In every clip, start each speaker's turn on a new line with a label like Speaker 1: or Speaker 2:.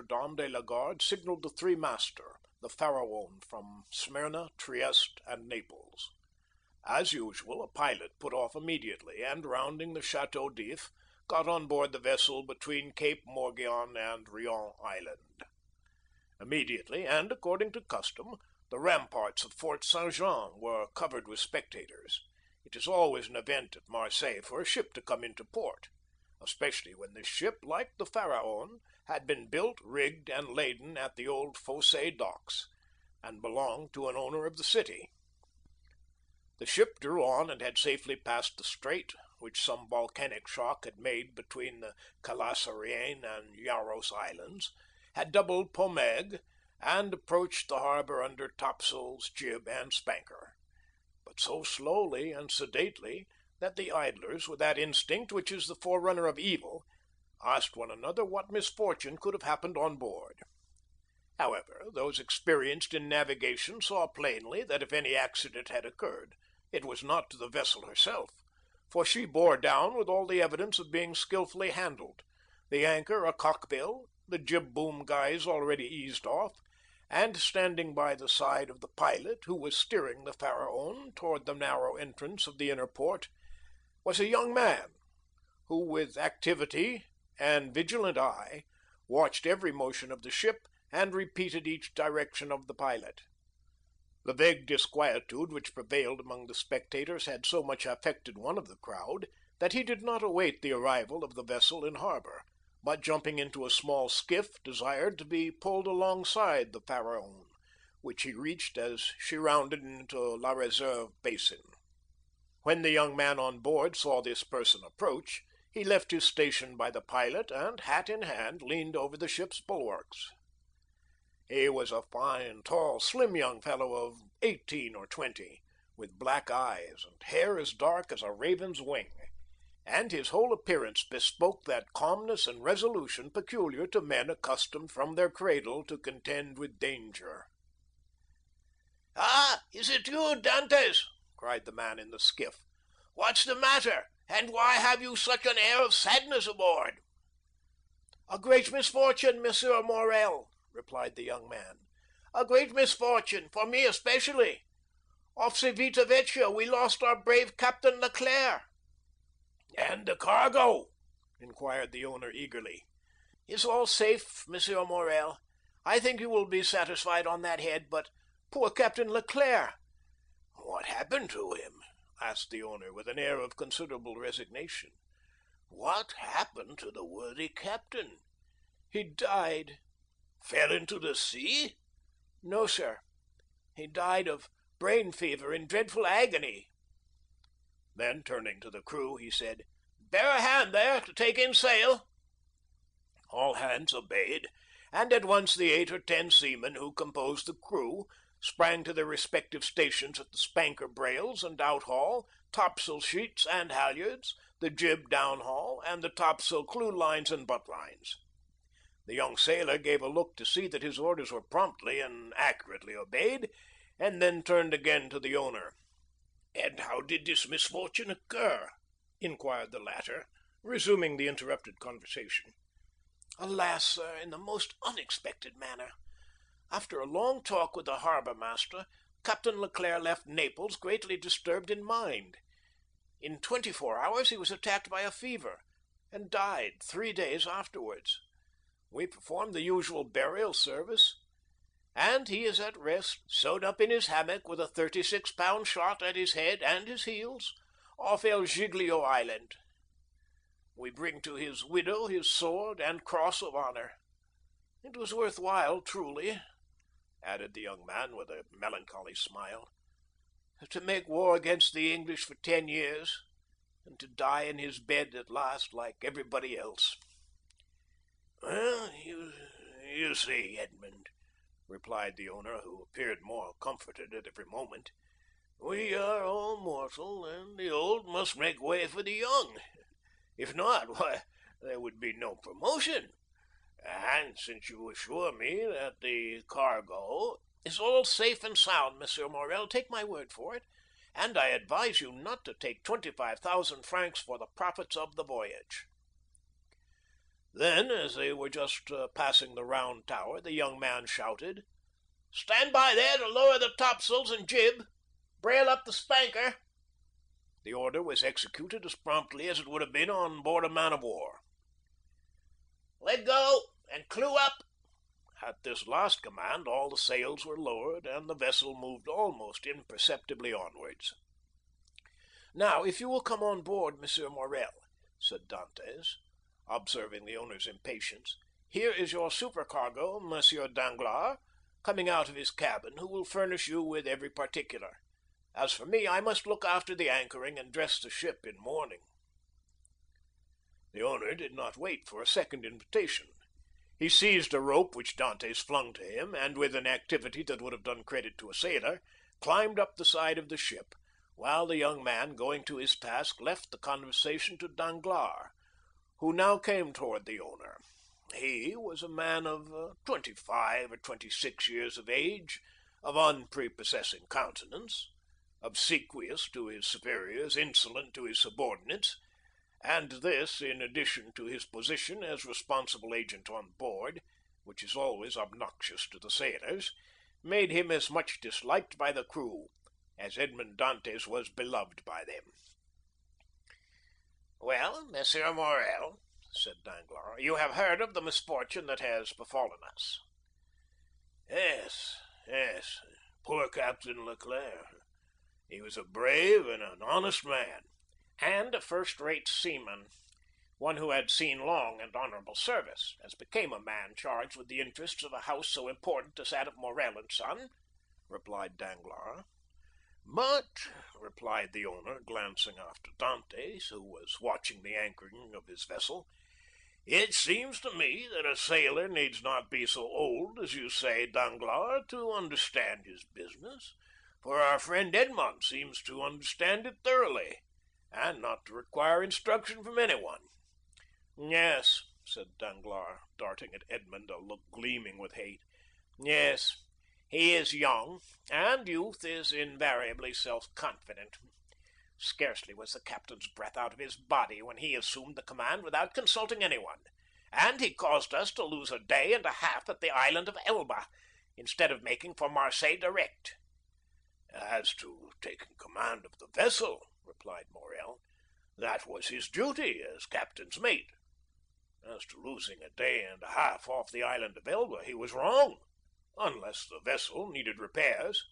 Speaker 1: Dame de la Garde signaled the three master, the Pharaon, from Smyrna, Trieste, and Naples. As usual, a pilot put off immediately, and rounding the Chateau d'If, got on board the vessel between Cape Morgion and Rion Island. Immediately, and according to custom, the ramparts of Fort Saint Jean were covered with spectators. It is always an event at Marseilles for a ship to come into port, especially when this ship, like the Pharaon, had been built, rigged, and laden at the old Fosse docks, and belonged to an owner of the city. The ship drew on and had safely passed the strait which some volcanic shock had made between the Calasareigne and Yaros Islands, had doubled Pomègue, and approached the harbor under topsails, jib, and spanker, but so slowly and sedately that the idlers, with that instinct which is the forerunner of evil, asked one another what misfortune could have happened on board. However, those experienced in navigation saw plainly that if any accident had occurred, it was not to the vessel herself, for she bore down with all the evidence of being skillfully handled, the anchor a cockbill, the jib boom guys already eased off, and standing by the side of the pilot, who was steering the Pharaon toward the narrow entrance of the inner port, was a young man, who with activity and vigilant eye watched every motion of the ship and repeated each direction of the pilot. The vague disquietude which prevailed among the spectators had so much affected one of the crowd that he did not await the arrival of the vessel in harbor, but jumping into a small skiff desired to be pulled alongside the Pharaon, which he reached as she rounded into La Reserve basin. When the young man on board saw this person approach, he left his station by the pilot and, hat in hand, leaned over the ship's bulwarks. He was a fine, tall, slim young fellow of 18 or 20, with black eyes and hair as dark as a raven's wing, and his whole appearance bespoke that calmness and resolution peculiar to men accustomed from their cradle to contend with danger.
Speaker 2: "Ah, is it you, Dantès?" cried the man in the skiff. "What's the matter, and why have you such an air of sadness aboard?"
Speaker 3: "A great misfortune, Monsieur Morrel," replied the young man. "A great misfortune, for me especially. Off Civita Vecchia we lost our brave Captain Leclerc."
Speaker 2: "And the cargo?" inquired the owner eagerly.
Speaker 3: "Is all safe, Monsieur Morrel. I think you will be satisfied on that head, but poor Captain Leclerc!"
Speaker 2: "What happened to him?"
Speaker 1: asked the owner with an air of considerable resignation.
Speaker 2: "What happened to the worthy captain?"
Speaker 3: "He died."
Speaker 2: "Fell into the sea?"
Speaker 3: "No, sir. He died of brain fever in dreadful agony."
Speaker 1: Then, turning to the crew, he said,
Speaker 3: "Bear a hand there to take in sail."
Speaker 1: All hands obeyed, and at once the 8 or 10 seamen who composed the crew sprang to their respective stations at the spanker brails and outhaul, topsail sheets and halyards, the jib downhaul, and the topsail clewlines and buntlines. The young sailor gave a look to see that his orders were promptly and accurately obeyed, and then turned again to the owner.
Speaker 2: "And how did this misfortune occur?" inquired the latter,
Speaker 1: resuming the interrupted conversation.
Speaker 3: "Alas, sir, in the most unexpected manner. After a long talk with the harbor master, Captain Leclerc left Naples greatly disturbed in mind. In 24 hours he was attacked by a fever, and died 3 days afterwards. We performed the usual burial service, and he is at rest, sewed up in his hammock with a 36-pound shot at his head and his heels, off El Giglio Island. We bring to his widow his sword and cross of honor. It was worth while, truly," added the young man with a melancholy smile, "to make war against the English for 10 years, and to die in his bed at last like everybody else."
Speaker 2: "Well, you see, Edmond," replied the owner, who appeared more comforted at every moment, "we are all mortal, and the old must make way for the young. If not, why, there would be no promotion. And since you assure me that the cargo—"
Speaker 3: "Is all safe and sound, Monsieur Morrel, take my word for it, and I advise you not to take 25,000 francs for the profits of the voyage."
Speaker 1: Then, as they were just passing the round tower, the young man shouted, "Stand by there to lower the topsails and jib. Brail up the spanker." The order was executed as promptly as it would have been on board a man of war. "Let go and clew up." At this last command all the sails were lowered and the vessel moved almost imperceptibly onwards. "Now, if you will come on board, Monsieur Morrel," said Dantès, observing the owner's impatience, "here is your supercargo, Monsieur Danglars, coming out of his cabin, who will furnish you with every particular. As for me, I must look after the anchoring and dress the ship in mourning." The owner did not wait for a second invitation. He seized a rope which Dantès flung to him, and with an activity that would have done credit to a sailor, climbed up the side of the ship, while the young man, going to his task, left the conversation to Danglars, who now came toward the owner. He was a man of 25 or 26 years of age, of unprepossessing countenance, obsequious to his superiors, insolent to his subordinates, and this, in addition to his position as responsible agent on board, which is always obnoxious to the sailors, made him as much disliked by the crew as Edmond Dantès was beloved by them. "Well, Monsieur Morrel," said Danglars, "you have heard of the misfortune that has befallen us." Yes, poor Captain Leclerc. He was a brave and an honest man." "And a first-rate seaman, one who had seen long and honorable service, as became a man charged with the interests of a house so important as that of Morrel and Son," replied Danglars. "But," replied the owner, glancing after Dantès, who was watching the anchoring of his vessel, "it seems to me that a sailor needs not be so old as you say, Danglars, to understand his business, for our friend Edmond seems to understand it thoroughly, and not to require instruction from anyone." "Yes," said Danglars, darting at Edmond a look gleaming with hate. "Yes, he is young, and youth is invariably self-confident. Scarcely was the captain's breath out of his body when he assumed the command without consulting anyone, and he caused us to lose a day and a half at the island of Elba, instead of making for Marseilles direct."
Speaker 2: "As to taking command of the vessel," replied Morrel, "that was his duty as captain's mate. As to losing a day and a half off the island of Elba, he was wrong, unless the vessel needed repairs."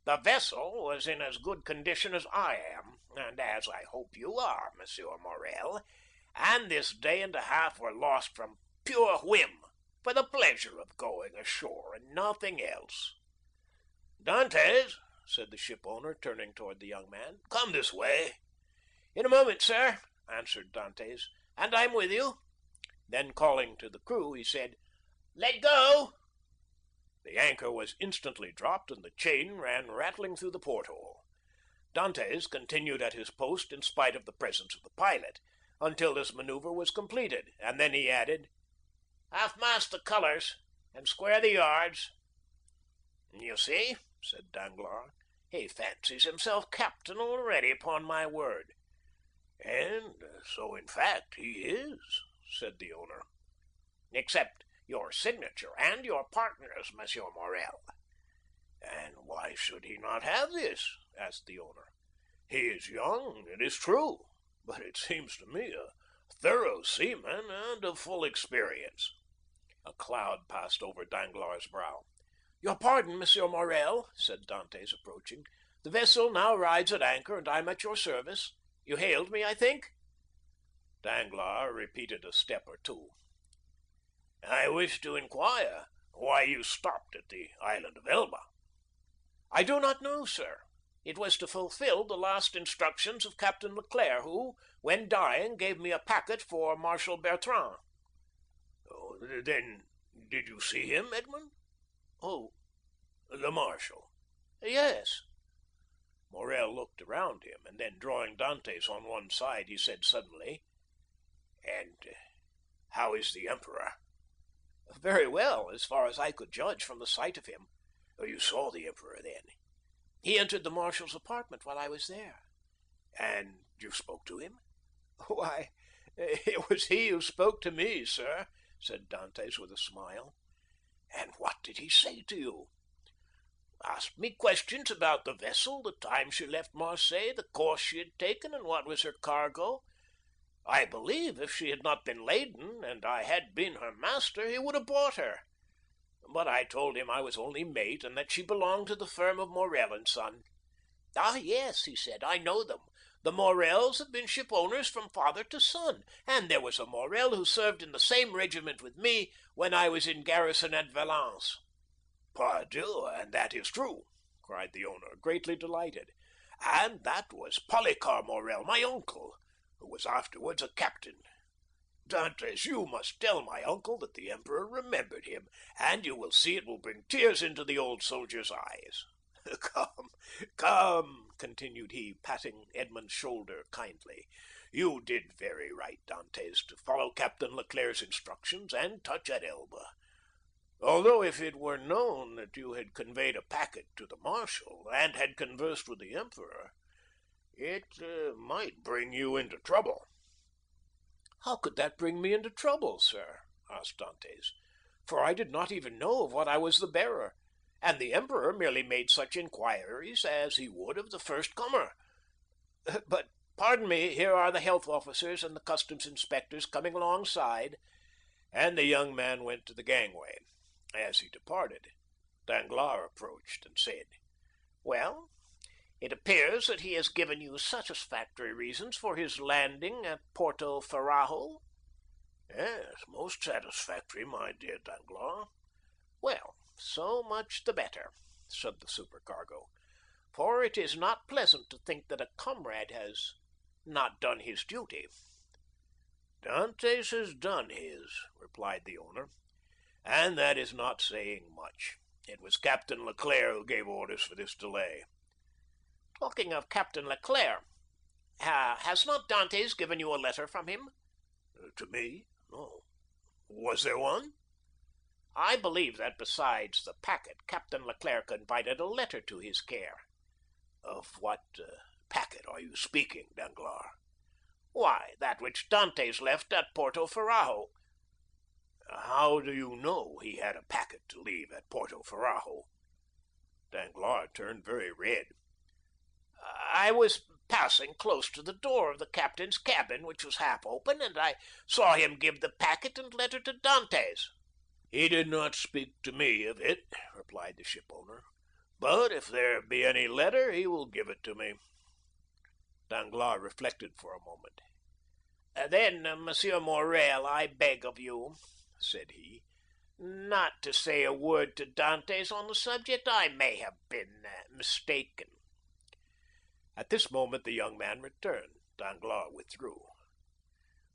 Speaker 3: "The vessel was in as good condition as I am, and as I hope you are, Monsieur Morrel, and this day and a half were lost from pure whim, for the pleasure of going ashore, and nothing else."
Speaker 2: "Dantès," said the ship owner, turning toward the young man, "come this way."
Speaker 3: "In a moment, sir," answered Dantès, "and I'm with you." Then calling to the crew, he said, "Let go."
Speaker 1: The anchor was instantly dropped, and the chain ran rattling through the porthole. Dantès continued at his post in spite of the presence of the pilot, until this maneuver was completed, and then he added,
Speaker 3: "Half mast the colors, and square the yards."
Speaker 1: "You see," said Danglars, "he fancies himself captain already, upon my word."
Speaker 2: "And so, in fact, he is," said the owner.
Speaker 3: "Except your signature and your partner's, Monsieur Morrel."
Speaker 2: "And why should he not have this?" asked the owner. "He is young, it is true, but it seems to me a thorough seaman and of full experience."
Speaker 1: A cloud passed over Danglars' brow.
Speaker 3: "Your pardon, Monsieur Morrel," said Dantès, approaching. "The vessel now rides at anchor, and I'm at your service. You hailed me, I think?"
Speaker 1: Danglars repeated a step or two.
Speaker 2: "I wish to inquire why you stopped at the island of Elba."
Speaker 3: "I do not know, sir. It was to fulfill the last instructions of Captain Leclerc, who, when dying, gave me a packet for Marshal Bertrand."
Speaker 2: "Oh, then, did you see him, Edmond?"
Speaker 3: "Oh,
Speaker 2: "The marshal?"
Speaker 3: yes."
Speaker 1: Morrel looked around him, and then drawing Dantès on one side, he said suddenly,
Speaker 2: "And how is the emperor?"
Speaker 3: "Very well, as far as I could judge from the sight of him."
Speaker 2: "You saw the emperor, then?"
Speaker 3: "He entered the marshal's apartment while I was there."
Speaker 2: "And you spoke to him?"
Speaker 3: "Why, It was he who spoke to me, sir, said Dantès with a smile.
Speaker 2: And what did he say to you?
Speaker 3: Asked me questions about the vessel, the time she left Marseille, the course she had taken, and what was her cargo. I believe if she had not been laden, and I had been her master, he would have bought her. But I told him I was only mate, and that she belonged to the firm of Morrel and Son. Ah, yes, he said, I know them. The Morrels have been ship owners from father to son, and there was a Morrel who served in the same regiment with me when I was in garrison at Valence.
Speaker 2: Pardieu, and that is true, cried the owner, greatly delighted. And that was Policar Morrel, my uncle, who was afterwards a captain. Dantès, you must tell my uncle that the emperor remembered him, and you will see it will bring tears into the old soldier's eyes. Come, come, continued he, patting Edmond's shoulder kindly. You did very right, Dantès, to follow Captain Leclerc's instructions and touch at Elba. Although if it were known that you had conveyed a packet to the marshal and had conversed with the emperor, it might bring you into trouble.
Speaker 3: How could that bring me into trouble, sir? Asked Dantès. For I did not even know of what I was the bearer, and the emperor merely made such inquiries as he would of the first comer. But, pardon me, here are the health officers and the customs inspectors coming alongside, and the young man went to the gangway. As he departed, Danglars approached and said, "Well, it appears that he has given you satisfactory reasons for his landing at Porto Ferrajo."
Speaker 2: "Yes, most satisfactory, my dear Danglars."
Speaker 3: "Well, so much the better," said the supercargo, "for it is not pleasant to think that a comrade has not done his duty."
Speaker 2: "Dantès has done his," replied the owner, "and that is not saying much. It was Captain Leclerc who gave orders for this delay."
Speaker 3: "Talking of Captain Leclerc, has not Dantès given you a letter from him?"
Speaker 2: "To me? No. Was there one?"
Speaker 3: "I believe that besides the packet, Captain Leclerc confided a letter to his care."
Speaker 2: "Of what packet are you speaking, Danglars?"
Speaker 3: "Why, that which Dantès left at Porto Ferrajo."
Speaker 2: "How do you know he had a packet to leave at Porto Ferrajo?" Danglars turned very red.
Speaker 3: "I was passing close to the door of the captain's cabin, which was half open, and I saw him give the packet and letter to Dantès."
Speaker 2: "He did not speak to me of it," replied the shipowner, "but if there be any letter, he will give it to me."
Speaker 3: Danglars reflected for a moment. "Then, Monsieur Morrel, I beg of you," said he, "not to say a word to Dantès on the subject. I may have been mistaken." At this moment the young man returned. Danglars withdrew.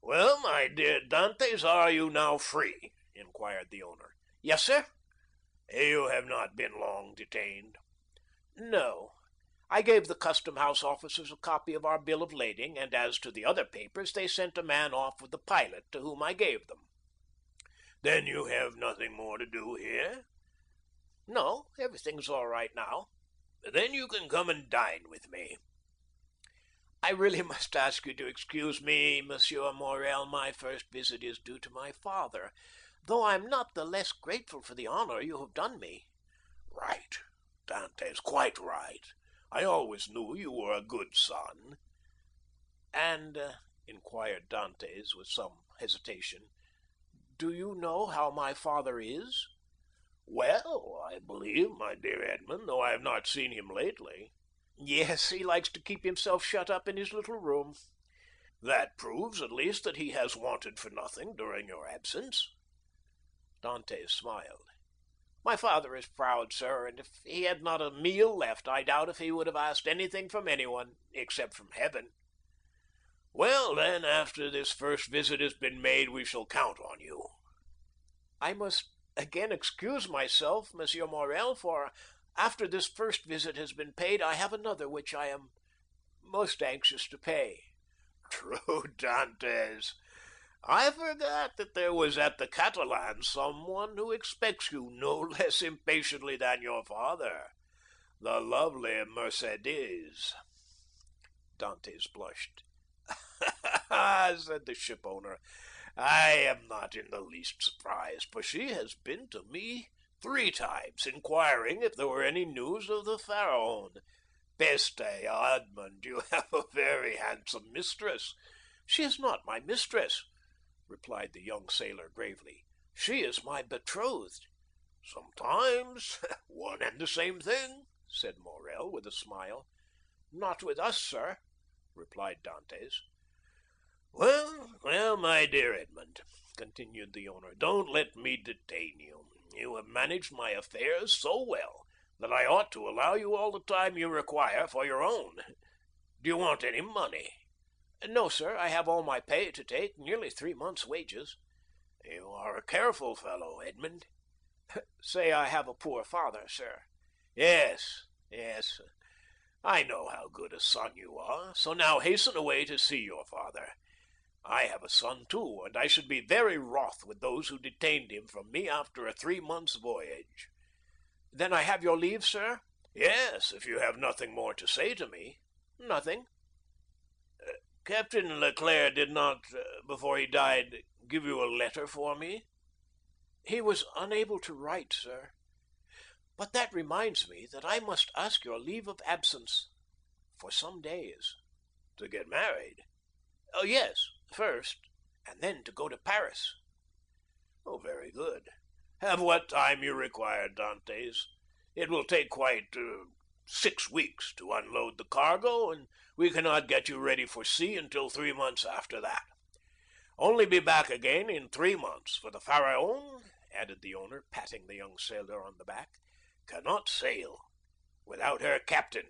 Speaker 2: "Well, my dear Dantès, are you now free?" inquired the owner.
Speaker 3: "Yes, sir."
Speaker 2: "You have not been long detained?"
Speaker 3: "No. I gave the custom house officers a copy of our bill of lading, and as to the other papers, they sent a man off with the pilot, to whom I gave them."
Speaker 2: "Then you have nothing more to do here?"
Speaker 3: "No, everything's all right now."
Speaker 2: "Then you can come and dine with me."
Speaker 3: "I really must ask you to excuse me, Monsieur Morrel. My first visit is due to my father, though I'm not the less grateful for the honor you have done me."
Speaker 2: "Right, Dantès, quite right. I always knew you were a good son."
Speaker 3: "And," inquired Dantès with some hesitation, "do you know how my father is?"
Speaker 2: "Well, I believe, my dear Edmond, though I have not seen him lately."
Speaker 3: "Yes, he likes to keep himself shut up in his little room."
Speaker 2: "That proves, at least, that he has wanted for nothing during your absence."
Speaker 3: Dantès smiled. "My father is proud, sir, and if he had not a meal left, I doubt if he would have asked anything from anyone, except from heaven."
Speaker 2: "Well, then, after this first visit has been made, we shall count on you."
Speaker 3: "I must again excuse myself, Monsieur Morrel, for after this first visit has been paid, I have another which I am most anxious to pay."
Speaker 2: "True, Dantès. I forgot that there was at the Catalans someone who expects you no less impatiently than your father, the lovely Mercédès."
Speaker 3: Dantès blushed.
Speaker 1: said the ship owner. I am not in the least surprised, for she has been to me 3 times, inquiring if there were any news of the Pharaon. Peste, Edmund, you have a very handsome mistress. She is not my mistress, replied the young sailor gravely. She is my betrothed. Sometimes one and the same thing, said Morrel with a smile. Not with us, sir, replied Dantès. Well, my dear Edmund, continued the owner, don't let me detain you. You have managed my affairs so well that I ought to allow you all the time you require for your own. Do you want any money? No, sir, I have all my pay to take, nearly 3 months' wages. You are a careful fellow, Edmund. Say I have a poor father, sir. Yes, I know how good a son you are, so now hasten away to see your father. I have a son, too, and I should be very wroth with those who detained him from me after a 3 months' voyage. Then I have your leave, sir? Yes, if you have nothing more to say to me. Nothing. Captain Leclerc did not, before he died, give you a letter for me? He was unable to write, sir. But that reminds me that I must ask your leave of absence for some days. To get married? Oh, yes, first, and then to go to Paris. Oh, very good. Have what time you require, Dantès. It will take quite 6 weeks to unload the cargo, and we cannot get you ready for sea until 3 months after that. Only be back again in 3 months, for the Pharaon, added the owner, patting the young sailor on the back, cannot sail without her captain.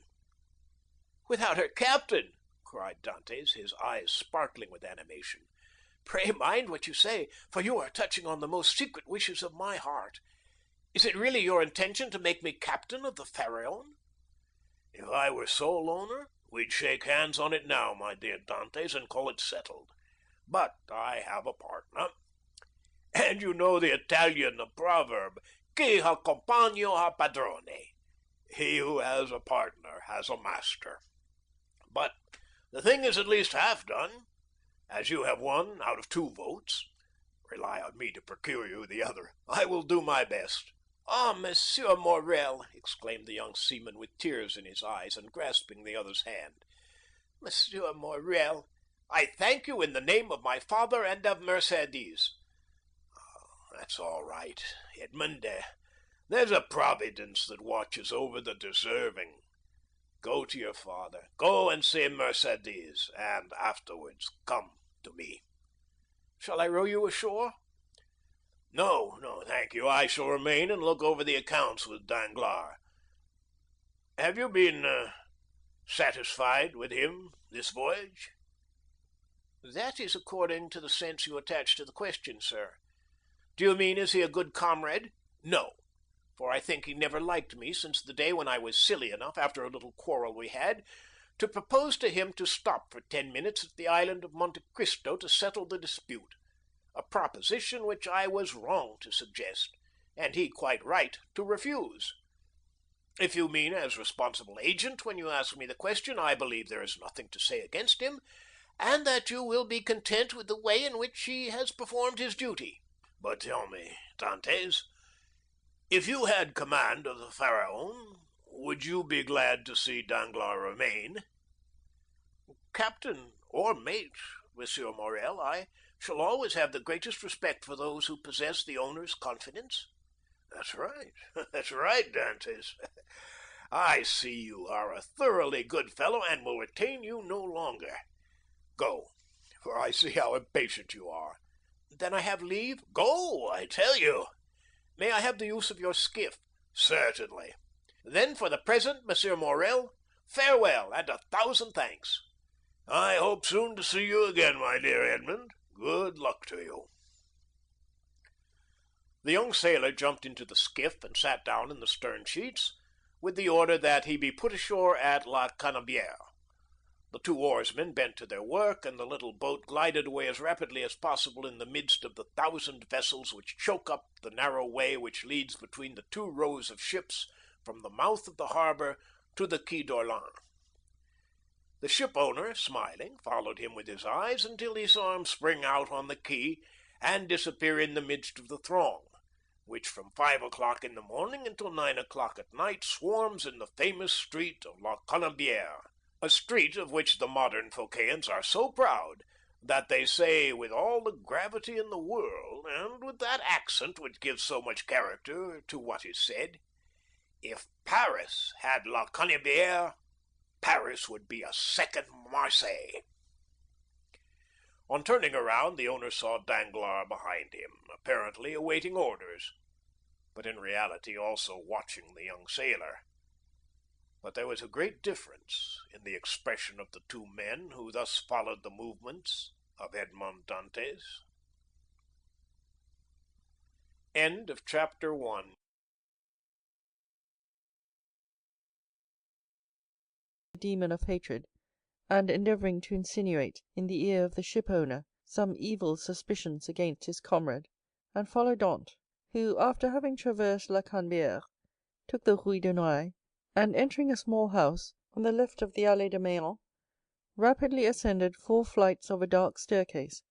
Speaker 1: Without her captain? Cried Dantès, his eyes sparkling with animation. Pray mind what you say, for you are touching on the most secret wishes of my heart. Is it really your intention to make me captain of the Pharaon? If I were sole owner, we'd shake hands on it now, my dear Dantès, and call it settled. But I have a partner. And you know the Italian proverb, chi ha compagno ha padrone. He who has a partner has a master. But the thing is at least half done, as you have 1 out of 2 votes. Rely on me to procure you the other. I will do my best. Ah, Monsieur Morrel, exclaimed the young seaman with tears in his eyes and grasping the other's hand. Monsieur Morrel, I thank you in the name of my father and of Mercédès. Oh, that's all right, Edmund. There's a providence that watches over the deserving. Go to your father. Go and see Mercédès, and afterwards come to me. Shall I row you ashore? No, thank you. I shall remain and look over the accounts with Danglars. Have you been satisfied with him this voyage? That is according to the sense you attach to the question, sir. Do you mean, is he a good comrade? No, for I think he never liked me since the day when I was silly enough, after a little quarrel we had, to propose to him to stop for 10 minutes at the island of Monte Cristo to settle the dispute, a proposition which I was wrong to suggest, and he quite right to refuse. If you mean as responsible agent when you ask me the question, I believe there is nothing to say against him, and that you will be content with the way in which he has performed his duty. But tell me, Dantès, if you had command of the Pharaon, would you be glad to see Danglars remain? Captain or mate, Monsieur Morrel, I shall always have the greatest respect for those who possess the owner's confidence. That's right. That's right, Dantès. I see you are a thoroughly good fellow and will retain you no longer. Go, for I see how impatient you are. Then I have leave? Go, I tell you. May I have the use of your skiff? Certainly. Then for the present, Monsieur Morrel, farewell, and 1,000 thanks. I hope soon to see you again, my dear Edmund. Good luck to you. The young sailor jumped into the skiff and sat down in the stern sheets, with the order that he be put ashore at La Canebière. The 2 oarsmen bent to their work, and the little boat glided away as rapidly as possible in the midst of the 1,000 vessels which choke up the narrow way which leads between the 2 rows of ships from the mouth of the harbor to the Quai d'Orléans. The ship owner, smiling, followed him with his eyes until he saw him spring out on the quay and disappear in the midst of the throng, which from 5 o'clock in the morning until 9 o'clock at night swarms in the famous street of La Colombière, a street of which the modern Phocéens are so proud that they say with all the gravity in the world, and with that accent which gives so much character to what is said, "If Paris had La Colombière, Paris would be a second Marseille." On turning around, the owner saw Danglars behind him, apparently awaiting orders, but in reality also watching the young sailor. But there was a great difference in the expression of the two men who thus followed the movements of Edmond Dantès. End of chapter 1.
Speaker 4: Demon of hatred, and endeavouring to insinuate in the ear of the ship-owner some evil suspicions against his comrade, and follow Dantès, who, after having traversed La Canebière, took the Rue de Noailles, and entering a small house on the left of the Allée de Meilhan, rapidly ascended 4 flights of a dark staircase,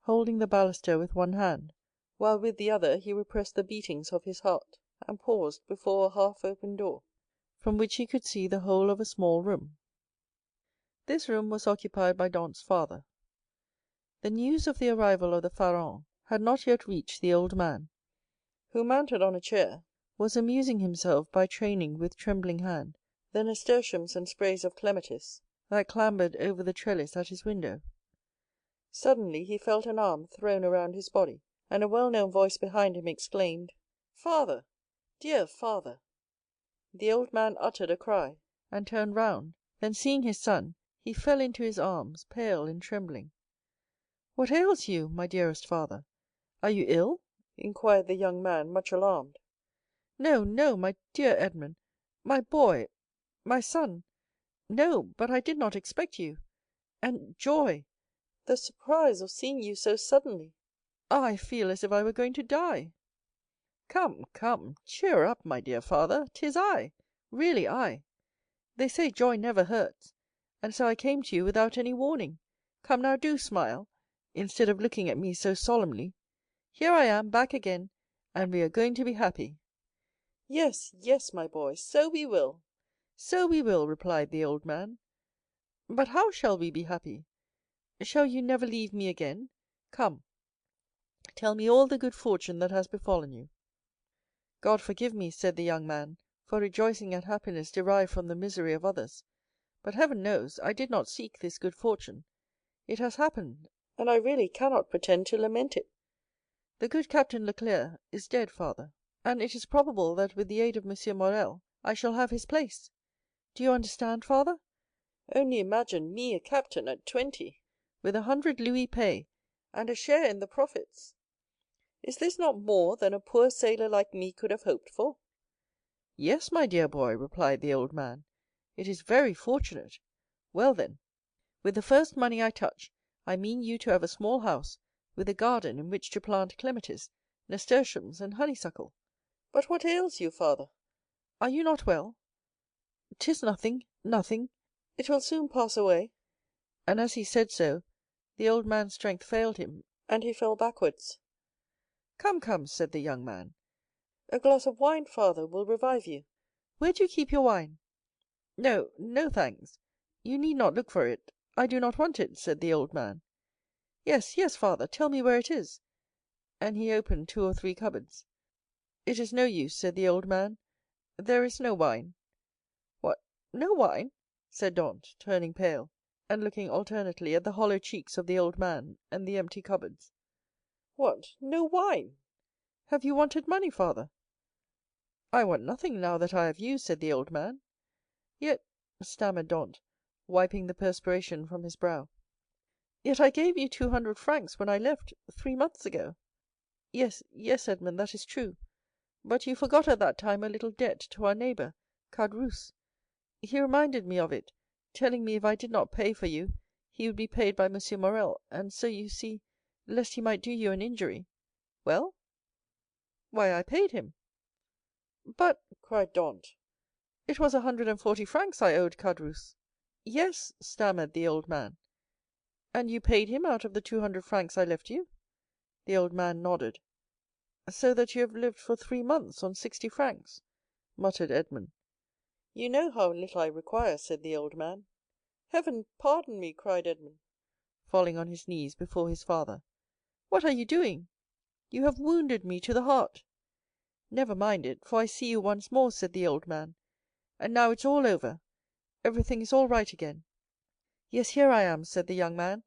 Speaker 4: holding the baluster with one hand, while with the other he repressed the beatings of his heart, and paused before a half-open door, from which he could see the whole of a small room. This room was occupied by Dantès' father. The news of the arrival of the Pharaon had not yet reached the old man, who, mounted on a chair, was amusing himself by training with trembling hand the nasturtiums and sprays of clematis that clambered over the trellis at his window. Suddenly he felt an arm thrown around his body, and a well-known voice behind him exclaimed, "Father, dear father!" The old man uttered a cry, and turned round. Then, seeing his son, he fell into his arms, pale and trembling. "What ails you, my dearest father? Are you ill?" inquired the young man, much alarmed. "No, no, my dear Edmond, my boy, my son. No, but I did not expect you. And joy, the surprise of seeing you so suddenly. Ah, I feel as if I were going to die." "Come, come, cheer up, my dear father. 'Tis I, really I. They say joy never hurts, and so I came to you without any warning. Come now, do smile, instead of looking at me so solemnly. Here I am, back again, and we are going to be happy." "Yes, yes, my boy, so we will, so we will," replied the old man. "But how shall we be happy? Shall you never leave me again? Come, tell me all the good fortune that has befallen you." "God forgive me," said the young man, "for rejoicing at happiness derived from the misery of others. But heaven knows I did not seek this good fortune. It has happened, and I really cannot pretend to lament it. The good Captain Leclere is dead, father, and it is probable that with the aid of M. Morrel I shall have his place. Do you understand, father? Only imagine me a captain at 20, with 100 louis pay, and a share in the profits. Is this not more than a poor sailor like me could have hoped for?" "Yes, my dear boy," replied the old man, "it is very fortunate. Well, then, with the first money I touch, I mean you to have a small house, with a garden in which to plant clematis, nasturtiums, and honeysuckle." "But what ails you, father? Are you not well?" "'Tis nothing, nothing. It will soon pass away." And as he said so, the old man's strength failed him, and he fell backwards. "Come, come," said the young man, "a glass of wine, father, will revive you. Where do you keep your wine?" "No, no, thanks. You need not look for it. I do not want it," said the old man. "Yes, yes, father, tell me where it is." And he opened 2 or 3 cupboards. "It is no use," said the old man. "There is no wine." "What, no wine?" said Dantès, turning pale, and looking alternately at the hollow cheeks of the old man and the empty cupboards. "What, no wine? Have you wanted money, father?" "I want nothing now that I have you," said the old man. "Yet," stammered Dantès, wiping the perspiration from his brow, "yet I gave you 200 francs when I left, 3 months ago." "Yes, yes, Edmond, that is true; but you forgot at that time a little debt to our neighbor, Caderousse. He reminded me of it, telling me if I did not pay for you, he would be paid by M. Morrel, and so you see, lest he might do you an injury—" "Well?" "Why, I paid him." "But," cried Dantès, "it was 140 francs I owed Caderousse." Yes, stammered the old man. And you paid him out of the 200 francs I left you? The old man nodded. So that you have lived for 3 months on 60 francs, muttered Edmond. You know how little I require, said the old man. Heaven pardon me, cried Edmond, falling on his knees before his father. What are you doing? You have wounded me to the heart. Never mind it, for I see you once more, said the old man. And now it's all over. Everything is all right again. Yes, here I am, said the young man,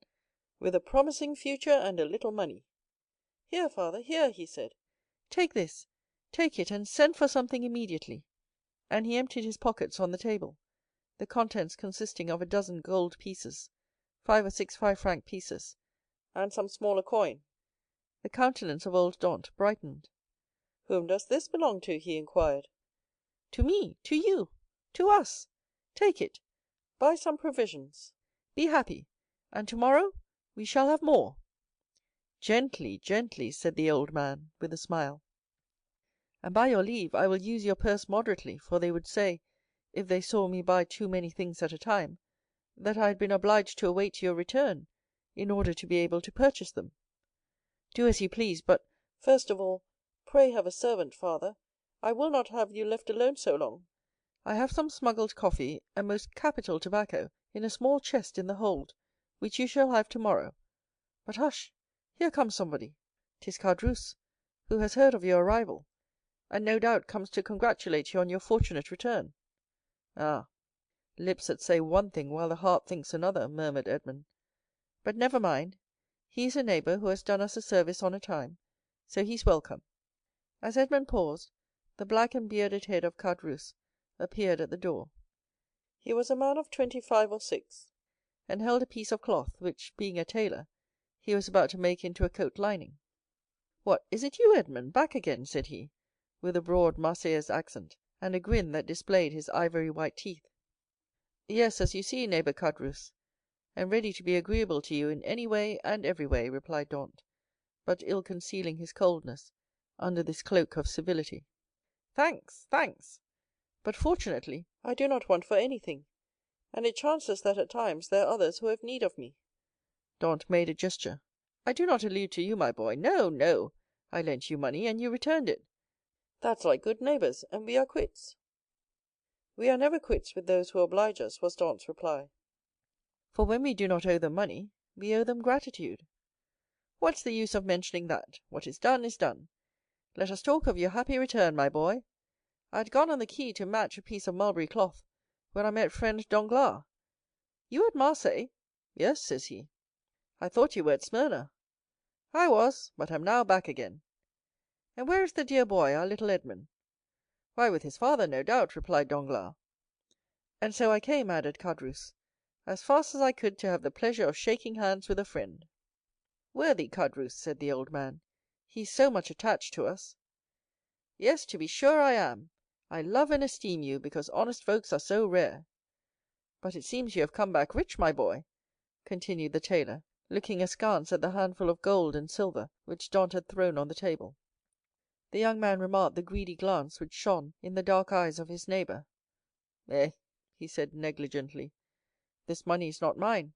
Speaker 4: with a promising future and a little money. Here, father, here, he said. Take this, take it, and send for something immediately. And he emptied his pockets on the table, the contents consisting of a dozen gold pieces, 5 or 6 5-franc pieces, and some smaller coin. The countenance of old Dantès brightened. Whom does this belong to? He inquired. To me, to you, to us. Take it, buy some provisions, be happy, and tomorrow we shall have more. Gently, gently, said the old man, with a smile. And by your leave, I will use your purse moderately, for they would say, if they saw me buy too many things at a time, that I had been obliged to await your return in order to be able to purchase them. Do as you please, but first of all, pray have a servant, father. I will not have you left alone so long. I have some smuggled coffee and most capital tobacco in a small chest in the hold, which you shall have tomorrow. But hush, here comes somebody. 'Tis Caderousse, who has heard of your arrival, and no doubt comes to congratulate you on your fortunate return. Ah, lips that say one thing while the heart thinks another, murmured Edmond. But never mind, he is a neighbor who has done us a service on a time, so he's welcome. As Edmond paused, the black and bearded head of Caderousse appeared at the door. He was a man of 25 or 6, and held a piece of cloth, which, being a tailor, he was about to make into a coat lining. What, is it you, Edmond, back again? Said he, with a broad Marseillaise accent, and a grin that displayed his ivory white teeth. Yes, as you see, neighbor Caderousse, and ready to be agreeable to you in any way and every way, replied Dantès, but ill concealing his coldness under this cloak of civility. Thanks, thanks. But fortunately, I do not want for anything, and it chances that at times there are others who have need of me. Dantès made a gesture. I do not allude to you, my boy. No, no. I lent you money, and you returned it. That's like good neighbors, and we are quits. We are never quits with those who oblige us, was Dantès' reply. For when we do not owe them money, we owe them gratitude. What's the use of mentioning that? What is done is done. Let us talk of your happy return, my boy. I had gone on the quay to match a piece of mulberry cloth, when I met friend Danglars. You at Marseilles? Yes, says he. I thought you were at Smyrna. I was, but am now back again. And where is the dear boy, our little Edmond? Why, with his father, no doubt, replied Danglars. And so I came, added Caderousse, as fast as I could to have the pleasure of shaking hands with a friend. Worthy Caderousse, said the old man, he is so much attached to us. Yes, to be sure I am. I love and esteem you, because honest folks are so rare. But it seems you have come back rich, my boy, continued the tailor, looking askance at the handful of gold and silver which Dantès had thrown on the table. The young man remarked the greedy glance which shone in the dark eyes of his neighbor. He said negligently, this money is not mine.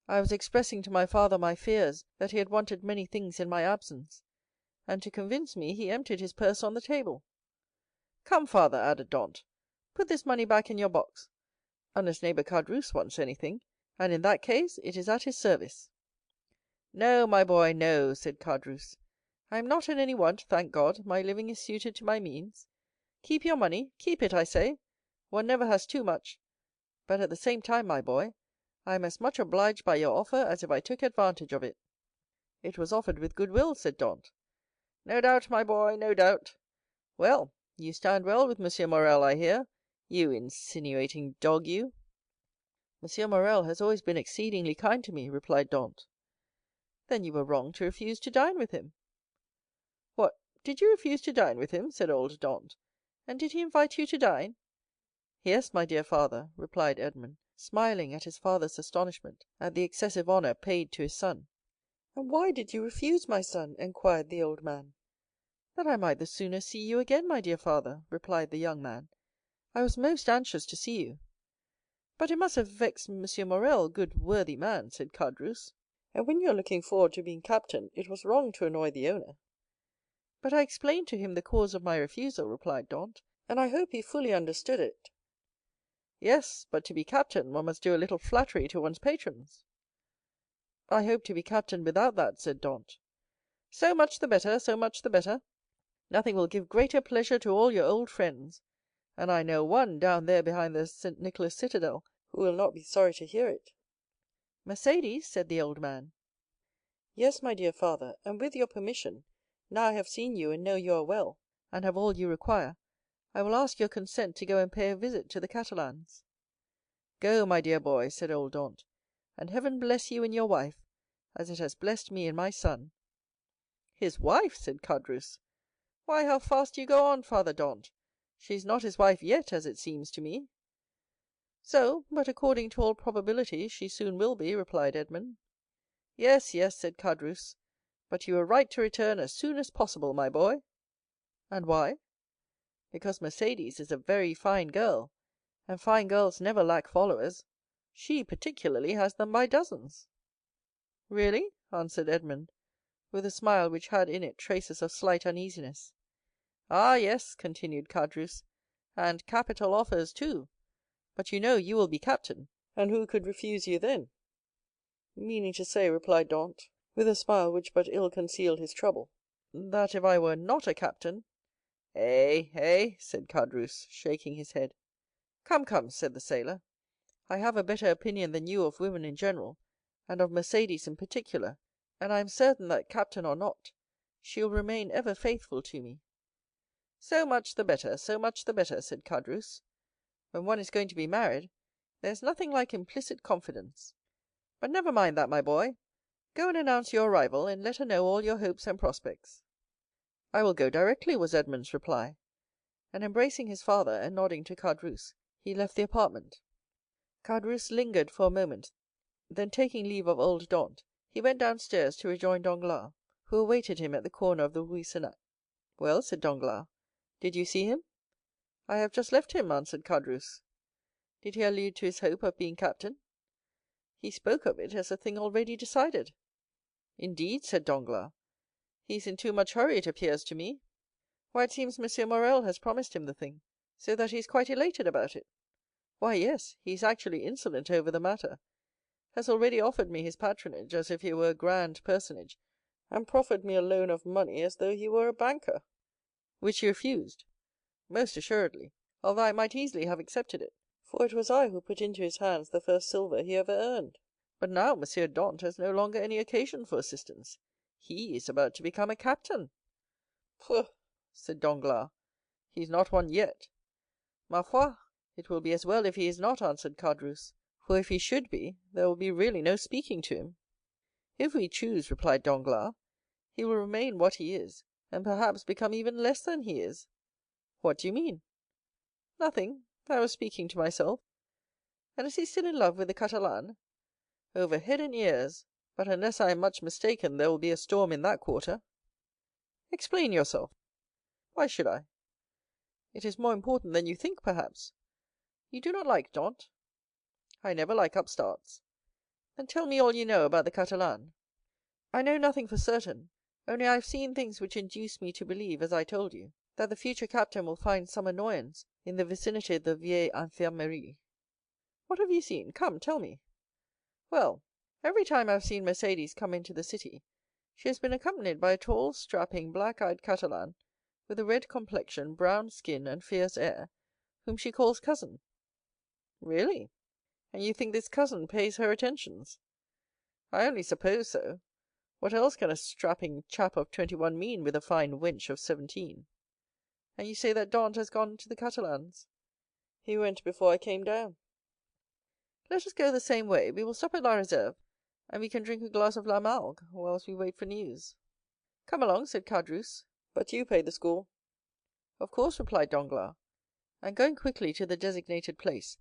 Speaker 4: I was expressing to my father my fears that he had wanted many things in my absence, and to convince me he emptied his purse on the table. Come, father, added Dantès, put this money back in your box, unless neighbor Caderousse wants anything, and in that case it is at his service. No, my boy, no, said Caderousse. I am not in any want, thank God, my living is suited to my means. Keep your money, keep it, I say. One never has too much. But at the same time, my boy, I am as much obliged by your offer as if I took advantage of it. It was offered with good will, said Dantès. No doubt, my boy, no doubt. Well, you stand well with M. Morrel, I hear, you insinuating dog, you. M. Morrel has always been exceedingly kind to me, replied Dantès. Then you were wrong to refuse to dine with him. What, did you refuse to dine with him? Said old Dantès. And did he invite you to dine? Yes, my dear father, replied Edmond, smiling at his father's astonishment at the excessive honor paid to his son. And why did you refuse, my son? Inquired the old man. That I might the sooner see you again, my dear father, replied the young man. I was most anxious to see you. But it must have vexed Monsieur Morrel, good worthy man, said Caderousse. And when you are looking forward to being captain, it was wrong to annoy the owner. But I explained to him the cause of my refusal, replied Dantès, and I hope he fully understood it. Yes, but to be captain, one must do a little flattery to one's patrons. I hope to be captain without that, said Dantès. So much the better, so much the better. Nothing will give greater pleasure to all your old friends, and I know one down there behind the St. Nicholas citadel who will not be sorry to hear it. Mercédès, said the old man. Yes, my dear father, and with your permission, now I have seen you and know you are well, and have all you require, I will ask your consent to go and pay a visit to the Catalans. Go, my dear boy, said old Dantès, and heaven bless you in your wife, as it has blessed me in my son. His wife, said Caderousse. Why, how fast you go on, Father Dantès. She is not his wife yet, as it seems to me. So, but according to all probability, she soon will be, replied Edmond. Yes, yes, said Caderousse, but you were right to return as soon as possible, my boy. And why? Because Mercédès is a very fine girl, and fine girls never lack followers. She particularly has them by dozens. Really? Answered Edmond, with a smile which had in it traces of slight uneasiness. Ah, yes, continued Caderousse, and capital offers too. But you know you will be captain, and who could refuse you then? Meaning to say, replied Dantès, with a smile which but ill concealed his trouble, that if I were not a captain— Eh, said Caderousse, shaking his head. Come, come, said the sailor, I have a better opinion than you of women in general, and of Mercédès in particular, and I am certain that, captain or not, she will remain ever faithful to me. So much the better, so much the better, said Caderousse. When one is going to be married, there is nothing like implicit confidence. But never mind that, my boy. Go and announce your arrival, and let her know all your hopes and prospects. I will go directly, was Edmond's reply, and embracing his father and nodding to Caderousse, he left the apartment. Caderousse lingered for a moment, then taking leave of old Dantès, he went downstairs to rejoin Danglars, who awaited him at the corner of the Rue Senac. Well, said Danglars, did you see him? I have just left him, answered Caderousse. Did he allude to his hope of being captain? He spoke of it as a thing already decided. Indeed, said Danglars, he is in too much hurry, it appears to me. Why, it seems M. Morrel has promised him the thing, so that he is quite elated about it. Why, yes, he is actually insolent over the matter, has already offered me his patronage as if he were a grand personage, and proffered me a loan of money as though he were a banker. Which you refused? Most assuredly, although I might easily have accepted it, for it was I who put into his hands the first silver he ever earned. But now M. Dantès has no longer any occasion for assistance. He is about to become a captain. Pooh, said Danglars, he is not one yet. Ma foi, it will be as well if he is not, answered Caderousse, for if he should be, there will be really no speaking to him. If we choose, replied Danglars, he will remain what he is, and perhaps become even less than he is. What do you mean? Nothing, I was speaking to myself. And is he still in love with the Catalane? Over head and ears, but unless I am much mistaken, there will be a storm in that quarter. Explain yourself. Why should I? It is more important than you think, perhaps. You do not like Dantès? I never like upstarts. Then tell me all you know about the Catalane. I know nothing for certain, only I have seen things which induce me to believe, as I told you, that the future captain will find some annoyance in the vicinity of the Vieille Infirmerie. What have you seen? Come, tell me. Well, every time I have seen Mercédès come into the city, she has been accompanied by a tall, strapping, black-eyed Catalan, with a red complexion, brown skin, and fierce air, whom she calls cousin. Really? And you think this cousin pays her attentions? I only suppose so. What else can a strapping chap of 21 mean with a fine wench of 17? And you say that Dantès has gone to the Catalans? He went before I came down. Let us go the same way. We will stop at La Réserve, and we can drink a glass of La Malgue whilst we wait for news. Come along, said Caderousse, but you pay the score. Of course, replied Danglars, and going quickly to the designated place,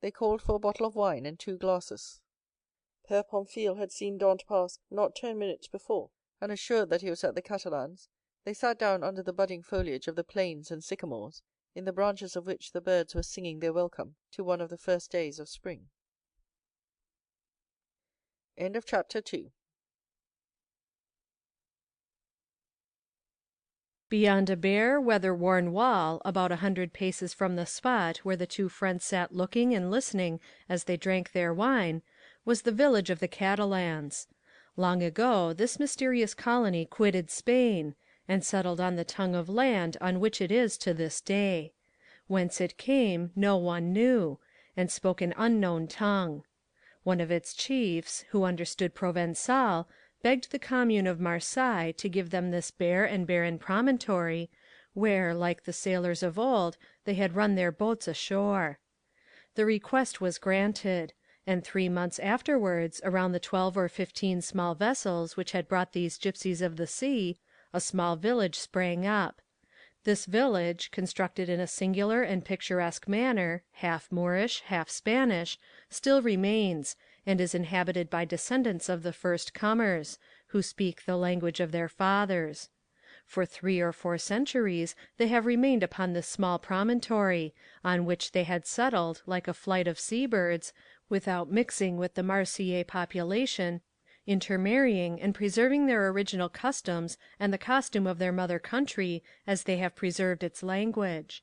Speaker 4: they called for a bottle of wine and 2 glasses. Père Pamphile had seen Dantès pass not 10 minutes before, and assured that he was at the Catalans, they sat down under the budding foliage of the planes and sycamores, in the branches of which the birds were singing their welcome to one of the first days of spring. End of chapter 2.
Speaker 5: Beyond a bare, weather-worn wall, about 100 paces from the spot where the two friends sat looking and listening as they drank their wine, was the village of the Catalans. Long ago this mysterious colony quitted Spain, and settled on the tongue of land on which it is to this day. Whence it came no one knew, and spoke an unknown tongue. One of its chiefs, who understood Provençal, begged the commune of Marseilles to give them this bare and barren promontory, where, like the sailors of old, they had run their boats ashore. The request was granted, and 3 months afterwards, around the 12 or 15 small vessels which had brought these gypsies of the sea, a small village sprang up. This village, constructed in a singular and picturesque manner, half Moorish, half Spanish, still remains, and is inhabited by descendants of the first comers, who speak the language of their fathers. For 3 or 4 centuries they have remained upon this small promontory, on which they had settled like a flight of sea-birds, without mixing with the Marseillais population, intermarrying and preserving their original customs and the costume of their mother country as they have preserved its language.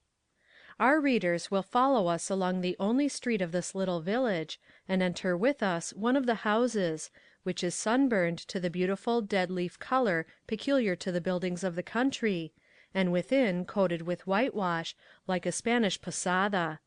Speaker 5: Our readers will follow us along the only street of this little village, and enter with us one of the houses, which is sunburned to the beautiful dead-leaf colour peculiar to the buildings of the country, and within coated with whitewash, like a Spanish posada.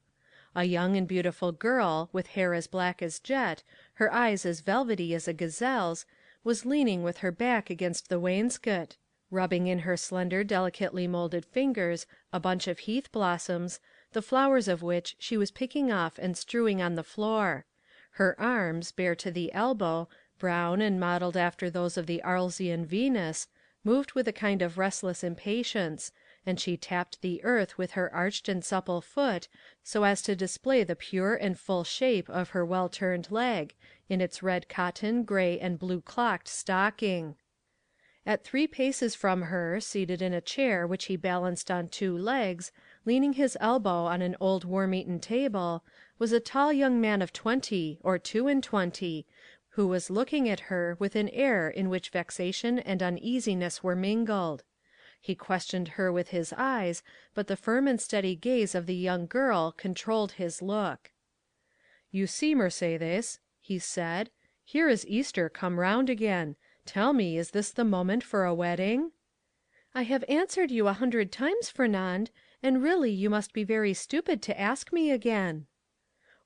Speaker 5: A young and beautiful girl, with hair as black as jet, her eyes as velvety as a gazelle's, was leaning with her back against the wainscot, rubbing in her slender delicately moulded fingers a bunch of heath blossoms, the flowers of which she was picking off and strewing on the floor. Her arms, bare to the elbow, brown and modelled after those of the Arlesian Venus, moved with a kind of restless impatience, and she tapped the earth with her arched and supple foot, so as to display the pure and full shape of her well-turned leg, in its red cotton, grey, and blue-clocked stocking. At 3 paces from her, seated in a chair which he balanced on 2 legs, leaning his elbow on an old worm-eaten table, was a tall young man of 20 or 22, who was looking at her with an air in which vexation and uneasiness were mingled. He questioned her with his eyes, but the firm and steady gaze of the young girl controlled his look. "You see, Mercédès," he said, "here is Easter come round again. Tell me, is this the moment for a wedding?" "I have answered you 100 times, Fernand, and really you must be very stupid to ask me again."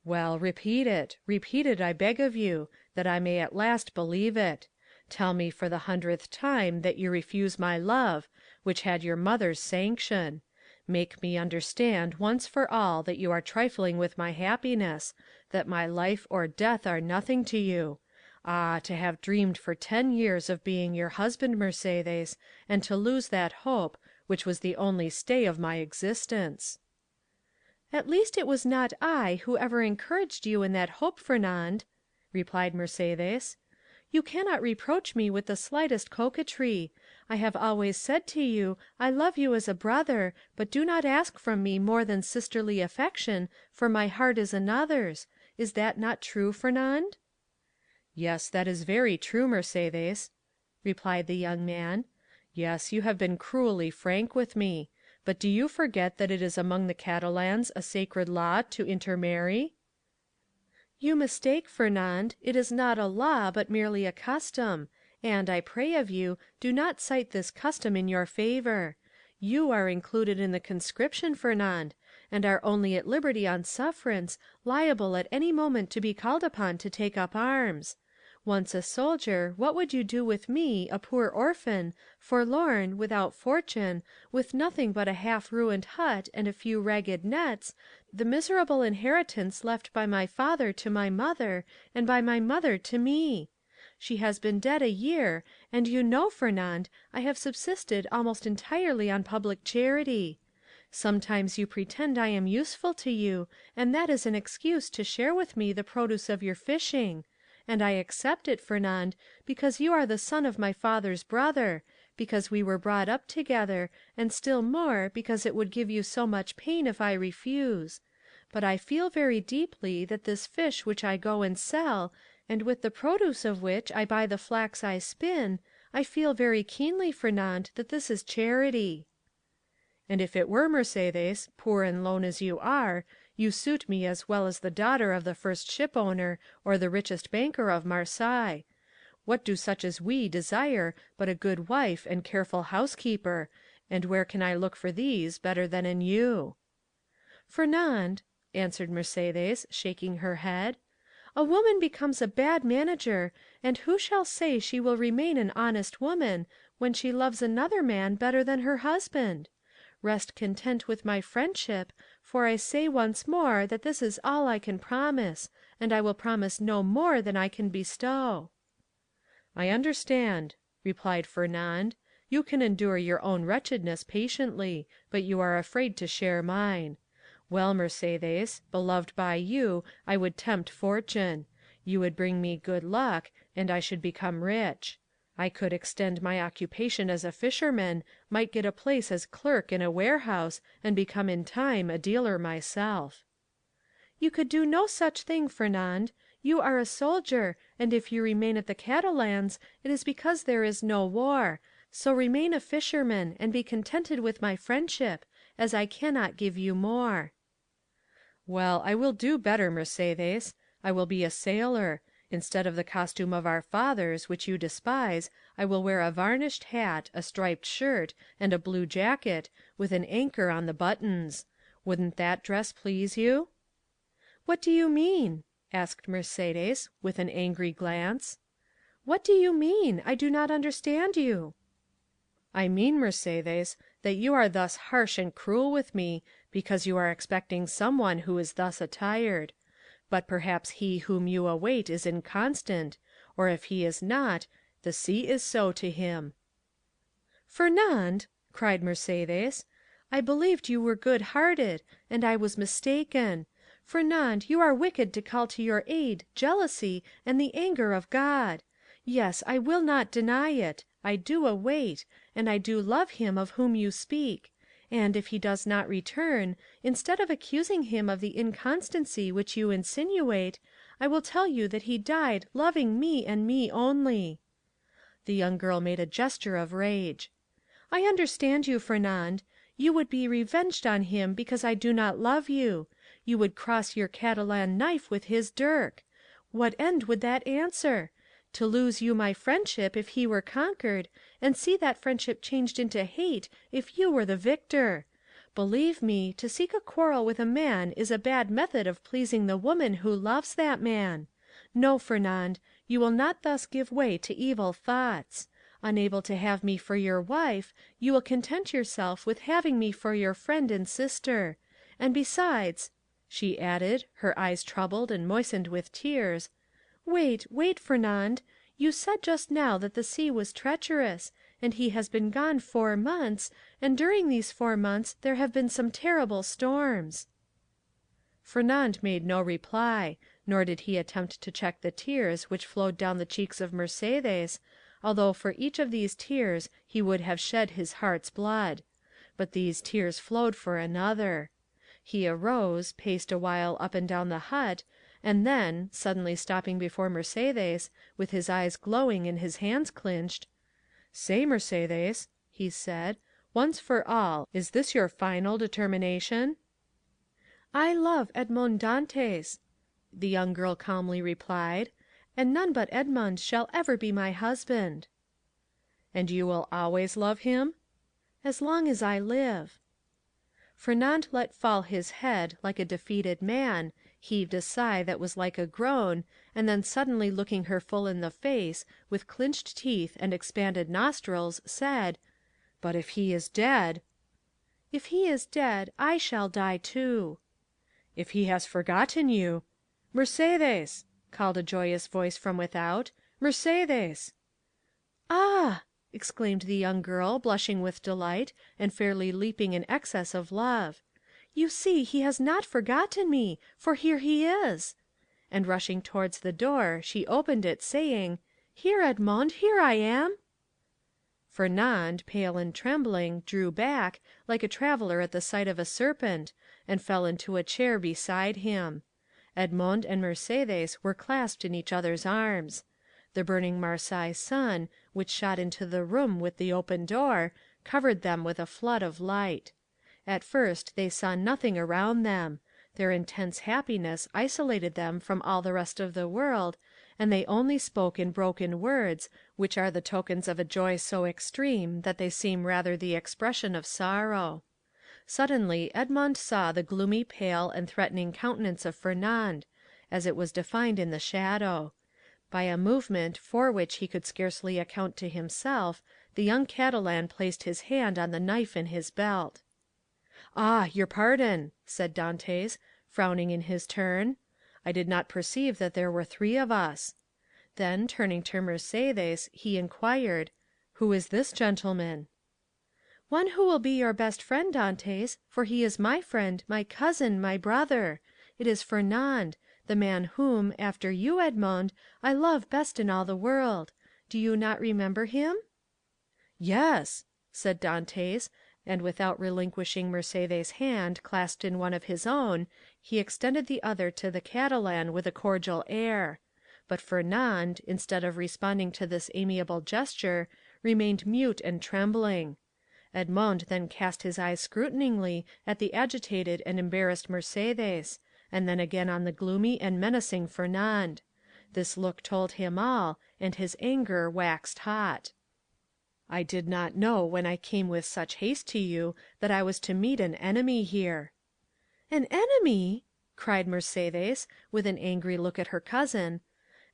Speaker 5: "Well, repeat it, I beg of you, that I may at last believe it. Tell me for the 100th time that you refuse my love, which had your mother's sanction. Make me understand once for all that you are trifling with my happiness, that my life or death are nothing to you. Ah, to have dreamed for 10 years of being your husband, Mercédès, and to lose that hope, which was the only stay of my existence." "At least it was not I who ever encouraged you in that hope, Fernand," replied Mercédès. "You cannot reproach me with the slightest coquetry. I have always said to you, I love you as a brother, but do not ask from me more than sisterly affection, for my heart is another's. Is that not true, Fernand?" "Yes, that is very true, Mercédès," replied the young man. "Yes, you have been cruelly frank with me. But do you forget that it is among the Catalans a sacred law to intermarry?" "You mistake, Fernand. It is not a law, but merely a custom, and, I pray of you, do not cite this custom in your favour. You are included in the conscription, Fernand, and are only at liberty on sufferance, liable at any moment to be called upon to take up arms. Once a soldier, what would you do with me, a poor orphan, forlorn, without fortune, with nothing but a half-ruined hut and a few ragged nets, the miserable inheritance left by my father to my mother, and by my mother to me? She has been dead a year, and you know, Fernand, I have subsisted almost entirely on public charity. Sometimes you pretend I am useful to you, and that is an excuse to share with me the produce of your fishing. And I accept it, Fernand, because you are the son of my father's brother, because we were brought up together, and still more because it would give you so much pain if I refuse. But I feel very deeply that this fish which I go and sell, and with the produce of which I buy the flax I spin, I feel very keenly, Fernand, that this is charity." "And if it were, Mercédès, poor and lone as you are, you suit me as well as the daughter of the first shipowner or the richest banker of Marseilles. What do such as we desire but a good wife and careful housekeeper, and where can I look for these better than in you?" "Fernand," answered Mercédès, shaking her head, "a woman becomes a bad manager, and who shall say she will remain an honest woman when she loves another man better than her husband? Rest content with my friendship, for I say once more that this is all I can promise, and I will promise no more than I can bestow." "I understand," replied Fernand. "You can endure your own wretchedness patiently, but you are afraid to share mine. Well, Mercédès, beloved by you, I would tempt fortune. You would bring me good luck, and I should become rich. I could extend my occupation as a fisherman, might get a place as clerk in a warehouse, and become in time a dealer myself." "You could do no such thing, Fernand. You are a soldier, and if you remain at the Catalans, it is because there is no war. So remain a fisherman, and be contented with my friendship, as I cannot give you more." "Well, I will do better, Mercédès. I will be a sailor. Instead of the costume of our fathers, which you despise, I will wear a varnished hat, a striped shirt, and a blue jacket, with an anchor on the buttons. Wouldn't that dress please you?" "What do you mean?" asked Mercédès, with an angry glance. "What do you mean? I do not understand you." "I mean, Mercédès, that you are thus harsh and cruel with me, because you are expecting someone who is thus attired. But perhaps he whom you await is inconstant, or if he is not, the sea is so to him." "Fernand," cried Mercédès, "I believed you were good-hearted, and I was mistaken. Fernand, you are wicked to call to your aid jealousy and the anger of God. Yes, I will not deny it, I do await, and I do love him of whom you speak. And if he does not return, instead of accusing him of the inconstancy which you insinuate, I will tell you that he died loving me and me only." The young girl made a gesture of rage. "I understand you, Fernand. You would be revenged on him because I do not love you. You would cross your Catalan knife with his dirk. What end would that answer? To lose you my friendship if he were conquered, and see that friendship changed into hate if you were the victor. Believe me, to seek a quarrel with a man is a bad method of pleasing the woman who loves that man. No, Fernand, you will not thus give way to evil thoughts. Unable to have me for your wife, you will content yourself with having me for your friend and sister. And besides," she added, her eyes troubled and moistened with tears, "wait, Fernand. You said just now that the sea was treacherous, and he has been gone 4 months, and during these 4 months there have been some terrible storms." Fernand made no reply, nor did he attempt to check the tears which flowed down the cheeks of Mercédès, although for each of these tears he would have shed his heart's blood. But these tears flowed for another. He arose, paced a while up and down the hut, and then, suddenly stopping before Mercédès, with his eyes glowing and his hands clinched, "Say, Mercédès," he said, "once for all, is this your final determination?" "I love Edmond Dantès," the young girl calmly replied, "and none but Edmond shall ever be my husband." "And you will always love him?" "As long as I live." Fernand let fall his head like a defeated man, heaved a sigh that was like a groan, and then suddenly looking her full in the face, with clinched teeth and expanded nostrils, said, "But if he is dead?" "If he is dead, I shall die too." "If he has forgotten you—" "Mercédès!" called a joyous voice from without, "Mercédès!" "Ah!" exclaimed the young girl, blushing with delight, and fairly leaping in excess of love. "You see he has not forgotten me, for here he is!" And rushing towards the door, she opened it, saying, "Here, Edmond, here I am!" Fernand, pale and trembling, drew back, like a traveller at the sight of a serpent, and fell into a chair beside him. Edmond and Mercédès were clasped in each other's arms. The burning Marseilles sun, which shot into the room with the open door, covered them with a flood of light. At first they saw nothing around them. Their intense happiness isolated them from all the rest of the world, and they only spoke in broken words, which are the tokens of a joy so extreme that they seem rather the expression of sorrow. Suddenly Edmond saw the gloomy, pale, and threatening countenance of Fernand, as it was defined in the shadow. By a movement for which he could scarcely account to himself, the young Catalan placed his hand on the knife in his belt. "Ah, your pardon," said Dantès, frowning in his turn. "I did not perceive that there were three of us." Then, turning to Mercédès, he inquired, "Who is this gentleman?" "One who will be your best friend, Dantès, for he is my friend, my cousin, my brother. It is Fernand, the man whom, after you, Edmond, I love best in all the world. Do you not remember him?" "Yes," said Dantès, and without relinquishing Mercédès' hand clasped in one of his own, he extended the other to the Catalan with a cordial air. But Fernand, instead of responding to this amiable gesture, remained mute and trembling. Edmond then cast his eyes scrutinizingly at the agitated and embarrassed Mercédès, and then again on the gloomy and menacing Fernand. This look told him all, and his anger waxed hot. "I did not know when I came with such haste to you that I was to meet an enemy here." "An enemy!" cried Mercédès, with an angry look at her cousin.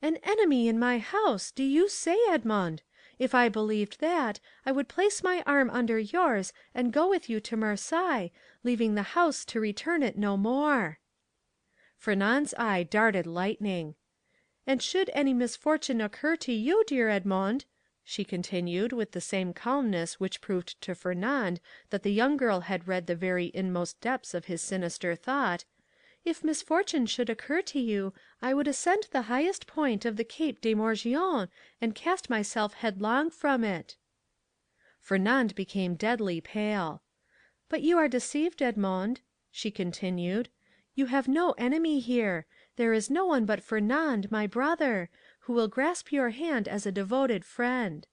Speaker 5: "An enemy in my house, do you say, Edmond? If I believed that, I would place my arm under yours and go with you to Marseilles, leaving the house to return it no more." Fernand's eye darted lightning. "And should any misfortune occur to you, dear Edmond," she continued, with the same calmness which proved to Fernand that the young girl had read the very inmost depths of his sinister thought, "if misfortune should occur to you, I would ascend the highest point of the Cape des Morgions, and cast myself headlong from it." Fernand became deadly pale. "But you are deceived, Edmond," she continued. "You have no enemy here. There is no one but Fernand, my brother, who will grasp your hand as a devoted friend."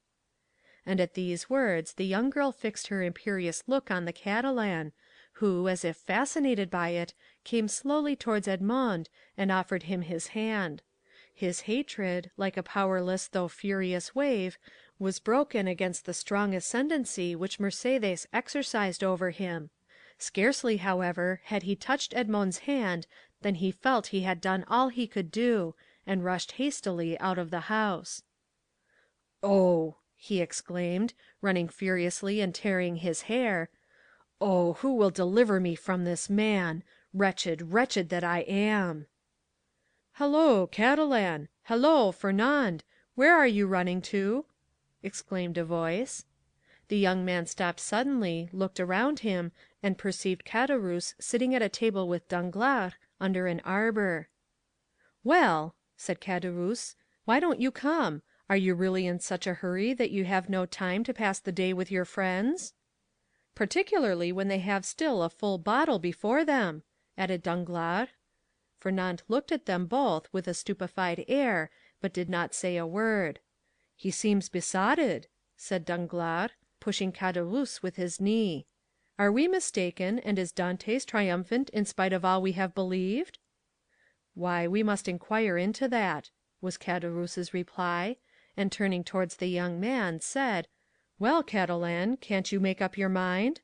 Speaker 5: And at these words the young girl fixed her imperious look on the Catalan, who, as if fascinated by it, came slowly towards Edmond, and offered him his hand. His hatred, like a powerless though furious wave, was broken against the strong ascendancy which Mercédès exercised over him. Scarcely, however, had he touched Edmond's hand than he felt he had done all he could do, and rushed hastily out of the house. "Oh!" he exclaimed, running furiously and tearing his hair, "oh, who will deliver me from this man? Wretched, wretched that I am!" "Hallo, Catalan! Hallo, Fernand! Where are you running to?" exclaimed a voice. The young man stopped suddenly, looked around him, and perceived Caderousse sitting at a table with Danglars under an arbor. "Well," said Caderousse, "why don't you come? Are you really in such a hurry that you have no time to pass the day with your friends?" "Particularly when they have still a full bottle before them," added Danglars. Fernand looked at them both with a stupefied air, but did not say a word. "He seems besotted," said Danglars, pushing Caderousse with his knee. "Are we mistaken, and is Dantès triumphant in spite of all we have believed?" "Why, we must inquire into that," was Caderousse's reply, and turning towards the young man, said, "Well, Catalan, can't you make up your mind?"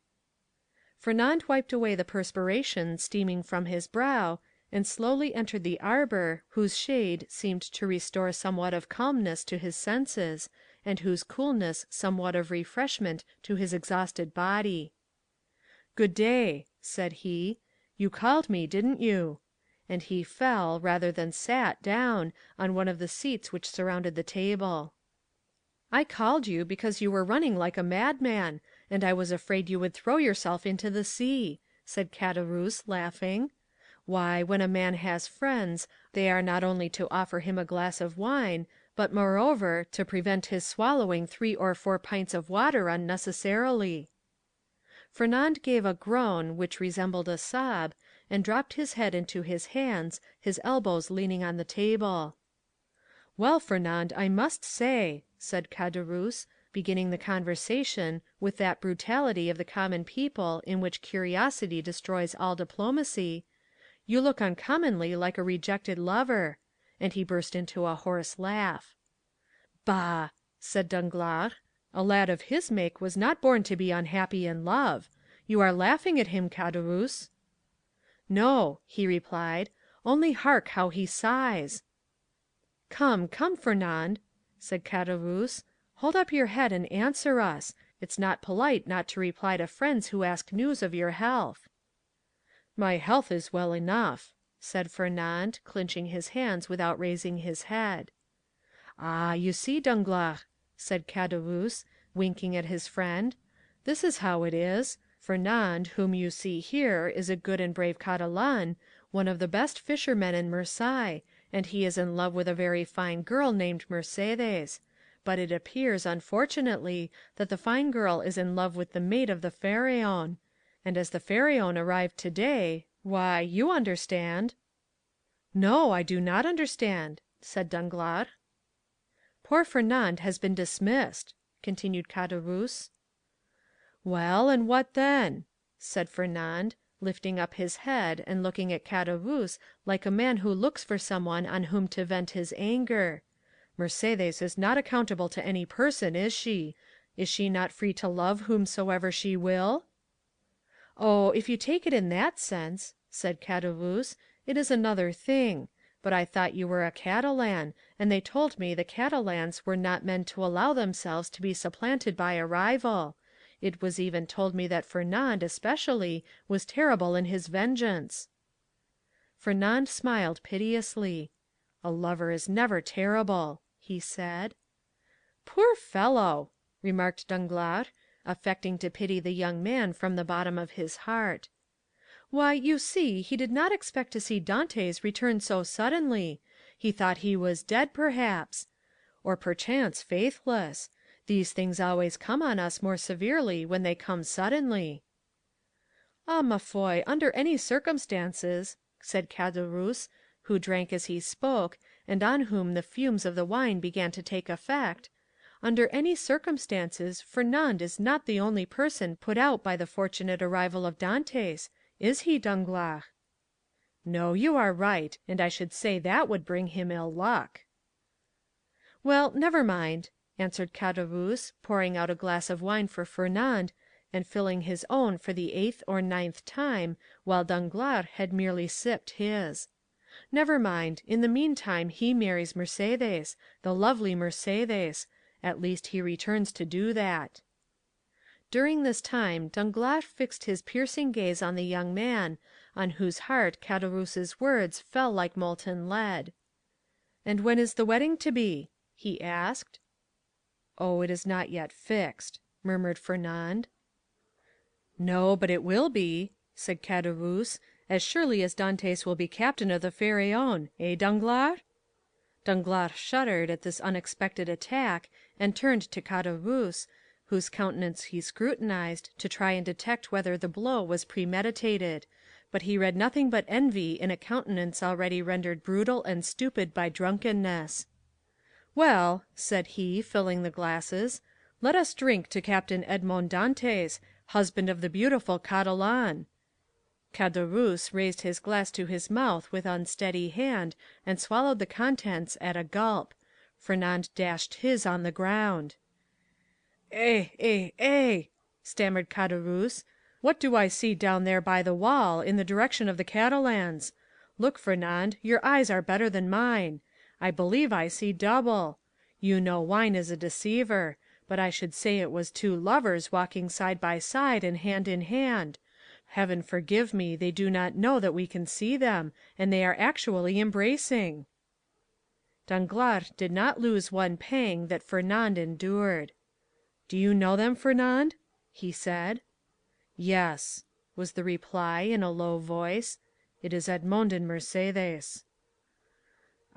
Speaker 5: Fernand wiped away the perspiration steaming from his brow, and slowly entered the arbor, whose shade seemed to restore somewhat of calmness to his senses, and whose coolness somewhat of refreshment to his exhausted body. "Good day," said he. "You called me, didn't you?" And he fell, rather than sat, down, on one of the seats which surrounded the table. "I called you because you were running like a madman, and I was afraid you would throw yourself into the sea," said Caderousse, laughing. "Why, when a man has friends, they are not only to offer him a glass of wine, but moreover to prevent his swallowing 3 or 4 pints of water unnecessarily. Fernand gave a groan which resembled a sob, and dropped his head into his hands, his elbows leaning on the table. "Well, Fernand, I must say," said Caderousse, beginning the conversation with that brutality of the common people in which curiosity destroys all diplomacy, "you look uncommonly like a rejected lover," and he burst into a hoarse laugh. "Bah!" said Danglars, "a lad of his make was not born to be unhappy in love. You are laughing at him, Caderousse." "No," he replied, "only hark how he sighs." "Come, come, Fernand," said Caderousse, "hold up your head and answer us. It's not polite not to reply to friends who ask news of your health." "My health is well enough," said Fernand, clinching his hands without raising his head. "Ah, you see, Danglars," said Caderousse, winking at his friend, "this is how it is. Fernand, whom you see here, is a good and brave Catalan, one of the best fishermen in Marseilles, and he is in love with a very fine girl named Mercédès; but it appears, unfortunately, that the fine girl is in love with the mate of the Pharaon, and as the Pharaon arrived today, why, you understand." "No, I do not understand," said Danglars. "Poor Fernand has been dismissed," continued Caderousse. "Well, and what then?" said Fernand, lifting up his head and looking at Caderousse like a man who looks for someone on whom to vent his anger. "Mercédès is not accountable to any person, is she? Is she not free to love whomsoever she will?" "Oh, if you take it in that sense," said Caderousse, "it is another thing. But I thought you were a Catalan, and they told me the Catalans were not men to allow themselves to be supplanted by a rival. It was even told me that Fernand, especially, was terrible in his vengeance." Fernand smiled piteously. "A lover is never terrible," he said. "Poor fellow!" remarked Danglars, affecting to pity the young man from the bottom of his heart. "Why, you see, he did not expect to see Dantès return so suddenly. He thought he was dead, perhaps, or perchance faithless. These things always come on us more severely when they come suddenly." "Ah, ma foi, under any circumstances," said Caderousse, who drank as he spoke, and on whom the fumes of the wine began to take effect, "under any circumstances, Fernand is not the only person put out by the fortunate arrival of Dantès, is he, Danglars?" "No, you are right, and I should say that would bring him ill luck." "Well, never mind," answered Caderousse, pouring out a glass of wine for Fernand, and filling his own for the 8th or 9th time, while Danglars had merely sipped his. "Never mind, in the meantime he marries Mercédès, the lovely Mercédès; at least he returns to do that." During this time Danglars fixed his piercing gaze on the young man, on whose heart Caderousse's words fell like molten lead. "And when is the wedding to be?" he asked. "Oh, it is not yet fixed," murmured Fernand. "No, but it will be," said Caderousse, "as surely as Dantès will be captain of the Pharaon, eh, Danglars?" Danglars shuddered at this unexpected attack, and turned to Caderousse, whose countenance he scrutinized, to try and detect whether the blow was premeditated, but he read nothing but envy in a countenance already rendered brutal and stupid by drunkenness. "Well," said he, filling the glasses, "let us drink to Captain Edmond Dantès, husband of the beautiful Catalane." Caderousse raised his glass to his mouth with unsteady hand, and swallowed the contents at a gulp. Fernand dashed his on the ground. "Eh," stammered Caderousse, "what do I see down there by the wall, in the direction of the Catalans? Look, Fernand, your eyes are better than mine. I believe I see double. You know wine is a deceiver, but I should say it was two lovers walking side by side and hand in hand. Heaven forgive me, they do not know that we can see them, and they are actually embracing." Danglars did not lose one pang that Fernand endured. "Do you know them, Fernand?" he said. "Yes," was the reply in a low voice, "it is Edmond and Mercédès."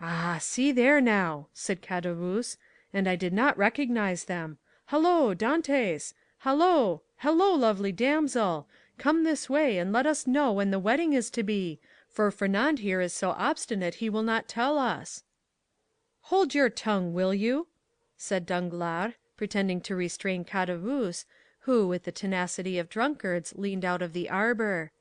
Speaker 5: "Ah, see there now," said Caderousse, "and I did not recognize them. Hallo, Dantès! Hallo, hallo, lovely damsel! Come this way, and let us know when the wedding is to be, for Fernand here is so obstinate he will not tell us." "Hold your tongue, will you?" said Danglars, pretending to restrain Caderousse, who, with the tenacity of drunkards, leaned out of the arbor.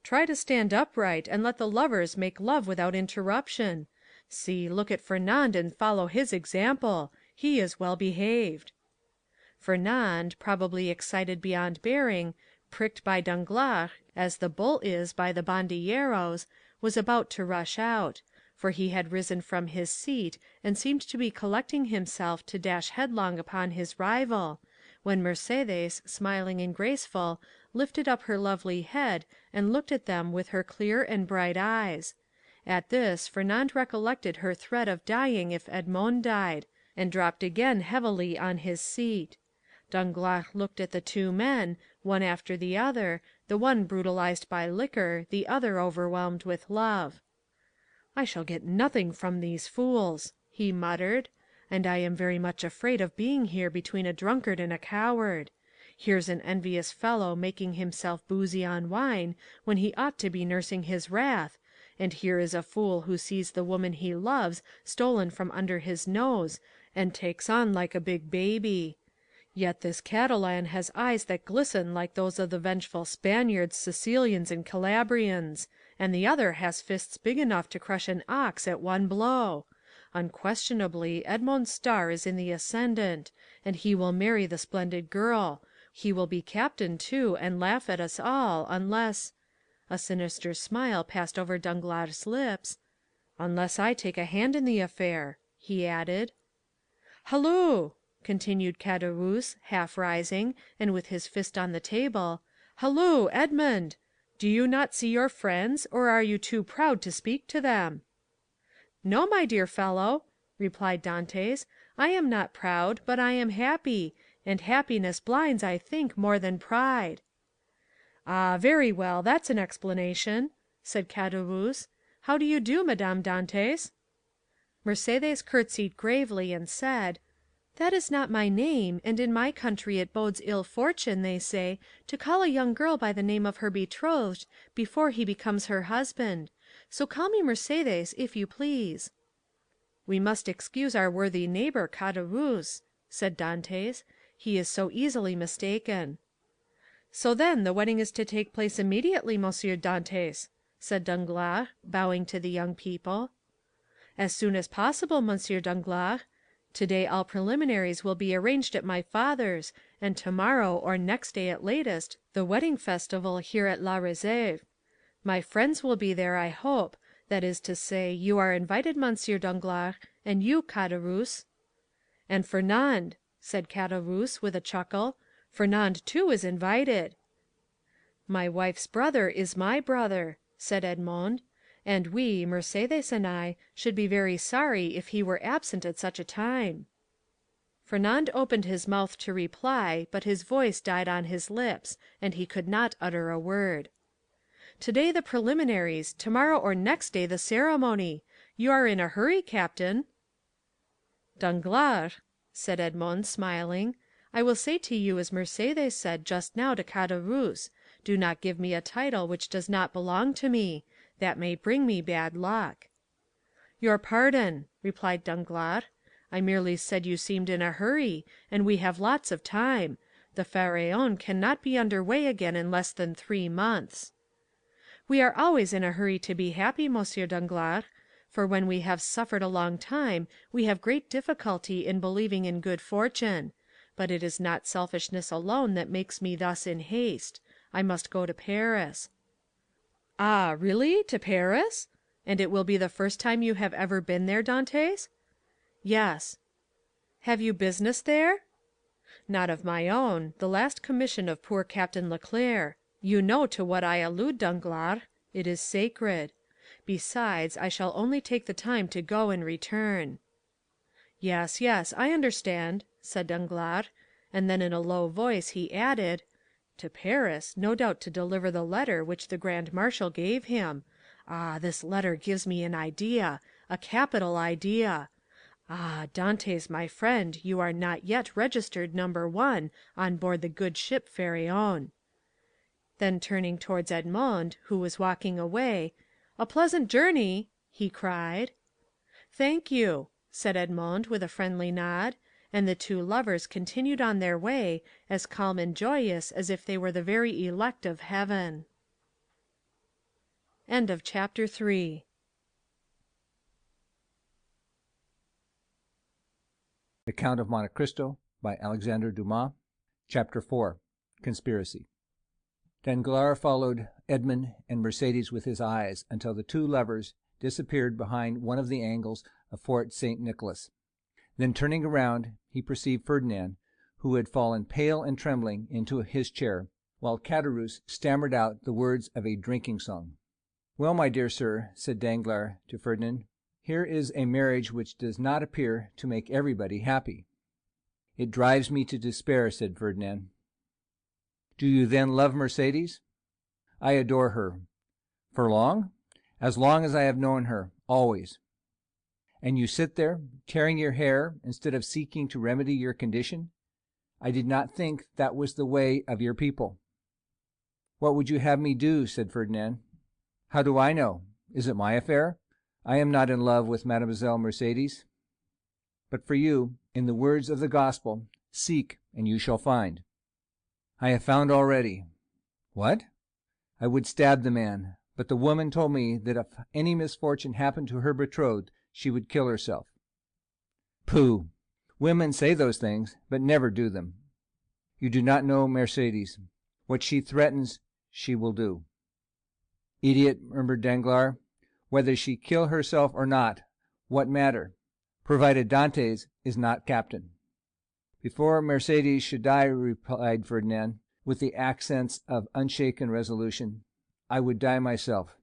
Speaker 5: "Try to stand upright, and let the lovers make love without interruption. See, look at Fernand and follow his example. He is well behaved." Fernand, probably excited beyond bearing, pricked by Danglars, as the bull is by the bandilleros, was about to rush out, for he had risen from his seat, and seemed to be collecting himself to dash headlong upon his rival, when Mercédès, smiling and graceful, lifted up her lovely head, and looked at them with her clear and bright eyes. At this Fernand recollected her threat of dying if Edmond died, and dropped again heavily on his seat. Danglars looked at the two men, one after the other, the one brutalized by liquor, the other overwhelmed with love. "I shall get nothing from these fools," he muttered, "and I am very much afraid of being here between a drunkard and a coward. Here's an envious fellow making himself boozy on wine, when he ought to be nursing his wrath, and here is a fool who sees the woman he loves stolen from under his nose, and takes on like a big baby. Yet this Catalan has eyes that glisten like those of the vengeful Spaniards, Sicilians, and Calabrians, and the other has fists big enough to crush an ox at one blow. Unquestionably, Edmond's star is in the ascendant, and he will marry the splendid girl. He will be captain too, and laugh at us all, unless—" a sinister smile passed over Danglars' lips, "unless I take a hand in the affair," he added. "Halloo!" continued Caderousse, half rising, and with his fist on the table, "halloo, Edmond! Do you not see your friends, or are you too proud to speak to them?" "No, my dear fellow," replied Dantès, "I am not proud, but I am happy, and happiness blinds, I think, more than pride." "Ah, very well, that's an explanation," said Caderousse. "How do you do, Madame Dantès?" Mercédès curtsied gravely, and said, "That is not my name, and in my country it bodes ill fortune, they say, to call a young girl by the name of her betrothed before he becomes her husband. So call me Mercédès, if you please." "We must excuse our worthy neighbor Caderousse," said Dantès; "he is so easily mistaken." "So then the wedding is to take place immediately, Monsieur Dantès?" said Danglars, bowing to the young people. "As soon as possible, Monsieur Danglars. Today all preliminaries will be arranged at my father's, and tomorrow, or next day at latest, the wedding festival here at La Réserve. My friends will be there, I hope; that is to say, you are invited, Monsieur Danglars, and you, Caderousse." "And Fernand," said Caderousse, with a chuckle, "Fernand, too, is invited." "My wife's brother is my brother," said Edmond, "and we, Mercédès and I, should be very sorry if he were absent at such a time." Fernand opened his mouth to reply, but his voice died on his lips, and he could not utter a word. "Today the preliminaries, tomorrow or next day the ceremony. You are in a hurry, captain." "Danglars," said Edmond, smiling, "I will say to you as Mercédès said just now to Caderousse, do not give me a title which does not belong to me. That may bring me bad luck." "Your pardon," replied Danglars. "I merely said you seemed in a hurry, and we have lots of time. The Pharaon cannot be under way again in less than 3 months." "We are always in a hurry to be happy, Monsieur Danglars, for when we have suffered a long time we have great difficulty in believing in good fortune. But it is not selfishness alone that makes me thus in haste. I must go to Paris." "Ah, really, to Paris? And it will be the first time you have ever been there, Dantès?" "Yes." "Have you business there?" "Not of my own, the last commission of poor Captain Leclere. You know to what I allude, Danglars; it is sacred. Besides, I shall only take the time to go and return." "Yes, yes, I understand," said Danglars; and then in a low voice he added, "To Paris, no doubt to deliver the letter which the grand marshal gave him. Ah, this letter gives me an idea, A capital idea! Ah, Dantès, my friend, you are not yet registered number 1 on board the good ship Pharaon." Then turning towards Edmond, who was walking away, "A pleasant journey," he cried. "Thank you," said Edmond with a friendly nod, and the two lovers continued on their way, as calm and joyous as if they were the very elect of heaven. Chapter 4.
Speaker 6: The Count of Monte Cristo by Alexandre Dumas. Chapter 4. Conspiracy. Danglars followed Edmond and Mercédès with his eyes until the two lovers disappeared behind one of the angles of Fort St. Nicholas. Then turning around, he perceived Ferdinand, who had fallen pale and trembling into his chair, while Caderousse stammered out the words of a drinking song. "Well, my dear sir," said Danglars to Ferdinand, "here is a marriage which does not appear to make everybody happy." "It drives me to despair," said Ferdinand. "Do you then love Mercédès?" "I adore her." "For long?" "As long as I have known her, always." "And you sit there, tearing your hair, instead of seeking to remedy your condition? I did not think that was the way of your people." "What would you have me do?" said Ferdinand. "How do I know? Is it my affair? I am not in love with Mademoiselle Mercédès. But for you, in the words of the Gospel, seek and you shall find." "I have found already." "What?" "I would stab the man, but the woman told me that if any misfortune happened to her betrothed, she would kill herself." "Pooh! Women say those things, but never do them. You do not know Mercédès. What she threatens she will do." "Idiot," murmured Danglars. "Whether she kill herself or not, what matter, provided Dantès is not captain?" "Before Mercédès should die," replied Ferdinand, with the accents of unshaken resolution, "I would die myself."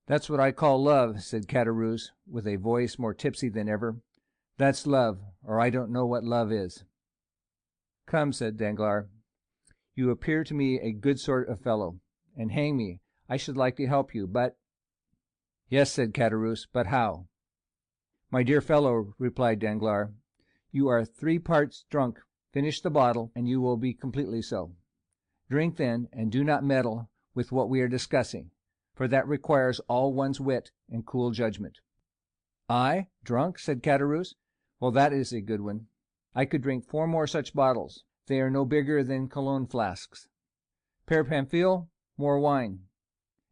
Speaker 6: "That's what I call love," said Caderousse, with a voice more tipsy than ever. "That's love, or I don't know what love is." "Come," said Danglars, "you appear to me a good sort of fellow, and hang me, I should like to help you, but—" "Yes," said Caderousse, "but how?" "My dear fellow," replied Danglars, "you are 3 parts drunk. Finish the bottle, and you will be completely so. Drink then, and do not meddle with what we are discussing, for that requires all one's wit and cool judgment." "I drunk?" said Caderousse. "Well, that is a good one. I could drink 4 more such bottles. They are no bigger than cologne flasks. Père Pamphile, more wine."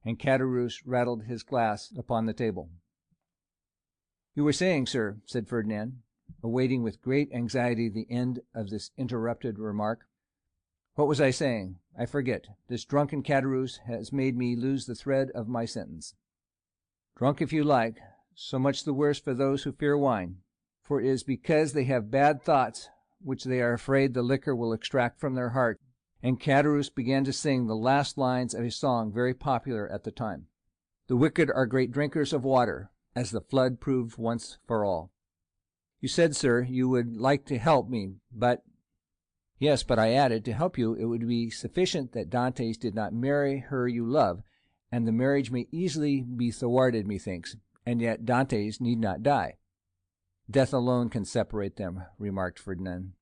Speaker 6: And Caderousse rattled his glass upon the table. "You were saying, sir," said Ferdinand, awaiting with great anxiety the end of this interrupted remark. "What was I saying? I forget. This drunken Caderousse has made me lose the thread of my sentence." "Drunk if you like, so much the worse for those who fear wine, for it is because they have bad thoughts which they are afraid the liquor will extract from their heart." And Caderousse began to sing the last lines of a song very popular at the time: "The wicked are great drinkers of water, as the flood proved once for all." "You said, sir, you would like to help me, but—" "Yes, but I added, to help you it would be sufficient that Dantès did not marry her you love, and the marriage may easily be thwarted, methinks, and yet Dantès need not die." "Death alone can separate them," remarked Ferdinand.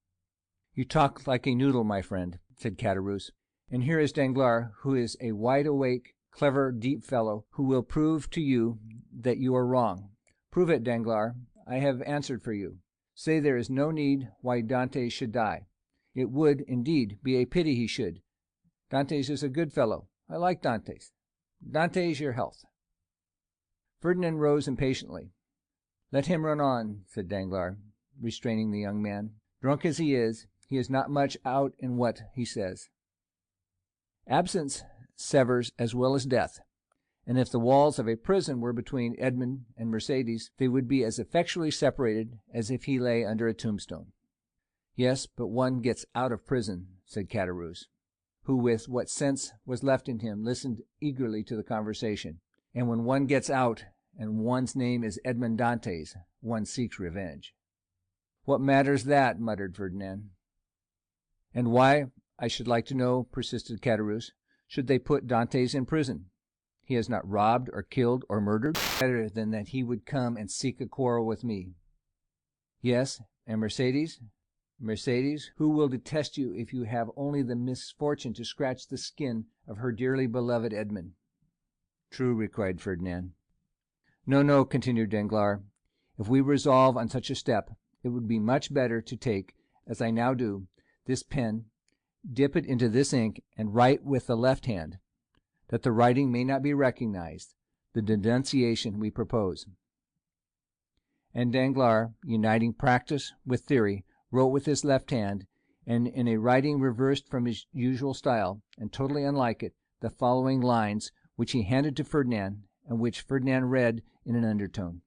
Speaker 6: "You talk like a noodle, my friend," said Caderousse, "and here is Danglars, who is a wide-awake, clever, deep fellow, who will prove to you that you are wrong. Prove it, Danglars. I have answered for you. Say there is no need why Dantès should die. It would, indeed, be a pity he should. Dantès is a good fellow. I like Dantès. Dantès, your health." Ferdinand rose impatiently. "Let him run on," said Danglars, restraining the young man. "Drunk as he is not much out in what he says. Absence severs as well as death, and if the walls of a prison were between Edmond and Mercédès, they would be as effectually separated as if he lay under a tombstone." "Yes, but one gets out of prison," said Caderousse, who, with what sense was left in him, listened eagerly to the conversation. "And when one gets out, and one's name is Edmond Dantès, one seeks revenge." "What matters that?" muttered Ferdinand. "And why, I should like to know," persisted Caderousse, "should they put Dantès in prison? he has not robbed or killed or murdered, better than that he would come and seek a quarrel with me. Yes, and Mercedes, who will detest you if you have only the misfortune to scratch the skin of her dearly beloved Edmund. True, replied Ferdinand. No, no, continued Danglars. If we resolve on such a step, it would be much better to take, as I now do, this pen, dip it into this ink, and write with the left hand, that the writing may not be recognized, the denunciation we propose. And Danglars, uniting practice with theory, wrote with his left hand, and in a writing reversed from his usual style, and totally unlike it, the following lines, which he handed to Ferdinand, and which Ferdinand read in an undertone.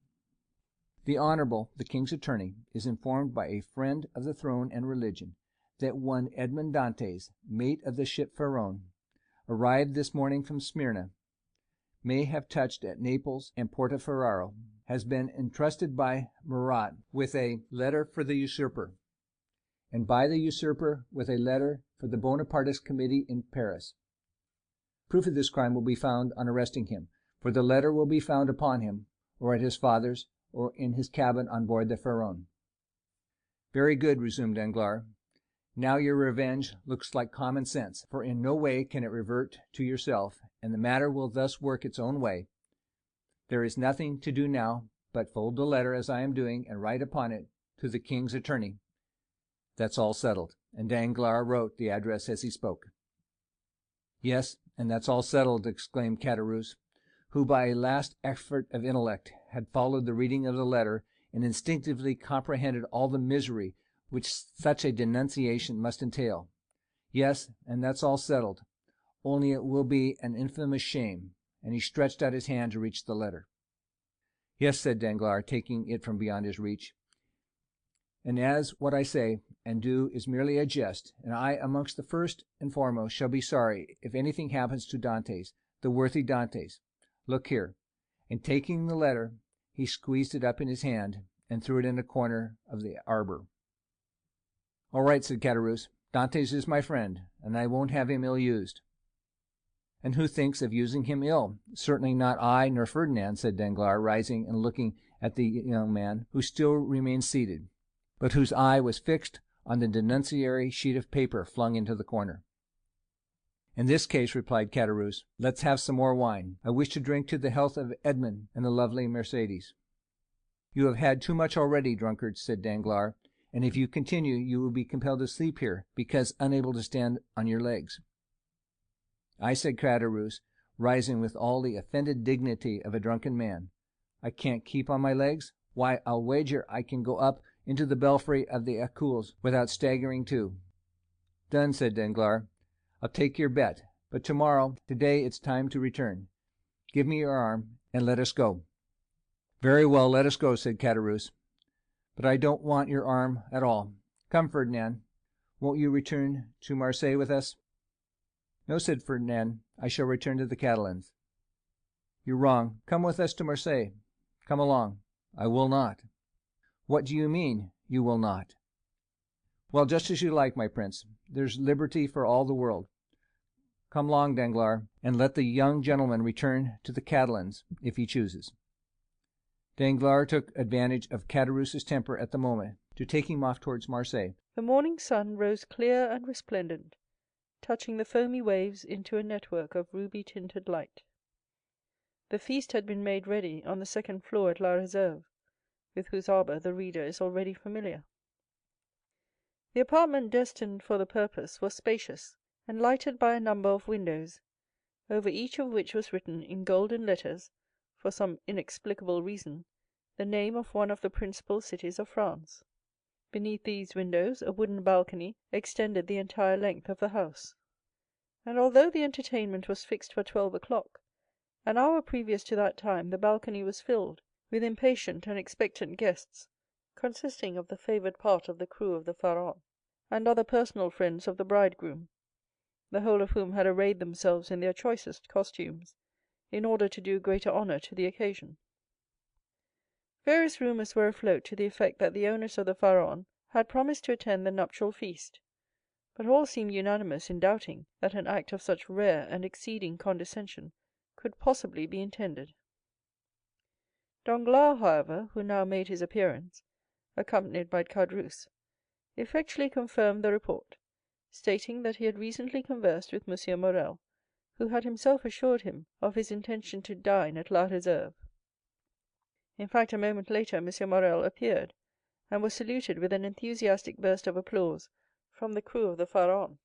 Speaker 6: The Honourable, the King's Attorney, is informed by a friend of the throne and religion, that one Edmond Dantes, mate of the ship Pharaon, arrived this morning from Smyrna, may have touched at Naples and Portoferraro, has been entrusted by Murat with a letter for the usurper, and by the usurper with a letter for the Bonapartist committee in Paris. Proof of this crime will be found on arresting him, for the letter will be found upon him, or at his father's, or in his cabin on board the Pharaon. Very good, resumed Danglars. Now your revenge looks like common sense, for in no way can it revert to yourself, and the matter will thus work its own way. There is nothing to do now but fold the letter as I am doing, and write upon it, to the King's Attorney. That's all settled. And Danglars wrote the address as he spoke. Yes, and that's all settled, exclaimed Caderousse, who by a last effort of intellect had followed the reading of the letter, and instinctively comprehended all the misery which such a denunciation must entail. Yes, and that's all settled, only it will be an infamous shame, and he stretched out his hand to reach the letter. Yes, said Danglars, taking it from beyond his reach, and as what I say and do is merely a jest, and I amongst the first and foremost shall be sorry if anything happens to Dantes, the worthy Dantes. Look here. And taking the letter, he squeezed it up in his hand, and threw it in a corner of the arbor. All right, said Caderousse. Dantes is my friend, and I won't have him ill-used. And who thinks of using him ill? Certainly not I nor Ferdinand, said Danglars, rising and looking at the young man, who still remained seated, but whose eye was fixed on the denunciatory sheet of paper flung into the corner. In this case, replied Caderousse, let's have some more wine. I wish to drink to the health of Edmund and the lovely Mercedes. You have had too much already, drunkard, said Danglars, and if you continue, you will be compelled to sleep here, because unable to stand on your legs. I, said Caderousse, rising with all the offended dignity of a drunken man. I can't keep on my legs? Why, I'll wager I can go up into the belfry of the Accoules without staggering too. Done, said Danglars. I'll take your bet, but today it's time to return. Give me your arm, and let us go. Very well, let us go, said Caderousse. But I don't want your arm at all. Come, Ferdinand, won't you return to Marseille with us? No, said Ferdinand, I shall return to the Catalans. You're wrong. Come with us to Marseille. Come along. I will not. What do you mean, you will not? Well, just as you like, my prince. There's liberty for all the world. Come along, Danglars, and let the young gentleman return to the Catalans, if he chooses. Danglars took advantage of Caderousse's temper at the moment to take him off towards Marseille.
Speaker 4: The morning sun rose clear and resplendent, touching the foamy waves into a network of ruby-tinted light. The feast had been made ready on the second floor at La Réserve, with whose arbour the reader is already familiar. The apartment destined for the purpose was spacious, and lighted by a number of windows, over each of which was written in golden letters, for some inexplicable reason, the name of one of the principal cities of France. Beneath these windows a wooden balcony extended the entire length of the house, and although the entertainment was fixed for 12 o'clock, an hour previous to that time the balcony was filled with impatient and expectant guests, consisting of the favoured part of the crew of the Pharaon, and other personal friends of the bridegroom, the whole of whom had arrayed themselves in their choicest costumes, in order to do greater honour to the occasion. Various rumours were afloat to the effect that the owners of the Pharaon had promised to attend the nuptial feast, but all seemed unanimous in doubting that an act of such rare and exceeding condescension could possibly be intended. Danglars, however, who now made his appearance, accompanied by Caderousse, effectually confirmed the report, stating that he had recently conversed with M. Morrel, who had himself assured him of his intention to dine at La Réserve. In fact, a moment later, M. Morrel appeared, and was saluted with an enthusiastic burst of applause from the crew of the Pharaon,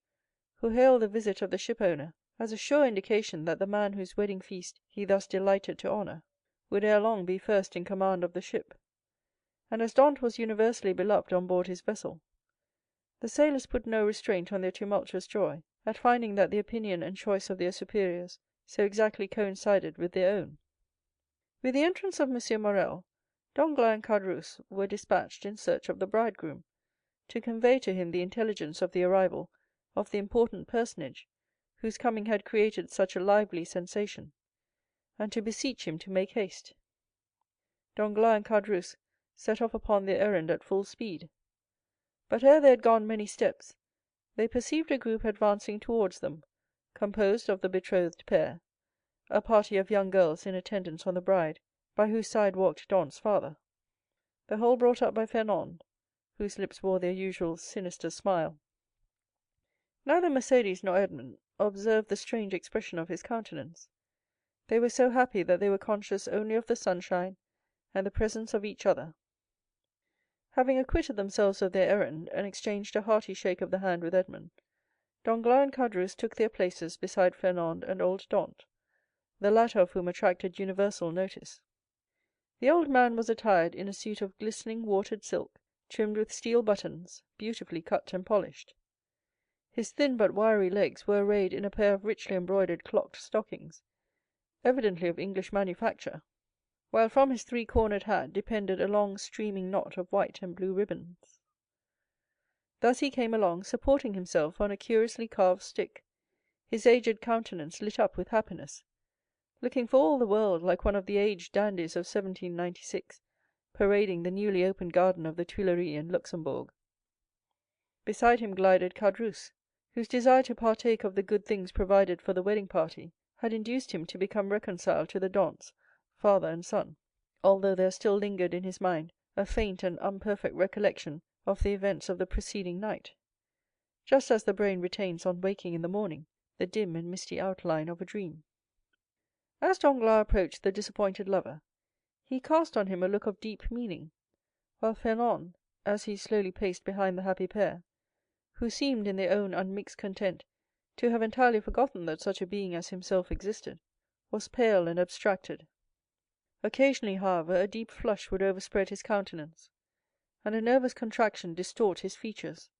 Speaker 4: who hailed the visit of the shipowner as a sure indication that the man whose wedding feast he thus delighted to honor would ere long be first in command of the ship. And as Dantès was universally beloved on board his vessel, the sailors put no restraint on their tumultuous joy at finding that the opinion and choice of their superiors so exactly coincided with their own. With the entrance of M. Morrel, Danglars and Caderousse were dispatched in search of the bridegroom, to convey to him the intelligence of the arrival of the important personage whose coming had created such a lively sensation, and to beseech him to make haste. Danglars and Caderousse set off upon their errand at full speed. But ere they had gone many steps, they perceived a group advancing towards them, composed of the betrothed pair, a party of young girls in attendance on the bride, by whose side walked Dantès' father, the whole brought up by Fernand, whose lips wore their usual sinister smile. Neither Mercédès nor Edmond observed the strange expression of his countenance. They were so happy that they were conscious only of the sunshine and the presence of each other. Having acquitted themselves of their errand and exchanged a hearty shake of the hand with Edmond, Danglars and Caderousse took their places beside Fernand and old Dantès, the latter of whom attracted universal notice. The old man was attired in a suit of glistening watered silk, trimmed with steel buttons, beautifully cut and polished. His thin but wiry legs were arrayed in a pair of richly embroidered clocked stockings, evidently of English manufacture, while from his three-cornered hat depended a long streaming knot of white and blue ribbons. Thus he came along, supporting himself on a curiously carved stick, his aged countenance lit up with happiness, looking for all the world like one of the aged dandies of 1796, parading the newly opened garden of the Tuileries in Luxembourg. Beside him glided Caderousse, whose desire to partake of the good things provided for the wedding party had induced him to become reconciled to the Dantès, father and son, although there still lingered in his mind a faint and imperfect recollection of the events of the preceding night, just as the brain retains on waking in the morning the dim and misty outline of a dream. As Danglars approached the disappointed lover, he cast on him a look of deep meaning, while Fernand, as he slowly paced behind the happy pair, who seemed in their own unmixed content to have entirely forgotten that such a being as himself existed, was pale and abstracted. Occasionally, however, a deep flush would overspread his countenance, and a nervous contraction distort his features,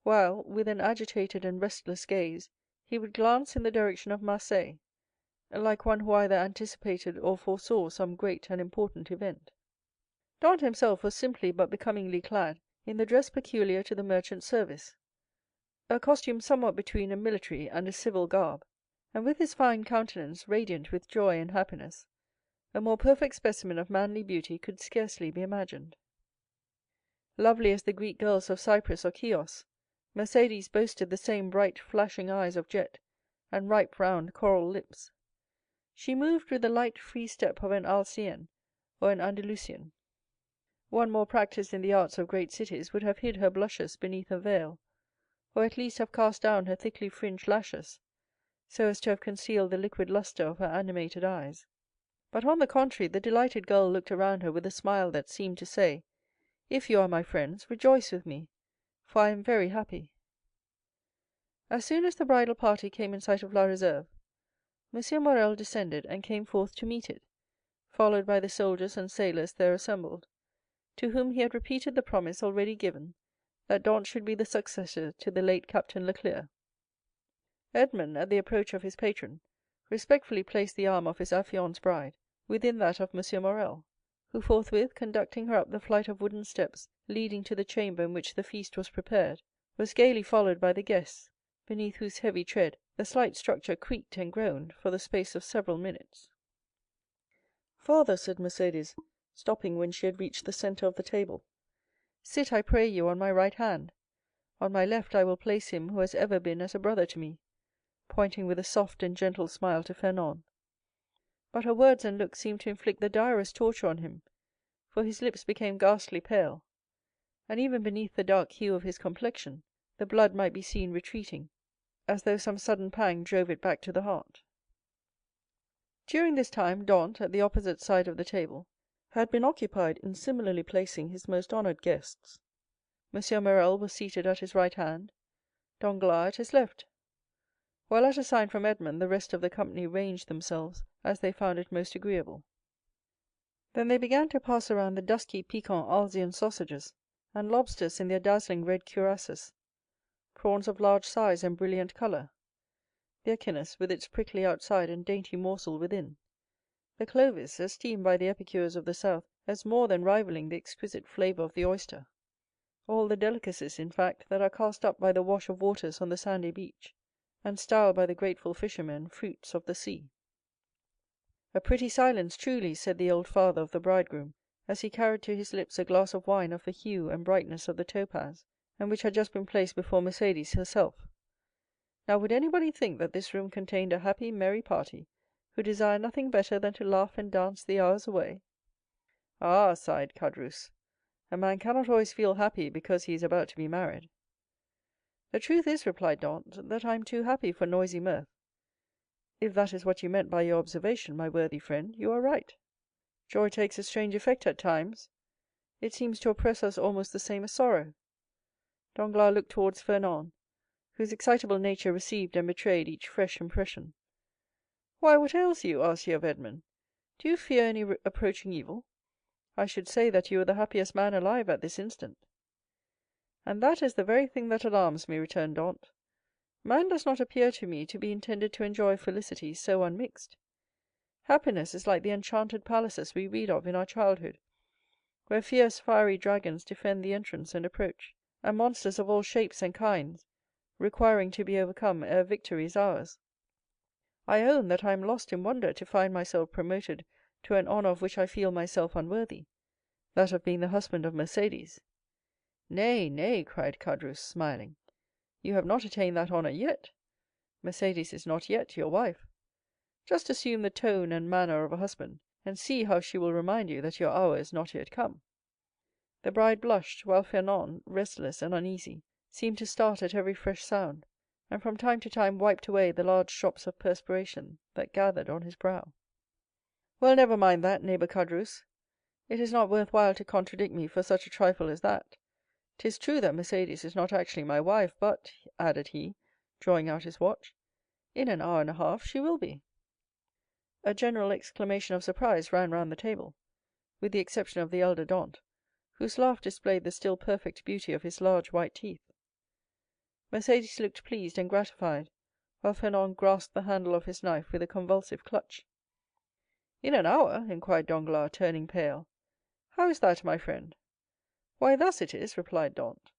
Speaker 4: while, with an agitated and restless gaze, he would glance in the direction of Marseilles, like one who either anticipated or foresaw some great and important event. Dantès himself was simply but becomingly clad in the dress peculiar to the merchant service, a costume somewhat between a military and a civil garb, and with his fine countenance radiant with joy and happiness, a more perfect specimen of manly beauty could scarcely be imagined. Lovely as the Greek girls of Cyprus or Chios, Mercédès boasted the same bright flashing eyes of jet and ripe round coral lips. She moved with the light free step of an Alcéenne or an Andalusian. One more practiced in the arts of great cities would have hid her blushes beneath a veil, or at least have cast down her thickly fringed lashes, so as to have concealed the liquid lustre of her animated eyes. But on the contrary, the delighted girl looked around her with a smile that seemed to say, "If you are my friends, rejoice with me, for I am very happy." As soon as the bridal party came in sight of La Réserve, M. Morrel descended and came forth to meet it, followed by the soldiers and sailors there assembled, to whom he had repeated the promise already given that Dantès should be the successor to the late Captain Leclere. Edmond, at the approach of his patron, respectfully placed the arm of his affianced bride within that of M. Morrel, who forthwith, conducting her up the flight of wooden steps leading to the chamber in which the feast was prepared, was gaily followed by the guests, beneath whose heavy tread the slight structure creaked and groaned for the space of several minutes. "Father," said Mercédès, stopping when she had reached the centre of the table, "sit, I pray you, on my right hand. On my left I will place him who has ever been as a brother to me," pointing with a soft and gentle smile to Fernand. But her words and looks seemed to inflict the direst torture on him, for his lips became ghastly pale, and even beneath the dark hue of his complexion the blood might be seen retreating, as though some sudden pang drove it back to the heart. During this time, Dantès, at the opposite side of the table, had been occupied in similarly placing his most honored guests. M. Morrel was seated at his right hand, Danglars at his left, while at a sign from Edmond the rest of the company ranged themselves as they found it most agreeable. Then they began to pass around the dusky piquant Alsacian sausages, and lobsters in their dazzling red cuirasses, prawns of large size and brilliant colour, the echinus with its prickly outside and dainty morsel within, the clovis, esteemed by the epicures of the south as more than rivalling the exquisite flavour of the oyster, all the delicacies, in fact, that are cast up by the wash of waters on the sandy beach, and styled by the grateful fishermen fruits of the sea. "A pretty silence, truly," said the old father of the bridegroom, as he carried to his lips a glass of wine of the hue and brightness of the topaz, and which had just been placed before Mercédès herself. "Now, would anybody think that this room contained a happy, merry party, who desire nothing better than to laugh and dance the hours away?" "Ah," sighed Caderousse, "a man cannot always feel happy because he is about to be married." "The truth is," replied Dantès, "that I am too happy for noisy mirth." "If that is what you meant by your observation, my worthy friend, you are right. Joy takes a strange effect at times; it seems to oppress us almost the same as sorrow." Danglars looked towards Fernand, whose excitable nature received and betrayed each fresh impression. "Why, what ails you?" asked he of Edmond. "Do you fear any approaching evil? I should say that you were the happiest man alive at this instant." "And that is the very thing that alarms me," returned Dantès. "Man does not appear to me to be intended to enjoy felicity so unmixed. Happiness is like the enchanted palaces we read of in our childhood, where fierce fiery dragons defend the entrance and approach, and monsters of all shapes and kinds, requiring to be overcome ere victory is ours. I own that I am lost in wonder to find myself promoted to an honor of which I feel myself unworthy, that of being the husband of Mercédès." "Nay, nay," cried Caderousse, smiling, "you have not attained that honor yet. Mercédès is not yet your wife. Just assume the tone and manner of a husband, and see how she will remind you that your hour is not yet come." The bride blushed, while Fernand, restless and uneasy, seemed to start at every fresh sound, and from time to time wiped away the large drops of perspiration that gathered on his brow. "Well, never mind that, neighbor Caderousse. It is not worth while to contradict me for such a trifle as that. 'Tis true that Mercédès is not actually my wife, but," added he, drawing out his watch, "in an hour and a half she will be." A general exclamation of surprise ran round the table, with the exception of the elder Dantès, whose laugh displayed the still perfect beauty of his large white teeth. Mercédès looked pleased and gratified, while Fernand grasped the handle of his knife with a convulsive clutch. "In an hour?" inquired Danglars, turning pale. "How is that, my friend?" "Why, thus it is," replied Dantès.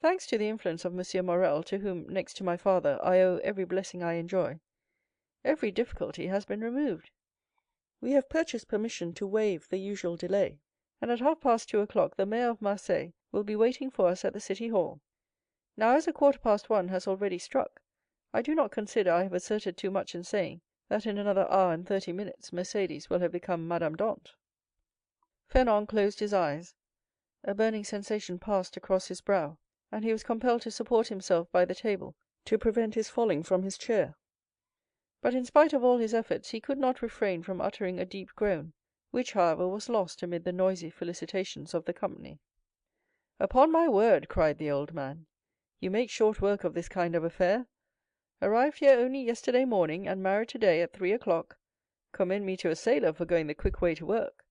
Speaker 4: "Thanks to the influence of M. Morrel, to whom, next to my father, I owe every blessing I enjoy, every difficulty has been removed. We have purchased permission to waive the usual delay, and at 2:30 the mayor of Marseilles will be waiting for us at the city hall. Now, as 1:15 has already struck, I do not consider I have asserted too much in saying that in another hour and 30 minutes Mercédès will have become Madame Dantès." Fernand closed his eyes. A burning sensation passed across his brow, and he was compelled to support himself by the table to prevent his falling from his chair. But in spite of all his efforts, he could not refrain from uttering a deep groan, which, however, was lost amid the noisy felicitations of the company. "Upon my word," cried the old man, "you make short work of this kind of affair. Arrived here only yesterday morning, and married today at 3 o'clock. Commend me to a sailor for going the quick way to work."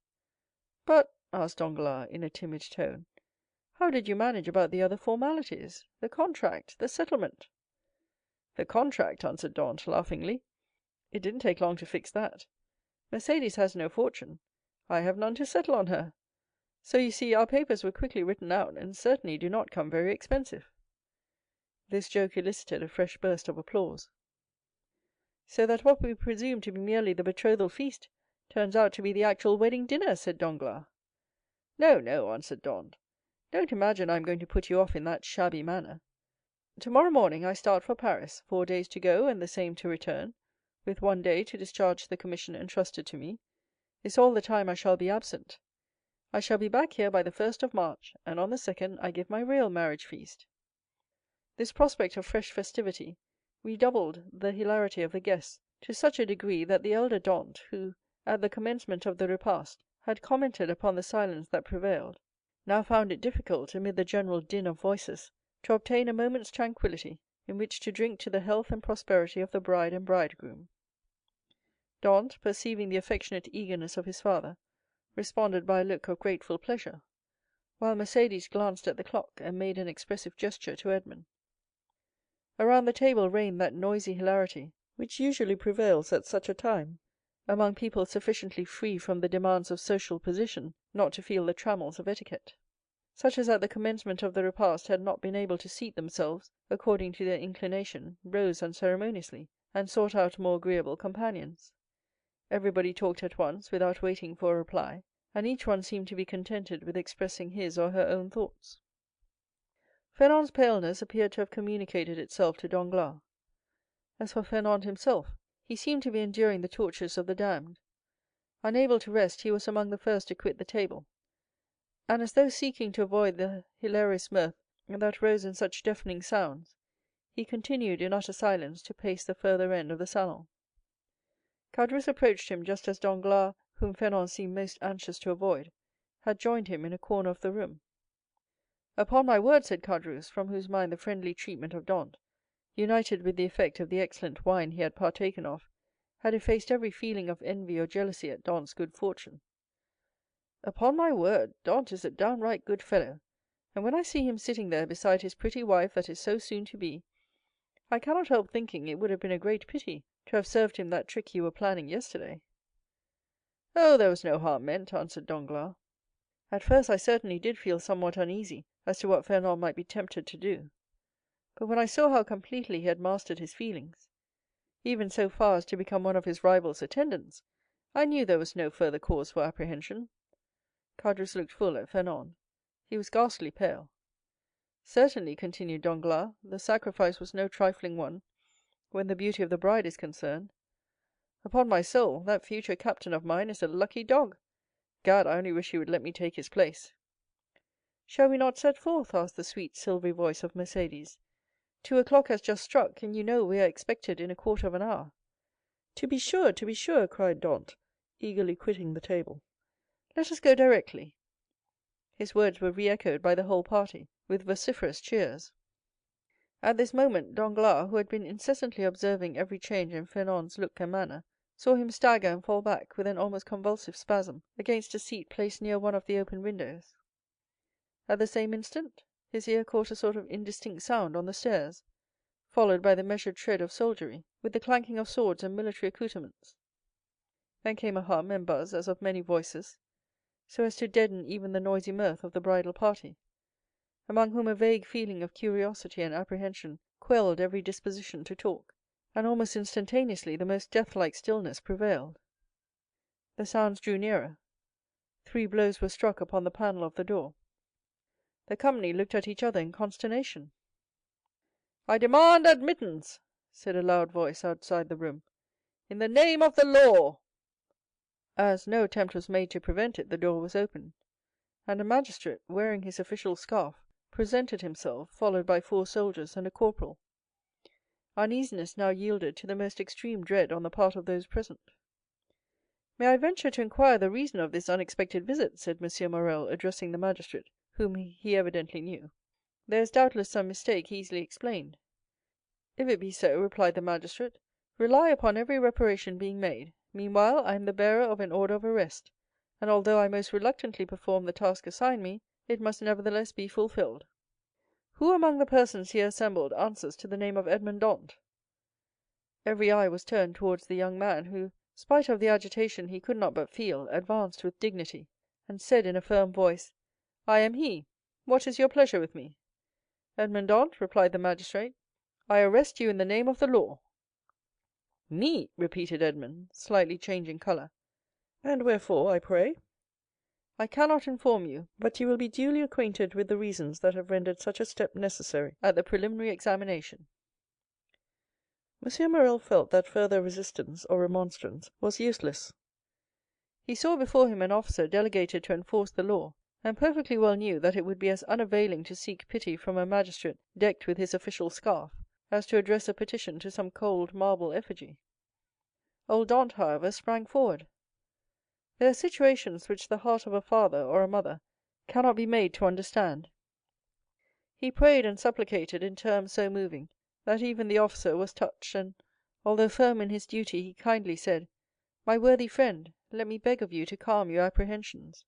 Speaker 4: "But," asked Danglars, in a timid tone, "how did you manage about the other formalities, the contract, the settlement?" "The contract," answered Dantès, laughingly, "it didn't take long to fix that. Mercédès has no fortune, I have none to settle on her. So you see our papers were quickly written out, and certainly do not come very expensive." This joke elicited a fresh burst of applause. "So that what we presume to be merely the betrothal feast turns out to be the actual wedding dinner," said Danglars. "No, no," answered Dantès, "don't imagine I am going to put you off in that shabby manner. Tomorrow morning I start for Paris, 4 days to go and the same to return, with 1 day to discharge the commission entrusted to me, is all the time I shall be absent. I shall be back here by the 1st of March, and on the 2nd I give my real marriage feast." This prospect of fresh festivity redoubled the hilarity of the guests to such a degree that the elder Dantès, who, at the commencement of the repast, had commented upon the silence that prevailed, now found it difficult, amid the general din of voices, to obtain a moment's tranquillity in which to drink to the health and prosperity of the bride and bridegroom. Dantès, perceiving the affectionate eagerness of his father, responded by a look of grateful pleasure, while Mercédès glanced at the clock and made an expressive gesture to Edmond. Around the table reigned that noisy hilarity which usually prevails at such a time among people sufficiently free from the demands of social position not to feel the trammels of etiquette. Such as at the commencement of the repast had not been able to seat themselves according to their inclination rose unceremoniously and sought out more agreeable companions. Everybody talked at once without waiting for a reply, and each one seemed to be contented with expressing his or her own thoughts. Fernand's paleness appeared to have communicated itself to Danglars. As for Fernand himself, he seemed to be enduring the tortures of the damned. Unable to rest, he was among the first to quit the table, and as though seeking to avoid the hilarious mirth that rose in such deafening sounds, he continued in utter silence to pace the further end of the salon. Caderousse approached him just as Danglars, whom Fernand seemed most anxious to avoid, had joined him in a corner of the room. "Upon my word," said Caderousse, from whose mind the friendly treatment of Dantès, united with the effect of the excellent wine he had partaken of, had effaced every feeling of envy or jealousy at Dantès' good fortune, "upon my word, Dantès is a downright good fellow, and when I see him sitting there beside his pretty wife that is so soon to be, I cannot help thinking it would have been a great pity to have served him that trick you were planning yesterday." "Oh, there was no harm meant," answered Danglars. "At first I certainly did feel somewhat uneasy as to what Fernand might be tempted to do, but when I saw how completely he had mastered his feelings, even so far as to become one of his rival's attendants, I knew there was no further cause for apprehension." Caderousse looked full at Fernand. He was ghastly pale. "Certainly," continued Danglars, "the sacrifice was no trifling one when the beauty of the bride is concerned. Upon my soul, that future captain of mine is a lucky dog. Gad, I only wish he would let me take his place." "Shall we not set forth?" asked the sweet silvery voice of Mercédès. 2 o'clock has just struck, and you know we are expected in a quarter of an hour." To be sure," cried Dantès, eagerly quitting the table. "Let us go directly." His words were re-echoed by the whole party, with vociferous cheers. At this moment, Danglars, who had been incessantly observing every change in Fernand's look and manner, saw him stagger and fall back with an almost convulsive spasm against a seat placed near one of the open windows. At the same instant, his ear caught a sort of indistinct sound on the stairs, followed by the measured tread of soldiery, with the clanking of swords and military accoutrements. Then came a hum and buzz as of many voices, so as to deaden even the noisy mirth of the bridal party, among whom a vague feeling of curiosity and apprehension quelled every disposition to talk, and almost instantaneously the most death-like stillness prevailed. The sounds drew nearer. 3 blows were struck upon the panel of the door. The company looked at each other in consternation. "I demand admittance," said a loud voice outside the room, "in the name of the law." As no attempt was made to prevent it, the door was opened, and a magistrate, wearing his official scarf, presented himself, followed by 4 soldiers and a corporal. Uneasiness now yielded to the most extreme dread on the part of those present. "May I venture to inquire the reason of this unexpected visit?" said M. Morrel, addressing the magistrate, whom he evidently knew. "There is doubtless some mistake easily explained." "If it be so," replied the magistrate, "rely upon every reparation being made. Meanwhile, I am the bearer of an order of arrest, and although I most reluctantly perform the task assigned me, it must nevertheless be fulfilled. Who among the persons here assembled answers to the name of Edmond Dantès?" Every eye was turned towards the young man, who, spite of the agitation he could not but feel, advanced with dignity, and said in a firm voice, "I am he. What is your pleasure with me?" "Edmond Dantès," replied the magistrate, "I arrest you in the name of the law." "Me!" repeated Edmond, slightly changing color. "And wherefore, I pray?" "I cannot inform you, but you will be duly acquainted with the reasons that have rendered such a step necessary at the preliminary examination." M. Morrel felt that further resistance or remonstrance was useless. He saw before him an officer delegated to enforce the law, and perfectly well knew that it would be as unavailing to seek pity from a magistrate decked with his official scarf as to address a petition to some cold marble effigy. Old Dantès, however, sprang forward. There are situations which the heart of a father or a mother cannot be made to understand. He prayed and supplicated in terms so moving that even the officer was touched, and, although firm in his duty, he kindly said, "My worthy friend, let me beg of you to calm your apprehensions.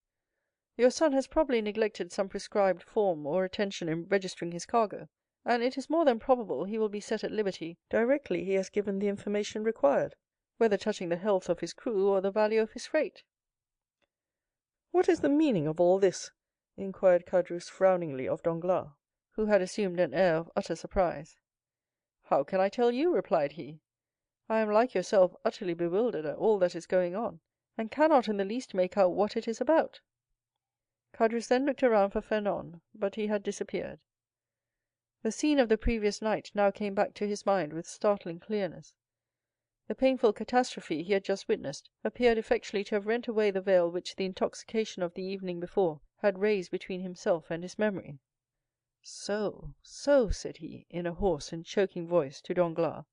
Speaker 4: Your son has probably neglected some prescribed form or attention in registering his cargo, and it is more than probable he will be set at liberty directly he has given the information required, whether touching the health of his crew or the value of his freight." "What is the meaning of all this?" inquired Caderousse frowningly of Danglars, who had assumed an air of utter surprise. "How can I tell you?" replied he. "I am like yourself utterly bewildered at all that is going on, and cannot in the least make out what it is about." Caderousse then looked around for Fernand, but he had disappeared. The scene of the previous night now came back to his mind with startling clearness. The painful catastrophe he had just witnessed appeared effectually to have rent away the veil which the intoxication of the evening before had raised between himself and his memory. "So, said he, in a hoarse and choking voice, to Danglars.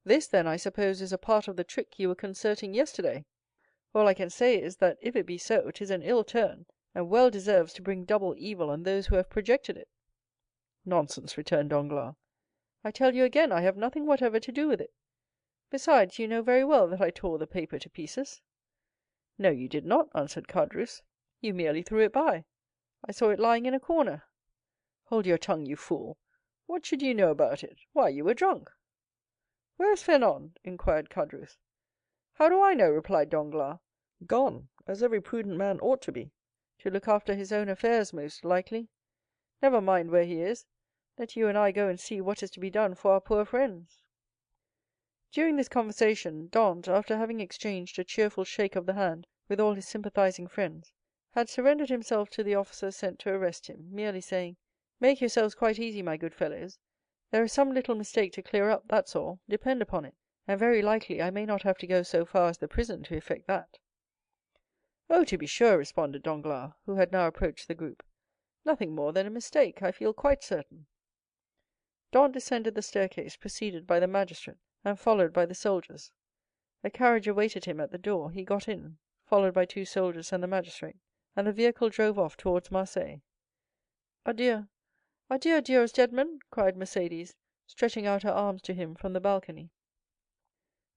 Speaker 4: "This, then, I suppose, is a part of the trick you were concerting yesterday. All I can say is, that if it be so, 'tis an ill turn, and well deserves to bring double evil on those who have projected it." "Nonsense," returned Danglars. "I tell you again, I have nothing whatever to do with it. Besides, you know very well that I tore the paper to pieces." "No, you did not," answered Caderousse. "You merely threw it by. I saw it lying in a corner." "Hold your tongue, you fool. What should you know about it? Why, you were drunk." "Where is Fernand?" inquired Caderousse. "How do I know?" replied Danglars. "Gone, as every prudent man ought to be. To look after his own affairs, most likely. Never mind where he is. Let you and I go and see what is to be done for our poor friends." During this conversation, Dantès, after having exchanged a cheerful shake of the hand with all his sympathizing friends, had surrendered himself to the officer sent to arrest him, merely saying, "Make yourselves quite easy, my good fellows. There is some little mistake to clear up, that's all, depend upon it, and very likely I may not have to go so far as the prison to effect that." "Oh, to be sure," responded Danglars, who had now approached the group. "Nothing more than a mistake, I feel quite certain." Dantès descended the staircase, preceded by the magistrate, and followed by the soldiers. A carriage awaited him at the door. He got in, followed by 2 soldiers and the magistrate, and the vehicle drove off towards Marseilles. "Adieu, adieu, dearest Edmond," cried Mercédès, stretching out her arms to him from the balcony.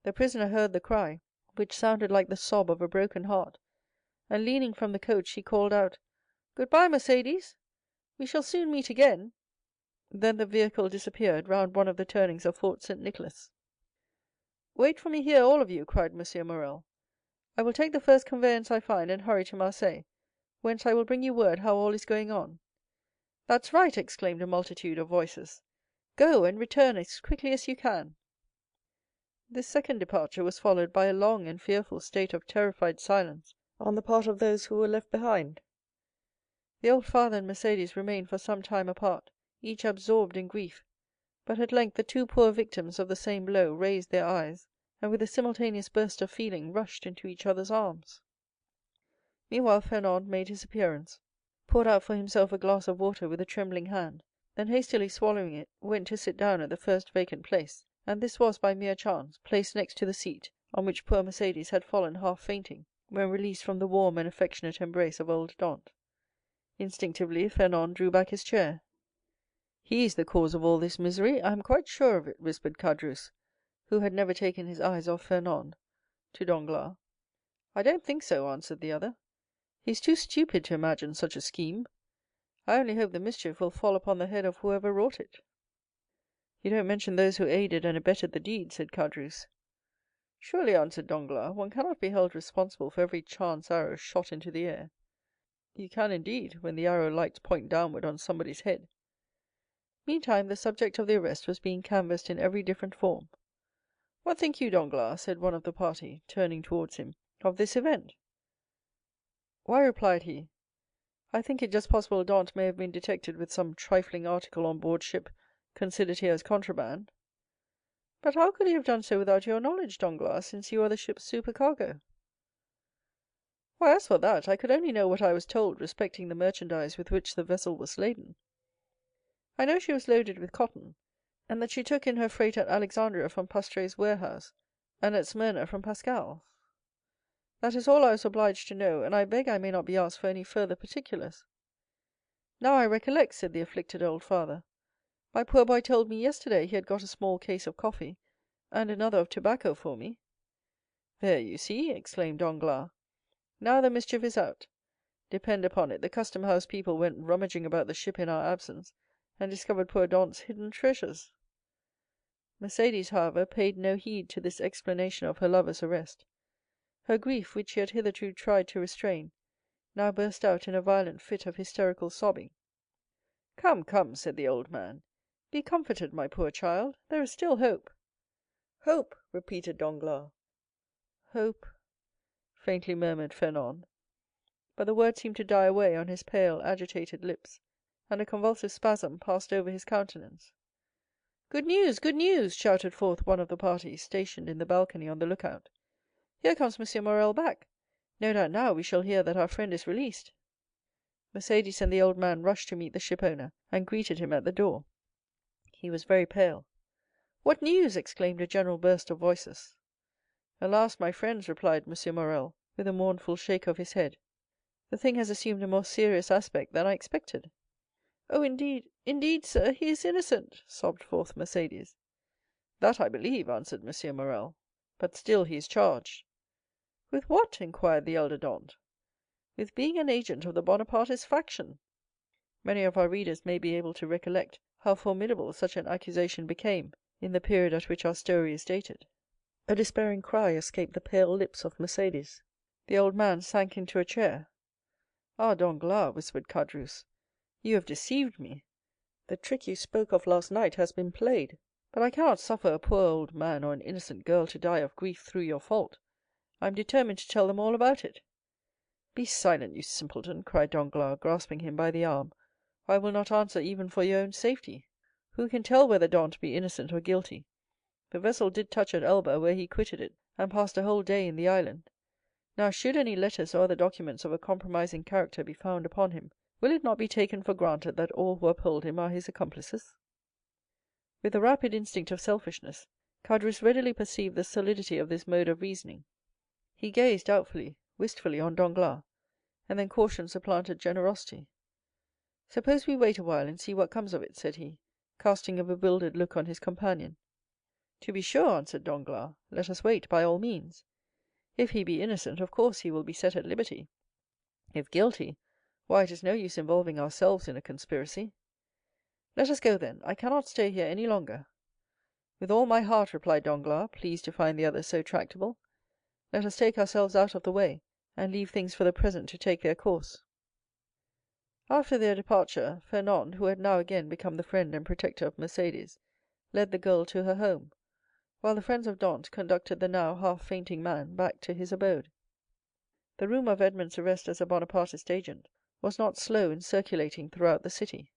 Speaker 4: The prisoner heard the cry, which sounded like the sob of a broken heart, and leaning from the coach, he called out, "Goodbye, Mercédès, we shall soon meet again." Then the vehicle disappeared round one of the turnings of Fort Saint Nicholas. "Wait for me here, all of you," cried M. Morrel. "I will take the first conveyance I find and hurry to Marseilles, whence I will bring you word how all is going on." "That's right!" exclaimed a multitude of voices. "Go, and return as quickly as you can." This second departure was followed by a long and fearful state of terrified silence on the part of those who were left behind. The old father and Mercédès remained for some time apart, each absorbed in grief, but at length the 2 poor victims of the same blow raised their eyes, and with a simultaneous burst of feeling rushed into each other's arms. Meanwhile Fernand made his appearance, poured out for himself a glass of water with a trembling hand, then hastily swallowing it, went to sit down at the first vacant place, and this was, by mere chance, placed next to the seat on which poor Mercédès had fallen half fainting when released from the warm and affectionate embrace of old Dantès. Instinctively Fernand drew back his chair. "He is the cause of all this misery, I am quite sure of it," whispered Caderousse, who had never taken his eyes off Fernand, to Danglars. "I don't think so," answered the other. "He is too stupid to imagine such a scheme. I only hope the mischief will fall upon the head of whoever wrought it." "You don't mention those who aided and abetted the deed," said Caderousse. "Surely," answered Danglars, "one cannot be held responsible for every chance arrow shot into the air." "You can indeed, when the arrow lights point downward on somebody's head." Meantime, the subject of the arrest was being canvassed in every different form. "What think you, Danglars," said one of the party, turning towards him, "of this event?" "Why," replied he, "I think it just possible Dantès may have been detected with some trifling article on board ship considered here as contraband." But how could he have done so without your knowledge, Danglars, since you are the ship's supercargo? Why, as for that, I could only know what I was told respecting the merchandise with which the vessel was laden. I know she was loaded with cotton, and that she took in her freight at Alexandria from Pastre's warehouse, and at Smyrna from Pascal's. That is all I was obliged to know, and I beg I may not be asked for any further particulars. Now I recollect, said the afflicted old father. My poor boy told me yesterday he had got a small case of coffee, and another of tobacco for me. There, you see, exclaimed Danglars. Now the mischief is out. Depend upon it, the custom-house people went rummaging about the ship in our absence, and discovered poor Dantès' hidden treasures. Mercédès, however, paid no heed to this explanation of her lover's arrest. Her grief, which she had hitherto tried to restrain, now burst out in a violent fit of hysterical sobbing. "Come, come," said the old man, "be comforted, my poor child. There is still hope." "Hope," repeated Danglars. "Hope," faintly murmured Fernand. But the word seemed to die away on his pale, agitated lips, and a convulsive spasm passed over his countenance. "Good news, good news!" shouted forth one of the party stationed in the balcony on the lookout. "Here comes M. Morrel back. No doubt now we shall hear that our friend is released." Mercédès and the old man rushed to meet the shipowner, and greeted him at the door. He was very pale. "What news?" exclaimed a general burst of voices. "Alas, my friends," replied M. Morrel, with a mournful shake of his head, "the thing has assumed a more serious aspect than I expected." "Oh, indeed, sir, he is innocent," sobbed forth Mercédès. "That I believe," answered M. Morrel, "but still he is charged." "With what?" inquired the elder Dantès. "With being an agent of the Bonapartist faction." Many of our readers may be able to recollect how formidable such an accusation became in the period at which our story is dated. A despairing cry escaped the pale lips of Mercédès. The old man sank into a chair. "Ah, Danglars," whispered Caderousse, "you have deceived me. The trick you spoke of last night has been played. But I cannot suffer a poor old man or an innocent girl to die of grief through your fault. I am determined to tell them all about it." "Be silent, you simpleton," cried Danglars, grasping him by the arm, "or I will not answer even for your own safety. Who can tell whether Dantès be innocent or guilty? The vessel did touch at Elba, where he quitted it, and passed a whole day in the island. Now, should any letters or other documents of a compromising character be found upon him, will it not be taken for granted that all who uphold him are his accomplices?" With the rapid instinct of selfishness, Caderousse readily perceived the solidity of this mode of reasoning. He gazed doubtfully, wistfully on Danglars, and then caution supplanted generosity. "Suppose we wait a while and see what comes of it," said he, casting a bewildered look on his companion. "To be sure," answered Danglars, "let us wait, by all means. If he be innocent, of course he will be set at liberty. If guilty, why, it is no use involving ourselves in a conspiracy. Let us go, then. I cannot stay here any longer." "With all my heart," replied Danglars, pleased to find the other so tractable. "Let us take ourselves out of the way, and leave things for the present to take their course." After their departure, Fernand, who had now again become the friend and protector of Mercédès, led the girl to her home, while the friends of Dantès conducted the now half-fainting man back to his abode. The rumor of Edmond's arrest as a Bonapartist agent was not slow in circulating throughout the city.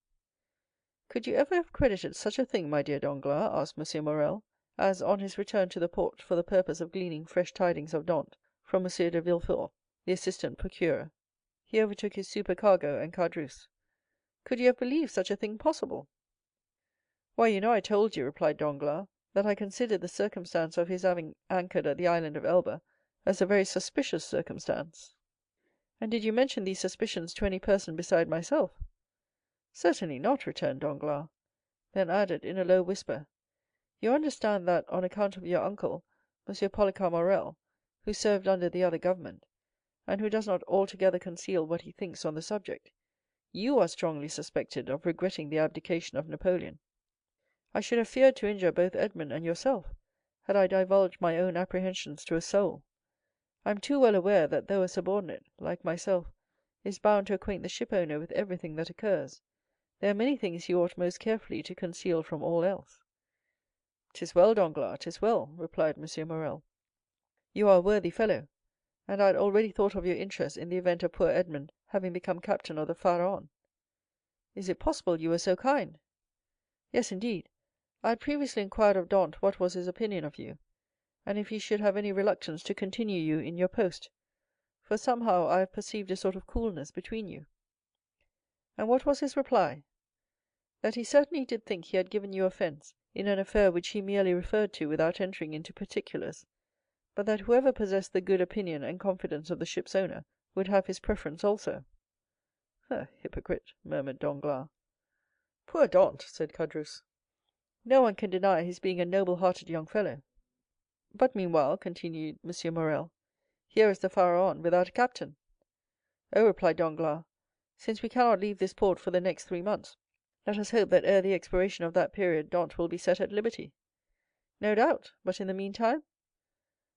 Speaker 4: "Could you ever have credited such a thing, my dear Danglars?" asked M. Morrel, as, on his return to the port for the purpose of gleaning fresh tidings of Dantès from M. de Villefort, the assistant procureur, he overtook his supercargo and Caderousse. "Could you have believed such a thing possible?" "Why, you know I told you," replied Danglars, "that I considered the circumstance of his having anchored at the island of Elba as a very suspicious circumstance." "And did you mention these suspicions to any person beside myself?" "Certainly not," returned Danglars; then added in a low whisper, "You understand that, on account of your uncle, M. Policar Morrel, who served under the other government, and who does not altogether conceal what he thinks on the subject, you are strongly suspected of regretting the abdication of Napoleon. I should have feared to injure both Edmond and yourself, had I divulged my own apprehensions to a soul. I am too well aware that though a subordinate, like myself, is bound to acquaint the shipowner with everything that occurs, there are many things he ought most carefully to conceal from all else." "'Tis well, Danglars, 'tis well," replied M. Morrel. "You are a worthy fellow, and I had already thought of your interest in the event of poor Edmond having become captain of the Pharaon." "Is it possible you were so kind?" "Yes, indeed. I had previously inquired of Dant what was his opinion of you, and if he should have any reluctance to continue you in your post, for somehow I have perceived a sort of coolness between you. And what was his reply? That he certainly did think he had given you offence in an affair which he merely referred to without entering into particulars, but that whoever possessed the good opinion and confidence of the ship's owner would have his preference also. Hypocrite, murmured Danglars. Poor Dant, said Caderousse. No one can deny his being a noble-hearted young fellow. But meanwhile, continued M. Morrel, here is the Pharaon without a captain. Oh, replied Danglars, since we cannot leave this port for the next 3 months, let us hope that ere the expiration of that period Dant will be set at liberty. No doubt, but in the meantime?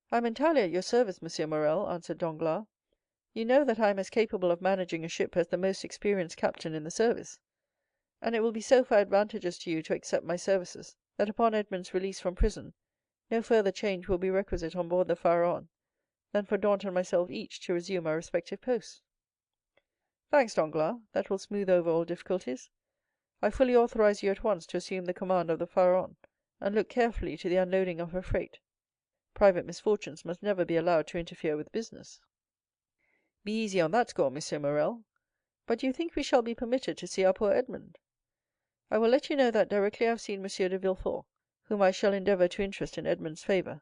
Speaker 4: I am entirely at your service, M. Morrel, answered Danglars. You know that I am as capable of managing a ship as the most experienced captain in the service, and it will be so far advantageous to you to accept my services, that upon Edmond's release from prison, no further change will be requisite on board the Pharaon than for Dant and myself each to resume our respective posts. Thanks, Danglars, that will smooth over all difficulties. I fully authorize you at once to assume the command of the Pharaon, and look carefully to the unloading of her freight. Private misfortunes must never be allowed to interfere with business. Be easy on that score, M. Morrel. But do you think we shall be permitted to see our poor Edmond? I will let you know that directly I have seen M. de Villefort, whom I shall endeavor to interest in Edmond's favor.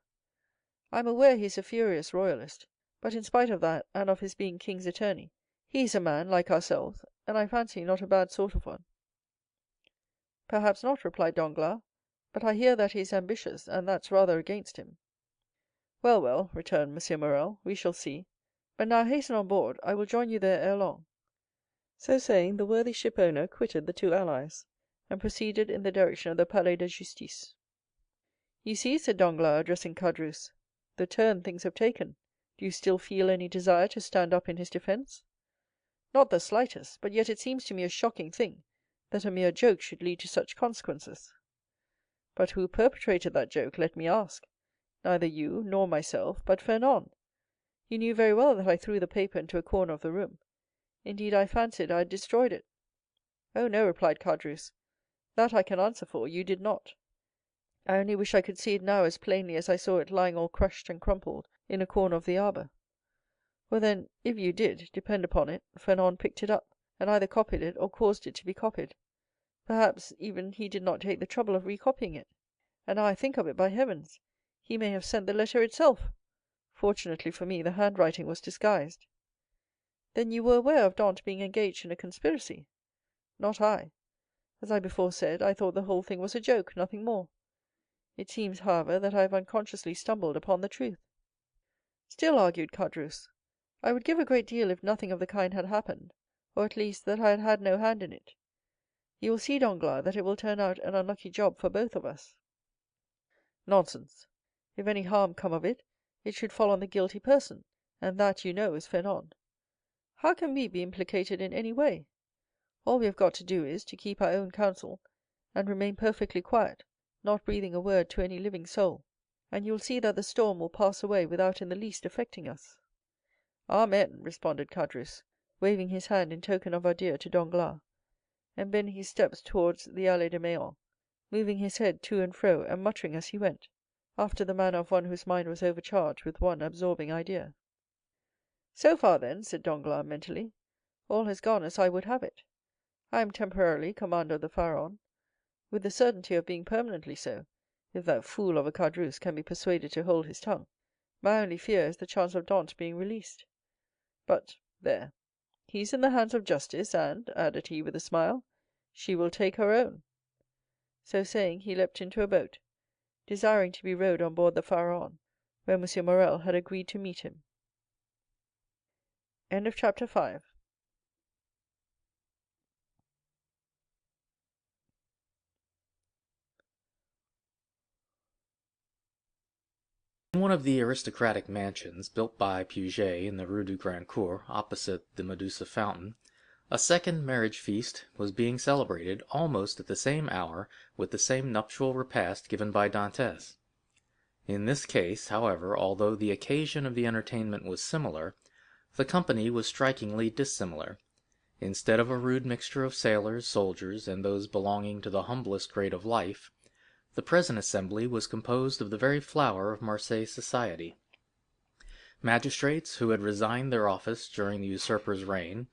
Speaker 4: I am aware he is a furious royalist, but in spite of that, and of his being king's attorney, he is a man like ourselves, and I fancy not a bad sort of one. Perhaps not, replied Danglars, but I hear that he is ambitious, and that's rather against him. Well, well, returned M. Morrel, we shall see. But now hasten on board, I will join you there ere long. So saying, the worthy ship-owner quitted the two allies, and proceeded in the direction of the Palais de Justice. You see, said Danglars, addressing Caderousse, the turn things have taken. Do you still feel any desire to stand up in his defence? Not the slightest, but yet it seems to me a shocking thing that a mere joke should lead to such consequences. But who perpetrated that joke, let me ask? Neither you nor myself, but Fernand. You knew very well that I threw the paper into a corner of the room. Indeed, I fancied I had destroyed it. Oh, no, replied Caderousse, that I can answer for, you did not. I only wish I could see it now as plainly as I saw it lying all crushed and crumpled in a corner of the arbor. Well, then, if you did, depend upon it, Fernand picked it up, and either copied it or caused it to be copied. Perhaps, even, he did not take the trouble of recopying it. And now I think of it, by heavens, he may have sent the letter itself. Fortunately for me, the handwriting was disguised. Then you were aware of Dant being engaged in a conspiracy? Not I. As I before said, I thought the whole thing was a joke, nothing more. It seems, however, that I have unconsciously stumbled upon the truth. Still, argued Caderousse, I would give a great deal if nothing of the kind had happened, or at least that I had had no hand in it. You will see, Danglars, that it will turn out an unlucky job for both of us. Nonsense. If any harm come of it, it should fall on the guilty person, and that, you know, is Fernand. How can we be implicated in any way? All we have got to do is to keep our own counsel, and remain perfectly quiet, not breathing a word to any living soul, and you will see that the storm will pass away without in the least affecting us. Amen, responded Caderousse, waving his hand in token of adieu to Danglars, and bending his steps towards the Allée de Meilhan, moving his head to and fro, and muttering as he went, after the manner of one whose mind was overcharged with one absorbing idea. So far, then, said Danglars mentally, all has gone as I would have it. I am temporarily commander of the Pharaon, with the certainty of being permanently so, if that fool of a Caderousse can be persuaded to hold his tongue. My only fear is the chance of Dant being released. But, there, he is in the hands of justice, and, added he with a smile, she will take her own. So saying, he leapt into a boat, desiring to be rowed on board the Pharaon, where M. Morrel had agreed to meet him. Chapter 5.
Speaker 7: In one of the aristocratic mansions built by Puget in the Rue du Grand Cour, opposite the Medusa Fountain, a second marriage feast was being celebrated almost at the same hour with the same nuptial repast given by Dantès. In this case, however, although the occasion of the entertainment was similar, the company was strikingly dissimilar. Instead of a rude mixture of sailors, soldiers, and those belonging to the humblest grade of life, The present assembly was composed of the very flower of Marseilles society. Magistrates who had resigned their office during the usurper's reign,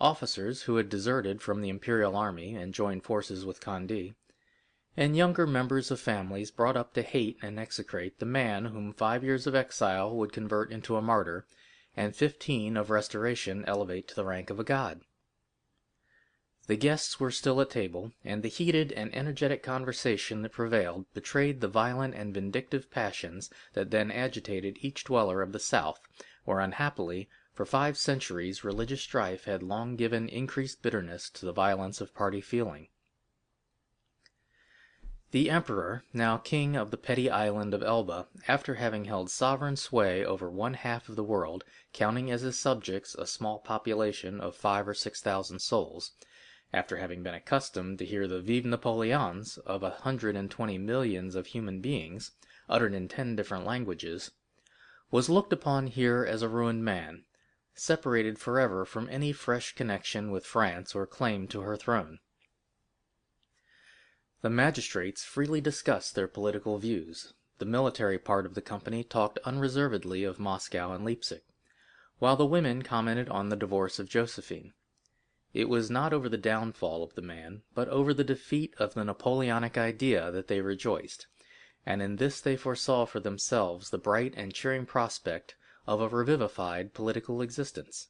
Speaker 7: officers who had deserted from the imperial army and joined forces with Condé, and younger members of families brought up to hate and execrate the man whom 5 years of exile would convert into a martyr, and 15 of restoration elevate to the rank of a god. The guests were still at table, and the heated and energetic conversation that prevailed betrayed the violent and vindictive passions that then agitated each dweller of the South, where unhappily for 5 centuries religious strife had long given increased bitterness to the violence of party feeling. The emperor, now king of the petty island of Elba, after having held sovereign sway over 1/2 of the world, counting as his subjects a small population of 5,000 or 6,000 souls, after having been accustomed to hear the Vive Napoleons of 120 millions of human beings, uttered in 10 different languages, was looked upon here as a ruined man, separated forever from any fresh connection with France or claim to her throne. The magistrates freely discussed their political views. The military part of the company talked unreservedly of Moscow and Leipzig, while the women commented on the divorce of Josephine. It was not over the downfall of the man, but over the defeat of the Napoleonic idea that they rejoiced, and in this they foresaw for themselves the bright and cheering prospect of a revivified political existence.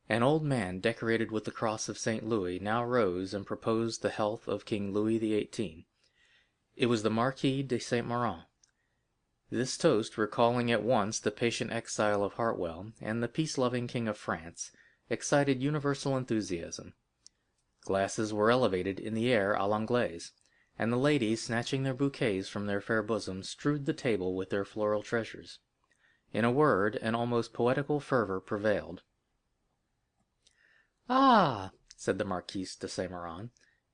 Speaker 7: An old man decorated with the cross of St. Louis now rose and proposed the health of King Louis XVIII. It was the Marquis de Saint-Méran. This toast, recalling at once the patient exile of Hartwell and the peace-loving King of France, excited universal enthusiasm. Glasses were elevated in the air à l'anglaise, and the ladies, snatching their bouquets from their fair bosoms, strewed the table with their floral treasures. In a word, an almost poetical fervor prevailed. "Ah," said the Marquise de Saint-Méran,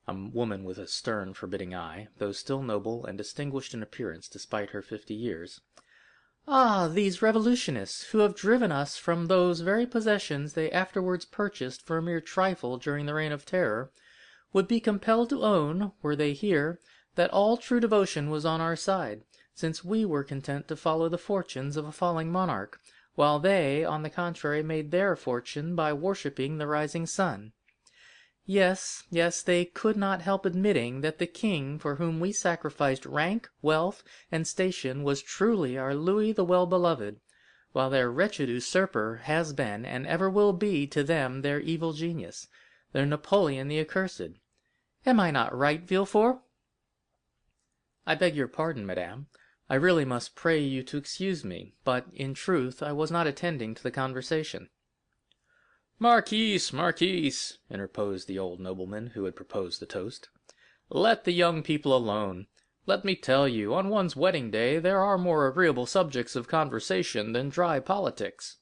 Speaker 7: a woman with a stern, forbidding eye, though still noble and distinguished in appearance despite her 50 years, "ah, these revolutionists, who have driven us from those very possessions they afterwards purchased for a mere trifle during the reign of terror, would be compelled to own, were they here, that all true devotion was on our side, since we were content to follow the fortunes of a falling monarch, while they, on the contrary, made their fortune by worshipping the rising sun. Yes, they could not help admitting that the king for whom we sacrificed rank, wealth, and station was truly our Louis the well-beloved, while their wretched usurper has been and ever will be to them their evil genius, their Napoleon the accursed. Am I not right, Villefort?" "I beg your pardon, madame. I really must pray you to excuse me, but, in truth, I was not attending to the conversation." "Marquise, interposed the old nobleman who had proposed the toast, "let the young people alone. Let me tell you, on one's wedding day there are more agreeable subjects of conversation than dry politics."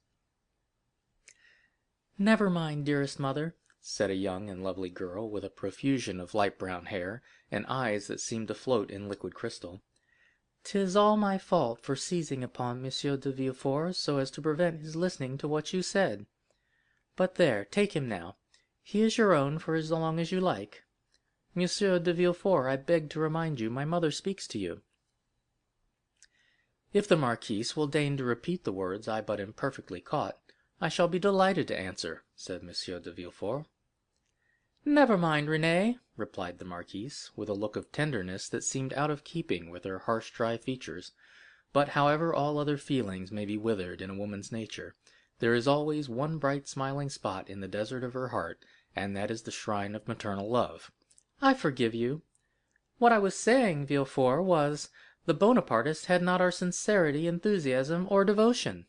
Speaker 5: "Never mind, dearest mother," said a young and lovely girl with a profusion of light brown hair and eyes that seemed to float in liquid crystal. "'Tis all my fault for seizing upon Monsieur de Villefort so as to prevent his listening to what you said. But there, take him now. He is your own for as long as you like. Monsieur de Villefort, I beg to remind you, my mother speaks to you." "If the marquise will deign to repeat the words I but imperfectly caught, I shall be delighted to answer," said Monsieur de Villefort. "Never mind, Renée," replied the marquise, with a look of tenderness that seemed out of keeping with her harsh, dry features. But however all other feelings may be withered in a woman's nature, there is always one bright smiling spot in the desert of her heart, and that is the shrine of maternal love. "I forgive you. What I was saying, Villefort, was, the Bonapartists had not our sincerity, enthusiasm, or devotion."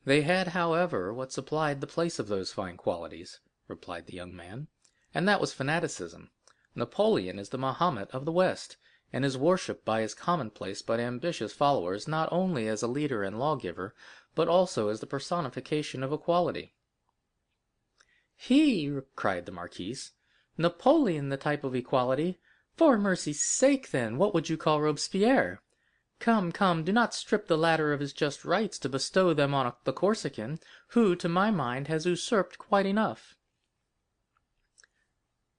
Speaker 5: "They had, however, what supplied the place of those fine qualities," replied the young man, "and that was fanaticism. Napoleon is the Mahomet of the West, and is worshipped by his commonplace but ambitious followers not only as a leader and lawgiver, but also as the personification of equality." "He!" cried the marquise. "Napoleon the type of equality! For mercy's sake, then, what would you call Robespierre? Come, do not strip the latter of his just rights to bestow them on the Corsican, who, to my mind, has usurped quite enough."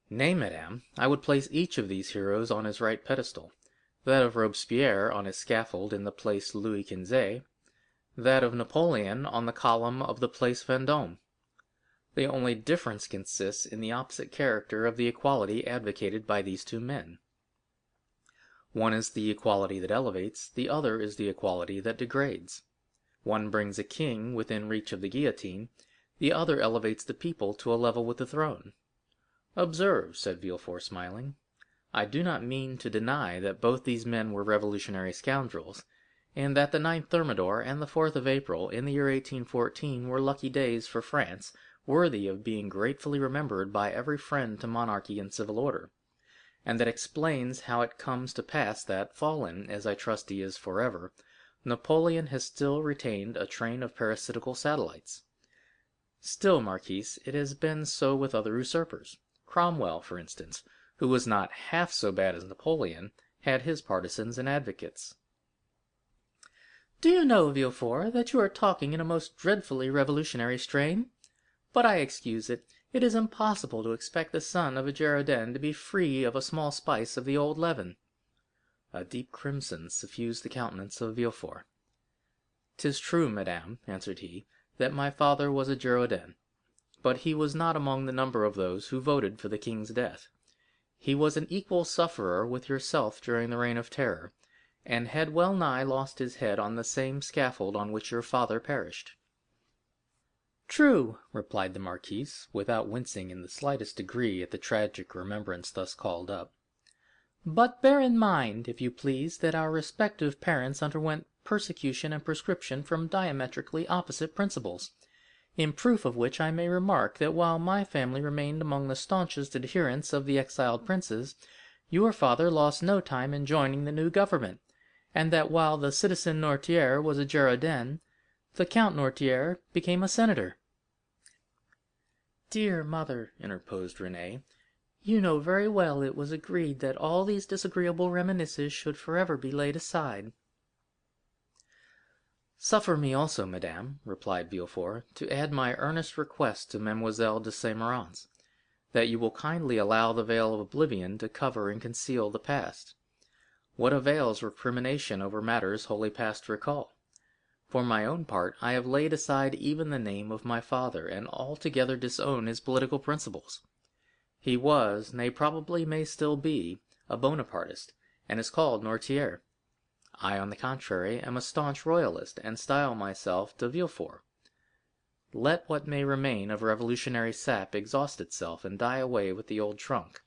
Speaker 7: Nay, madame, I would place each of these heroes on his right pedestal, that of Robespierre on his scaffold in the Place Louis XV, that of Napoleon on the column of the Place Vendôme. The only difference consists in the opposite character of the equality advocated by these two men. One is the equality that elevates, the other is the equality that degrades. One brings a king within reach of the guillotine, the other elevates the people to a level with the throne. Observe, said Villefort, smiling, I do not mean to deny that both these men were revolutionary scoundrels, and that the 9th Thermidor and the 4th of April in the year 1814 were lucky days for France, worthy of being gratefully remembered by every friend to monarchy and civil order, and that explains how it comes to pass that, fallen, as I trust he is forever, Napoleon has still retained a train of parasitical satellites. Still, Marquise, it has been so with other usurpers. Cromwell, for instance, who was not half so bad as Napoleon, had his partisans and advocates.
Speaker 5: Do you know, Villefort, that you are talking in a most dreadfully revolutionary strain? But I excuse it. It is impossible to expect the son of a Girondin to be free of a small spice of the old leaven.
Speaker 7: A deep crimson suffused the countenance of Villefort. "'Tis true, madame," answered he, "that my father was a Girondin, but he was not among the number of those who voted for the king's death. He was an equal sufferer with yourself during the Reign of Terror, and had well nigh lost his head on the same scaffold on which your father perished."
Speaker 5: "True,"
Speaker 7: replied the marquise, without wincing in the slightest degree at the tragic remembrance thus called up.
Speaker 5: "but bear in mind, if you please, that our respective parents underwent persecution and proscription from diametrically opposite principles. In proof of which I may remark that while my family remained among the staunchest adherents of the exiled princes, your father lost no time in joining the new government, and that while the citizen Noirtier was a Girondin, the Count Noirtier became a senator."
Speaker 7: "Dear mother," interposed Renée,
Speaker 5: "you know very well it was agreed that all these disagreeable reminiscences should forever be laid aside."
Speaker 7: "Suffer me also, madame," replied Villefort, "to add my earnest request to Mademoiselle de Saint Méran's, that you will kindly allow the veil of oblivion to cover and conceal the past. What avails recrimination over matters wholly past to recall? For my own part, I have laid aside even the name of my father, and altogether disown his political principles. He was, nay, probably may still be, a Bonapartist, and is called Noirtier. I, on the contrary, am a staunch royalist, and style myself de Villefort. Let what may remain of revolutionary sap exhaust itself and die away with the old trunk,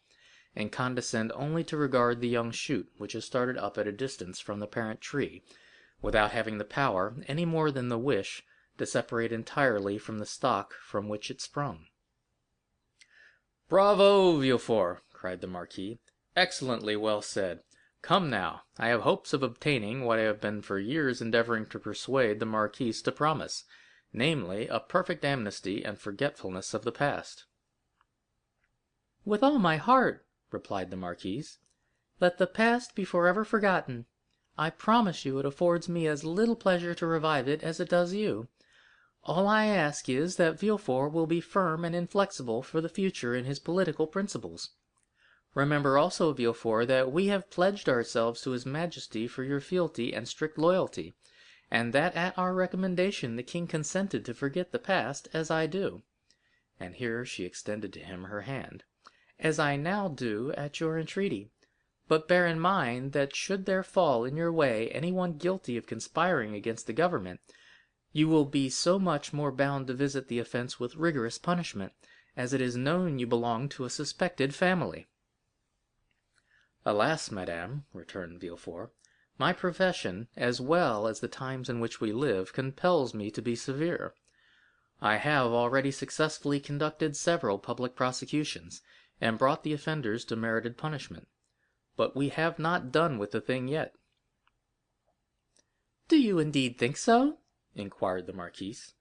Speaker 7: and condescend only to regard the young shoot which has started up at a distance from the parent tree, without having the power, any more than the wish, to separate entirely from the stock from which it sprung." "Bravo, Villefort!" cried the marquis. "Excellently well said. Come now, I have hopes of obtaining what I have been for years endeavoring to persuade the marquise to promise, namely, a perfect amnesty and forgetfulness of the past."
Speaker 5: "With all my heart," replied the marquise. "Let the past be forever forgotten. I promise you it affords me as little pleasure to revive it as it does you. All I ask is that Villefort will be firm and inflexible for the future in his political principles. Remember also, Villefort, that we have pledged ourselves to his majesty for your fealty and strict loyalty, and that at our recommendation the king consented to forget the past, as I do," and here she extended to him her hand, "as I now do at your entreaty. But bear in mind that should there fall in your way anyone guilty of conspiring against the government, you will be so much more bound to visit the offense with rigorous punishment, as it is known you belong to a suspected family."
Speaker 7: "Alas, madame," returned Villefort, "my profession, as well as the times in which we live, compels me to be severe. I have already successfully conducted several public prosecutions, and brought the offenders to merited punishment. But we have not done with the thing yet."
Speaker 5: "Do you indeed think so?"
Speaker 7: inquired the marquise.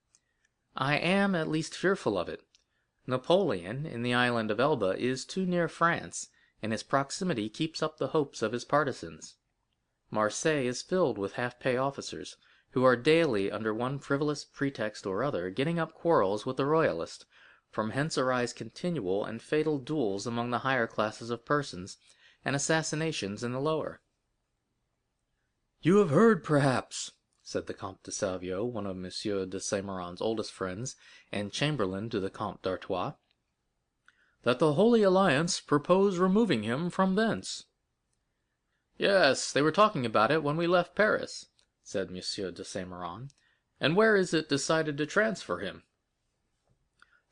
Speaker 7: "I am at least fearful of it. Napoleon, in the island of Elba, is too near France, and his proximity keeps up the hopes of his partisans. Marseilles is filled with half-pay officers, who are daily, under one frivolous pretext or other, getting up quarrels with the royalists, From hence arise continual and fatal duels among the higher classes of persons, and assassinations in the lower. "You have heard, perhaps," said the Comte de Salvieux, one of M. de Saint Méran's oldest friends, and chamberlain to the Comte d'Artois, "that the Holy Alliance propose removing him from thence." "Yes, they were talking about it when we left Paris," said M. de Saint Méran. "And where is it decided to transfer him?"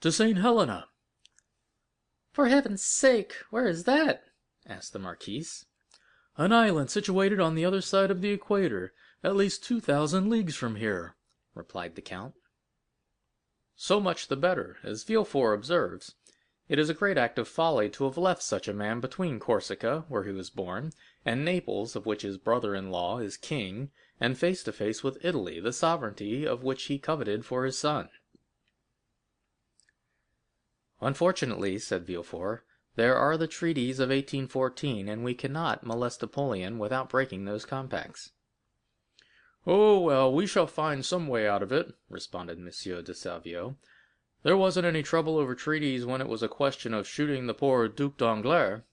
Speaker 7: "To St. Helena." "For heaven's sake, where is that?" asked the marquise. "An island situated on the other side of the equator, at least 2,000 leagues from here," replied the count. "So much the better. As Villefort observes, it is a great act of folly to have left such a man between Corsica, where he was born, and Naples, of which his brother-in-law is king, and face to face with Italy, the sovereignty of which he coveted for his son." "Unfortunately," said Villefort, "there are the treaties of 1814, and we cannot molest Napoleon without breaking those compacts." "Oh, well, we shall find some way out of it," responded M. de Salvieux. "There wasn't any trouble over treaties when it was a question of shooting the poor Duc d'Anglès."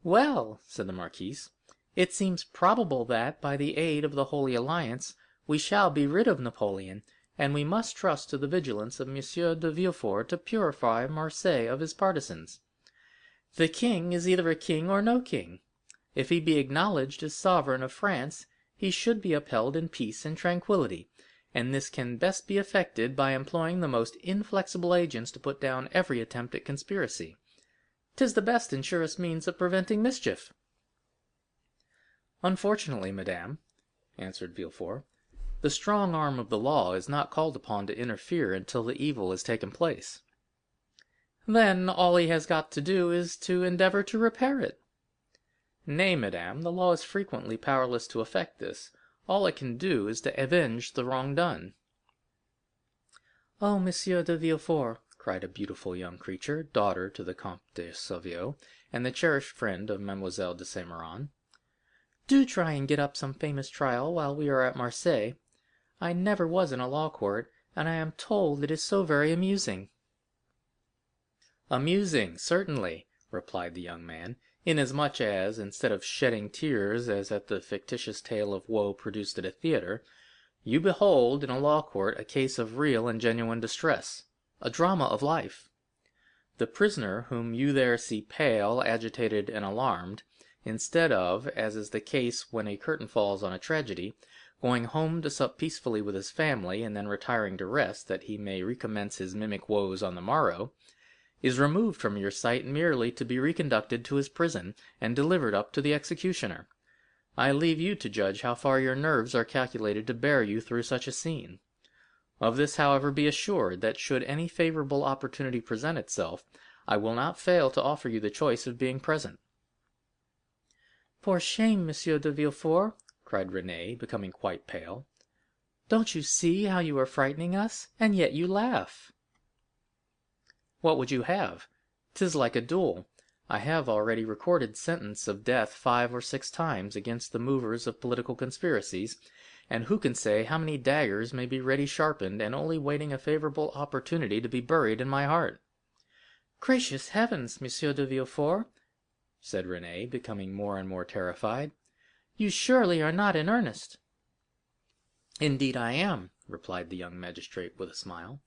Speaker 5: "Well," said the marquise, "it seems probable that, by the aid of the Holy Alliance, we shall be rid of Napoleon, and we must trust to the vigilance of M. de Villefort to purify Marseilles of his partisans. The king is either a king or no king. If he be acknowledged as sovereign of France, he should be upheld in peace and tranquillity, and this can best be effected by employing the most inflexible agents to put down every attempt at conspiracy. 'Tis the best and surest means of preventing mischief."
Speaker 7: "Unfortunately, madame," answered Villefort, "the strong arm of the law is not called upon to interfere until the evil has taken place."
Speaker 5: "Then all he has got to do is to endeavor to repair it."
Speaker 7: "Nay, madame, the law is frequently powerless to effect this. All it can do is to avenge the wrong done."
Speaker 5: "Oh, Monsieur de Villefort,"
Speaker 7: cried a beautiful young creature, daughter to the Comte de Salvieux, and the cherished friend of Mademoiselle de Saint Méran,
Speaker 5: "do try and get up some famous trial while we are at Marseilles. I never was in a law court, and I am told it is so very amusing."
Speaker 7: "Amusing, certainly," replied the young man, "inasmuch as, instead of shedding tears as at the fictitious tale of woe produced at a theatre, you behold in a law court a case of real and genuine distress, a drama of life. The prisoner whom you there see pale, agitated, and alarmed, instead of, as is the case when a curtain falls on a tragedy, going home to sup peacefully with his family, and then retiring to rest, that he may recommence his mimic woes on the morrow, is removed from your sight merely to be reconducted to his prison, and delivered up to the executioner. I leave you to judge how far your nerves are calculated to bear you through such a scene. Of this, however, be assured, that should any favorable opportunity present itself, I will not fail to offer you the choice of being present."
Speaker 5: "For shame, Monsieur de Villefort," cried Renée, becoming quite pale. "Don't you see how you are frightening us, and yet you laugh?"
Speaker 7: "What would you have? 'Tis like a duel. I have already recorded sentence of death 5 or 6 times against the movers of political conspiracies, and who can say how many daggers may be ready sharpened, and only waiting a favorable opportunity to be buried in my heart?"
Speaker 5: "Gracious heavens, Monsieur de Villefort," said Renée, becoming more and more terrified, "you surely are not in earnest."
Speaker 7: "Indeed I am," replied the young magistrate with a smile;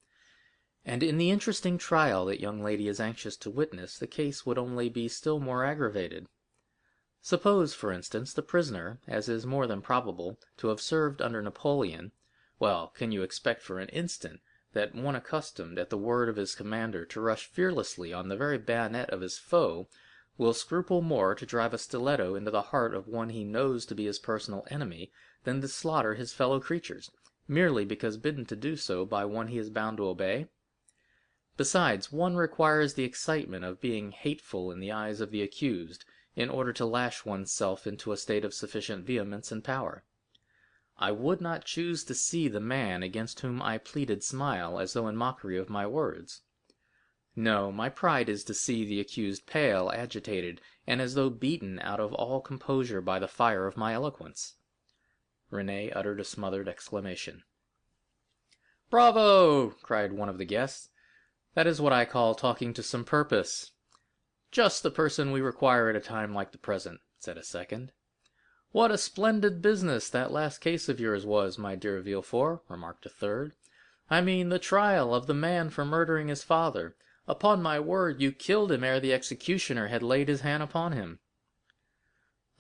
Speaker 7: "and in the interesting trial that young lady is anxious to witness, the case would only be still more aggravated. Suppose, for instance, the prisoner, as is more than probable, to have served under Napoleon, well, can you expect for an instant that one accustomed, at the word of his commander, to rush fearlessly on the very bayonet of his foe, will scruple more to drive a stiletto into the heart of one he knows to be his personal enemy than to slaughter his fellow creatures, merely because bidden to do so by one he is bound to obey? Besides, one requires the excitement of being hateful in the eyes of the accused, in order to lash one's self into a state of sufficient vehemence and power. I would not choose to see the man against whom I pleaded smile, as though in mockery of my words. No, my pride is to see the accused pale, agitated, and as though beaten out of all composure by the fire of my eloquence." Renée uttered a smothered exclamation. "Bravo!" cried one of the guests. That is what I call talking to some purpose. Just the person we require at a time like the present, said a second. What a splendid business that last case of yours was, my dear Villefort, remarked a third. I mean the trial of the man for murdering his father. Upon my word, you killed him ere the executioner had laid his hand upon him.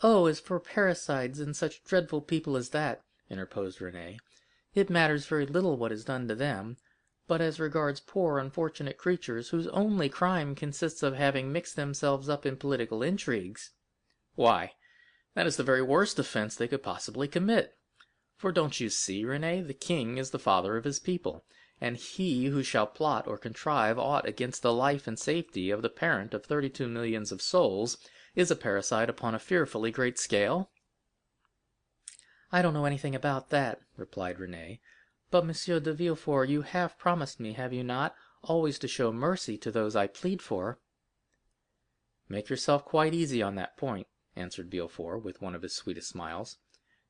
Speaker 5: Oh, as for parricides and such dreadful people as that, interposed Renée, it matters very little what is done to them. But as regards poor unfortunate creatures whose only crime consists of having mixed themselves up in political intrigues,
Speaker 7: why, that is the very worst offense they could possibly commit. For don't you see, Renée, the king is the father of his people, and he who shall plot or contrive aught against the life and safety of the parent of 32 millions of souls is a parricide upon a fearfully great scale.
Speaker 5: I don't know anything about that, replied Renée. But, Monsieur de Villefort, you have promised me, have you not, always to show mercy to those I plead for?
Speaker 7: Make yourself quite easy on that point, answered Villefort with one of his sweetest smiles.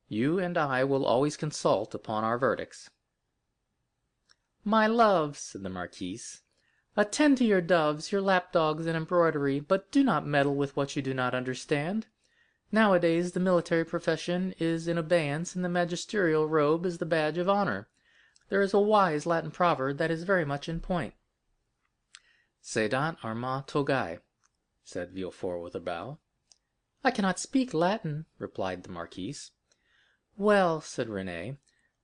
Speaker 7: You and I will always consult upon our verdicts.
Speaker 5: My love, said the marquise, attend to your doves, your lapdogs, and embroidery, but do not meddle with what you do not understand. Nowadays the military profession is in abeyance, and the magisterial robe is the badge of honor. There is a wise Latin proverb that is very much in point.
Speaker 7: Sedant arma togae, said Villefort with a bow.
Speaker 5: I cannot speak Latin, replied the marquise. Well, said Renée,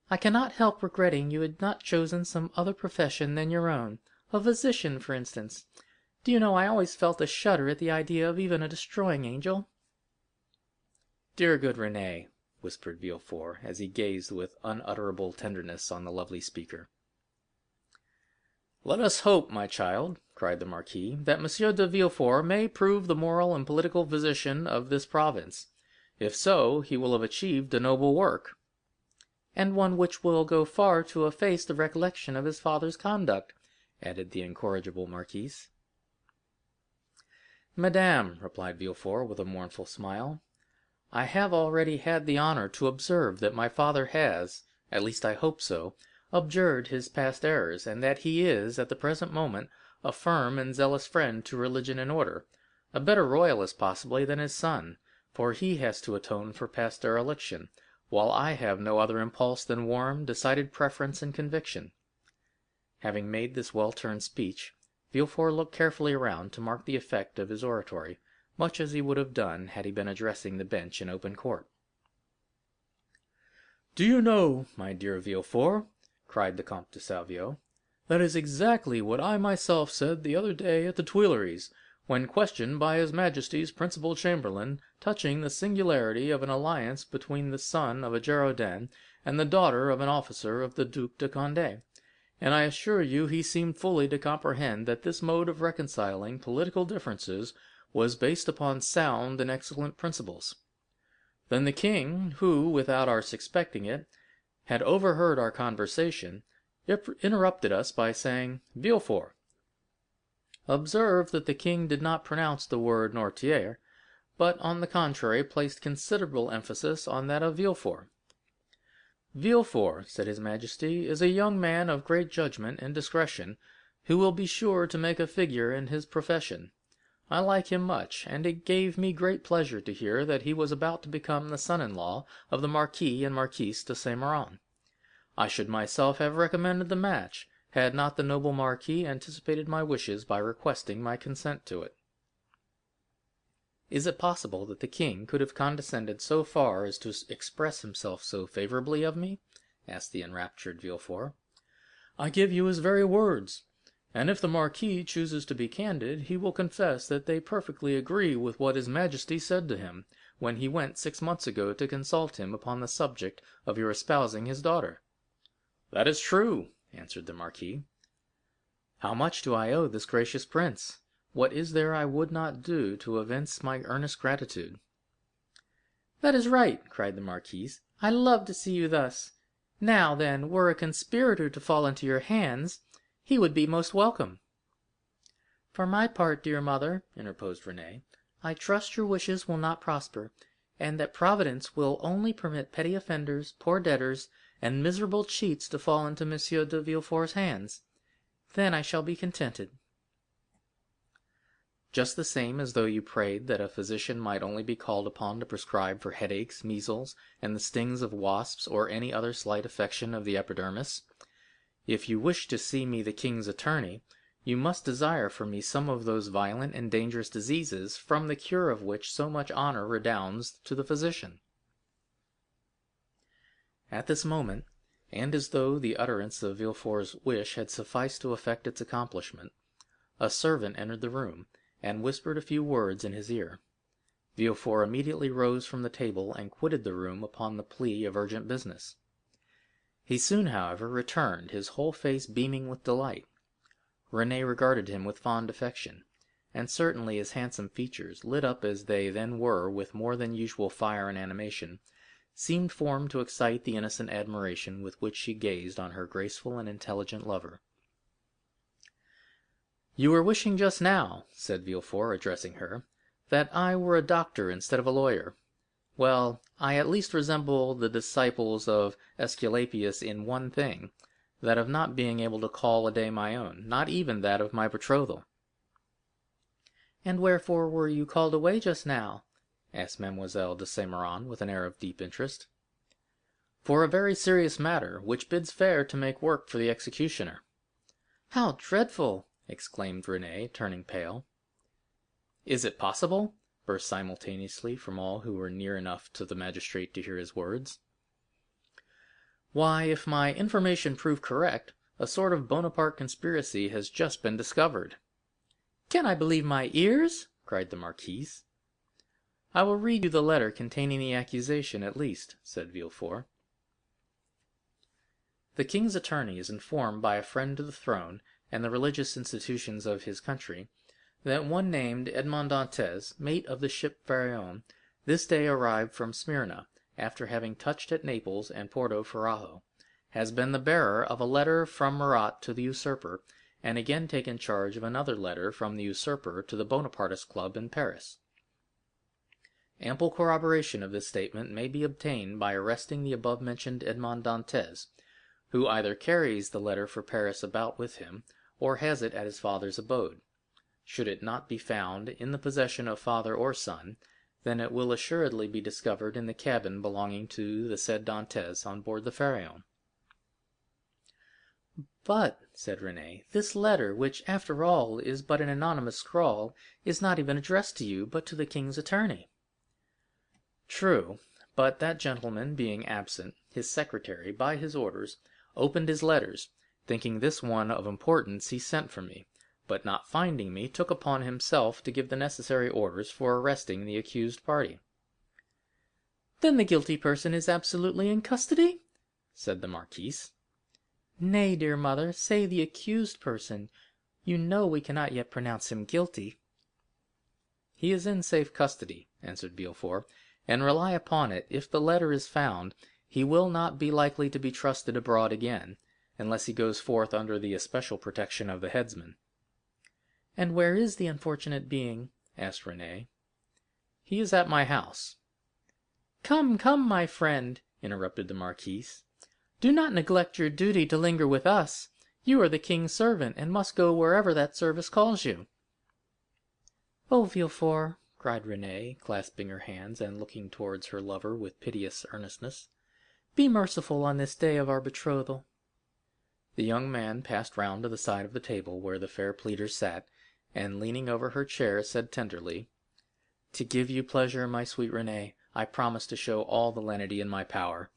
Speaker 5: I cannot help regretting you had not chosen some other profession than your own, a physician, for instance. Do you know, I always felt a shudder at the idea of even a destroying angel.
Speaker 7: Dear good Renée, whispered Villefort, as he gazed with unutterable tenderness on the lovely speaker. Let us hope, my child, cried the marquis, that Monsieur de Villefort may prove the moral and political physician of this province. If so, he will have achieved a noble work.
Speaker 5: And one which will go far to efface the recollection of his father's conduct,
Speaker 7: added the incorrigible marquise.
Speaker 5: Madame, replied Villefort with a mournful smile, I have already had the honor to observe that my father has, at least I hope so, abjured his past errors, and that he is, at the present moment, a firm and zealous friend to religion and order, a better royalist possibly than his son, for he has to atone for past dereliction, while I have no other impulse than warm, decided preference and conviction. Having made this well-turned speech, Villefort looked carefully around to mark the effect of his oratory, much as he would have done had he been addressing the bench in open court.
Speaker 2: "Do you know, my dear Villefort," cried the Comte de Salvieux, "that is exactly what I myself said the other day at the Tuileries, when questioned by His Majesty's principal chamberlain touching the singularity of an alliance between the son of a Girondin and the daughter of an officer of the Duc de Condé, and I assure you he seemed fully to comprehend that this mode of reconciling political differences was based upon sound and excellent principles. Then the king, who, without our suspecting it, had overheard our conversation, interrupted us by saying, 'Villefort.' Observe that the king did not pronounce the word Noirtier, but on the contrary placed considerable emphasis on that of Villefort. 'Villefort,' said his majesty, 'is a young man of great judgment and discretion, who will be sure to make a figure in his profession. I like him much, and it gave me great pleasure to hear that he was about to become the son-in-law of the Marquis and Marquise de Saint-Méran. I should myself have recommended the match, had not the noble Marquis anticipated my wishes by requesting my consent to it.'" "Is it possible that the king could have condescended so far as to express himself so favorably of me?" asked the enraptured Villefort. "I give you his very words. And if the marquis chooses to be candid, he will confess that they perfectly agree with what his majesty said to him, when he went 6 months ago to consult him upon the subject of your espousing his daughter." "That is true," answered the marquis. "How much do I owe this gracious prince? What is there I would not do to evince my earnest gratitude?"
Speaker 5: "That is right," cried the marquise. "I love to see you thus. Now, then, were a conspirator to fall into your hands, he would be most welcome." "For my part, dear mother," interposed Renée, "I trust your wishes will not prosper, and that Providence will only permit petty offenders, poor debtors, and miserable cheats to fall into Monsieur de Villefort's hands.
Speaker 7: Then I shall be contented." Just the same as though you prayed that a physician might only be called upon to prescribe for headaches, measles, and the stings of wasps, or any other slight affection of the epidermis. If you wish to see me the king's attorney, you must desire for me some of those violent and dangerous diseases from the cure of which so much honor redounds to the physician." At this moment, and as though the utterance of Villefort's wish had sufficed to effect its accomplishment, a servant entered the room, and whispered a few words in his ear. Villefort immediately rose from the table and quitted the room upon the plea of urgent business. He soon, however, returned, his whole face beaming with delight. Renée regarded him with fond affection, and certainly his handsome features, lit up as they then were with more than usual fire and animation, seemed formed to excite the innocent admiration with which she gazed on her graceful and intelligent lover. "You were wishing just now," said Villefort, addressing her, "that I were a doctor instead of a lawyer. Well, I at least resemble the disciples of Aesculapius in one thing, that of not being able to call a day my own, not even that of my betrothal." "And wherefore were you called away just now?" asked Mademoiselle de Saint Méran with an air of deep interest. "For a very serious matter, which bids fair to make work for the executioner." "How dreadful!" exclaimed Renée, turning pale. "Is it possible?" burst simultaneously from all who were near enough to the magistrate to hear his words. "Why, if my information prove correct, a sort of Bonaparte conspiracy has just been discovered." "Can I believe my ears?" cried the marquise. "I will read you the letter containing the accusation at least," said Villefort. "The king's attorney is informed by a friend to the throne and the religious institutions of his country, that one named Edmond Dantès, mate of the ship Pharaon, this day arrived from Smyrna, after having touched at Naples and Porto Ferrajo, has been the bearer of a letter from Murat to the usurper, and again taken charge of another letter from the usurper to the Bonapartist club in Paris. Ample corroboration of this statement may be obtained by arresting the above-mentioned Edmond Dantès, who either carries the letter for Paris about with him, or has it at his father's abode. Should it not be found in the possession of father or son, then it will assuredly be discovered in the cabin belonging to the said Dantès on board the Pharaon." "But," said Renée, "this letter, which after all is but an anonymous scrawl, is not even addressed to you, but to the king's attorney." "True, but that gentleman being absent, his secretary, by his orders, opened his letters, thinking this one of importance, he sent for me, but not finding me, took upon himself to give the necessary orders for arresting the accused party." "Then the guilty person is absolutely in custody?" said the marquise. "Nay, dear mother, say the accused person. You know we cannot yet pronounce him guilty." "He is in safe custody," answered Villefort, "and rely upon it, if the letter is found, he will not be likely to be trusted abroad again, unless he goes forth under the especial protection of the headsman." "And where is the unfortunate being?" asked Renée. "He is at my house." "Come, come, my friend," interrupted the marquise, "do not neglect your duty to linger with us. You are the king's servant, and must go wherever that service calls you." "Oh, Villefort," cried Renée, clasping her hands and looking towards her lover with piteous earnestness, "be merciful on this day of our betrothal." The young man passed round to the side of the table where the fair pleader sat, and leaning over her chair, said tenderly, "To give you pleasure, my sweet Renée, I promise to show all the lenity in my power.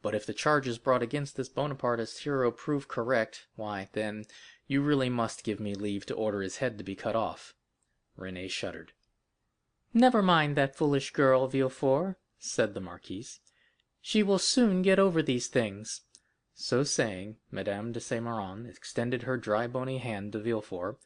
Speaker 7: But if the charges brought against this Bonapartist hero prove correct, why, then, you really must give me leave to order his head to be cut off." Renée shuddered. "Never mind that foolish girl, Villefort," said the marquise. "She will soon get over these things." So saying, Madame de Saint Méran extended her dry bony hand to Villefort,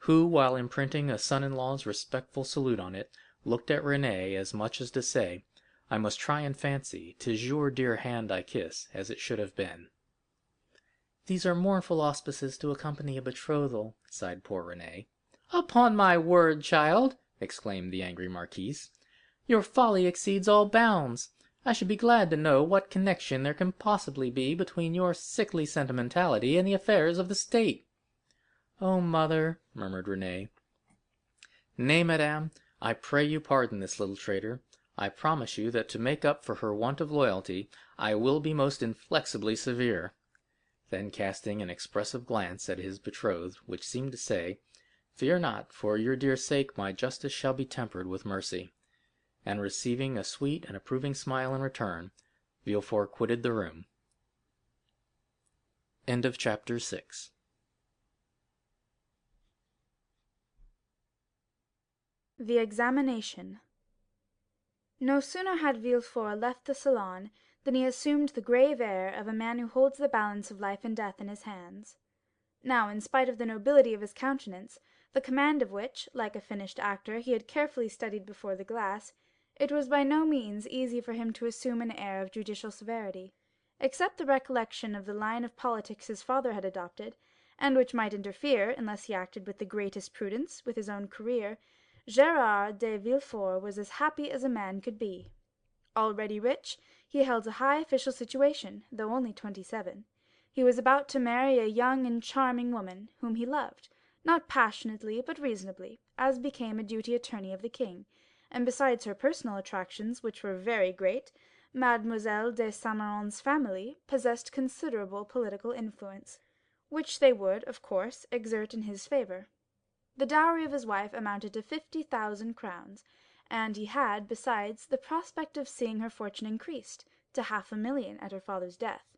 Speaker 7: who, while imprinting a son-in-law's respectful salute on it, looked at Renée as much as to say, "I must try and fancy 'tis your dear hand I kiss, as it should have been." "These are mournful auspices to accompany a betrothal," sighed poor Renée. "Upon my word, child," exclaimed the angry marquise, "your folly exceeds all bounds. I should be glad to know what connection there can possibly be between your sickly sentimentality and the affairs of the state." "Oh, mother," murmured Renée. "Nay, madame, I pray you pardon this little traitor. I promise you that to make up for her want of loyalty, I will be most inflexibly severe." Then casting an expressive glance at his betrothed, which seemed to say, "Fear not, for your dear sake my justice shall be tempered with mercy," and receiving a sweet and approving smile in return, Villefort quitted the room. Chapter 6.
Speaker 8: The examination. No sooner had Villefort left the salon than he assumed the grave air of a man who holds the balance of life and death in his hands. Now, in spite of the nobility of his countenance, the command of which, like a finished actor, he had carefully studied before the glass, it was by no means easy for him to assume an air of judicial severity. Except the recollection of the line of politics his father had adopted, and which might interfere, unless he acted with the greatest prudence, with his own career, Gérard de Villefort was as happy as a man could be. Already rich, he held a high official situation, though only 27. He was about to marry a young and charming woman, whom he loved, not passionately but reasonably, as became a duty attorney of the king, and besides her personal attractions, which were very great, Mademoiselle de Saint Méran's family possessed considerable political influence, which they would, of course, exert in his favor. The dowry of his wife amounted to 50,000 crowns, and he had, besides, the prospect of seeing her fortune increased to 500,000 at her father's death.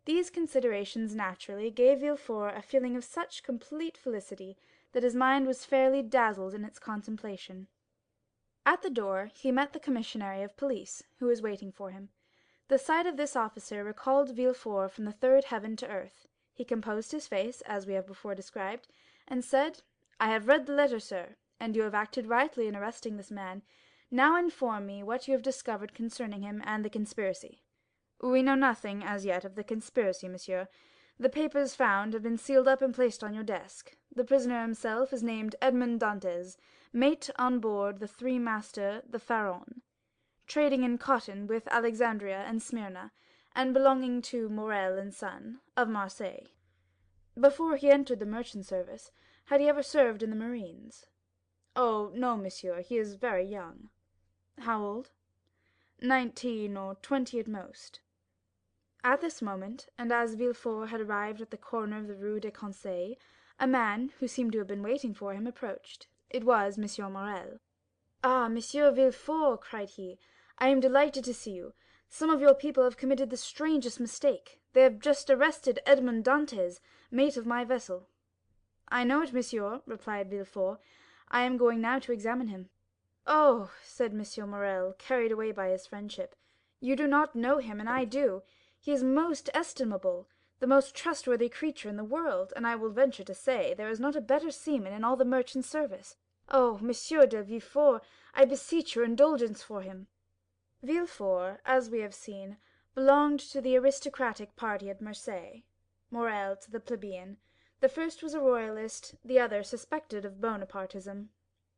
Speaker 8: These considerations naturally gave Villefort a feeling of such complete felicity that his mind was fairly dazzled in its contemplation. At the door he met the commissary of police, who was waiting for him. The sight of this officer recalled Villefort from the third heaven to earth. He composed his face, as we have before described, and said, "I have read the letter, sir, and you have acted rightly in arresting this man. Now inform me what you have discovered concerning him and the conspiracy." "We know nothing as yet of the conspiracy, monsieur. The papers found have been sealed up and placed on your desk. The prisoner himself is named Edmond Dantès, mate on board the three-master the Pharaon, trading in cotton with Alexandria and Smyrna, and belonging to Morel and Son, of Marseilles. Before he entered the merchant service, had he ever served in the marines?" "Oh, no, monsieur, he is very young." "How old?" 19 or 20 at most." At this moment, and as Villefort had arrived at the corner of the Rue des Conseils, a man, who seemed to have been waiting for him, approached. It was M. Morrel. "Ah, Monsieur Villefort," cried he, "I am delighted to see you. Some of your people have committed the strangest mistake. They have just arrested Edmond Dantès, mate of my vessel." "I know it, monsieur," replied Villefort. "I am going now to examine him." "Oh," said M. Morrel, carried away by his friendship, "you do not know him, and I do. He is most estimable, the most trustworthy creature in the world, and I will venture to say there is not a better seaman in all the merchant service. Oh, Monsieur de Villefort, I beseech your indulgence for him." Villefort, as we have seen, belonged to the aristocratic party at Marseilles, Morrel to the plebeian. The first was a royalist, the other suspected of Bonapartism.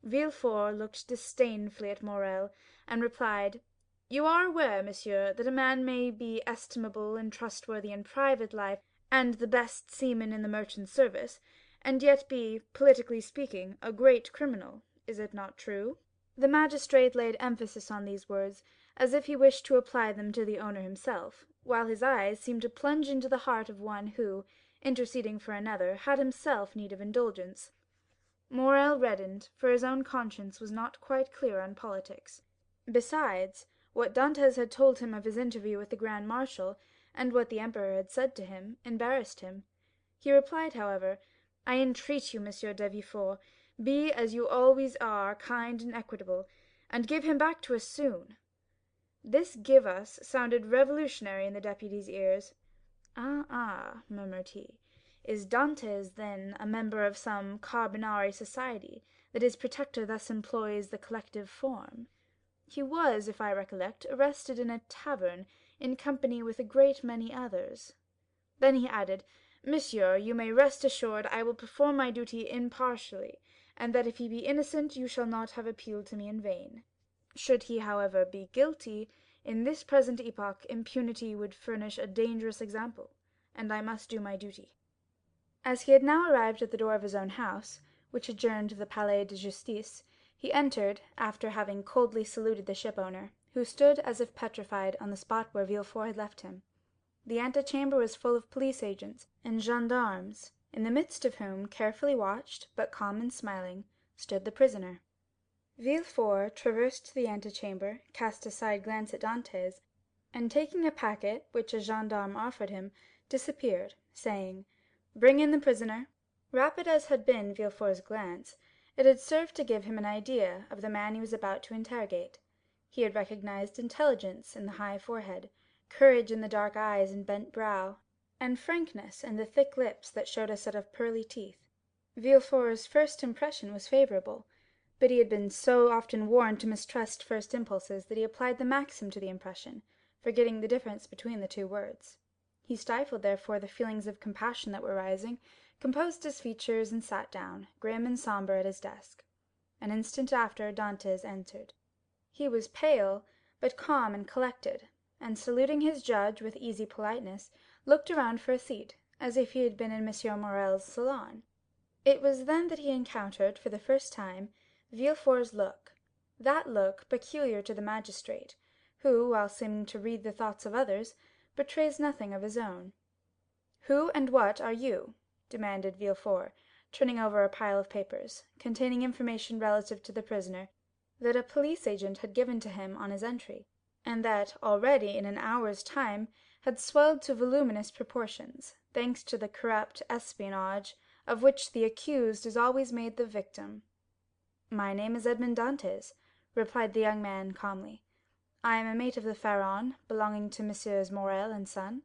Speaker 8: Villefort looked disdainfully at Morrel, and replied, "You are aware, monsieur, that a man may be estimable and trustworthy in private life, and the best seaman in the merchant service, and yet be, politically speaking, a great criminal. Is it not true?" The magistrate laid emphasis on these words, as if he wished to apply them to the owner himself, while his eyes seemed to plunge into the heart of one who, interceding for another, had himself need of indulgence. Morrel reddened, for his own conscience was not quite clear on politics. Besides, what Dantès had told him of his interview with the grand marshal, and what the emperor had said to him, embarrassed him. He replied, however, "I entreat you, Monsieur de Villefort, be as you always are, kind and equitable, and give him back to us soon." This "give us" sounded revolutionary in the deputy's ears. "Ah, ah," murmured he, "is Dantès, then, a member of some Carbonari society, that his protector thus employs the collective form? He was, if I recollect, arrested in a tavern, in company with a great many others." Then he added, "Monsieur, you may rest assured I will perform my duty impartially, and that if he be innocent you shall not have appealed to me in vain. Should he, however, be guilty, in this present epoch impunity would furnish a dangerous example, and I must do my duty." As he had now arrived at the door of his own house, which adjoined the Palais de Justice, he entered, after having coldly saluted the shipowner, who stood as if petrified on the spot where Villefort had left him. The antechamber was full of police agents and gendarmes, in the midst of whom, carefully watched, but calm and smiling, stood the prisoner. Villefort traversed the antechamber, cast a side glance at Dantès, and taking a packet which a gendarme offered him, disappeared, saying, "Bring in the prisoner." Rapid as had been Villefort's glance, it had served to give him an idea of the man he was about to interrogate. He had recognized intelligence in the high forehead, courage in the dark eyes and bent brow, and frankness in the thick lips that showed a set of pearly teeth. Villefort's first impression was favorable, but he had been so often warned to mistrust first impulses that he applied the maxim to the impression, forgetting the difference between the two words. He stifled, therefore, the feelings of compassion that were rising, composed his features, and sat down, grim and sombre, at his desk. An instant after, Dantès entered. He was pale, but calm and collected, and saluting his judge with easy politeness, looked around for a seat, as if he had been in M. Morrel's salon. It was then that he encountered, for the first time, Villefort's look, that look peculiar to the magistrate, who, while seeming to read the thoughts of others, betrays nothing of his own. "Who and what are you?" demanded Villefort, turning over a pile of papers, containing information relative to the prisoner, that a police agent had given to him on his entry, and that already in an hour's time had swelled to voluminous proportions, thanks to the corrupt espionage of which the accused is always made the victim. "My name is Edmond Dantès," replied the young man calmly. "I am a mate of the Pharaon, belonging to Messieurs Morrel and Son."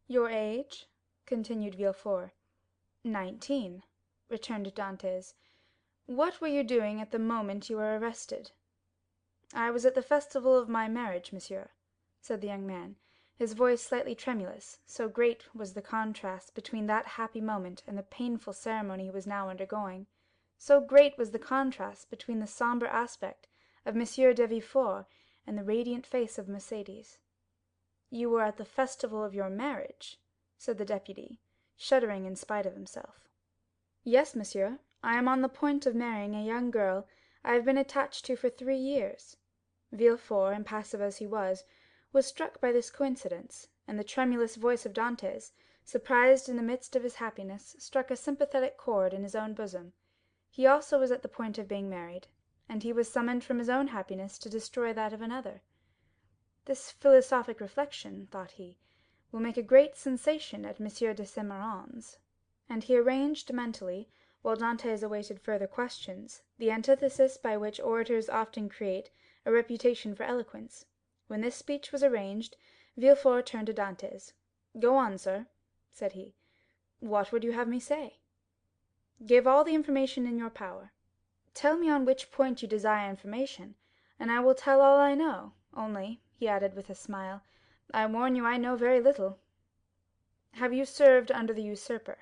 Speaker 8: "Your age?" continued Villefort. 19, returned Dantès. "What were you doing at the moment you were arrested?" "I was at the festival of my marriage, monsieur," said the young man, his voice slightly tremulous, so great was the contrast between that happy moment and the painful ceremony he was now undergoing. So great was the contrast between the sombre aspect of M. de Villefort and the radiant face of Mercédès. "You were at the festival of your marriage?" said the deputy, shuddering in spite of himself. "Yes, monsieur, I am on the point of marrying a young girl I have been attached to for 3 years." Villefort, impassive as he was struck by this coincidence, and the tremulous voice of Dantès, surprised in the midst of his happiness, struck a sympathetic chord in his own bosom. He also was at the point of being married, and he was summoned from his own happiness to destroy that of another. "This philosophic reflection," thought he, "will make a great sensation at M. de Saint Méran's." And he arranged mentally, while Dantès awaited further questions, the antithesis by which orators often create a reputation for eloquence. When this speech was arranged, Villefort turned to Dantès. "Go on, sir," said he. "What would you have me say?" "Give all the information in your power. Tell me on which point you desire information, and I will tell all I know. Only," he added with a smile, "I warn you I know very little." "Have you served under the usurper?"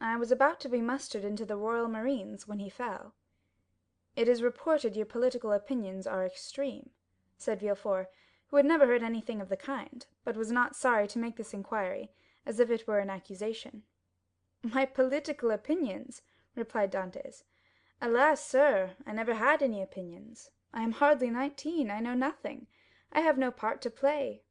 Speaker 8: "I was about to be mustered into the royal marines when he fell." "It is reported your political opinions are extreme," said Villefort, who had never heard anything of the kind, but was not sorry to make this inquiry, as if it were an accusation. "My political opinions!" replied Dantès. "Alas, sir, I never had any opinions. I am hardly 19, I know nothing, I have no part to play.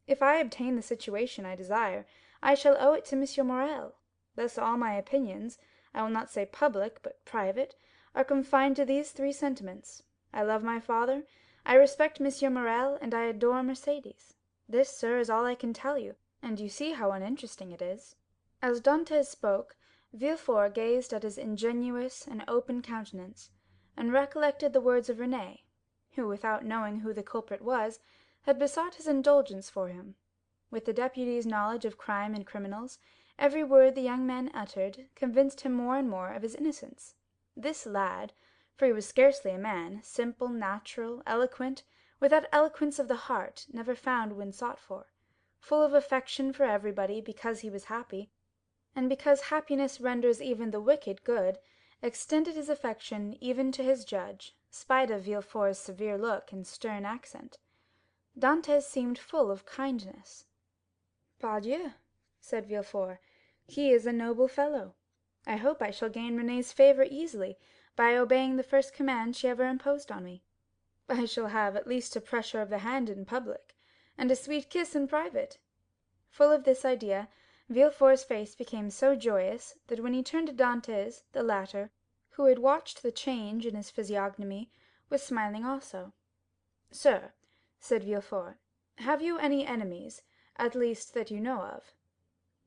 Speaker 8: If I obtain the situation I desire, I shall owe it to M. Morrel. Thus all my opinions, I will not say public, but private, are confined to these 3 sentiments: I love my father, I respect M. Morrel, and I adore Mercédès. This, sir, is all I can tell you, and you see how uninteresting it is." As Dantès spoke, Villefort gazed at his ingenuous and open countenance, and recollected the words of Renée, who, without knowing who the culprit was, had besought his indulgence for him. With the deputy's knowledge of crime and criminals, every word the young man uttered convinced him more and more of his innocence. This lad, for he was scarcely a man, simple, natural, eloquent, with that eloquence of the heart never found when sought for, full of affection for everybody because he was happy, and because happiness renders even the wicked good, extended his affection even to his judge, spite of Villefort's severe look and stern accent. Dantès seemed full of kindness. "Pardieu," said Villefort, He is a noble fellow. I hope I shall gain Renée's favour easily by obeying the first command she ever imposed on me. I shall have at least a pressure of the hand in public, and a sweet kiss in private." Full of this idea, Villefort's face became so joyous that when he turned to Dantès, the latter, who had watched the change in his physiognomy, was smiling also. "Sir," said Villefort, "have you any enemies, at least that you know of?"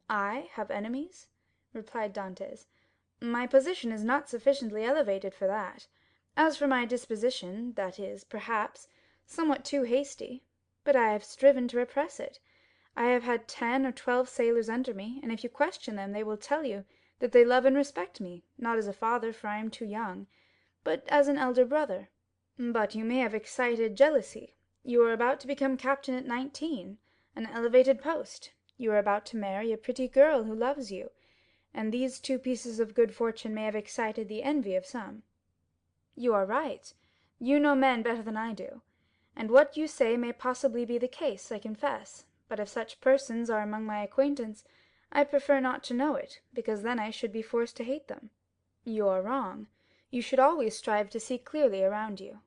Speaker 8: "I have enemies?" replied Dantès. "My position is not sufficiently elevated for that. As for my disposition, that is, perhaps, somewhat too hasty, but I have striven to repress it. I have had 10 or 12 sailors under me, and if you question them, they will tell you that they love and respect me, not as a father, for I am too young, but as an elder brother. But you may have excited jealousy. You are about to become captain at 19, an elevated post. You are about to marry a pretty girl who loves you, and these two pieces of good fortune may have excited the envy of some." "You are right. You know men better than I do, and what you say may possibly be the case, I confess. But if such persons are among my acquaintance, I prefer not to know it, because then I should be forced to hate them." "You are wrong. You should always strive to see clearly around you.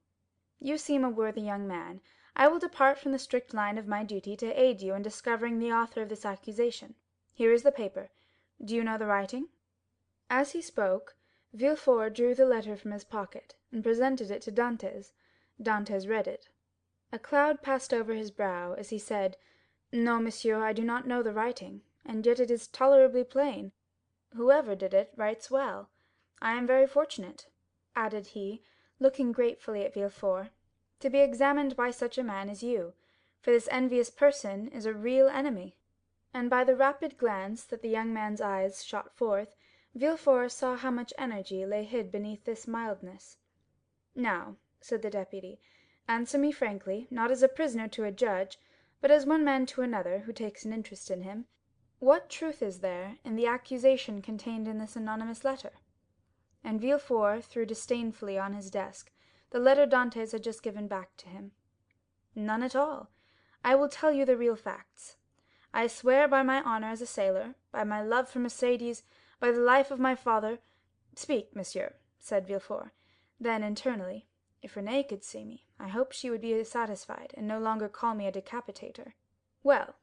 Speaker 8: You seem a worthy young man. I will depart from the strict line of my duty to aid you in discovering the author of this accusation. Here is the paper. Do you know the writing?" As he spoke, Villefort drew the letter from his pocket, and presented it to Dantès. Dantès read it. A cloud passed over his brow as he said, "No, monsieur, I do not know the writing, and yet it is tolerably plain. Whoever did it writes well. I am very fortunate," added he, looking gratefully at Villefort, "to be examined by such a man as you, for this envious person is a real enemy." And by the rapid glance that the young man's eyes shot forth, Villefort saw how much energy lay hid beneath this mildness. "Now," said the deputy, "answer me frankly, not as a prisoner to a judge, but as one man to another who takes an interest in him. What truth is there in the accusation contained in this anonymous letter?" And Villefort threw disdainfully on his desk the letter Dantès had just given back to him. "None at all. I will tell you the real facts. I swear by my honor as a sailor, by my love for Mercédès, by the life of my father—" "Speak, monsieur," said Villefort. Then internally, "If Renée could see me, I hope she would be satisfied, and no longer call me a decapitator. Well,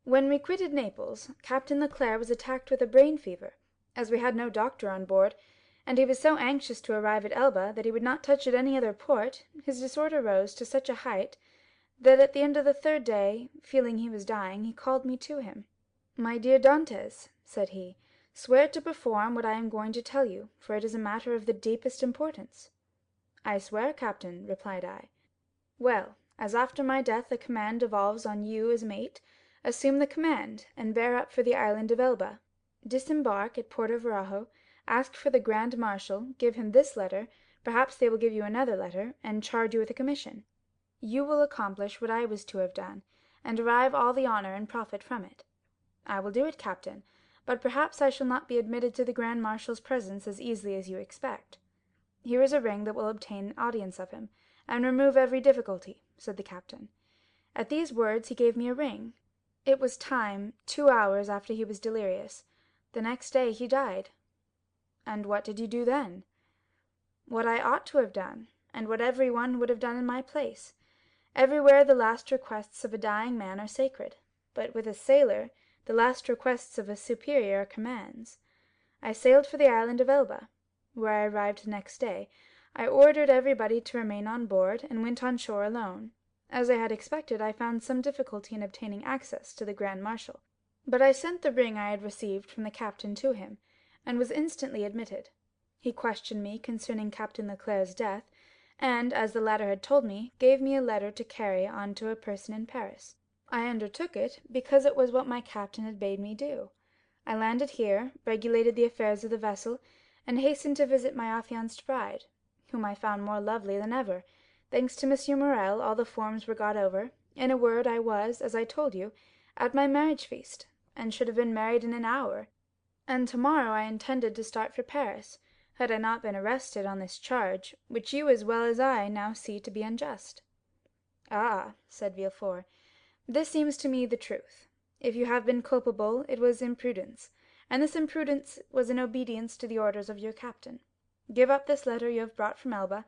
Speaker 8: when we quitted Naples, Captain Leclere was attacked with a brain fever, as we had no doctor on board, and he was so anxious to arrive at Elba that he would not touch at any other port. His disorder rose to such a height that at the end of the third day, feeling he was dying, he called me to him. 'My dear Dantès,' said he, 'swear to perform what I am going to tell you, for it is a matter of the deepest importance.' 'I swear, captain,' replied I. 'Well, as after my death the command devolves on you as mate, assume the command, and bear up for the island of Elba. Disembark at Porto Ferrajo, ask for the grand marshal, give him this letter, perhaps they will give you another letter, and charge you with a commission. You will accomplish what I was to have done, and derive all the honor and profit from it.' 'I will do it, captain, but perhaps I shall not be admitted to the grand marshal's presence as easily as you expect.' 'Here is a ring that will obtain audience of him, and remove every difficulty,' said the captain. At these words he gave me a ring. It was time 2 hours after he was delirious. The next day he died." "And what did you do then?" "What I ought to have done, and what everyone would have done in my place. Everywhere the last requests of a dying man are sacred, but with a sailor the last requests of a superior are commands. I sailed for the island of Elba, where I arrived the next day. I ordered everybody to remain on board, and went on shore alone. As I had expected, I found some difficulty in obtaining access to the grand marshal, but I sent the ring I had received from the captain to him, and was instantly admitted. He questioned me concerning Captain Leclere's death, and, as the latter had told me, gave me a letter to carry on to a person in Paris. I undertook it because it was what my captain had bade me do. I landed here, regulated the affairs of the vessel, and hastened to visit my affianced bride, whom I found more lovely than ever. Thanks to M. Morrel, all the forms were got over. In a word, I was, as I told you, at my marriage feast, and should have been married in an hour. And tomorrow I intended to start for Paris, had I not been arrested on this charge, which you as well as I now see to be unjust." "Ah," said Villefort, "this seems to me the truth. If you have been culpable, it was imprudence, and this imprudence was in obedience to the orders of your captain. Give up this letter you have brought from Elba,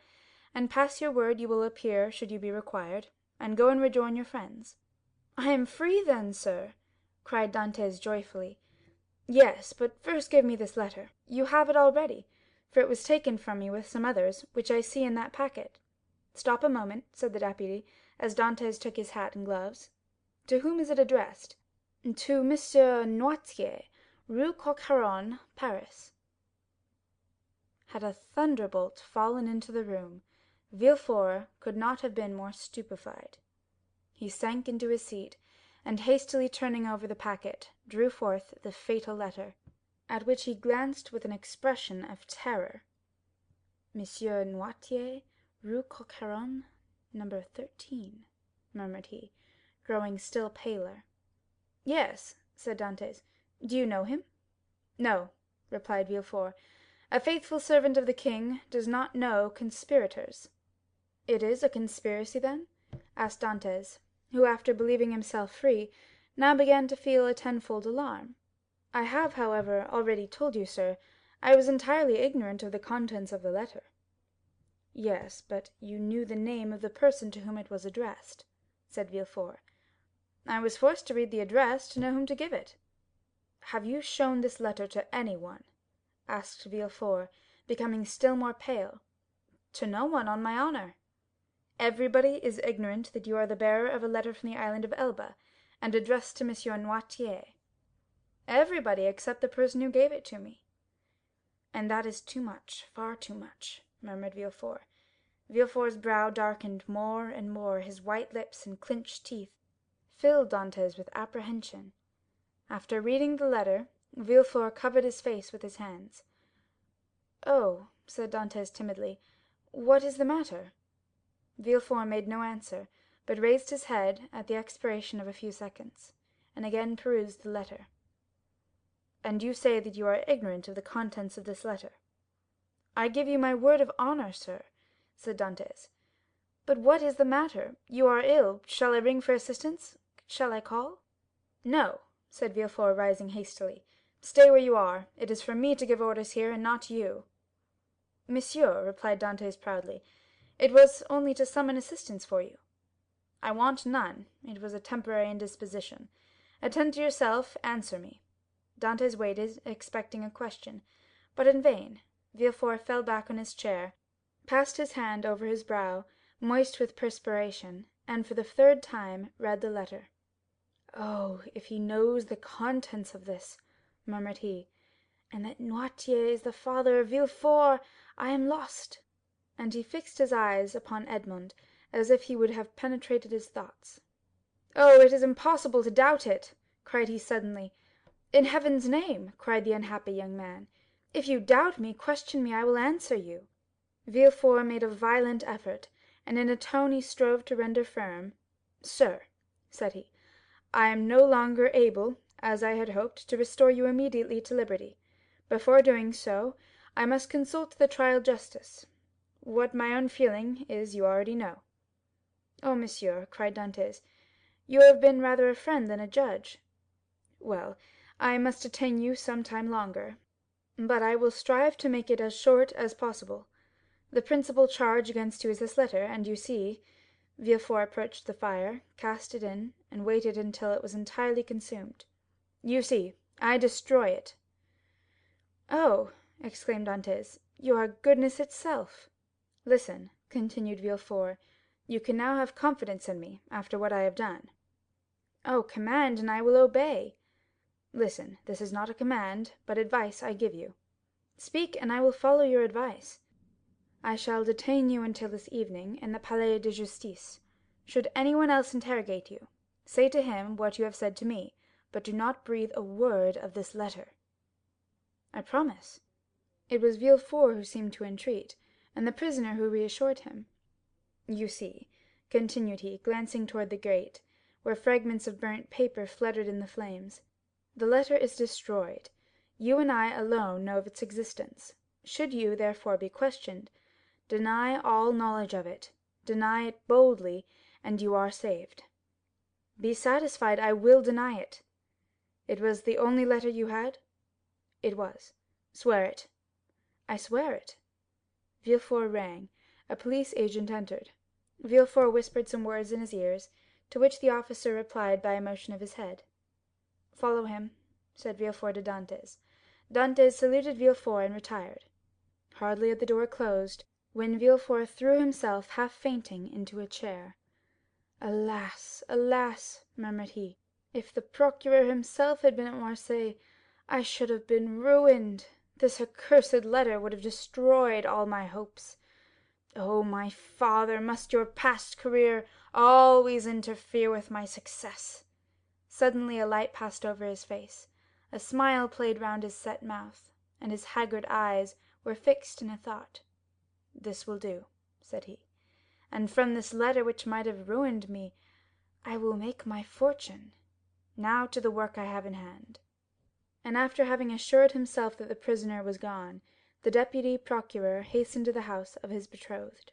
Speaker 8: and pass your word you will appear should you be required, and go and rejoin your friends." "I am free then, sir?" cried Dantès joyfully. "Yes, but first give me this letter. You have it already, for it was taken from me with some others which I see in that packet." "Stop a moment," said the deputy, as Dantès took his hat and gloves. "To whom is it addressed?" "To Monsieur Noirtier, Rue Coq Héron, Paris." Had a thunderbolt fallen into the room, Villefort could not have been more stupefied. He sank into his seat, and hastily turning over the packet, drew forth the fatal letter, at which he glanced with an expression of terror. "Monsieur Noirtier, Rue Coq Héron, No. 13," murmured he, growing still paler. "Yes," said Dantès. "Do you know him?" "No," replied Villefort. "A faithful servant of the king does not know conspirators." "It is a conspiracy, then?" asked Dantès, who, after believing himself free, now began to feel a tenfold alarm. "I have, however, already told you, sir, I was entirely ignorant of the contents of the letter." "Yes, but you knew the name of the person to whom it was addressed," said Villefort. "I was forced to read the address to know whom to give it." "Have you shown this letter to anyone?" asked Villefort, becoming still more pale. "To no one, on my honor." "Everybody is ignorant that you are the bearer of a letter from the island of Elba, and addressed to Monsieur Noirtier." "Everybody, except the person who gave it to me." "And that is too much, far too much," murmured Villefort. Villefort's brow darkened more and more, his white lips and clenched teeth filled Dantès with apprehension. After reading the letter, Villefort covered his face with his hands. "Oh," said Dantès timidly, "what is the matter?" Villefort made no answer, but raised his head at the expiration of a few seconds, and again perused the letter. "And you say that you are ignorant of the contents of this letter?" "I give you my word of honor, sir," said Dantès. "But what is the matter? You are ill. Shall I ring for assistance? Shall I call?" "No," said Villefort, rising hastily. "Stay where you are. It is for me to give orders here, and not you." "Monsieur," replied Dantès proudly, "it was only to summon assistance for you." "I want none. It was a temporary indisposition. Attend to yourself, answer me." Dantès waited, expecting a question, but in vain. Villefort fell back on his chair, passed his hand over his brow, moist with perspiration, and for the third time read the letter. "Oh, if he knows the contents of this," murmured he, "and that Noirtier is the father of Villefort, I am lost." And he fixed his eyes upon Edmond, as if he would have penetrated his thoughts. "Oh, it is impossible to doubt it!" cried he suddenly. "In heaven's name," cried the unhappy young man, "if you doubt me, question me, I will answer you." Villefort made a violent effort, and in a tone he strove to render firm, "Sir," said he, "I am no longer able, as I had hoped, to restore you immediately to liberty. Before doing so, I must consult the trial justice. What my own feeling is you already know." "Oh, monsieur," cried Dantès, "you have been rather a friend than a judge." "Well, I must detain you some time longer, but I will strive to make it as short as possible. The principal charge against you is this letter, and you see——" Villefort approached the fire, cast it in, and waited until it was entirely consumed. "You see, I destroy it." "Oh," exclaimed Dantès, "you are goodness itself." "Listen," continued Villefort, "you can now have confidence in me, after what I have done." "Oh, command, and I will obey." "Listen, this is not a command, but advice I give you." "Speak, and I will follow your advice." "I shall detain you until this evening in the Palais de Justice. Should anyone else interrogate you, say to him what you have said to me, but do not breathe a word of this letter." "I promise." It was Villefort who seemed to entreat, and the prisoner who reassured him. "You see," continued he, glancing toward the grate, where fragments of burnt paper fluttered in the flames, "the letter is destroyed. You and I alone know of its existence. Should you, therefore, be questioned, deny all knowledge of it, deny it boldly, and you are saved. Be satisfied, I will deny it. It was the only letter you had?" "It was." "Swear it." "I swear it." Villefort rang. A police agent entered. Villefort whispered some words in his ears, to which the officer replied by a motion of his head. "Follow him," said Villefort to Dantès. Dantès saluted Villefort and retired. Hardly had the door closed, when Villefort threw himself half fainting into a chair. "Alas, alas," murmured he, "if the procureur himself had been at Marseilles, I should have been ruined. This accursed letter would have destroyed all my hopes. Oh, my father, must your past career always interfere with my success?" Suddenly a light passed over his face, a smile played round his set mouth, and his haggard eyes were fixed in a thought. "This will do," said he, "and from this letter, which might have ruined me, I will make my fortune. Now to the work I have in hand." And after having assured himself that the prisoner was gone, the deputy procureur hastened to the house of his betrothed.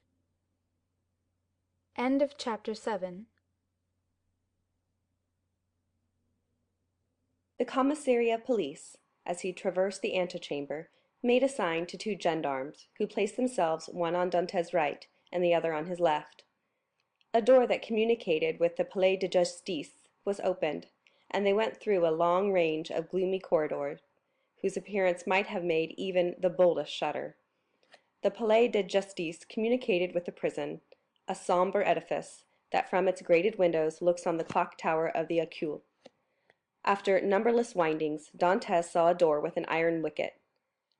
Speaker 8: Chapter 7.
Speaker 9: The commissary of police, as he traversed the antechamber, made a sign to two gendarmes, who placed themselves one on Dantès' right and the other on his left. A door that communicated with the Palais de Justice was opened, and they went through a long range of gloomy corridors, whose appearance might have made even the boldest shudder. The Palais de Justice communicated with the prison, a sombre edifice that from its grated windows looks on the clock tower of the École. After numberless windings, Dantès saw a door with an iron wicket.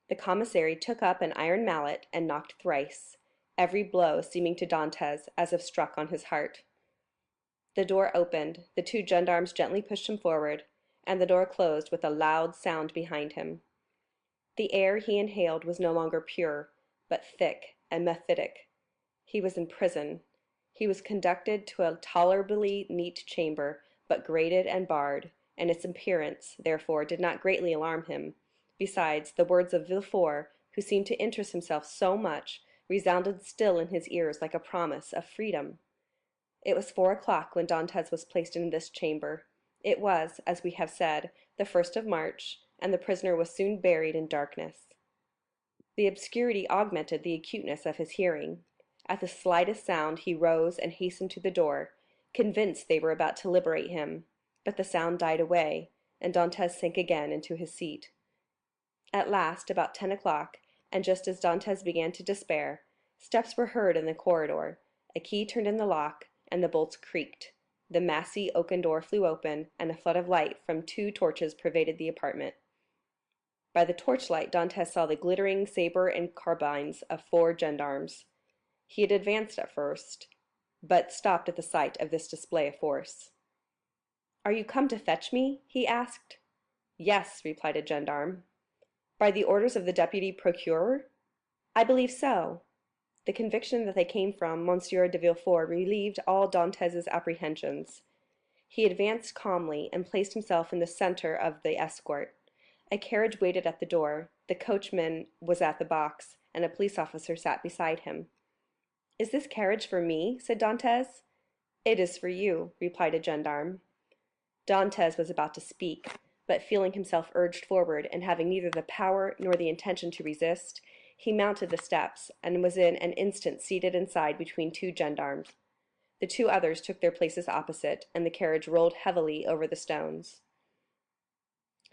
Speaker 9: The commissary took up an iron mallet and knocked thrice, every blow seeming to Dantès as if struck on his heart. The door opened, the two gendarmes gently pushed him forward, and the door closed with a loud sound behind him. The air he inhaled was no longer pure, but thick and mephitic. He was in prison. He was conducted to a tolerably neat chamber, but grated and barred, and its appearance, therefore, did not greatly alarm him. Besides, the words of Villefort, who seemed to interest himself so much, resounded still in his ears like a promise of freedom. It was 4 o'clock when Dantès was placed in this chamber. It was, as we have said, the 1st of March, and the prisoner was soon buried in darkness. The obscurity augmented the acuteness of his hearing. At the slightest sound he rose and hastened to the door, convinced they were about to liberate him. But the sound died away, and Dantès sank again into his seat. At last, about 10 o'clock, and just as Dantès began to despair, steps were heard in the corridor, a key turned in the lock, and the bolts creaked. The massy oaken door flew open, and a flood of light from 2 torches pervaded the apartment. By the torchlight Dantès saw the glittering sabre and carbines of 4 gendarmes. He had advanced at first, but stopped at the sight of this display of force. "Are you come to fetch me?" he asked. "Yes," replied a gendarme. "By the orders of the deputy procureur?" "I believe so." The conviction that they came from M. de Villefort relieved all Dantès' apprehensions. He advanced calmly, and placed himself in the centre of the escort. A carriage waited at the door, the coachman was at the box, and a police officer sat beside him. "Is this carriage for me?" said Dantès. "It is for you," replied a gendarme. Dantès was about to speak, but feeling himself urged forward, and having neither the power nor the intention to resist, he mounted the steps, and was in an instant seated inside between 2 gendarmes. The 2 others took their places opposite, and the carriage rolled heavily over the stones.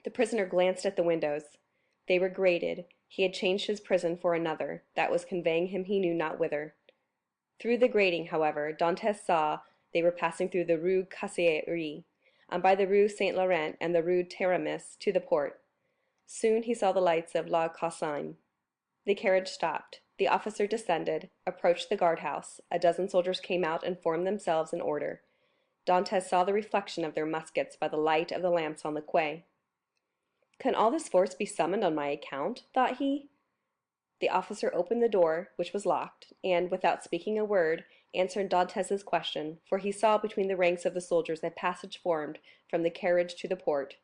Speaker 9: The prisoner glanced at the windows. They were grated. He had changed his prison for another, that was conveying him he knew not whither. Through the grating, however, Dantès saw they were passing through the Rue Cassier, and by the Rue Saint Laurent and the Rue Taramis to the port. Soon he saw the lights of La Cassagne. The carriage stopped. The officer descended, approached the guardhouse. A dozen soldiers came out and formed themselves in order. Dantès saw the reflection of their muskets by the light of the lamps on the quay. "Can all this force be summoned on my account?" thought he. The officer opened the door, which was locked, and, without speaking a word, answered Dantès' question, for he saw between the ranks of the soldiers a passage formed from the carriage to the port.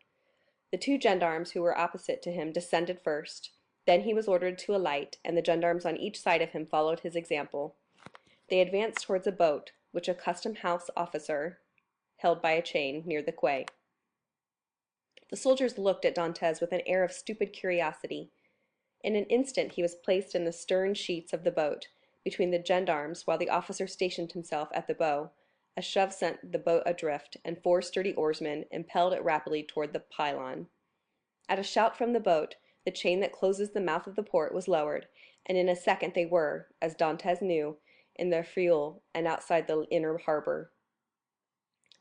Speaker 9: The 2 gendarmes who were opposite to him descended first. Then he was ordered to alight, and the gendarmes on each side of him followed his example. They advanced towards a boat, which a custom-house officer held by a chain near the quay. The soldiers looked at Dantès with an air of stupid curiosity. In an instant he was placed in the stern sheets of the boat, between the gendarmes, while the officer stationed himself at the bow. A shove sent the boat adrift, and 4 sturdy oarsmen impelled it rapidly toward the pylon. At a shout from the boat, the chain that closes the mouth of the port was lowered, and in a second they were, as Dantès knew, in the Frioul and outside the inner harbor.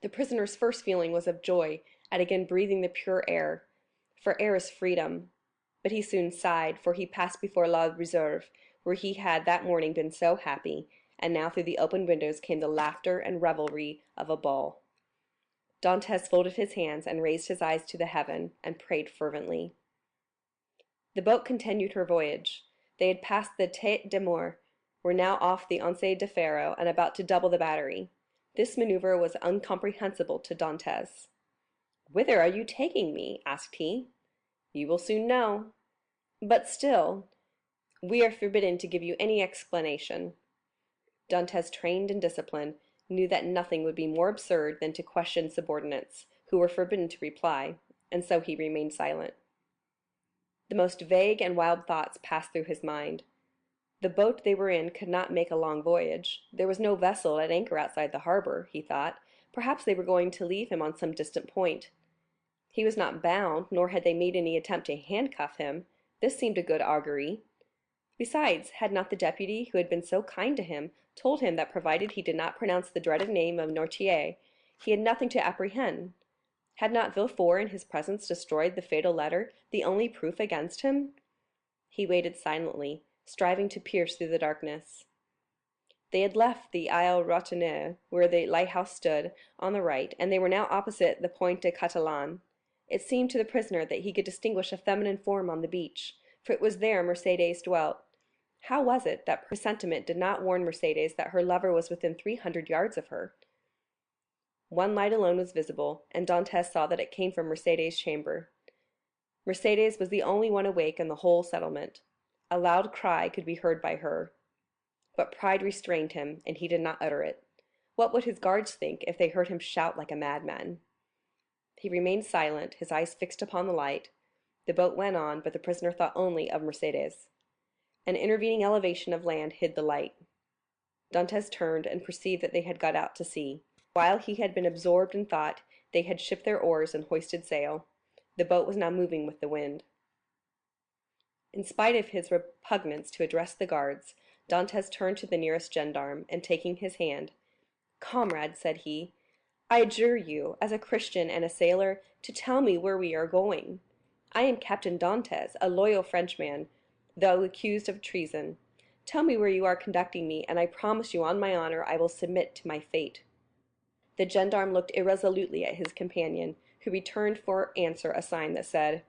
Speaker 9: The prisoner's first feeling was of joy at again breathing the pure air, for air is freedom. But he soon sighed, for he passed before La Réserve, where he had that morning been so happy, and now through the open windows came the laughter and revelry of a ball. Dantès folded his hands and raised his eyes to the heaven, and prayed fervently. The boat continued her voyage. They had passed the Tête de Mort, were now off the Once de Ferro, and about to double the battery. This maneuver was incomprehensible to Dantès. "Whither are you taking me?" asked he. "You will soon know." "But still—" "We are forbidden to give you any explanation." Dantès, trained in discipline, knew that nothing would be more absurd than to question subordinates, who were forbidden to reply, and so he remained silent. The most vague and wild thoughts passed through his mind. The boat they were in could not make a long voyage. There was no vessel at anchor outside the harbor, he thought. Perhaps they were going to leave him on some distant point. He was not bound, nor had they made any attempt to handcuff him. This seemed a good augury. Besides, had not the deputy, who had been so kind to him, told him that provided he did not pronounce the dreaded name of Noirtier, he had nothing to apprehend? Had not Villefort in his presence destroyed the fatal letter, the only proof against him? He waited silently, striving to pierce through the darkness. They had left the Isle Ratonneau, where the lighthouse stood, on the right, and they were now opposite the Point de Catalan. It seemed to the prisoner that he could distinguish a feminine form on the beach, for it was there Mercédès dwelt. How was it that presentiment did not warn Mercédès that her lover was within 300 yards of her? One light alone was visible, and Dantès saw that it came from Mercédès' chamber. Mercédès was the only one awake in the whole settlement. A loud cry could be heard by her. But pride restrained him, and he did not utter it. What would his guards think if they heard him shout like a madman? He remained silent, his eyes fixed upon the light. The boat went on, but the prisoner thought only of Mercédès. An intervening elevation of land hid the light. Dantès turned and perceived that they had got out to sea. While he had been absorbed in thought, they had shipped their oars and hoisted sail. The boat was now moving with the wind. In spite of his repugnance to address the guards, Dantès turned to the nearest gendarme, and taking his hand, "Comrade," said he, "I adjure you, as a Christian and a sailor, to tell me where we are going. I am Captain Dantès, a loyal Frenchman, though accused of treason. Tell me where you are conducting me, and I promise you on my honor I will submit to my fate." The gendarme looked irresolutely at his companion, who returned for answer a sign that said,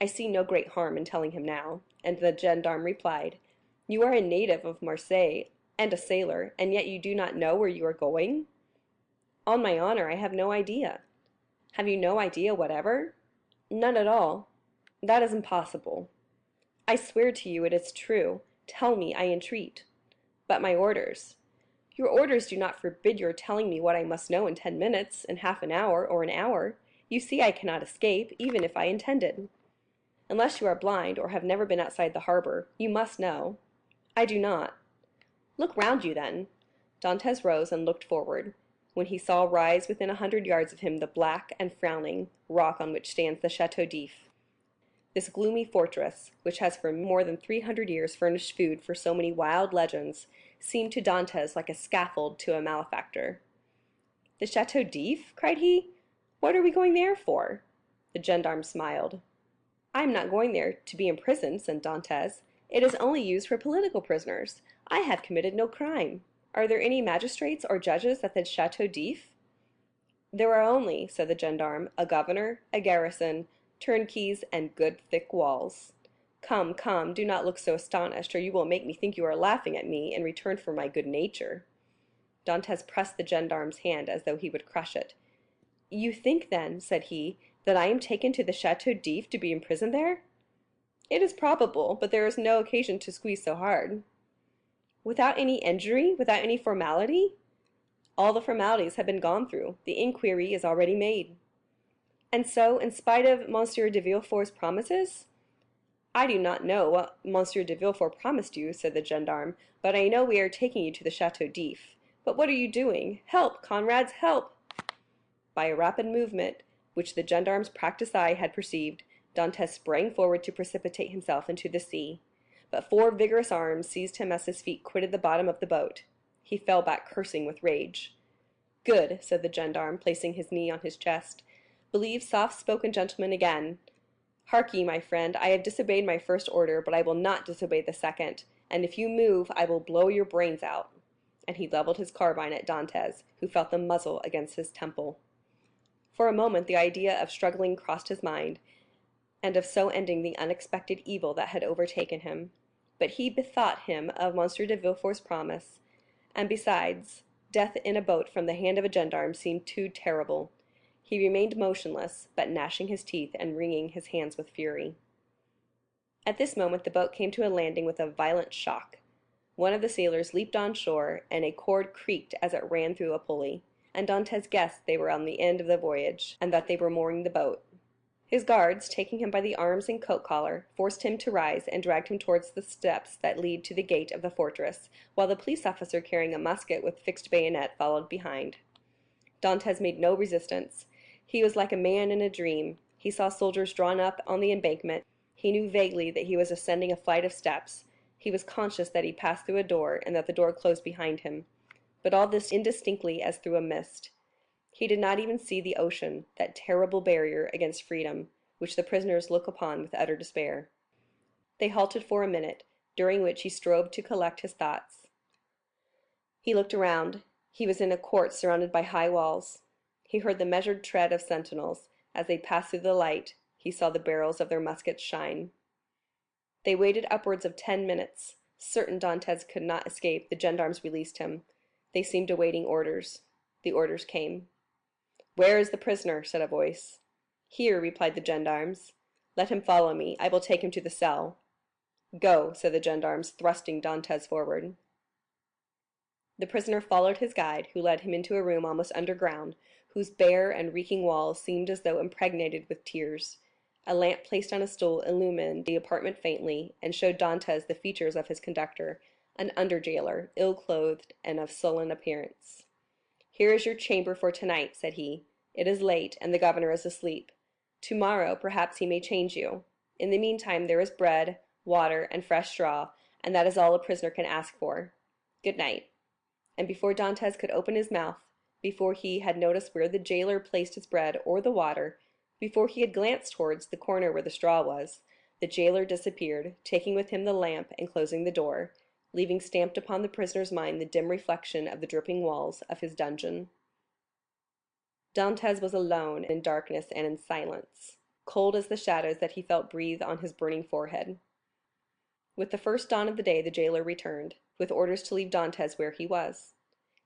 Speaker 9: "I see no great harm in telling him now," and the gendarme replied, "You are a native of Marseilles, and a sailor, and yet you do not know where you are going?" "On my honor, I have no idea." "Have you no idea whatever?" "None at all." "That is impossible." "I swear to you it is true. Tell me, I entreat." "But my orders—" "Your orders do not forbid your telling me what I must know in 10 minutes, in half an hour, or an hour. You see I cannot escape, even if I intended." "Unless you are blind, or have never been outside the harbor, you must know." "I do not." "Look round you, then." Dantès rose and looked forward, when he saw rise within 100 yards of him the black and frowning rock on which stands the Château d'If. This gloomy fortress, which has for more than 300 years furnished food for so many wild legends, seemed to Dantès like a scaffold to a malefactor. "The Château d'If?" cried he. "What are we going there for?" The gendarme smiled. "I am not going there to be imprisoned," said Dantès. "It is only used for political prisoners. I have committed no crime. Are there any magistrates or judges at the Château d'If?" "There are only," said the gendarme, "a governor, a garrison, turnkeys, and good thick walls. Come, come, do not look so astonished, or you will make me think you are laughing at me in return for my good nature." Dantès pressed the gendarme's hand as though he would crush it. "You think, then," said he, "that I am taken to the Château d'If to be imprisoned there?" "It is probable, but there is no occasion to squeeze so hard." "Without any injury, without any formality?" "All the formalities have been gone through. The inquiry is already made." And so, in spite of Monsieur de Villefort's promises? I do not know what Monsieur de Villefort promised you, said the gendarme, but I know we are taking you to the Château d'If. But what are you doing? Help, comrades, help! By a rapid movement, which the gendarme's practised eye had perceived, Dantès sprang forward to precipitate himself into the sea. But 4 vigorous arms seized him as his feet quitted the bottom of the boat. He fell back cursing with rage. Good, said the gendarme, placing his knee on his chest. Believe soft-spoken gentlemen again. Hark ye, my friend, I have disobeyed my first order, but I will not disobey the second, and if you move, I will blow your brains out. And he levelled his carbine at Dantès, who felt the muzzle against his temple. For a moment the idea of struggling crossed his mind, and of so ending the unexpected evil that had overtaken him. But he bethought him of Monsieur de Villefort's promise, and besides, death in a boat from the hand of a gendarme seemed too terrible. He remained motionless, but gnashing his teeth and wringing his hands with fury. At this moment the boat came to a landing with a violent shock. One of the sailors leaped on shore, and a cord creaked as it ran through a pulley, and Dantès guessed they were on the end of the voyage, and that they were mooring the boat. His guards, taking him by the arms and coat collar, forced him to rise and dragged him towards the steps that lead to the gate of the fortress, while the police officer carrying a musket with fixed bayonet followed behind. Dantès made no resistance. He was like a man in a dream. He saw soldiers drawn up on the embankment. He knew vaguely that he was ascending a flight of steps. He was conscious that he passed through a door and that the door closed behind him. But all this indistinctly as through a mist. He did not even see the ocean, that terrible barrier against freedom, which the prisoners look upon with utter despair. They halted for a minute, during which he strove to collect his thoughts. He looked around. He was in a court surrounded by high walls. He heard the measured tread of sentinels. As they passed through the light, he saw the barrels of their muskets shine. They waited upwards of 10 minutes. Certain Dantès could not escape, the gendarmes released him. They seemed awaiting orders. The orders came. "Where is the prisoner?" said a voice. "Here," replied the gendarmes. "Let him follow me. I will take him to the cell." "Go," said the gendarmes, thrusting Dantès forward. The prisoner followed his guide, who led him into a room almost underground, whose bare and reeking walls seemed as though impregnated with tears. A lamp placed on a stool illumined the apartment faintly, and showed Dantès the features of his conductor, an under-jailer, ill-clothed and of sullen appearance. "Here is your chamber for tonight," said he. "It is late, and the governor is asleep. Tomorrow, perhaps he may change you. In the meantime there is bread, water, and fresh straw, and that is all a prisoner can ask for. Good night." And before Dantès could open his mouth, before he had noticed where the jailer placed his bread or the water, before he had glanced towards the corner where the straw was, the jailer disappeared, taking with him the lamp and closing the door, leaving stamped upon the prisoner's mind the dim reflection of the dripping walls of his dungeon. Dantès was alone in darkness and in silence, cold as the shadows that he felt breathe on his burning forehead. With the first dawn of the day the jailer returned, with orders to leave Dantès where he was.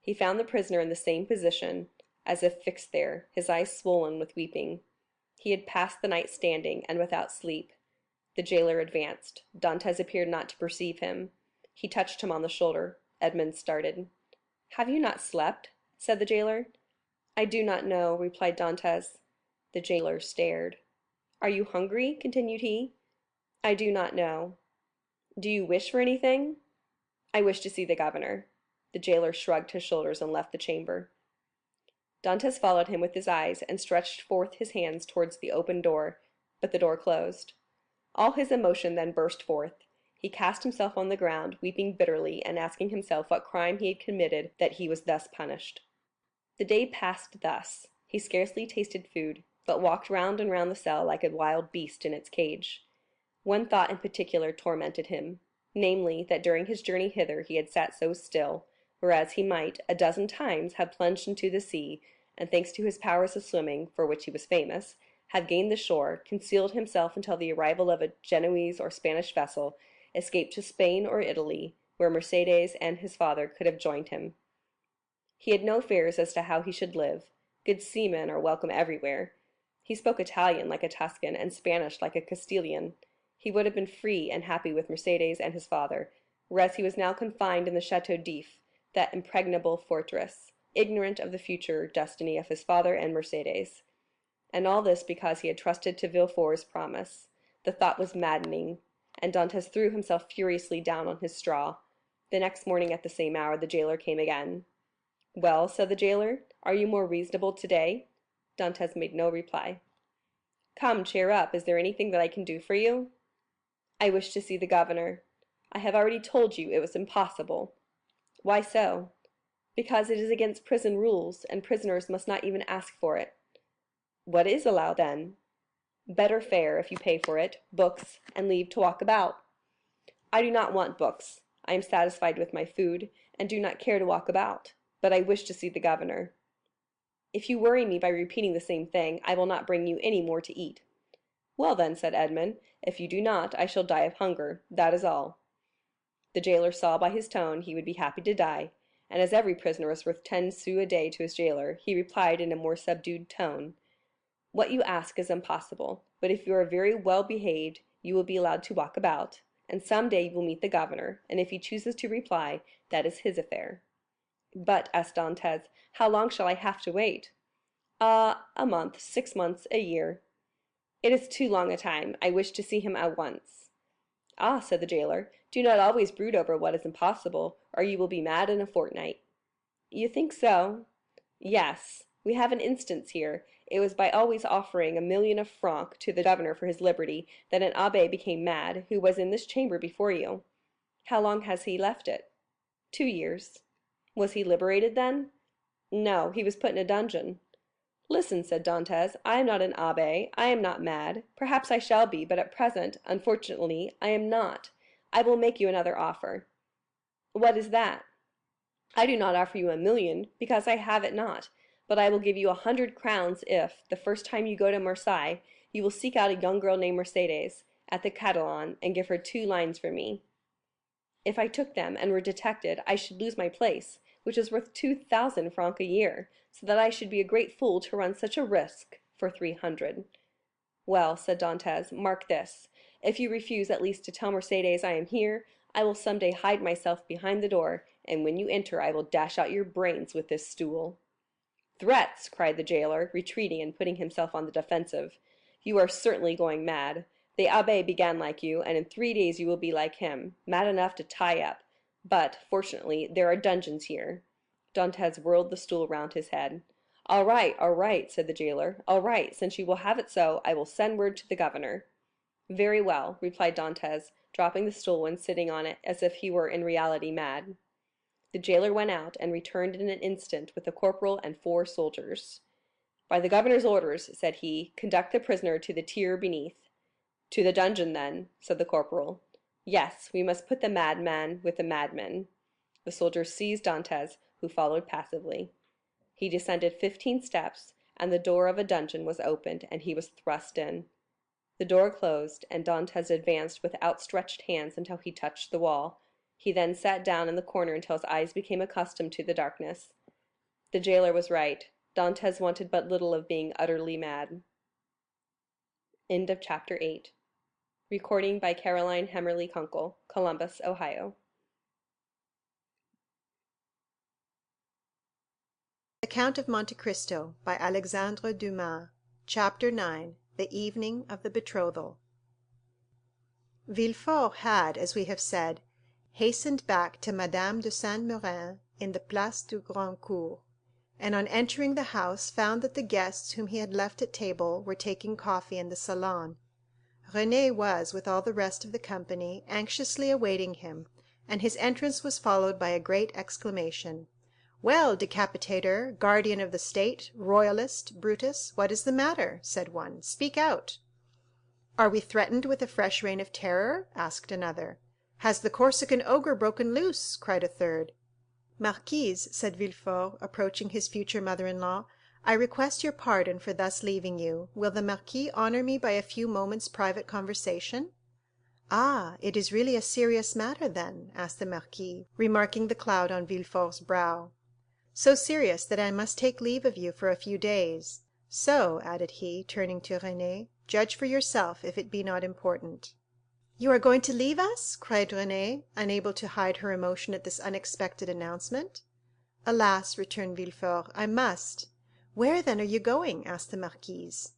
Speaker 9: He found the prisoner in the same position, as if fixed there, his eyes swollen with weeping. He had passed the night standing, and without sleep. The jailer advanced. Dantès appeared not to perceive him. He touched him on the shoulder. Edmond started. "Have you not slept?" said the jailer. "I do not know," replied Dantès. The jailer stared. "Are you hungry?" continued he. "I do not know." "Do you wish for anything?" "I wish to see the governor." The jailer shrugged his shoulders and left the chamber. Dantès followed him with his eyes, and stretched forth his hands towards the open door, but the door closed. All his emotion then burst forth. He cast himself on the ground, weeping bitterly, and asking himself what crime he had committed that he was thus punished. The day passed thus. He scarcely tasted food, but walked round and round the cell like a wild beast in its cage. One thought in particular tormented him, namely, that during his journey hither he had sat so still, whereas he might, a dozen times, have plunged into the sea, and thanks to his powers of swimming, for which he was famous, have gained the shore, concealed himself until the arrival of a Genoese or Spanish vessel, escaped to Spain or Italy, where Mercédès and his father could have joined him. He had no fears as to how he should live. Good seamen are welcome everywhere. He spoke Italian like a Tuscan, and Spanish like a Castilian. He would have been free and happy with Mercédès and his father, whereas he was now confined in the Château d'If, that impregnable fortress, ignorant of the future destiny of his father and Mercédès. And all this because he had trusted to Villefort's promise. The thought was maddening, and Dantès threw himself furiously down on his straw. The next morning at the same hour the jailer came again. "Well," said the jailer, "are you more reasonable today?" Dantès made no reply. "Come, cheer up. Is there anything that I can do for you?" "I wish to see the governor." "I have already told you it was impossible." "Why so?" "Because it is against prison rules, and prisoners must not even ask for it." "What is allowed, then?" "Better fare, if you pay for it, books, and leave to walk about." "I do not want books. I am satisfied with my food, and do not care to walk about. But I wish to see the governor." "If you worry me by repeating the same thing, I will not bring you any more to eat." "Well, then," said Edmond, "if you do not, I shall die of hunger, that is all." The jailer saw by his tone he would be happy to die, and as every prisoner was worth 10 sous a day to his jailer, he replied in a more subdued tone, "What you ask is impossible, but if you are very well behaved, you will be allowed to walk about, and some day you will meet the governor, and if he chooses to reply, that is his affair." "But," asked Dantès, "how long shall I have to wait?" "Ah, a month, 6 months, a year." "It is too long a time. I wish to see him at once." "Ah," said the jailer, "do not always brood over what is impossible, or you will be mad in a fortnight." "You think so?" "Yes. We have an instance here. It was by always offering 1,000,000 of francs to the governor for his liberty that an abbé became mad, who was in this chamber before you." "How long has he left it?" 2 years." "Was he liberated then?" "No, he was put in a dungeon." "Listen," said Dantès, "I am not an abbé, I am not mad; perhaps I shall be, but at present, unfortunately, I am not. I will make you another offer." "What is that?" "I do not offer you 1,000,000, because I have it not, but I will give you 100 crowns if, the first time you go to Marseilles, you will seek out a young girl named Mercédès, at the Catalan, and give her 2 lines for me." "If I took them and were detected, I should lose my place, which is worth 2,000 francs a year, so that I should be a great fool to run such a risk for 300. "Well," said Dantès, "mark this. If you refuse at least to tell Mercédès I am here, I will some day hide myself behind the door, and when you enter I will dash out your brains with this stool." "Threats!" cried the jailer, retreating and putting himself on the defensive. "You are certainly going mad. The abbé began like you, and in 3 days you will be like him, mad enough to tie up. But, fortunately, there are dungeons here." Dantès whirled the stool round his head. All right," said the jailer. "All right, since you will have it so, I will send word to the governor." "Very well," replied Dantès, dropping the stool and sitting on it as if he were in reality mad. The jailer went out, and returned in an instant with a corporal and 4 soldiers. "By the governor's orders," said he, "conduct the prisoner to the tier beneath." "To the dungeon, then," said the corporal. "Yes, we must put the madman with the madmen." The soldiers seized Dantès, who followed passively. He descended 15 steps, and the door of a dungeon was opened, and he was thrust in. The door closed, and Dantès advanced with outstretched hands until he touched the wall. He then sat down in the corner until his eyes became accustomed to the darkness. The jailer was right. Dantès wanted but little of being utterly mad. End of chapter 8. Recording by Caroline Hemmerly Kunkel, Columbus, Ohio.
Speaker 10: The Count of Monte Cristo by Alexandre Dumas. Chapter 9. The Evening of the Betrothal. Villefort had, as we have said, hastened back to Madame de Saint-Méran in the Place du Grand Cour, and on entering the house found that the guests whom he had left at table were taking coffee in the salon. Renée was, with all the rest of the company, anxiously awaiting him, and his entrance was followed by a great exclamation. "Well, decapitator, guardian of the state, royalist, Brutus, what is the matter?" said one. "Speak out." "Are we threatened with a fresh reign of terror?" asked another. "Has the Corsican ogre broken loose?" cried a third. "Marquise," said Villefort, approaching his future mother-in-law, "I request your pardon for thus leaving you. Will the marquis honor me by a few moments' private conversation?" "Ah, it is really a serious matter, then?" asked the marquis, remarking the cloud on Villefort's brow. "So serious that I must take leave of you for a few days. So," added he, turning to Renée, "judge for yourself if it be not important." "You are going to leave us?" cried Renée, unable to hide her emotion at this unexpected announcement. "Alas," returned Villefort, "I must." "Where then are you going?" asked the marquise.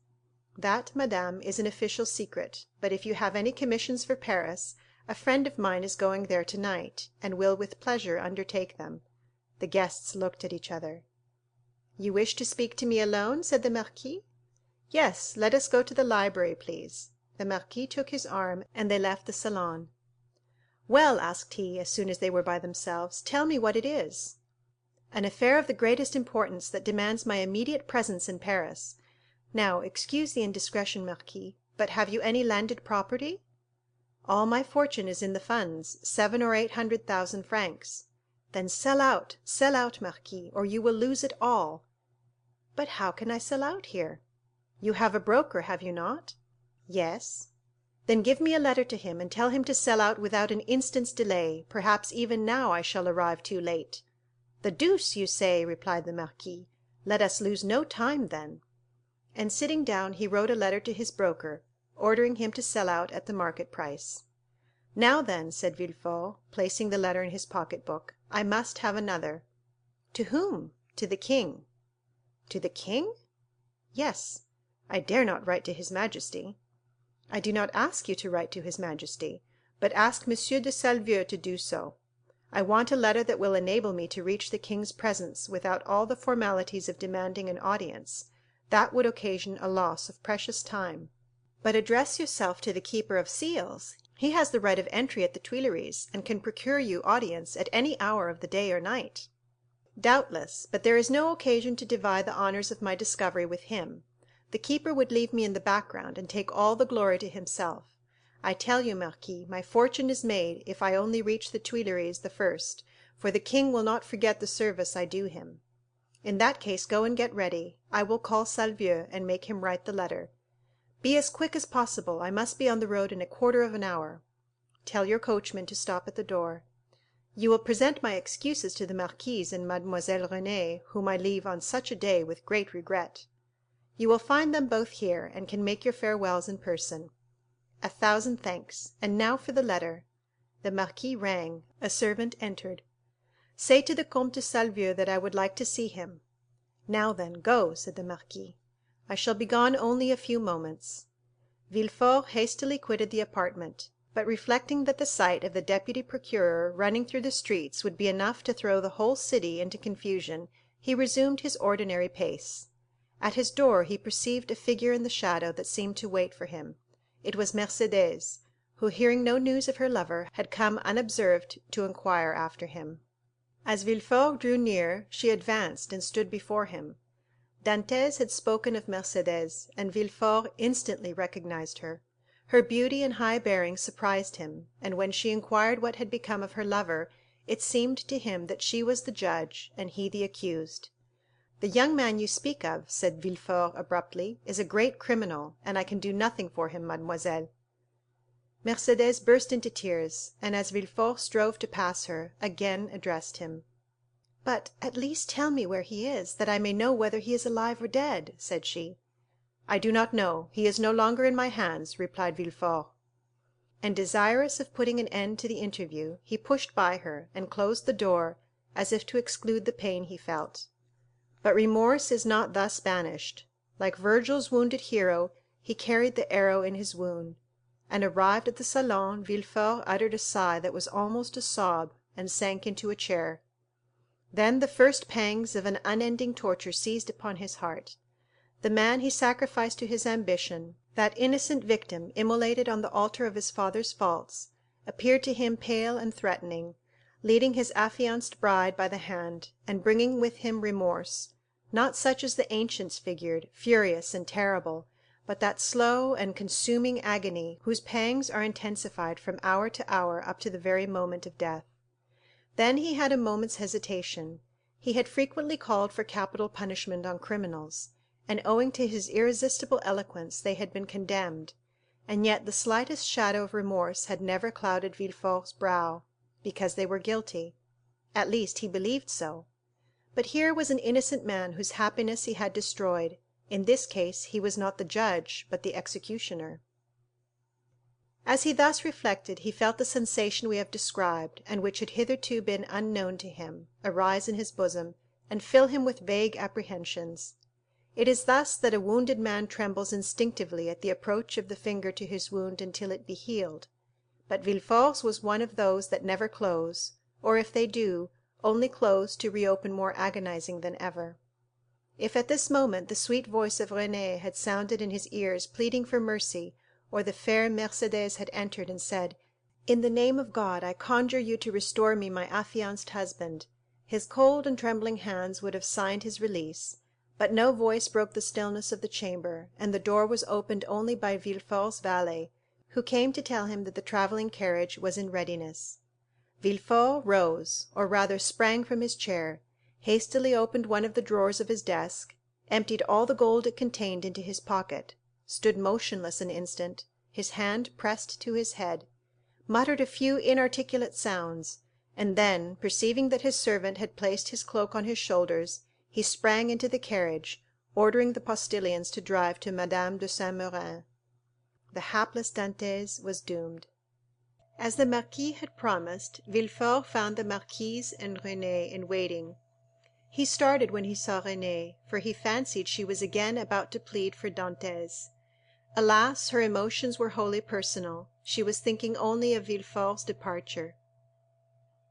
Speaker 10: That, madame, is an official secret, but if you have any commissions for Paris, a friend of mine is going there tonight, and will with pleasure undertake them." The guests looked at each other. "You wish to speak to me alone?" said the marquis. "Yes, let us go to the library, please." The marquis took his arm, and they left the salon. "Well," asked he, as soon as they were by themselves, "tell me what it is." "An affair of the greatest importance that demands my immediate presence in Paris. Now, excuse the indiscretion, marquis, but have you any landed property?" "All my fortune is in the funds, 700,000 or 800,000 francs." "Then sell out, marquis, or you will lose it all." "But how can I sell out here?" "You have a broker, have you not?" "Yes." "Then give me a letter to him, and tell him to sell out without an instant's delay. Perhaps even now I shall arrive too late." "The deuce, you say," replied the marquis. "Let us lose no time, then." And sitting down, he wrote a letter to his broker, ordering him to sell out at the market price. "Now then," said Villefort, placing the letter in his pocket-book, "I must have another." "To whom?" "To the king." "To the king?" "Yes. I dare not write to his majesty." "I do not ask you to write to his majesty, but ask M. de Salvieux to do so. I want a letter that will enable me to reach the king's presence without all the formalities of demanding an audience. That would occasion a loss of precious time." "But address yourself to the keeper of seals. He has the right of entry at the Tuileries, and can procure you audience at any hour of the day or night." "Doubtless, but there is no occasion to divide the honors of my discovery with him. The keeper would leave me in the background, and take all the glory to himself. I tell you, marquis, my fortune is made if I only reach the Tuileries the first, for the king will not forget the service I do him. In that case, go and get ready. I will call Salvieux, and make him write the letter. Be as quick as possible. I must be on the road in a quarter of an hour. Tell your coachman to stop at the door. You will present my excuses to the marquise and Mademoiselle Renée, whom I leave on such a day with great regret. You will find them both here, and can make your farewells in person. 1,000 thanks. And now for the letter." The marquis rang. A servant entered. "Say to the Comte de Salvieux that I would like to see him." "Now then, go," said the marquis. "I shall be gone only a few moments." Villefort hastily quitted the apartment, but reflecting that the sight of the deputy procureur running through the streets would be enough to throw the whole city into confusion, he resumed his ordinary pace. At his door he perceived a figure in the shadow that seemed to wait for him. It was Mercédès, who, hearing no news of her lover, had come unobserved to inquire after him. As Villefort drew near, she advanced and stood before him. Dantès had spoken of Mercédès, and Villefort instantly recognized her. Her beauty and high bearing surprised him, and when she inquired what had become of her lover, it seemed to him that she was the judge and he the accused. "The young man you speak of," said Villefort abruptly, "is a great criminal, and I can do nothing for him, mademoiselle." Mercédès burst into tears, and as Villefort strove to pass her, again addressed him. "But at least tell me where he is, that I may know whether he is alive or dead," said she. "I do not know; he is no longer in my hands," replied Villefort. And desirous of putting an end to the interview, he pushed by her, and closed the door, as if to exclude the pain he felt. But remorse is not thus banished. Like Virgil's wounded hero, he carried the arrow in his wound, and arrived at the salon, Villefort uttered a sigh that was almost a sob, and sank into a chair. Then the first pangs of an unending torture seized upon his heart. The man he sacrificed to his ambition, that innocent victim immolated on the altar of his father's faults, appeared to him pale and threatening, leading his affianced bride by the hand, and bringing with him remorse, not such as the ancients figured, furious and terrible, but that slow and consuming agony whose pangs are intensified from hour to hour up to the very moment of death. Then he had a moment's hesitation. He had frequently called for capital punishment on criminals, and owing to his irresistible eloquence they had been condemned, and yet the slightest shadow of remorse had never clouded Villefort's brow, because they were guilty. At least he believed so. But here was an innocent man whose happiness he had destroyed. In this case he was not the judge, but the executioner. As he thus reflected, he felt the sensation we have described, and which had hitherto been unknown to him, arise in his bosom, and fill him with vague apprehensions. It is thus that a wounded man trembles instinctively at the approach of the finger to his wound until it be healed. But Villefort's was one of those that never close, or if they do, only close to reopen more agonizing than ever. If at this moment the sweet voice of Renée had sounded in his ears pleading for mercy, or the fair Mercédès had entered and said, "In the name of God, I conjure you to restore me my affianced husband," his cold and trembling hands would have signed his release, but no voice broke the stillness of the chamber, and the door was opened only by Villefort's valet, who came to tell him that the travelling carriage was in readiness. Villefort rose, or rather sprang from his chair, hastily opened one of the drawers of his desk, emptied all the gold it contained into his pocket, stood motionless an instant, his hand pressed to his head, muttered a few inarticulate sounds, and then, perceiving that his servant had placed his cloak on his shoulders, he sprang into the carriage, ordering the postilions to drive to Madame de Saint Méran. The hapless Dantès was doomed. As the marquis had promised, Villefort found the marquise and Renée in waiting. He started when he saw Renée, for he fancied she was again about to plead for Dantès. Alas, her emotions were wholly personal; she was thinking only of Villefort's departure.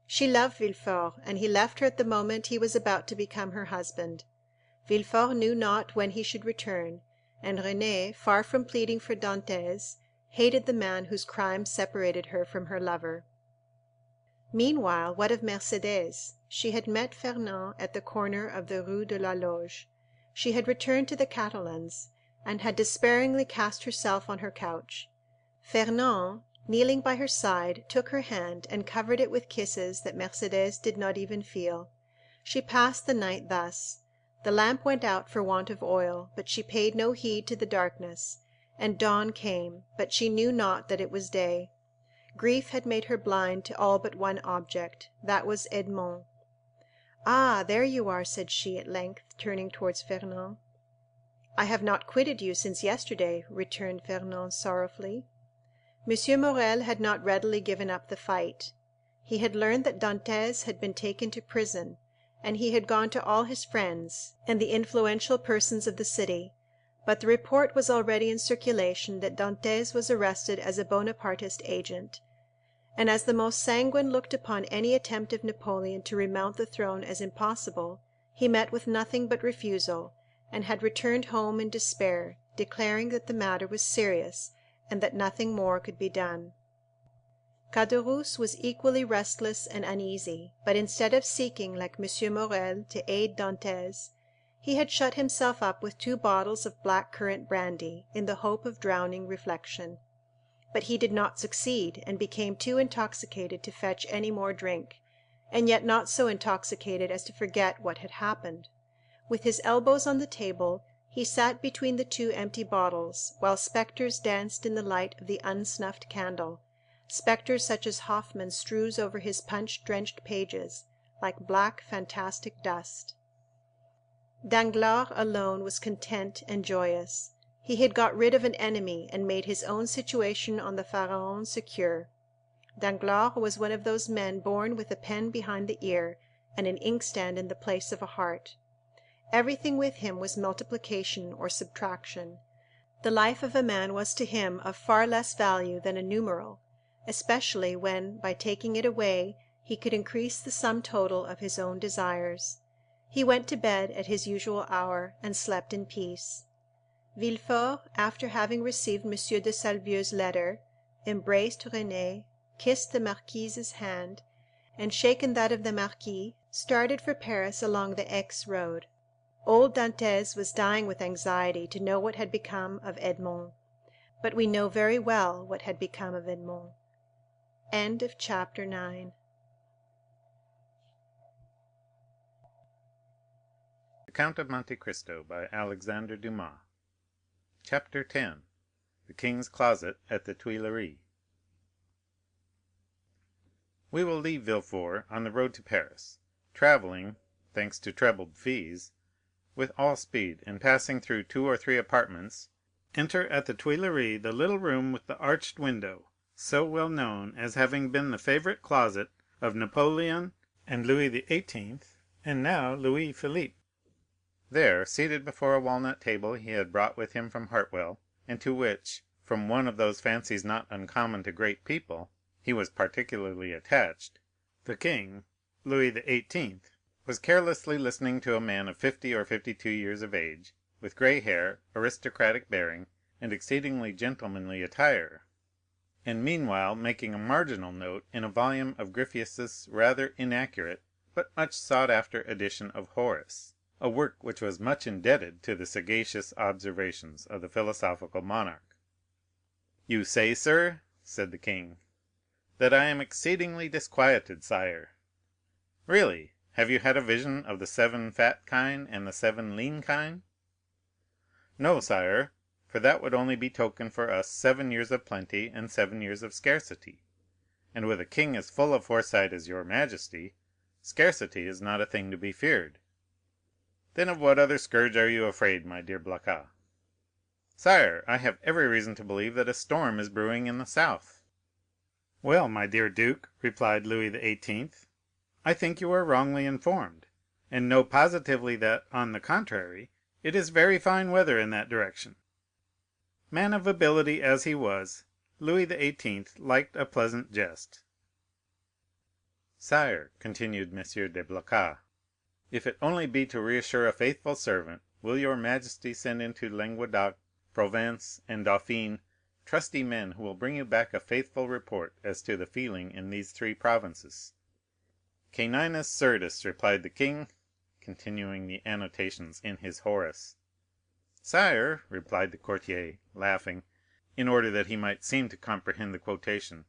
Speaker 10: She loved Villefort, and he left her at the moment he was about to become her husband. Villefort knew not when he should return, and Renée, far from pleading for Dantès, hated the man whose crime separated her from her lover. Meanwhile, what of Mercédès? She had met Fernand at the corner of the Rue de la Loge. She had returned to the Catalans, and had despairingly cast herself on her couch. Fernand, kneeling by her side, took her hand and covered it with kisses that Mercédès did not even feel. She passed the night thus. The lamp went out for want of oil, but she paid no heed to the darkness, and dawn came, but she knew not that it was day. Grief had made her blind to all but one object, that was Edmond. "Ah, there you are," said she at length, turning towards Fernand. "I have not quitted you since yesterday," returned Fernand sorrowfully. Monsieur Morrel had not readily given up the fight. He had learned that Dantès had been taken to prison, and he had gone to all his friends and the influential persons of the city, but the report was already in circulation that Dantès was arrested as a Bonapartist agent, and as the most sanguine looked upon any attempt of Napoleon to remount the throne as impossible, he met with nothing but refusal, and had returned home in despair, declaring that the matter was serious, and that nothing more could be done. Caderousse was equally restless and uneasy, but instead of seeking, like M. Morrel, to aid Dantès, he had shut himself up with 2 bottles of black currant brandy, in the hope of drowning reflection. But he did not succeed, and became too intoxicated to fetch any more drink, and yet not so intoxicated as to forget what had happened. With his elbows on the table, he sat between the 2 empty bottles, while spectres danced in the light of the unsnuffed candle, spectres such as Hoffmann strews over his punch-drenched pages, like black fantastic dust. Danglars alone was content and joyous. He had got rid of an enemy, and made his own situation on the Pharaon secure. Danglars was one of those men born with a pen behind the ear, and an inkstand in the place of a heart. Everything with him was multiplication or subtraction. The life of a man was to him of far less value than a numeral, especially when, by taking it away, he could increase the sum total of his own desires. He went to bed at his usual hour, and slept in peace. Villefort, after having received M. de Salvieux's letter, embraced Renée, kissed the marquise's hand, and shaken that of the marquis, started for Paris along the Aix road. Old Dantès was dying with anxiety to know what had become of Edmond, but we know very well what had become of Edmond. End of chapter 9.
Speaker 11: The Count of Monte Cristo by Alexandre Dumas. Chapter 10. The King's Closet at the Tuileries. We will leave Villefort on the road to Paris, travelling, thanks to trebled fees, with all speed, and passing through 2 or 3 apartments, enter at the Tuileries the little room with the arched window, so well known as having been the favorite closet of Napoleon and Louis XVIII., and now Louis Philippe. There, seated before a walnut table he had brought with him from Hartwell, and to which, from one of those fancies not uncommon to great people, he was particularly attached, the king, Louis XVIII., was carelessly listening to a man of 50 or 52 years of age, with gray hair, aristocratic bearing, and exceedingly gentlemanly attire, and meanwhile making a marginal note in a volume of Gryphius's rather inaccurate but much sought-after edition of Horace, a work which was much indebted to the sagacious observations of the philosophical monarch. "You say, sir," said the king, "that I am exceedingly disquieted, sire. Really, have you had a vision of the 7 fat kine and the 7 lean kine?" "No, sire, for that would only betoken for us 7 years of plenty and 7 years of scarcity; and with a king as full of foresight as your majesty, scarcity is not a thing to be feared." "Then of what other scourge are you afraid, my dear Blacas?" "Sire, I have every reason to believe that a storm is brewing in the south." "Well, my dear duke," replied Louis XVIII., "I think you are wrongly informed, and know positively that, on the contrary, it is very fine weather in that direction." Man of ability as he was, Louis XVIII. liked a pleasant jest. "Sire," continued M. de Blacas, "if it only be to reassure a faithful servant, will your majesty send into Languedoc, Provence, and Dauphine trusty men who will bring you back a faithful report as to the feeling in these 3 provinces?" "Caninus Surdus," replied the king, continuing the annotations in his Horace. "Sire," replied the courtier, laughing, in order that he might seem to comprehend the quotation,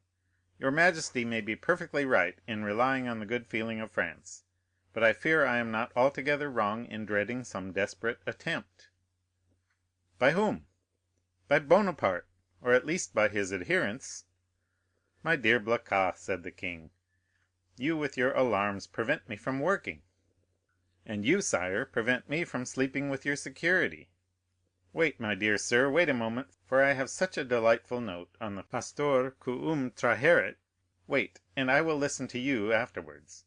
Speaker 11: "your majesty may be perfectly right in relying on the good feeling of France, but I fear I am not altogether wrong in dreading some desperate attempt." "By whom?" "By Bonaparte, or at least by his adherents." "My dear Blacas," said the king, "you with your alarms prevent me from working." "And you, sire, prevent me from sleeping with your security. Wait, my dear sir, wait a moment, for I have such a delightful note on the pastor quum traheret. Wait, and I will listen to you afterwards."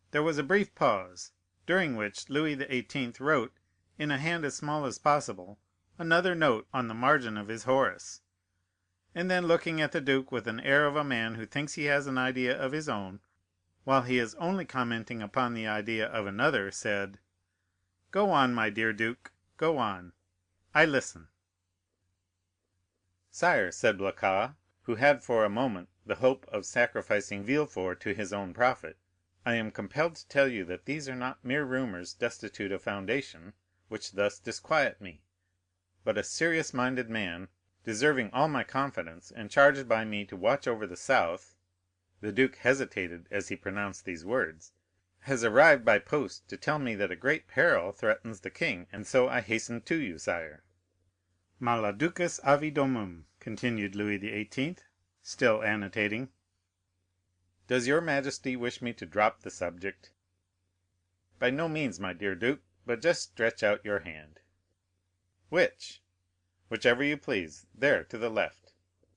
Speaker 11: There was a brief pause, during which Louis XVIII. wrote, in a hand as small as possible, another note on the margin of his Horace, and then looking at the duke with an air of a man who thinks he has an idea of his own, while he is only commenting upon the idea of another, said, "Go on, my dear duke, go on. I listen." "Sire," said Blacas, who had for a moment the hope of sacrificing Villefort to his own profit, "I am compelled to tell you that these are not mere rumors destitute of foundation, which thus disquiet me, but a serious-minded man, deserving all my confidence, and charged by me to watch over the south," the duke hesitated as he pronounced these words, "has arrived by post to tell me that a great peril threatens the king, and so I hasten to you, sire." "Maladucus avidomum," continued Louis XVIII., still annotating. "Does your majesty wish me to drop the subject?" "By no means, my dear duke, but just stretch out your hand." "Which?" "Whichever you please; there, to the left."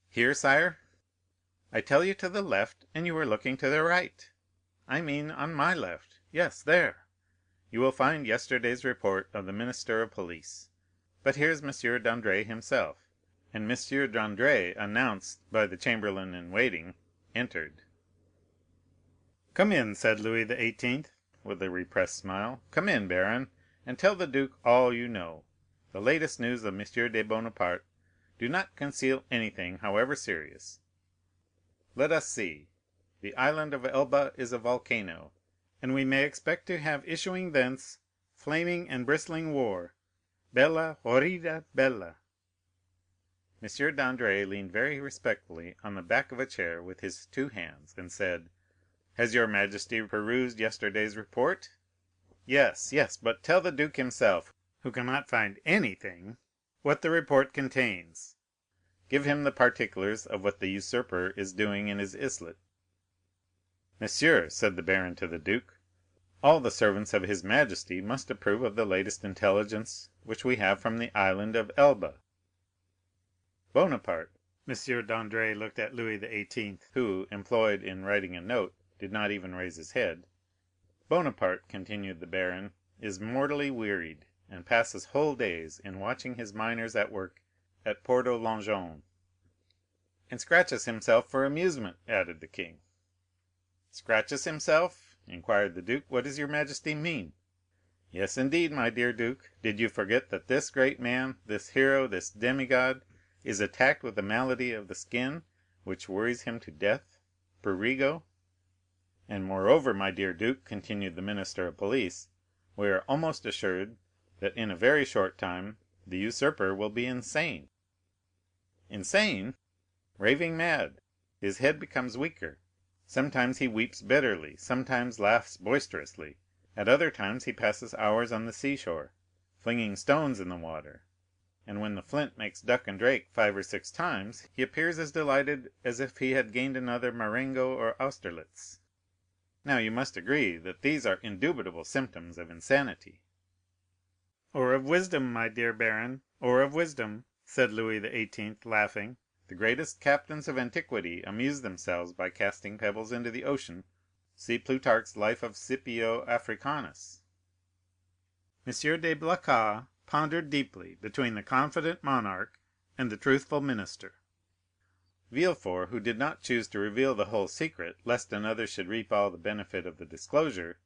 Speaker 11: "Here, sire?" "I tell you to the left, and you are looking to the right." "I mean on my left. Yes, there. You will find yesterday's report of the minister of police. But here's M. Dandré himself." And M. Dandré, announced by the chamberlain in waiting, entered. "Come in," said Louis XVIII., with a repressed smile; "come in, baron, and tell the duke all you know, the latest news of M. de Bonaparte. Do not conceal anything, however serious. Let us see. The island of Elba is a volcano, and we may expect to have issuing thence flaming and bristling war. Bella, horrida, bella." M. Dandré leaned very respectfully on the back of a chair with his 2 hands, and said, "Has your majesty perused yesterday's report?" "Yes, yes, but tell the duke himself, who cannot find anything, what the report contains. Give him the particulars of what the usurper is doing in his islet." "Monsieur," said the baron to the duke, "all the servants of his majesty must approve of the latest intelligence which we have from the island of Elba." "Bonaparte." M. Dandré looked at Louis XVIII., who, employed in writing a note, did not even raise his head. "Bonaparte," continued the baron, is mortally wearied, and passes whole days in watching his miners at work at Porto Longone." "And scratches himself for amusement," added the king. "Scratches himself?" inquired the duke. "What does your majesty mean?" "Yes, indeed, my dear duke. Did you forget that this great man, this hero, this demigod, is attacked with a malady of the skin, which worries him to death, prurigo? And moreover, my dear duke," continued the minister of police, "we are almost assured that in a very short time the usurper will be insane." "Insane?" "Raving mad. His head becomes weaker. Sometimes he weeps bitterly, sometimes laughs boisterously. At other times he passes hours on the seashore, flinging stones in the water; and when the flint makes duck and drake 5 or 6 times, he appears as delighted as if he had gained another Marengo or Austerlitz. Now you must agree that these are indubitable symptoms of insanity." "Or of wisdom, my dear baron, or of wisdom," said Louis XVIII., laughing. "The greatest captains of antiquity amused themselves by casting pebbles into the ocean. See Plutarch's Life of Scipio Africanus." M. de Blacas pondered deeply between the confident monarch and the truthful minister. Villefort, who did not choose to reveal the whole secret, lest another should reap all the benefit of the disclosure,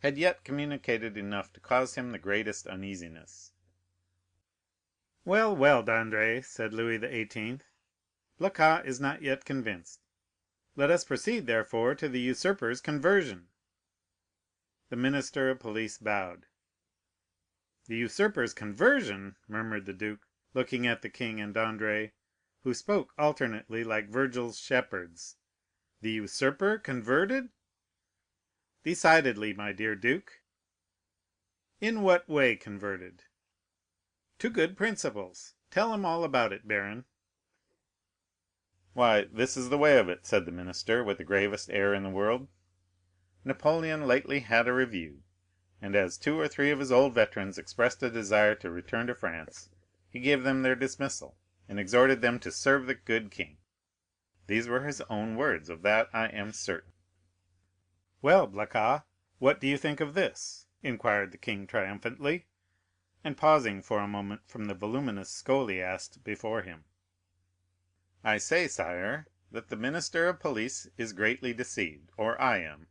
Speaker 11: had yet communicated enough to cause him the greatest uneasiness. "Well, well, Dandré," said Louis XVIII., "Blacas is not yet convinced. Let us proceed, therefore, to the usurper's conversion." The minister of police bowed. "The usurper's conversion!" murmured the duke, looking at the king and Dandré, who spoke alternately like Virgil's shepherds. "The usurper converted?" "Decidedly, my dear duke." "In what way converted?" "To good principles. Tell him all about it, baron." "Why, this is the way of it," said the minister, with the gravest air in the world. "Napoleon lately had a review, and as 2 or 3 of his old veterans expressed a desire to return to France, he gave them their dismissal, and exhorted them to serve the good king. These were his own words, of that I am certain." "Well, Blacas, what do you think of this?" inquired the king triumphantly, and pausing for a moment from the voluminous scholiast before him. "I say, sire, that the minister of police is greatly deceived, or I am;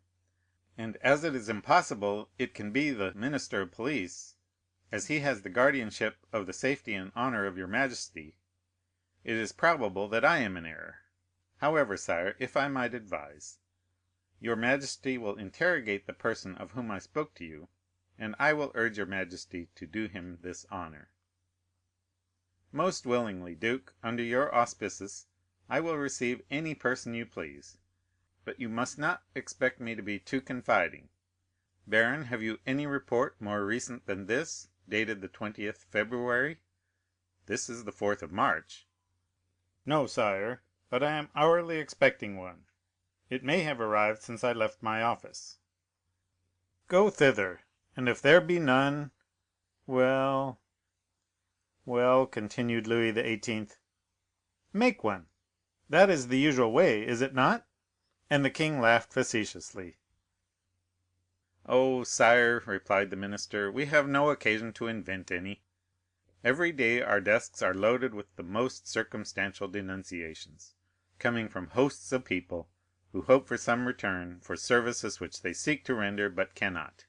Speaker 11: and as it is impossible it can be the minister of police, as he has the guardianship of the safety and honor of your majesty, it is probable that I am in error. However, sire, if I might advise, your majesty will interrogate the person of whom I spoke to you, and I will urge your majesty to do him this honor." "Most willingly, duke; under your auspices I will receive any person you please, but you must not expect me to be too confiding. Baron, have you any report more recent than this, dated the 20th February? This is the 4th of March." "No, sire, but I am hourly expecting one. It may have arrived since I left my office." "Go thither, and if there be none, well, well," continued Louis XVIII., "make one. That is the usual way, is it not?" And the king laughed facetiously. "Oh, sire," replied the minister, "we have no occasion to invent any. Every day our desks are loaded with the most circumstantial denunciations, coming from hosts of people who hope for some return for services which they seek to render but cannot.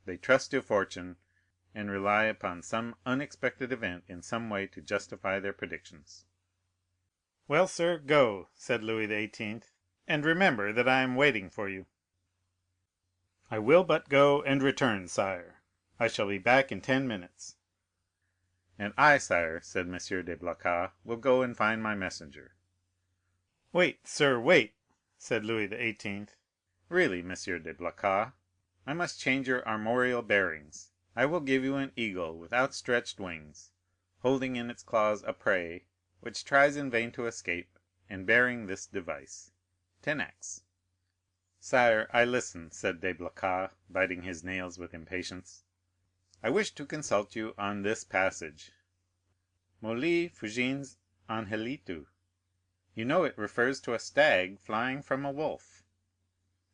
Speaker 11: They trust to fortune, and rely upon some unexpected event in some way to justify their predictions." "Well, sir, go," said Louis XVIII., "and remember that I am waiting for you." "I will but go and return, sire. I shall be back in 10 minutes." "And I, sire," said M. de Blacas, "will go and find my messenger." "Wait, sir, wait," said Louis XVIII. "Really, M. de Blacas, I must change your armorial bearings. I will give you an eagle with outstretched wings, holding in its claws a prey, which tries in vain to escape, and bearing this device, 'Tenax.'" "Sire, I listen," said de Blacas, biting his nails with impatience. "I wish to consult you on this passage: 'Molli fugiens angelitu.' You know it refers to a stag flying from a wolf.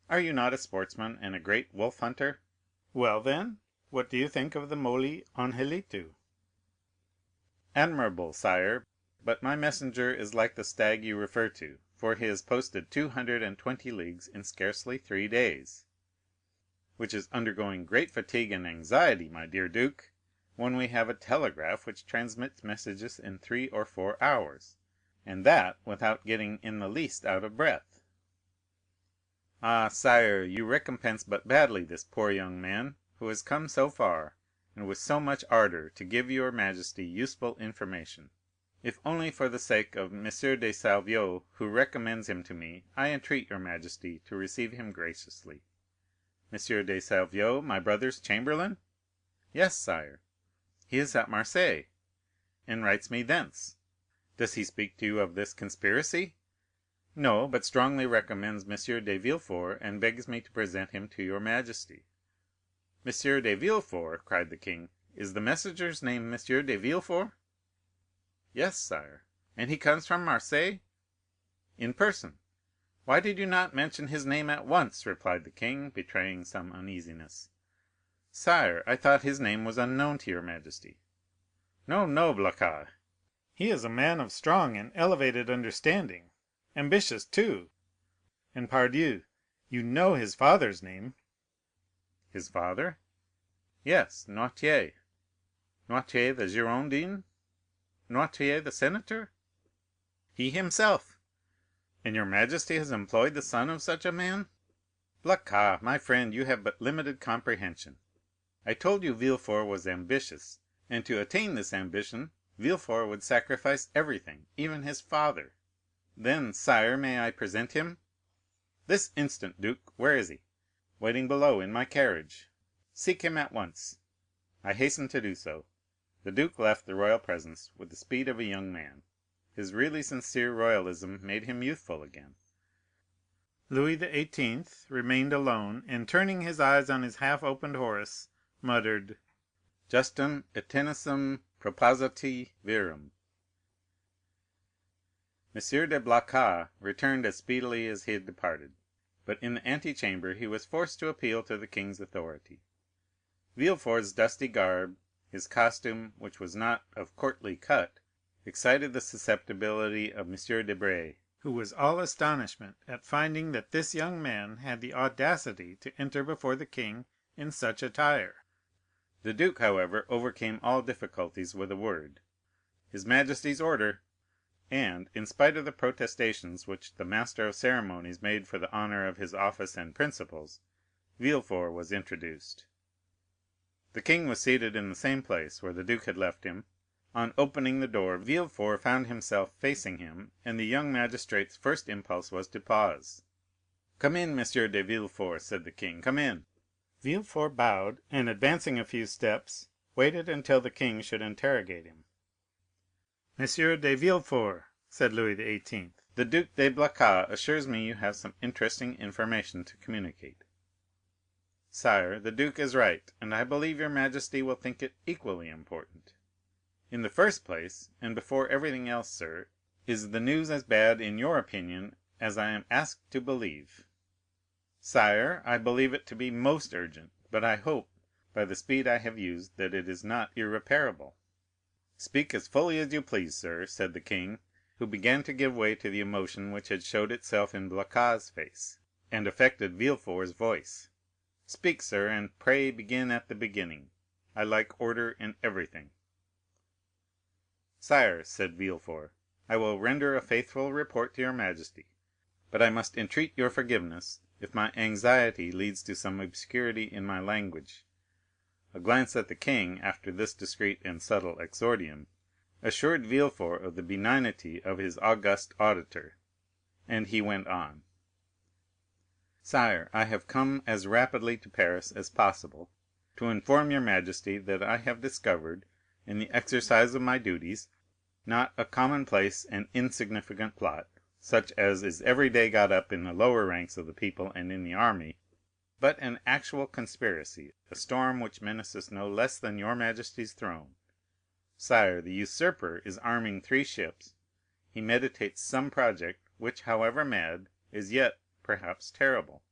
Speaker 11: Are you not a sportsman and a great wolf hunter?" "Well, then?" What do you think of the Moli Angelitu?" "Admirable, sire, but my messenger is like the stag you refer to, for he has posted 220 leagues in scarcely 3 days." "Which is undergoing great fatigue and anxiety, my dear duke, when we have a telegraph which transmits messages in 3 or 4 hours, and that without getting in the least out of breath." "Ah, sire, you recompense but badly this poor young man, who has come so far, and with so much ardor, to give your majesty useful information. If only for the sake of M. de Salvieux, who recommends him to me, I entreat your majesty to receive him graciously." "M. de Salvieux, my brother's chamberlain?" "Yes, sire." "He is at Marseilles." "And writes me thence. Does he speak to you of this conspiracy?" "No, but strongly recommends M. de Villefort, and begs me to present him to your majesty." "M. de Villefort!" cried the king. "Is the messenger's name M. de Villefort?" "Yes, sire." "And he comes from Marseilles?" "In person." "Why did you not mention his name at once?" replied the king, betraying some uneasiness. "Sire, I thought his name was unknown to your majesty." "No, no, Blacas. He is a man of strong and elevated understanding, ambitious too. And pardieu, you know his father's name." "His father?" "Yes, Noirtier." "Noirtier the Girondin? Noirtier the senator?" "He himself." "And your majesty has employed the son of such a man?" "Blacas, my friend, you have but limited comprehension. I told you Villefort was ambitious, and to attain this ambition Villefort would sacrifice everything, even his father. Then, sire, may I present him?" "This instant, duke. Where is he?" "Waiting below in my carriage." "Seek him at once." I hastened to do so. The duke left the royal presence with the speed of a young man. His really sincere royalism made him youthful again. Louis XVIII. Remained alone, and turning his eyes on his half-opened Horace, muttered, "Justum et tenacem propositi virum." M. de Blacas returned as speedily as he had departed, but in the antechamber he was forced to appeal to the king's authority. Villefort's dusty garb, his costume, which was not of courtly cut, excited the susceptibility of M. Debray, who was all astonishment at finding that this young man had the audacity to enter before the king in such attire. The duke, however, overcame all difficulties with a word, "His majesty's order," and, in spite of the protestations which the master of ceremonies made for the honor of his office and principles, Villefort was introduced. The king was seated in the same place where the duke had left him. On opening the door, Villefort found himself facing him, and the young magistrate's first impulse was to pause. "Come in, M. de Villefort," said the king, "come in." Villefort bowed, and advancing a few steps, waited until the king should interrogate him. "M. de Villefort," said Louis XVIII., "the Duc de Blacas assures me you have some interesting information to communicate." "Sire, the duke is right, and I believe your majesty will think it equally important. In the first place, and before everything else, sir, is the news as bad in your opinion as I am asked to believe?" "Sire, I believe it to be most urgent, but I hope, by the speed I have used, that it is not irreparable." "Speak as fully as you please, sir," said the king, who began to give way to the emotion which had showed itself in Blacas's face, and affected Villefort's voice. "Speak, sir, and pray begin at the beginning. I like order in everything." "Sire," said Villefort, "I will render a faithful report to your majesty, but I must entreat your forgiveness if my anxiety leads to some obscurity in my language." A glance at the king, after this discreet and subtle exordium, assured Villefort of the benignity of his august auditor, and he went on: "Sire, I have come as rapidly to Paris as possible, to inform your majesty that I have discovered, in the exercise of my duties, not a commonplace and insignificant plot, such as is every day got up in the lower ranks of the people and in the army, but an actual conspiracy, a storm which menaces no less than your majesty's throne. Sire, the usurper is arming 3 ships; he meditates some project, which, however mad, is yet, perhaps, terrible.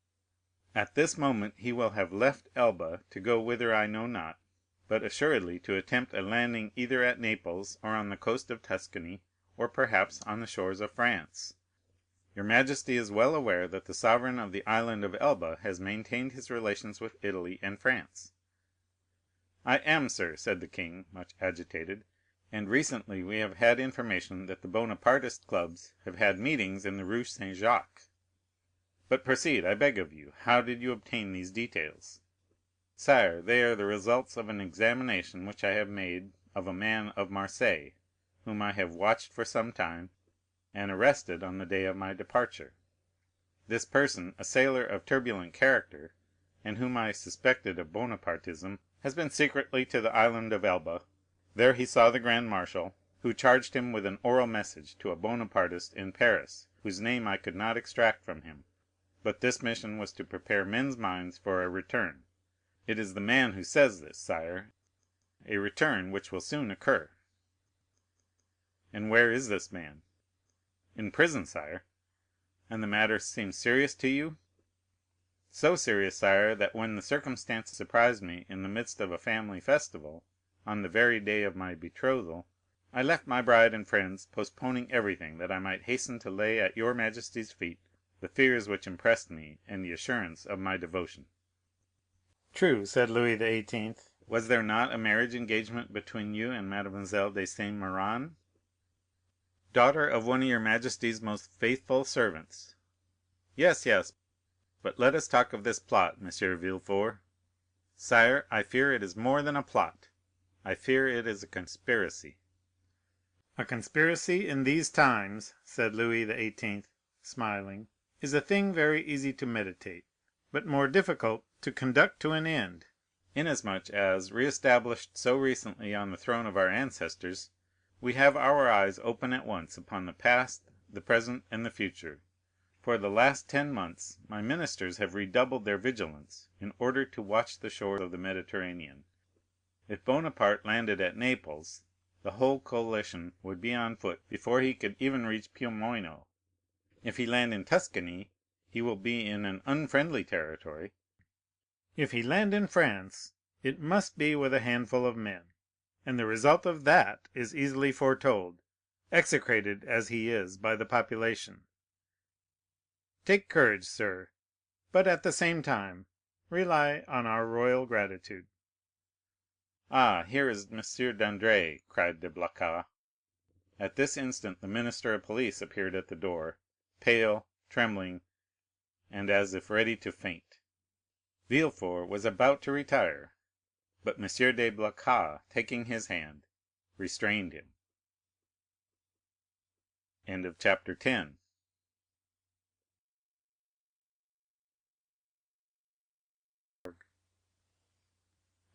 Speaker 11: At this moment he will have left Elba to go whither I know not, but assuredly to attempt a landing either at Naples or on the coast of Tuscany, or perhaps on the shores of France. Your majesty is well aware that the sovereign of the island of Elba has maintained his relations with Italy and France." "I am, sir," said the king, much agitated; "and recently we have had information that the Bonapartist clubs have had meetings in the Rue Saint Jacques. But proceed, I beg of you. How did you obtain these details?" "Sire, they are the results of an examination which I have made of a man of Marseilles, whom I have watched for some time, and arrested on the day of my departure. This person, a sailor of turbulent character, and whom I suspected of Bonapartism, has been secretly to the island of Elba. There he saw the grand marshal, who charged him with an oral message to a Bonapartist in Paris, whose name I could not extract from him. But this mission was to prepare men's minds for a return. It is the man who says this, sire, a return which will soon occur." "And where is this man?" "In prison, sire." "And the matter seems serious to you?" "So serious, sire, that when the circumstance surprised me in the midst of a family festival, on the very day of my betrothal, I left my bride and friends, postponing everything, that I might hasten to lay at your majesty's feet the fears which impressed me and the assurance of my devotion." "True," said Louis XVIII. "Was there not a marriage engagement between you and Mademoiselle de Saint Méran, daughter of one of your majesty's most faithful servants?" "Yes, yes; but let us talk of this plot, M. Villefort." "Sire, I fear it is more than a plot; I fear it is a conspiracy." "A conspiracy in these times," said Louis XVIII., smiling, "is a thing very easy to meditate, but more difficult to conduct to an end, inasmuch as, re-established so recently on the throne of our ancestors, we have our eyes open at once upon the past, the present, and the future. For the last 10 months my ministers have redoubled their vigilance in order to watch the shore of the Mediterranean. If Bonaparte landed at Naples, the whole coalition would be on foot before he could even reach Piombino. If he land in Tuscany, he will be in an unfriendly territory. If he land in France, it must be with a handful of men, and the result of that is easily foretold, execrated as he is by the population. Take courage, sir, but at the same time rely on our royal gratitude." "Ah, here is M. Dandré," cried de Blacas. At this instant the minister of police appeared at the door, pale, trembling, and as if ready to faint. Villefort was about to retire, but M. de Blacas, taking his hand, restrained him. Chapter 11.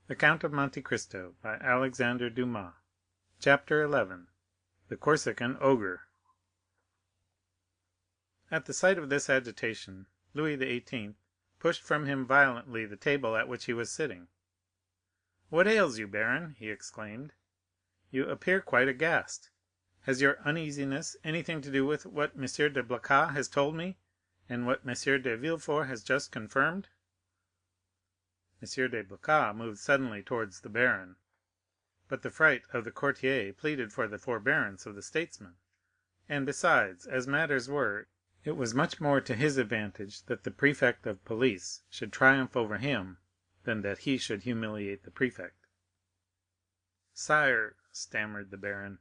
Speaker 11: The Count of Monte Cristo by Alexandre Dumas. Chapter 11. The Corsican Ogre. At the sight of this agitation, Louis XVIII. Pushed from him violently the table at which he was sitting. "What ails you, baron?" he exclaimed. "You appear quite aghast. Has your uneasiness anything to do with what M. de Blacas has told me, and what M. de Villefort has just confirmed?" M. de Blacas moved suddenly towards the baron, but the fright of the courtier pleaded for the forbearance of the statesman; and besides, as matters were, it was much more to his advantage that the prefect of police should triumph over him than that he should humiliate the prefect. "Sire," stammered the baron.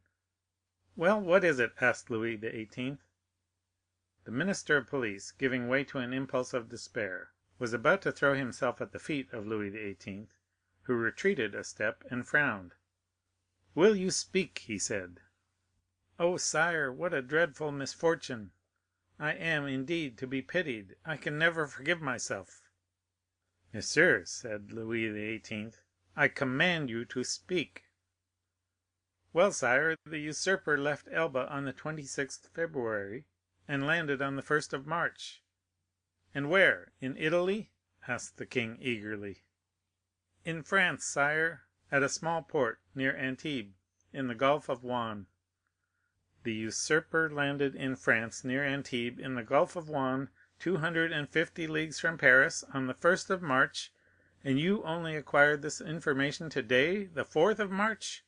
Speaker 11: "Well, what is it?" asked Louis XVIII. The minister of police, giving way to an impulse of despair, was about to throw himself at the feet of Louis XVIII., who retreated a step and frowned. "Will you speak?" he said. "Oh, sire, what a dreadful misfortune! I am, indeed, to be pitied. I can never forgive myself." "Monsieur," said Louis XVIII., "I command you to speak." "Well, sire, the usurper left Elba on the 26th February, and landed on the 1st of March." "And where? In Italy?" asked the king eagerly. "In France, sire, at a small port near Antibes, in the Gulf of Juan." "The usurper landed in France, near Antibes, in the Gulf of Juan, 250 leagues from Paris, on the 1st of March, and you only acquired this information today, the 4th of March?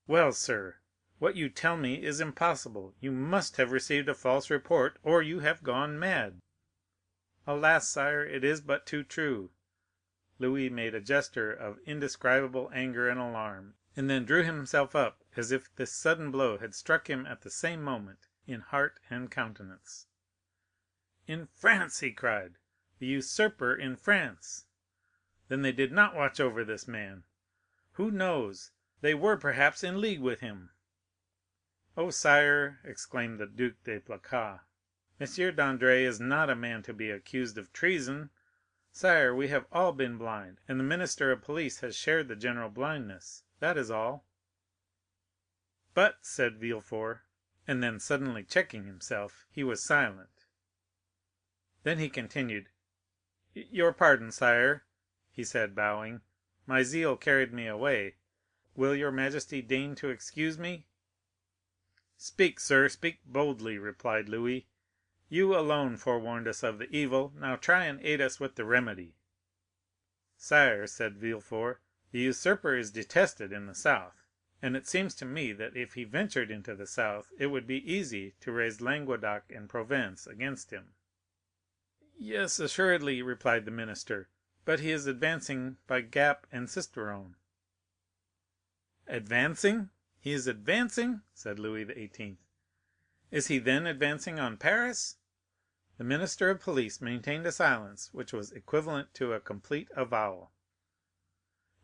Speaker 11: Well, sir, what you tell me is impossible. You must have received a false report, or you have gone mad." "Alas, sire, it is but too true." Louis made a gesture of indescribable anger and alarm, and then drew himself up as if this sudden blow had struck him at the same moment in heart and countenance. "In France!" he cried. "The usurper in France! Then they did not watch over this man. Who knows? They were perhaps in league with him." "Oh, sire," exclaimed the Duc de Blacas, "M. Dandré is not a man to be accused of treason. Sire, we have all been blind, and the minister of police has shared the general blindness. That is all." "But," said Villefort, and then suddenly checking himself, he was silent. Then he continued, "Your pardon, sire," he said, bowing, "my zeal carried me away. Will your majesty deign to excuse me?" "Speak, sir, speak boldly," replied Louis. "You alone forewarned us of the evil, now try and aid us with the remedy." "Sire," said Villefort, "the usurper is detested in the south, and it seems to me that if he ventured into the south it would be easy to raise Languedoc and Provence against him." "Yes, assuredly," replied the minister, "but he is advancing by Gap and Sisteron." "Advancing? He is advancing?" said Louis XVIII. "Is he then advancing on Paris?" The minister of police maintained a silence which was equivalent to a complete avowal.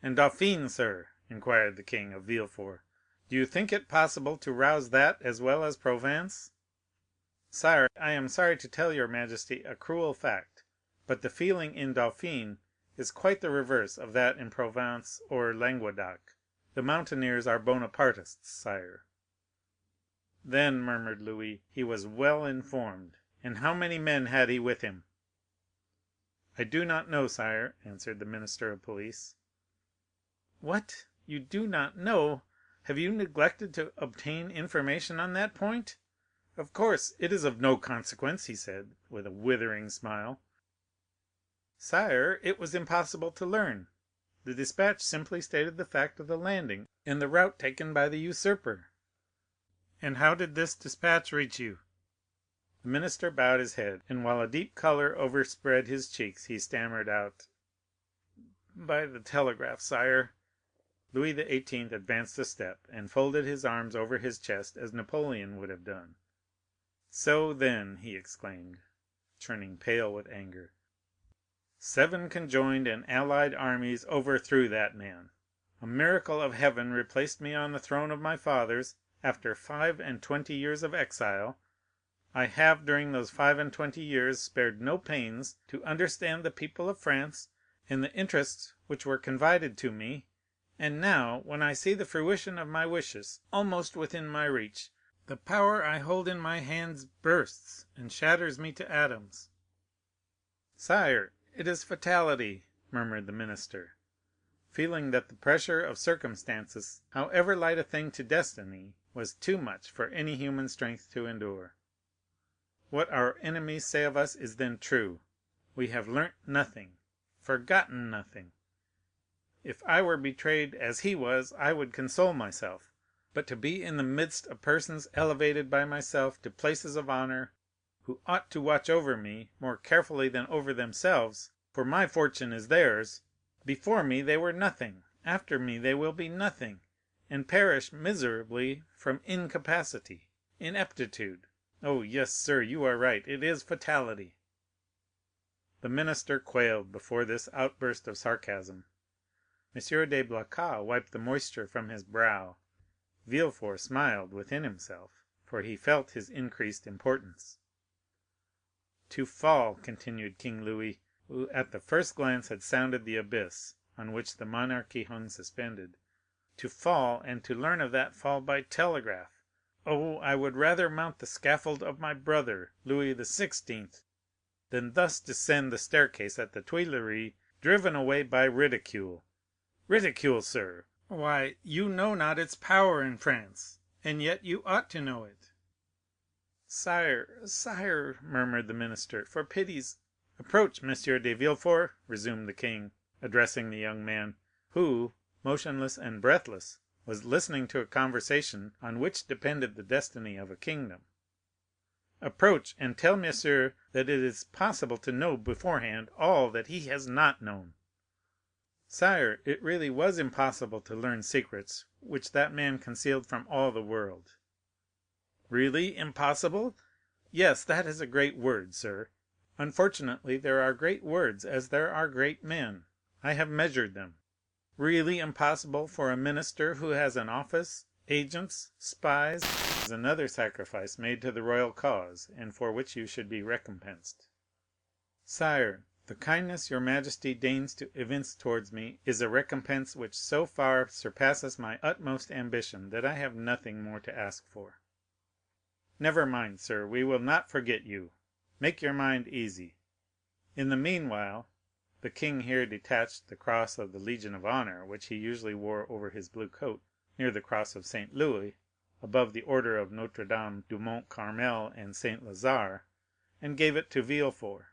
Speaker 11: "And Dauphine, sir?" inquired the king of Villefort. "Do you think it possible to rouse that as well as Provence?" "Sire, I am sorry to tell your majesty a cruel fact, but the feeling in Dauphine is quite the reverse of that in Provence or Languedoc. The mountaineers are Bonapartists, sire." "Then," murmured Louis, "he was well informed. And how many men had he with him?" "I do not know, sire," answered the minister of police. "What, you do not know? Have you neglected to obtain information on that point? Of course, it is of no consequence," he said, with a withering smile. "Sire, it was impossible to learn. The despatch simply stated the fact of the landing and the route taken by the usurper." "And how did this despatch reach you?" The minister bowed his head, and while a deep color overspread his cheeks, he stammered out, "By the telegraph, sire." Louis XVIII. Advanced a step, and folded his arms over his chest as Napoleon would have done. "So, then," he exclaimed, turning pale with anger, 7 conjoined and allied armies overthrew that man. A miracle of heaven replaced me on the throne of my fathers after 25 years of exile. I have during those 25 years spared no pains to understand the people of France and the interests which were confided to me, and now, when I see the fruition of my wishes almost within my reach, the power I hold in my hands bursts and shatters me to atoms." "Sire, it is fatality," murmured the minister, feeling that the pressure of circumstances, however light a thing to destiny, was too much for any human strength to endure. "What our enemies say of us is then true. We have learnt nothing, forgotten nothing. If I were betrayed as he was, I would console myself; but to be in the midst of persons elevated by myself to places of honor, who ought to watch over me more carefully than over themselves, for my fortune is theirs. Before me they were nothing, after me they will be nothing, and perish miserably from incapacity, ineptitude. Oh, yes, sir, you are right, it is fatality." The minister quailed before this outburst of sarcasm. M. de Blacas wiped the moisture from his brow. Villefort smiled within himself, for he felt his increased importance. "To fall," continued King Louis, who at the first glance had sounded the abyss on which the monarchy hung suspended, "to fall, and to learn of that fall by telegraph! Oh, I would rather mount the scaffold of my brother, Louis XVI., than thus descend the staircase at the Tuileries, driven away by ridicule. Ridicule, sir! Why, you know not its power in France, and yet you ought to know it." "Sire, sire," murmured the minister, "for pity's—" "Approach, Monsieur de Villefort," resumed the king, addressing the young man, who, motionless and breathless, was listening to a conversation on which depended the destiny of a kingdom. "Approach, and tell monsieur that it is possible to know beforehand all that he has not known." "Sire, it really was impossible to learn secrets which that man concealed from all the world." "Really impossible? Yes, that is a great word, sir. Unfortunately, there are great words as there are great men. I have measured them. Really impossible for a minister who has an office, agents, spies, is another sacrifice made to the royal cause, and for which you should be recompensed." "Sire, the kindness your majesty deigns to evince towards me is a recompense which so far surpasses my utmost ambition that I have nothing more to ask for." "Never mind, sir, we will not forget you. Make your mind easy. In the meanwhile," the king here detached the cross of the Legion of Honor, which he usually wore over his blue coat, near the cross of St. Louis, above the order of Notre Dame du Mont Carmel and St. Lazare, and gave it to Villefort.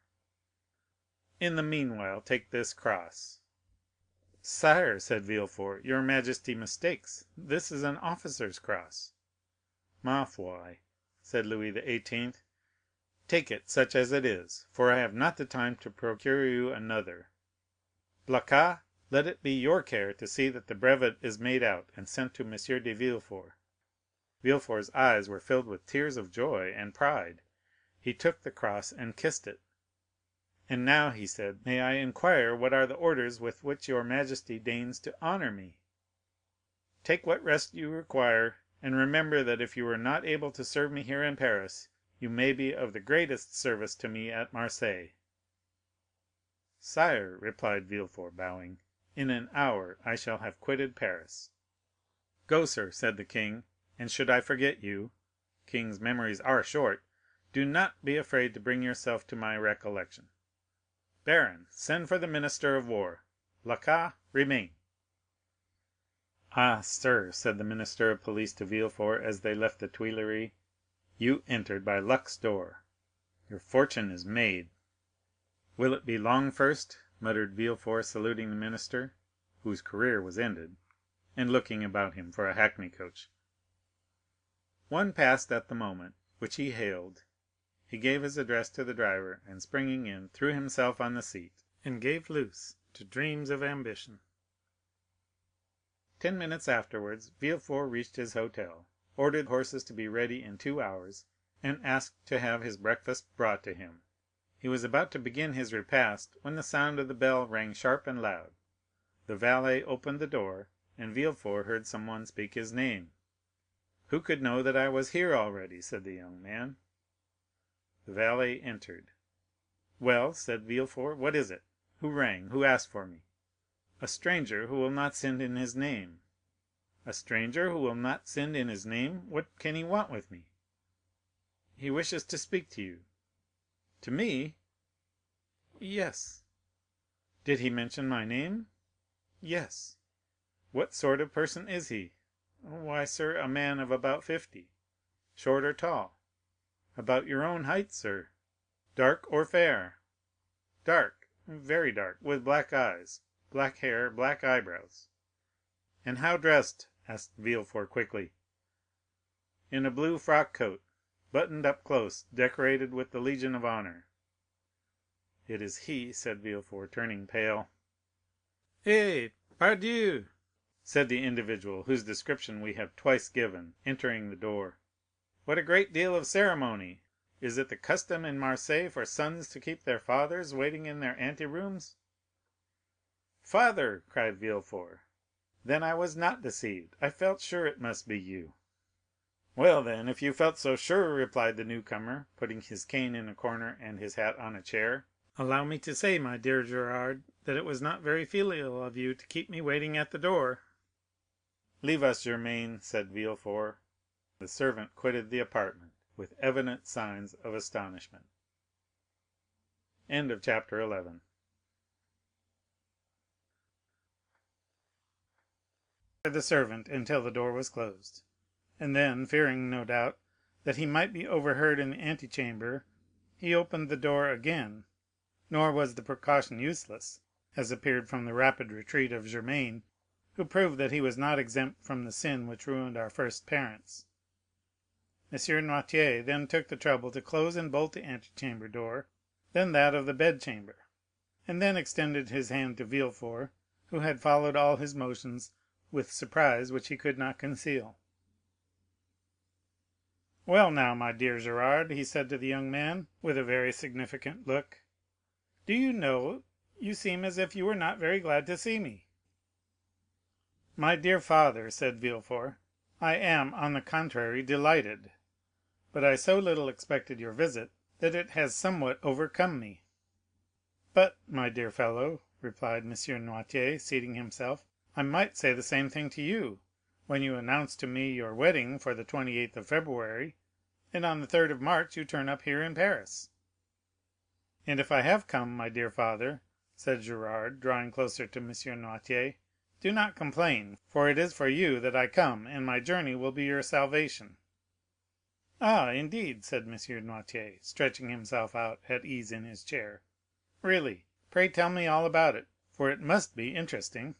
Speaker 11: "In the meanwhile, take this cross." "Sire," said Villefort, "your majesty mistakes; this is an officer's cross." "Ma foi," said Louis XVIII., "take it, such as it is, for I have not the time to procure you another. Blacas, let it be your care to see that the brevet is made out and sent to M. de Villefort." Villefort's eyes were filled with tears of joy and pride. He took the cross and kissed it. "And now," he said, "may I inquire what are the orders with which your majesty deigns to honor me?" "Take what rest you require, and remember that if you are not able to serve me here in Paris, you may be of the greatest service to me at Marseilles." "Sire," replied Villefort, bowing, "in an hour I shall have quitted Paris." "Go, sir," said the king, "and should I forget you—kings' memories are short—do not be afraid to bring yourself to my recollection. Baron, send for the minister of war. Blacas, remain." "Ah, sir," said the minister of police to Villefort as they left the Tuileries, "you entered by luck's door. Your fortune is made." "Will it be long first?" muttered Villefort, saluting the minister, whose career was ended, and looking about him for a hackney coach. One passed at the moment, which he hailed. He gave his address to the driver, and springing in, threw himself on the seat, and gave loose to dreams of ambition. 10 minutes afterwards Villefort reached his hotel, ordered horses to be ready in 2 hours, and asked to have his breakfast brought to him. He was about to begin his repast when the sound of the bell rang sharp and loud. The valet opened the door, and Villefort heard someone speak his name. "Who could know that I was here already?" said the young man. The valet entered. "Well," said Villefort, "what is it? Who rang? Who asked for me?" "A stranger who will not send in his name." "A stranger who will not send in his name? What can he want with me?" "He wishes to speak to you." "To me?" "Yes." "Did he mention my name?" "Yes." "What sort of person is he?" "Why, sir, a man of about 50. "Short or tall?" "About your own height, sir." "Dark or fair?" "Dark, very dark, with black eyes, black hair, black eyebrows." "And how dressed?" asked Villefort quickly. "In a blue frock coat, buttoned up close, decorated with the Legion of Honor." "It is he," said Villefort, turning pale. "Eh, pardieu!" said the individual whose description we have twice given, entering the door. "What a great deal of ceremony! Is it the custom in Marseilles for sons to keep their fathers waiting in their anterooms?" "Father!" cried Villefort. "Then I was not deceived. I felt sure it must be you." "Well, then, if you felt so sure," replied the newcomer, putting his cane in a corner and his hat on a chair, "allow me to say, my dear Gérard, that it was not very filial of you to keep me waiting at the door." "Leave us, Germain," said Villefort. The servant quitted the apartment with evident signs of astonishment. Chapter 12. The servant until the door was closed, and then, fearing, no doubt, that he might be overheard in the antechamber, he opened the door again, nor was the precaution useless, as appeared from the rapid retreat of Germain, who proved that he was not exempt from the sin which ruined our first parents. M. Noirtier then took the trouble to close and bolt the antechamber door, then that of the bedchamber, and then extended his hand to Villefort, who had followed all his motions with surprise which he could not conceal. "Well, now, my dear Gérard," he said to the young man, with a very significant look, "do you know, you seem as if you were not very glad to see me." "My dear father," said Villefort, "I am, on the contrary, delighted; but I so little expected your visit that it has somewhat overcome me." "But, my dear fellow," replied M. Noirtier, seating himself, "I might say the same thing to you, when you announce to me your wedding for the 28th of February, and on the 3rd of March you turn up here in Paris." "And if I have come, my dear father," said Gérard, drawing closer to M. Noirtier, "do not complain, for it is for you that I come, and my journey will be your salvation." "Ah, indeed," said M. Noirtier, stretching himself out at ease in his chair. "Really, pray tell me all about it, for it must be interesting."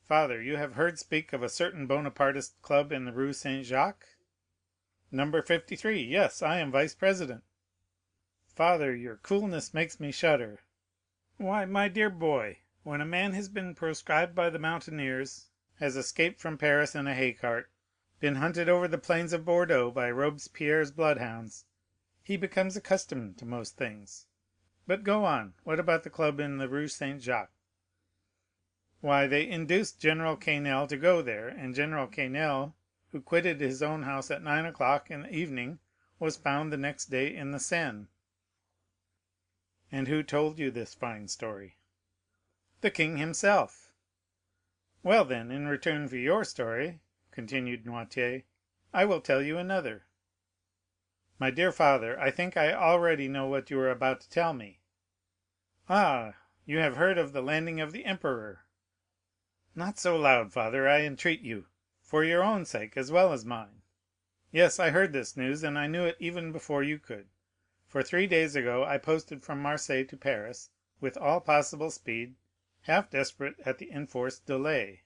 Speaker 11: "Father, you have heard speak of a certain Bonapartist club in the Rue Saint-Jacques?" "Number 53; yes, I am vice president." "Father, your coolness makes me shudder." "Why, my dear boy, when a man has been proscribed by the mountaineers, has escaped from Paris in a hay cart, been hunted over the plains of Bordeaux by Robespierre's bloodhounds, he becomes accustomed to most things. But go on, what about the club in the Rue Saint-Jacques?" "Why, they induced General Quesnel to go there, and General Quesnel, who quitted his own house at 9 o'clock in the evening, was found the next day in the Seine." "And who told you this fine story?" "The king himself." "Well, then, in return for your story," continued Noirtier, "I will tell you another." "My dear father, I think I already know what you are about to tell me." "Ah, you have heard of the landing of the emperor?" "Not so loud, father, I entreat you, for your own sake as well as mine." "Yes, I heard this news, and I knew it even before you could, for 3 days ago I posted from Marseilles to Paris with all possible speed, half desperate at the enforced delay."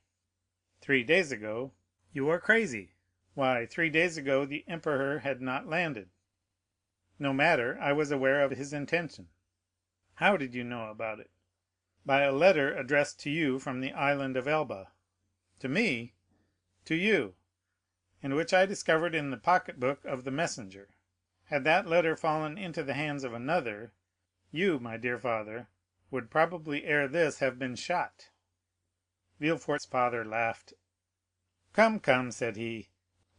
Speaker 11: "3 days ago? You are crazy. Why, 3 days ago the emperor had not landed." "No matter, I was aware of his intention." "How did you know about it?" "By a letter addressed to you from the island of Elba." "To me?" "To you, and which I discovered in the pocketbook of the messenger. Had that letter fallen into the hands of another, you, my dear father, would probably ere this have been shot." Villefort's father laughed. "Come, come," said he,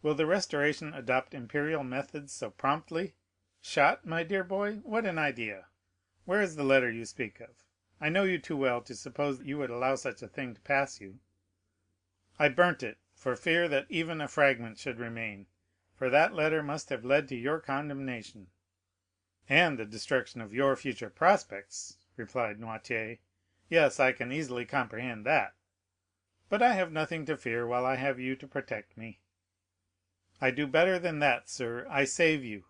Speaker 11: "will the restoration adopt imperial methods so promptly? Shot, my dear boy, what an idea! Where is the letter you speak of? I know you too well to suppose that you would allow such a thing to pass you." "I burnt it, for fear that even a fragment should remain, for that letter must have led to your condemnation." "And the destruction of your future prospects," replied Noirtier. "Yes, I can easily comprehend that. But I have nothing to fear while I have you to protect me." "I do better than that, sir, I save you."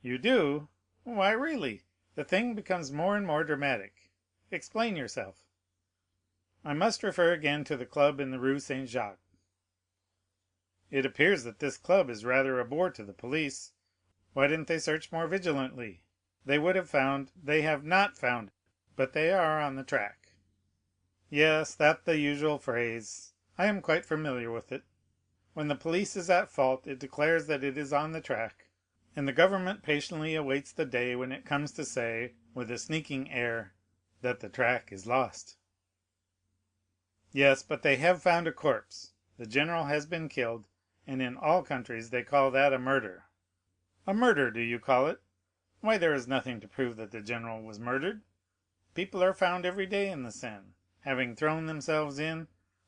Speaker 11: "You do? Why, really, the thing becomes more and more dramatic. Explain yourself." "I must refer again to the club in the Rue Saint-Jacques." "It appears that this club is rather a bore to the police. Why didn't they search more vigilantly? They would have found——" "They have not found it, but they are on the track." "Yes, that's the usual phrase. I am quite familiar with it. When the police is at fault it declares that it is on the track, and the government patiently awaits the day when it comes to say, with a sneaking air, that the track is lost." "Yes, but they have found a corpse. The general has been killed, and in all countries they call that a murder." "A murder, do you call it? Why, there is nothing to prove that the general was murdered. People are found every day in the Seine, having thrown themselves in,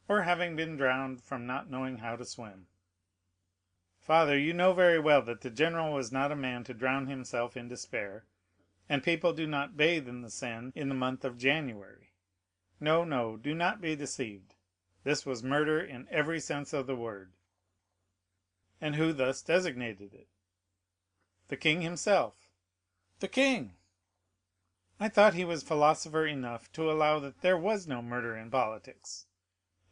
Speaker 11: or having been drowned from not knowing how to swim." "Father, you know very well that the general was not a man to drown himself in despair, and people do not bathe in the Seine in the month of January. No, no, do not be deceived. This was murder in every sense of the word." And who thus designated it? The king himself. The king! I thought he was philosopher enough to allow that there was no murder in politics.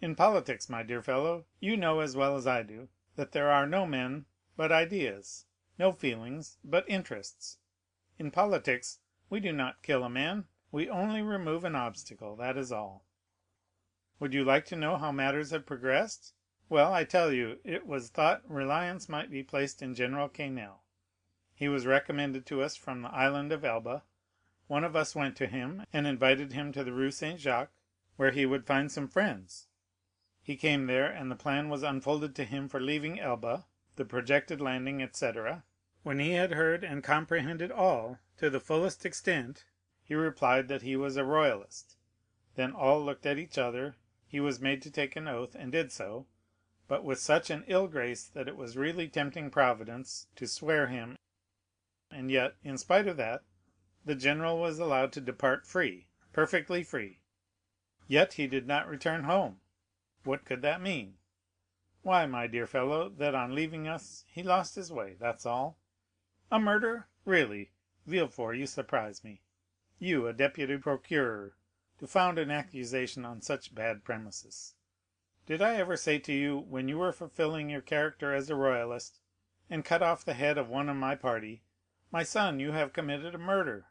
Speaker 11: In politics, my dear fellow, you know as well as I do, that there are no men but ideas, no feelings but interests. In politics we do not kill a man, we only remove an obstacle, that is all. Would you like to know how matters have progressed? Well, I tell you, it was thought reliance might be placed in General Quesnel. He was recommended to us from the island of Elba. One of us went to him and invited him to the Rue Saint-Jacques, where he would find some friends. He came there, and the plan was unfolded to him for leaving Elba, the projected landing, etc. When he had heard and comprehended all to the fullest extent, he replied that he was a royalist. Then all looked at each other. He was made to take an oath, and did so, but with such an ill grace that it was really tempting Providence to swear him, and yet, in spite of that, the general was allowed to depart free, perfectly free. Yet he did not return home. What could that mean? Why, my dear fellow, that on leaving us he lost his way, that's all. A murder? Really, Villefort, you surprise me. You, a deputy procureur, to found an accusation on such bad premises. Did I ever say to you, when you were fulfilling your character as a royalist, and cut off the head of one of my party, my son, you have committed a murder?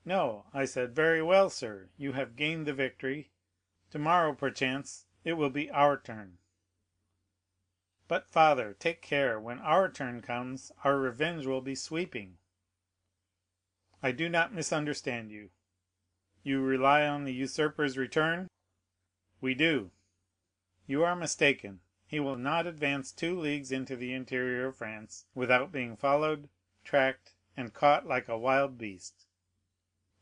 Speaker 11: No, I said, very well, sir, you have gained the victory. Tomorrow, perchance, it will be our turn. But, father, take care. When our turn comes, our revenge will be sweeping. I do not misunderstand you. You rely on the usurper's return? We do. You are mistaken. He will not advance 2 leagues into the interior of France without being followed, tracked, and caught like a wild beast.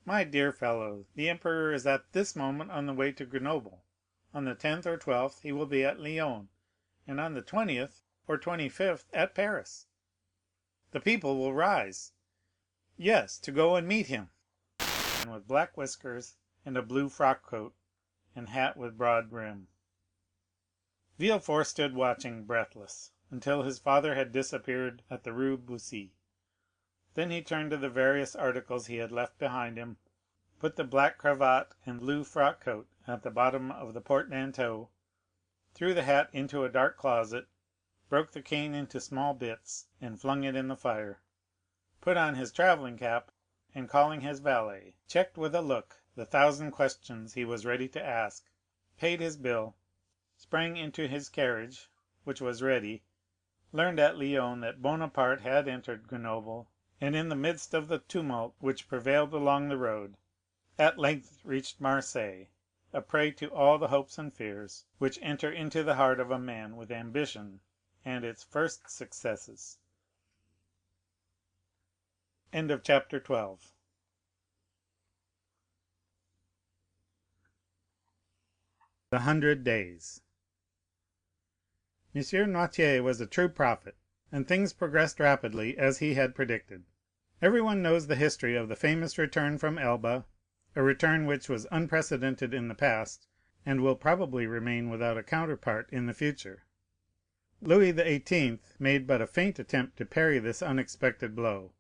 Speaker 11: My dear fellow, the emperor is at this moment on the way to Grenoble. On the 10th or 12th he will be at Lyons, and on the 20th or 25th at Paris. The people will rise. Yes, to go and meet him, and with black whiskers and a blue frock coat and hat with broad brim. Villefort stood watching, breathless, until his father had disappeared at the Rue Bussy. Then he turned to the various articles he had left behind him, put the black cravat and blue frock coat at the bottom of the portmanteau, threw the hat into a dark closet, broke the cane into small bits, and flung it in the fire, put on his travelling cap, and calling his valet, checked with a look the 1,000 questions he was ready to ask, paid his bill, sprang into his carriage, which was ready, learned at Lyons that Bonaparte had entered Grenoble, and in the midst of the tumult which prevailed along the road, at length reached Marseilles, a prey to all the hopes and fears which enter into the heart of a man with ambition and its first successes. Chapter 12. The 100 Days. M. Noirtier was a true prophet, and things progressed rapidly as he had predicted. Everyone knows the history of the famous return from Elba, a return which was unprecedented in the past, and will probably remain without a counterpart in the future. Louis XVIII. Made but a faint attempt to parry this unexpected blow.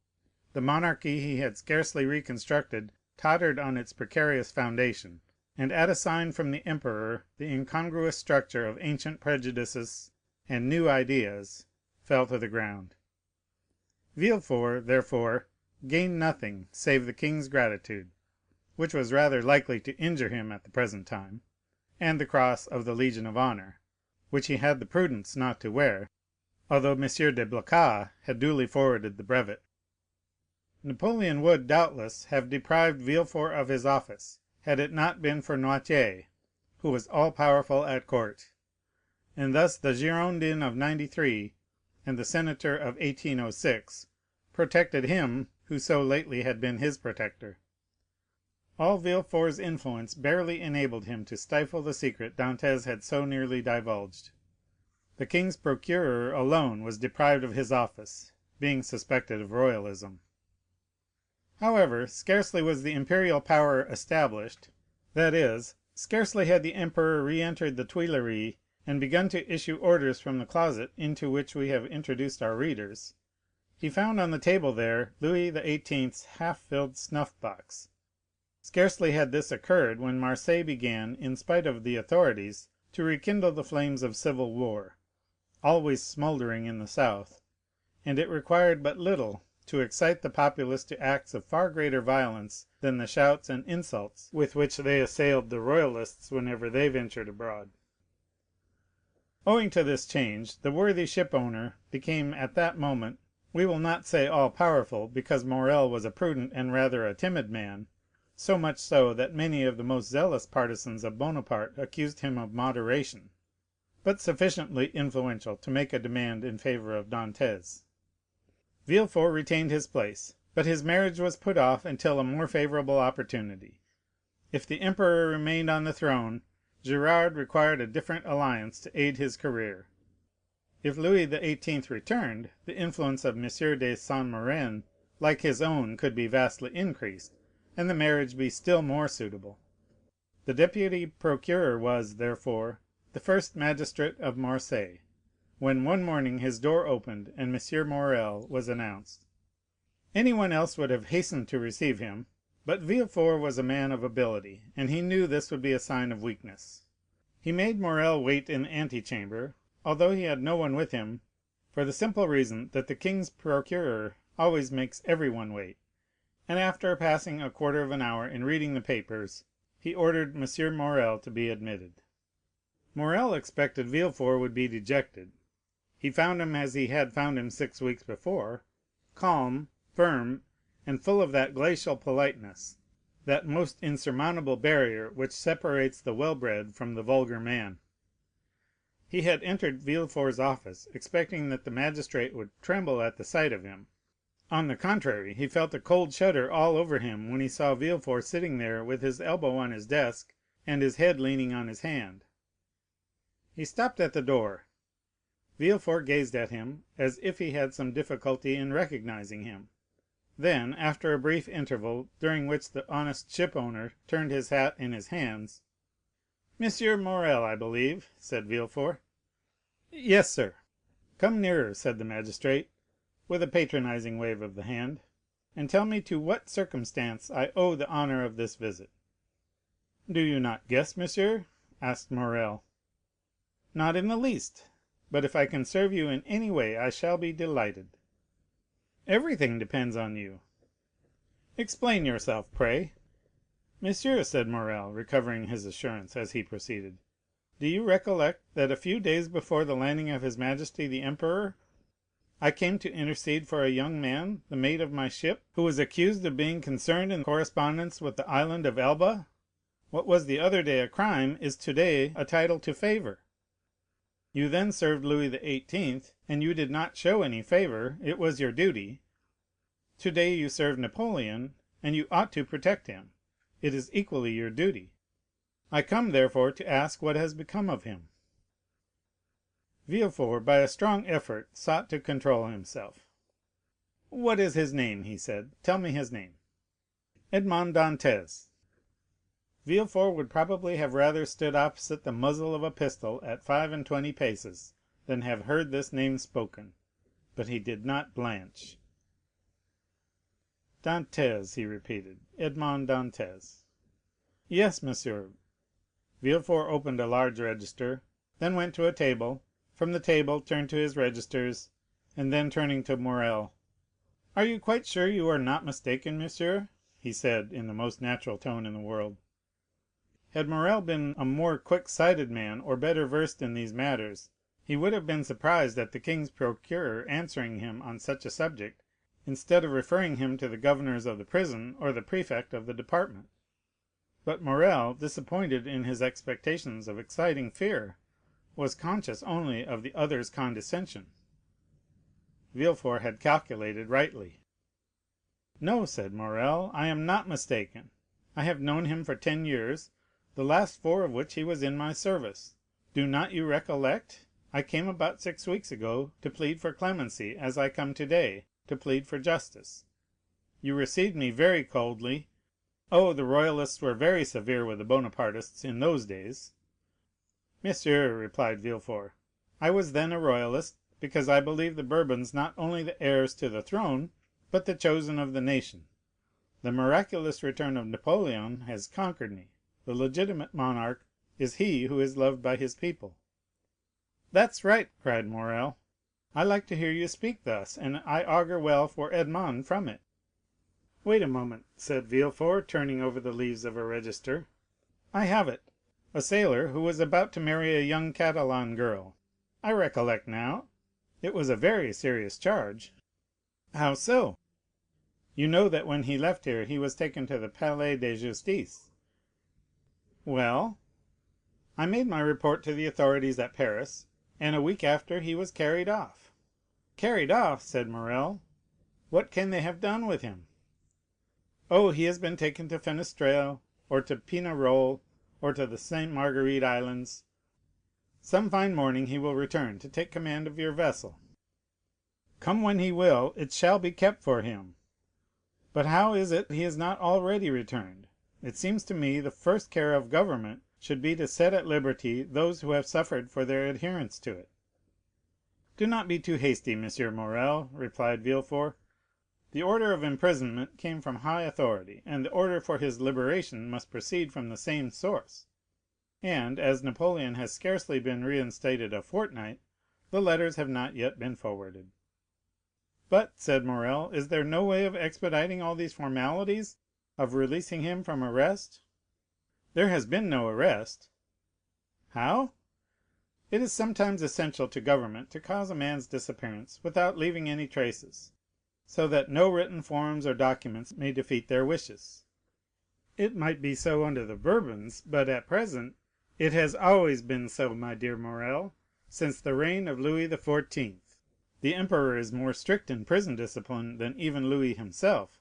Speaker 11: The monarchy he had scarcely reconstructed tottered on its precarious foundation, and at a sign from the emperor the incongruous structure of ancient prejudices and new ideas fell to the ground. Villefort, therefore, gained nothing save the king's gratitude, which was rather likely to injure him at the present time, and the cross of the Legion of Honor, which he had the prudence not to wear, although M. de Blacas had duly forwarded the brevet. Napoleon would, doubtless, have deprived Villefort of his office, had it not been for Noirtier, who was all-powerful at court, and thus the Girondin of '93 and the senator of 1806 protected him who so lately had been his protector. All Villefort's influence barely enabled him to stifle the secret Dantès had so nearly divulged. The king's procureur alone was deprived of his office, being suspected of royalism. However, scarcely was the imperial power established, that is, scarcely had the emperor re-entered the Tuileries and begun to issue orders from the closet into which we have introduced our readers, he found on the table there Louis XVIII.'s half-filled snuff-box. Scarcely had this occurred when Marseilles began, in spite of the authorities, to rekindle the flames of civil war, always smouldering in the south, and it required but little to excite the populace to acts of far greater violence than the shouts and insults with which they assailed the royalists whenever they ventured abroad. Owing to this change, the worthy shipowner became at that moment, we will not say all powerful, because Morrel was a prudent and rather a timid man, so much so that many of the most zealous partisans of Bonaparte accused him of moderation, but sufficiently influential to make a demand in favor of Dantès. Villefort retained his place, but his marriage was put off until a more favorable opportunity. If the emperor remained on the throne, Gérard required a different alliance to aid his career. If Louis XVIII. Returned, the influence of M. de Saint Méran, like his own, could be vastly increased, and the marriage be still more suitable. The deputy procureur was, therefore, the first magistrate of Marseilles, when one morning his door opened and M. Morrel was announced. Anyone else would have hastened to receive him, but Villefort was a man of ability, and he knew this would be a sign of weakness. He made Morrel wait in the antechamber, although he had no one with him, for the simple reason that the king's procureur always makes everyone wait, and after passing a quarter of an hour in reading the papers, he ordered M. Morrel to be admitted. Morrel expected Villefort would be dejected. He found him as he had found him 6 weeks before, calm, firm, and full of that glacial politeness, that most insurmountable barrier which separates the well-bred from the vulgar man. He had entered Villefort's office expecting that the magistrate would tremble at the sight of him. On the contrary, he felt a cold shudder all over him when he saw Villefort sitting there with his elbow on his desk and his head leaning on his hand. He stopped at the door. Villefort gazed at him as if he had some difficulty in recognizing him. Then, after a brief interval, during which the honest shipowner turned his hat in his hands, "Monsieur Morrel, I believe," said Villefort. "Yes, sir." "Come nearer," said the magistrate, with a patronizing wave of the hand, "and tell me to what circumstance I owe the honor of this visit." "Do you not guess, monsieur?" asked Morrel. "Not in the least; but if I can serve you in any way I shall be delighted." "Everything depends on you." "Explain yourself, pray." "Monsieur," said Morrel, recovering his assurance as he proceeded, "do you recollect that a few days before the landing of his majesty the emperor, I came to intercede for a young man, the mate of my ship, who was accused of being concerned in correspondence with the island of Elba? What was the other day a crime is today a title to favor. You then served Louis XVIII., and you did not show any favor, it was your duty. Today you serve Napoleon, and you ought to protect him, it is equally your duty. I come, therefore, to ask what has become of him." Villefort, by a strong effort, sought to control himself. "What is his name?" he said. "Tell me his name." "Edmond Dantès." Villefort would probably have rather stood opposite the muzzle of a pistol at 25 paces than have heard this name spoken, but he did not blanch. "Dantès," he repeated, "Edmond Dantès." "Yes, monsieur." Villefort opened a large register, then went to a table, from the table turned to his registers, and then turning to Morrel, "Are you quite sure you are not mistaken, monsieur?" he said in the most natural tone in the world. Had Morrel been a more quick-sighted man or better versed in these matters, he would have been surprised at the king's procureur answering him on such a subject, instead of referring him to the governors of the prison or the prefect of the department. But Morrel, disappointed in his expectations of exciting fear, was conscious only of the other's condescension. Villefort had calculated rightly. "No," said Morrel, "I am not mistaken. I have known him for 10 years, the last 4 of which he was in my service. Do not you recollect? I came about 6 weeks ago to plead for clemency, as I come today to plead for justice. You received me very coldly. Oh, the royalists were very severe with the Bonapartists in those days." "Monsieur," replied Villefort, "I was then a royalist, because I believed the Bourbons not only the heirs to the throne, but the chosen of the nation. The miraculous return of Napoleon has conquered me. The legitimate monarch is he who is loved by his people." "That's right," cried Morrel. "I like to hear you speak thus, and I augur well for Edmond from it." "Wait a moment," said Villefort, turning over the leaves of a register. "I have it. A sailor who was about to marry a young Catalan girl. I recollect now. It was a very serious charge." "How so?" "You know that when he left here he was taken to the Palais de Justice." "Well?" "I made my report to the authorities at Paris, and a week after he was carried off." "Carried off?" said Morrel. "What can they have done with him?" "Oh, he has been taken to Fenestrelle, or to Pignerol, or to the Saint Marguerite Islands. Some fine morning he will return to take command of your vessel." "Come when he will, it shall be kept for him. But how is it he is not already returned? It seems to me the first care of government should be to set at liberty those who have suffered for their adherence to it." "Do not be too hasty, M. Morrel," replied Villefort. "The order of imprisonment came from high authority, and the order for his liberation must proceed from the same source; and as Napoleon has scarcely been reinstated a fortnight, the letters have not yet been forwarded." "But," said Morrel, "is there no way of expediting all these formalities, of releasing him from arrest?" "There has been no arrest." "How?" "It is sometimes essential to government to cause a man's disappearance without leaving any traces, so that no written forms or documents may defeat their wishes. It might be so under the Bourbons, but at present——" "It has always been so, my dear Morrel, since the reign of Louis XIV. The emperor is more strict in prison discipline than even Louis himself,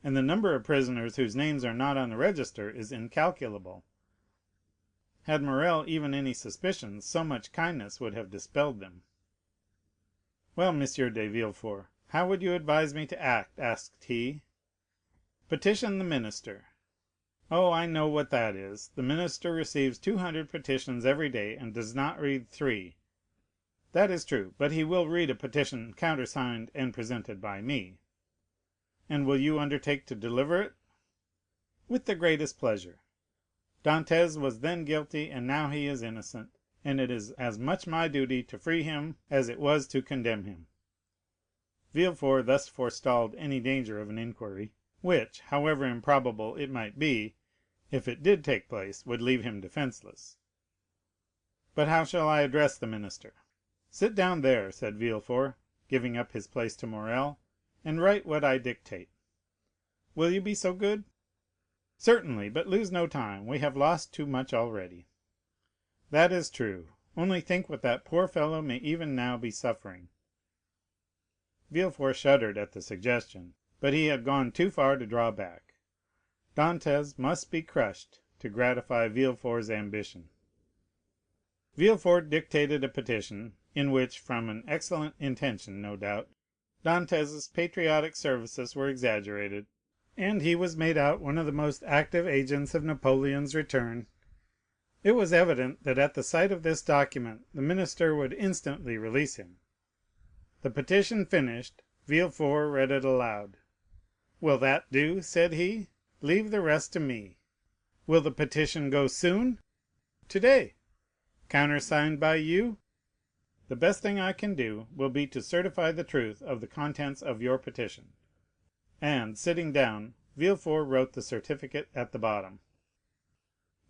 Speaker 11: and the number of prisoners whose names are not on the register is incalculable. Had Morrel even any suspicions, so much kindness would have dispelled them." "Well, M. de Villefort, how would you advise me to act?" asked he. "Petition the minister." "Oh, I know what that is. The minister receives 200 petitions every day, and does not read 3. That is true, but he will read a petition countersigned and presented by me." "And will you undertake to deliver it?" "With the greatest pleasure. Dantès was then guilty, and now he is innocent, and it is as much my duty to free him as it was to condemn him." Villefort thus forestalled any danger of an inquiry, which, however improbable it might be, if it did take place, would leave him defenceless. "But how shall I address the minister?" "Sit down there," said Villefort, giving up his place to Morrel, "and write what I dictate." "Will you be so good?" "Certainly, but lose no time; we have lost too much already." "That is true. Only think what that poor fellow may even now be suffering." Villefort shuddered at the suggestion, but he had gone too far to draw back. Dantès must be crushed to gratify Villefort's ambition. Villefort dictated a petition, in which, from an excellent intention, no doubt, Dantès' patriotic services were exaggerated, and he was made out one of the most active agents of Napoleon's return. It was evident that at the sight of this document the minister would instantly release him. The petition finished, Villefort read it aloud. "Will that do?" said he. "Leave the rest to me. Will the petition go soon?" "Today." "Countersigned by you?" "The best thing I can do will be to certify the truth of the contents of your petition." And, sitting down, Villefort wrote the certificate at the bottom.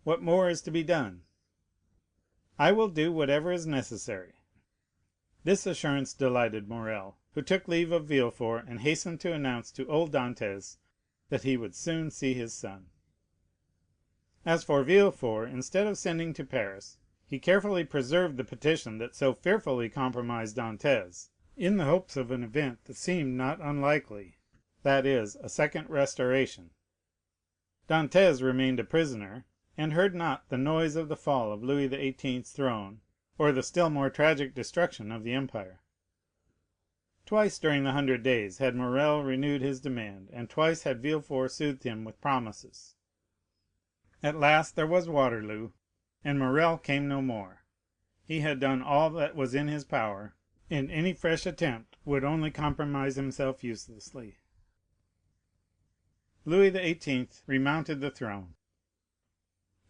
Speaker 11: "What more is to be done?" "I will do whatever is necessary." This assurance delighted Morrel, who took leave of Villefort and hastened to announce to old Dantès that he would soon see his son. As for Villefort, instead of sending to Paris, he carefully preserved the petition that so fearfully compromised Dantès, in the hopes of an event that seemed not unlikely, that is, a second restoration. Dantès remained a prisoner, and heard not the noise of the fall of Louis XVIII's throne, or the still more tragic destruction of the empire. Twice during the 100 days had Morrel renewed his demand, and twice had Villefort soothed him with promises. At last there was Waterloo, and Morrel came no more. he had done all that was in his power, and any fresh attempt would only compromise himself uselessly. Louis XVIII. Remounted the throne.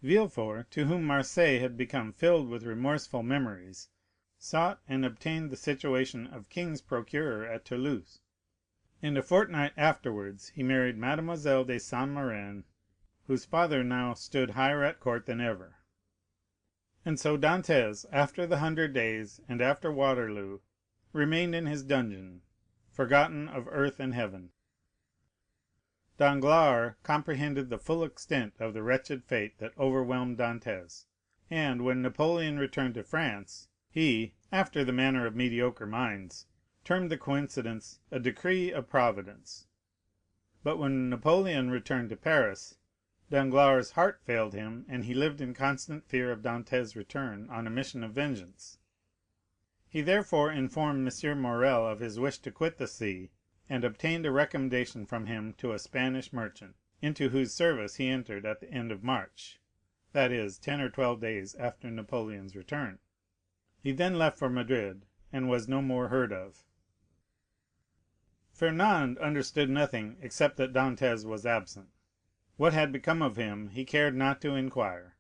Speaker 11: Villefort, to whom Marseilles had become filled with remorseful memories, sought and obtained the situation of king's procureur at Toulouse, and a fortnight afterwards he married Mademoiselle de Saint Méran, whose father now stood higher at court than ever. And so Dantès, after the 100 Days and after Waterloo, remained in his dungeon, forgotten of earth and heaven. Danglars comprehended the full extent of the wretched fate that overwhelmed Dantès, and when Napoleon returned to France, he, after the manner of mediocre minds, termed the coincidence a decree of Providence. But when Napoleon returned to Paris, Danglars' heart failed him, and he lived in constant fear of Dantès' return on a mission of vengeance. He therefore informed M. Morrel of his wish to quit the sea, and obtained a recommendation from him to a Spanish merchant, into whose service he entered at the end of March, that is, 10 or 12 days after Napoleon's return. He then left for Madrid, and was no more heard of. Fernand understood nothing except that Dantès was absent. What had become of him he cared not to inquire.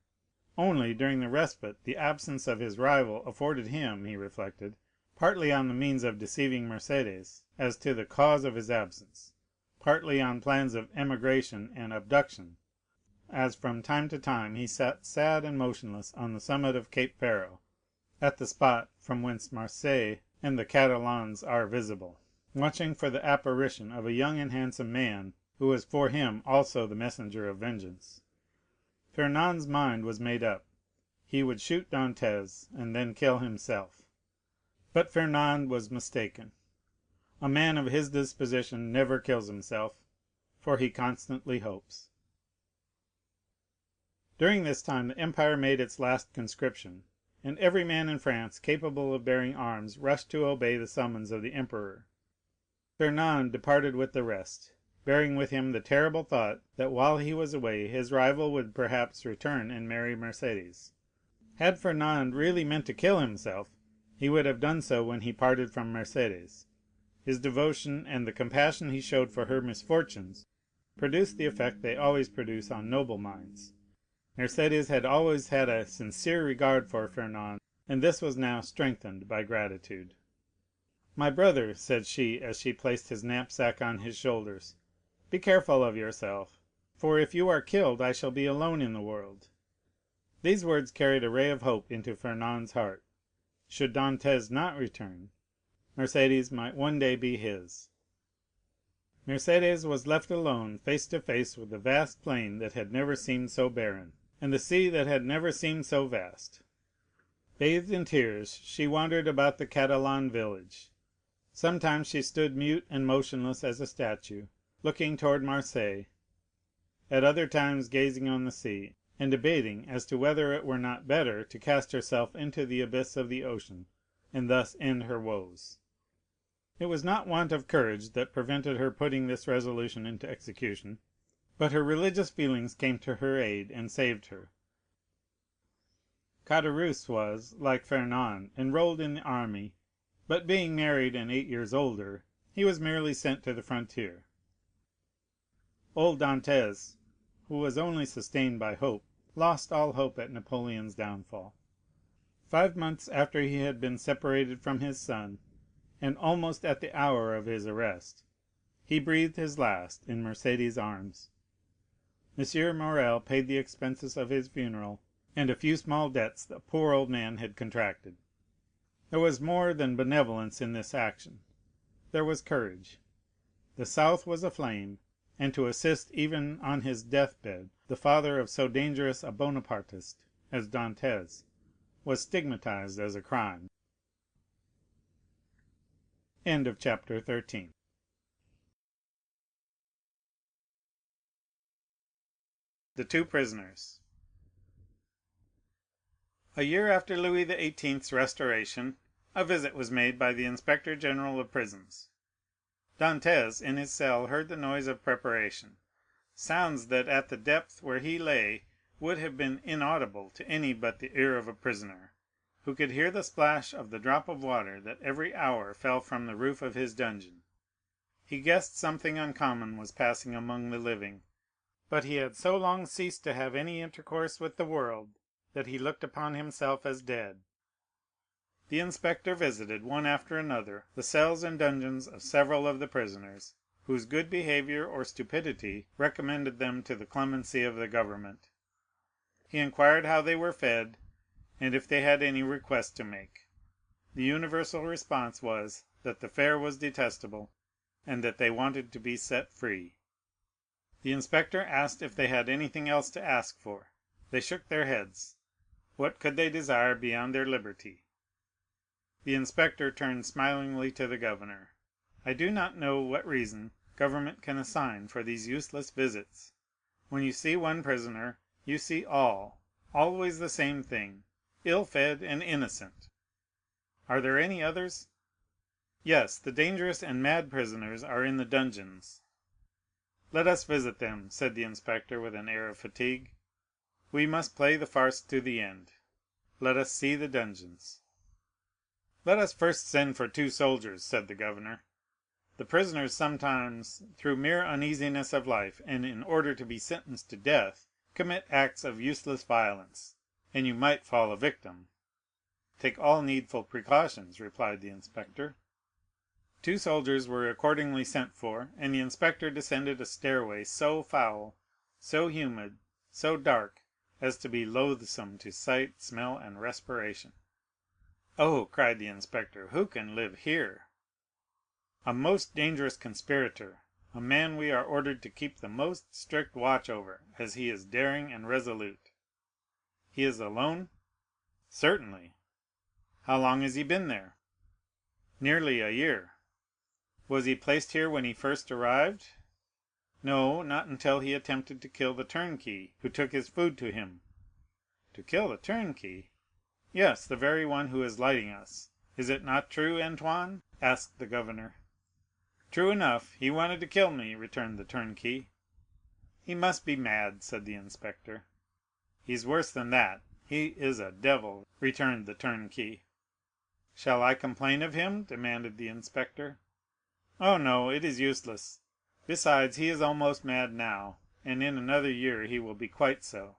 Speaker 11: Only during the respite the absence of his rival afforded him, he reflected, partly on the means of deceiving Mercédès as to the cause of his absence, partly on plans of emigration and abduction, as from time to time he sat sad and motionless on the summit of Cape Pharo, at the spot from whence Marseilles and the Catalans are visible, watching for the apparition of a young and handsome man who was for him also the messenger of vengeance. Fernand's mind was made up. He would shoot Dantès and then kill himself. But Fernand was mistaken. A man of his disposition never kills himself, for he constantly hopes. During this time the empire made its last conscription, and every man in France capable of bearing arms rushed to obey the summons of the emperor. Fernand departed with the rest, bearing with him the terrible thought that while he was away his rival would perhaps return and marry Mercédès. Had Fernand really meant to kill himself, he would have done so when he parted from Mercédès. His devotion and the compassion he showed for her misfortunes produced the effect they always produce on noble minds. Mercédès had always had a sincere regard for Fernand, and this was now strengthened by gratitude. "My brother," said she, as she placed his knapsack on his shoulders, "be careful of yourself, for if you are killed I shall be alone in the world." These words carried a ray of hope into Fernand's heart. Should Dantès not return, Mercédès might one day be his. Mercédès was left alone face to face with the vast plain that had never seemed so barren, and the sea that had never seemed so vast. Bathed in tears, she wandered about the Catalan village. Sometimes she stood mute and motionless as a statue, looking toward Marseilles, at other times gazing on the sea, and debating as to whether it were not better to cast herself into the abyss of the ocean, and thus end her woes. It was not want of courage that prevented her putting this resolution into execution, but her religious feelings came to her aid and saved her. Caderousse was, like Fernand, enrolled in the army, but being married and 8 years older, he was merely sent to the frontier. Old Dantès, who was only sustained by hope, lost all hope at Napoleon's downfall. 5 months after he had been separated from his son, and almost at the hour of his arrest, he breathed his last in Mercédès' arms. M. Morrel paid the expenses of his funeral and a few small debts the poor old man had contracted. There was more than benevolence in this action; there was courage. The South was aflame, and to assist even on his deathbed the father of so dangerous a Bonapartist as Dantès was stigmatized as a crime. Chapter 13. The Two Prisoners. A year after Louis XVIII's restoration, a visit was made by the inspector general of prisons. Dantès in his cell heard the noise of preparation, sounds that at the depth where he lay would have been inaudible to any but the ear of a prisoner. who could hear the splash of the drop of water that every hour fell from the roof of his dungeon. He guessed something uncommon was passing among the living, but he had so long ceased to have any intercourse with the world that he looked upon himself as dead. The inspector visited, one after another, the cells and dungeons of several of the prisoners, whose good behavior or stupidity recommended them to the clemency of the government. He inquired how they were fed, and if they had any request to make. The universal response was, that the fare was detestable, and that they wanted to be set free. The inspector asked if they had anything else to ask for. They shook their heads. What could they desire beyond their liberty? The inspector turned smilingly to the governor. I do not know what reason government can assign for these useless visits. When you see one prisoner, you see all, always the same thing, ill-fed and innocent. Are there any others? Yes, the dangerous and mad prisoners are in the dungeons. Let us visit them, said the inspector with an air of fatigue. We must play the farce to the end. Let us see the dungeons. Let us first send for 2 soldiers, said the governor. The prisoners sometimes, through mere uneasiness of life, and in order to be sentenced to death, commit acts of useless violence, and you might fall a victim. Take all needful precautions, replied the inspector. 2 soldiers were accordingly sent for, and the inspector descended a stairway so foul, so humid, so dark, as to be loathsome to sight, smell, and respiration. Oh, cried the inspector, who can live here? A most dangerous conspirator, a man we are ordered to keep the most strict watch over, as he is daring and resolute. He is alone? Certainly. How long has he been there? Nearly a year. Was he placed here when he first arrived? No, not until he attempted to kill the turnkey, who took his food to him. To kill the turnkey? Yes, the very one who is lighting us. Is it not true, Antoine? Asked the governor. True enough, he wanted to kill me, returned the turnkey. He must be mad, said the inspector. He's worse than that. He is a devil, returned the turnkey. Shall I complain of him? Demanded the inspector. Oh, no, it is useless. Besides, he is almost mad now, and in another year he will be quite so.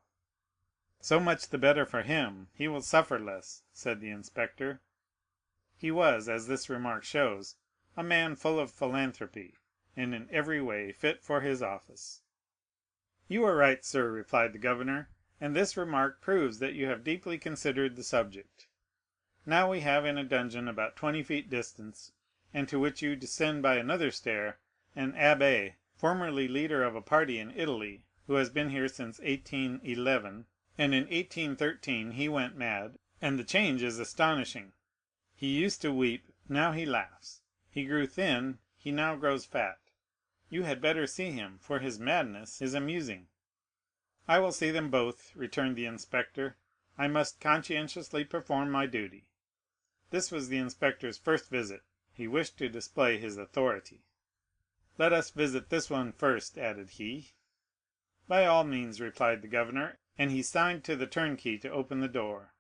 Speaker 11: So much the better for him. He will suffer less, said the inspector. He was, as this remark shows, a man full of philanthropy, and in every way fit for his office. You are right, sir, replied the governor, and this remark proves that you have deeply considered the subject. Now we have in a dungeon about 20 feet distance, and to which you descend by another stair, an abbé, formerly leader of a party in Italy, who has been here since 1811, and in 1813 he went mad, and the change is astonishing. He used to weep, now he laughs. He grew thin, he now grows fat. You had better see him, for his madness is amusing. I will see them both, returned the inspector. I must conscientiously perform my duty. This was the inspector's first visit. He wished to display his authority. Let us visit this one first, added he. By all means, replied the governor, and he signed to the turnkey to open the door.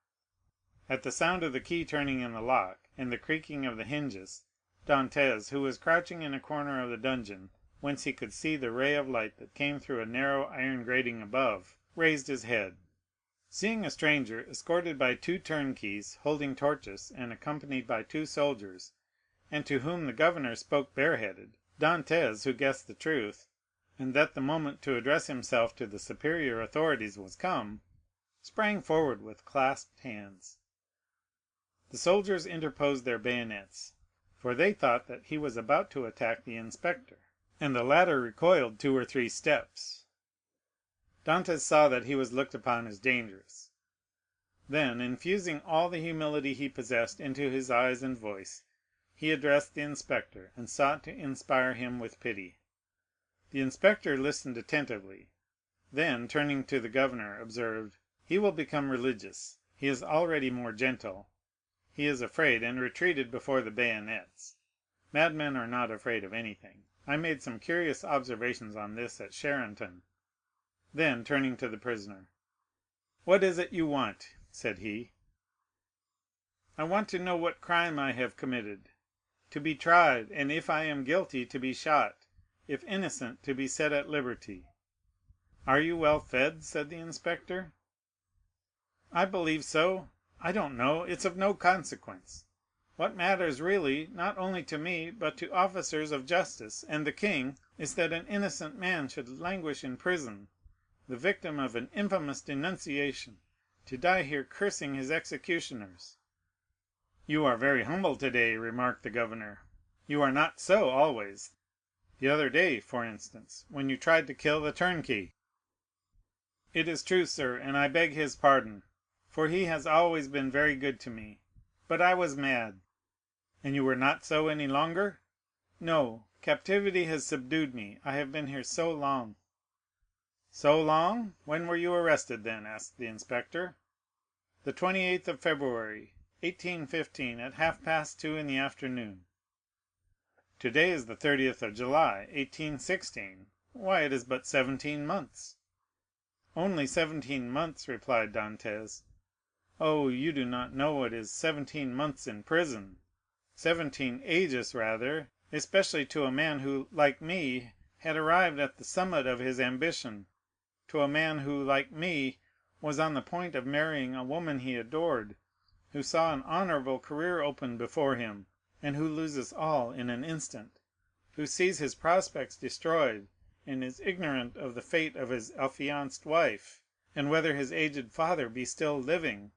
Speaker 11: At the sound of the key turning in the lock, and the creaking of the hinges, Dantès, who was crouching in a corner of the dungeon, whence he could see the ray of light that came through a narrow iron grating above, raised his head. Seeing a stranger, escorted by 2 turnkeys, holding torches, and accompanied by 2 soldiers, and to whom the governor spoke bareheaded, Dantès, who guessed the truth, and that the moment to address himself to the superior authorities was come, sprang forward with clasped hands. The soldiers interposed their bayonets, for they thought that he was about to attack the inspector, and the latter recoiled 2 or 3 steps. Dantès saw that he was looked upon as dangerous. Then, infusing all the humility he possessed into his eyes and voice, he addressed the inspector, and sought to inspire him with pity. The inspector listened attentively, then, turning to the governor, observed, "He will become religious. He is already more gentle. He is afraid, and retreated before the bayonets. Madmen are not afraid of anything. I made some curious observations on this at Charenton." Then, turning to the prisoner, "What is it you want?" said he. I want to know what crime I have committed, to be tried, and if I am guilty to be shot, if innocent to be set at liberty. Are you well fed?" said the inspector. "I believe so. I don't know. It's of no consequence. What matters really, not only to me, but to officers of justice and the king, is that an innocent man should languish in prison, the victim of an infamous denunciation, to die here cursing his executioners." "You are very humble today," remarked the governor. "You are not so always. The other day, for instance, when you tried to kill the turnkey." "It is true, sir, and I beg his pardon, for he has always been very good to me. But I was mad." "And you were not so any longer?" "No, captivity has subdued me. I have been here so long." "So long? When were you arrested, then?" asked the inspector. "The 28th of February, 1815, at half past 2 in the afternoon." "Today is the 30th of July, 1816. Why, it is but 17 months." "Only 17 months," replied Dantès. "Oh, you do not know what is 17 months in prison, 17 ages rather, especially to a man who, like me, had arrived at the summit of his ambition, to a man who, like me, was on the point of marrying a woman he adored, who saw an honorable career open before him, and who loses all in an instant, who sees his prospects destroyed, and is ignorant of the fate of his affianced wife, and whether his aged father be still living.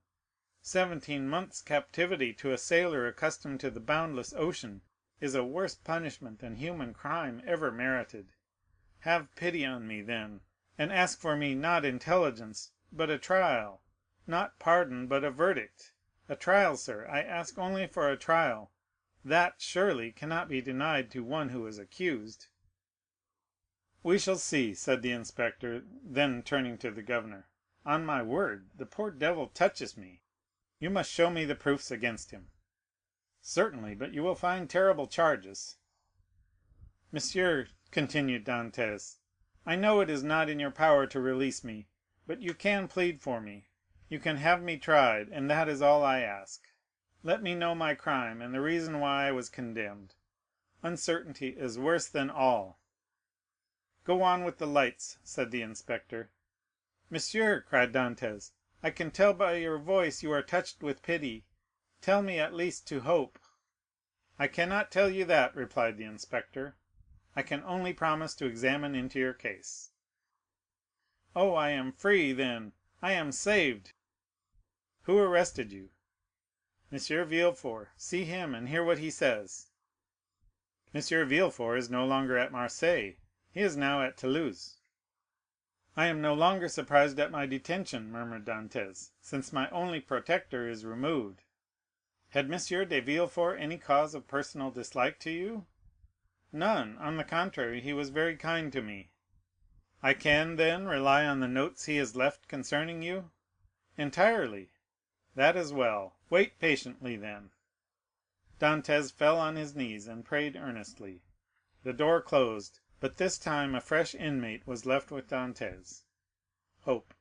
Speaker 11: 17 months' captivity to a sailor accustomed to the boundless ocean is a worse punishment than human crime ever merited. Have pity on me, then, and ask for me not intelligence, but a trial; not pardon, but a verdict. A trial, sir, I ask only for a trial. That, surely, cannot be denied to one who is accused." "We shall see," said the inspector; then turning to the governor, "On my word, the poor devil touches me. You must show me the proofs against him." "Certainly, but you will find terrible charges." "Monsieur," continued Dantès, "I know it is not in your power to release me, but you can plead for me, you can have me tried, and that is all I ask. Let me know my crime and the reason why I was condemned. Uncertainty is worse than all." "Go on with the lights," said the inspector. "Monsieur," cried Dantès, "I can tell by your voice you are touched with pity. Tell me at least to hope." "I cannot tell you that," replied the inspector. "I can only promise to examine into your case." "Oh, I am free, then! I am saved!" "Who arrested you?" "M. Villefort. See him, and hear what he says." "M. Villefort is no longer at Marseilles; he is now at Toulouse." "I am no longer surprised at my detention," murmured Dantès, "since my only protector is removed. Had M. de Villefort any cause of personal dislike to you?" "None; on the contrary, he was very kind to me." "I can, then, rely on the notes he has left concerning you?" "Entirely." "That is well. Wait patiently, then." Dantès fell on his knees and prayed earnestly. The door closed, but this time a fresh inmate was left with Dantès. Hope.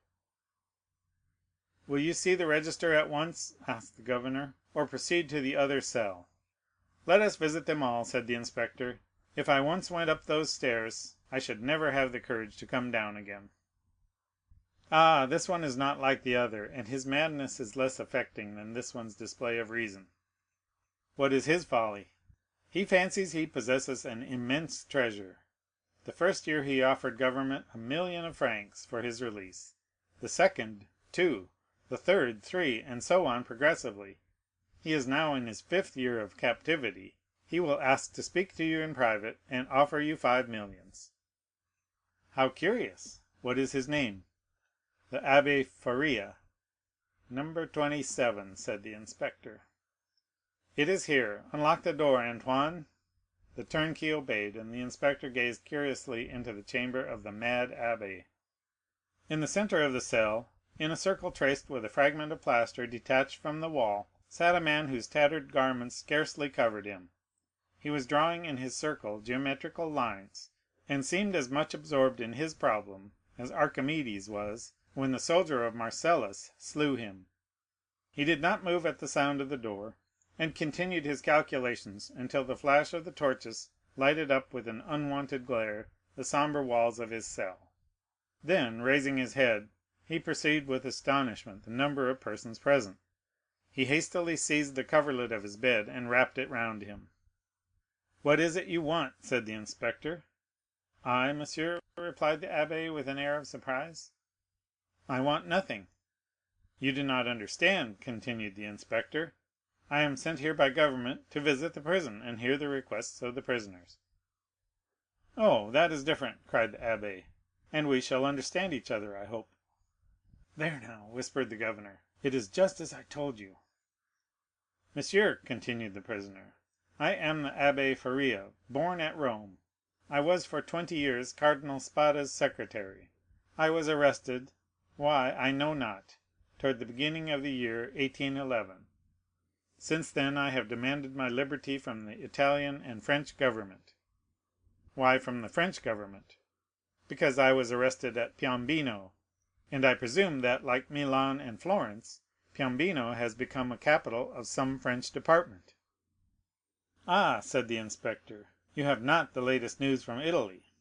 Speaker 11: "Will you see the register at once?" asked the governor, "or proceed to the other cell?" "Let us visit them all," said the inspector. "If I once went up those stairs, I should never have the courage to come down again." "Ah, this one is not like the other, and his madness is less affecting than this one's display of reason." "What is his folly?" "He fancies he possesses an immense treasure. The first year he offered government 1,000,000 of francs for his release, the second 2, the third 3, and so on progressively. He is now in his 5th year of captivity. He will ask to speak to you in private, and offer you 5 millions." "How curious! What is his name?" "The Abbé Faria." "No. 27," said the inspector. "It is here. Unlock the door, Antoine." The turnkey obeyed, and the inspector gazed curiously into the chamber of the mad abbé. In the centre of the cell, in a circle traced with a fragment of plaster detached from the wall, sat a man whose tattered garments scarcely covered him. He was drawing in his circle geometrical lines, and seemed as much absorbed in his problem as Archimedes was when the soldier of Marcellus slew him. He did not move at the sound of the door, and continued his calculations until the flash of the torches lighted up with an unwonted glare the sombre walls of his cell. Then, raising his head, he perceived with astonishment the number of persons present. He hastily seized the coverlet of his bed and wrapped it round him. "What is it you want?" said the inspector. "I, monsieur," replied the abbé with an air of surprise. "I want nothing." "You do not understand," continued the inspector. "I am sent here by government to visit the prison and hear the requests of the prisoners." "Oh, that is different," cried the abbé, "and we shall understand each other, I hope." "There now," whispered the governor, "it is just as I told you." "Monsieur," continued the prisoner, "I am the Abbé Faria, born at Rome. I was for 20 years Cardinal Spada's secretary. I was arrested—why, I know not—toward the beginning of the year 1811. Since then I have demanded my liberty from the Italian and French government." "Why from the French government?" "Because I was arrested at Piombino, and I presume that, like Milan and Florence, Piombino has become a capital of some French department." "Ah," said the inspector, "you have not the latest news from Italy."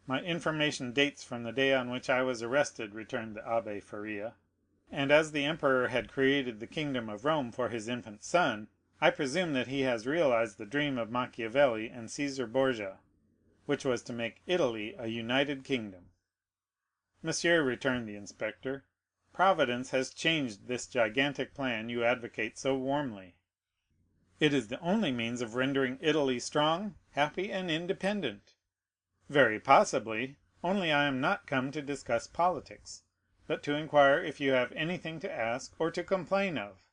Speaker 11: "My information dates from the day on which I was arrested," returned the Abbé Faria, "and as the emperor had created the kingdom of Rome for his infant son, I presume that he has realized the dream of Machiavelli and Cæsar Borgia, which was to make Italy a united kingdom." "Monsieur," returned the inspector, "Providence has changed this gigantic plan you advocate so warmly. It is the only means of rendering Italy strong, happy, and independent." "Very possibly, only I am not come to discuss politics, but to inquire if you have anything to ask or to complain of."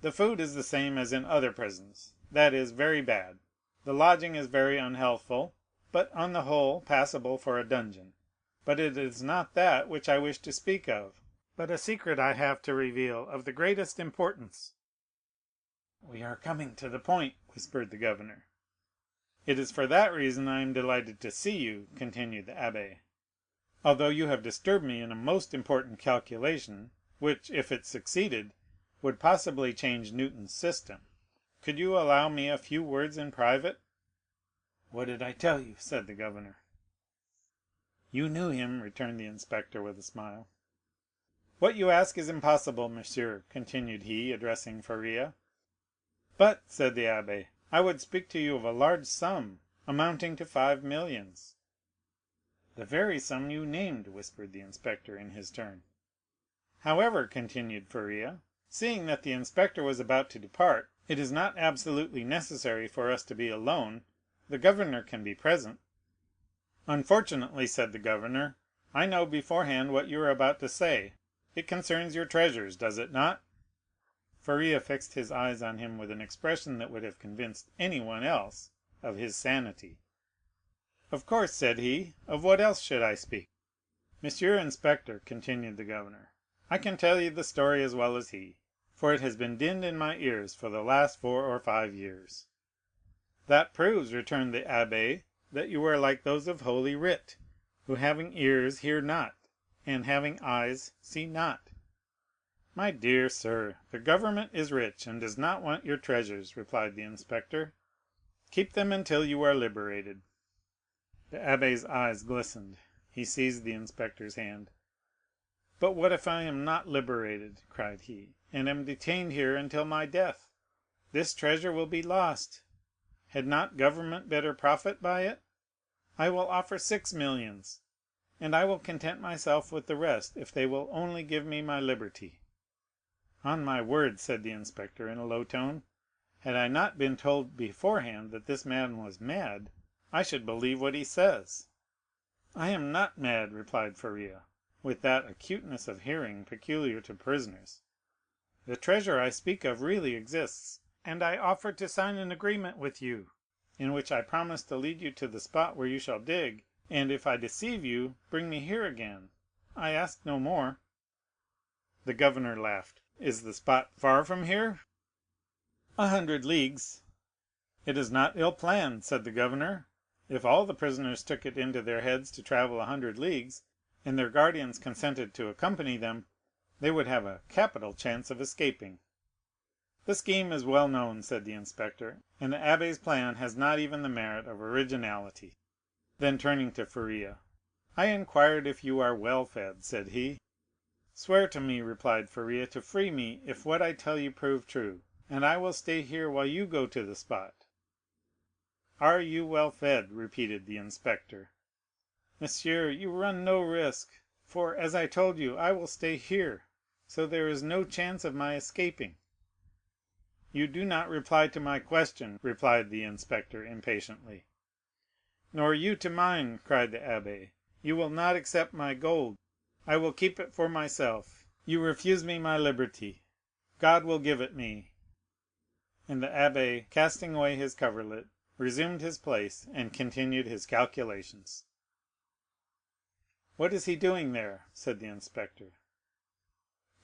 Speaker 11: "The food is the same as in other prisons, that is, very bad. The lodging is very unhealthful, but on the whole passable for a dungeon. But it is not that which I wish to speak of, but a secret I have to reveal of the greatest importance." "We are coming to the point," whispered the governor. "It is for that reason I am delighted to see you," continued the abbé, "although you have disturbed me in a most important calculation, which, if it succeeded, would possibly change Newton's system. Could you allow me a few words in private?" "What did I tell you?" said the governor. "You knew him," returned the inspector with a smile. "What you ask is impossible, monsieur," continued he, addressing Faria. "But," said the abbé, "I would speak to you of a large sum, amounting to 5 millions." "The very sum you named," whispered the inspector in his turn. "However," continued Faria, seeing that the inspector was about to depart, "it is not absolutely necessary for us to be alone; the governor can be present." "Unfortunately," said the governor, "I know beforehand what you are about to say. It concerns your treasures, does it not?" Faria fixed his eyes on him with an expression that would have convinced anyone else of his sanity. "Of course," said he; "of what else should I speak?" "Monsieur Inspector," continued the governor, "I can tell you the story as well as he, for it has been dinned in my ears for the last 4 or 5 years." "That proves," returned the abbé, "that you are like those of Holy Writ, who having ears hear not, and having eyes see not." "My dear sir, the government is rich and does not want your treasures," replied the inspector. "Keep them until you are liberated." The abbé's eyes glistened. He seized the inspector's hand. "But what if I am not liberated," cried he, "and am detained here until my death? This treasure will be lost. Had not government better profit by it? I will offer 6 millions, and I will content myself with the rest if they will only give me my liberty." "On my word," said the inspector in a low tone, "had I not been told beforehand that this man was mad, I should believe what he says." "I am not mad," replied Faria, with that acuteness of hearing peculiar to prisoners. "The treasure I speak of really exists, and I offer to sign an agreement with you, in which I promise to lead you to the spot where you shall dig, and if I deceive you, bring me here again. I ask no more." The governor laughed. "Is the spot far from here?" "100 leagues." "It is not ill planned," said the governor. "If all the prisoners took it into their heads to travel 100 leagues, and their guardians consented to accompany them, they would have a capital chance of escaping." "The scheme is well known," said the inspector, "and the abbé's plan has not even the merit of originality." Then turning to Faria, "I inquired if you are well fed," said he. "Swear to me," replied Faria, "to free me if what I tell you prove true, and I will stay here while you go to the spot." "Are you well fed?" repeated the inspector. "Monsieur, you run no risk, for, as I told you, I will stay here, so there is no chance of my escaping." "You do not reply to my question," replied the inspector impatiently. "Nor you to mine," cried the abbé. "You will not accept my gold. I will keep it for myself. You refuse me my liberty. God will give it me." And the abbé, casting away his coverlet, resumed his place and continued his calculations. "What is he doing there?" said the inspector.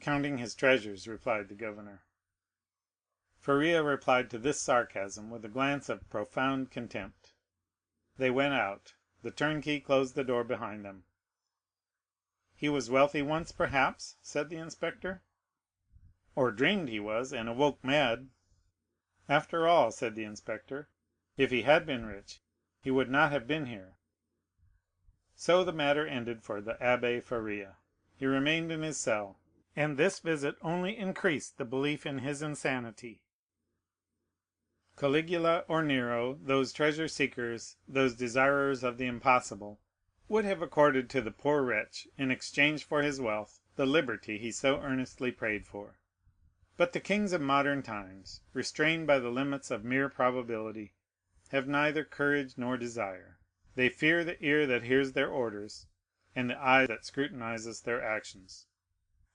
Speaker 11: "Counting his treasures," replied the governor. Faria replied to this sarcasm with a glance of profound contempt. They went out. The turnkey closed the door behind them. "He was wealthy once, perhaps?" said the inspector. "Or dreamed he was, and awoke mad." "After all," said the inspector, "if he had been rich, he would not have been here." So the matter ended for the Abbé Faria. He remained in his cell, and this visit only increased the belief in his insanity. Caligula or Nero, those treasure seekers, those desirers of the impossible, would have accorded to the poor wretch, in exchange for his wealth, the liberty he so earnestly prayed for. But the kings of modern times, restrained by the limits of mere probability, have neither courage nor desire. They fear the ear that hears their orders, and the eye that scrutinizes their actions.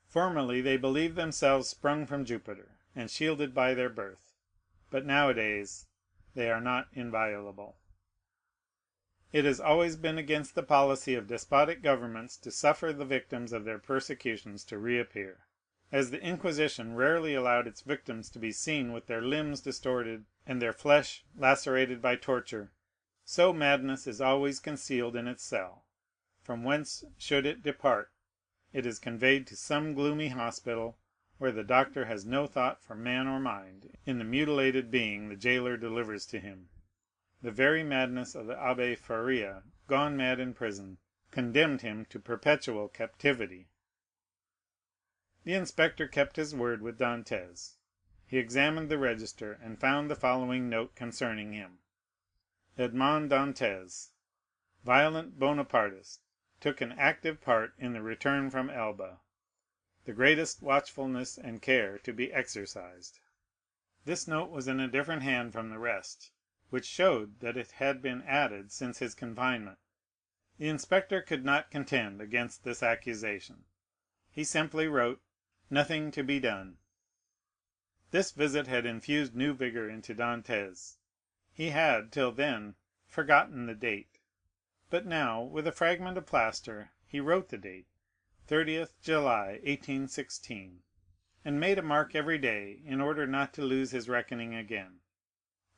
Speaker 11: Formerly they believed themselves sprung from Jupiter, and shielded by their birth, but nowadays they are not inviolable. It has always been against the policy of despotic governments to suffer the victims of their persecutions to reappear. As the Inquisition rarely allowed its victims to be seen with their limbs distorted and their flesh lacerated by torture, so madness is always concealed in its cell, from whence, should it depart, it is conveyed to some gloomy hospital, where the doctor has no thought for man or mind in the mutilated being the jailer delivers to him. The very madness of the Abbé Faria, gone mad in prison, condemned him to perpetual captivity. The inspector kept his word with Dantès. He examined the register, and found the following note concerning him: Edmond Dantès, violent Bonapartist, took an active part in the return from Elba. The greatest watchfulness and care to be exercised. This note was in a different hand from the rest, which showed that it had been added since his confinement. The inspector could not contend against this accusation. He simply wrote, "Nothing to be done." This visit had infused new vigor into Dantès. He had, till then, forgotten the date; but now, with a fragment of plaster, he wrote the date, 30th July, 1816, and made a mark every day, in order not to lose his reckoning again.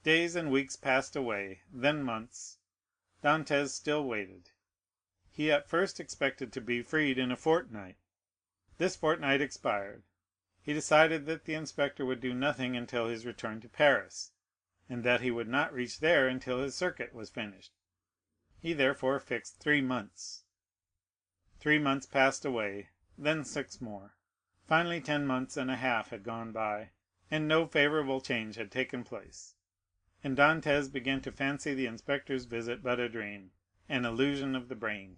Speaker 11: Days and weeks passed away, then months. Dantès still waited. He at first expected to be freed in a fortnight. This fortnight expired. He decided that the inspector would do nothing until his return to Paris, and that he would not reach there until his circuit was finished. He therefore fixed 3 months. 3 months passed away, then 6 more. Finally 10 months and a half had gone by, and no favorable change had taken place, and Dantès began to fancy the inspector's visit but a dream, an illusion of the brain.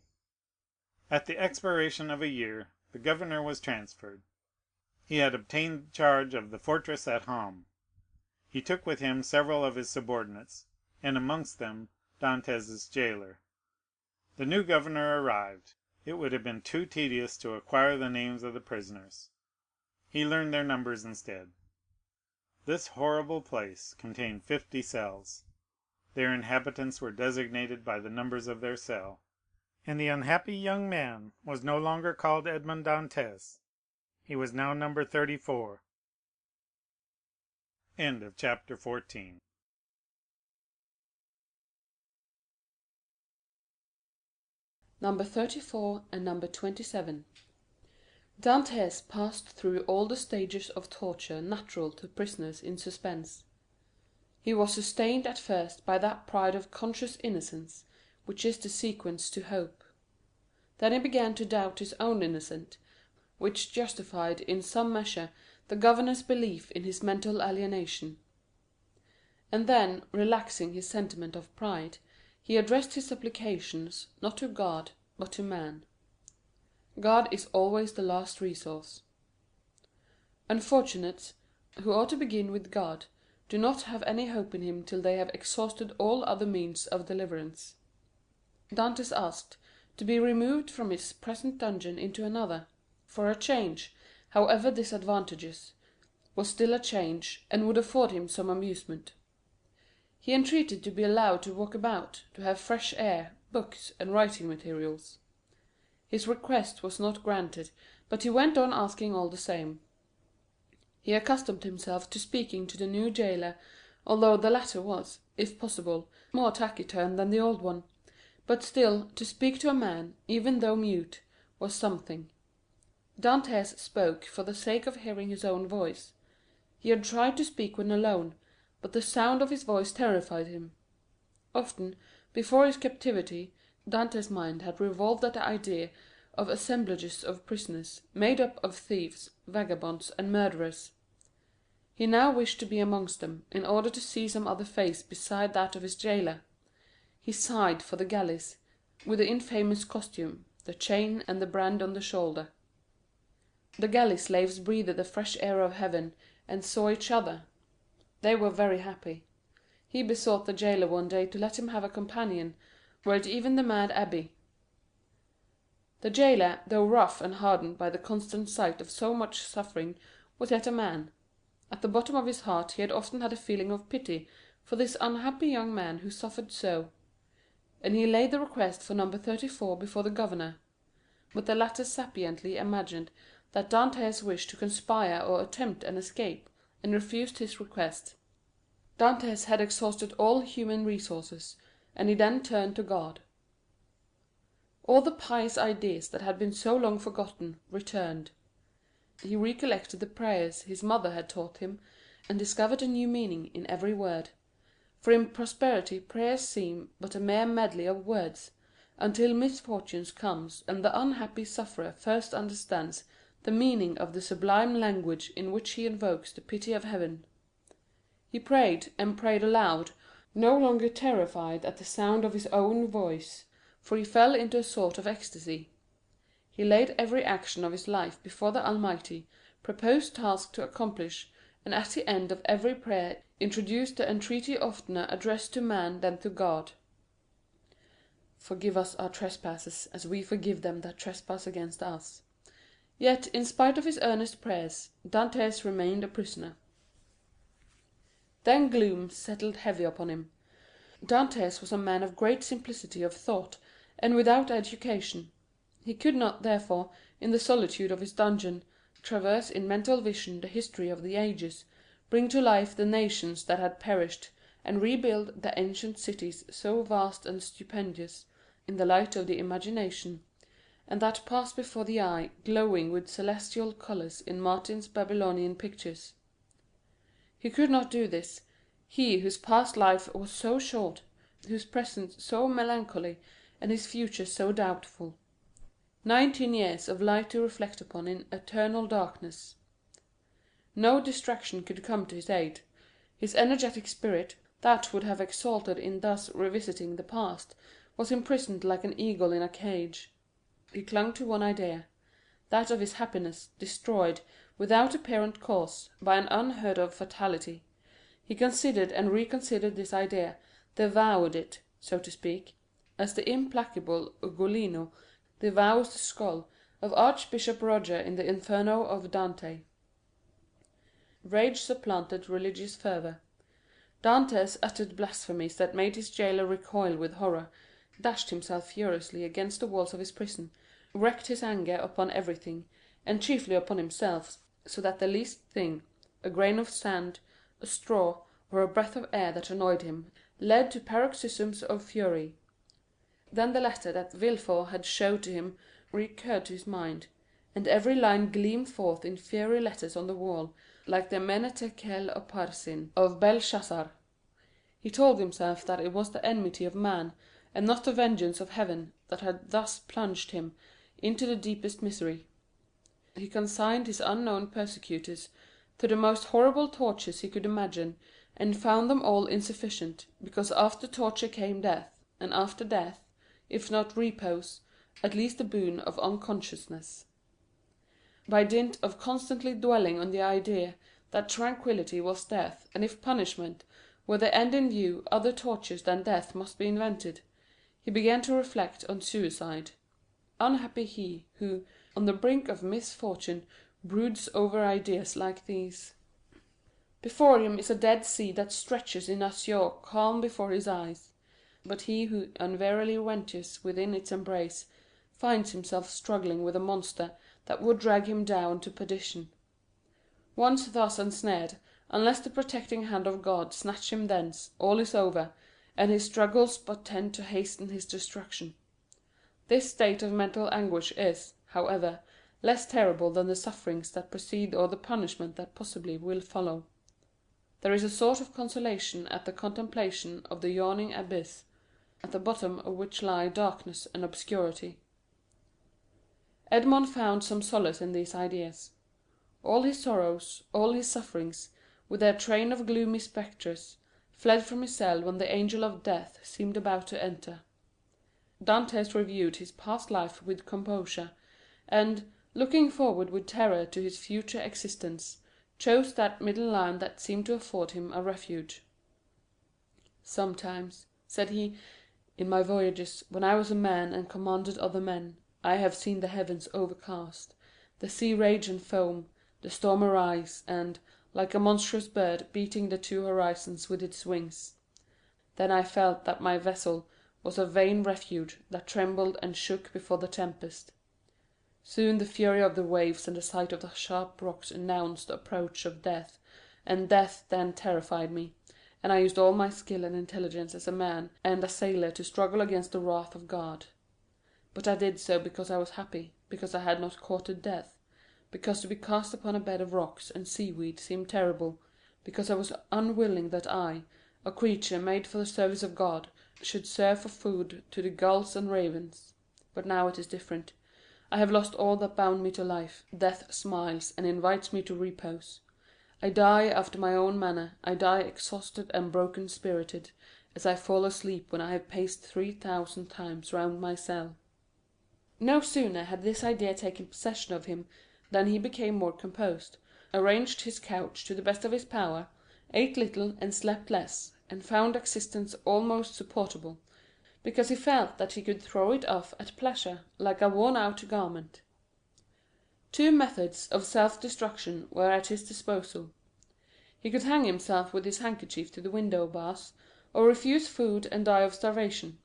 Speaker 11: At the expiration of a year, the governor was transferred. He had obtained charge of the fortress at Ham. He took with him several of his subordinates, and amongst them Dantès' jailer. The new governor arrived. It would have been too tedious to acquire the names of the prisoners. He learned their numbers instead. This horrible place contained 50 cells. Their inhabitants were designated by the numbers of their cell, and the unhappy young man was no longer called Edmond Dantès. He was now number 34. End of chapter 14.
Speaker 12: Number 34 and number 27. Dantès passed through all the stages of torture natural to prisoners in suspense. He was sustained at first by that pride of conscious innocence which is the sequel to hope. Then he began to doubt his own innocence, which justified in some measure the governor's belief in his mental alienation. And then, relaxing his sentiment of pride, he addressed his supplications, not to God, but to man. God is always the last resource. Unfortunates, who ought to begin with God, do not have any hope in him till they have exhausted all other means of deliverance. Dantès asked to be removed from his present dungeon into another, for a change, however disadvantageous, was still a change, and would afford him some amusement. He entreated to be allowed to walk about, to have fresh air, books, and writing materials. His request was not granted, but he went on asking all the same. He accustomed himself to speaking to the new jailer, although the latter was, if possible, more taciturn than the old one, but still, to speak to a man, even though mute, was something. Dantès spoke for the sake of hearing his own voice. He had tried to speak when alone, but the sound of his voice terrified him. Often, before his captivity, Dantès' mind had revolved at the idea of assemblages of prisoners, made up of thieves, vagabonds, and murderers. He now wished to be amongst them, in order to see some other face beside that of his jailer. He sighed for the galleys, with the infamous costume, the chain, and the brand on the shoulder. The galley slaves breathed the fresh air of heaven, and saw each other. They were very happy. He besought the jailer one day to let him have a companion, were it even the mad abbé. The jailer, though rough and hardened by the constant sight of so much suffering, was yet a man. At the bottom of his heart he had often had a feeling of pity for this unhappy young man who suffered so, and he laid the request for number 34 before the governor, but the latter sapiently imagined that Dantès wished to conspire or attempt an escape, and refused his request. Dantès had exhausted all human resources, and he then turned to God. All the pious ideas that had been so long forgotten returned. He recollected the prayers his mother had taught him, and discovered a new meaning in every word. For in prosperity prayers seem but a mere medley of words, until misfortune comes and the unhappy sufferer first understands the meaning of the sublime language in which he invokes the pity of heaven. He prayed, and prayed aloud, no longer terrified at the sound of his own voice, for he fell into a sort of ecstasy. He laid every action of his life before the Almighty, proposed tasks to accomplish, and at the end of every prayer introduced the entreaty oftener addressed to man than to God. "Forgive us our trespasses, as we forgive them that trespass against us." Yet, in spite of his earnest prayers, Dantès remained a prisoner. Then gloom settled heavy upon him. Dantès was a man of great simplicity of thought, and without education. He could not, therefore, in the solitude of his dungeon, traverse in mental vision the history of the ages, bring to life the nations that had perished, and rebuild the ancient cities so vast and stupendous, in the light of the imagination, and that pass before the eye glowing with celestial colours in Martin's Babylonian pictures. He could not do this, he whose past life was so short, whose present so melancholy, and his future so doubtful. 19 years of light to reflect upon in eternal darkness. No distraction could come to his aid. His energetic spirit, that would have exalted in thus revisiting the past, was imprisoned like an eagle in a cage. He clung to one idea, that of his happiness, destroyed, without apparent cause, by an unheard of fatality. He considered and reconsidered this idea, devoured it, so to speak, as the implacable Ugolino devours the skull of Archbishop Roger in the Inferno of Dante. Rage supplanted religious fervour. Dantès uttered blasphemies that made his jailer recoil with horror, dashed himself furiously against the walls of his prison, wreaked his anger upon everything, and chiefly upon himself, so that the least thing, a grain of sand, a straw, or a breath of air that annoyed him, led to paroxysms of fury. Then the letter that Villefort had showed to him recurred to his mind, and every line gleamed forth in fiery letters on the wall, like the Menetekel Upharsin of Belshazzar. He told himself that it was the enmity of man, and not the vengeance of heaven, that had thus plunged him into the deepest misery. He consigned his unknown persecutors to the most horrible tortures he could imagine, and found them all insufficient, because after torture came death, and after death, if not repose, at least the boon of unconsciousness. By dint of constantly dwelling on the idea that tranquillity was death, and if punishment were the end in view, other tortures than death must be invented, he began to reflect on suicide. Unhappy he who, on the brink of misfortune, broods over ideas like these. Before him is a dead sea that stretches in azure calm before his eyes, but he who unwarily ventures within its embrace finds himself struggling with a monster that would drag him down to perdition. Once thus ensnared, unless the protecting hand of God snatch him thence, all is over, and his struggles but tend to hasten his destruction. This state of mental anguish is, however, less terrible than the sufferings that precede or the punishment that possibly will follow. There is a sort of consolation at the contemplation of the yawning abyss, at the bottom of which lie darkness and obscurity. Edmond found some solace in these ideas. All his sorrows, all his sufferings, with their train of gloomy spectres, fled from his cell when the angel of death seemed about to enter. Dantès reviewed his past life with composure, and, looking forward with terror to his future existence, chose that middle line that seemed to afford him a refuge. "Sometimes," said he, "in my voyages, when I was a man and commanded other men, I have seen the heavens overcast, the sea rage and foam, the storm arise, and, like a monstrous bird, beating the two horizons with its wings. Then I felt that my vessel was a vain refuge that trembled and shook before the tempest. Soon the fury of the waves and the sight of the sharp rocks announced the approach of death, and death then terrified me, and I used all my skill and intelligence as a man and a sailor to struggle against the wrath of God. But I did so because I was happy, because I had not courted death, because to be cast upon a bed of rocks and seaweed seemed terrible, because I was unwilling that I, a creature made for the service of God, should serve for food to the gulls and ravens. But now it is different. I have lost all that bound me to life. Death smiles and invites me to repose. I die after my own manner. I die exhausted and broken-spirited, as I fall asleep when I have paced 3,000 times round my cell." No sooner had this idea taken possession of him than he became more composed, arranged his couch to the best of his power, ate little and slept less, and found existence almost supportable, because he felt that he could throw it off at pleasure like a worn-out garment. Two methods of self-destruction were at his disposal. He could hang himself with his handkerchief to the window bars, or refuse food and die of starvation.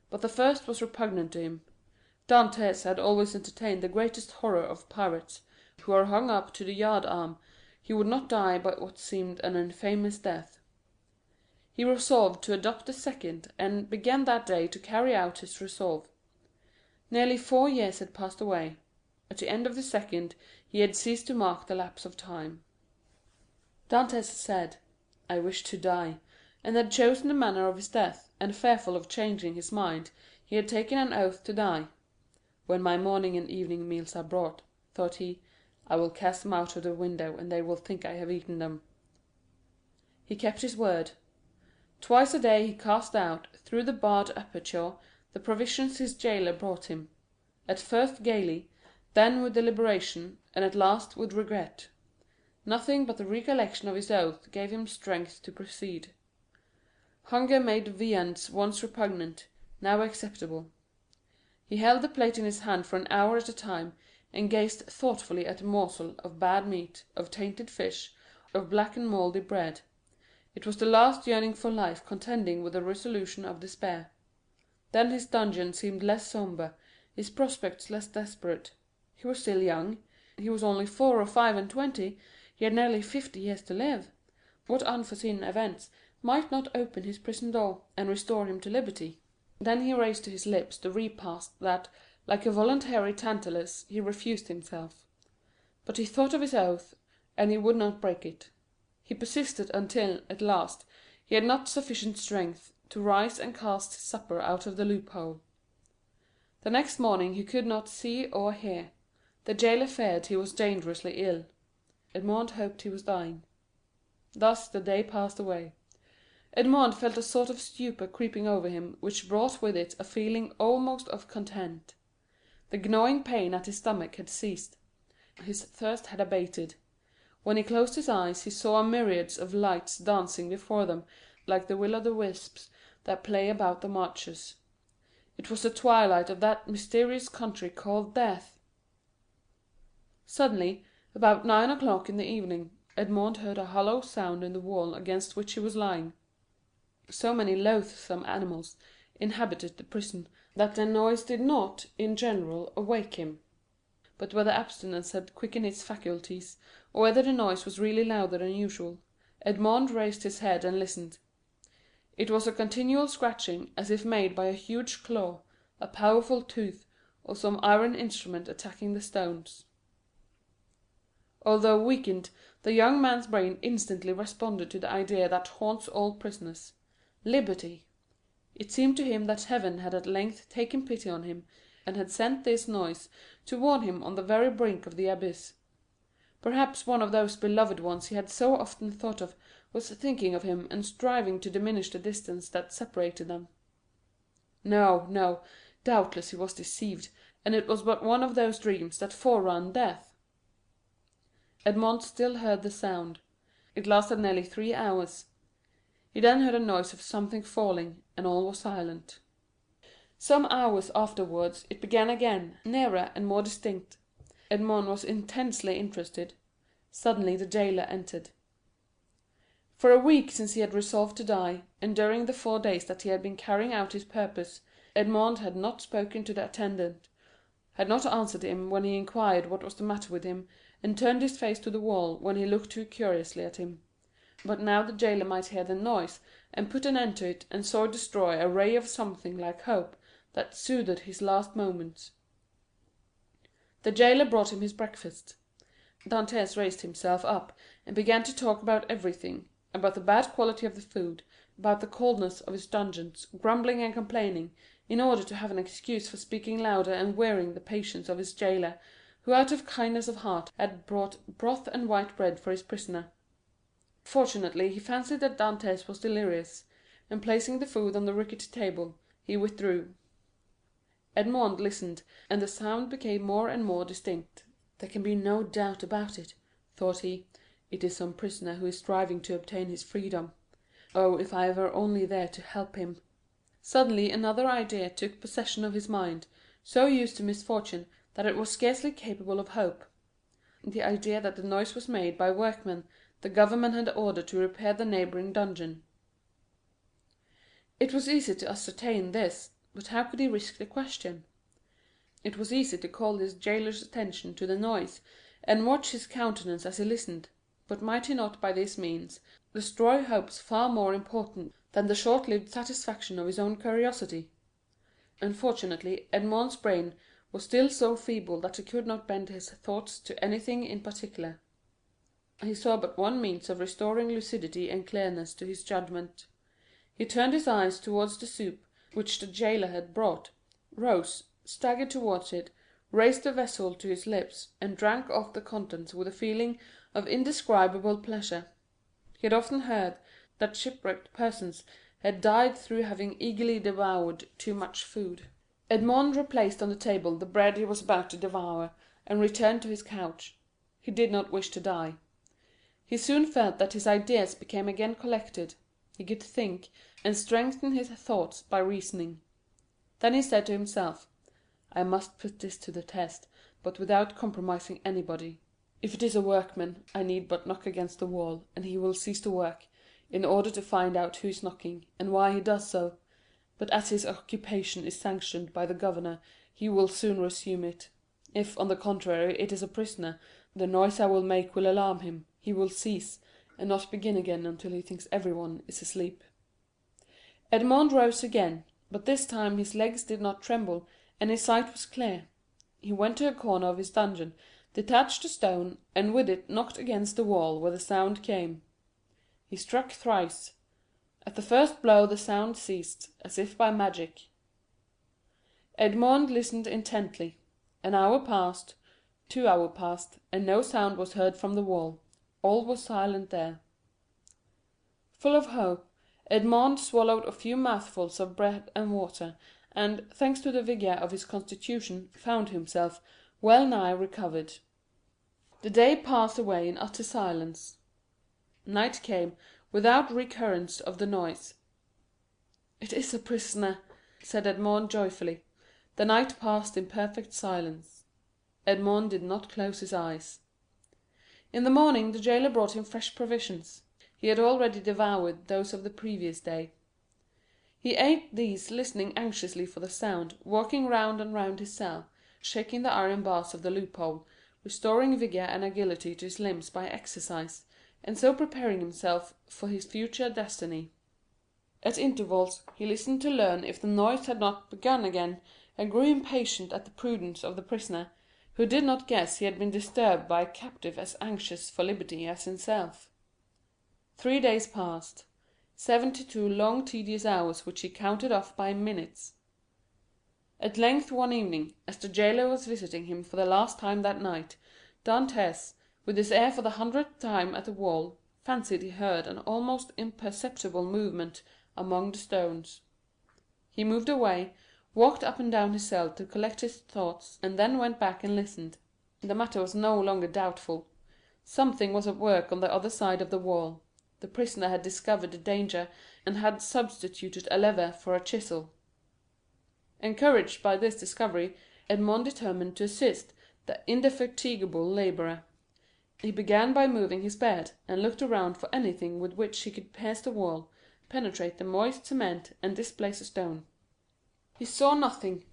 Speaker 12: But the first was repugnant to him. Dantès had always entertained the greatest horror of pirates, who are hung up to the yard-arm. He would not die by what seemed an infamous death. He resolved to adopt the second, and began that day to carry out his resolve. Nearly 4 years had passed away. At the end of the second he had ceased to mark the lapse of time. Dantès said, "I wish to die," and had chosen the manner of his death, and fearful of changing his mind, he had taken an oath to die. "When my morning and evening meals are brought," thought he, "I will cast them out of the window, and they will think I have eaten them." He kept his word. Twice a day he cast out, through the barred aperture, the provisions his jailer brought him, at first gaily, then with deliberation, and at last with regret. Nothing but the recollection of his oath gave him strength to proceed. Hunger made viands once repugnant, now acceptable. He held the plate in his hand for an hour at a time, and gazed thoughtfully at a morsel of bad meat, of tainted fish, of black and mouldy bread. It was the last yearning for life contending with the resolution of despair. Then his dungeon seemed less sombre, his prospects less desperate. He was still young. He was only 4 or 5 and 20. He had nearly 50 years to live. What unforeseen events might not open his prison door, and restore him to liberty? Then he raised to his lips the repast that, Like a voluntary Tantalus, he refused himself. But he thought of his oath, and he would not break it. He persisted until, at last, he had not sufficient strength to rise and cast his supper out of the loophole. The next morning he could not see or hear. The jailer feared he was dangerously ill. Edmond hoped he was dying. Thus the day passed away. Edmond felt a sort of stupor creeping over him, which brought with it a feeling almost of content. The gnawing pain at his stomach had ceased. His thirst had abated. When he closed his eyes he saw a myriad of lights dancing before them like the will-o'-the-wisps that play about the marshes. It was the twilight of that mysterious country called Death. Suddenly, about 9 o'clock in the evening, Edmond heard a hollow sound in the wall against which he was lying. So many loathsome animals inhabited the prison that their noise did not, in general, awake him. But whether abstinence had quickened his faculties, or whether the noise was really louder than usual, Edmond raised his head and listened. It was a continual scratching, as if made by a huge claw, a powerful tooth, or some iron instrument attacking the stones. Although weakened, the young man's brain instantly responded to the idea that haunts all prisoners: liberty. It seemed to him that heaven had at length taken pity on him, and had sent this noise to warn him on the very brink of the abyss. Perhaps one of those beloved ones he had so often thought of was thinking of him and striving to diminish the distance that separated them. No, no, doubtless he was deceived, and it was but one of those dreams that forerun death. Edmond still heard the sound. It lasted nearly 3 hours. He then heard a noise of something falling, and all was silent. Some hours afterwards it began again, nearer and more distinct. Edmond was intensely interested. Suddenly the jailer entered. For a week since he had resolved to die, and during the 4 days that he had been carrying out his purpose, Edmond had not spoken to the attendant, had not answered him when he inquired what was the matter with him, and turned his face to the wall when he looked too curiously at him. But now the jailer might hear the noise, and put an end to it, and so destroy a ray of something like hope that soothed his last moments. The jailer brought him his breakfast. Dantès raised himself up, and began to talk about everything, about the bad quality of the food, about the coldness of his dungeons, grumbling and complaining, in order to have an excuse for speaking louder and wearying the patience of his jailer, who out of kindness of heart had brought broth and white bread for his prisoner. Fortunately he fancied that Dantès was delirious, and placing the food on the rickety table, he withdrew. Edmond listened, and the sound became more and more distinct. "There can be no doubt about it," thought he. "It is some prisoner who is striving to obtain his freedom. Oh, if I were only there to help him!" Suddenly another idea took possession of his mind, so used to misfortune that it was scarcely capable of hope. The idea that the noise was made by workmen the government had ordered to repair the neighboring dungeon. It was easy to ascertain this, but how could he risk the question? It was easy to call his jailer's attention to the noise, and watch his countenance as he listened, but might he not by this means destroy hopes far more important than the short-lived satisfaction of his own curiosity? Unfortunately, Edmond's brain was still so feeble that he could not bend his thoughts to anything in particular. He saw but one means of restoring lucidity and clearness to his judgment. He turned his eyes towards the soup which the jailer had brought, rose, staggered towards it, raised the vessel to his lips, and drank off the contents with a feeling of indescribable pleasure. He had often heard that shipwrecked persons had died through having eagerly devoured too much food. Edmond replaced on the table the bread he was about to devour, and returned to his couch. He did not wish to die. He soon felt that his ideas became again collected. He could think, and strengthen his thoughts by reasoning. Then he said to himself, "I must put this to the test, but without compromising anybody. If it is a workman, I need but knock against the wall, and he will cease to work, in order to find out who is knocking, and why he does so. But as his occupation is sanctioned by the governor, he will soon resume it. If, on the contrary, it is a prisoner, the noise I will make will alarm him, he will cease, and not begin again until he thinks everyone is asleep." Edmond rose again, but this time his legs did not tremble, and his sight was clear. He went to a corner of his dungeon, detached a stone, and with it knocked against the wall where the sound came. He struck thrice. At the first blow the sound ceased, as if by magic. Edmond listened intently. An hour passed, 2 hours passed, and no sound was heard from the wall. All was silent there. Full of hope, Edmond swallowed a few mouthfuls of bread and water, and, thanks to the vigour of his constitution, found himself well nigh recovered. The day passed away in utter silence. Night came without recurrence of the noise. "It is a prisoner," said Edmond joyfully. The night passed in perfect silence. Edmond did not close his eyes. In the morning the jailer brought him fresh provisions. He had already devoured those of the previous day. He ate these, listening anxiously for the sound, walking round and round his cell, shaking the iron bars of the loophole, restoring vigour and agility to his limbs by exercise, and so preparing himself for his future destiny. At intervals he listened to learn if the noise had not begun again, and grew impatient at the prudence of the prisoner, who did not guess he had been disturbed by a captive as anxious for liberty as himself. 3 days passed, 72 long tedious hours which he counted off by minutes. At length one evening, as the jailer was visiting him for the last time that night, Dantès, with his ear for the 100th time at the wall, fancied he heard an almost imperceptible movement among the stones. He moved away, walked up and down his cell to collect his thoughts, and then went back and listened. The matter was no longer doubtful. Something was at work on the other side of the wall. The prisoner had discovered the danger, and had substituted a lever for a chisel. Encouraged by this discovery, Edmond determined to assist the indefatigable labourer. He began by moving his bed, and looked around for anything with which he could pierce the wall, penetrate the moist cement, and displace a stone. He saw nothing.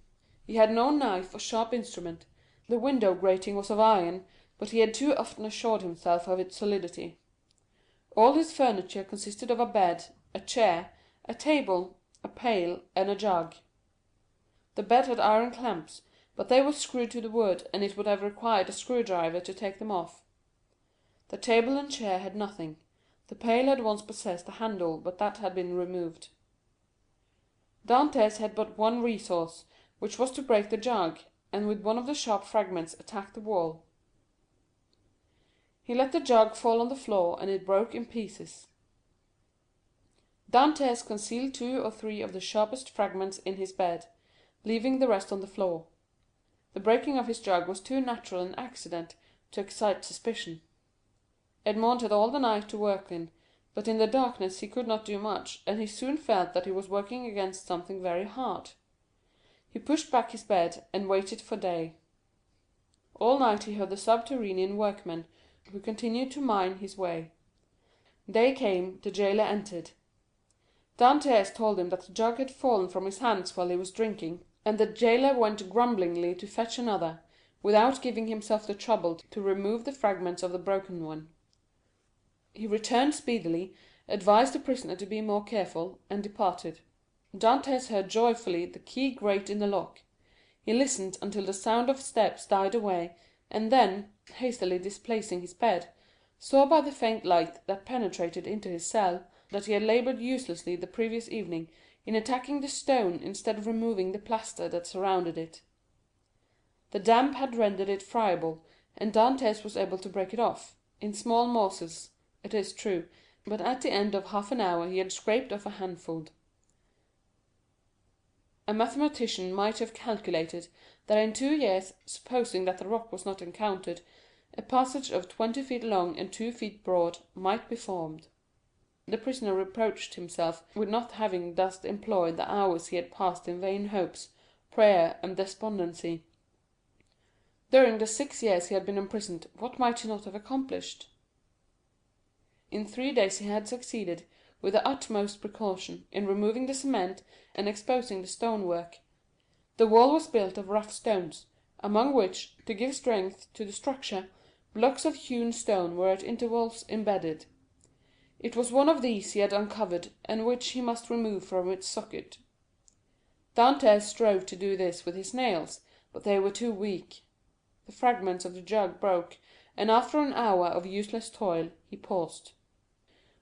Speaker 12: He had no knife or sharp instrument. The window grating was of iron, but he had too often assured himself of its solidity. All his furniture consisted of a bed, a chair, a table, a pail, and a jug. The bed had iron clamps, but they were screwed to the wood, and it would have required a screwdriver to take them off. The table and chair had nothing. The pail had once possessed a handle, but that had been removed. Dantès had but one resource, which was to break the jug, and with one of the sharp fragments attack the wall. He let the jug fall on the floor, and it broke in pieces. Dantès concealed 2 or 3 of the sharpest fragments in his bed, leaving the rest on the floor. The breaking of his jug was too natural an accident to excite suspicion. Edmond had all the night to work in, but in the darkness he could not do much, and he soon felt that he was working against something very hard. He pushed back his bed, and waited for day. All night he heard the subterranean workmen, who continued to mine his way. Day came, the jailer entered. Dantès told him that the jug had fallen from his hands while he was drinking, and the jailer went grumblingly to fetch another, without giving himself the trouble to remove the fragments of the broken one. He returned speedily, advised the prisoner to be more careful, and departed. Dantès heard joyfully the key grate in the lock. He listened until the sound of steps died away, and then, hastily displacing his bed, saw by the faint light that penetrated into his cell that he had laboured uselessly the previous evening in attacking the stone instead of removing the plaster that surrounded it. The damp had rendered it friable, and Dantès was able to break it off, in small morsels, it is true, but at the end of half an hour he had scraped off a handful. A mathematician might have calculated that in 2 years, supposing that the rock was not encountered, a passage of 20 feet long and 2 feet broad might be formed. The prisoner reproached himself with not having thus employed the hours he had passed in vain hopes, prayer, and despondency. During the 6 years he had been imprisoned, what might he not have accomplished? In 3 days he had succeeded, with the utmost precaution, in removing the cement and exposing the stonework. The wall was built of rough stones, among which, to give strength to the structure, blocks of hewn stone were at intervals embedded. It was one of these he had uncovered, and which he must remove from its socket. Dantès strove to do this with his nails, but they were too weak. The fragments of the jug broke, and after an hour of useless toil, he paused.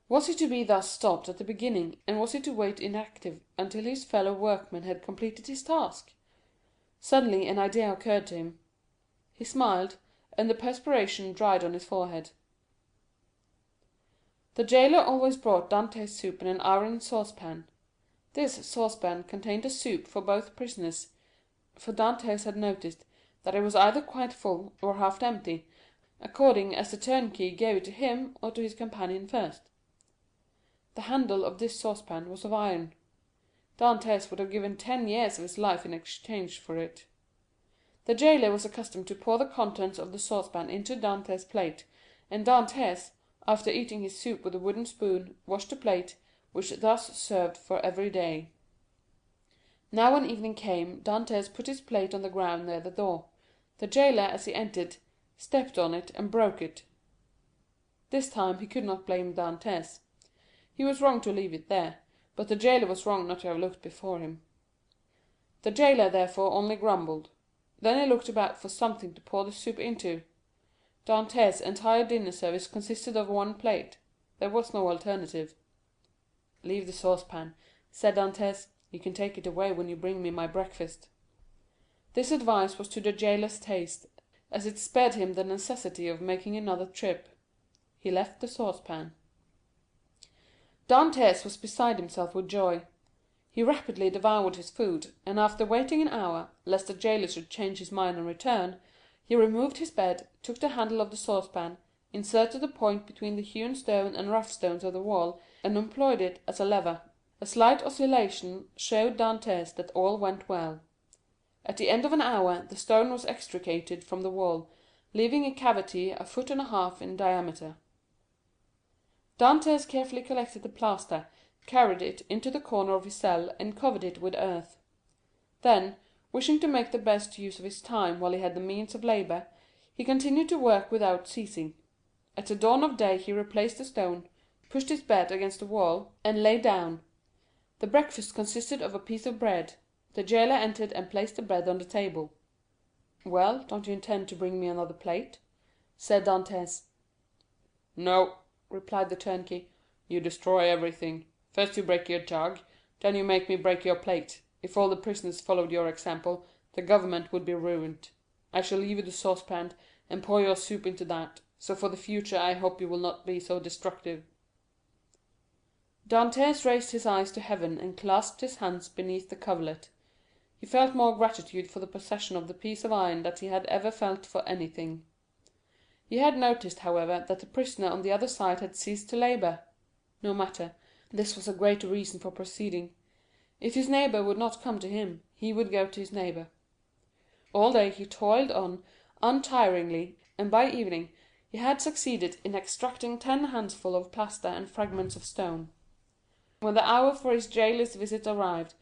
Speaker 12: Was he to be thus stopped at the beginning, and was he to wait inactive until his fellow workman had completed his task? Suddenly an idea occurred to him. He smiled, and the perspiration dried on his forehead. The jailer always brought Dantès soup in an iron saucepan. This saucepan contained a soup for both prisoners, for Dantès had noticed that it was either quite full or half empty, according as the turnkey gave it to him or to his companion first. The handle of this saucepan was of iron. Dantès would have given 10 years of his life in exchange for it. The jailer was accustomed to pour the contents of the saucepan into Dantès' plate, and Dantès, after eating his soup with a wooden spoon, washed the plate, which thus served for every day. Now when evening came, Dantès put his plate on the ground near the door. The jailer, as he entered, stepped on it and broke it. This time he could not blame Dantès. He was wrong to leave it there, but the jailer was wrong not to have looked before him. The jailer therefore only grumbled. Then he looked about for something to pour the soup into. Dantès' entire dinner service consisted of one plate. There was no alternative. "Leave the saucepan," said Dantès. "You can take it away when you bring me my breakfast." This advice was to the jailer's taste, as it spared him the necessity of making another trip. He left the saucepan. Dantès was beside himself with joy. He rapidly devoured his food, and after waiting an hour, lest the jailer should change his mind and return, he removed his bed, took the handle of the saucepan, inserted the point between the hewn stone and rough stones of the wall, and employed it as a lever. A slight oscillation showed Dantès that all went well. At the end of an hour the stone was extricated from the wall, leaving a cavity 1.5 feet in diameter. Dantès carefully collected the plaster, carried it into the corner of his cell, and covered it with earth. Then, wishing to make the best use of his time while he had the means of labour, he continued to work without ceasing. At the dawn of day he replaced the stone, pushed his bed against the wall, and lay down. The breakfast consisted of a piece of bread. The jailer entered and placed the bread on the table. "Well, don't you intend to bring me another plate?" said Dantès. "No," replied the turnkey. "You destroy everything. First you break your jug, then you make me break your plate. If all the prisoners followed your example, the government would be ruined. I shall leave you the saucepan, and pour your soup into that, so for the future I hope you will not be so destructive." Dantès raised his eyes to heaven and clasped his hands beneath the coverlet. He felt more gratitude for the possession of the piece of iron than he had ever felt for anything. He had noticed, however, that the prisoner on the other side had ceased to labour. No matter, this was a great reason for proceeding. If his neighbour would not come to him, he would go to his neighbour. All day he toiled on untiringly, and by evening he had succeeded in extracting 10 handsful of plaster and fragments of stone. When the hour for his jailer's visit arrived,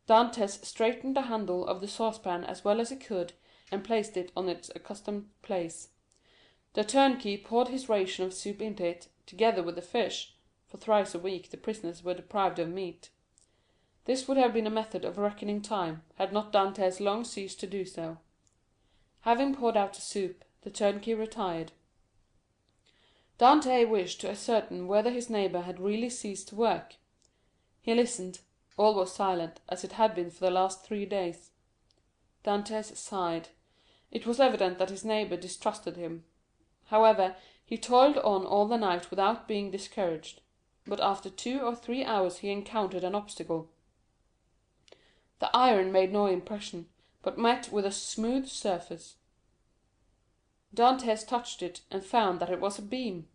Speaker 12: Dantès straightened the handle of the saucepan as well as he could, and placed it on its accustomed place. The turnkey poured his ration of soup into it, together with the fish, for thrice a week the prisoners were deprived of meat. This would have been a method of reckoning time, had not Dantès long ceased to do so. Having poured out the soup, the turnkey retired. Dantès wished to ascertain whether his neighbour had really ceased to work. He listened. All was silent, as it had been for the last 3 days. Dantès sighed. It was evident that his neighbour distrusted him. However, he toiled on all the night without being discouraged, but after 2 or 3 hours he encountered an obstacle. The iron made no impression, but met with a smooth surface. Dantès touched it, and found that it was a beam.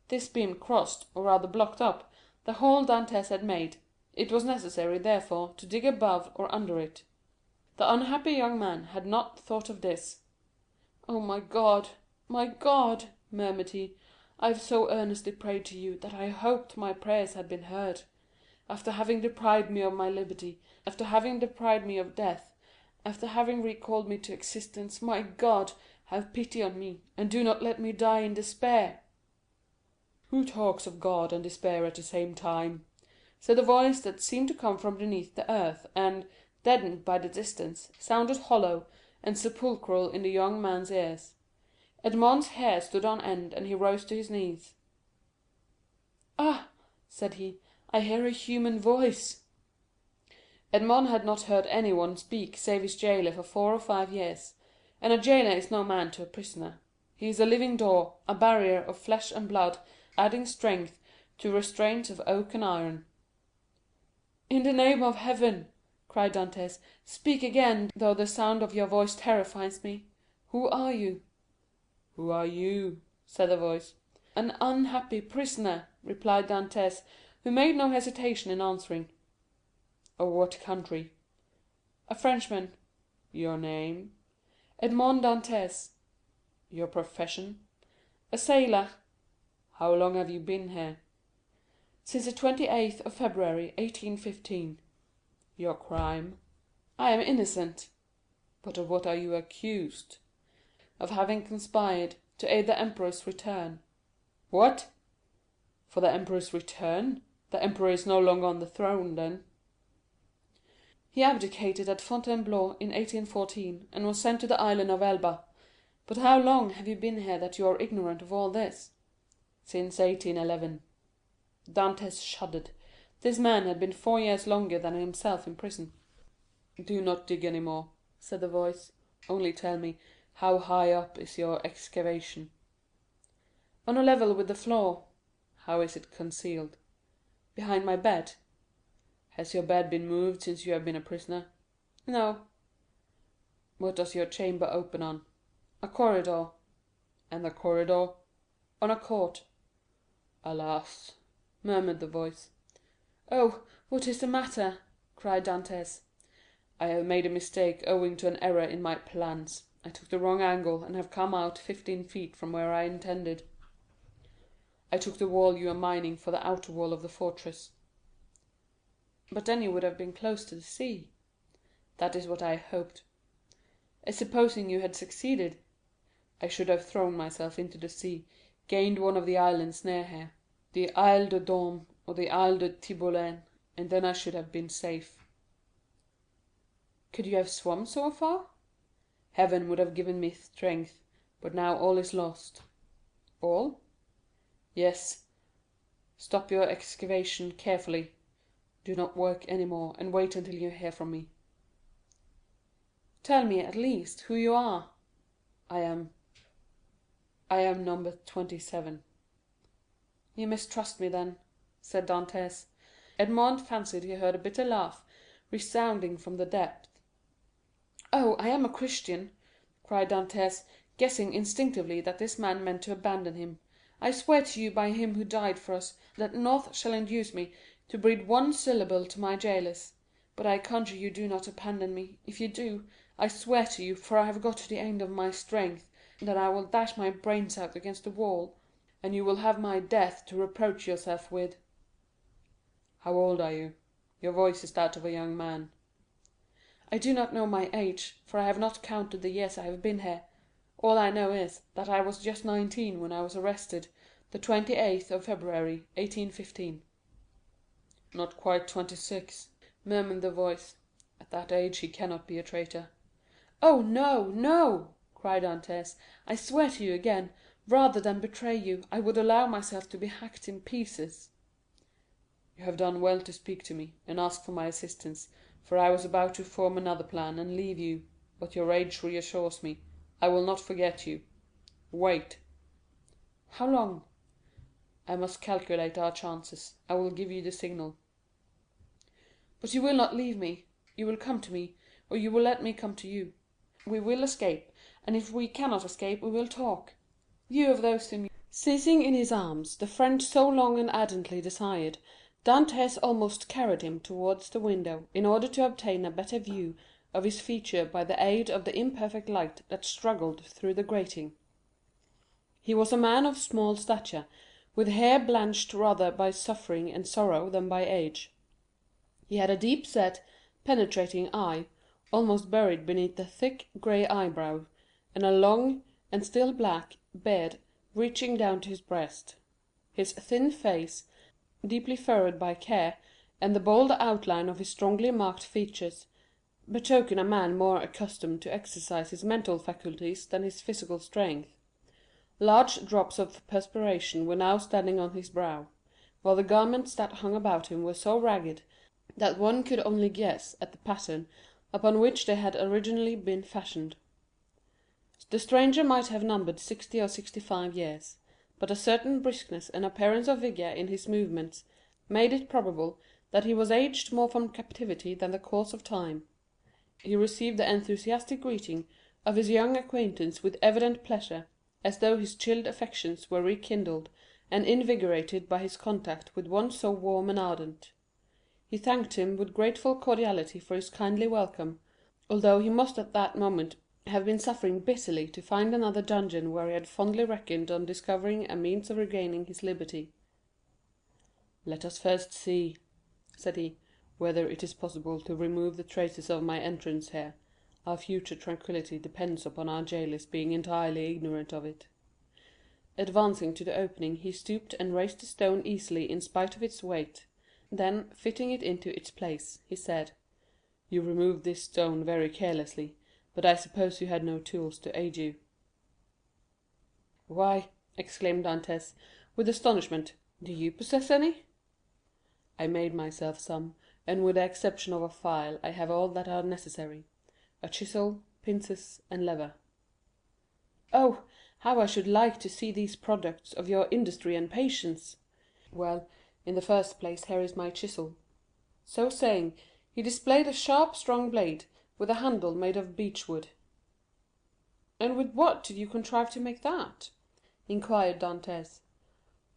Speaker 12: This beam crossed, or rather blocked up, the hole Dantès had made. It was necessary, therefore, to dig above or under it. The unhappy young man had not thought of this. "Oh, my God, murmured he, "I have so earnestly prayed to you that I hoped my prayers had been heard. After having deprived me of my liberty, after having deprived me of death, after having recalled me to existence, my God, have pity on me, and do not let me die in despair." "Who talks of God and despair at the same time?" said a voice that seemed to come from beneath the earth, and, deadened by the distance, sounded hollow and sepulchral in the young man's ears. Edmond's hair stood on end, and he rose to his knees. "Ah," said he, "I hear a human voice." Edmond had not heard anyone speak save his jailer for 4 or 5 years, and a jailer is no man to a prisoner. He is a living door, a barrier of flesh and blood, adding strength to restraints of oak and iron. "In the name of heaven," cried Dantès, "speak again, though the sound of your voice terrifies me. Who are you?" "Who are you?" said the voice. "An unhappy prisoner," replied Dantès, who made no hesitation in answering. "Of what country?" "A Frenchman." "Your name?" "Edmond Dantès." "Your profession?" "A sailor." "How long have you been here?" "Since the 28th of February, 1815. "Your crime?" "I am innocent." "But of what are you accused?" "Of having conspired to aid the emperor's return." "What? For the emperor's return? The emperor is no longer on the throne, then?" "He abdicated at Fontainebleau in 1814, and was sent to the island of Elba. But how long have you been here that you are ignorant of all this?" "Since 1811. Dantès shuddered. This man had been 4 years longer than himself in prison. "Do not dig any more," said the voice. "Only tell me, how high up is your excavation?" "On a level with the floor." "How is it concealed?" "Behind my bed." "Has your bed been moved since you have been a prisoner?" "No." "What does your chamber open on?" "A corridor." "And the corridor?" "On a court." "Alas!" murmured the voice. "Oh, what is the matter?" cried Dantès. "I have made a mistake owing to an error in my plans. I took the wrong angle, and have come out 15 feet from where I intended. I took the wall you are mining for the outer wall of the fortress." "But then you would have been close to the sea." "That is what I hoped." "And supposing you had succeeded?" "I should have thrown myself into the sea, gained one of the islands near here, the Isle de Daume or the Isle de Tibolin, and then I should have been safe." "Could you have swum so far?" "Heaven would have given me strength, but now all is lost." "All?" "Yes. Stop your excavation carefully. Do not work any more, and wait until you hear from me." "Tell me, at least, who you are." I am number 27." "You mistrust me, then," said Dantès. Edmond fancied he heard a bitter laugh resounding from the depth. "Oh, I am a Christian," cried Dantès, guessing instinctively that this man meant to abandon him. "I swear to you by him who died for us, that naught shall induce me to breathe one syllable to my jailers. But I conjure you do not abandon me. If you do, I swear to you, for I have got to the end of my strength, that I will dash my brains out against the wall, and you will have my death to reproach yourself with." "How old are you? Your voice is that of a young man." "I do not know my age, for I have not counted the years I have been here. All I know is, that I was just 19 when I was arrested, the 28th of February, 1815. "Not quite 26," murmured the voice. "At that age he cannot be a traitor." "Oh, no, no!" cried Dantès. "I swear to you again, rather than betray you, I would allow myself to be hacked in pieces." "You have done well to speak to me, and ask for my assistance, for I was about to form another plan and leave you, but your age reassures me. I will not forget you. Wait." "How long?" "I must calculate our chances. I will give you the signal." "But you will not leave me. You will come to me, or you will let me come to you. We will escape, and if we cannot escape we will talk. You of those whom—" Seizing in his arms the friend so long and ardently desired, Dantès almost carried him towards the window, in order to obtain a better view of his features by the aid of the imperfect light that struggled through the grating. He was a man of small stature, with hair blanched rather by suffering and sorrow than by age. He had a deep-set, penetrating eye, almost buried beneath the thick grey eyebrow, and a long, and still black, beard reaching down to his breast. His thin face, deeply furrowed by care, and the bold outline of his strongly marked features, betoken a man more accustomed to exercise his mental faculties than his physical strength. Large drops of perspiration were now standing on his brow, while the garments that hung about him were so ragged that one could only guess at the pattern upon which they had originally been fashioned. The stranger might have numbered 60 or 65 years, but a certain briskness and appearance of vigour in his movements made it probable that he was aged more from captivity than the course of time. He received the enthusiastic greeting of his young acquaintance with evident pleasure, as though his chilled affections were rekindled and invigorated by his contact with one so warm and ardent. He thanked him with grateful cordiality for his kindly welcome, although he must at that moment have been suffering bitterly to find another dungeon where he had fondly reckoned on discovering a means of regaining his liberty. "Let us first see," said he, "whether it is possible to remove the traces of my entrance here. Our future tranquillity depends upon our jailers being entirely ignorant of it." Advancing to the opening, he stooped and raised the stone easily in spite of its weight. Then, fitting it into its place, he said, "You removed this stone very carelessly, but I suppose you had no tools to aid you." "Why," exclaimed Dantès, with astonishment, "do you possess any?" "I made myself some, and with the exception of a file, I have all that are necessary. A chisel, pincers, and lever." "Oh, how I should like to see these products of your industry and patience! Well, in the first place, here is my chisel." So saying, he displayed a sharp, strong blade, with a handle made of beech wood. "And with what did you contrive to make that?" inquired Dantès.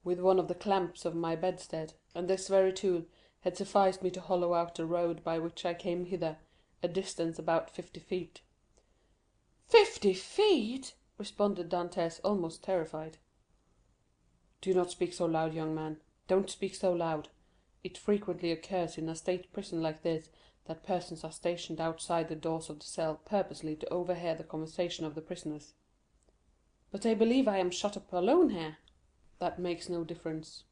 Speaker 12: "With one of the clamps of my bedstead, and this very tool had sufficed me to hollow out the road by which I came hither, a distance about 50 feet." "50 feet!" responded Dantès, almost terrified. "Do not speak so loud, young man, don't speak so loud. It frequently occurs in a state prison like this that persons are stationed outside the doors of the cell purposely to overhear the conversation of the prisoners." "But they believe I am shut up alone here." "That makes no difference."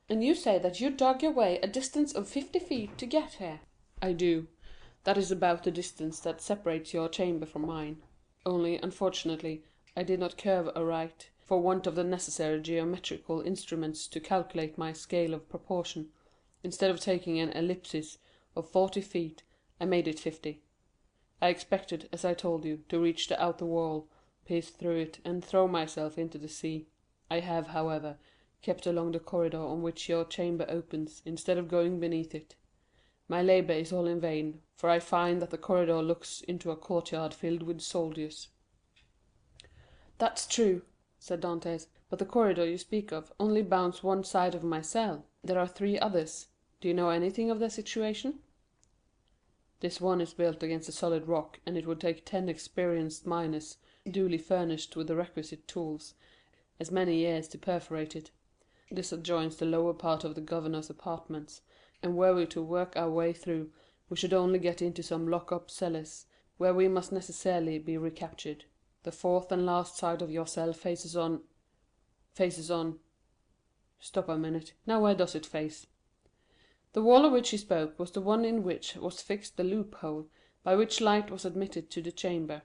Speaker 12: "And you say that you dug your way a distance of 50 feet to get here?" "I do. That is about the distance that separates your chamber from mine. Only, unfortunately, I did not curve aright, for want of the necessary geometrical instruments to calculate my scale of proportion. Instead of taking an ellipsis of 40 feet, I made it 50. I expected, as I told you, to reach the outer wall, pierce through it, and throw myself into the sea. I have, however, kept along the corridor on which your chamber opens, instead of going beneath it. My labor is all in vain, for I find that the corridor looks into a courtyard filled with soldiers." "That's true," said Dantès, "but the corridor you speak of only bounds one side of my cell. There are 3 others. Do you know anything of their situation?" "This one is built against a solid rock, and it would take 10 experienced miners, duly furnished with the requisite tools, as many years to perforate it. This adjoins the lower part of the governor's apartments, and were we to work our way through, we should only get into some lock-up cellars, where we must necessarily be recaptured. The 4th and last side of your cell faces on... Stop a minute. Now where does it face?" The wall of which he spoke was the one in which was fixed the loophole by which light was admitted to the chamber.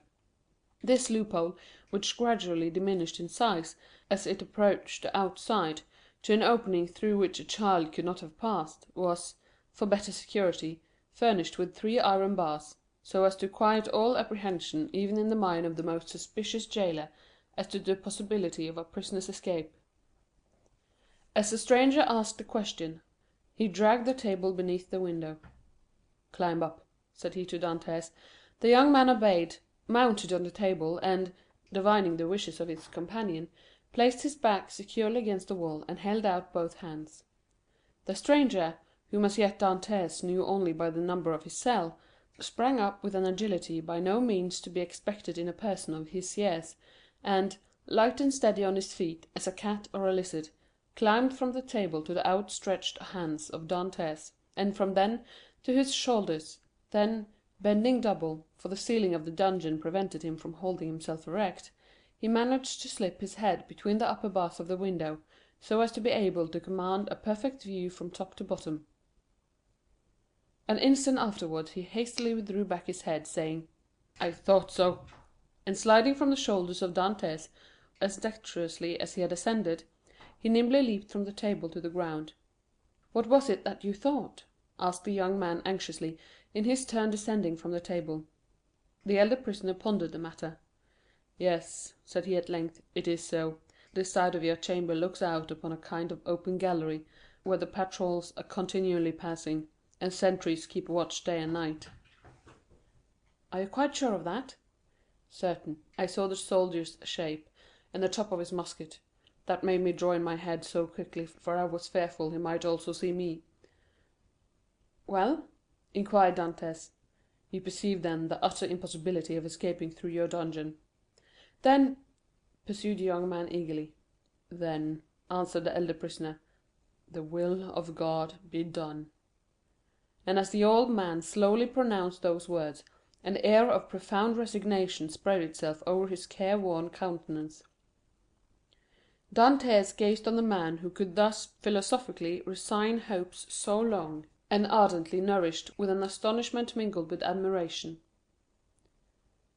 Speaker 12: This loophole, which gradually diminished in size as it approached the outside, to an opening through which a child could not have passed, was, for better security, furnished with 3 iron bars, so as to quiet all apprehension even in the mind of the most suspicious jailer as to the possibility of a prisoner's escape. As the stranger asked the question, he dragged the table beneath the window. "Climb up," said he to Dantès. The young man obeyed, mounted on the table, and, divining the wishes of his companion, placed his back securely against the wall and held out both hands. The stranger, whom as yet Dantès knew only by the number of his cell, sprang up with an agility by no means to be expected in a person of his years, and, light and steady on his feet as a cat or a lizard, climbed from the table to the outstretched hands of Dantès, and from them to his shoulders, then, bending double, for the ceiling of the dungeon prevented him from holding himself erect, he managed to slip his head between the upper bars of the window, so as to be able to command a perfect view from top to bottom. An instant afterwards he hastily threw back his head, saying, "I thought so," and sliding from the shoulders of Dantès as dexterously as he had ascended, he nimbly leaped from the table to the ground. "What was it that you thought?" asked the young man anxiously, in his turn descending from the table. The elder prisoner pondered the matter. "Yes," said he at length, "it is so. This side of your chamber looks out upon a kind of open gallery, where the patrols are continually passing, and sentries keep watch day and night." "Are you quite sure of that?" "Certain. I saw the soldier's shape, and the top of his musket. That made me draw in my head so quickly, for I was fearful he might also see me." "Well?" inquired Dantès. "You perceive, then, the utter impossibility of escaping through your dungeon." "Then," pursued the young man eagerly. "Then," answered the elder prisoner, "the will of God be done." And as the old man slowly pronounced those words, an air of profound resignation spread itself over his careworn countenance. Dantès gazed on the man who could thus philosophically resign hopes so long and ardently nourished with an astonishment mingled with admiration.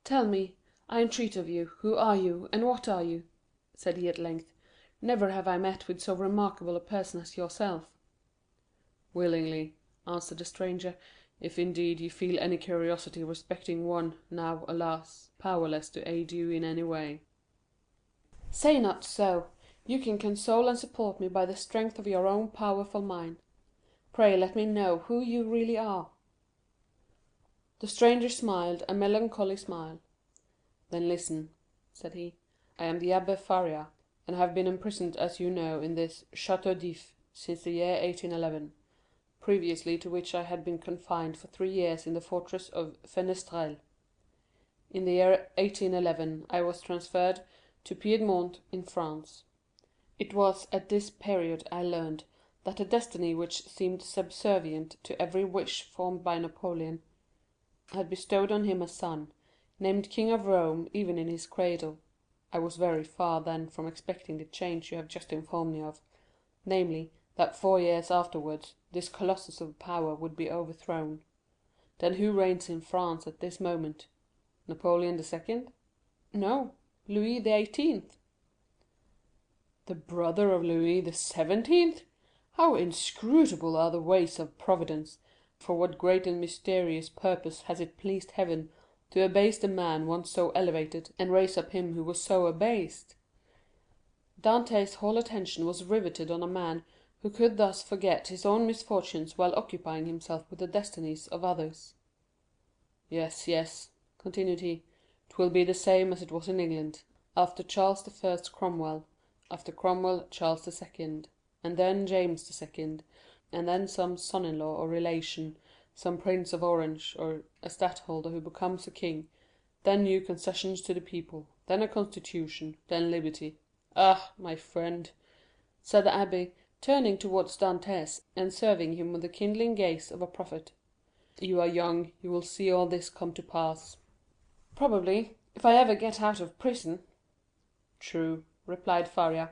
Speaker 12: "Tell me, I entreat of you, who are you, and what are you?" said he at length. "Never have I met with so remarkable a person as yourself." "Willingly," answered the stranger, "if indeed you feel any curiosity respecting one, now, alas, powerless to aid you in any way." "Say not so. You can console and support me by the strength of your own powerful mind. Pray let me know who you really are." The stranger smiled a melancholy smile. "Then listen," said he. "I am the Abbé Faria, and have been imprisoned, as you know, in this Château d'If since the year 1811, previously to which I had been confined for 3 years in the fortress of Fenestrelle. In the year 1811 I was transferred to Piedmont in France. It was at this period I learned that a destiny which seemed subservient to every wish formed by Napoleon had bestowed on him a son, named King of Rome even in his cradle. I was very far then from expecting the change you have just informed me of, namely, that 4 years afterwards this colossus of power would be overthrown. Then who reigns in France at this moment? Napoleon II? No, Louis XVIII. The brother of Louis XVII.? How inscrutable are the ways of Providence! For what great and mysterious purpose has it pleased Heaven to abase the man once so elevated, and raise up him who was so abased? Dantès' whole attention was riveted on a man who could thus forget his own misfortunes while occupying himself with the destinies of others. "Yes, yes," continued he, "it will be the same as it was in England. After Charles I, Cromwell; after Cromwell, Charles II, and then James II, and then some son-in-law or relation, some Prince of Orange, or a stadtholder who becomes a king, then new concessions to the people, then a constitution, then liberty. Ah, my friend," said the abbé, turning towards Dantès, and serving him with the kindling gaze of a prophet, "you are young, you will see all this come to pass." "Probably, if I ever get out of prison." "True," replied Faria,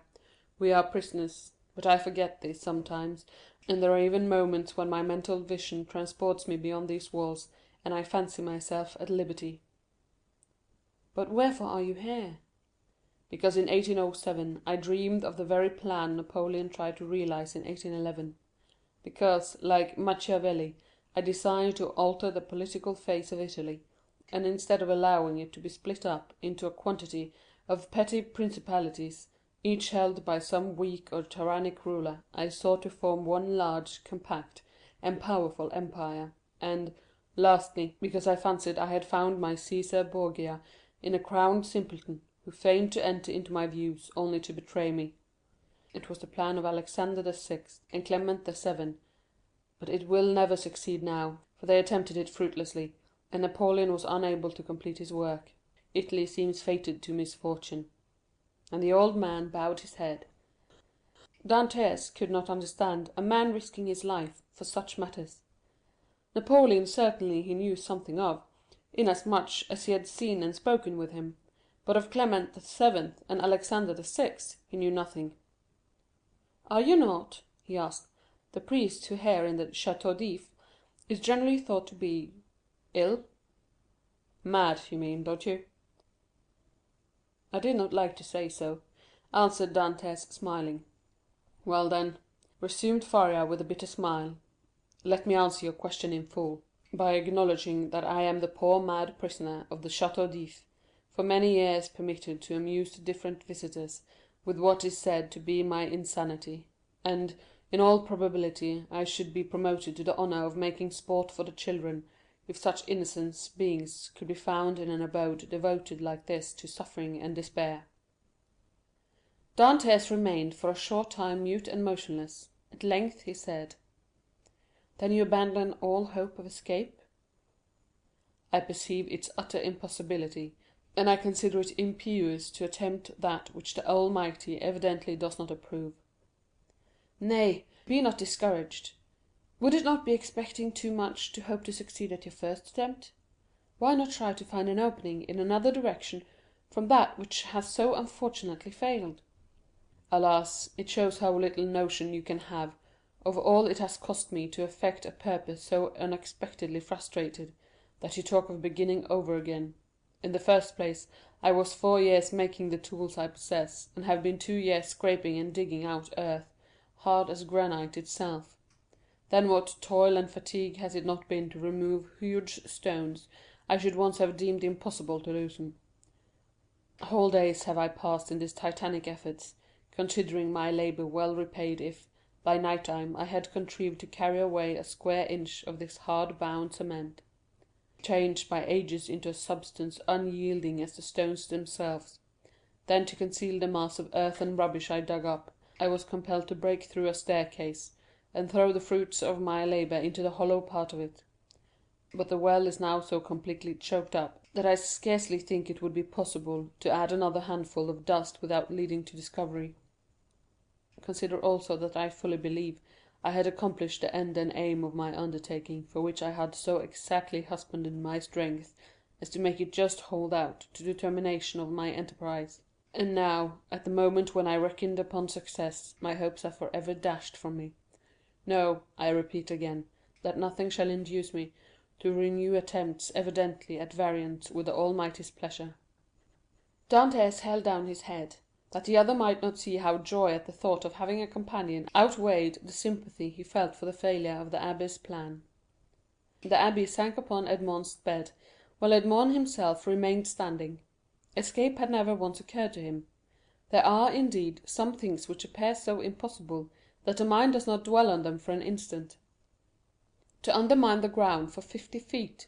Speaker 12: "we are prisoners, but I forget this sometimes, and there are even moments when my mental vision transports me beyond these walls, and I fancy myself at liberty." "But wherefore are you here?" "Because in 1807 I dreamed of the very plan Napoleon tried to realize in 1811; because, like Machiavelli, I desire to alter the political face of Italy, and instead of allowing it to be split up into a quantity of petty principalities, each held by some weak or tyrannic ruler, I sought to form one large, compact, and powerful empire; and, lastly, because I fancied I had found my Caesar Borgia in a crowned simpleton, who feigned to enter into my views only to betray me. It was the plan of Alexander VI. And Clement VII., but it will never succeed now, for they attempted it fruitlessly, and Napoleon was unable to complete his work. Italy seems fated to misfortune." And the old man bowed his head. Dantès could not understand a man risking his life for such matters. Napoleon certainly he knew something of, inasmuch as he had seen and spoken with him, but of Clement VII. And Alexander VI. he knew nothing. "Are you not," he asked, "the priest who here in the Château d'If is generally thought to be ill. Mad, you mean, don't you? I did not like to say so, answered Dantès, smiling. Well, then, resumed Faria with a bitter smile, let me answer your question in full, by acknowledging that I am the poor mad prisoner of the Château d'If, for many years permitted to amuse the different visitors with what is said to be my insanity, and, in all probability, I should be promoted to the honor of making sport for the children, if such innocent beings could be found in an abode devoted like this to suffering and despair. Dantès remained for a short time mute and motionless. At length he said, "Then you abandon all hope of escape?" "I perceive its utter impossibility, and I consider it impious to attempt that which the Almighty evidently does not approve." "Nay, be not discouraged. Would it not be expecting too much to hope to succeed at your first attempt? Why not try to find an opening in another direction from that which has so unfortunately failed?" "Alas, it shows how little notion you can have of all it has cost me to effect a purpose so unexpectedly frustrated, that you talk of beginning over again. In the first place, I was 4 years making the tools I possess, and have been 2 years scraping and digging out earth, hard as granite itself. Then what toil and fatigue has it not been to remove huge stones I should once have deemed impossible to loosen? Whole days have I passed in these titanic efforts, considering my labor well repaid if, by night time, I had contrived to carry away a square inch of this hard-bound cement, changed by ages into a substance unyielding as the stones themselves. Then, to conceal the mass of earth and rubbish I dug up, I was compelled to break through a staircase, and throw the fruits of my labor into the hollow part of it. But the well is now so completely choked up, that I scarcely think it would be possible to add another handful of dust without leading to discovery. Consider also that I fully believe I had accomplished the end and aim of my undertaking, for which I had so exactly husbanded my strength as to make it just hold out to the termination of my enterprise. And now, at the moment when I reckoned upon success, my hopes are for ever dashed from me. No, I repeat again, that nothing shall induce me to renew attempts evidently at variance with the Almighty's pleasure." Dantès held down his head, that the other might not see how joy at the thought of having a companion outweighed the sympathy he felt for the failure of the abbé's plan. The abbé sank upon Edmond's bed, while Edmond himself remained standing. Escape had never once occurred to him. There are, indeed, some things which appear so impossible that the mind does not dwell on them for an instant. To undermine the ground for 50 feet,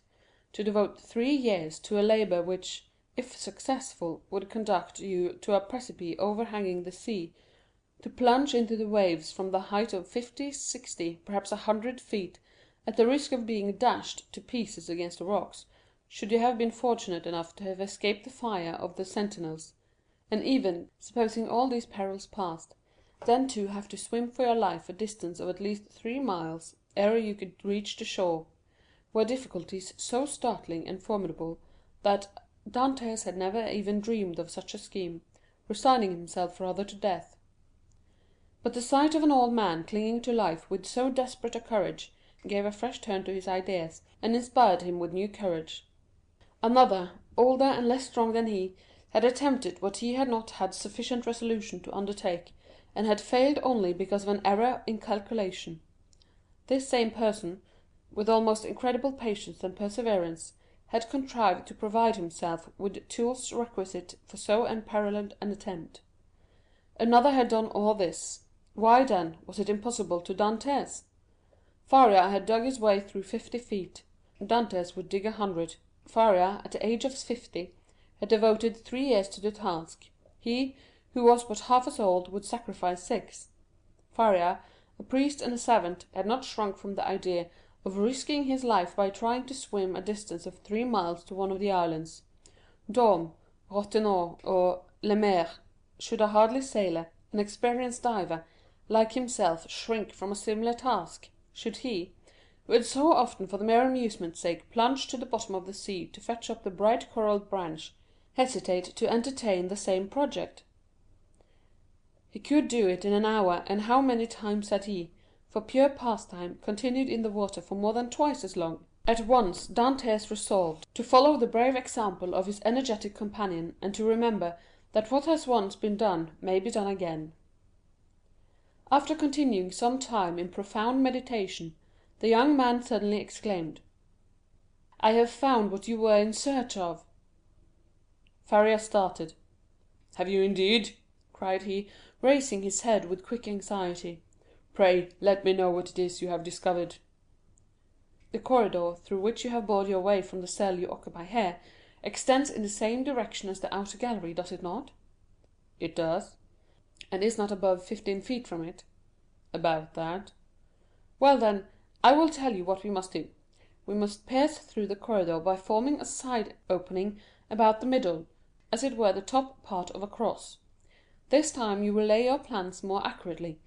Speaker 12: to devote 3 years to a labor which, if successful, would conduct you to a precipice overhanging the sea, to plunge into the waves from the height of 50, 60, perhaps 100 feet, at the risk of being dashed to pieces against the rocks, should you have been fortunate enough to have escaped the fire of the sentinels, and even, supposing all these perils past, then to have to swim for your life a distance of at least 3 miles ere you could reach the shore, were difficulties so startling and formidable that Dantès had never even dreamed of such a scheme, resigning himself rather to death. But the sight of an old man clinging to life with so desperate a courage gave a fresh turn to his ideas, and inspired him with new courage. Another, older and less strong than he, had attempted what he had not had sufficient resolution to undertake, and had failed only because of an error in calculation. This same person, with almost incredible patience and perseverance, had contrived to provide himself with tools requisite for so unparalleled an attempt. Another had done all this. Why, then, was it impossible to Dantès? Faria had dug his way through 50 feet. Dantès would dig 100. Faria, at the age of 50, had devoted 3 years to the task. He, who was but half as old, would sacrifice 6. Faria, a priest and a savant, had not shrunk from the idea of risking his life by trying to swim a distance of 3 miles to one of the islands. Dorme, Rotenor, or Le Maire should a hardy sailor, an experienced diver, like himself, shrink from a similar task? Should he, who had so often for the mere amusement's sake plunged to the bottom of the sea to fetch up the bright coral branch, hesitate to entertain the same project? He could do it in an hour, and how many times had he, for pure pastime, continued in the water for more than twice as long. At once Dantès resolved to follow the brave example of his energetic companion, and to remember that what has once been done may be done again. After continuing some time in profound meditation, the young man suddenly exclaimed, "I have found what you were in search of." Faria started. "Have you indeed?" cried he, raising his head with quick anxiety. "Pray, let me know what it is you have discovered." "The corridor through which you have bored your way from the cell you occupy here extends in the same direction as the outer gallery, does it not?" "It does." "And is not above 15 feet from it?" "About that." "Well, then, I will tell you what we must do. We must pierce through the corridor by forming a side opening about the middle, as it were the top part of a cross. This time you will lay your plans more accurately.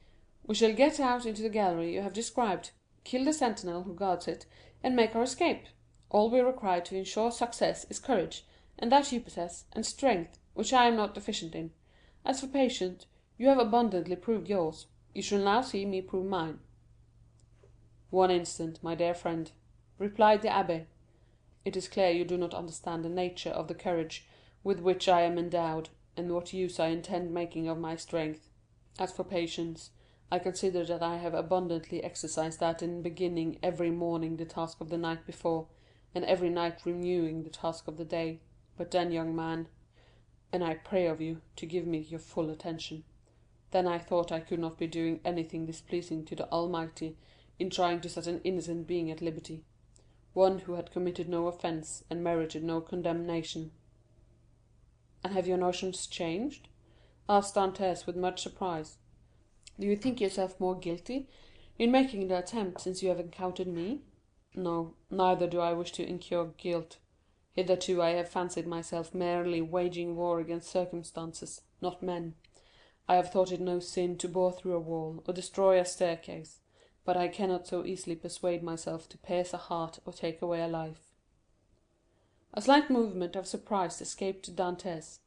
Speaker 12: We shall get out into the gallery you have described, kill the sentinel who guards it, and make our escape. All we require to ensure success is courage, and that you possess, and strength, which I am not deficient in. As for patience, you have abundantly proved yours. You shall now see me prove mine." "One instant, my dear friend," replied the abbé. "It is clear you do not understand the nature of the courage with which I am endowed, and what use I intend making of my strength. As for patience, I consider that I have abundantly exercised that in beginning every morning the task of the night before, and every night renewing the task of the day. But then, young man, and I pray of you to give me your full attention, then I thought I could not be doing anything displeasing to the Almighty in trying to set an innocent being at liberty, one who had committed no offense and merited no condemnation." "And have your notions changed?" asked Dantès with much surprise. "Do you think yourself more guilty in making the attempt since you have encountered me?" "No, neither do I wish to incur guilt. Hitherto I have fancied myself merely waging war against circumstances, not men. I have thought it no sin to bore through a wall or destroy a staircase, but I cannot so easily persuade myself to pierce a heart or take away a life." A slight movement of surprise escaped Dantès.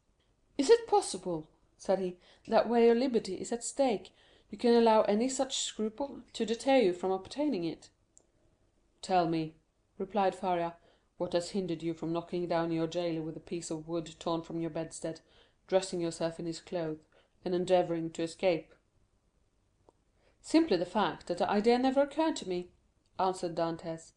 Speaker 12: "Is it possible," said he, "that where your liberty is at stake, you can allow any such scruple to deter you from obtaining it?" "Tell me," replied Faria, "what has hindered you from knocking down your jailer with a piece of wood torn from your bedstead, dressing yourself in his clothes, and endeavoring to escape?" "Simply the fact that the idea never occurred to me," answered Dantès.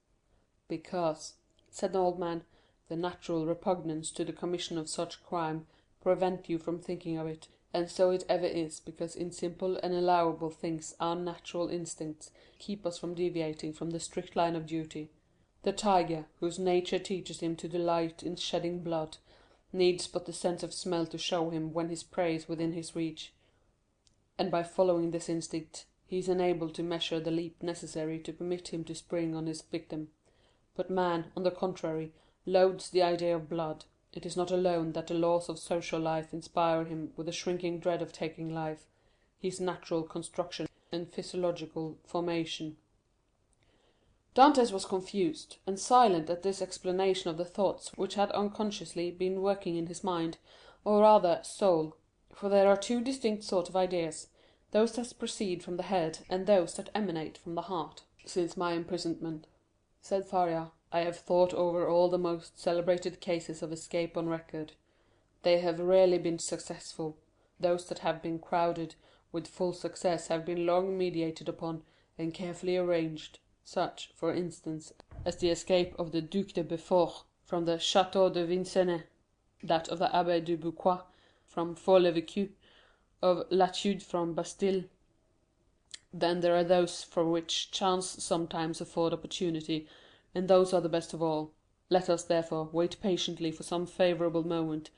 Speaker 12: "Because," said the old man, "the natural repugnance to the commission of such crime prevent you from thinking of it, and so it ever is, because in simple and allowable things our natural instincts keep us from deviating from the strict line of duty. The tiger, whose nature teaches him to delight in shedding blood, needs but the sense of smell to show him when his prey is within his reach, and by following this instinct he is enabled to measure the leap necessary to permit him to spring on his victim. But man, on the contrary, loathes the idea of blood. It is not alone that the laws of social life inspire him with a shrinking dread of taking life, his natural construction and physiological formation." Dantès was confused and silent at this explanation of the thoughts which had unconsciously been working in his mind, or rather soul, for there are two distinct sorts of ideas, those that proceed from the head and those that emanate from the heart. "Since my imprisonment," said Faria, "I have thought over all the most celebrated cases of escape on record. They have rarely been successful. Those that have been crowded with full success have been long meditated upon and carefully arranged, such, for instance, as the escape of the Duc de Beaufort from the Château de Vincennes, that of the Abbé de Bucquoy from Fort-l'Évêque, of Latude from Bastille. Then there are those for which chance sometimes affords opportunity, and those are the best of all. Let us, therefore, wait patiently for some favorable moment,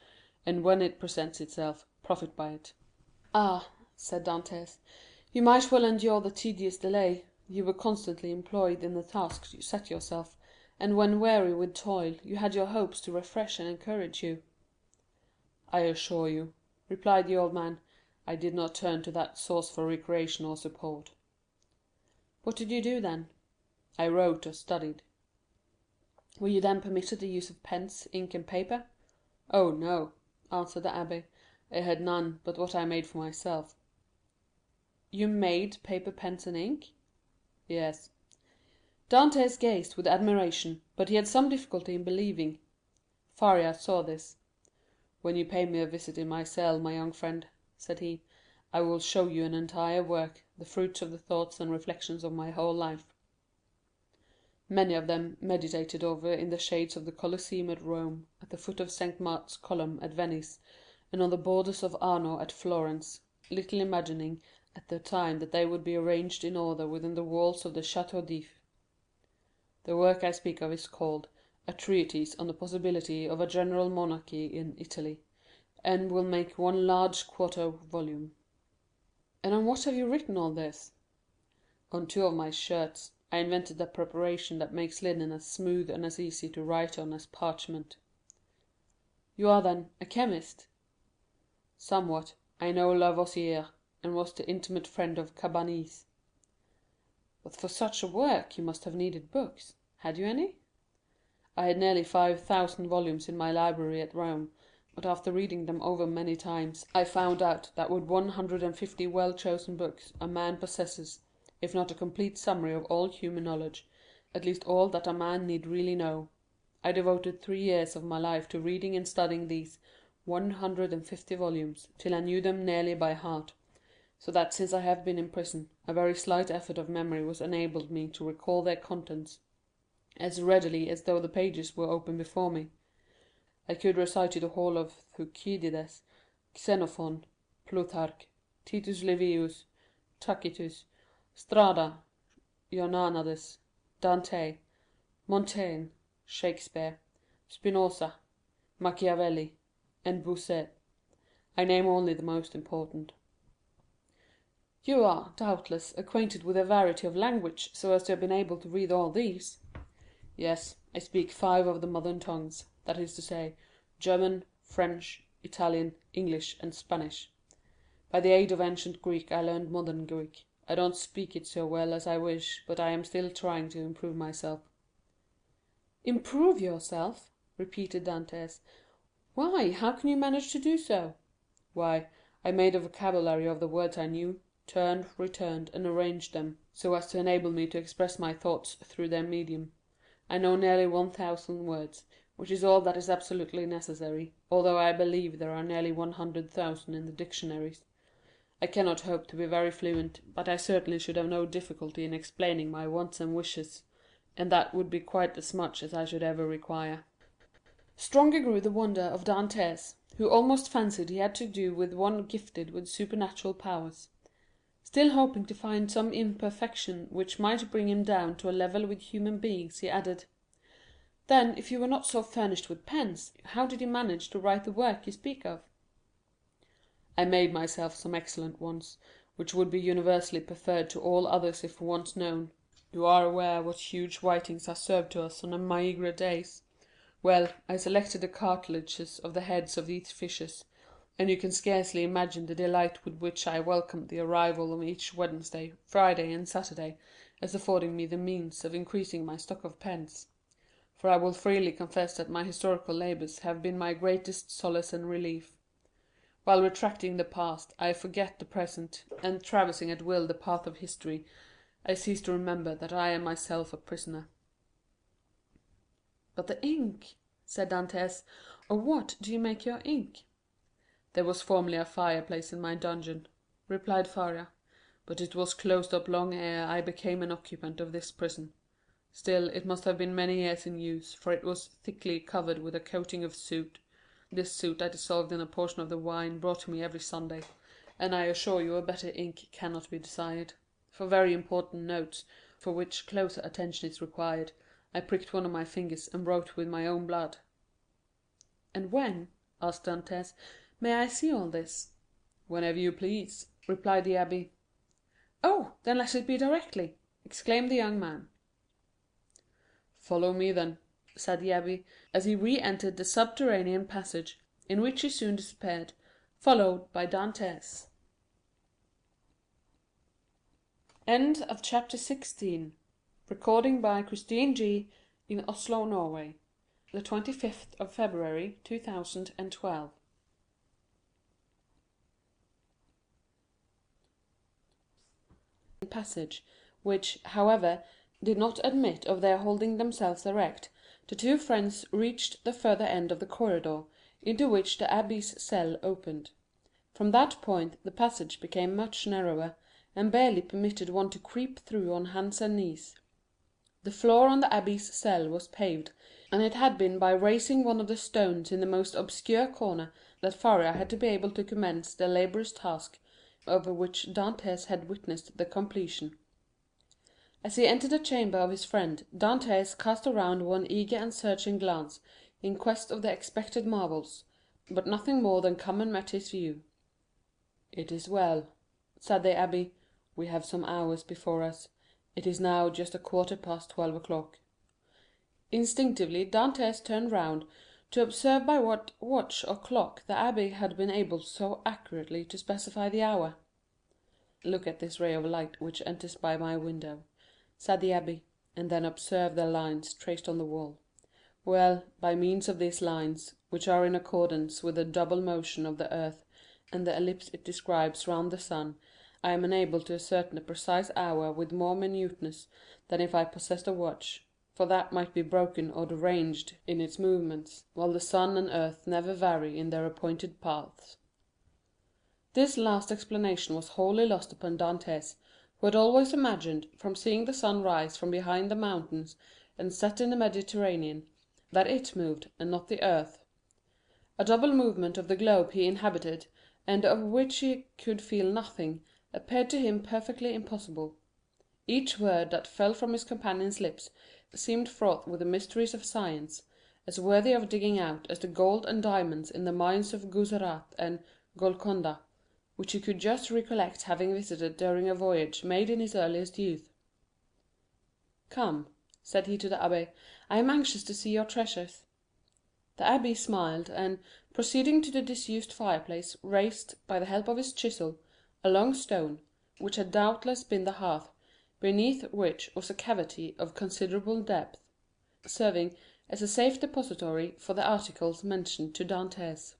Speaker 12: and when it presents itself, profit by it." "Ah," said Dantès, "you might well endure the tedious delay. You were constantly employed in the tasks you set yourself, and when weary with toil, you had your hopes to refresh and encourage you." "I assure you," replied the old man, "I did not turn to that source for recreation or support." "What did you do then?" "I wrote or studied." "Were you then permitted the use of pens, ink, and paper?" "Oh, no," answered the abbé, "I had none but what I made for myself." "You made paper, pens, and ink?" Yes. Dantès gazed with admiration, but he had some difficulty in believing. Faria saw this. "When you pay me a visit in my cell, my young friend," said he, "I will show you an entire work, the fruits of the thoughts and reflections of my whole life. Many of them meditated over in the shades of the Colosseum at Rome, at the foot of St. Mark's column at Venice, and on the borders of Arno at Florence, little imagining at the time that they would be arranged in order within the walls of the Château d'If. The work I speak of is called A Treatise on the Possibility of a General Monarchy in Italy, and will make one large quarto volume." "And on what have you written all this?" "On two of my shirts. I invented a preparation that makes linen as smooth and as easy to write on as parchment." "You are, then, a chemist?" "Somewhat. I know Lavoisier, and was the intimate friend of Cabanis." "But for such a work you must have needed books. Had you any?" "I had nearly 5,000 volumes in my library at Rome, but after reading them over many times, I found out that with 150 well-chosen books a man possesses, if not a complete summary of all human knowledge, at least all that a man need really know. I devoted 3 years of my life to reading and studying these 150 volumes, till I knew them nearly by heart, so that since I have been in prison, a very slight effort of memory was enabled me to recall their contents as readily as though the pages were open before me. I could recite you the whole of Thucydides, Xenophon, Plutarch, Titus Livius, Tacitus, Strada, Jornandes, Dante, Montaigne, Shakespeare, Spinoza, Machiavelli, and Bossuet. I name only the most important." "You are, doubtless, acquainted with a variety of language, so as to have been able to read all these?" "Yes, I speak 5 of the modern tongues, that is to say, German, French, Italian, English, and Spanish. By the aid of ancient Greek I learned modern Greek. I don't speak it so well as I wish, but I am still trying to improve myself." "Improve yourself?" repeated Dantès. "Why, how can you manage to do so?" "Why, I made a vocabulary of the words I knew, turned, returned, and arranged them, so as to enable me to express my thoughts through their medium. I know nearly 1,000 words, which is all that is absolutely necessary, although I believe there are nearly 100,000 in the dictionaries. I cannot hope to be very fluent, but I certainly should have no difficulty in explaining my wants and wishes, and that would be quite as much as I should ever require." Stronger grew the wonder of Dantès, who almost fancied he had to do with one gifted with supernatural powers. Still hoping to find some imperfection which might bring him down to a level with human beings, he added, "Then, if you were not so furnished with pens, how did you manage to write the work you speak of?" "I made myself some excellent ones, which would be universally preferred to all others if once known. You are aware what huge writings are served to us on maigre days. Well, I selected the cartilages of the heads of these fishes, and you can scarcely imagine the delight with which I welcomed the arrival of each Wednesday, Friday, and Saturday, as affording me the means of increasing my stock of pens. For I will freely confess that my historical labours have been my greatest solace and relief. While retracting the past, I forget the present, and traversing at will the path of history, I cease to remember that I am myself a prisoner." "But the ink," said Dantès, "of what do you make your ink?" "There was formerly a fireplace in my dungeon," replied Faria, "but it was closed up long ere I became an occupant of this prison. Still, it must have been many years in use, for it was thickly covered with a coating of soot. This soot I dissolved in a portion of the wine brought to me every Sunday, and I assure you a better ink cannot be desired. For very important notes, for which closer attention is required, I pricked one of my fingers and wrote with my own blood." "And when," asked Dantès, "may I see all this?" "Whenever you please," replied the abbé. "Oh, then let it be directly!" exclaimed the young man. "Follow me, then," said the abbé, as he re-entered the subterranean passage, in which he soon disappeared, followed by Dantès. Chapter 16. Recording by Christine G. in Oslo, Norway, the 25th of February, 2012. Passage which, however, did not admit of their holding themselves erect, the two friends reached the further end of the corridor, into which the abbé's cell opened. From that point the passage became much narrower, and barely permitted one to creep through on hands and knees. The floor on the abbé's cell was paved, and it had been by raising one of the stones in the most obscure corner that Faria had been able to commence the laborious task of which Dantès had witnessed the completion. As he entered the chamber of his friend, Dantès cast around one eager and searching glance in quest of the expected marvels, but nothing more than common met his view. "It is well," said the abbé, "we have some hours before us. It is now just 12:15 o'clock." Instinctively Dantès turned round to observe by what watch or clock the abbé had been able so accurately to specify the hour. "Look at this ray of light which enters by my window," said the abbé, "and then observe the lines traced on the wall. Well, by means of these lines, which are in accordance with the double motion of the earth and the ellipse it describes round the sun, I am enabled to ascertain the precise hour with more minuteness than if I possessed a watch, for that might be broken or deranged in its movements, while the sun and earth never vary in their appointed paths." This last explanation was wholly lost upon Dantès, who had always imagined, from seeing the sun rise from behind the mountains and set in the Mediterranean, that it moved, and not the earth. A double movement of the globe he inhabited, and of which he could feel nothing, appeared to him perfectly impossible. Each word that fell from his companion's lips seemed fraught with the mysteries of science, as worthy of digging out as the gold and diamonds in the mines of Guzerat and Golconda, which he could just recollect having visited during a voyage made in his earliest youth. "Come," said he to the abbé, "I am anxious to see your treasures." The abbé smiled, and, proceeding to the disused fireplace, raised, by the help of his chisel, a long stone, which had doubtless been the hearth, beneath which was a cavity of considerable depth, serving as a safe depository for the articles mentioned to Dantès.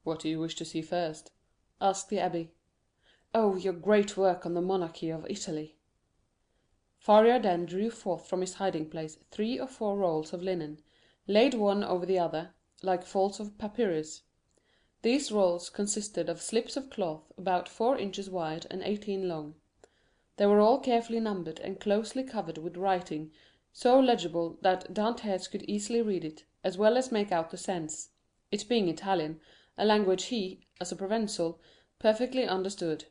Speaker 12: "What do you wish to see first?" asked the abbé. "Oh, your great work on the monarchy of Italy." Faria then drew forth from his hiding place 3 or 4 rolls of linen, laid one over the other, like folds of papyrus. These rolls consisted of slips of cloth about 4 inches wide and 18 long. They were all carefully numbered and closely covered with writing so legible that Dantès could easily read it, as well as make out the sense, it being Italian, a language he, as a Provençal, perfectly understood.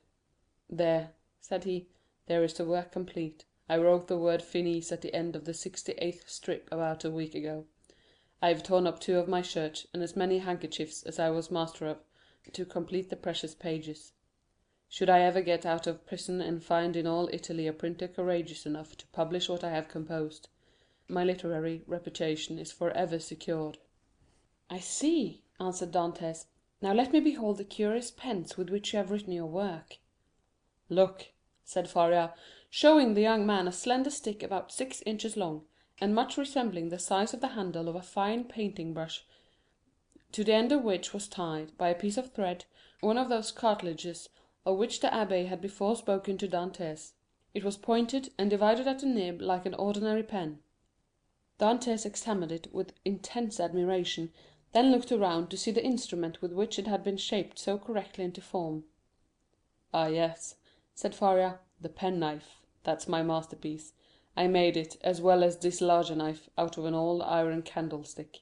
Speaker 12: "There," said he, "there is the work complete. I wrote the word finis at the end of the 68th strip about a week ago. I have torn up 2 of my shirts and as many handkerchiefs as I was master of, to complete the precious pages. Should I ever get out of prison and find in all Italy a printer courageous enough to publish what I have composed, my literary reputation is for ever secured." "I see," answered Dantès. "Now let me behold the curious pens with which you have written your work." "Look," said Faria, showing the young man a slender stick about 6 inches long, and much resembling the size of the handle of a fine painting brush, to the end of which was tied, by a piece of thread, one of those cartilages of which the abbé had before spoken to Dantès. It was pointed and divided at the nib like an ordinary pen. Dantès examined it with intense admiration, then looked around to see the instrument with which it had been shaped so correctly into form. "Ah, yes," said Faria, "the penknife, that's my masterpiece. I made it, as well as this larger knife, out of an old iron candlestick."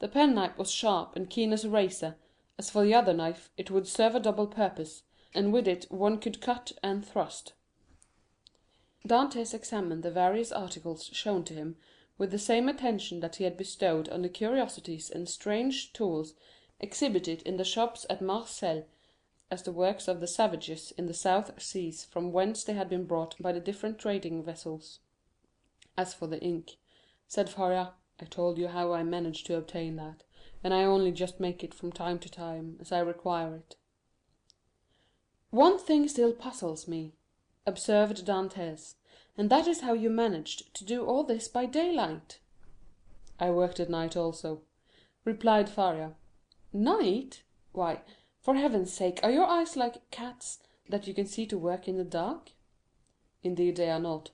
Speaker 12: The penknife was sharp and keen as a razor. As for the other knife, it would serve a double purpose, and with it one could cut and thrust. Dantès examined the various articles shown to him with the same attention that he had bestowed on the curiosities and strange tools exhibited in the shops at Marseilles as the works of the savages in the South Seas from whence they had been brought by the different trading vessels. "As for the ink," said Faria, "I told you how I managed to obtain that, and I only just make it from time to time, as I require it." "One thing still puzzles me," observed Dantès, "and that is how you managed to do all this by daylight." "I worked at night also," replied Faria. "Night? Why, for heaven's sake, are your eyes like cats, that you can see to work in the dark? Indeed they are not,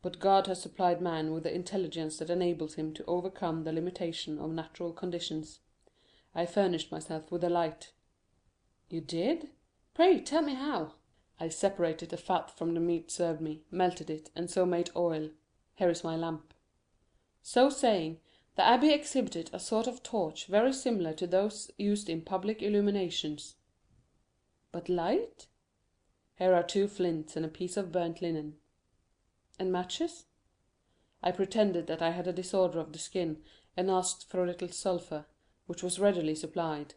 Speaker 12: but God has supplied man with the intelligence that enables him to overcome the limitation of natural conditions. I furnished myself with a light." "You did? Pray tell me how." "I separated the fat from the meat served me, melted it, and so made oil. Here is my lamp." So saying, the abbé exhibited a sort of torch very similar to those used in public illuminations. "But light?" "Here are 2 flints and a piece of burnt linen." "And matches?" I pretended that I had a disorder of the skin, and asked for a little sulphur, which was readily supplied.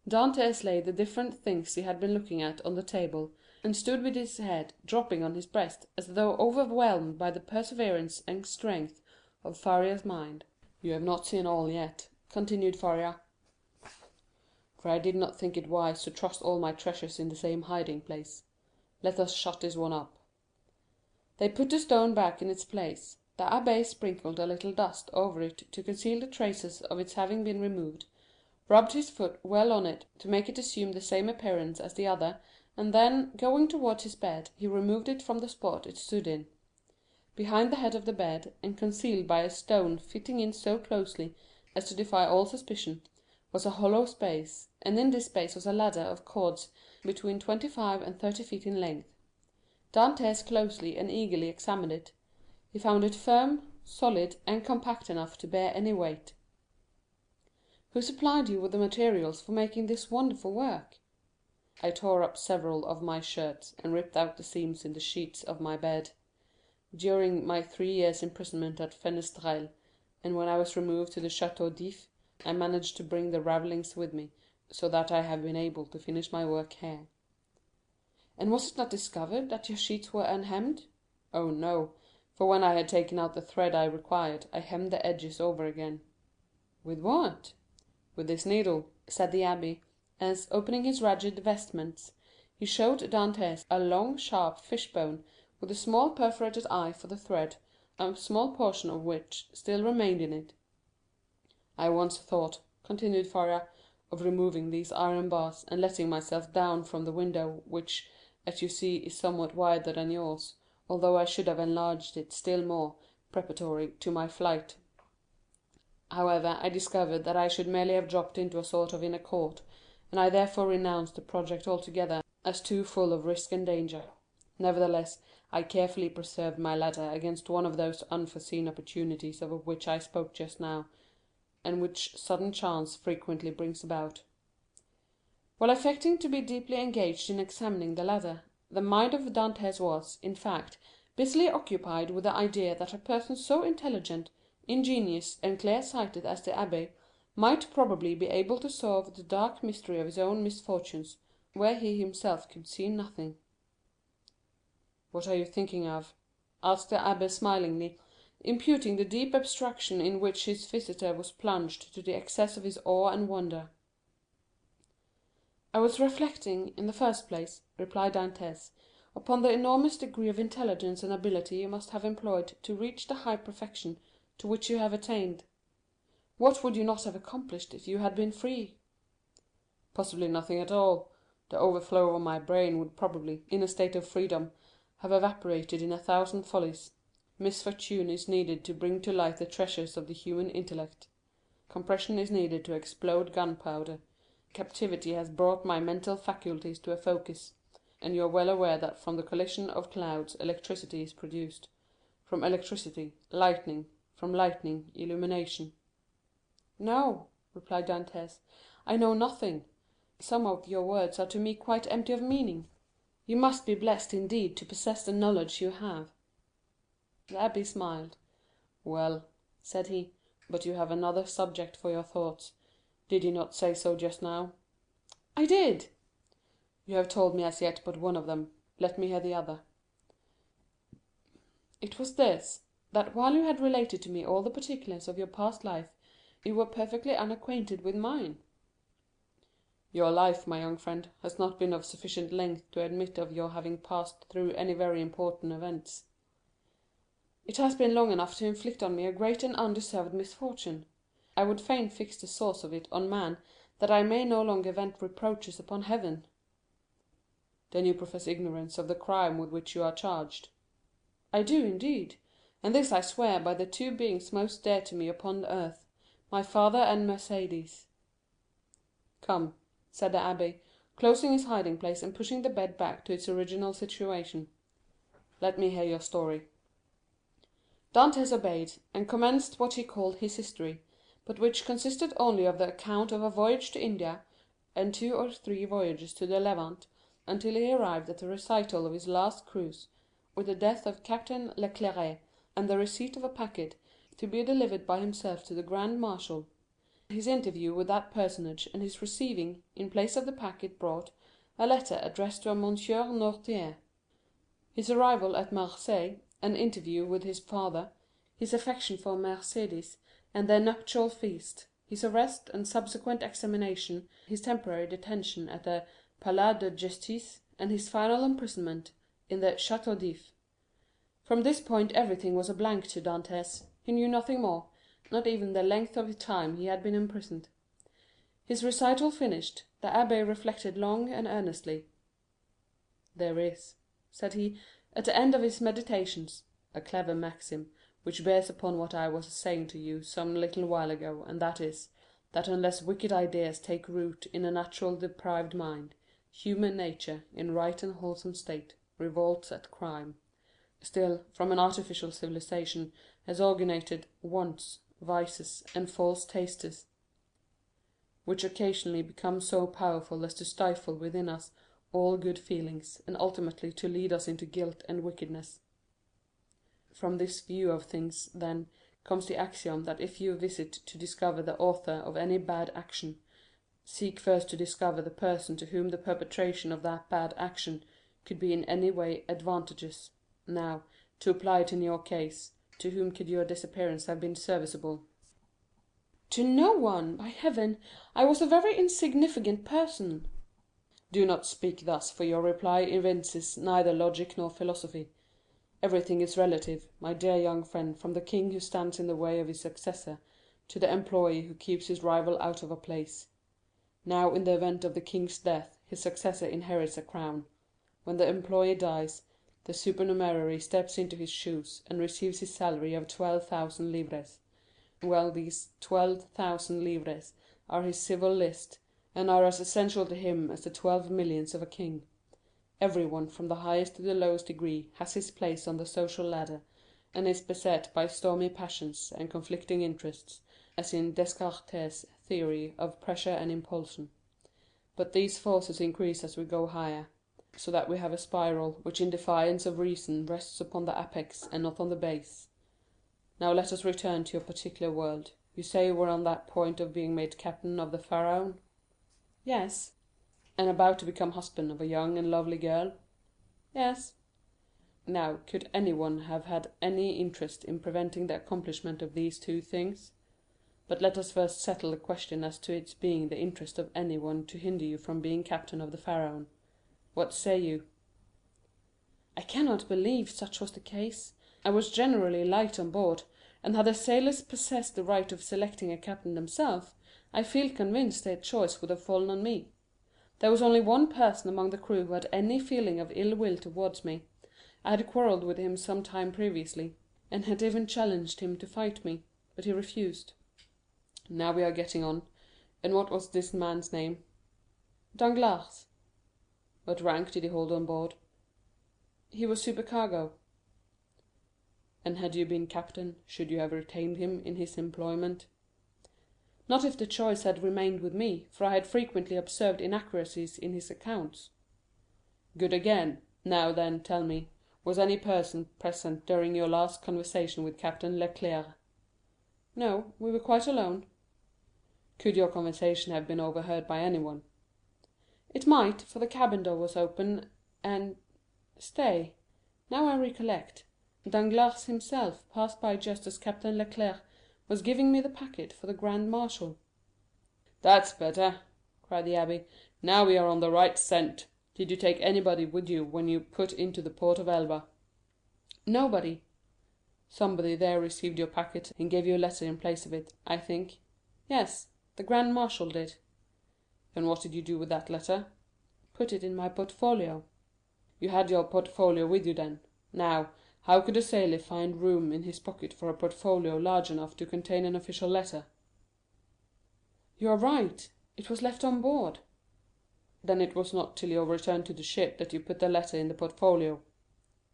Speaker 12: Dantès laid the different things he had been looking at on the table, and stood with his head dropping on his breast, as though overwhelmed by the perseverance and strength of Faria's mind. "You have not seen all yet," continued Faria, "for I did not think it wise to trust all my treasures in the same hiding place. Let us shut this one up." They put the stone back in its place. The abbé sprinkled a little dust over it to conceal the traces of its having been removed, rubbed his foot well on it to make it assume the same appearance as the other, and then, going towards his bed, he removed it from the spot it stood in. Behind the head of the bed, and concealed by a stone fitting in so closely as to defy all suspicion, was a hollow space, and in this space was a ladder of cords between 25 and 30 feet in length. Dantès closely and eagerly examined it. He found it firm, solid, and compact enough to bear any weight. "Who supplied you with the materials for making this wonderful work?" "I tore up several of my shirts, and ripped out the seams in the sheets of my bed. During my 3 years' imprisonment at Fenestrelle, and when I was removed to the Château d'If, I managed to bring the ravellings with me, so that I have been able to finish my work here." "And was it not discovered that your sheets were unhemmed?" "Oh, no, for when I had taken out the thread I required, I hemmed the edges over again." "With what?" "With this needle," said the abbé, as, opening his ragged vestments, he showed Dantès a long sharp fishbone with a small perforated eye for the thread, a small portion of which still remained in it. "I once thought," continued Faria, "of removing these iron bars, and letting myself down from the window, which, as you see, is somewhat wider than yours, although I should have enlarged it still more, preparatory to my flight. However, I discovered that I should merely have dropped into a sort of inner court, and I therefore renounced the project altogether as too full of risk and danger. Nevertheless, I carefully preserved my ladder against one of those unforeseen opportunities of which I spoke just now, and which sudden chance frequently brings about. While affecting to be deeply engaged in examining the ladder, the mind of Dantès was, in fact, busily occupied with the idea that a person so intelligent, ingenious, and clear-sighted as the abbé might probably be able to solve the dark mystery of his own misfortunes, where he himself could see nothing. "What are you thinking of?" asked the abbé smilingly, imputing the deep abstraction in which his visitor was plunged to the excess of his awe and wonder. "I was reflecting, in the first place," replied Dantès, "upon the enormous degree of intelligence and ability you must have employed to reach the high perfection to which you have attained. What would you not have accomplished if you had been free?" "Possibly nothing at all. The overflow of my brain would probably, in a state of freedom, have evaporated in 1,000 follies. Misfortune is needed to bring to light the treasures of the human intellect. Compression is needed to explode gunpowder. Captivity has brought my mental faculties to a focus, and you are well aware that from the collision of clouds electricity is produced, from electricity, lightning, from lightning, illumination." "No," replied Dantès, "I know nothing. Some of your words are to me quite empty of meaning. You must be blessed indeed to possess the knowledge you have." The abbé smiled. "Well," said he, "but you have another subject for your thoughts. Did you not say so just now?" "I did." "You have told me as yet but one of them. Let me hear the other." "It was this, that while you had related to me all the particulars of your past life, you were perfectly unacquainted with mine." "Your life, my young friend, has not been of sufficient length to admit of your having passed through any very important events." "It has been long enough to inflict on me a great and undeserved misfortune. I would fain fix the source of it on man, that I may no longer vent reproaches upon heaven." Then you profess ignorance of the crime with which you are charged." "I do, indeed, and this I swear by the two beings most dear to me upon earth, my father and Mercédès." "Come," said the abbé, closing his hiding place and pushing the bed back to its original situation, "let me hear your story." Dantès obeyed, and commenced what he called his history, but which consisted only of the account of a voyage to India and 2 or 3 voyages to the Levant, until he arrived at the recital of his last cruise, with the death of Captain Leclerc, and the receipt of a packet to be delivered by himself to the grand marshal, his interview with that personage, and his receiving, in place of the packet brought, a letter addressed to a Monsieur Noirtier, his arrival at Marseilles, an interview with his father, his affection for Mercédès, and their nuptial feast, his arrest and subsequent examination, his temporary detention at the Palais de Justice, and his final imprisonment in the Château d'If. From this point everything was a blank to Dantès. He knew nothing more, not even the length of time he had been imprisoned. His recital finished, the abbé reflected long and earnestly. "There is," said he, at the end of his meditations, "a clever maxim, which bears upon what I was saying to you some little while ago, and that is, that unless wicked ideas take root in a natural depraved mind, human nature, in right and wholesome state, revolts at crime. Still, from an artificial civilization has originated wants, vices, and false tastes, which occasionally become so powerful as to stifle within us all good feelings, and ultimately to lead us into guilt and wickedness. From this view of things, then, comes the axiom that if you visit to discover the author of any bad action, seek first to discover the person to whom the perpetration of that bad action could be in any way advantageous. Now, to apply it in your case, to whom could your disappearance have been serviceable?" "To no one, by heaven! I was a very insignificant person." "Do not speak thus, for your reply evinces neither logic nor philosophy. Everything is relative, my dear young friend, from the king who stands in the way of his successor, to the employee who keeps his rival out of a place. Now, in the event of the king's death, his successor inherits a crown. When the employee dies, the supernumerary steps into his shoes, and receives his salary of 12,000 livres. Well, these 12,000 livres are his civil list, and are as essential to him as the 12 millions of a king. Everyone, from the highest to the lowest degree, has his place on the social ladder, and is beset by stormy passions and conflicting interests, as in Descartes' theory of pressure and impulsion. But these forces increase as we go higher, so that we have a spiral which in defiance of reason rests upon the apex and not on the base. Now let us return to your particular world. You say you were on that point of being made captain of the Pharaon?" "Yes." "And about to become husband of a young and lovely girl?" "Yes." Now, could anyone have had any interest in preventing the accomplishment of these two things? But let us first settle the question as to its being the interest of anyone to hinder you from being captain of the Pharaon. What say you?" "I cannot believe such was the case. I was generally liked on board, and had the sailors possessed the right of selecting a captain themselves, I feel convinced their choice would have fallen on me. There was only one person among the crew who had any feeling of ill will towards me. I had quarrelled with him some time previously, and had even challenged him to fight me, but he refused." "Now we are getting on. And what was this man's name?" "Danglars." "What rank did he hold on board?" "He was supercargo." "And had you been captain, should you have retained him in his employment?" "Not if the choice had remained with me, for I had frequently observed inaccuracies in his accounts." "Good again. Now, then, tell me, was any person present during your last conversation with Captain Leclerc?" "No, we were quite alone." "Could your conversation have been overheard by anyone?" "It might, for the cabin door was open, and—stay, now I recollect, Danglars himself passed by just as Captain Leclerc was giving me the packet for the grand marshal." "That's better," cried the abbé. "Now we are on the right scent. Did you take anybody with you when you put into the port of Elba?" "Nobody." "Somebody there received your packet, and gave you a letter in place of it, I think?" "Yes, the grand marshal did." "And what did you do with that letter?" "Put it in my portfolio." You had your portfolio with you then. Now, how could a sailor find room in his pocket for a portfolio large enough to contain an official letter?" "You are right. It was left on board." "Then it was not till your return to the ship that you put the letter in the portfolio?"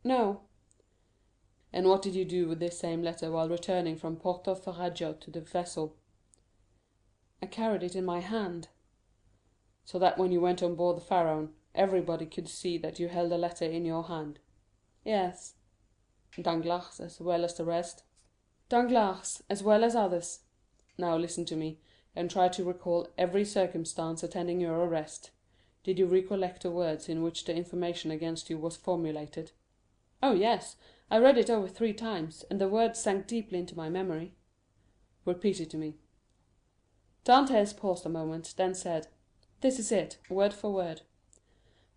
Speaker 12: "No." "And what did you do with this same letter while returning from Porto Ferrajo to the vessel?" "I carried it in my hand." "So that when you went on board the Pharaon, everybody could see that you held a letter in your hand?" "Yes." "Danglars as well as the rest?" "Danglars as well as others." "Now listen to me, and try to recall every circumstance attending your arrest. Did you recollect the words in which the information against you was formulated?" "Oh, yes. I read it over 3 times, and the words sank deeply into my memory." "Repeat it to me." Dantès paused a moment, then said, "This is it, word for word.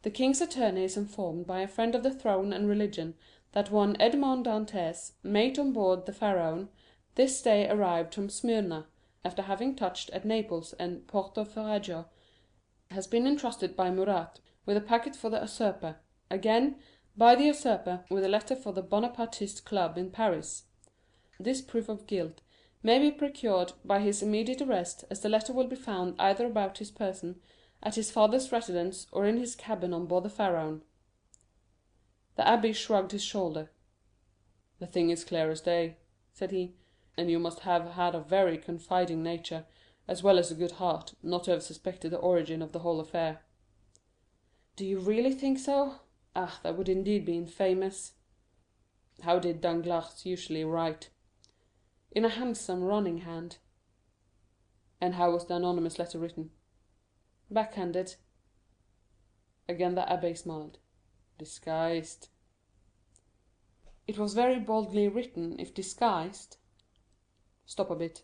Speaker 12: The king's attorney is informed by a friend of the throne and religion that one Edmond Dantès, mate on board the Pharaon, this day arrived from Smyrna, after having touched at Naples and Porto Ferrajo, has been entrusted by Murat with a packet for the usurper, again by the usurper with a letter for the Bonapartist Club in Paris. This proof of guilt may be procured by his immediate arrest, as the letter will be found either about his person, at his father's residence, or in his cabin on board the Pharaon." The abbé shrugged his shoulder. "The thing is clear as day," said he, "and you must have had a very confiding nature, as well as a good heart, not to have suspected the origin of the whole affair." "Do you really think so? Ah, that would indeed be infamous." "How did Danglars usually write?" "In a handsome running hand." "And how was the anonymous letter written?" "Backhanded." Again the abbé smiled. "Disguised?" "It was very boldly written, if disguised." "Stop a bit,"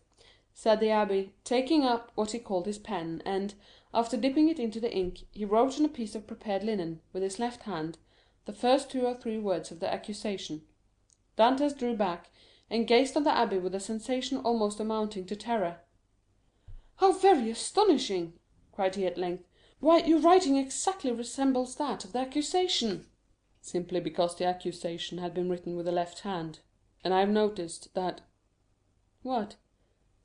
Speaker 12: said the abbé, taking up what he called his pen, and, after dipping it into the ink, he wrote on a piece of prepared linen, with his left hand, the first 2 or 3 words of the accusation. Dantès drew back, and gazed on the abbé with a sensation almost amounting to terror. "How very astonishing!" cried he at length. "Why, your writing exactly resembles that of the accusation." "Simply because the accusation had been written with the left hand, and I have noticed that—" "What?"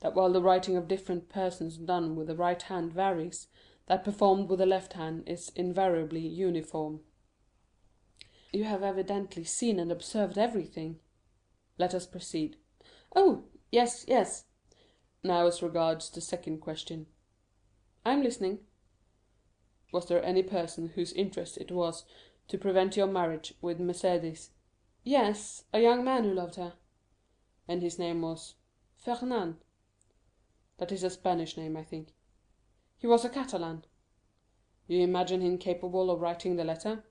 Speaker 12: "That while the writing of different persons done with the right hand varies, that performed with the left hand is invariably uniform." "You have evidently seen and observed everything." "Let us proceed." "Oh, yes, yes." "Now as regards the second question." "I am listening." "Was there any person whose interest it was to prevent your marriage with Mercédès?" "Yes, a young man who loved her." "And his name was—" "Fernand." "That is a Spanish name, I think." "He was a Catalan." "You imagine him capable of writing the letter?"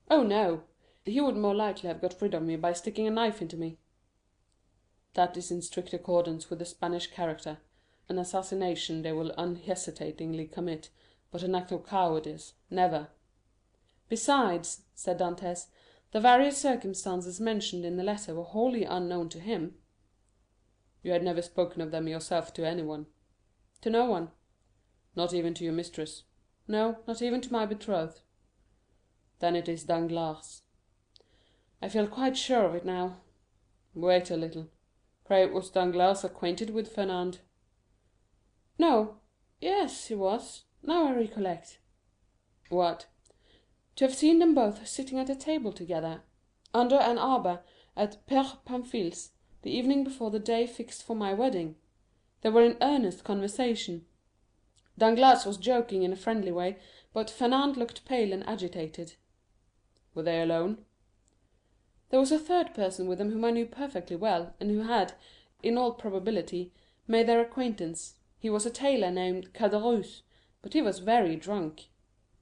Speaker 12: "Oh, no. He would more likely have got rid of me by sticking a knife into me." "That is in strict accordance with the Spanish character. An assassination they will unhesitatingly commit, but an act of cowardice, never." "Besides," said Dantès, "the various circumstances mentioned in the letter were wholly unknown to him." "You had never spoken of them yourself to anyone?" "To no one." "Not even to your mistress?" "No, not even to my betrothed." "Then it is Danglars." "I feel quite sure of it now." "Wait a little. Pray, was Danglars acquainted with Fernand?" "No. Yes, he was. Now I recollect." "What?" "To have seen them both sitting at a table together, under an arbor, at Père Pamphile's, the evening before the day fixed for my wedding. They were in earnest conversation. Danglars was joking in a friendly way, but Fernand looked pale and agitated." "Were they alone?" "There was a third person with them whom I knew perfectly well, and who had, in all probability, made their acquaintance. He was a tailor named Caderousse, but he was very drunk.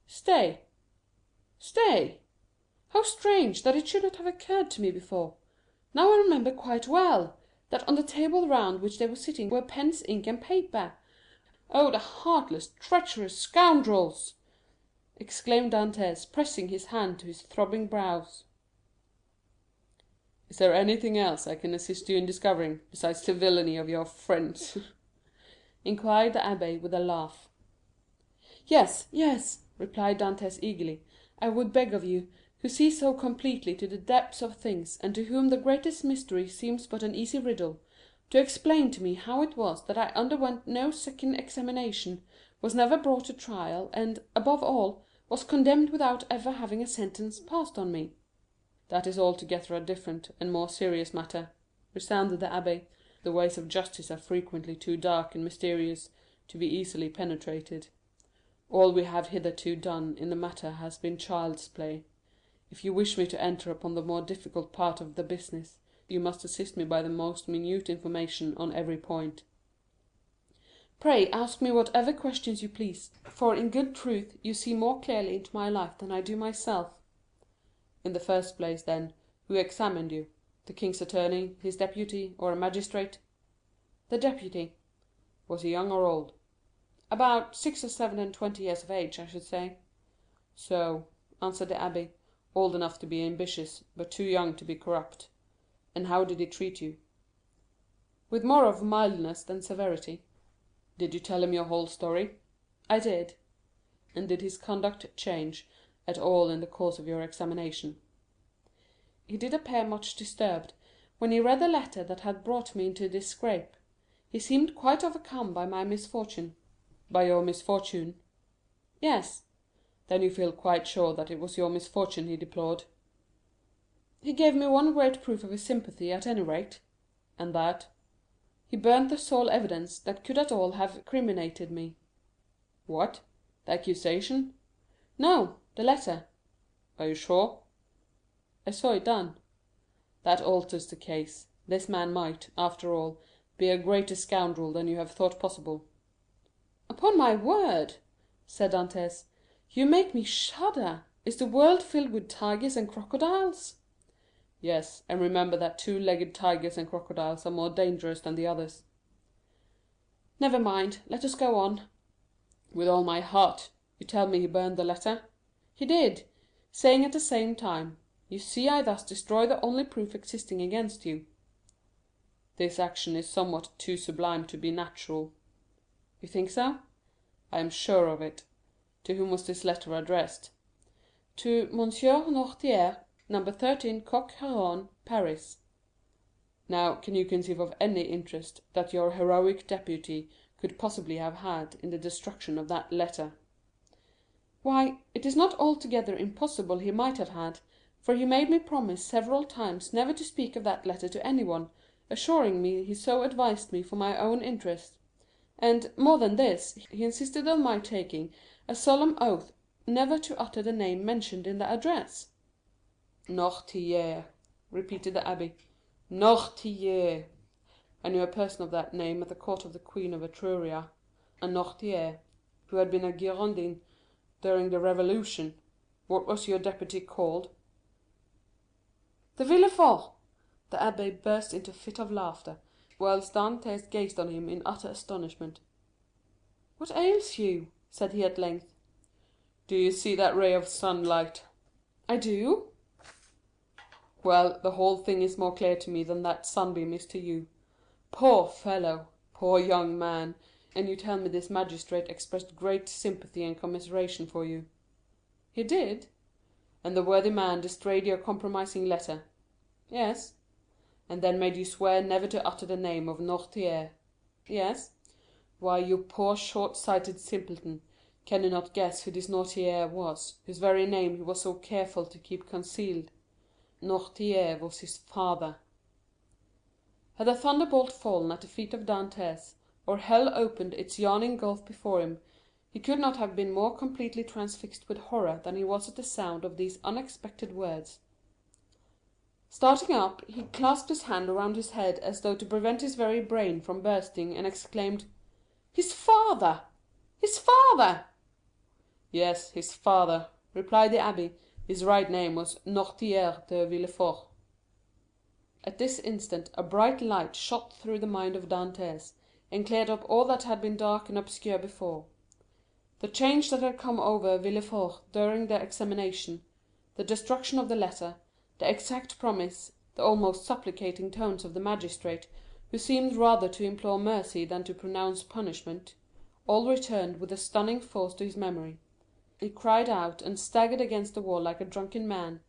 Speaker 12: Stay! How strange that it should not have occurred to me before! Now I remember quite well, that on the table round which they were sitting were pens, ink, and paper. Oh, the heartless, treacherous scoundrels!" exclaimed Dantès, pressing his hand to his throbbing brows. "Is there anything else I can assist you in discovering, besides the villainy of your friends?" inquired the abbé with a laugh. "Yes, yes," replied Dantès eagerly. "I would beg of you, who sees so completely to the depths of things, and to whom the greatest mystery seems but an easy riddle, to explain to me how it was that I underwent no second examination, was never brought to trial, and, above all, was condemned without ever having a sentence passed on me." "That is altogether a different and more serious matter," resounded the abbé. "The ways of justice are frequently too dark and mysterious to be easily penetrated. All we have hitherto done in the matter has been child's play. If you wish me to enter upon the more difficult part of the business, you must assist me by the most minute information on every point." "Pray ask me whatever questions you please, for in good truth you see more clearly into my life than I do myself." "In the first place, then, who examined you? The king's attorney, his deputy, or a magistrate?" "The deputy." "Was he young or old?" "About 6 or 7 and 20 years of age, I should say." "So," answered the abbé, "old enough to be ambitious, but too young to be corrupt. And how did he treat you?" "With more of mildness than severity." "Did you tell him your whole story?" "I did." "And did his conduct change at all in the course of your examination?" "He did appear much disturbed when he read the letter that had brought me into this scrape. He seemed quite overcome by my misfortune." "By your misfortune?" "Yes." "Then you feel quite sure that it was your misfortune he deplored?" "He gave me one great proof of his sympathy, at any rate." "And that?" "He burnt the sole evidence that could at all have criminated me." "What? The accusation?" "No, the letter." "Are you sure?" "I saw it done." "That alters the case. This man might, after all, be a greater scoundrel than you have thought possible." "Upon my word," said Dantès, "you make me shudder. Is the world filled with tigers and crocodiles?" "Yes, and remember that two-legged tigers and crocodiles are more dangerous than the others." "Never mind, let us go on." "With all my heart. You tell me he burned the letter?" "He did, saying at the same time, 'You see I thus destroy the only proof existing against you.'" "This action is somewhat too sublime to be natural." "You think so?" "I am sure of it. To whom was this letter addressed?" "To Monsieur Noirtier, No. 13 Coq Héron, Paris." "Now, can you conceive of any interest that your heroic deputy could possibly have had in the destruction of that letter?" "Why, it is not altogether impossible he might have had, for he made me promise several times never to speak of that letter to anyone, assuring me he so advised me for my own interest; and, more than this, he insisted on my taking a solemn oath never to utter the name mentioned in the address." "Noirtier," repeated the abbé, "Noirtier. I knew a person of that name at the court of the Queen of Etruria, a Noirtier, who had been a Girondin during the Revolution. What was your deputy called?" "De Villefort." The abbé burst into a fit of laughter, whilst Dantès gazed on him in utter astonishment. "What ails you?" said he at length. "Do you see that ray of sunlight?" "I do." "Well, the whole thing is more clear to me than that sunbeam is to you. Poor fellow! Poor young man! And you tell me this magistrate expressed great sympathy and commiseration for you?" "He did." "And the worthy man destroyed your compromising letter?" "Yes." "And then made you swear never to utter the name of Noirtier?" "Yes." "Why, you poor short–sighted simpleton, can you not guess who this Noirtier was, whose very name he was so careful to keep concealed? Noirtier was his father." Had a thunderbolt fallen at the feet of Dantès, or hell opened its yawning gulf before him, he could not have been more completely transfixed with horror than he was at the sound of these unexpected words. Starting up, he clasped his hand around his head as though to prevent his very brain from bursting, and exclaimed, "His father! His father!" "Yes, his father," replied the abbé. "His right name was Noirtier de Villefort." At this instant a bright light shot through the mind of Dantès, and cleared up all that had been dark and obscure before. The change that had come over Villefort during the examination, the destruction of the letter, the exact promise, the almost supplicating tones of the magistrate, who seemed rather to implore mercy than to pronounce punishment, all returned with stunning force to his memory. He cried out and staggered against the wall like a drunken man,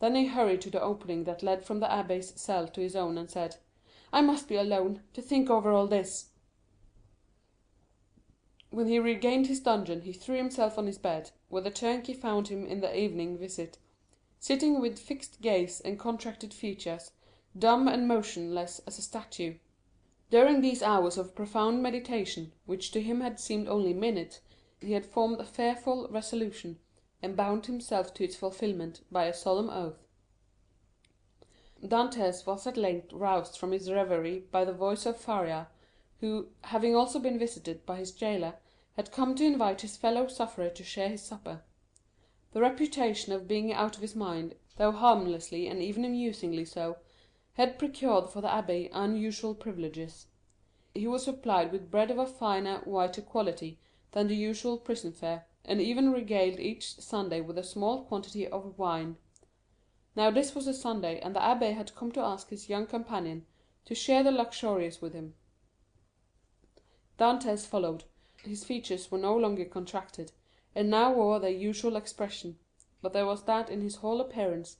Speaker 12: Then he hurried to the opening that led from the abbé's cell to his own, and said, "I must be alone, to think over all this." When he regained his dungeon, he threw himself on his bed, where the turnkey found him in the evening visit, sitting with fixed gaze and contracted features, dumb and motionless as a statue. During these hours of profound meditation, which to him had seemed only minutes, he had formed a fearful resolution, and bound himself to its fulfilment by a solemn oath. Dantès was at length roused from his reverie by the voice of Faria, who, having also been visited by his jailer, had come to invite his fellow sufferer to share his supper. The reputation of being out of his mind, though harmlessly and even amusingly so, had procured for the abbé unusual privileges. He was supplied with bread of a finer, whiter quality than the usual prison fare, and even regaled each Sunday with a small quantity of wine. Now this was a Sunday, and the abbé had come to ask his young companion to share the luxurious with him. Dantès followed. His features were no longer contracted, and now wore their usual expression, but there was that in his whole appearance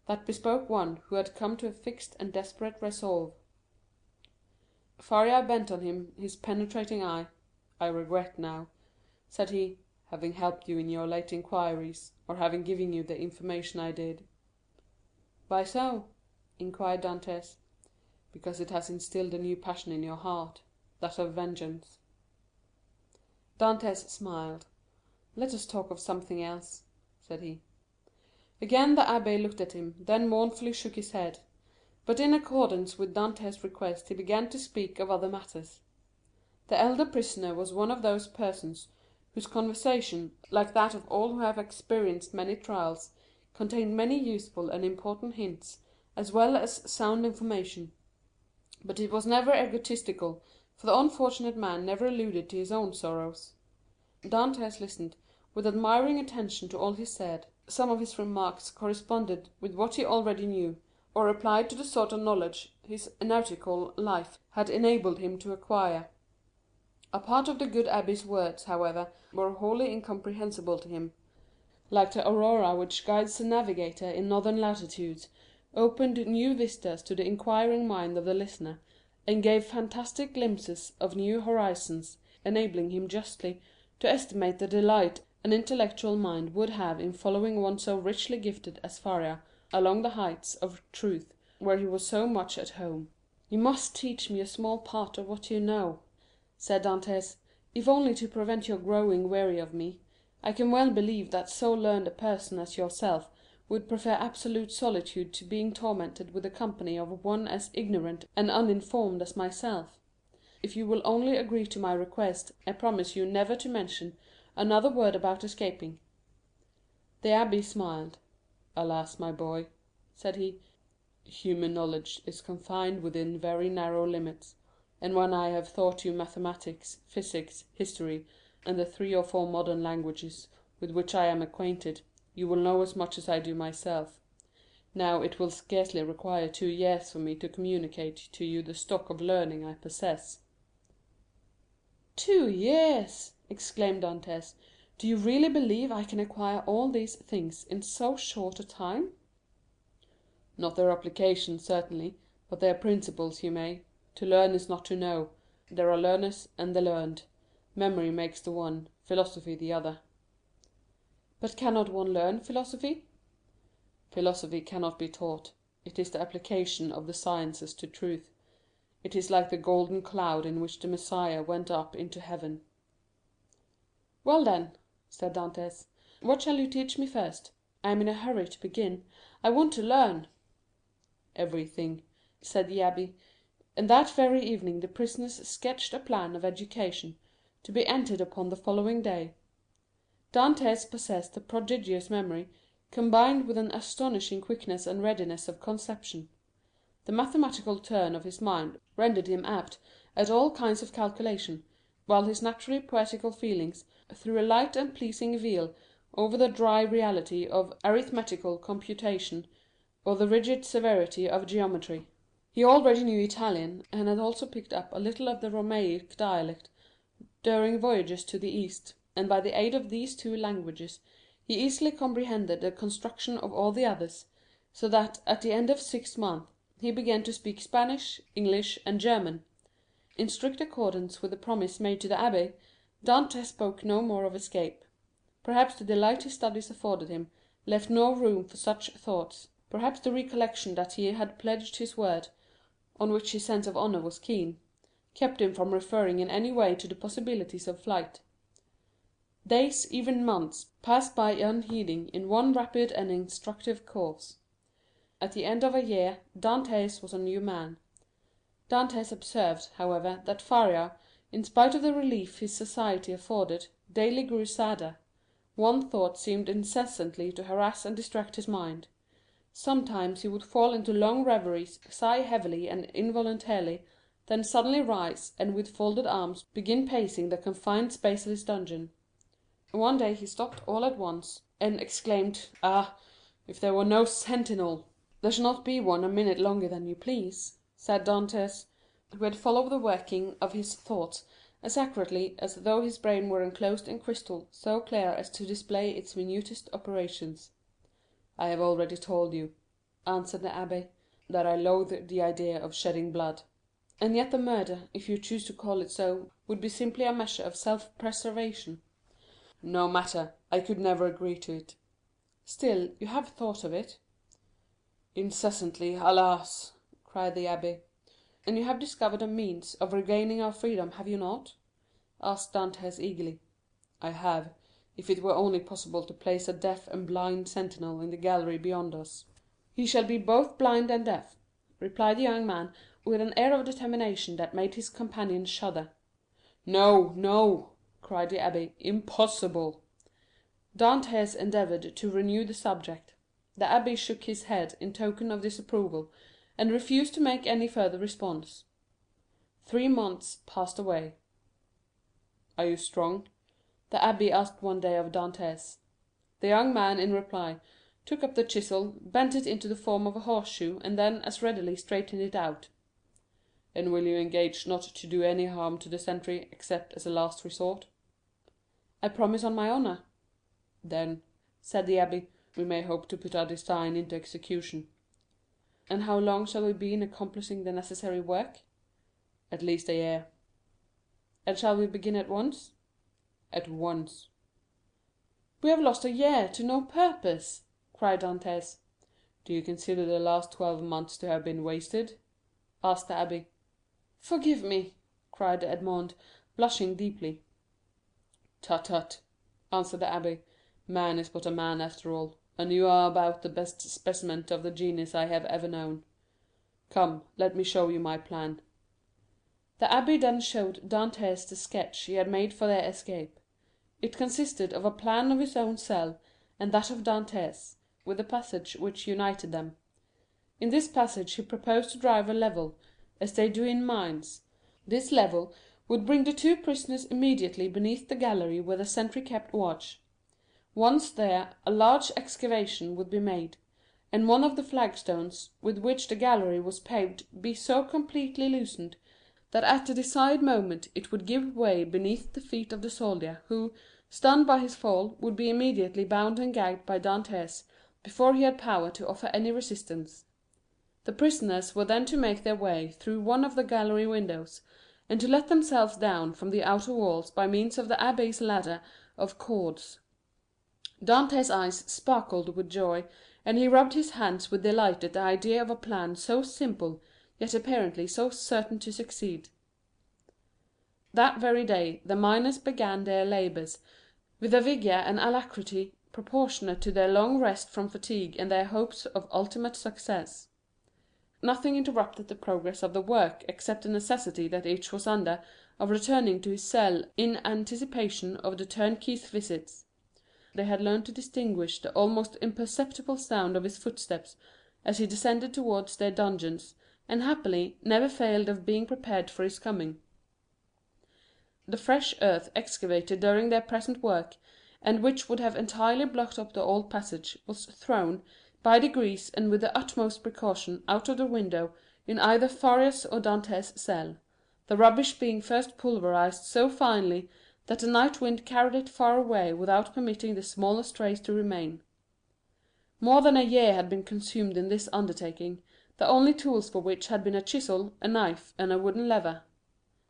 Speaker 12: that bespoke one who had come to a fixed and desperate resolve. Faria bent on him his penetrating eye. "I regret now," said he, "having helped you in your late inquiries, or having given you the information I did." "Why so?" inquired Dantès. "Because it has instilled a new passion in your heart, that of vengeance." Dantès smiled. "Let us talk of something else," said he. Again the abbé looked at him, then mournfully shook his head. But in accordance with Dantès' request he began to speak of other matters. The elder prisoner was one of those persons whose conversation, like that of all who have experienced many trials, contained many useful and important hints, as well as sound information. But it was never egotistical, for the unfortunate man never alluded to his own sorrows. Dantès listened with admiring attention to all he said. Some of his remarks corresponded with what he already knew, or applied to the sort of knowledge his nautical life had enabled him to acquire. A part of the good abbé's words, however, were wholly incomprehensible to him. Like the aurora which guides the navigator in northern latitudes, opened new vistas to the inquiring mind of the listener, and gave fantastic glimpses of new horizons, enabling him justly to estimate the delight an intellectual mind would have in following one so richly gifted as Faria along the heights of truth, where he was so much at home. "You must teach me a small part of what you know," said Dantès, "if only to prevent your growing weary of me. I can well believe that so learned a person as yourself would prefer absolute solitude to being tormented with the company of one as ignorant and uninformed as myself. If you will only agree to my request, I promise you never to mention another word about escaping." The abbé smiled. "Alas, my boy," said he, "human knowledge is confined within very narrow limits, and when I have taught you mathematics, physics, history, and the 3 or 4 modern languages with which I am acquainted, you will know as much as I do myself. Now it will scarcely require 2 years for me to communicate to you the stock of learning I possess." "2 years!" exclaimed Dantès. "Do you really believe I can acquire all these things in so short a time?" "Not their application, certainly, but their principles you may. To learn is not to know. There are learners and the learned. Memory makes the one, philosophy the other." "But cannot one learn philosophy?" "Philosophy cannot be taught. It is the application of the sciences to truth. It is like the golden cloud in which the Messiah went up into heaven." "Well, then," said Dantès, "what shall you teach me first? I am in a hurry to begin. I want to learn." "Everything," said the abbé; and that very evening the prisoners sketched a plan of education, to be entered upon the following day. Dantès possessed a prodigious memory, combined with an astonishing quickness and readiness of conception. The mathematical turn of his mind rendered him apt at all kinds of calculation, while his naturally poetical feelings threw a light and pleasing veil over the dry reality of arithmetical computation, or the rigid severity of geometry. He already knew Italian, and had also picked up a little of the Romaic dialect during voyages to the East, and by the aid of these 2 languages he easily comprehended the construction of all the others, so that at the end of 6 months he began to speak Spanish, English, and German. In strict accordance with the promise made to the abbé, Dantès spoke no more of escape. Perhaps the delight his studies afforded him left no room for such thoughts; perhaps the recollection that he had pledged his word, on which his sense of honor was keen, kept him from referring in any way to the possibilities of flight. Days, even months, passed by unheeding in one rapid and instructive course. At the end of a year, Dantès was a new man. Dantès observed, however, that Faria, in spite of the relief his society afforded, daily grew sadder. One thought seemed incessantly to harass and distract his mind. Sometimes he would fall into long reveries, sigh heavily and involuntarily, then suddenly rise, and with folded arms begin pacing the confined space of his dungeon. One day he stopped all at once, and exclaimed, "Ah, if there were no sentinel!" "There shall not be one a minute longer than you please," said Dantès, who had followed the working of his thoughts as accurately as though his brain were enclosed in crystal so clear as to display its minutest operations. "I have already told you," answered the abbé, "that I loathe the idea of shedding blood." "And yet the murder, if you choose to call it so, would be simply a measure of self-preservation." "No matter, I could never agree to it." "Still, you have thought of it?" "Incessantly, alas!" cried the abbé. "And you have discovered a means of regaining our freedom, have you not?" asked Dantès eagerly. "I have, if it were only possible to place a deaf and blind sentinel in the gallery beyond us." "He shall be both blind and deaf," replied the young man, with an air of determination that made his companion shudder. "No, no," cried the abbé, "impossible." Dantès endeavored to renew the subject. The abbé shook his head in token of disapproval, and refused to make any further response. 3 months passed away. "Are you strong?" the abbé asked one day of Dantès. The young man, in reply, took up the chisel, bent it into the form of a horseshoe, and then as readily straightened it out. "And will you engage not to do any harm to the sentry, except as a last resort?" "I promise on my honor." "Then," said the abbé, "we may hope to put our design into execution." "And how long shall we be in accomplishing the necessary work?" "At least a year." "And shall we begin at once?" "At once." "We have lost a year to no purpose," cried Dantès. "Do you consider the last 12 months to have been wasted?" asked the abbé. "Forgive me," cried Edmond, blushing deeply. "Tut, tut," answered the abbé, "man is but a man after all, and you are about the best specimen of the genus I have ever known. Come, let me show you my plan." The abbé then showed Dantès the sketch he had made for their escape. It consisted of a plan of his own cell and that of Dantès, with the passage which united them. In this passage he proposed to drive a level, as they do in mines. This level would bring the 2 prisoners immediately beneath the gallery where the sentry kept watch. Once there, a large excavation would be made, and one of the flagstones with which the gallery was paved be so completely loosened that at the desired moment it would give way beneath the feet of the soldier, who, stunned by his fall, would be immediately bound and gagged by Dantès before he had power to offer any resistance. The prisoners were then to make their way through one of the gallery windows, and to let themselves down from the outer walls by means of the abbé's ladder of cords. Dantès' eyes sparkled with joy, and he rubbed his hands with delight at the idea of a plan so simple, yet apparently so certain to succeed. That very day the miners began their labours, with a vigour and alacrity proportionate to their long rest from fatigue and their hopes of ultimate success. Nothing interrupted the progress of the work except the necessity that each was under of returning to his cell in anticipation of the turnkey's visits. They had learned to distinguish the almost imperceptible sound of his footsteps as he descended towards their dungeons, and happily never failed of being prepared for his coming. The fresh earth excavated during their present work, and which would have entirely blocked up the old passage, was thrown, by degrees and with the utmost precaution, out of the window in either Faria's or Dantès' cell, the rubbish being first pulverized so finely that the night wind carried it far away without permitting the smallest trace to remain. More than a year had been consumed in this undertaking, the only tools for which had been a chisel, a knife, and a wooden lever.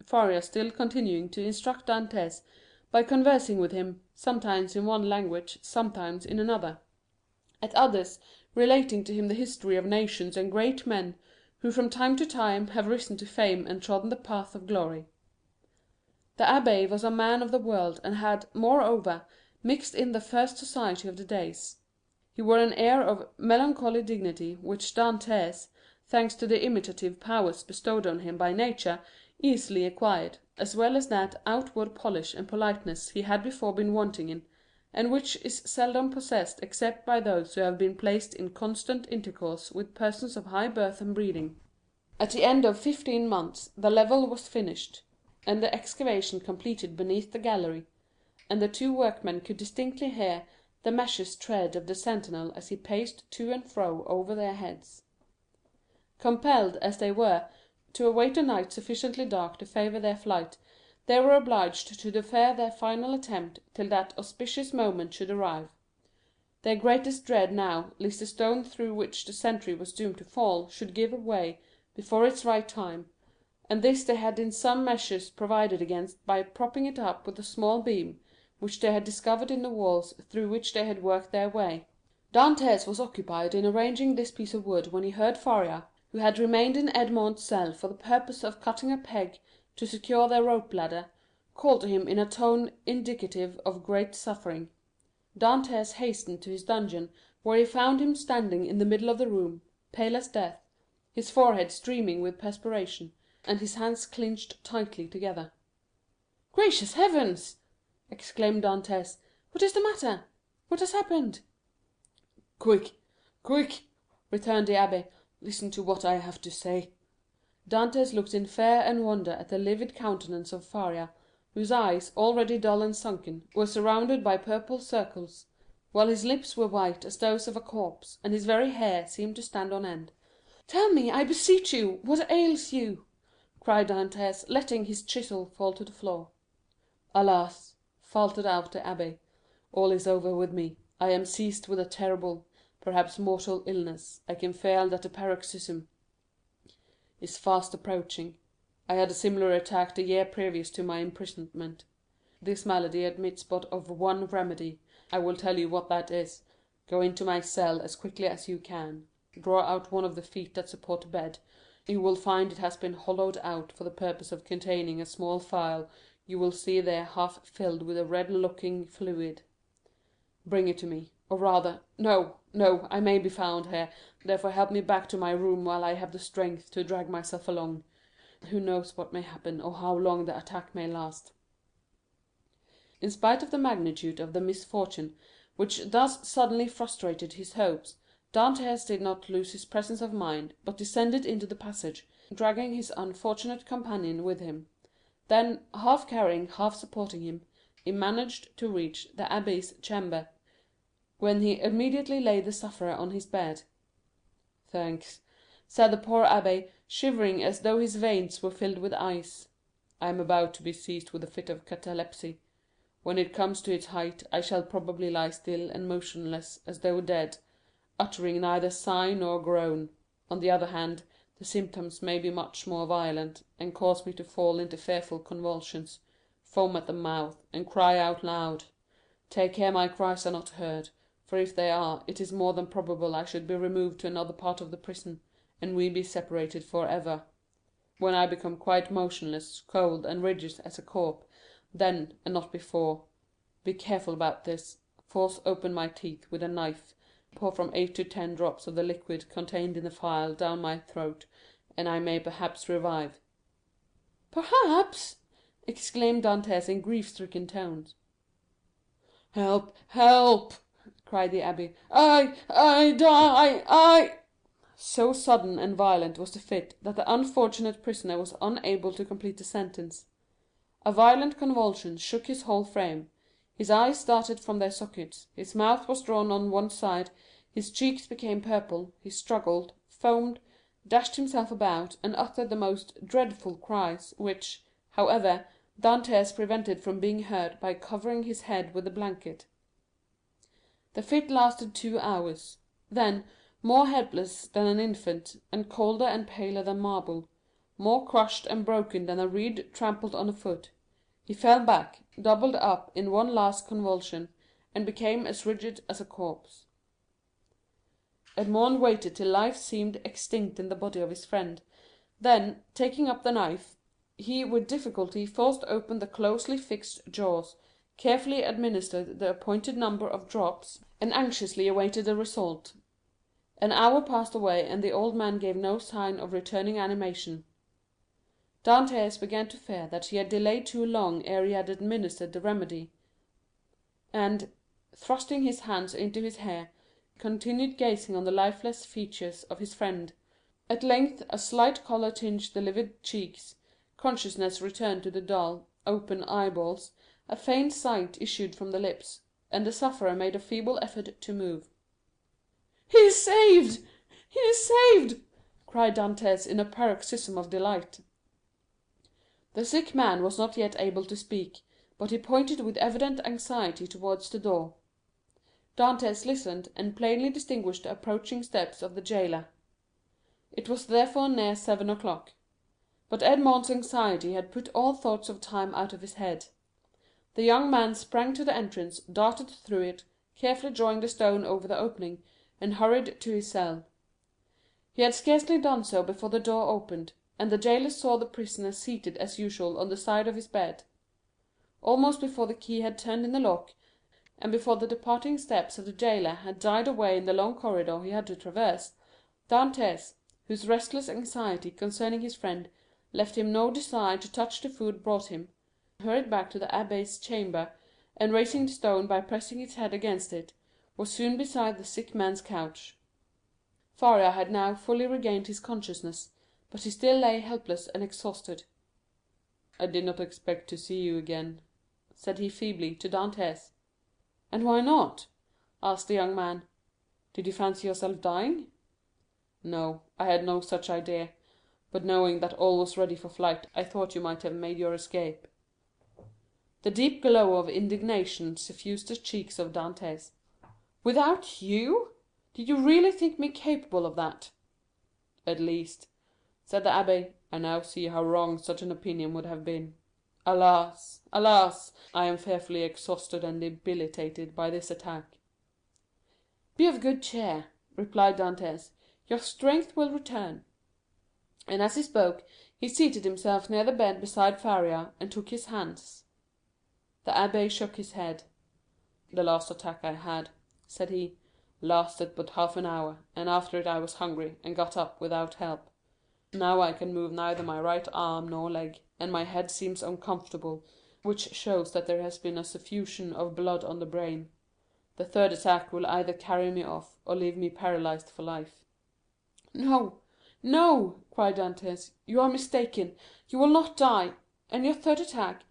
Speaker 12: Faria still continuing to instruct Dantès by conversing with him, sometimes in one language, sometimes in another; at others, relating to him the history of nations and great men who from time to time have risen to fame and trodden the path of glory. The abbé was a man of the world, and had, moreover, mixed in the first society of the days. He wore an air of melancholy dignity which Dantès, thanks to the imitative powers bestowed on him by nature, easily acquired, as well as that outward polish and politeness he had before been wanting in, and which is seldom possessed except by those who have been placed in constant intercourse with persons of high birth and breeding. At the end of 15 months the level was finished, and the excavation completed beneath the gallery, and the two workmen could distinctly hear the measured tread of the sentinel as he paced to and fro over their heads. Compelled, as they were, to await a night sufficiently dark to favour their flight, they were obliged to defer their final attempt till that auspicious moment should arrive. Their greatest dread now, lest the stone through which the sentry was doomed to fall should give way before its right time, and this they had in some measure provided against by propping it up with a small beam which they had discovered in the walls through which they had worked their way. Dantès was occupied in arranging this piece of wood when he heard Faria, who had remained in Edmond's cell for the purpose of cutting a peg to secure their rope ladder, call to him in a tone indicative of great suffering. Dantès hastened to his dungeon, where he found him standing in the middle of the room, pale as death, his forehead streaming with perspiration, and his hands clinched tightly together. "Gracious heavens!" exclaimed Dantès, "what is the matter? What has happened?" "Quick, quick!" returned the abbé, "listen to what I have to say." Dantès looked in fear and wonder at the livid countenance of Faria, whose eyes, already dull and sunken, were surrounded by purple circles, while his lips were white as those of a corpse, and his very hair seemed to stand on end. "Tell me, I beseech you, what ails you?" cried Dantès, letting his chisel fall to the floor. "Alas," faltered out the abbé, "all is over with me. I am seized with a terrible, perhaps mortal illness. I can feel that the paroxysm is fast approaching. I had a similar attack the year previous to my imprisonment. This malady admits but of one remedy. I will tell you what that is. Go into my cell as quickly as you can. Draw out one of the feet that support the bed. You will find it has been hollowed out for the purpose of containing a small phial you will see there half filled with a red-looking fluid. Bring it to me, or rather, no, I may be found here, therefore help me back to my room while I have the strength to drag myself along. Who knows what may happen, or how long the attack may last?" In spite of the magnitude of the misfortune which thus suddenly frustrated his hopes, Dantès did not lose his presence of mind, but descended into the passage, dragging his unfortunate companion with him. Then, half carrying, half supporting him, he managed to reach the abbé's chamber, when he immediately laid the sufferer on his bed. "Thanks," said the poor abbé, shivering as though his veins were filled with ice. "I am about to be seized with a fit of catalepsy. When it comes to its height, I shall probably lie still and motionless as though dead, uttering neither sigh nor groan. On the other hand, the symptoms may be much more violent, and cause me to fall into fearful convulsions, foam at the mouth, and cry out loud. Take care my cries are not heard, for if they are, it is more than probable I should be removed to another part of the prison, and we be separated for ever. When I become quite motionless, cold, and rigid as a corpse, then, and not before, be careful about this, force open my teeth with a knife, pour from 8 to 10 drops of the liquid contained in the phial down my throat, and I may perhaps revive." "Perhaps!" exclaimed Dantès in grief-stricken tones. "Help, help!" cried the abbé. I die. So sudden and violent was the fit that the unfortunate prisoner was unable to complete the sentence. A violent convulsion shook his whole frame, his eyes started from their sockets, his mouth was drawn on one side, his cheeks became purple, he struggled, foamed, dashed himself about, and uttered the most dreadful cries, which, however, Dantès prevented from being heard by covering his head with a blanket. The fit lasted 2 hours. Then, more helpless than an infant, and colder and paler than marble, more crushed and broken than a reed trampled on a foot, he fell back, doubled up in one last convulsion, and became as rigid as a corpse. Edmond waited till life seemed extinct in the body of his friend, then, taking up the knife, he with difficulty forced open the closely fixed jaws, carefully administered the appointed number of drops, and anxiously awaited the result. An hour passed away, and the old man gave no sign of returning animation. Dantès began to fear that he had delayed too long ere he had administered the remedy, and, thrusting his hands into his hair, continued gazing on the lifeless features of his friend. At length a slight colour tinged the livid cheeks, consciousness returned to the dull, open eyeballs, a faint sight issued from the lips, and the sufferer made a feeble effort to move. "He is saved! He is saved!" cried Dantès in a paroxysm of delight. The sick man was not yet able to speak, but he pointed with evident anxiety towards the door. Dantès listened, and plainly distinguished the approaching steps of the jailer. It was therefore near 7 o'clock. But Edmond's anxiety had put all thoughts of time out of his head. The young man sprang to the entrance, darted through it, carefully drawing the stone over the opening, and hurried to his cell. He had scarcely done so before the door opened, and the jailer saw the prisoner seated as usual on the side of his bed. Almost before the key had turned in the lock, and before the departing steps of the jailer had died away in the long corridor he had to traverse, Dantès, whose restless anxiety concerning his friend left him no desire to touch the food brought him, hurried back to the abbé's chamber, and raising the stone by pressing its head against it, was soon beside the sick man's couch. Faria had now fully regained his consciousness, but he still lay helpless and exhausted. "I did not expect to see you again," said he feebly to Dantès. "And why not?" asked the young man. "Did you fancy yourself dying?" "No, I had no such idea; but knowing that all was ready for flight, I thought you might have made your escape." The deep glow of indignation suffused the cheeks of Dantès. "Without you? Did you really think me capable of that?" "At least," said the abbé, "I now see how wrong such an opinion would have been. Alas, alas! I am fearfully exhausted and debilitated by this attack." "Be of good cheer," replied Dantès, "your strength will return." And as he spoke, he seated himself near the bed beside Faria, and took his hands. The abbé shook his head. "The last attack I had," said he, "lasted but half an hour, and after it I was hungry, and got up without help. Now I can move neither my right arm nor leg, and my head seems uncomfortable, which shows that there has been a suffusion of blood on the brain. The third attack will either carry me off, or leave me paralyzed for life." "No, no," cried Dantès, "you are mistaken, you will not die, and your third attack,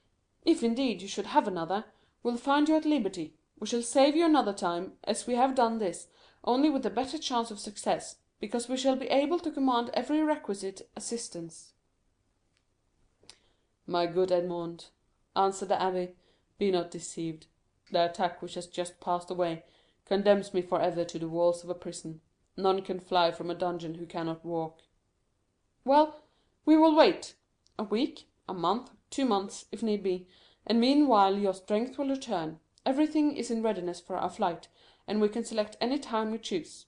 Speaker 12: if indeed you should have another, will find you at liberty. We shall save you another time, as we have done this, only with a better chance of success, because we shall be able to command every requisite assistance." "My good Edmond," answered the abbé, "be not deceived. The attack which has just passed away condemns me forever to the walls of a prison. None can fly from a dungeon who cannot walk." "Well, we will wait. A week, a month, 2 months, if need be, and meanwhile your strength will return. Everything is in readiness for our flight, and we can select any time we choose.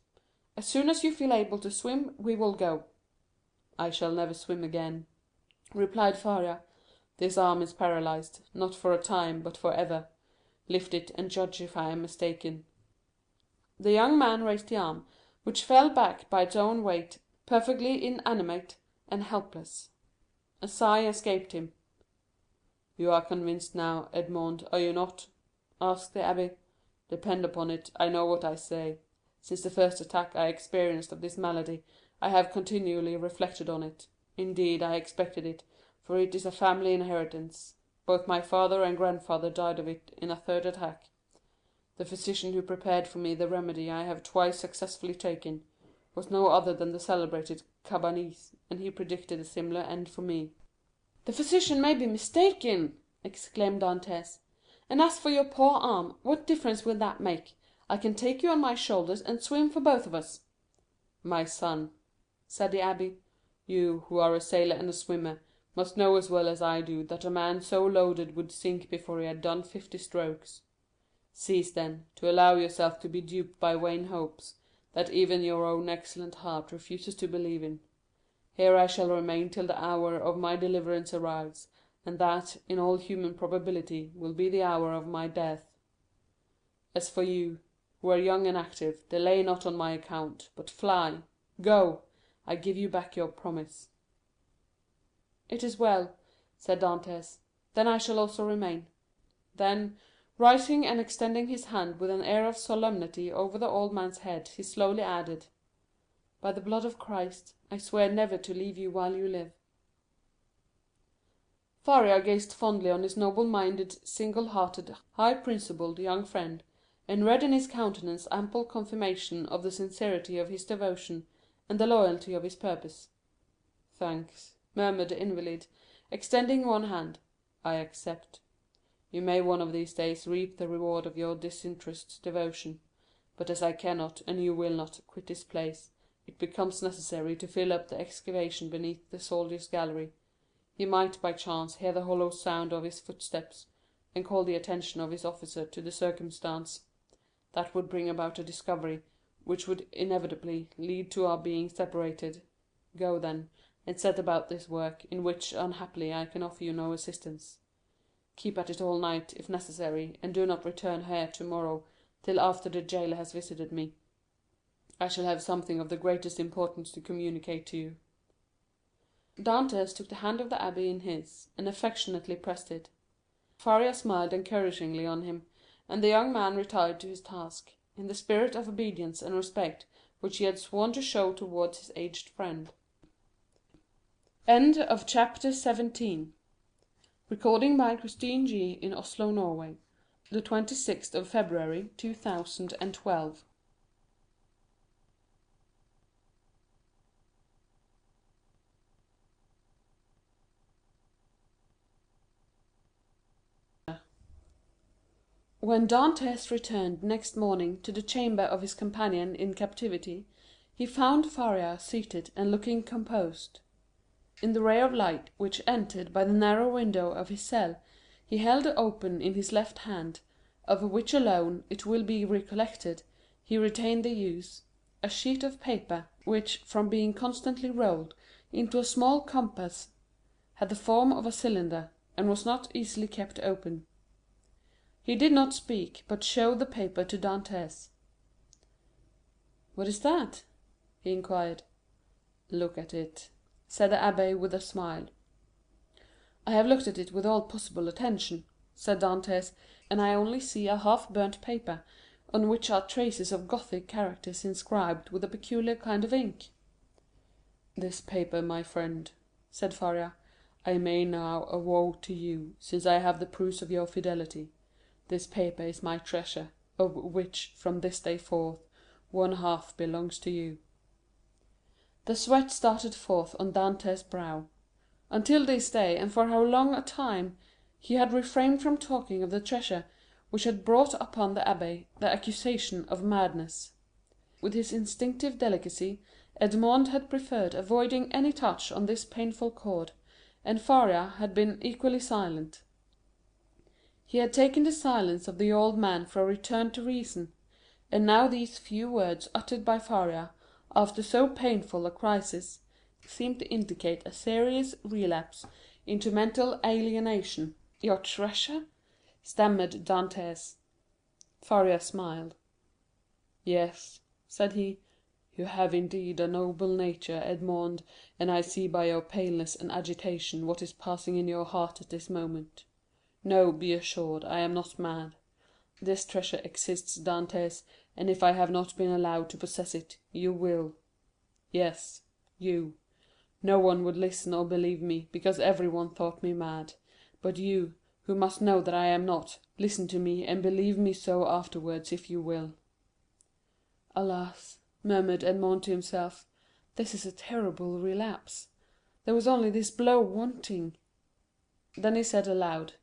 Speaker 12: As soon as you feel able to swim, we will go." "I shall never swim again," replied Faria. "This arm is paralyzed, not for a time, but for ever. Lift it, and judge if I am mistaken." The young man raised the arm, which fell back by its own weight, perfectly inanimate and helpless. A sigh escaped him. "You are convinced now, Edmond, are you not?" asked the abbé. "Depend upon it, I know what I say. Since the first attack I experienced of this malady, I have continually reflected on it. Indeed, I expected it, for it is a family inheritance. Both my father and grandfather died of it in a third attack. The physician who prepared for me the remedy I have twice successfully taken was no other than the celebrated Cabanis, and he predicted a similar end for me." "The physician may be mistaken," exclaimed Dantès. "And as for your poor arm, what difference will that make? I can take you on my shoulders and swim for both of us." "My son," said the abbé, "you, who are a sailor and a swimmer, must know as well as I do that a man so loaded would sink before he had done 50 strokes. Cease, then, to allow yourself to be duped by vain hopes that even your own excellent heart refuses to believe in. Here I shall remain till the hour of my deliverance arrives, and that, in all human probability, will be the hour of my death. As for you, who are young and active, delay not on my account, but fly. Go, I give you back your promise." "It is well," said Dantès, "then I shall also remain." Then, rising and extending his hand with an air of solemnity over the old man's head, he slowly added, "By the blood of Christ, I swear never to leave you while you live." Faria gazed fondly on his noble-minded, single-hearted, high-principled young friend, and read in his countenance ample confirmation of the sincerity of his devotion and the loyalty of his purpose. "Thanks," murmured the invalid, extending one hand, "I accept. You may one of these days reap the reward of your disinterested devotion; but as I cannot, and you will not, quit this place, it becomes necessary to fill up the excavation beneath the soldier's gallery. He might by chance hear the hollow sound of his footsteps, and call the attention of his officer to the circumstance. That would bring about a discovery which would inevitably lead to our being separated. Go, then, and set about this work, in which, unhappily, I can offer you no assistance. Keep at it all night, if necessary, and do not return here tomorrow till after the jailer has visited me. I shall have something of the greatest importance to communicate to you." Dantès took the hand of the abbé in his, and affectionately pressed it. Faria smiled encouragingly on him, and the young man retired to his task, in the spirit of obedience and respect which he had sworn to show towards his aged friend. Chapter 17. Recording by Christine G. in Oslo, Norway. The 26th of February, 2012. When Dantès returned next morning to the chamber of his companion in captivity, he found Faria seated and looking composed. In the ray of light which entered by the narrow window of his cell, he held open in his left hand, of which alone, it will be recollected, he retained the use, a sheet of paper, which, from being constantly rolled into a small compass, had the form of a cylinder, and was not easily kept open. He did not speak, but showed the paper to Dantès. "What is that?" he inquired. "Look at it," said the abbé with a smile. "I have looked at it with all possible attention," said Dantès, "and I only see a half-burnt paper, on which are traces of Gothic characters inscribed with a peculiar kind of ink." "This paper, my friend," said Faria, "I may now avow to you, since I have the proofs of your fidelity. This paper is my treasure, of which, from this day forth, one half belongs to you." The sweat started forth on Dantès' brow. Until this day, and for how long a time, he had refrained from talking of the treasure which had brought upon the abbé the accusation of madness. With his instinctive delicacy, Edmond had preferred avoiding any touch on this painful chord, and Faria had been equally silent. He had taken the silence of the old man for a return to reason, and now these few words uttered by Faria, after so painful a crisis, seemed to indicate a serious relapse into mental alienation. "Your treasure?" stammered Dantès. Faria smiled. "Yes," said he, "you have indeed a noble nature, Edmond, and I see by your paleness and agitation what is passing in your heart at this moment. No, be assured, I am not mad. This treasure exists, Dantès, and if I have not been allowed to possess it, you will. Yes, you. No one would listen or believe me, because everyone thought me mad. But you, who must know that I am not, listen to me, and believe me so afterwards if you will." "Alas," murmured Edmond to himself, "this is a terrible relapse. There was only this blow wanting." Then he said aloud,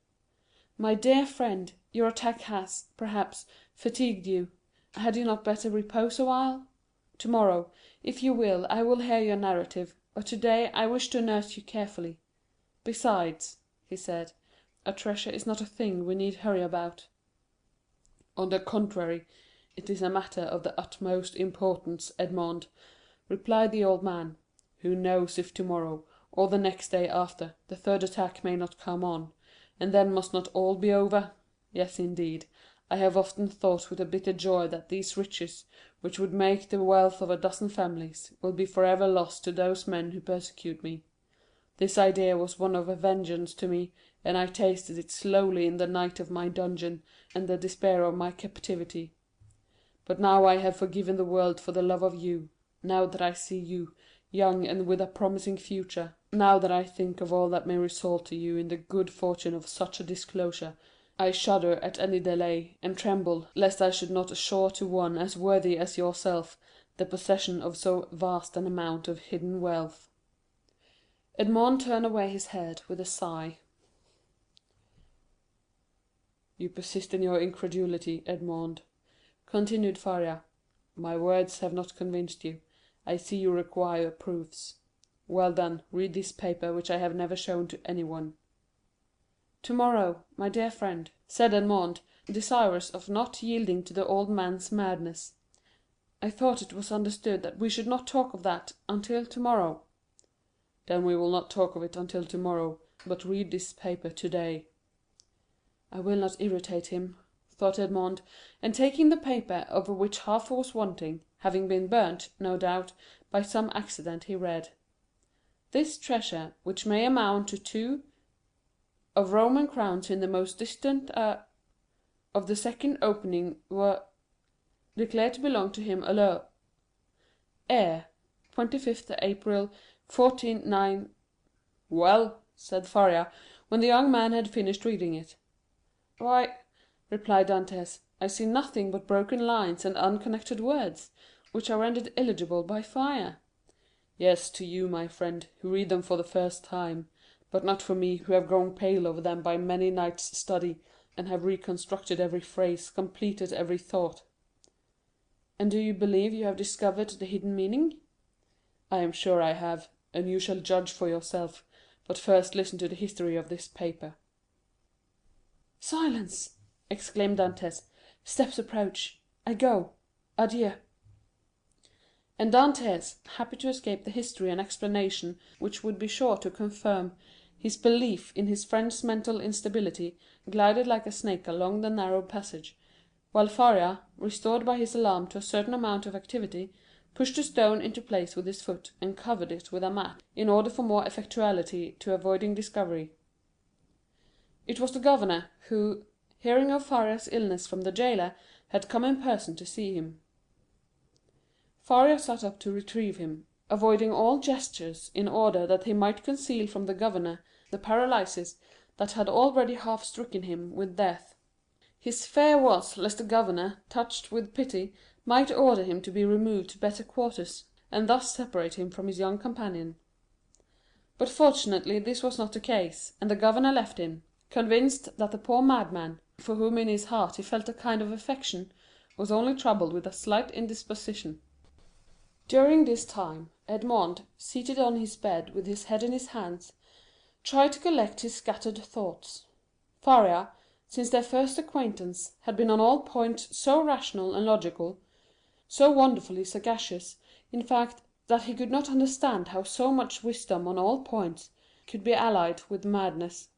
Speaker 12: "My dear friend, your attack has, perhaps, fatigued you. Had you not better repose a while? Tomorrow, if you will, I will hear your narrative, but today I wish to nurse you carefully. Besides," he said, "a treasure is not a thing we need hurry about." "On the contrary, it is a matter of the utmost importance, Edmond," replied the old man. "Who knows if tomorrow, or the next day after, the third attack may not come on, and then must not all be over? Yes, indeed, I have often thought with a bitter joy that these riches, which would make the wealth of a dozen families, will be forever lost to those men who persecute me. This idea was one of vengeance to me, and I tasted it slowly in the night of my dungeon and the despair of my captivity. But now I have forgiven the world for the love of you, now that I see you, young and with a promising future, now that I think of all that may result to you in the good fortune of such a disclosure, I shudder at any delay, and tremble lest I should not assure to one as worthy as yourself the possession of so vast an amount of hidden wealth." Edmond turned away his head with a sigh. "You persist in your incredulity, Edmond," continued Faria. "My words have not convinced you. I see you require proofs. Well, then, read this paper which I have never shown to anyone." "Tomorrow, my dear friend," said Edmond, desirous of not yielding to the old man's madness. "I thought it was understood that we should not talk of that until tomorrow." "Then we will not talk of it until tomorrow, but read this paper today." "I will not irritate him," thought Edmond, and taking the paper, of which half was wanting, having been burnt, no doubt, by some accident, he read: "This treasure, which may amount to 2 of Roman crowns in the most distant of the second opening were declared to belong to him alone. Heir, 25th April, 149 "Well," said Faria, when the young man had finished reading it. "Why," replied Dantès, "I see nothing but broken lines and unconnected words, which are rendered illegible by fire." "Yes, to you, my friend, who read them for the first time, but not for me, who have grown pale over them by many nights' study, and have reconstructed every phrase, completed every thought." "And do you believe you have discovered the hidden meaning?" "I am sure I have, and you shall judge for yourself, but first listen to the history of this paper." "Silence!" exclaimed Dantès. "Steps approach. I go. Adieu." And Dantès, happy to escape the history and explanation which would be sure to confirm his belief in his friend's mental instability, glided like a snake along the narrow passage, while Faria, restored by his alarm to a certain amount of activity, pushed a stone into place with his foot, and covered it with a mat, in order for more effectuality to avoiding discovery. It was the governor, who, hearing of Faria's illness from the jailer, had come in person to see him. Faria sat up to retrieve him, avoiding all gestures, in order that he might conceal from the governor the paralysis that had already half stricken him with death. His fear was lest the governor, touched with pity, might order him to be removed to better quarters, and thus separate him from his young companion. But fortunately this was not the case, and the governor left him, convinced that the poor madman, for whom in his heart he felt a kind of affection, was only troubled with a slight indisposition. During this time, Edmond, seated on his bed with his head in his hands, tried to collect his scattered thoughts. Faria, since their first acquaintance, had been on all points so rational and logical, so wonderfully sagacious, in fact, that he could not understand how so much wisdom on all points could be allied with madness.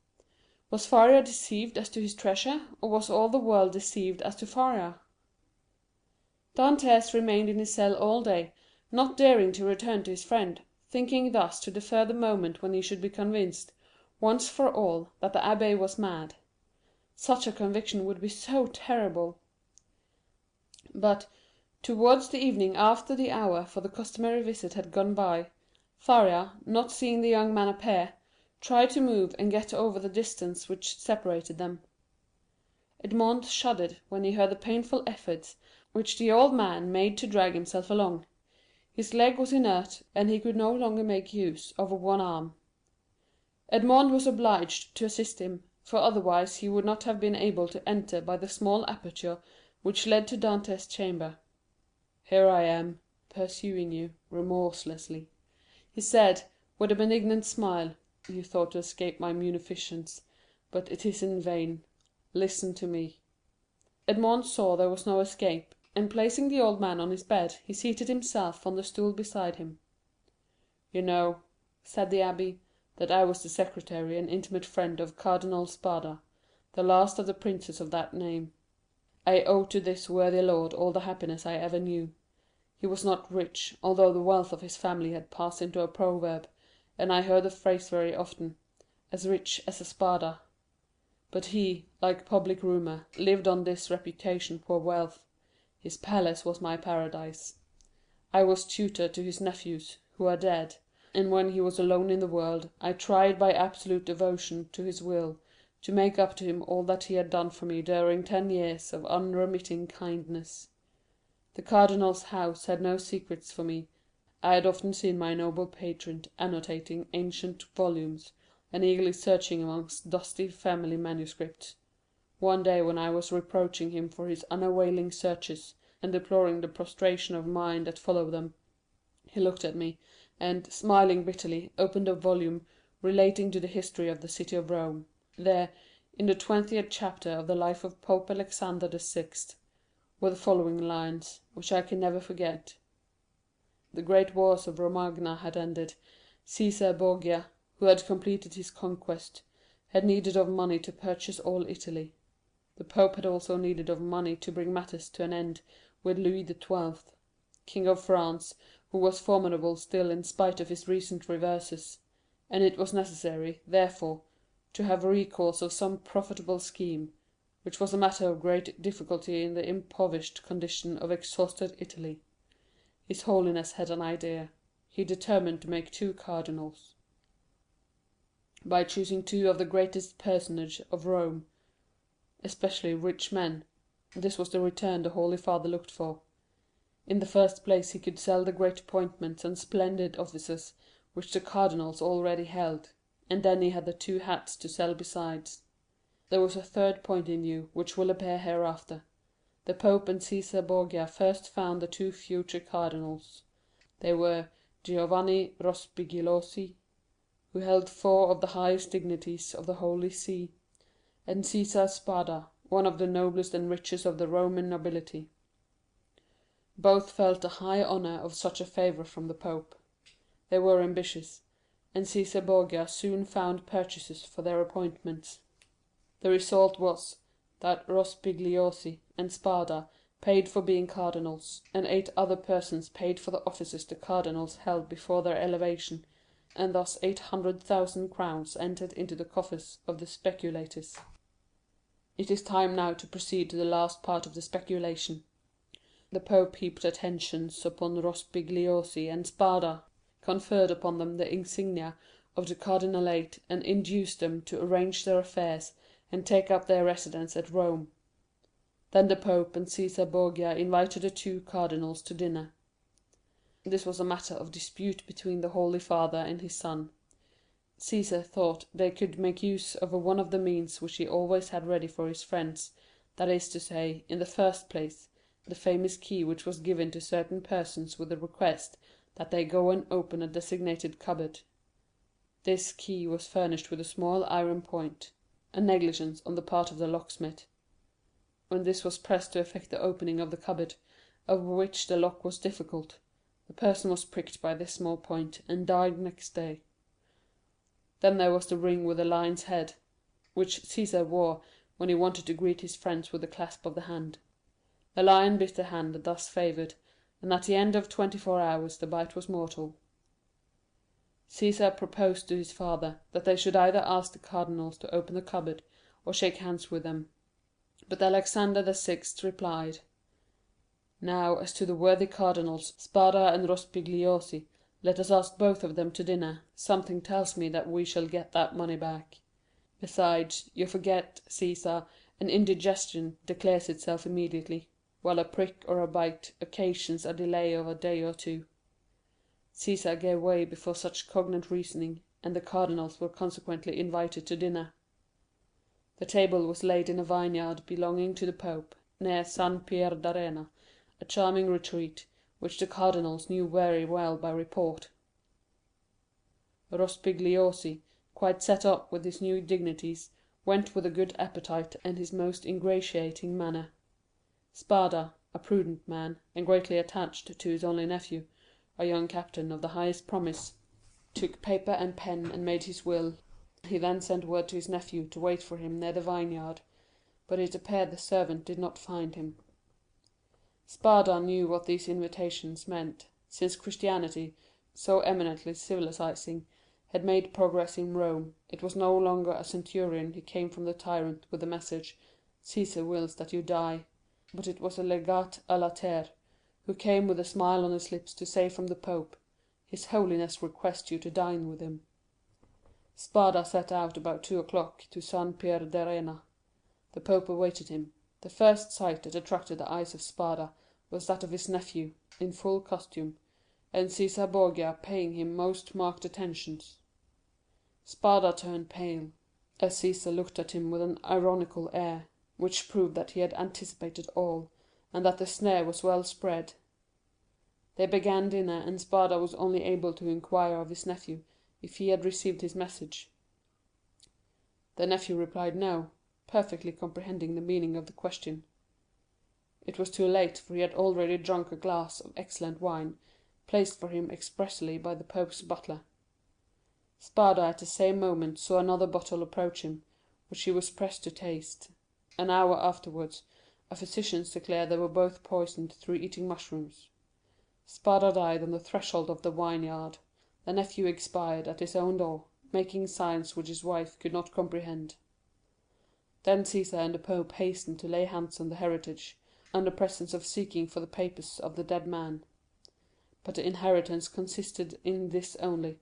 Speaker 12: Was Faria deceived as to his treasure, or was all the world deceived as to Faria? Dantès remained in his cell all day, not daring to return to his friend, thinking thus to defer the moment when he should be convinced, once for all, that the abbé was mad. Such a conviction would be so terrible! But, towards the evening, after the hour for the customary visit had gone by, Faria, not seeing the young man appear, tried to move and get over the distance which separated them. Edmond shuddered when he heard the painful efforts which the old man made to drag himself along. His leg was inert, and he could no longer make use of one arm. Edmond was obliged to assist him, for otherwise he would not have been able to enter by the small aperture which led to Dantès' chamber. "Here I am, pursuing you remorselessly," he said, with a benignant smile. "You thought to escape my munificence, but it is in vain. Listen to me." Edmond saw there was no escape, and placing the old man on his bed, he seated himself on the stool beside him. "You know," said the abbé, "that I was the secretary and intimate friend of Cardinal Spada, the last of the princes of that name. I owe to this worthy lord all the happiness I ever knew. He was not rich, although the wealth of his family had passed into a proverb, and I heard the phrase very often, 'as rich as a Spada.' But he, like public rumour, lived on this reputation for wealth. His palace was my paradise. I was tutor to his nephews, who are dead, and when he was alone in the world, I tried by absolute devotion to his will to make up to him all that he had done for me during 10 years of unremitting kindness. The cardinal's house had no secrets for me. I had often seen my noble patron annotating ancient volumes, and eagerly searching amongst dusty family manuscripts. One day when I was reproaching him for his unavailing searches, and deploring the prostration of mind that followed them, he looked at me, and, smiling bitterly, opened a volume relating to the history of the city of Rome. There, in the 20th chapter of the life of Pope Alexander VI., were the following lines, which I can never forget: "The great wars of Romagna had ended. Caesar Borgia, who had completed his conquest, had needed of money to purchase all Italy. The Pope had also needed of money to bring matters to an end with Louis XII., King of France, who was formidable still in spite of his recent reverses, and it was necessary, therefore, to have recourse to some profitable scheme, which was a matter of great difficulty in the impoverished condition of exhausted Italy. His Holiness had an idea. He determined to make 2 cardinals. By choosing 2 of the greatest personages of Rome, especially rich men, this was the return the Holy Father looked for. In the first place he could sell the great appointments and splendid offices which the cardinals already held, and then he had the 2 hats to sell besides. There was a third point in view, which will appear hereafter. The Pope and Caesar Borgia first found the 2 future cardinals. They were Giovanni Rospigliosi, who held 4 of the highest dignities of the Holy See, and Caesar Spada, one of the noblest and richest of the Roman nobility. Both felt the high honor of such a favor from the Pope. They were ambitious, and Caesar Borgia soon found purchasers for their appointments. The result was, that Rospigliosi and Spada paid for being cardinals, and 8 other persons paid for the offices the cardinals held before their elevation, and thus 800,000 crowns entered into the coffers of the speculators. It is time now to proceed to the last part of the speculation. The Pope heaped attentions upon Rospigliosi and Spada, conferred upon them the insignia of the cardinalate, and induced them to arrange their affairs and take up their residence at Rome. Then the Pope and Caesar Borgia invited the 2 cardinals to dinner. This was a matter of dispute between the Holy Father and his son. Caesar thought they could make use of one of the means which he always had ready for his friends, that is to say, in the first place, the famous key which was given to certain persons with the request that they go and open a designated cupboard. This key was furnished with a small iron point, a negligence on the part of the locksmith. When this was pressed to effect the opening of the cupboard, of which the lock was difficult, the person was pricked by this small point, and died next day. Then there was the ring with the lion's head, which Caesar wore when he wanted to greet his friends with a clasp of the hand. The lion bit the hand thus favoured, and at the end of 24 hours the bite was mortal. Caesar proposed to his father that they should either ask the cardinals to open the cupboard or shake hands with them. But Alexander VI replied, "Now, as to the worthy cardinals Spada and Rospigliosi, let us ask both of them to dinner. Something tells me that we shall get that money back. Besides, you forget, Caesar, an indigestion declares itself immediately, while a prick or a bite occasions a delay of a day or 2. Caesar gave way before such cognate reasoning, and the cardinals were consequently invited to dinner. The table was laid in a vineyard belonging to the Pope, near San Pier d'Arena, a charming retreat, which the cardinals knew very well by report. Rospigliosi, quite set up with his new dignities, went with a good appetite and his most ingratiating manner. Spada, a prudent man, and greatly attached to his only nephew, a young captain of the highest promise, took paper and pen and made his will. He then sent word to his nephew to wait for him near the vineyard, but it appeared the servant did not find him. Spada knew what these invitations meant, since Christianity, so eminently civilizing, had made progress in Rome. It was no longer a centurion who came from the tyrant with the message, "Caesar wills that you die," but it was a legate à latere, who came with a smile on his lips to say from the Pope, "His Holiness requests you to dine with him." Spada set out about 2 o'clock to San Pier d'Arena. The Pope awaited him. The first sight that attracted the eyes of Spada was that of his nephew, in full costume, and Cæsar Borgia paying him most marked attentions. Spada turned pale, as Cæsar looked at him with an ironical air, which proved that he had anticipated all, and that the snare was well spread. They began dinner, and Spada was only able to inquire of his nephew if he had received his message. The nephew replied no, perfectly comprehending the meaning of the question. It was too late, for he had already drunk a glass of excellent wine, placed for him expressly by the Pope's butler. Spada at the same moment saw another bottle approach him, which he was pressed to taste. An hour afterwards, a physician declared they were both poisoned through eating mushrooms. Spada died on the threshold of the vineyard. The nephew expired at his own door, making signs which his wife could not comprehend. Then Cæsar and the Pope hastened to lay hands on the heritage, under presence of seeking for the papers of the dead man. But the inheritance consisted in this only,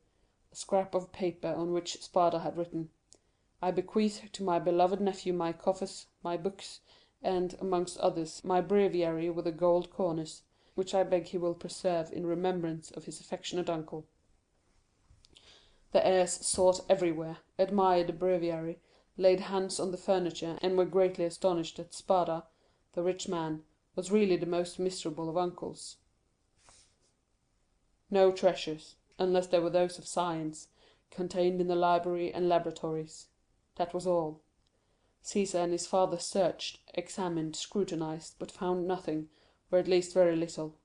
Speaker 12: a scrap of paper on which Spada had written, "I bequeath to my beloved nephew my coffers, my books, and, amongst others, my breviary with a gold cornice, which I beg he will preserve in remembrance of his affectionate uncle." The heirs sought everywhere, admired the breviary, laid hands on the furniture, and were greatly astonished that Spada, the rich man, was really the most miserable of uncles. No treasures, unless they were those of science, contained in the library and laboratories. That was all. Cæsar and his father searched, examined, scrutinized, but found nothing, or at least very little,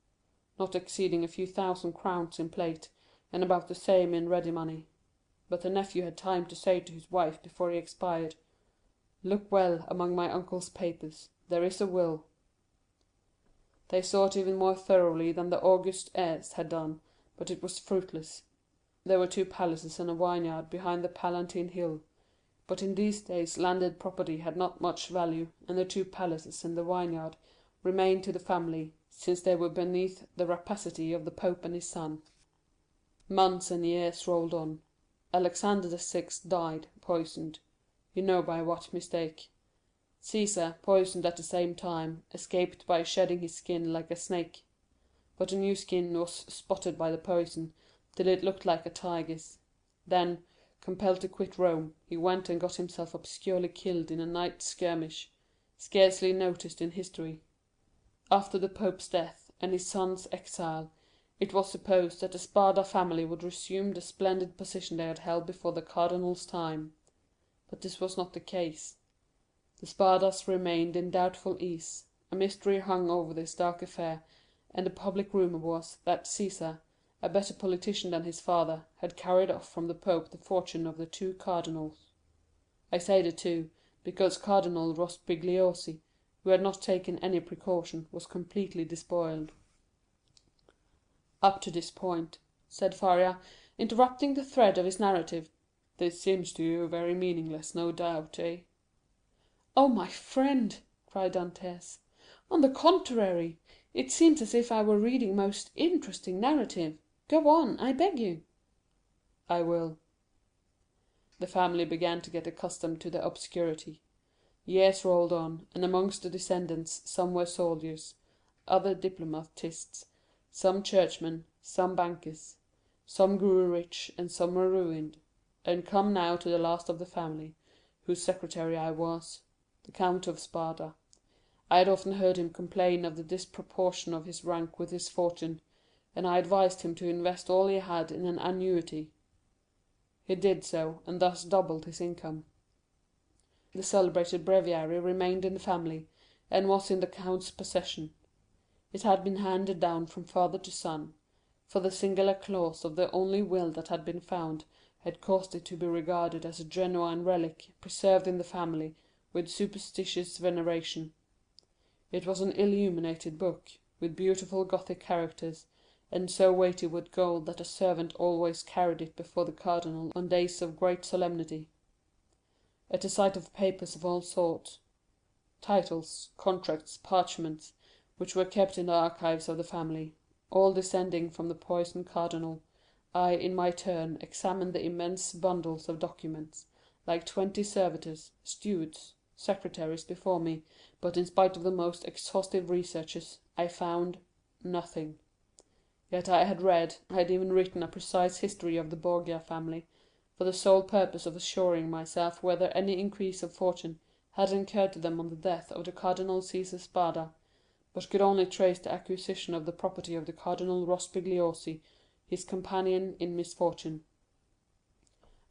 Speaker 12: not exceeding a few thousand crowns in plate, and about the same in ready money. But the nephew had time to say to his wife before he expired, "Look well among my uncle's papers, there is a will." They sought even more thoroughly than the august heirs had done, but it was fruitless. There were 2 palaces and a vineyard behind the Palatine Hill, but in these days landed property had not much value, and the 2 palaces and the vineyard remained to the family, since they were beneath the rapacity of the Pope and his son. Months and years rolled on. Alexander VI died, poisoned. You know by what mistake. Cæsar, poisoned at the same time, escaped by shedding his skin like a snake. But a new skin was spotted by the poison, till it looked like a tiger's. Then, compelled to quit Rome, he went and got himself obscurely killed in a night skirmish, scarcely noticed in history. After the Pope's death, and his son's exile, it was supposed that the Spada family would resume the splendid position they had held before the cardinal's time. But this was not the case. The Spadas remained in doubtful ease, a mystery hung over this dark affair, and the public rumour was that Cæsar, a better politician than his father, had carried off from the Pope the fortune of the 2 cardinals. I say the 2, because Cardinal Rospigliosi, who had not taken any precaution, was completely despoiled. "Up to this point," said Faria, interrupting the thread of his narrative, "this seems to you very meaningless, no doubt, eh?" "Oh, my friend," cried Dantès, "on the contrary, it seems as if I were reading most interesting narrative. Go on, I beg you." "I will." The family began to get accustomed to the obscurity. Years rolled on, and amongst the descendants some were soldiers, other diplomatists, some churchmen, some bankers. Some grew rich, and some were ruined. And come now to the last of the family, whose secretary I was, the Count of Spada. I had often heard him complain of the disproportion of his rank with his fortune, and I advised him to invest all he had in an annuity. He did so, and thus doubled his income. The celebrated breviary remained in the family, and was in the count's possession. It had been handed down from father to son, for the singular clause of the only will that had been found had caused it to be regarded as a genuine relic preserved in the family with superstitious veneration. It was an illuminated book, with beautiful Gothic characters, and so weighty with gold that a servant always carried it before the cardinal on days of great solemnity. At the sight of papers of all sorts, titles, contracts, parchments, which were kept in the archives of the family, all descending from the poisoned cardinal, I, in my turn, examined the immense bundles of documents, like 20 servitors, stewards, secretaries before me, but in spite of the most exhaustive researches, I found nothing. Yet I had even written a precise history of the Borgia family, for the sole purpose of assuring myself whether any increase of fortune had occurred to them on the death of the Cardinal Caesar Spada, but could only trace the acquisition of the property of the Cardinal Rospigliosi, his companion in misfortune.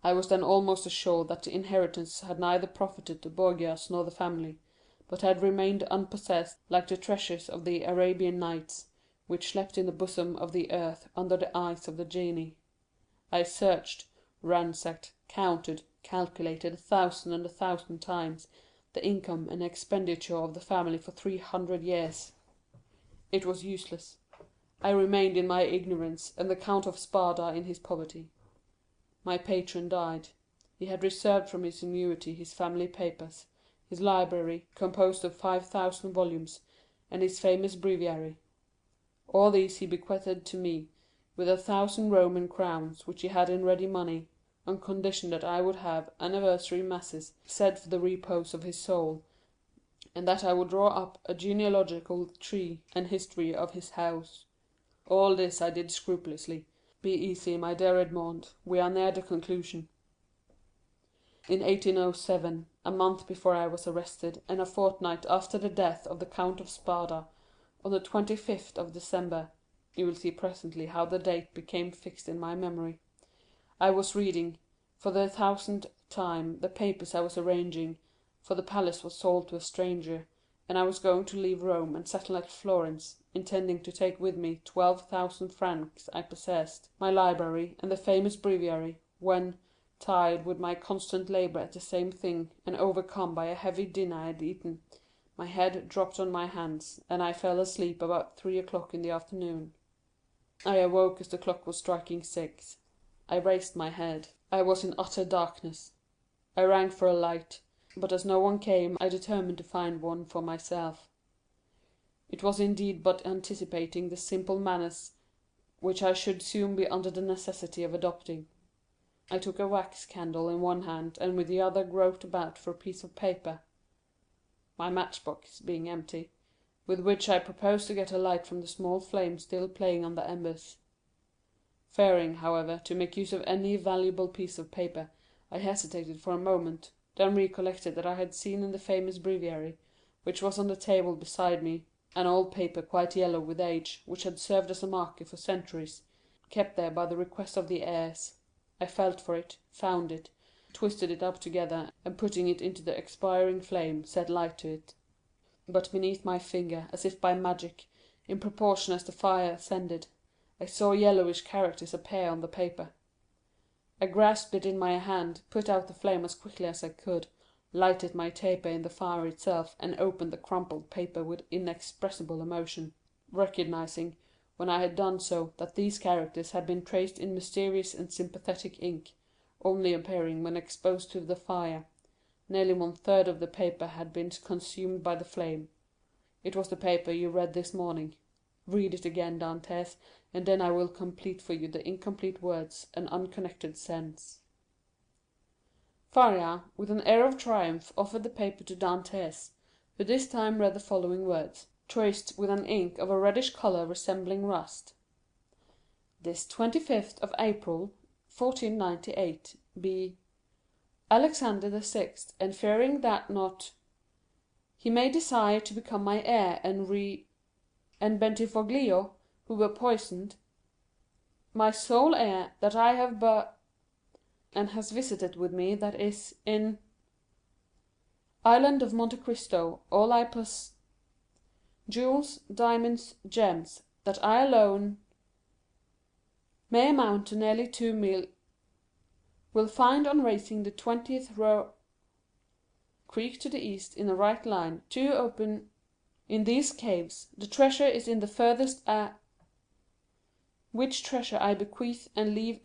Speaker 12: I was then almost assured that the inheritance had neither profited the Borgias nor the family, but had remained unpossessed like the treasures of the Arabian Nights, which slept in the bosom of the earth under the eyes of the genii. I searched, ransacked, counted, calculated 1,000 times the income and expenditure of the family for 300 years. It was useless. I remained in my ignorance, and the Count of Spada in his poverty. My patron died. He had reserved from his annuity his family papers, his library, composed of 5,000 volumes, and his famous breviary. All these he bequeathed to me, with 1,000 Roman crowns, which he had in ready money, on condition that I would have anniversary masses said for the repose of his soul, and that I would draw up a genealogical tree and history of his house. All this I did scrupulously. Be easy, my dear Edmond, we are near the conclusion. In 1807, a month before I was arrested, and a fortnight after the death of the Count of Spada, on the 25th of December, you will see presently how the date became fixed in my memory, I was reading, for the 1,000th time, the papers I was arranging, for the palace was sold to a stranger, and I was going to leave Rome and settle at Florence, intending to take with me 12,000 francs I possessed, my library, and the famous breviary, when, tired with my constant labour at the same thing, and overcome by a heavy dinner I had eaten, my head dropped on my hands, and I fell asleep about 3 o'clock in the afternoon. I awoke as the clock was striking 6. I raised my head. I was in utter darkness. I rang for a light, but as no one came, I determined to find one for myself. It was indeed but anticipating the simple manners which I should soon be under the necessity of adopting. I took a wax candle in one hand, and with the other groped about for a piece of paper, my matchbox being empty, with which I proposed to get a light from the small flame still playing on the embers. Fearing, however, to make use of any valuable piece of paper, I hesitated for a moment, then recollected that I had seen in the famous breviary, which was on the table beside me, an old paper quite yellow with age, which had served as a marker for centuries, kept there by the request of the heirs. I felt for it, found it, twisted it up together, and putting it into the expiring flame, set light to it. But beneath my finger, as if by magic, in proportion as the fire ascended, I saw yellowish characters appear on the paper. I grasped it in my hand, put out the flame as quickly as I could, lighted my taper in the fire itself, and opened the crumpled paper with inexpressible emotion, recognizing, when I had done so, that these characters had been traced in mysterious and sympathetic ink, only appearing when exposed to the fire. Nearly 1/3 of the paper had been consumed by the flame. It was the paper you read this morning. Read it again, Dantès, and then I will complete for you the incomplete words and unconnected sense." Faria, with an air of triumph, offered the paper to Dantès, who this time read the following words, traced with an ink of a reddish color resembling rust: "This 25th of April, 1498, be Alexander VI, and fearing that not he may desire to become my heir, and Bentivoglio, who were poisoned, my sole heir, that I have and has visited with me, that is, in island of Monte Cristo, all I jewels, diamonds, gems, that I alone may amount to nearly 2 will find on raising the 20th creek to the east in a right line, 2 open in these caves, the treasure is in the furthest which treasure I bequeath and leave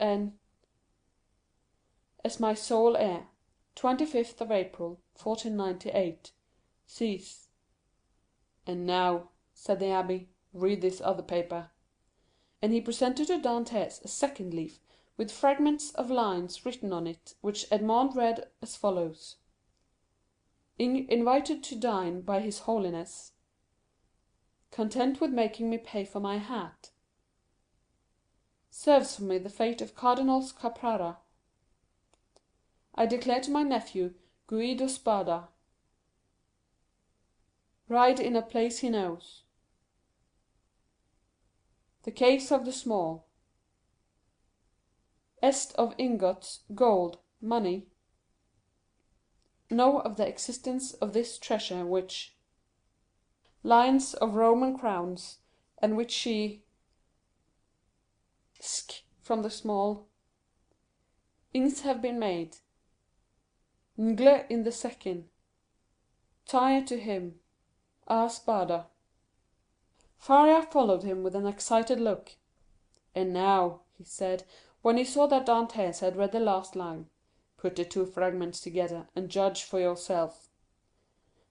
Speaker 12: as my sole heir. 25th of April, 1498. Cease. And now, said the abbé, read this other paper. And he presented to Dantès a second leaf, with fragments of lines written on it, which Edmond read as follows: Invited to dine by his holiness. Content with making me pay for my hat. Serves for me the fate of Cardinals Caprara. I declare to my nephew Guido Spada. Ride in a place he knows. The caves of the small. Est of ingots, gold, money. Know of the existence of this treasure which lines of Roman crowns, and which she from the small inks have been made. Ngle in the second. Tie to him. A Spada. Faria followed him with an excited look. And now, he said, when he saw that Dantès had read the last line, put the 2 fragments together, and judge for yourself.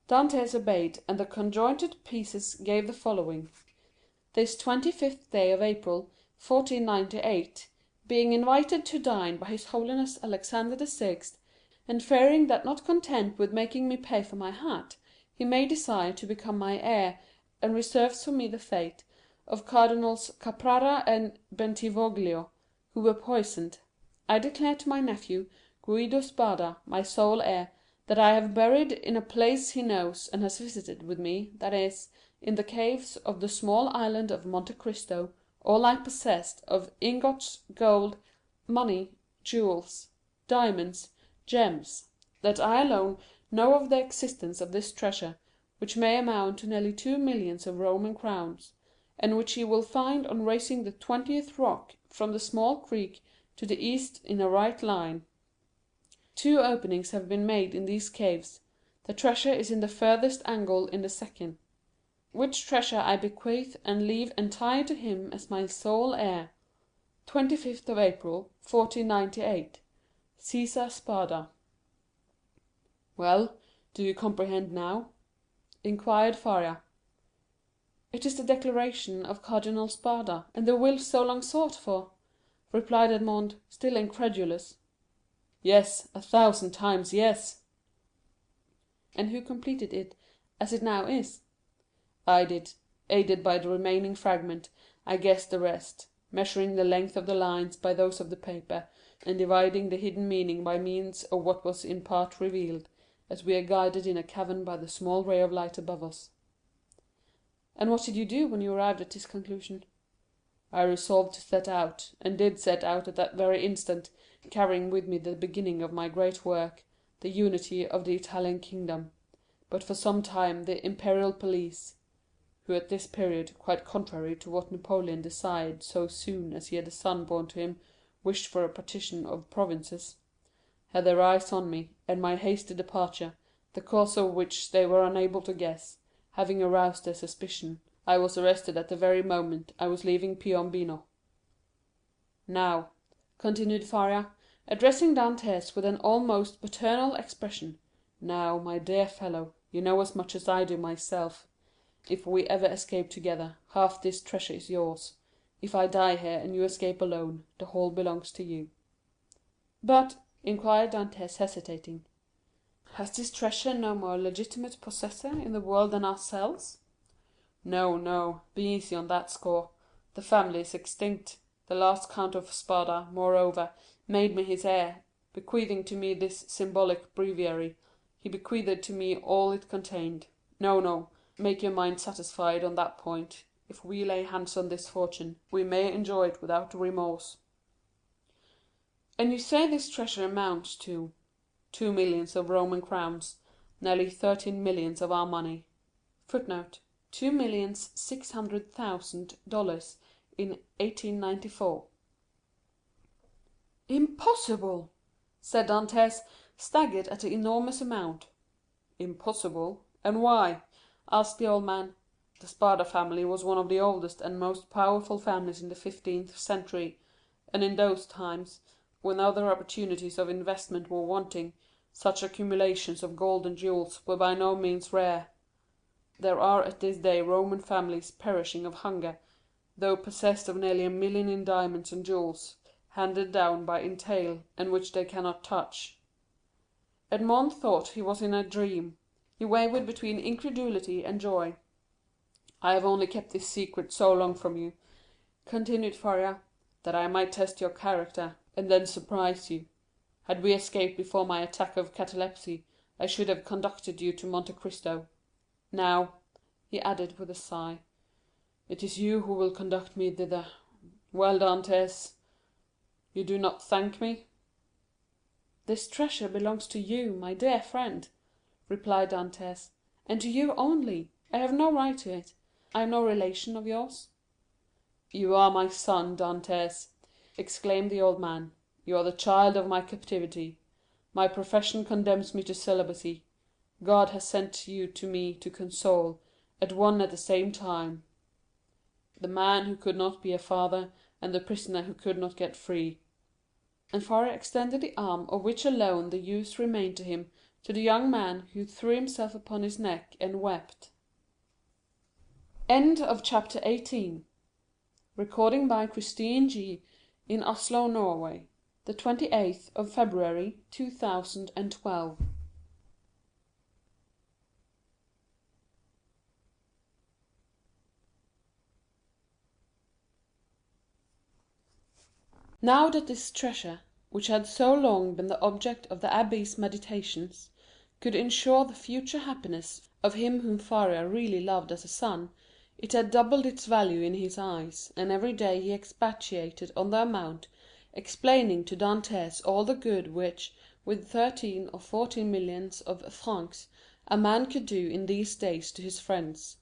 Speaker 12: Dantès obeyed, and the conjoined pieces gave the following: This 25th day of April, 1498, being invited to dine by his holiness Alexandre VI, and fearing that not content with making me pay for my hat, he may desire to become my heir, and reserves for me the fate of Cardinals Caprara and Bentivoglio, who were poisoned, I declare to my nephew Guido Spada, my sole heir, that I have buried in a place he knows and has visited with me, that is, in the caves of the small island of Monte Cristo, all I possessed of ingots, gold, money, jewels, diamonds, gems, that I alone know of the existence of this treasure, which may amount to nearly 2 millions of Roman crowns, and which he will find on raising the 20th rock from the small creek to the east in a right line. 2 openings have been made in these caves, the treasure is in the furthest angle in the second, which treasure I bequeath and leave entire to him as my sole heir. 25th of April, 1498. Cæsar Spada. Well, do you comprehend now? Inquired Faria. It is the declaration of Cardinal Spada, and the will so long sought for, replied Edmond, still incredulous. Yes, 1,000 times yes. And who completed it as it now is? I did. Aided by the remaining fragment, I guessed the rest, measuring the length of the lines by those of the paper, and dividing the hidden meaning by means of what was in part revealed, as we are guided in a cavern by the small ray of light above us. And what did you do when you arrived at this conclusion? I resolved to set out, and did set out at that very instant, carrying with me the beginning of my great work, the unity of the Italian kingdom. But for some time the imperial police, who at this period, quite contrary to what Napoleon desired so soon as he had a son born to him, wished for a partition of provinces, had their eyes on me, and my hasty departure, the cause of which they were unable to guess, having aroused their suspicion, I was arrested at the very moment I was leaving Piombino. Now, continued Faria, addressing Dantès with an almost paternal expression, now, my dear fellow, you know as much as I do myself. If we ever escape together, half this treasure is yours. If I die here and you escape alone, the whole belongs to you. But, inquired Dantès, hesitating, has this treasure no more legitimate possessor in the world than ourselves? No, no, be easy on that score. The family is extinct. The last Count of Spada, moreover, made me his heir, bequeathing to me this symbolic breviary. He bequeathed to me all it contained. No, no, make your mind satisfied on that point. If we lay hands on this fortune, we may enjoy it without remorse. And you say this treasure amounts to 2 millions of Roman crowns, nearly 13 millions of our money. Footnote: $2,600,000 in 1894. Impossible! Said Dantès, staggered at the enormous amount. Impossible? And why? Asked the old man. The Spada family was one of the oldest and most powerful families in the 15th century, and in those times, when other opportunities of investment were wanting, such accumulations of gold and jewels were by no means rare. There are at this day Roman families perishing of hunger, though possessed of nearly 1 million in diamonds and jewels, handed down by entail, and which they cannot touch. Edmond thought he was in a dream. He wavered between incredulity and joy. "I have only kept this secret so long from you," continued Faria, "that I might test your character, and then surprise you. Had we escaped before my attack of catalepsy, I should have conducted you to Monte Cristo. Now," he added with a sigh, "it is you who will conduct me thither. Well, Dantès, you do not thank me?" "This treasure belongs to you, my dear friend," replied Dantès, "and to you only. I have no right to it. I am no relation of yours." "You are my son, Dantès," exclaimed the old man. "You are the child of my captivity. My profession condemns me to celibacy. God has sent you to me to console, at one and the same time, the man who could not be a father, and the prisoner who could not get free." And Faria extended the arm of which alone the use remained to him to the young man, who threw himself upon his neck and wept. End of Chapter 18. Recording by Christine G. in Oslo, Norway, the 28th of February, 2012. Now that this treasure, which had so long been the object of the abbé's meditations, could ensure the future happiness of him whom Faria really loved as a son, it had doubled its value in his eyes, and every day he expatiated on the amount, explaining to Dantès all the good which, with 13 or 14 millions of francs, a man could do in these days to his friends.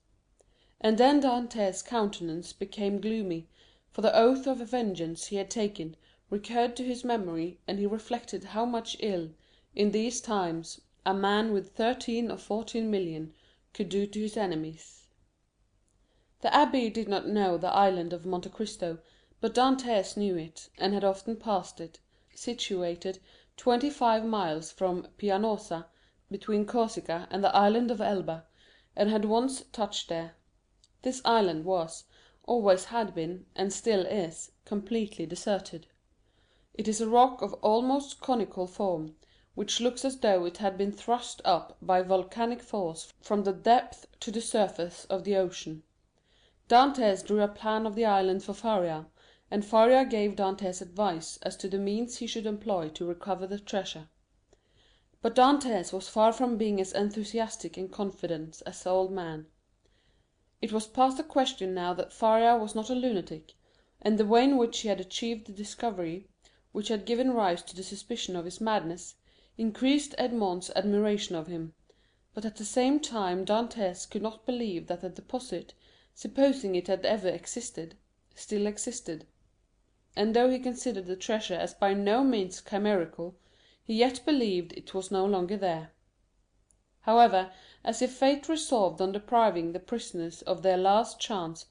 Speaker 12: And then Dantès' countenance became gloomy, for the oath of vengeance he had taken recurred to his memory, and he reflected how much ill, in these times, a man with 13 or 14 millions could do to his enemies. The abbé did not know the island of Monte Cristo, but Dantès knew it, and had often passed it, situated 25 miles from Pianosa, between Corsica and the island of Elba, and had once touched there. This island was, always had been, and still is, completely deserted. It is a rock of almost conical form, which looks as though it had been thrust up by volcanic force from the depth to the surface of the ocean. Dantès drew a plan of the island for Faria, and Faria gave Dantès advice as to the means he should employ to recover the treasure. But Dantès was far from being as enthusiastic and confident as the old man. It was past the question now that Faria was not a lunatic, and the way in which he had achieved the discovery, which had given rise to the suspicion of his madness, increased Edmond's admiration of him; but at the same time Dantès could not believe that the deposit, supposing it had ever existed, still existed. And though he considered the treasure as by no means chimerical, he yet believed it was no longer there. However, as if fate resolved on depriving the prisoners of their last chance,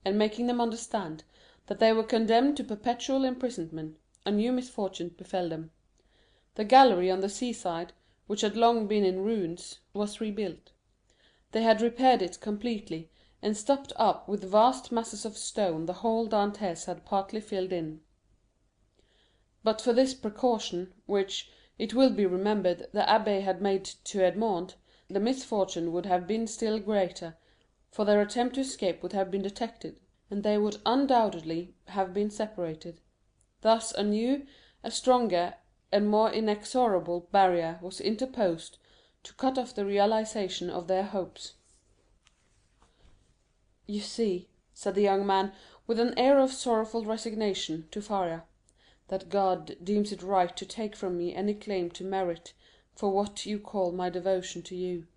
Speaker 12: and making them understand that they were condemned to perpetual imprisonment, a new misfortune befell them. The gallery on the seaside, which had long been in ruins, was rebuilt. They had repaired it completely, and stopped up with vast masses of stone the hole Dantès had partly filled in. But for this precaution, which, it will be remembered, the abbé had made to Edmond, the misfortune would have been still greater, for their attempt to escape would have been detected, and they would undoubtedly have been separated. Thus a new, a stronger, and more inexorable barrier was interposed to cut off the realization of their hopes. "You see," said the young man, with an air of sorrowful resignation, to Faria, "that God deems it right to take from me any claim to merit for what you call my devotion to you.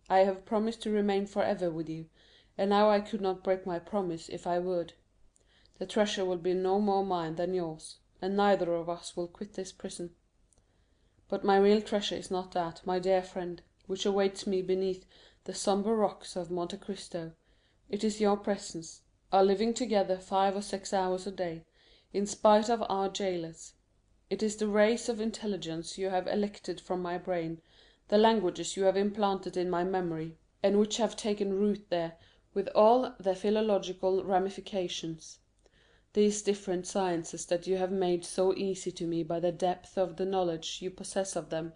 Speaker 12: I have promised to remain forever with you, and now I could not break my promise if I would. The treasure will be no more mine than yours, and neither of us will quit this prison. But my real treasure is not that, my dear friend, which awaits me beneath the sombre rocks of Monte Cristo. It is your presence, our living together 5 or 6 hours a day, in spite of our jailers. It is the rays of intelligence you have elected from my brain, the languages you have implanted in my memory, and which have taken root there with all their philological ramifications. These different sciences that you have made so easy to me by the depth of the knowledge you possess of them,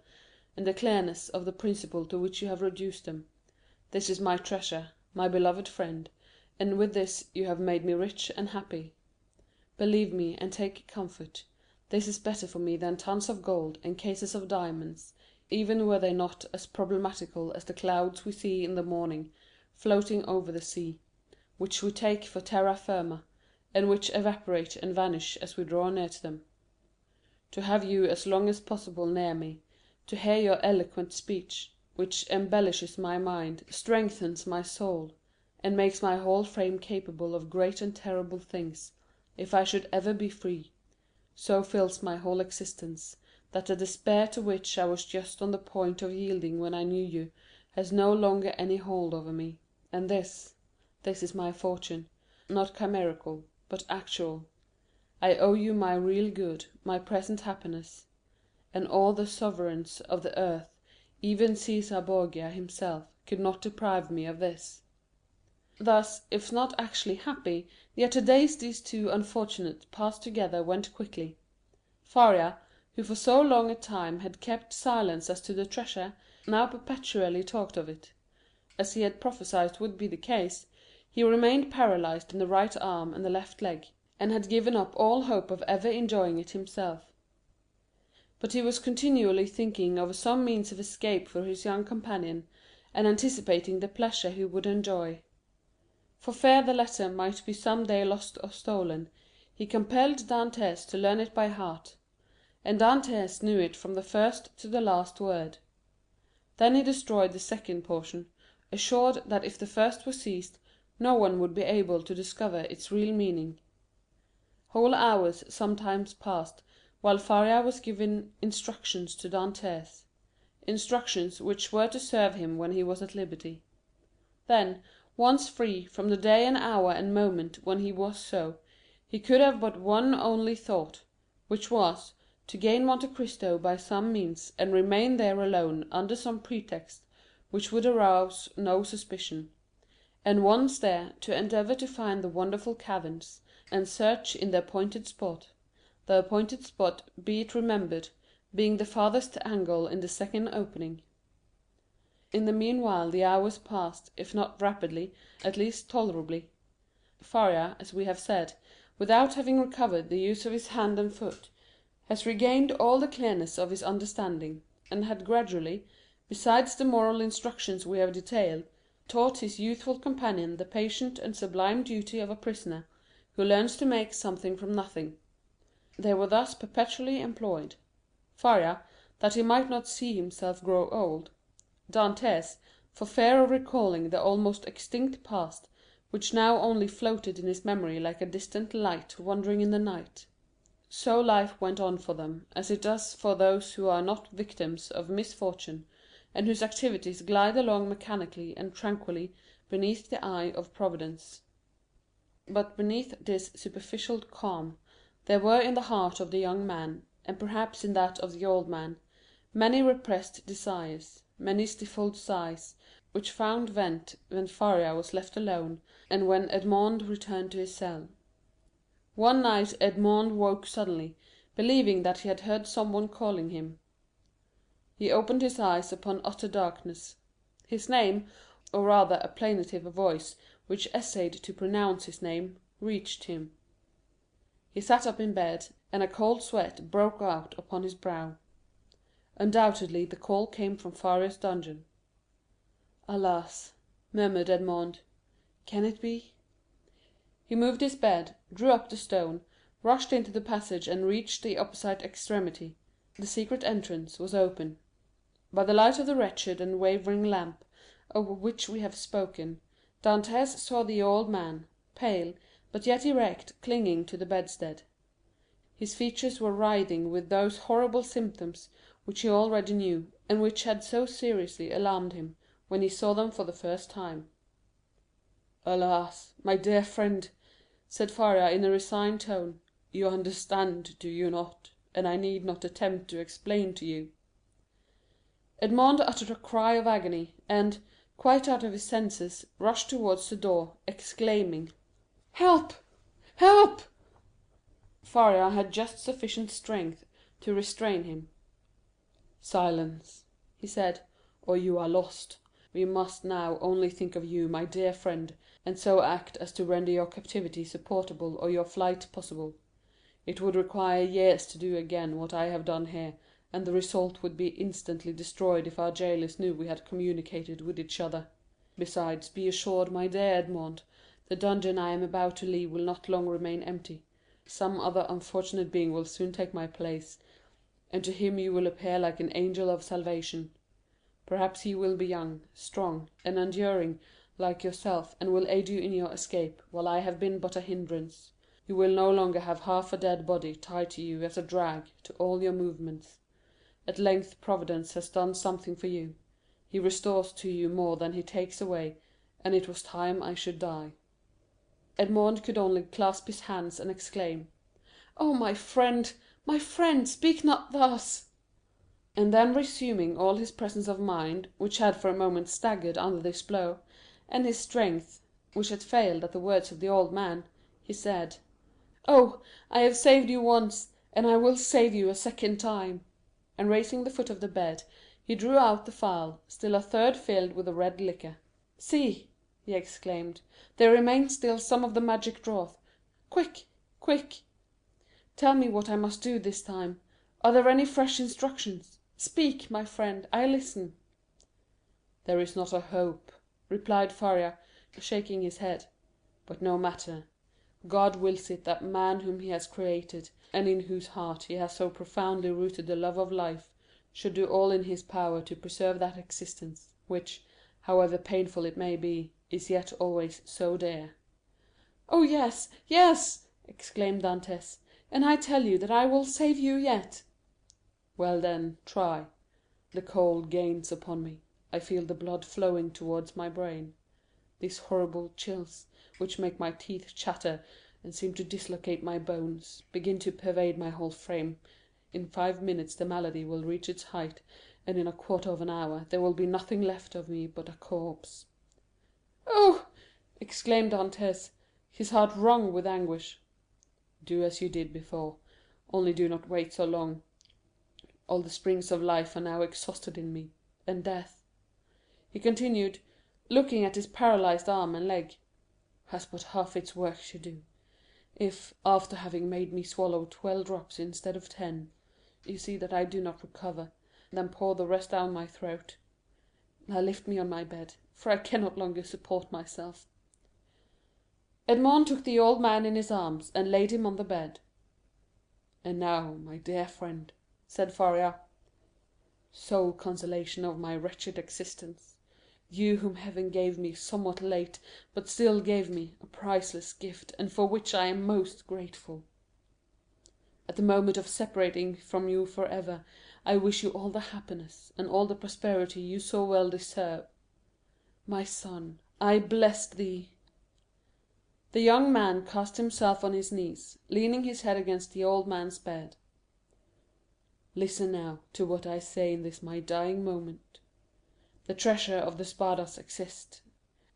Speaker 12: and the clearness of the principle to which you have reduced them. This is my treasure, my beloved friend, and with this you have made me rich and happy. Believe me and take comfort. This is better for me than tons of gold and cases of diamonds, even were they not as problematical as the clouds we see in the morning floating over the sea, which we take for terra firma, and which evaporate and vanish as we draw near to them. To have you as long as possible near me, to hear your eloquent speech, which embellishes my mind, strengthens my soul, and makes my whole frame capable of great and terrible things, if I should ever be free, so fills my whole existence, that the despair to which I was just on the point of yielding when I knew you, has no longer any hold over me. And this is my fortune, not chimerical, but actual. I owe you my real good, my present happiness, and all the sovereigns of the earth, even Caesar Borgia himself, could not deprive me of this. Thus, if not actually happy, yet the days these two unfortunates passed together went quickly. Faria, who for so long a time had kept silence as to the treasure, now perpetually talked of it. As he had prophesied would be the case, he remained paralyzed in the right arm and the left leg, and had given up all hope of ever enjoying it himself. But he was continually thinking of some means of escape for his young companion, and anticipating the pleasure he would enjoy. For fear the letter might be some day lost or stolen, he compelled Dantès to learn it by heart, and Dantès knew it from the first to the last word. Then he destroyed the second portion, assured that if the first were seized, no one would be able to discover its real meaning. Whole hours sometimes passed while Faria was giving instructions to Dantès, instructions which were to serve him when he was at liberty. Then, once free from the day and hour and moment when he was so, he could have but one only thought, which was, to gain Monte Cristo by some means, and remain there alone under some pretext which would arouse no suspicion, and once there to endeavor to find the wonderful caverns, and search in the appointed spot, be it remembered, being the farthest angle in the second opening. In the meanwhile the hours passed, if not rapidly, at least tolerably. Faria, as we have said, without having recovered the use of his hand and foot, has regained all the clearness of his understanding, and had gradually, besides the moral instructions we have detailed, taught his youthful companion the patient and sublime duty of a prisoner who learns to make something from nothing. They were thus perpetually employed. Faria, that he might not see himself grow old; Dantès, for fear of recalling the almost extinct past, which now only floated in his memory like a distant light wandering in the night. So life went on for them, as it does for those who are not victims of misfortune, and whose activities glide along mechanically and tranquilly beneath the eye of Providence. But beneath this superficial calm, there were in the heart of the young man, and perhaps in that of the old man, many repressed desires, many stifled sighs, which found vent when Faria was left alone, and when Edmond returned to his cell. One night Edmond woke suddenly, believing that he had heard someone calling him. He opened his eyes upon utter darkness. His name, or rather a plaintive voice which essayed to pronounce his name, reached him. He sat up in bed, and a cold sweat broke out upon his brow. Undoubtedly the call came from Faria's dungeon. "Alas," murmured Edmond, "can it be? He moved his bed, drew up the stone, rushed into the passage, and reached the opposite extremity. The secret entrance was open. By the light of the wretched and wavering lamp of which we have spoken, Dantès saw the old man, pale, but yet erect, clinging to the bedstead. His features were writhing with those horrible symptoms which he already knew, and which had so seriously alarmed him when he saw them for the first time. "Alas, my dear friend," said Faria in a resigned tone, "you understand, do you not? And I need not attempt to explain to you." Edmond uttered a cry of agony, and, quite out of his senses, rushed towards the door, exclaiming, "Help! Help!" Faria had just sufficient strength to restrain him. "Silence," he said, "or you are lost. We must now only think of you, my dear friend, and so act as to render your captivity supportable or your flight possible. It would require years to do again what I have done here, and the result would be instantly destroyed if our jailers knew we had communicated with each other. Besides, be assured, my dear Edmond, the dungeon I am about to leave will not long remain empty. Some other unfortunate being will soon take my place, and to him you will appear like an angel of salvation. Perhaps he will be young, strong, and enduring, like yourself, and will aid you in your escape, while I have been but a hindrance. You will no longer have half a dead body tied to you as a drag to all your movements. At length Providence has done something for you. He restores to you more than he takes away, and it was time I should die." Edmond could only clasp his hands and exclaim, "Oh, my friend, speak not thus!" And then resuming all his presence of mind, which had for a moment staggered under this blow, and his strength, which had failed at the words of the old man, he said, "Oh, I have saved you once, and I will save you a second time." And raising the foot of the bed, he drew out the phial, still a third filled with the red liquor. "See," he exclaimed, "there remains still some of the magic draught. Quick, quick! Tell me what I must do this time. Are there any fresh instructions? Speak, my friend, I listen." "There is not a hope," replied Faria, shaking his head. "But no matter. God wills it that man whom he has created, and in whose heart he has so profoundly rooted the love of life, should do all in his power to preserve that existence, which, however painful it may be, is yet always so dear." "Oh, yes, yes!" exclaimed Dantès, "and I tell you that I will save you yet." "Well, then, try. The cold gains upon me. I feel the blood flowing towards my brain. These horrible chills, which make my teeth chatter and seem to dislocate my bones, begin to pervade my whole frame. In 5 minutes the malady will reach its height, and in a quarter of an hour there will be nothing left of me but a corpse." "Oh!" exclaimed Dantès, his heart wrung with anguish. "Do as you did before, only do not wait so long. All the springs of life are now exhausted in me, and death," he continued, looking at his paralyzed arm and leg, "has but half its work to do. If, after having made me swallow 12 drops instead of 10, you see that I do not recover, then pour the rest down my throat. Now lift me on my bed, for I cannot longer support myself." Edmond took the old man in his arms and laid him on the bed. "And now, my dear friend," said Faria, "sole consolation of my wretched existence, you whom heaven gave me somewhat late, but still gave me, a priceless gift, and for which I am most grateful. At the moment of separating from you forever, I wish you all the happiness and all the prosperity you so well deserve. My son, I bless thee." The young man cast himself on his knees, leaning his head against the old man's bed. "Listen now to what I say in this my dying moment. The treasure of the Spadas exists.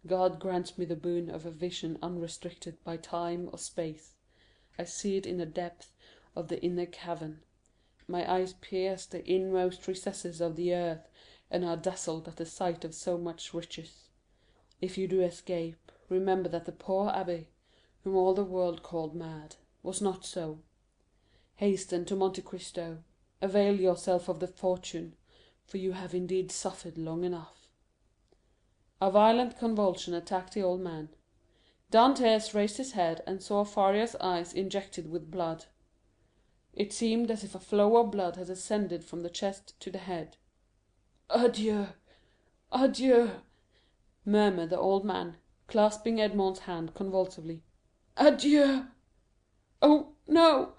Speaker 12: God grants me the boon of a vision unrestricted by time or space. I see it in the depth of the inner cavern. My eyes pierce the inmost recesses of the earth, and are dazzled at the sight of so much riches. If you do escape, remember that the poor abbé, whom all the world called mad, was not so. Hasten to Monte Cristo, avail yourself of the fortune, for you have indeed suffered long enough." A violent convulsion attacked the old man. Dantès raised his head and saw Faria's eyes injected with blood. It seemed as if a flow of blood had ascended from the chest to the head. "Adieu, adieu," murmured the old man, clasping Edmond's hand convulsively. "Adieu!" "Oh, no,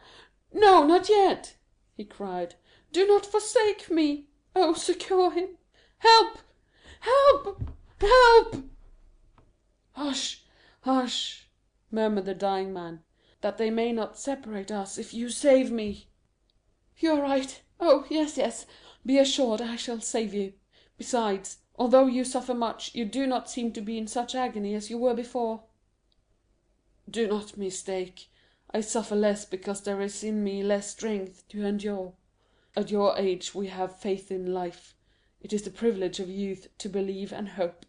Speaker 12: no, not yet!" he cried. "Do not forsake me! Oh, succor him! Help! Help! Help!" "Hush, hush," murmured the dying man, "that they may not separate us if you save me." "You are right. Oh, yes, yes, be assured I shall save you. Besides, although you suffer much, you do not seem to be in such agony as you were before." "Do not mistake. I suffer less because there is in me less strength to endure. At your age we have faith in life. It is the privilege of youth to believe and hope.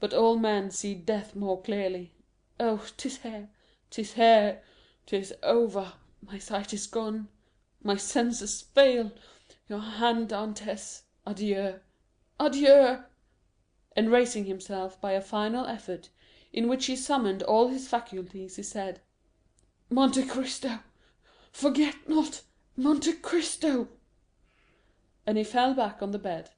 Speaker 12: But all men see death more clearly. Oh, 'tis here, 'tis here, 'tis over. My sight is gone, my senses fail. Your hand, Dantès. Adieu, adieu!" And raising himself by a final effort, in which he summoned all his faculties, he said, "Monte Cristo! Forget not Monte Cristo!" And he fell back on the bed.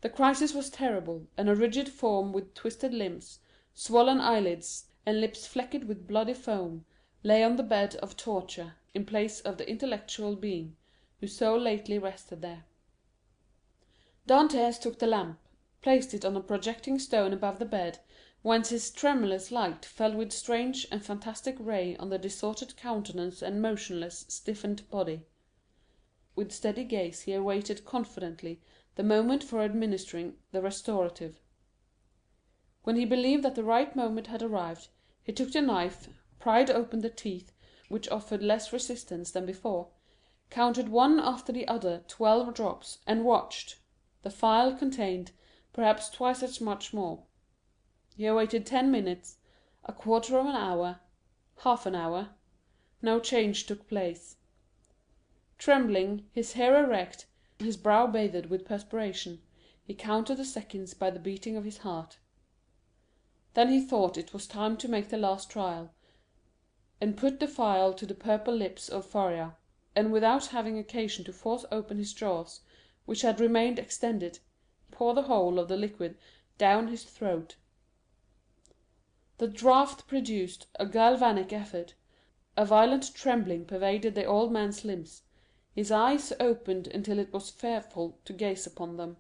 Speaker 12: The crisis was terrible, and a rigid form with twisted limbs, swollen eyelids, and lips flecked with bloody foam, lay on the bed of torture, in place of the intellectual being who so lately rested there. Dantès took the lamp, placed it on a projecting stone above the bed, whence his tremulous light fell with strange and fantastic ray on the distorted countenance and motionless, stiffened body. With steady gaze he awaited confidently the moment for administering the restorative. When he believed that the right moment had arrived, he took the knife, pried open the teeth, which offered less resistance than before, counted one after the other 12 drops, and watched. The phial contained perhaps twice as much more. He awaited 10 minutes, a quarter of an hour, half an hour. No change took place. Trembling, his hair erect, his brow bathed with perspiration, he counted the seconds by the beating of his heart. Then he thought it was time to make the last trial, and put the phial to the purple lips of Faria, and without having occasion to force open his jaws, which had remained extended, pour the whole of the liquid down his throat. The draught produced a galvanic effort. A violent trembling pervaded the old man's limbs. His eyes opened until it was fearful to gaze upon them.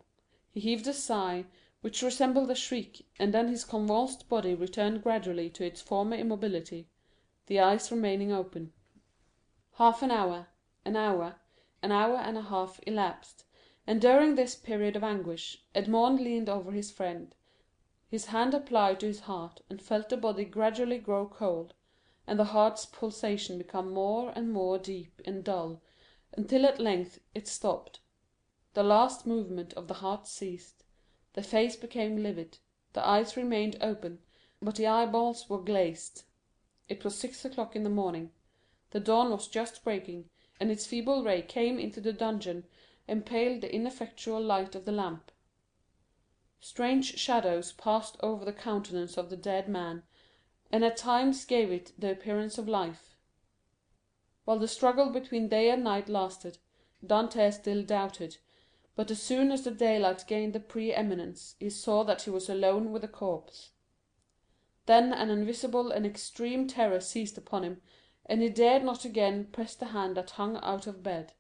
Speaker 12: He heaved a sigh, which resembled a shriek, and then his convulsed body returned gradually to its former immobility, the eyes remaining open. Half an hour, an hour and a half elapsed, and during this period of anguish, Edmond leaned over his friend, his hand applied to his heart, and felt the body gradually grow cold, and the heart's pulsation become more and more deep and dull, until at length it stopped. The last movement of the heart ceased, the face became livid, the eyes remained open, but the eyeballs were glazed. It was 6 o'clock in the morning. The dawn was just breaking, and its feeble ray came into the dungeon and paled the ineffectual light of the lamp. Strange shadows passed over the countenance of the dead man, and at times gave it the appearance of life. While the struggle between day and night lasted, Dantès still doubted, but as soon as the daylight gained the pre-eminence, he saw that he was alone with the corpse. Then an invisible and extreme terror seized upon him, and he dared not again press the hand that hung out of bed.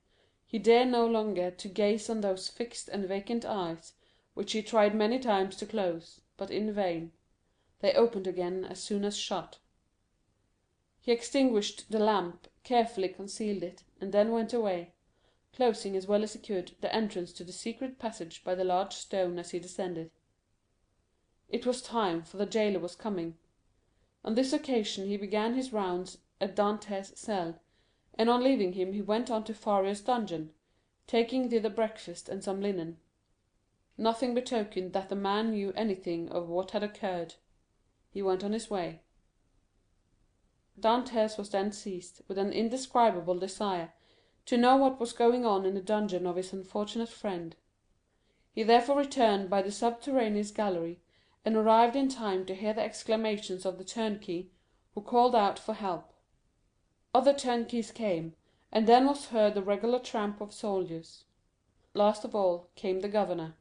Speaker 12: He dared no longer to gaze on those fixed and vacant eyes, which he tried many times to close, but in vain. They opened again as soon as shut. He extinguished the lamp, carefully concealed it, and then went away, closing as well as he could the entrance to the secret passage by the large stone as he descended. It was time, for the jailer was coming. On this occasion he began his rounds at Dantès' cell, and on leaving him he went on to Faria's dungeon, taking thither breakfast and some linen. Nothing betokened that the man knew anything of what had occurred. He went on his way. Dantès was then seized with an indescribable desire to know what was going on in the dungeon of his unfortunate friend. He therefore returned by the subterraneous gallery, and arrived in time to hear the exclamations of the turnkey, who called out for help. Other turnkeys came, and then was heard the regular tramp of soldiers. Last of all came the governor.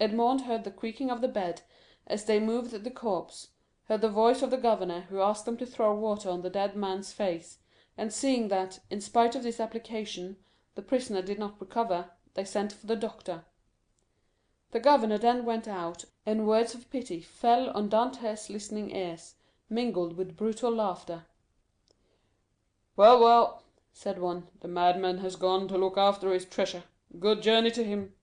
Speaker 12: Edmond heard the creaking of the bed as they moved the corpse, heard the voice of the governor, who asked them to throw water on the dead man's face, and seeing that, in spite of this application, the prisoner did not recover, they sent for the doctor. The governor then went out, and words of pity fell on Dantès' listening ears, mingled with brutal laughter. "Well, well," said one, "the madman has gone to look after his treasure. Good journey to him."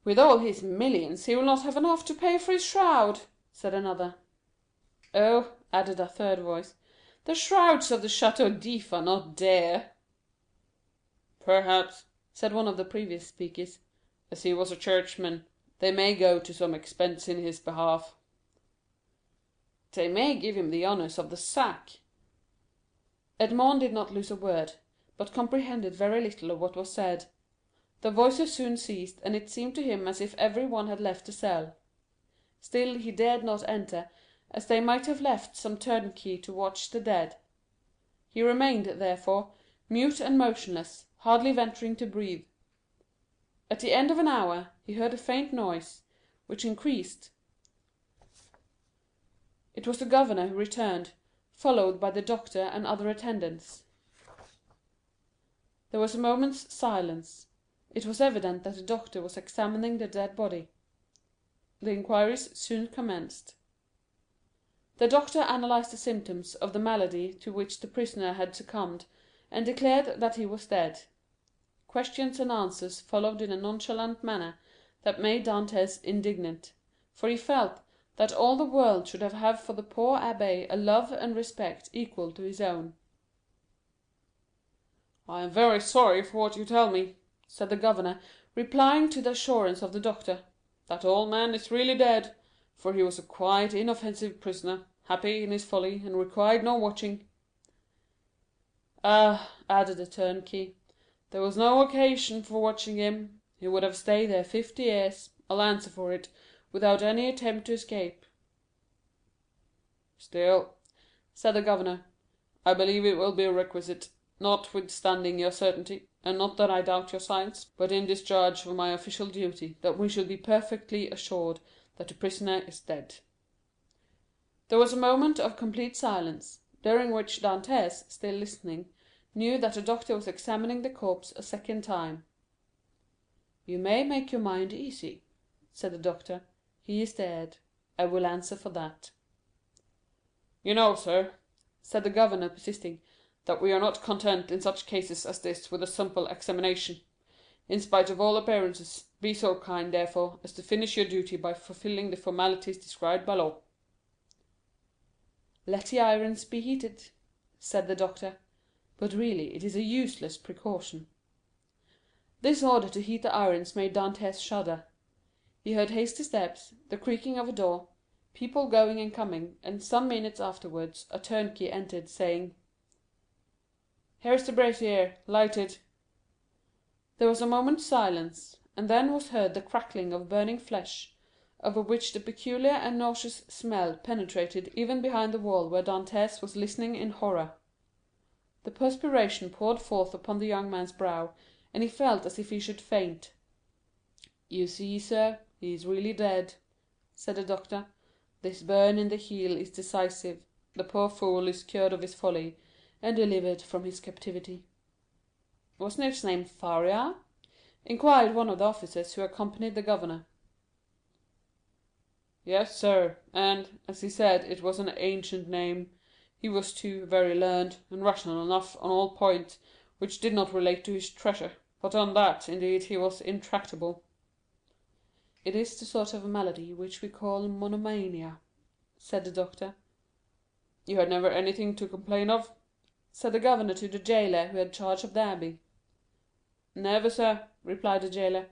Speaker 12: "With all his millions he will not have enough to pay for his shroud," said another. "Oh," added a third voice, "the shrouds of the Château d'If are not dear." "Perhaps," said one of the previous speakers, "as he was a churchman, they may go to some expense in his behalf." "They may give him the honors of the sack." Edmond did not lose a word, but comprehended very little of what was said. The voices soon ceased, and it seemed to him as if every one had left the cell. Still he dared not enter, as they might have left some turnkey to watch the dead. He remained, therefore, mute and motionless, hardly venturing to breathe. At the end of an hour he heard a faint noise, which increased. It was the governor who returned, followed by the doctor and other attendants. There was a moment's silence. It was evident that the doctor was examining the dead body. The inquiries soon commenced. The doctor analyzed the symptoms of the malady to which the prisoner had succumbed, and declared that he was dead. Questions and answers followed in a nonchalant manner that made Dantès indignant, for he felt that all the world should have for the poor abbé a love and respect equal to his own. "I am very sorry for what you tell me," said the governor, replying to the assurance of the doctor. "That old man is really dead, for he was a quiet, inoffensive prisoner, happy in his folly, and required no watching." "Ah," added the turnkey, "there was no occasion for watching him. He would have stayed there 50 years, I'll answer for it, without any attempt to escape." "Still," said the governor, "I believe it will be requisite, notwithstanding your certainty, and not that I doubt your science, but in discharge of my official duty, that we should be perfectly assured that the prisoner is dead." There was a moment of complete silence, during which Dantès, still listening, knew that the doctor was examining the corpse a second time. "You may make your mind easy," said the doctor. "He is dead. I will answer for that." "You know, sir," said the governor, persisting, "that we are not content in such cases as this with a simple examination. In spite of all appearances, be so kind, therefore, as to finish your duty by fulfilling the formalities described by law." "Let the irons be heated," said the doctor; "but really it is a useless precaution." This order to heat the irons made Dantès shudder. He heard hasty steps, the creaking of a door, people going and coming, and some minutes afterwards a turnkey entered, saying, "Here is the brazier, lighted." There was a moment's silence, and then was heard the crackling of burning flesh, over which the peculiar and nauseous smell penetrated even behind the wall where Dantès was listening in horror. The perspiration poured forth upon the young man's brow, and he felt as if he should faint. "You see, sir, he is really dead," said the doctor. "This burn in the heel is decisive. The poor fool is cured of his folly, and delivered from his captivity." "Wasn't his name Faria?" inquired one of the officers who accompanied the governor. "Yes, sir, and, as he said it was an ancient name, he was too very learned, and rational enough on all points which did not relate to his treasure, but on that, indeed, he was intractable." "It is the sort of malady which we call monomania," said the doctor. "You had never anything to complain of?" said the governor to the jailer who had charge of the abbey. "Never, sir," replied the jailer,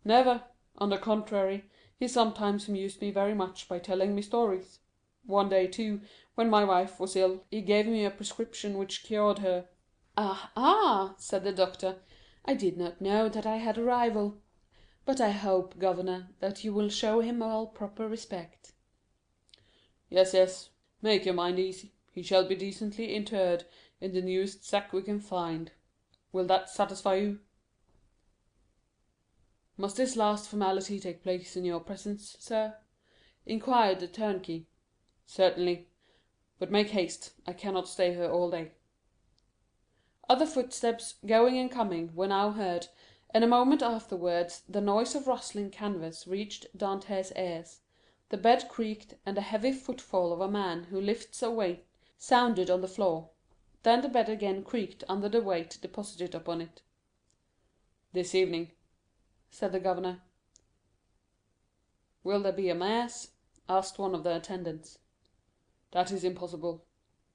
Speaker 12: "never. On the contrary, he sometimes amused me very much by telling me stories. One day, too, when my wife was ill, he gave me a prescription which cured her." "Ah, ah," said the doctor, "I did not know that I had a rival. But I hope, governor, that you will show him all proper respect." "Yes, yes, make your mind easy. He shall be decently interred in the newest sack we can find. Will that satisfy you?" "Must this last formality take place in your presence, sir?" inquired the turnkey. "Certainly. But make haste. I cannot stay here all day." Other footsteps, going and coming, were now heard, and a moment afterwards the noise of rustling canvas reached Dantès' ears. The bed creaked, and the heavy footfall of a man who lifts a weight sounded on the floor. Then the bed again creaked under the weight deposited upon it. "This evening," said the governor. "Will there be a mass?" asked one of the attendants. "That is impossible,"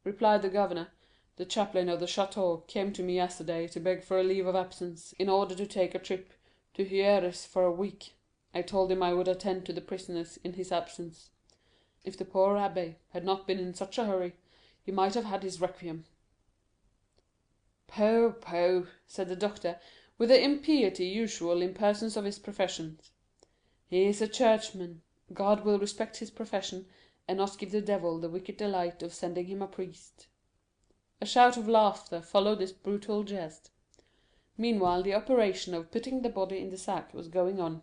Speaker 12: replied the governor. "The chaplain of the chateau came to me yesterday to beg for a leave of absence in order to take a trip to Hyères for a week. I told him I would attend to the prisoners in his absence. If the poor abbé had not been in such a hurry, he might have had his requiem." "Poh, poh," said the doctor, with the impiety usual in persons of his profession. "He is a churchman. God will respect his profession, and not give the devil the wicked delight of sending him a priest." A shout of laughter followed this brutal jest. Meanwhile the operation of putting the body in the sack was going on.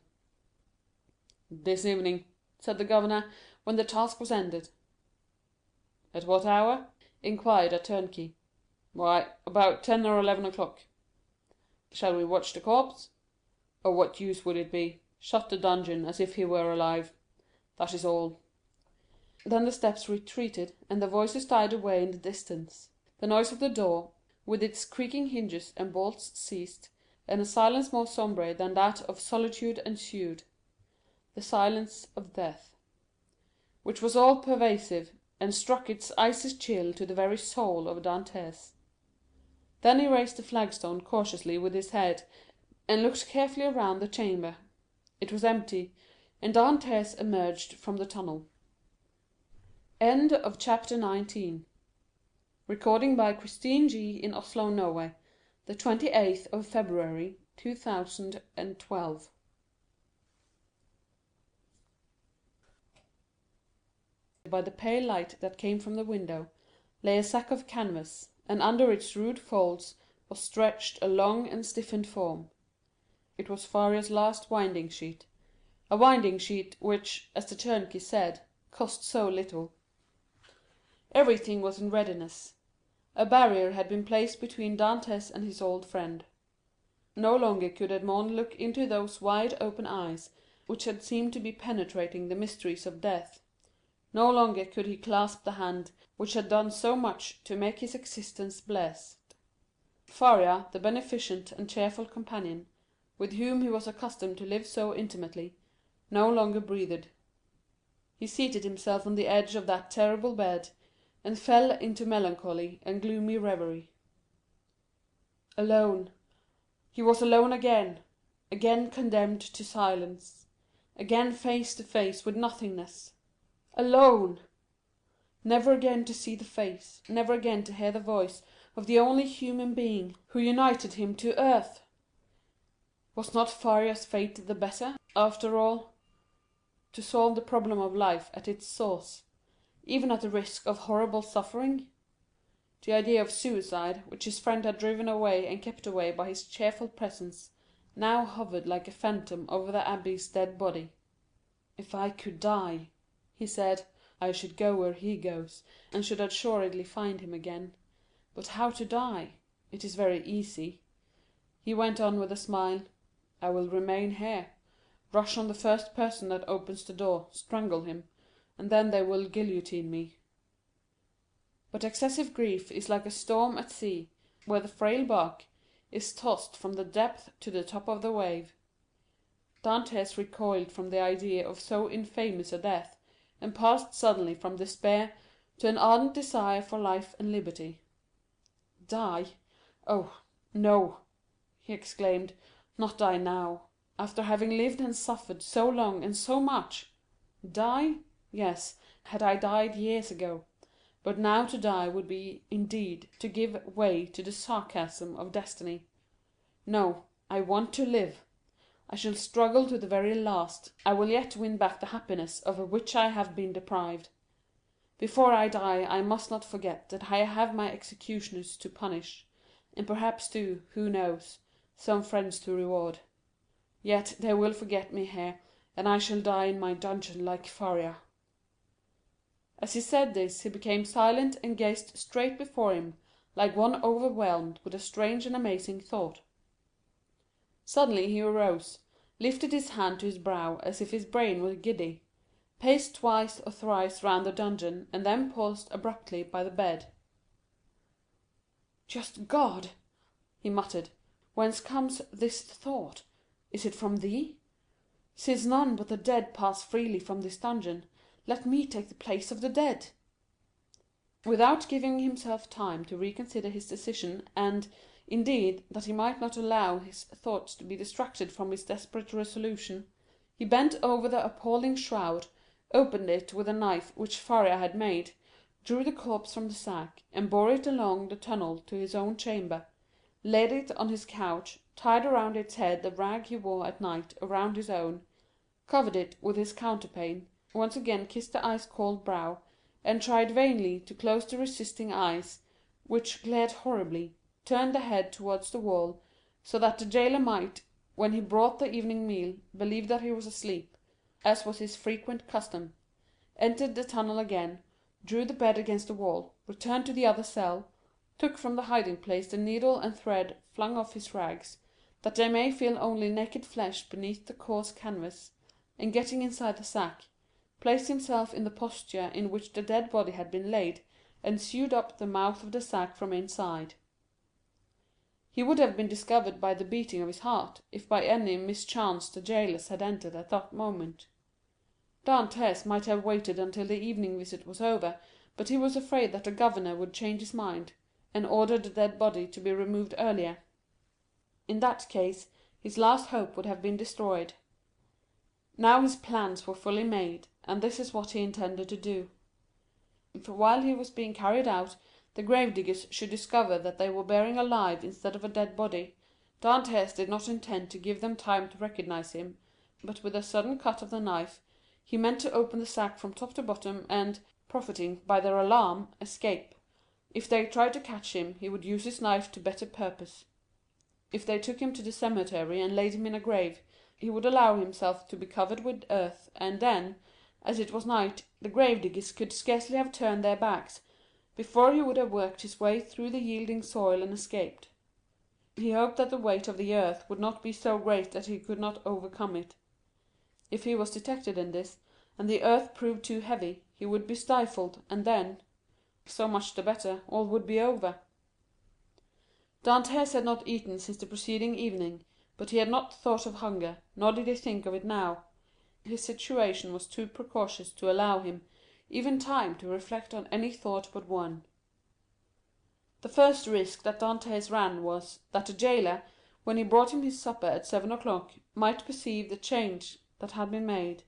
Speaker 12: "This evening," said the governor, when the task was ended. "At what hour?" inquired a turnkey. "Why, about 10 or 11 o'clock." "Shall we watch the corpse?" "Of what use would it be? Shut the dungeon as if he were alive. That is all." Then the steps retreated, and the voices died away in the distance. The noise of the door, with its creaking hinges and bolts, ceased, and a silence more sombre than that of solitude ensued, the silence of death, which was all pervasive, and struck its icy chill to the very soul of Dantès. Then he raised the flagstone cautiously with his head, and looked carefully around the chamber. It was empty, and Dantès emerged from the tunnel. End of chapter 19. Recording by Christine G. in Oslo, Norway, the 28th of February, 2012. By the pale light that came from the window lay a sack of canvas, and under its rude folds was stretched a long and stiffened form. It was Faria's last winding sheet, a winding sheet which, as the turnkey said, cost so little. Everything was in readiness. A barrier had been placed between Dantès and his old friend. No longer could Edmond look into those wide open eyes which had seemed to be penetrating the mysteries of death. No longer could he clasp the hand which had done so much to make his existence blessed. Faria, the beneficent and cheerful companion, with whom he was accustomed to live so intimately, no longer breathed. He seated himself on the edge of that terrible bed, and fell into melancholy and gloomy reverie. Alone! He was alone again, again condemned to silence, again face to face with nothingness. Alone! Never again to see the face, never again to hear the voice of the only human being who united him to earth! Was not Faria's fate the better, after all? To solve the problem of life at its source, even at the risk of horrible suffering? The idea of suicide, which his friend had driven away and kept away by his cheerful presence, now hovered like a phantom over the abbé's dead body. "If I could die," he said, "I should go where he goes, and should assuredly find him again. But how to die? It is very easy." He went on with a smile. "I will remain here, rush on the first person that opens the door, strangle him, and then they will guillotine me." But excessive grief is like a storm at sea, where the frail bark is tossed from the depth to the top of the wave. Dantès recoiled from the idea of so infamous a death, and passed suddenly from despair to an ardent desire for life and liberty. Die? Oh, no, he exclaimed, not die now, after having lived and suffered so long and so much. Die? Yes, had I died years ago, but now to die would be, indeed, to give way to the sarcasm of destiny. No, I want to live. I shall struggle to the very last. I will yet win back the happiness of which I have been deprived. Before I die, I must not forget that I have my executioners to punish, and perhaps too, who knows, some friends to reward. Yet they will forget me here, and I shall die in my dungeon like Faria." As he said this, he became silent and gazed straight before him, like one overwhelmed with a strange and amazing thought. Suddenly he arose, lifted his hand to his brow as if his brain were giddy, paced twice or thrice round the dungeon, and then paused abruptly by the bed. "Just God!" he muttered, "whence comes this thought? Is it from thee? Since none but the dead pass freely from this dungeon, let me take the place of the dead." Without giving himself time to reconsider his decision, and, indeed, that he might not allow his thoughts to be distracted from his desperate resolution, he bent over the appalling shroud, opened it with a knife which Faria had made, drew the corpse from the sack, and bore it along the tunnel to his own chamber, laid it on his couch, tied around its head the rag he wore at night around his own, covered it with his counterpane, once again kissed the ice-cold brow, and tried vainly to close the resisting eyes, which glared horribly, turned the head towards the wall, so that the jailer might, when he brought the evening meal, believe that he was asleep, as was his frequent custom, entered the tunnel again, drew the bed against the wall, returned to the other cell, took from the hiding-place the needle and thread, flung off his rags, that they may feel only naked flesh beneath the coarse canvas, and getting inside the sack, placed himself in the posture in which the dead body had been laid, and sewed up the mouth of the sack from inside. He would have been discovered by the beating of his heart, if by any mischance the jailers had entered at that moment. Dantès might have waited until the evening visit was over, but he was afraid that the governor would change his mind, and order the dead body to be removed earlier. In that case, his last hope would have been destroyed. Now his plans were fully made, and this is what he intended to do. If while he was being carried out, the gravediggers should discover that they were bearing a live instead of a dead body, Dantès did not intend to give them time to recognize him, but with a sudden cut of the knife, he meant to open the sack from top to bottom, and, profiting by their alarm, escape. If they tried to catch him, he would use his knife to better purpose. If they took him to the cemetery and laid him in a grave, he would allow himself to be covered with earth, and then, as it was night, the gravediggers could scarcely have turned their backs before he would have worked his way through the yielding soil and escaped. He hoped that the weight of the earth would not be so great that he could not overcome it. If he was detected in this, and the earth proved too heavy, he would be stifled, and then, so much the better, all would be over. Dantès had not eaten since the preceding evening, but he had not thought of hunger, nor did he think of it now. His situation was too precarious to allow him even time to reflect on any thought but one. The first risk that Dantès ran was, that the jailer, when he brought him his supper at 7 o'clock, might perceive the change that had been made.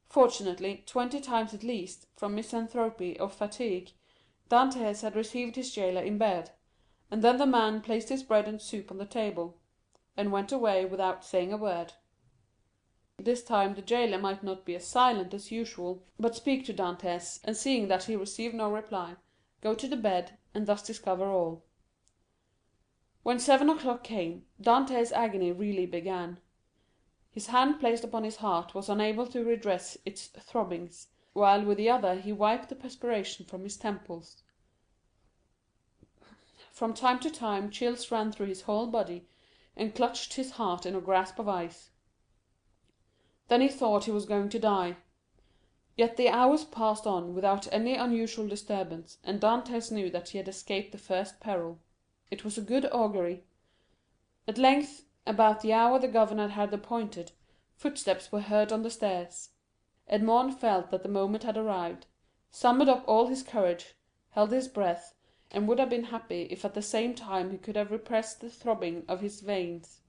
Speaker 12: Fortunately, 20 times at least, from misanthropy or fatigue, Dantès had received his jailer in bed, and then the man placed his bread and soup on the table, and went away without saying a word. This time the jailer might not be as silent as usual, but speak to Dantès, and seeing that he received no reply, go to the bed, and thus discover all. When 7 o'clock came, Dantès' agony really began. His hand placed upon his heart was unable to redress its throbbings, while with the other he wiped the perspiration from his temples. From time to time chills ran through his whole body, and clutched his heart in a grasp of ice. Then he thought he was going to die. Yet the hours passed on without any unusual disturbance, and Dantès knew that he had escaped the first peril. It was a good augury. At length, about the hour the governor had appointed, footsteps were heard on the stairs. Edmond felt that the moment had arrived, summoned up all his courage, held his breath, and would have been happy if at the same time he could have repressed the throbbing of his veins.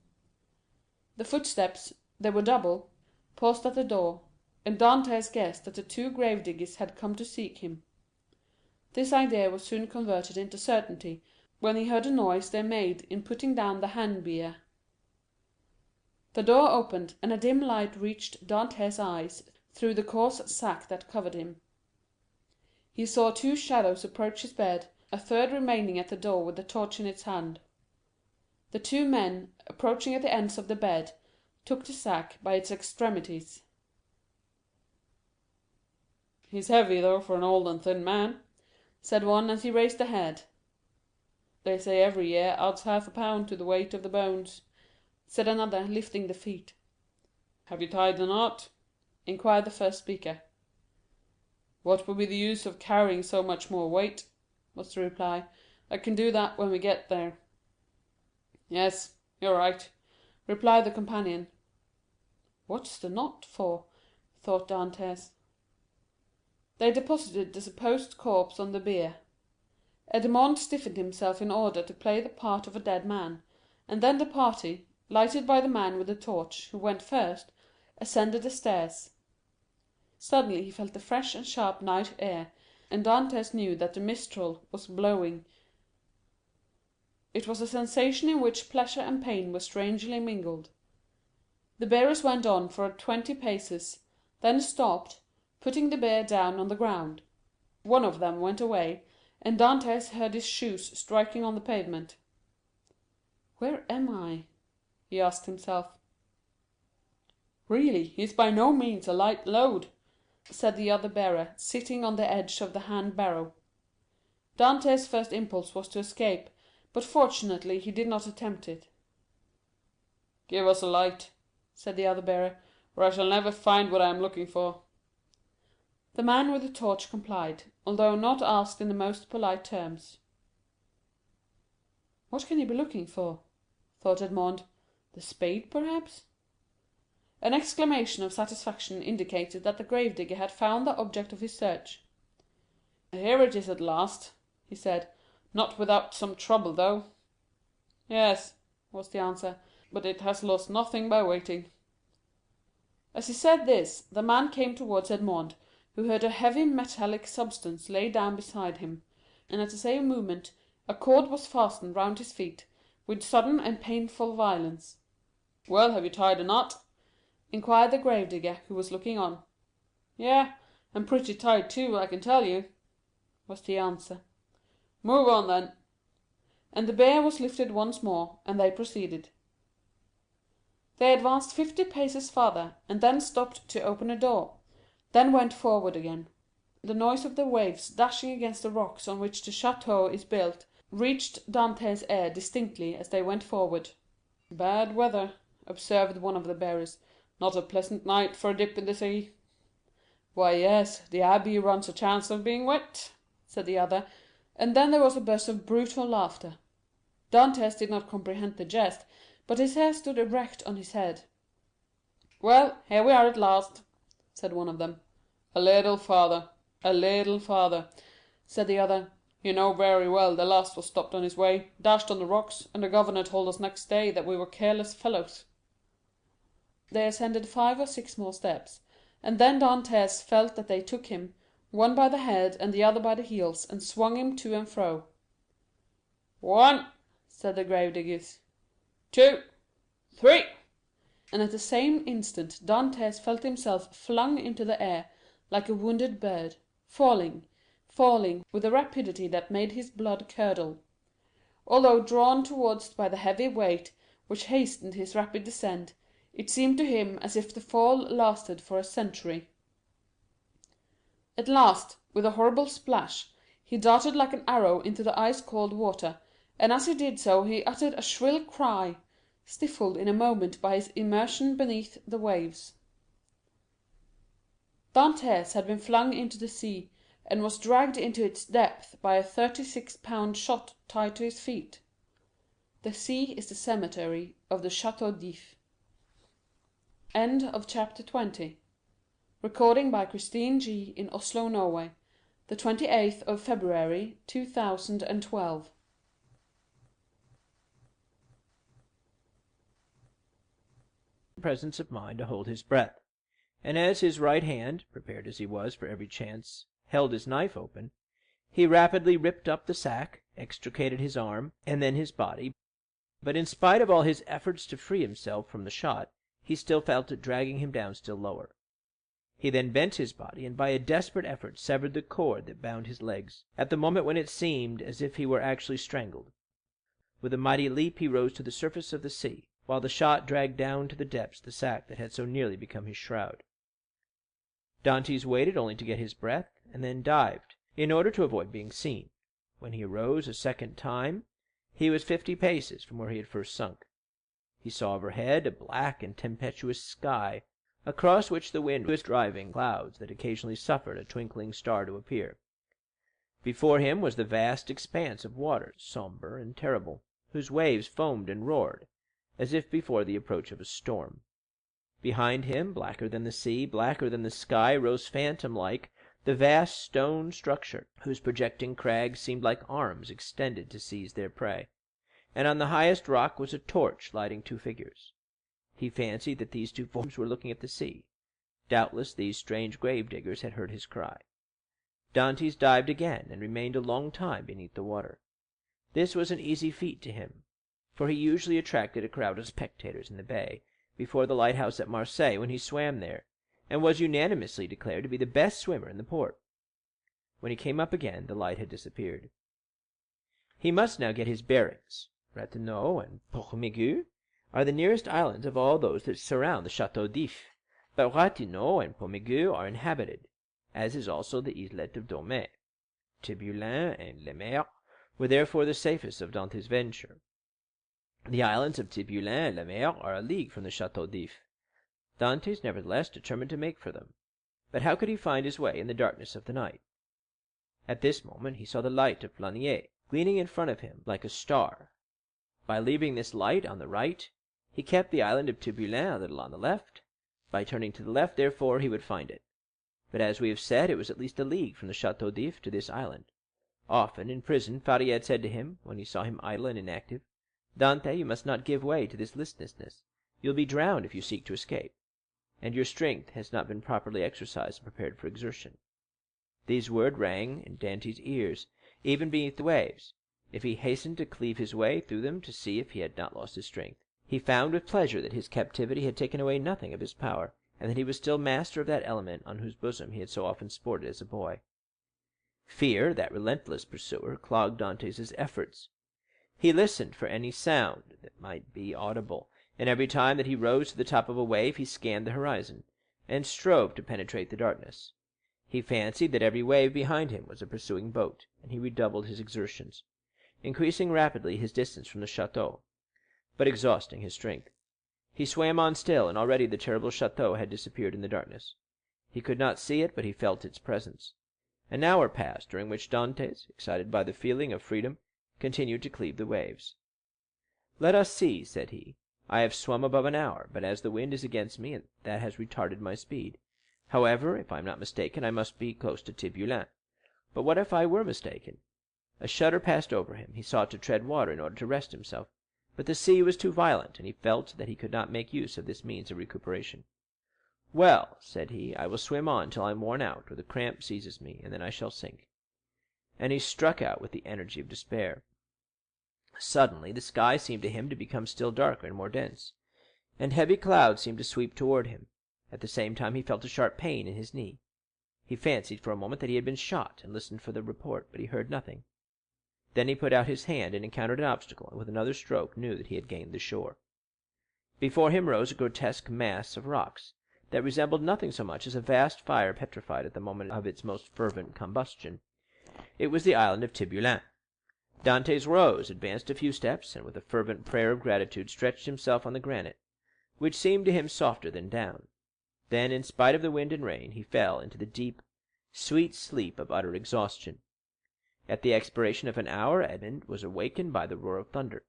Speaker 12: The footsteps, they were double, paused at the door, and Dantès guessed that the two gravediggers had come to seek him. This idea was soon converted into certainty when he heard the noise they made in putting down the hand bier. The door opened, and a dim light reached Dantès' eyes through the coarse sack that covered him. He saw two shadows approach his bed, a third remaining at the door with the torch in its hand. The two men, approaching at the ends of the bed, took the sack by its extremities. "He's heavy, though, for an old and thin man," said one as he raised the head. "They say every year adds half a pound to the weight of the bones," said another, lifting the feet. "Have you tied the knot?" inquired the first speaker. "What would be the use of carrying so much more weight?" was the reply. "I can do that when we get there." "Yes, you're right," replied the companion. "What's the knot for?" thought Dantès. They deposited the supposed corpse on the bier. Edmond stiffened himself in order to play the part of a dead man, and then the party, lighted by the man with the torch, who went first, ascended the stairs. Suddenly he felt the fresh and sharp night air, and Dantès knew that the mistral was blowing. It was a sensation in which pleasure and pain were strangely mingled. The bearers went on for 20 paces, then stopped, putting the bier down on the ground. One of them went away, and Dantès heard his shoes striking on the pavement. "Where am I?" he asked himself. "Really, he is by no means a light load," said the other bearer, sitting on the edge of the hand barrow. Dantès' first impulse was to escape, but fortunately he did not attempt it. "Give us a light," said the other bearer, "or I shall never find what I am looking for." The man with the torch complied, although not asked in the most polite terms. "What can he be looking for?" thought Edmond. "The spade, perhaps?" An exclamation of satisfaction indicated that the gravedigger had found the object of his search. "Here it is at last," he said; "not without some trouble, though." "Yes," was the answer, "but it has lost nothing by waiting." As he said this, the man came towards Edmond, who heard a heavy metallic substance laid down beside him, and at the same moment a cord was fastened round his feet with sudden and painful violence. "Well, have you tied a knot?" inquired the gravedigger, who was looking on. "Yes, and pretty tight too, I can tell you," was the answer. "Move on, then." And the bier was lifted once more, and they proceeded. They advanced 50 paces farther, and then stopped to open a door, then went forward again. The noise of the waves dashing against the rocks on which the château is built reached Dantès' ear distinctly as they went forward. "Bad weather," observed one of the bearers; "not a pleasant night for a dip in the sea." "Why, yes, the abbey runs a chance of being wet," said the other, and then there was a burst of brutal laughter. Dantès did not comprehend the jest, but his hair stood erect on his head. "Well, here we are at last," said one of them. "A little farther, a little farther," said the other. "You know very well the last was stopped on his way, dashed on the rocks, and the governor told us next day that we were careless fellows." They ascended 5 or 6 more steps, and then Dantès felt that they took him, one by the head and the other by the heels, and swung him to and fro. "One," said the gravediggers, "two, three," and at the same instant Dantès felt himself flung into the air like a wounded bird, falling, with a rapidity that made his blood curdle. Although drawn towards by the heavy weight which hastened his rapid descent, it seemed to him as if the fall lasted for a century. At last, with a horrible splash, he darted like an arrow into the ice-cold water, and as he did so he uttered a shrill cry, stifled in a moment by his immersion beneath the waves. Dantès had been flung into the sea, and was dragged into its depth by a 36-pound shot tied to his feet. The sea is the cemetery of the Château d'If. End of Chapter 20. Recording by Christine G. in Oslo, Norway, the 28th of February, 2012.
Speaker 3: Presence of mind to hold his breath, and as his right hand, prepared as he was for every chance, held his knife open, he rapidly ripped up the sack, extricated his arm, and then his body, but in spite of all his efforts to free himself from the shot,
Speaker 13: he still felt it dragging him down still lower. He then bent his body, and by a desperate effort severed the cord that bound his legs, at the moment when it seemed as if he were actually strangled. With a mighty leap he rose to the surface of the sea, while the shot dragged down to the depths the sack that had so nearly become his shroud. Dantès waited only to get his breath, and then dived, in order to avoid being seen. When he arose a second time, he was 50 paces from where he had first sunk. He saw overhead a black and tempestuous sky, across which the wind was driving clouds that occasionally suffered a twinkling star to appear. Before him was the vast expanse of waters, sombre and terrible, whose waves foamed and roared, as if before the approach of a storm. Behind him, blacker than the sea, blacker than the sky, rose phantom-like the vast stone structure, whose projecting crags seemed like arms extended to seize their prey, and on the highest rock was a torch lighting 2 figures. He fancied that these 2 forms were looking at the sea. Doubtless these strange grave-diggers had heard his cry. Dantès dived again, and remained a long time beneath the water. This was an easy feat to him, for he usually attracted a crowd of spectators in the bay, before the lighthouse at Marseilles when he swam there, and was unanimously declared to be the best swimmer in the port. When he came up again, the light had disappeared. He must now get his bearings. Ratonneau and Port-Migu are the nearest islands of all those that surround the Château d'If, but Ratonneau and Port-Migu are inhabited, as is also the islet of Daume. Tiboulen and Le Maire were therefore the safest of Dantès' venture. The islands of Tiboulen and Le Maire are a league from the Château d'If. Dantès nevertheless determined to make for them. But how could he find his way in the darkness of the night? At this moment he saw the light of Planier gleaming in front of him like a star. By leaving this light on the right, he kept the island of Tiboulen a little on the left. By turning to the left, therefore, he would find it. But as we have said, it was at least a league from the Château d'If to this island. Often in prison Faria had said to him, when he saw him idle and inactive, "Dante, you must not give way to this listlessness. You'll be drowned if you seek to escape, and your strength has not been properly exercised and prepared for exertion." These words rang in Dante's ears, even beneath the waves. If he hastened to cleave his way through them to see if he had not lost his strength, he found with pleasure that his captivity had taken away nothing of his power, and that he was still master of that element on whose bosom he had so often sported as a boy. Fear, that relentless pursuer, clogged Dantès' efforts. He listened for any sound that might be audible, and every time that he rose to the top of a wave he scanned the horizon, and strove to penetrate the darkness. He fancied that every wave behind him was a pursuing boat, and he redoubled his exertions, increasing rapidly his distance from the château, but exhausting his strength. He swam on still, and already the terrible château had disappeared in the darkness. He could not see it, but he felt its presence. An hour passed, during which Dantès, excited by the feeling of freedom, continued to cleave the waves. "Let us see," said he. "I have swum above an hour, but as the wind is against me, that has retarded my speed. However, if I am not mistaken, I must be close to Tiboulen. But what if I were mistaken?" A shudder passed over him. He sought to tread water in order to rest himself, but the sea was too violent, and he felt that he could not make use of this means of recuperation. "Well," said he, "I will swim on till I am worn out, or the cramp seizes me, and then I shall sink." And he struck out with the energy of despair. Suddenly the sky seemed to him to become still darker and more dense, and heavy clouds seemed to sweep toward him. At the same time he felt a sharp pain in his knee. He fancied for a moment that he had been shot, and listened for the report, but he heard nothing. Then he put out his hand and encountered an obstacle, and with another stroke knew that he had gained the shore. Before him rose a grotesque mass of rocks that resembled nothing so much as a vast fire petrified at the moment of its most fervent combustion. It was the island of Tiboulen. Dantès rose, advanced a few steps, and with a fervent prayer of gratitude stretched himself on the granite, which seemed to him softer than down. Then, in spite of the wind and rain, he fell into the deep, sweet sleep of utter exhaustion. At the expiration of an hour, Edmond was awakened by the roar of thunder.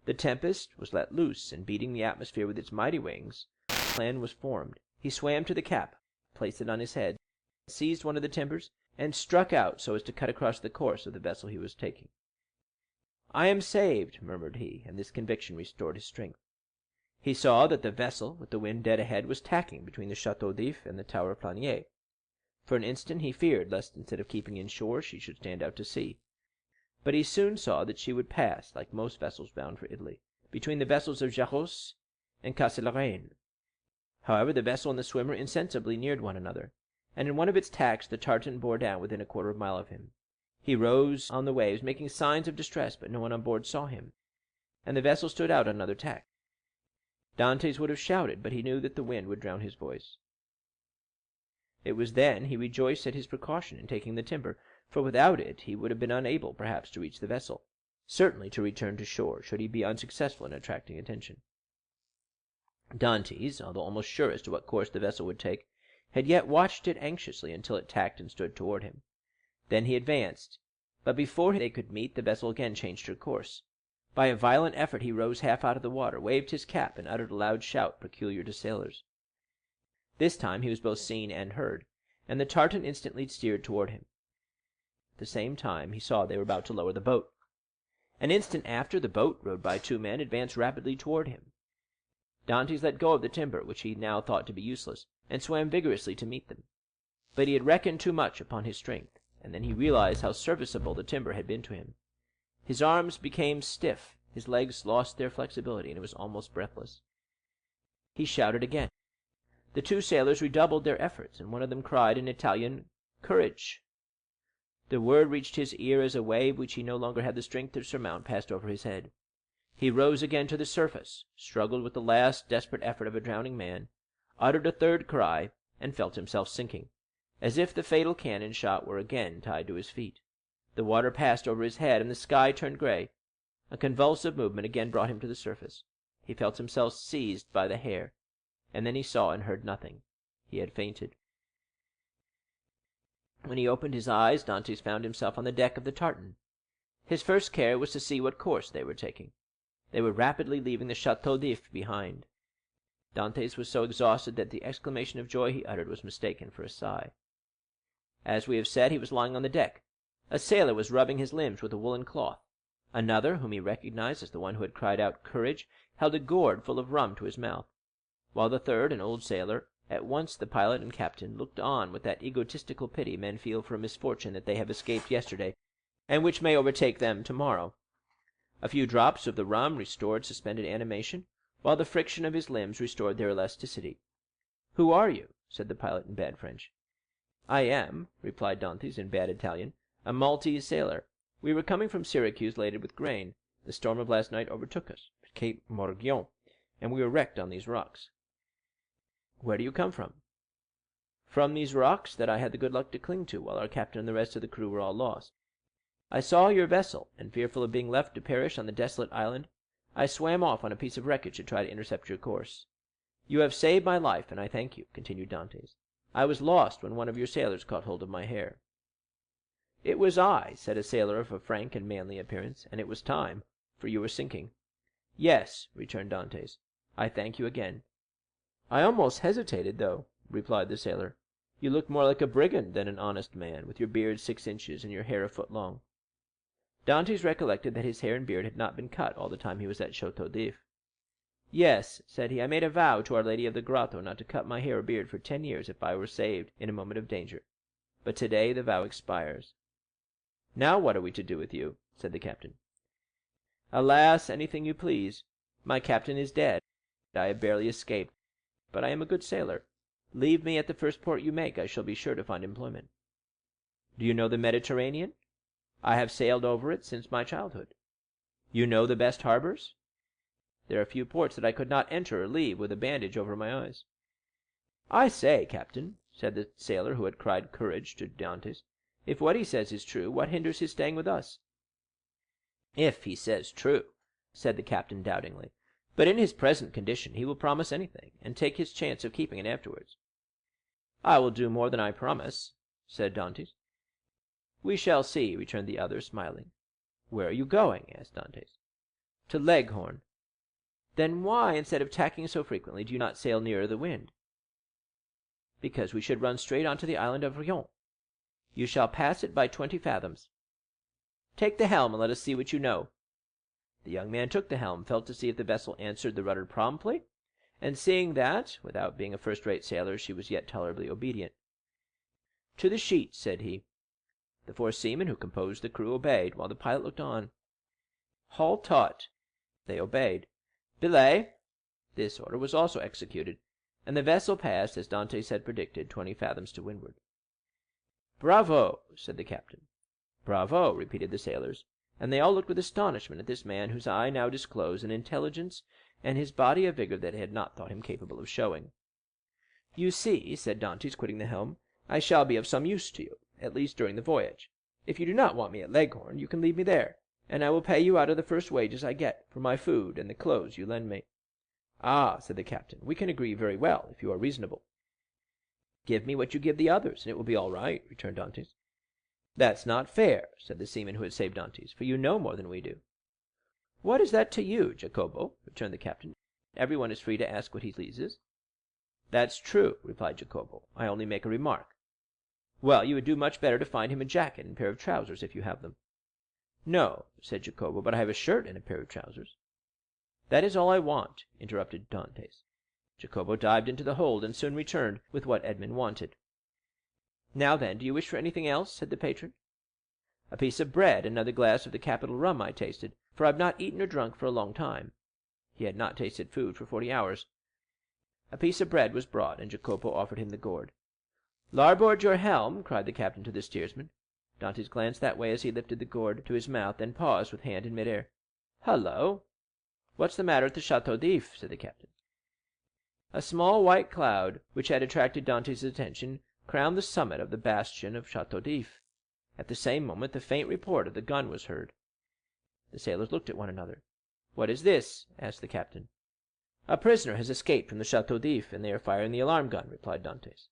Speaker 13: The tempest was let loose, and beating the atmosphere with its mighty wings, a plan was formed. He swam to the cap, placed it on his head, seized one of the timbers, and struck out so as to cut across the course of the vessel he was taking. "I am saved," murmured he, and this conviction restored his strength. He saw that the vessel, with the wind dead ahead, was tacking between the Château d'If and the Tower of Planier. For an instant he feared lest instead of keeping in shore she should stand out to sea. But he soon saw that she would pass, like most vessels bound for Italy, between the vessels of Jaros and Castelraine, However, the vessel and the swimmer insensibly neared one another, and in one of its tacks the tartan bore down within a quarter of a mile of him. He rose on the waves, making signs of distress, but no one on board saw him, and the vessel stood out on another tack. Dantès would have shouted, but he knew that the wind would drown his voice. It was then he rejoiced at his precaution in taking the timber, for without it he would have been unable, perhaps, to reach the vessel, certainly to return to shore, should he be unsuccessful in attracting attention. Dantès, although almost sure as to what course the vessel would take, had yet watched it anxiously until it tacked and stood toward him. Then he advanced, but before they could meet, the vessel again changed her course. By a violent effort he rose half out of the water, waved his cap, and uttered a loud shout peculiar to sailors. This time he was both seen and heard, and the tartan instantly steered toward him. At the same time he saw they were about to lower the boat. An instant after, the boat, rowed by two men, advanced rapidly toward him. Dantès let go of the timber, which he now thought to be useless, and swam vigorously to meet them. But he had reckoned too much upon his strength, and then he realized how serviceable the timber had been to him. His arms became stiff, his legs lost their flexibility, and he was almost breathless. He shouted again. The two sailors redoubled their efforts, and one of them cried in Italian, "Courage!" The word reached his ear as a wave which he no longer had the strength to surmount passed over his head. He rose again to the surface, struggled with the last desperate effort of a drowning man, uttered a third cry, and felt himself sinking, as if the fatal cannon shot were again tied to his feet. The water passed over his head, and the sky turned gray. A convulsive movement again brought him to the surface. He felt himself seized by the hair, and then he saw and heard nothing. He had fainted. When he opened his eyes, Dantès found himself on the deck of the tartan. His first care was to see what course they were taking. They were rapidly leaving the Château d'If behind. Dantès was so exhausted that the exclamation of joy he uttered was mistaken for a sigh. As we have said, he was lying on the deck. A sailor was rubbing his limbs with a woolen cloth. Another, whom he recognized as the one who had cried out "Courage," held a gourd full of rum to his mouth, while the third, an old sailor, at once the pilot and captain, looked on with that egotistical pity men feel for a misfortune that they have escaped yesterday, and which may overtake them tomorrow. A few drops of the rum restored suspended animation, while the friction of his limbs restored their elasticity. "Who are you?" said the pilot in bad French. "I am," replied Dantès in bad Italian, "a Maltese sailor. We were coming from Syracuse laden with grain. The storm of last night overtook us at Cape Morgion, and we were wrecked on these rocks." "Where do you come from?" "From these rocks that I had the good luck to cling to, while our captain and the rest of the crew were all lost. I saw your vessel, and fearful of being left to perish on the desolate island, I swam off on a piece of wreckage to try to intercept your course. You have saved my life, and I thank you," continued Dantès. "I was lost when one of your sailors caught hold of my hair." "It was I," said a sailor of a frank and manly appearance, "and it was time, for you were sinking." "Yes," returned Dantès, "I thank you again." "I almost hesitated, though," replied the sailor. "You looked more like a brigand than an honest man, with your beard 6 inches and your hair a foot long." Dantès recollected that his hair and beard had not been cut all the time he was at Château d'If. "Yes," said he, "I made a vow to Our Lady of the Grotto not to cut my hair or beard for 10 years if I were saved in a moment of danger. But today the vow expires." "Now what are we to do with you?" said the captain. "Alas, anything you please. My captain is dead. I have barely escaped, but I am a good sailor. Leave me at the first port you make. I shall be sure to find employment." "Do you know the Mediterranean?" "I have sailed over it since my childhood." "You know the best harbors?" "There are few ports that I could not enter or leave with a bandage over my eyes." "I say, captain," said the sailor who had cried "Courage" to Dantès, "if what he says is true, what hinders his staying with us?" "If he says true," said the captain doubtingly, "but in his present condition he will promise anything, and take his chance of keeping it afterwards." "I will do more than I promise," said Dantès. "We shall see," returned the other, smiling. "Where are you going?" asked Dantès. "To Leghorn." "Then why, instead of tacking so frequently, do you not sail nearer the wind?" "Because we should run straight on to the island of Rion. You shall pass it by 20 fathoms. Take the helm, and let us see what you know." The young man took the helm, felt to see if the vessel answered the rudder promptly, and seeing that, without being a first-rate sailor, she was yet tolerably obedient. "To the sheet," said he. The 4 seamen who composed the crew obeyed, while the pilot looked on. "Haul taut." They obeyed. "Belay." This order was also executed. and the vessel passed, as Dantès had predicted, 20 fathoms to windward. "Bravo!" said the captain. "Bravo!" repeated the sailors, and they all looked with astonishment at this man whose eye now disclosed an intelligence and his body a vigor that they had not thought him capable of showing. "You see," said Dantès, quitting the helm, "I shall be of some use to you, at least during the voyage. If you do not want me at Leghorn, you can leave me there, and I will pay you out of the first wages I get for my food and the clothes you lend me." "Ah," said the captain, "we can agree very well, if you are reasonable." "Give me what you give the others, and it will be all right," returned Dantès. "That's not fair," said the seaman who had saved Dantès, "for you know more than we do." "What is that to you, Jacopo?" returned the captain. "Everyone is free to ask what he pleases." "That's true," replied Jacopo. "I only make a remark." "Well, you would do much better to find him a jacket and a pair of trousers, if you have them." "No," said Jacopo, "but I have a shirt and a pair of trousers." "That is all I want," interrupted Dantès. Jacopo dived into the hold, and soon returned with what Edmond wanted. "Now then, do you wish for anything else?" said the patron. "A piece of bread, and another glass of the capital rum I tasted, for I've not eaten or drunk for a long time." He had not tasted food for 40 hours. A piece of bread was brought, and Jacopo offered him the gourd. "Larboard your helm!" cried the captain to the steersman. Dantès glanced that way as he lifted the gourd to his mouth, then paused with hand in mid-air. "Hullo! What's the matter at the Château d'If?" said the captain. A small white cloud, which had attracted Dantès' attention, crowned the summit of the bastion of Château d'If. At the same moment the faint report of the gun was heard. The sailors looked at one another. "What is this?" asked the captain. "A prisoner has escaped from the Château d'If, and they are firing the alarm gun," replied Dantès.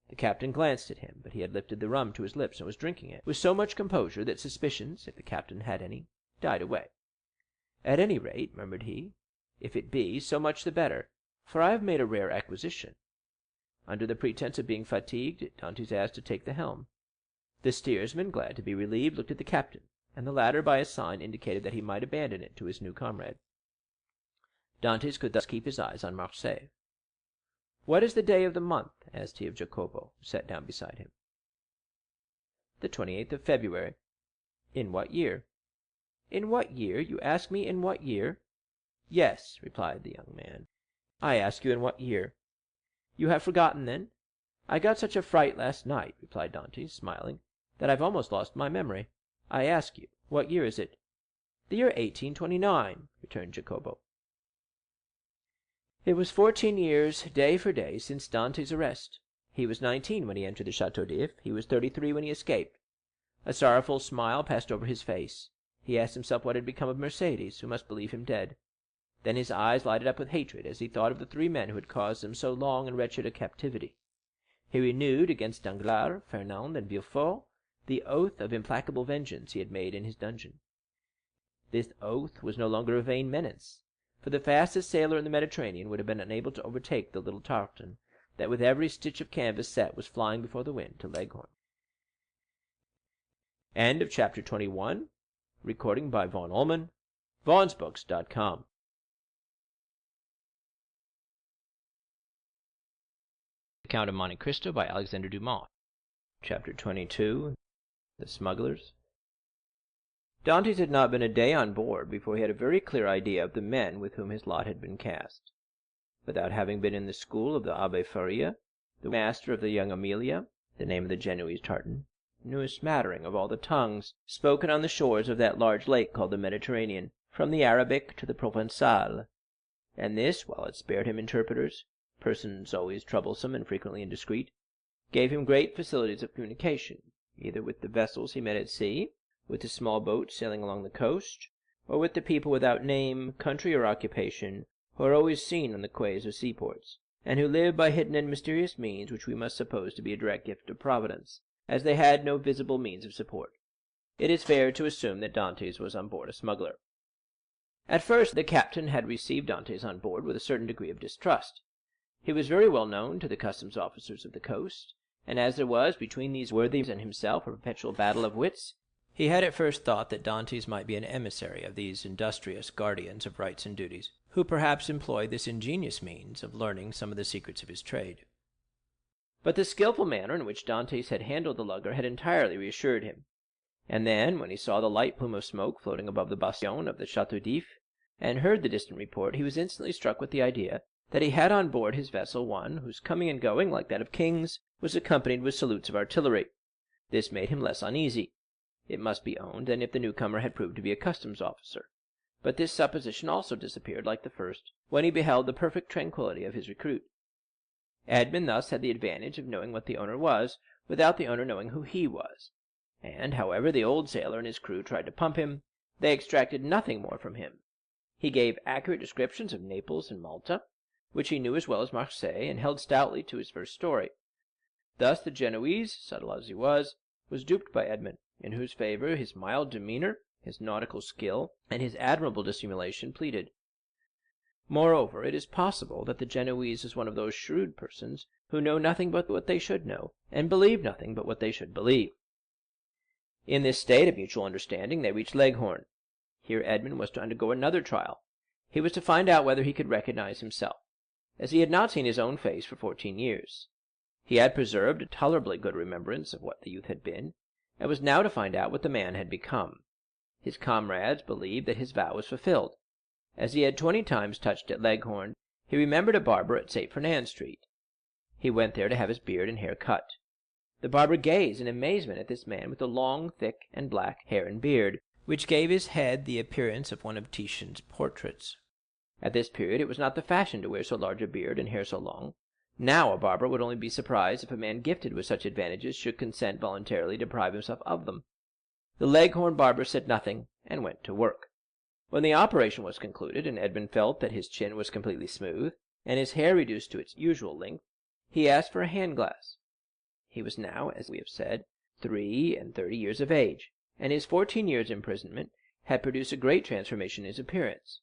Speaker 13: The captain glanced at him, but he had lifted the rum to his lips and was drinking it with so much composure that suspicions, if the captain had any, died away. "At any rate," murmured he, "if it be, so much the better, for I have made a rare acquisition." Under the pretense of being fatigued, Dantès asked to take the helm. The steersman, glad to be relieved, looked at the captain, and the latter by a sign indicated that he might abandon it to his new comrade. Dantès could thus keep his eyes on Marseilles. "What is the day of the month?" asked he of Jacopo, who sat down beside him. "The 28th of February." "In what year?" "In what year? You ask me in what year?" "Yes," replied the young man, "I ask you in what year." "You have forgotten, then?" "I got such a fright last night," replied Dantès, smiling, "that I've almost lost my memory. I ask you, what year is it?" "The year 1829," returned Jacopo. It was 14 years, day for day, since Dantès' arrest. He was 19 when he entered the Château d'If. He was 33 when he escaped. A sorrowful smile passed over his face. He asked himself what had become of Mercédès, who must believe him dead. Then his eyes lighted up with hatred as he thought of the 3 men who had caused him so long and wretched a captivity. He renewed against Danglars, Fernand, and Villefort the oath of implacable vengeance he had made in his dungeon. This oath was no longer a vain menace, for the fastest sailor in the Mediterranean would have been unable to overtake the little tartan that with every stitch of canvas set was flying before the wind to Leghorn. End of chapter 21. Recording by Von Ullman, vonsbooks.com. The Count of Monte Cristo by Alexandre Dumas. Chapter 22. The Smugglers. Dantès had not been a day on board before he had a very clear idea of the men with whom his lot had been cast. Without having been in the school of the Abbé Faria, the master of the young Amelia, the name of the Genoese tartan, knew a smattering of all the tongues spoken on the shores of that large lake called the Mediterranean, from the Arabic to the Provençal, and this, while it spared him interpreters, persons always troublesome and frequently indiscreet, gave him great facilities of communication, either with the vessels he met at sea, with the small boats sailing along the coast, or with the people without name, country, or occupation, who are always seen on the quays of seaports, and who live by hidden and mysterious means which we must suppose to be a direct gift of Providence, as they had no visible means of support. It is fair to assume that Dantès was on board a smuggler. At first the captain had received Dantès on board with a certain degree of distrust. He was very well known to the customs officers of the coast, and as there was between these worthies and himself a perpetual battle of wits, he had at first thought that Dantès might be an emissary of these industrious guardians of rights and duties, who perhaps employed this ingenious means of learning some of the secrets of his trade. But the skillful manner in which Dantès had handled the lugger had entirely reassured him, and then, when he saw the light plume of smoke floating above the bastion of the Château d'If, and heard the distant report, he was instantly struck with the idea that he had on board his vessel one whose coming and going, like that of kings, was accompanied with salutes of artillery. This made him less uneasy, it must be owned, than if the newcomer had proved to be a customs officer. But this supposition also disappeared like the first, when he beheld the perfect tranquillity of his recruit. Edmund thus had the advantage of knowing what the owner was, without the owner knowing who he was. And, however the old sailor and his crew tried to pump him, they extracted nothing more from him. He gave accurate descriptions of Naples and Malta, which he knew as well as Marseilles, and held stoutly to his first story. Thus the Genoese, subtle as he was duped by Edmund, in whose favor his mild demeanor, his nautical skill, and his admirable dissimulation pleaded. Moreover, it is possible that the Genoese is one of those shrewd persons who know nothing but what they should know, and believe nothing but what they should believe. In this state of mutual understanding they reached Leghorn. Here Edmund was to undergo another trial. He was to find out whether he could recognize himself, as he had not seen his own face for 14 years. He had preserved a tolerably good remembrance of what the youth had been, and was now to find out what the man had become. His comrades believed that his vow was fulfilled. As he had 20 times touched at Leghorn, he remembered a barber at St. Fernand Street. He went there to have his beard and hair cut. The barber gazed in amazement at this man with the long, thick, and black hair and beard, which gave his head the appearance of one of Titian's portraits. At this period it was not the fashion to wear so large a beard and hair so long. Now a barber would only be surprised if a man gifted with such advantages should consent voluntarily to deprive himself of them. The Leghorn barber said nothing, and went to work. When the operation was concluded, and Edmund felt that his chin was completely smooth, and his hair reduced to its usual length, he asked for a hand-glass. He was now, as we have said, 33 years of age, and his 14 years' imprisonment had produced a great transformation in his appearance.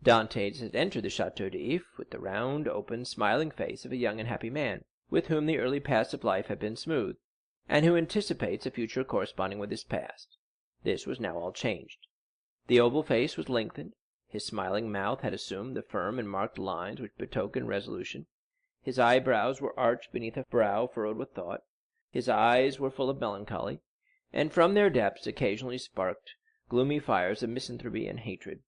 Speaker 13: Dantès had entered the Château d'If with the round, open, smiling face of a young and happy man, with whom the early past of life had been smooth, and who anticipates a future corresponding with his past. This was now all changed. The oval face was lengthened, his smiling mouth had assumed the firm and marked lines which betoken resolution, his eyebrows were arched beneath a brow furrowed with thought, his eyes were full of melancholy, and from their depths occasionally sparked gloomy fires of misanthropy and hatred.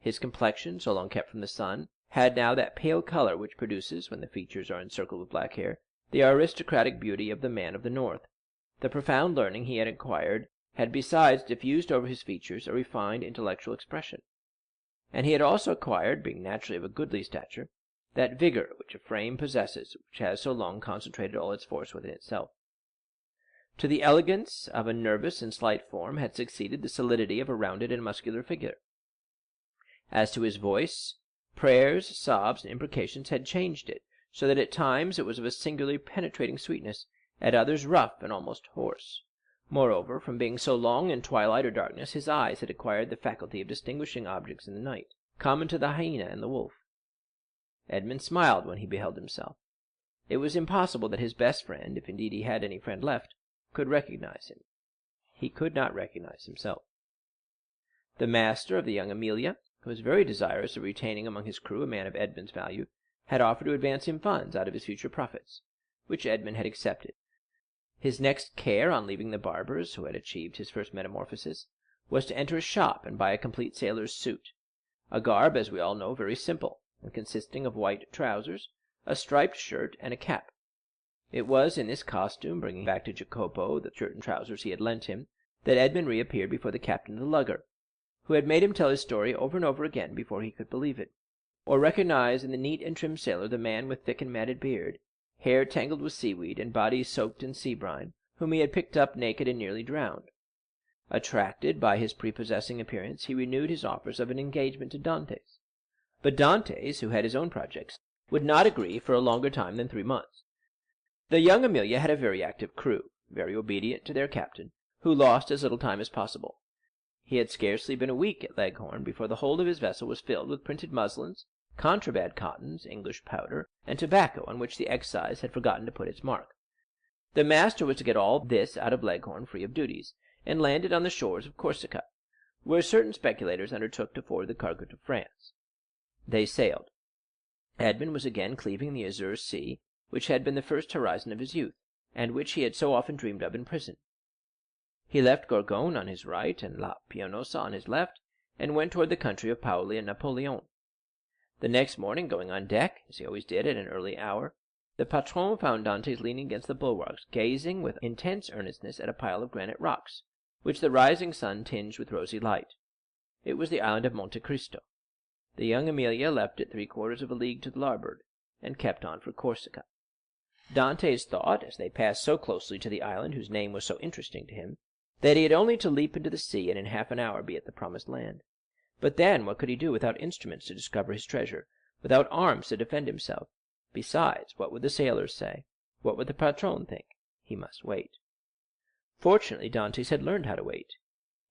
Speaker 13: His complexion, so long kept from the sun, had now that pale color which produces, when the features are encircled with black hair, the aristocratic beauty of the man of the north. The profound learning he had acquired had besides diffused over his features a refined intellectual expression, and he had also acquired, being naturally of a goodly stature, that vigor which a frame possesses which has so long concentrated all its force within itself. To the elegance of a nervous and slight form had succeeded the solidity of a rounded and muscular figure. As to his voice, prayers, sobs, and imprecations had changed it, so that at times it was of a singularly penetrating sweetness, at others rough and almost hoarse. Moreover, from being so long in twilight or darkness, his eyes had acquired the faculty of distinguishing objects in the night, common to the hyena and the wolf. Edmund smiled when he beheld himself. It was impossible that his best friend, if indeed he had any friend left, could recognize him. He could not recognize himself. The master of the young Amelia, who was very desirous of retaining among his crew a man of Edmund's value, had offered to advance him funds out of his future profits, which Edmund had accepted. His next care on leaving the barber's, who had achieved his first metamorphosis, was to enter a shop and buy a complete sailor's suit, a garb, as we all know, very simple, and consisting of white trousers, a striped shirt, and a cap. It was in this costume, bringing back to Jacopo the shirt and trousers he had lent him, that Edmund reappeared before the captain of the lugger, who had made him tell his story over and over again before he could believe it, or recognize in the neat and trim sailor the man with thick and matted beard, hair tangled with seaweed, and body soaked in sea brine, whom he had picked up naked and nearly drowned. Attracted by his prepossessing appearance, he renewed his offers of an engagement to Dantès. But Dantès, who had his own projects, would not agree for a longer time than 3 months. The young Amelia had a very active crew, very obedient to their captain, who lost as little time as possible. He had scarcely been a week at Leghorn before the hold of his vessel was filled with printed muslins, contraband cottons, English powder, and tobacco on which the excise had forgotten to put its mark. The master was to get all this out of Leghorn free of duties, and landed on the shores of Corsica, where certain speculators undertook to forward the cargo to France. They sailed. Edmund was again cleaving the azure sea, which had been the first horizon of his youth, and which he had so often dreamed of in prison. He left Gorgone on his right and La Pianosa on his left, and went toward the country of Paoli and Napoleon. The next morning, going on deck, as he always did at an early hour, the patron found Dantès leaning against the bulwarks, gazing with intense earnestness at a pile of granite rocks, which the rising sun tinged with rosy light. It was the island of Monte Cristo. The young Amelia left it 3/4 of a league to the larboard, and kept on for Corsica. Dantès thought, as they passed so closely to the island whose name was so interesting to him, that he had only to leap into the sea and in half an hour be at the promised land. But then what could he do without instruments to discover his treasure, without arms to defend himself? Besides, what would the sailors say? What would the patron think? He must wait. Fortunately, Dantès had learned how to wait.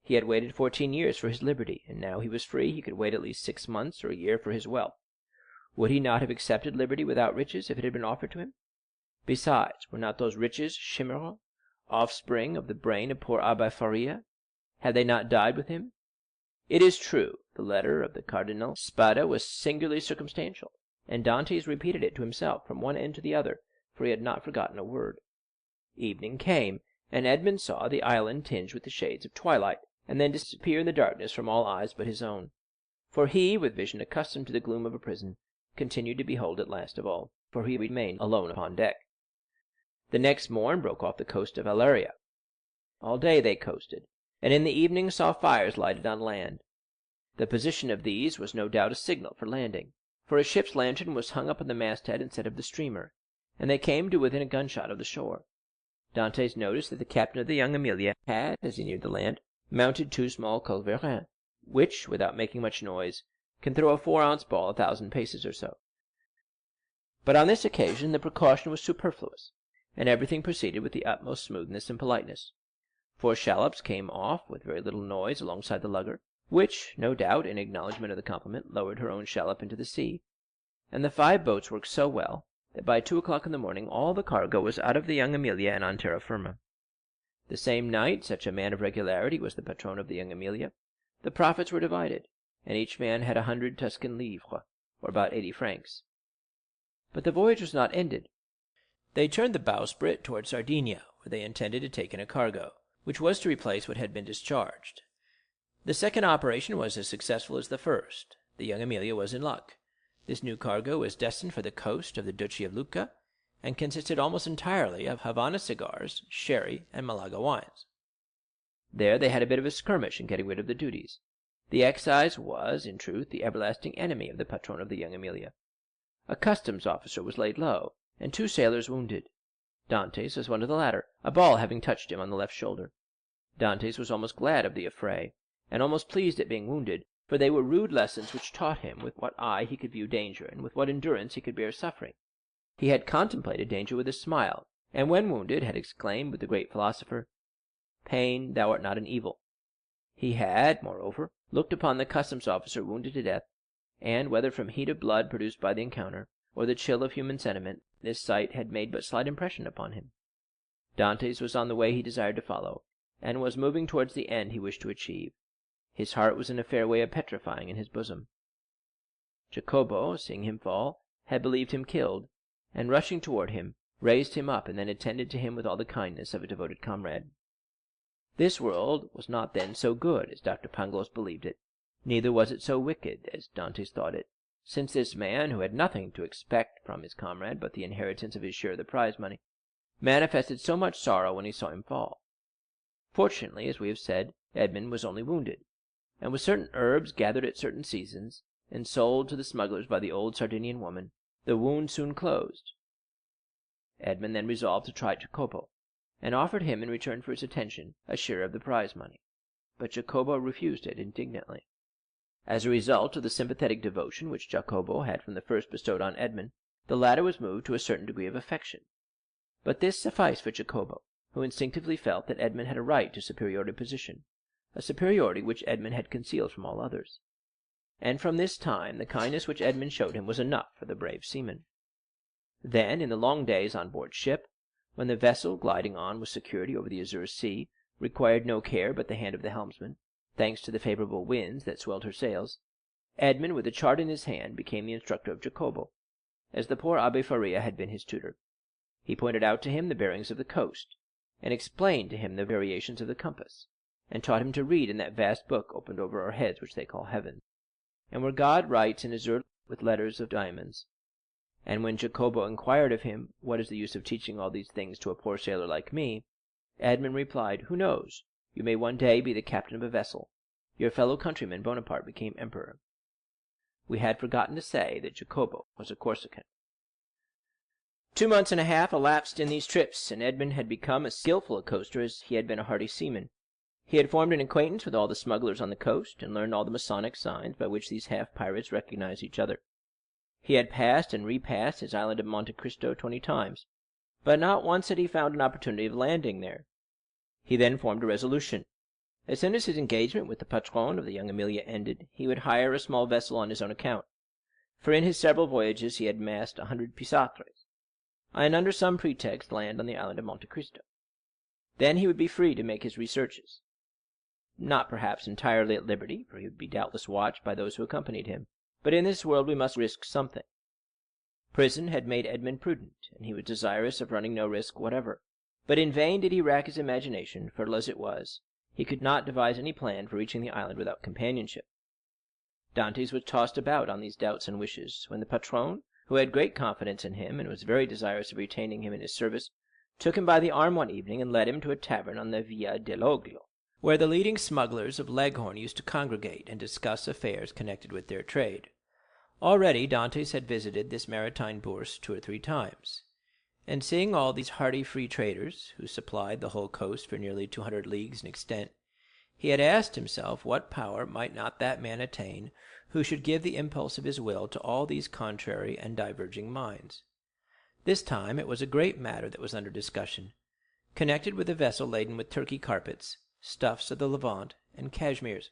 Speaker 13: He had waited 14 years for his liberty, and now he was free he could wait at least 6 months or a year for his wealth. Would he not have accepted liberty without riches if it had been offered to him? Besides, were not those riches chimeras, offspring of the brain of poor Abbé Faria? Had they not died with him? It is true, the letter of the Cardinal Spada was singularly circumstantial, and Dantès repeated it to himself from one end to the other, for he had not forgotten a word. Evening came, and Edmond saw the island tinged with the shades of twilight, and then disappear in the darkness from all eyes but his own. For he, with vision accustomed to the gloom of a prison, continued to behold it last of all, for he remained alone upon deck. The next morn broke off the coast of Aleria. All day they coasted, and in the evening saw fires lighted on land. The position of these was no doubt a signal for landing, for a ship's lantern was hung up on the masthead instead of the streamer, and they came to within a gunshot of the shore. Dantès noticed that the captain of the Young Amelia had, as he neared the land, mounted 2 small culverins, which, without making much noise, can throw a 4-ounce ball 1,000 paces or so. But on this occasion the precaution was superfluous, and everything proceeded with the utmost smoothness and politeness. 4 shallops came off with very little noise alongside the lugger, which, no doubt, in acknowledgment of the compliment, lowered her own shallop into the sea, and the 5 boats worked so well that by 2 o'clock in the morning all the cargo was out of the Young Amelia and on terra firma. The same night, such a man of regularity was the patron of the Young Amelia, the profits were divided, and each man had 100 Tuscan livres, or about 80 francs. But the voyage was not ended. They turned the bowsprit toward Sardinia, where they intended to take in a cargo, which was to replace what had been discharged. The second operation was as successful as the first. The Young Amelia was in luck. This new cargo was destined for the coast of the Duchy of Lucca, and consisted almost entirely of Havana cigars, sherry, and Malaga wines. There they had a bit of a skirmish in getting rid of the duties. The excise was, in truth, the everlasting enemy of the patron of the Young Amelia. A customs officer was laid low, and 2 sailors wounded. Dantès was one of the latter, a ball having touched him on the left shoulder. Dantès was almost glad of the affray, and almost pleased at being wounded, for they were rude lessons which taught him with what eye he could view danger, and with what endurance he could bear suffering. He had contemplated danger with a smile, and when wounded had exclaimed with the great philosopher, "Pain, thou art not an evil." He had, moreover, looked upon the customs officer wounded to death, and, whether from heat of blood produced by the encounter, or the chill of human sentiment, this sight had made but slight impression upon him. Dantès was on the way he desired to follow, and was moving towards the end he wished to achieve. His heart was in a fair way of petrifying in his bosom. Jacopo, seeing him fall, had believed him killed, and rushing toward him, raised him up, and then attended to him with all the kindness of a devoted comrade. This world was not then so good as Dr. Pangloss believed it, neither was it so wicked as Dantès thought it, since this man, who had nothing to expect from his comrade but the inheritance of his share of the prize money, manifested so much sorrow when he saw him fall. Fortunately, as we have said, Edmond was only wounded, and with certain herbs gathered at certain seasons, and sold to the smugglers by the old Sardinian woman, the wound soon closed. Edmond then resolved to try Jacopo, and offered him in return for his attention a share of the prize money, but Jacopo refused it indignantly. As a result of the sympathetic devotion which Jacopo had from the first bestowed on Edmond, the latter was moved to a certain degree of affection. But this sufficed for Jacopo, who instinctively felt that Edmond had a right to superiority of position, a superiority which Edmond had concealed from all others. And from this time the kindness which Edmond showed him was enough for the brave seaman. Then, in the long days on board ship, when the vessel, gliding on with security over the azure sea, required no care but the hand of the helmsman, thanks to the favorable winds that swelled her sails, Edmond, with a chart in his hand, became the instructor of Jacopo, as the poor Abbé Faria had been his tutor. He pointed out to him the bearings of the coast, and explained to him the variations of the compass, and taught him to read in that vast book opened over our heads which they call heaven, and where God writes in azure with letters of diamonds. And when Jacopo inquired of him, "What is the use of teaching all these things to a poor sailor like me?" Edmond replied, "Who knows? You may one day be the captain of a vessel. Your fellow countryman Bonaparte became emperor." We had forgotten to say that Jacopo was a Corsican. 2 months and a half elapsed in these trips, and Edmond had become as skilful a coaster as he had been a hardy seaman. He had formed an acquaintance with all the smugglers on the coast, and learned all the Masonic signs by which these half-pirates recognized each other. He had passed and repassed his island of Monte Cristo 20 times, but not once had he found an opportunity of landing there. He then formed a resolution. As soon as his engagement with the patron of the Young Amelia ended, he would hire a small vessel on his own account, for in his several voyages he had amassed 100 piastres, and under some pretext land on the island of Monte Cristo. Then he would be free to make his researches. Not perhaps entirely at liberty, for he would be doubtless watched by those who accompanied him, but in this world we must risk something. Prison had made Edmond prudent, and he was desirous of running no risk whatever. But in vain did he rack his imagination, fertile as it was. He could not devise any plan for reaching the island without companionship. Dantès was tossed about on these doubts and wishes, when the patron, who had great confidence in him and was very desirous of retaining him in his service, took him by the arm one evening and led him to a tavern on the Via dell'Oglio, where the leading smugglers of Leghorn used to congregate and discuss affairs connected with their trade. Already Dantès had visited this maritime bourse 2 or 3 times, and seeing all these hardy free traders, who supplied the whole coast for nearly 200 leagues in extent, he had asked himself what power might not that man attain who should give the impulse of his will to all these contrary and diverging minds. This time it was a great matter that was under discussion, connected with a vessel laden with Turkey carpets, stuffs of the Levant, and cashmeres.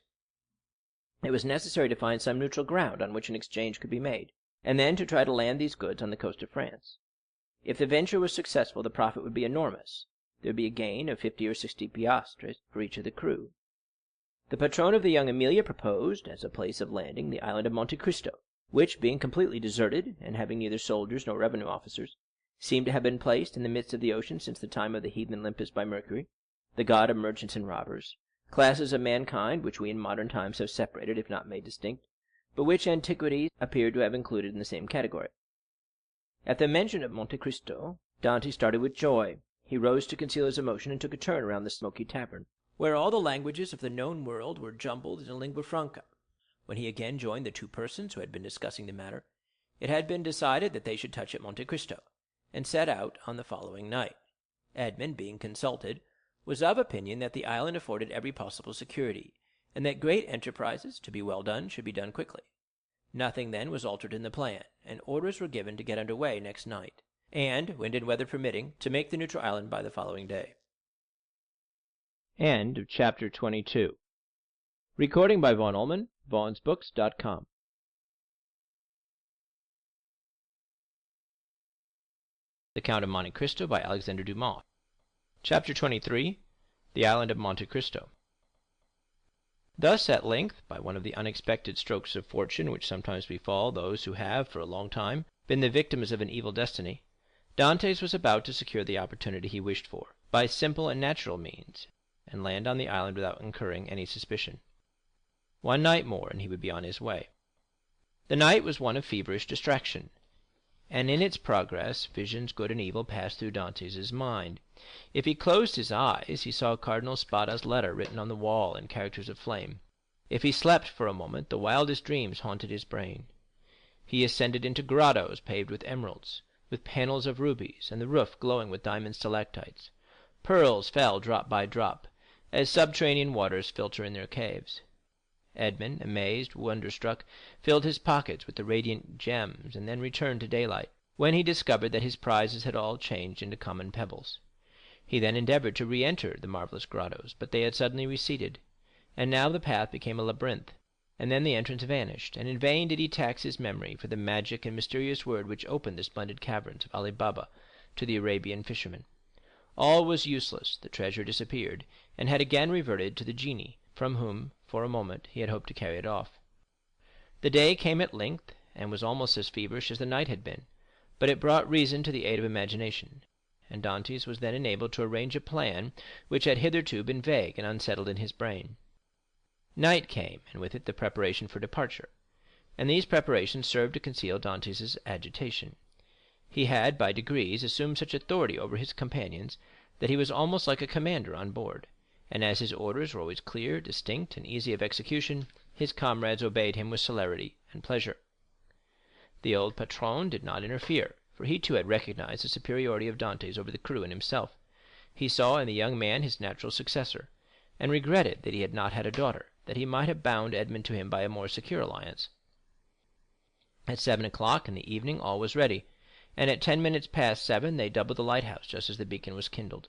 Speaker 13: It was necessary to find some neutral ground on which an exchange could be made, and then to try to land these goods on the coast of France. If the venture was successful, the profit would be enormous. There would be a gain of 50 or 60 piastres for each of the crew. The patron of the Young Amelia proposed, as a place of landing, the island of Monte Cristo, which, being completely deserted, and having neither soldiers nor revenue officers, seemed to have been placed in the midst of the ocean since the time of the heathen Olympus by Mercury, the god of merchants and robbers, classes of mankind which we in modern times have separated, if not made distinct, but which antiquity appeared to have included in the same category. At the mention of Monte Cristo, Dantès started with joy. He rose to conceal his emotion and took a turn around the smoky tavern, where all the languages of the known world were jumbled in a lingua franca. When he again joined the 2 persons who had been discussing the matter, it had been decided that they should touch at Monte Cristo, and set out on the following night. Edmond, being consulted, was of opinion that the island afforded every possible security, and that great enterprises, to be well done, should be done quickly. Nothing, then, was altered in the plan, and orders were given to get under way next night, and, wind and weather permitting, to make the neutral island by the following day. End of chapter 22. Recording by Von Ullman, vonsbooks.com. The Count of Monte Cristo by Alexandre Dumas. Chapter 23. The Island of Monte Cristo. Thus, at length, by one of the unexpected strokes of fortune which sometimes befall those who have, for a long time, been the victims of an evil destiny, Dantès was about to secure the opportunity he wished for, by simple and natural means, and land on the island without incurring any suspicion. One night more, and he would be on his way. The night was one of feverish distraction, and in its progress visions good and evil passed through Dantès' mind. If he closed his eyes, he saw Cardinal Spada's letter written on the wall in characters of flame. If he slept for a moment, the wildest dreams haunted his brain. He ascended into grottoes paved with emeralds, with panels of rubies, and the roof glowing with diamond stalactites. Pearls fell drop by drop, as subterranean waters filter in their caves. Edmond, amazed, wonderstruck, filled his pockets with the radiant gems, and then returned to daylight, when he discovered that his prizes had all changed into common pebbles. He then endeavored to re-enter the marvelous grottoes, but they had suddenly receded, and now the path became a labyrinth, and then the entrance vanished, and in vain did he tax his memory for the magic and mysterious word which opened the splendid caverns of Ali Baba to the Arabian fishermen. All was useless, the treasure disappeared, and had again reverted to the genie, from whom, for a moment, he had hoped to carry it off. The day came at length, and was almost as feverish as the night had been, but it brought reason to the aid of imagination, and Dantès was then enabled to arrange a plan which had hitherto been vague and unsettled in his brain. Night came, and with it the preparation for departure. and these preparations served to conceal Dantès' agitation. He had by degrees assumed such authority over his companions that he was almost like a commander on board, and as his orders were always clear, distinct, and easy of execution, his comrades obeyed him with celerity and pleasure. The old patron did not interfere, for he too had recognized the superiority of Dantès over the crew and himself. He saw in the young man his natural successor, and regretted that he had not had a daughter, that he might have bound Edmond to him by a more secure alliance. At 7 o'clock in the evening all was ready, and at 10 minutes past 7 they doubled the lighthouse just as the beacon was kindled.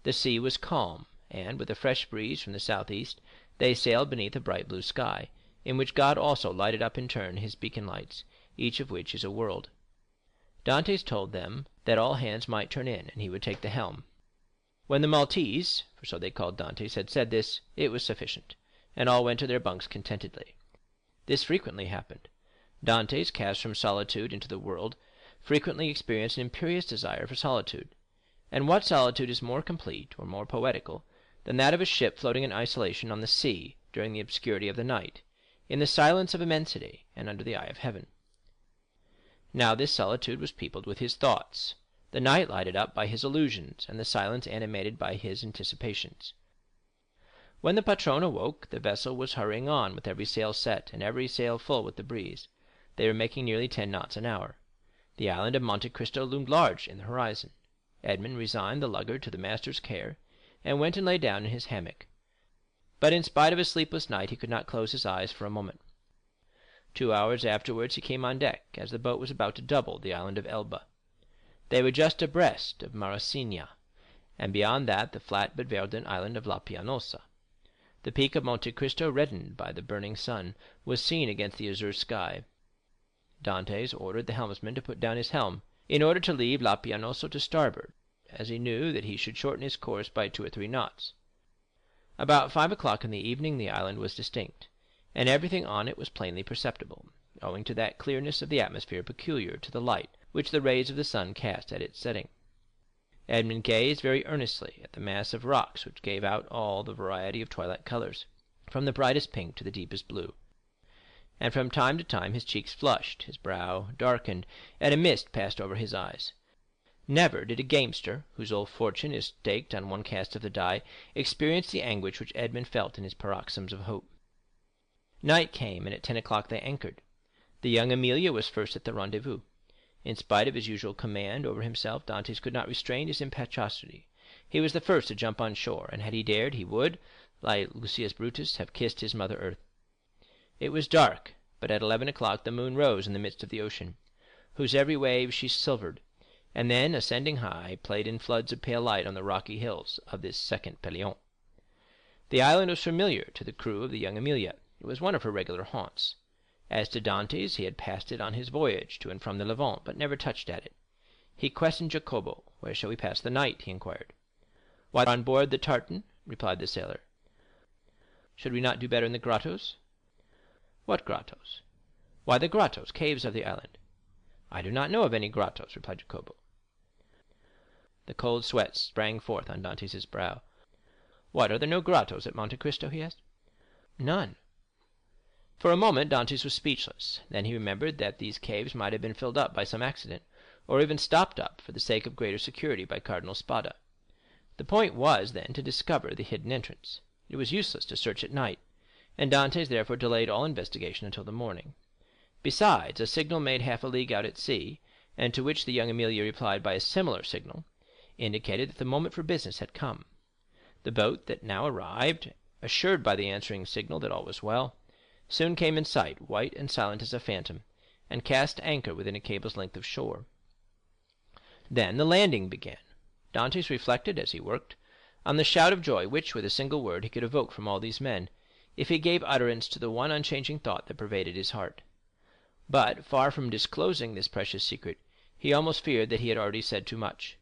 Speaker 13: The sea was calm, and with a fresh breeze from the southeast they sailed beneath a bright blue sky, in which God also lighted up in turn his beacon lights, each of which is a world. Dantès told them that all hands might turn in, and he would take the helm. When the Maltese, for so they called Dantès, had said this, it was sufficient, and all went to their bunks contentedly. This frequently happened. Dantès, cast from solitude into the world, frequently experienced an imperious desire for solitude. And what solitude is more complete or more poetical than that of a ship floating in isolation on the sea during the obscurity of the night, in the silence of immensity and under the eye of heaven? Now this solitude was peopled with his thoughts, the night lighted up by his illusions, and the silence animated by his anticipations. When the patron awoke, the vessel was hurrying on with every sail set and every sail full with the breeze. They were making nearly 10 knots an hour. The island of Monte Cristo loomed large in the horizon. Edmond resigned the lugger to the master's care, and went and lay down in his hammock. But in spite of a sleepless night he could not close his eyes for a moment. 2 hours afterwards he came on deck, as the boat was about to double the island of Elba. They were just abreast of Marasinia, and beyond that the flat but verdant island of La Pianosa. The peak of Monte Cristo, reddened by the burning sun, was seen against the azure sky. Dantès ordered the helmsman to put down his helm, in order to leave La Pianosa to starboard, as he knew that he should shorten his course by 2 or 3 knots. About 5 o'clock in the evening the island was distinct, and everything on it was plainly perceptible, owing to that clearness of the atmosphere peculiar to the light which the rays of the sun cast at its setting. Edmond gazed very earnestly at the mass of rocks which gave out all the variety of twilight colors, from the brightest pink to the deepest blue. And from time to time his cheeks flushed, his brow darkened, and a mist passed over his eyes. Never did a gamester, whose whole fortune is staked on one cast of the die, experience the anguish which Edmond felt in his paroxysms of hope. Night came, and at 10 o'clock they anchored. The young Amelia was first at the rendezvous. In spite of his usual command over himself, Dantès could not restrain his impetuosity. He was the first to jump on shore, and had he dared, he would, like Lucius Brutus, have kissed his mother earth. It was dark, but at 11 o'clock the moon rose in the midst of the ocean, whose every wave she silvered, and then, ascending high, played in floods of pale light on the rocky hills of this second Pelion. The island was familiar to the crew of the young Amelia. It was one of her regular haunts. As to Dantès, he had passed it on his voyage to and from the Levant, but never touched at it. He questioned Jacopo. "Where shall we pass the night?" he inquired. "Why, on board the tartan," replied the sailor. "Should we not do better in the grottos?" "What grottos?" "Why, the grottos, caves of the island." "I do not know of any grottos," replied Jacopo. The cold sweat sprang forth on Dantès' brow. "What, are there no grottos at Monte Cristo?" he asked. "None." For a moment Dantès was speechless. Then he remembered that these caves might have been filled up by some accident, or even stopped up for the sake of greater security by Cardinal Spada. The point was, then, to discover the hidden entrance. It was useless to search at night, and Dantès therefore delayed all investigation until the morning. Besides, a signal made half a league out at sea, and to which the young Amelia replied by a similar signal, indicated that the moment for business had come. The boat that now arrived, assured by the answering signal that all was well, soon came in sight, white and silent as a phantom, and cast anchor within a cable's length of shore. Then the landing began. Dantès reflected, as he worked, on the shout of joy which, with a single word, he could evoke from all these men, if he gave utterance to the one unchanging thought that pervaded his heart. But, far from disclosing this precious secret, he almost feared that he had already said too much,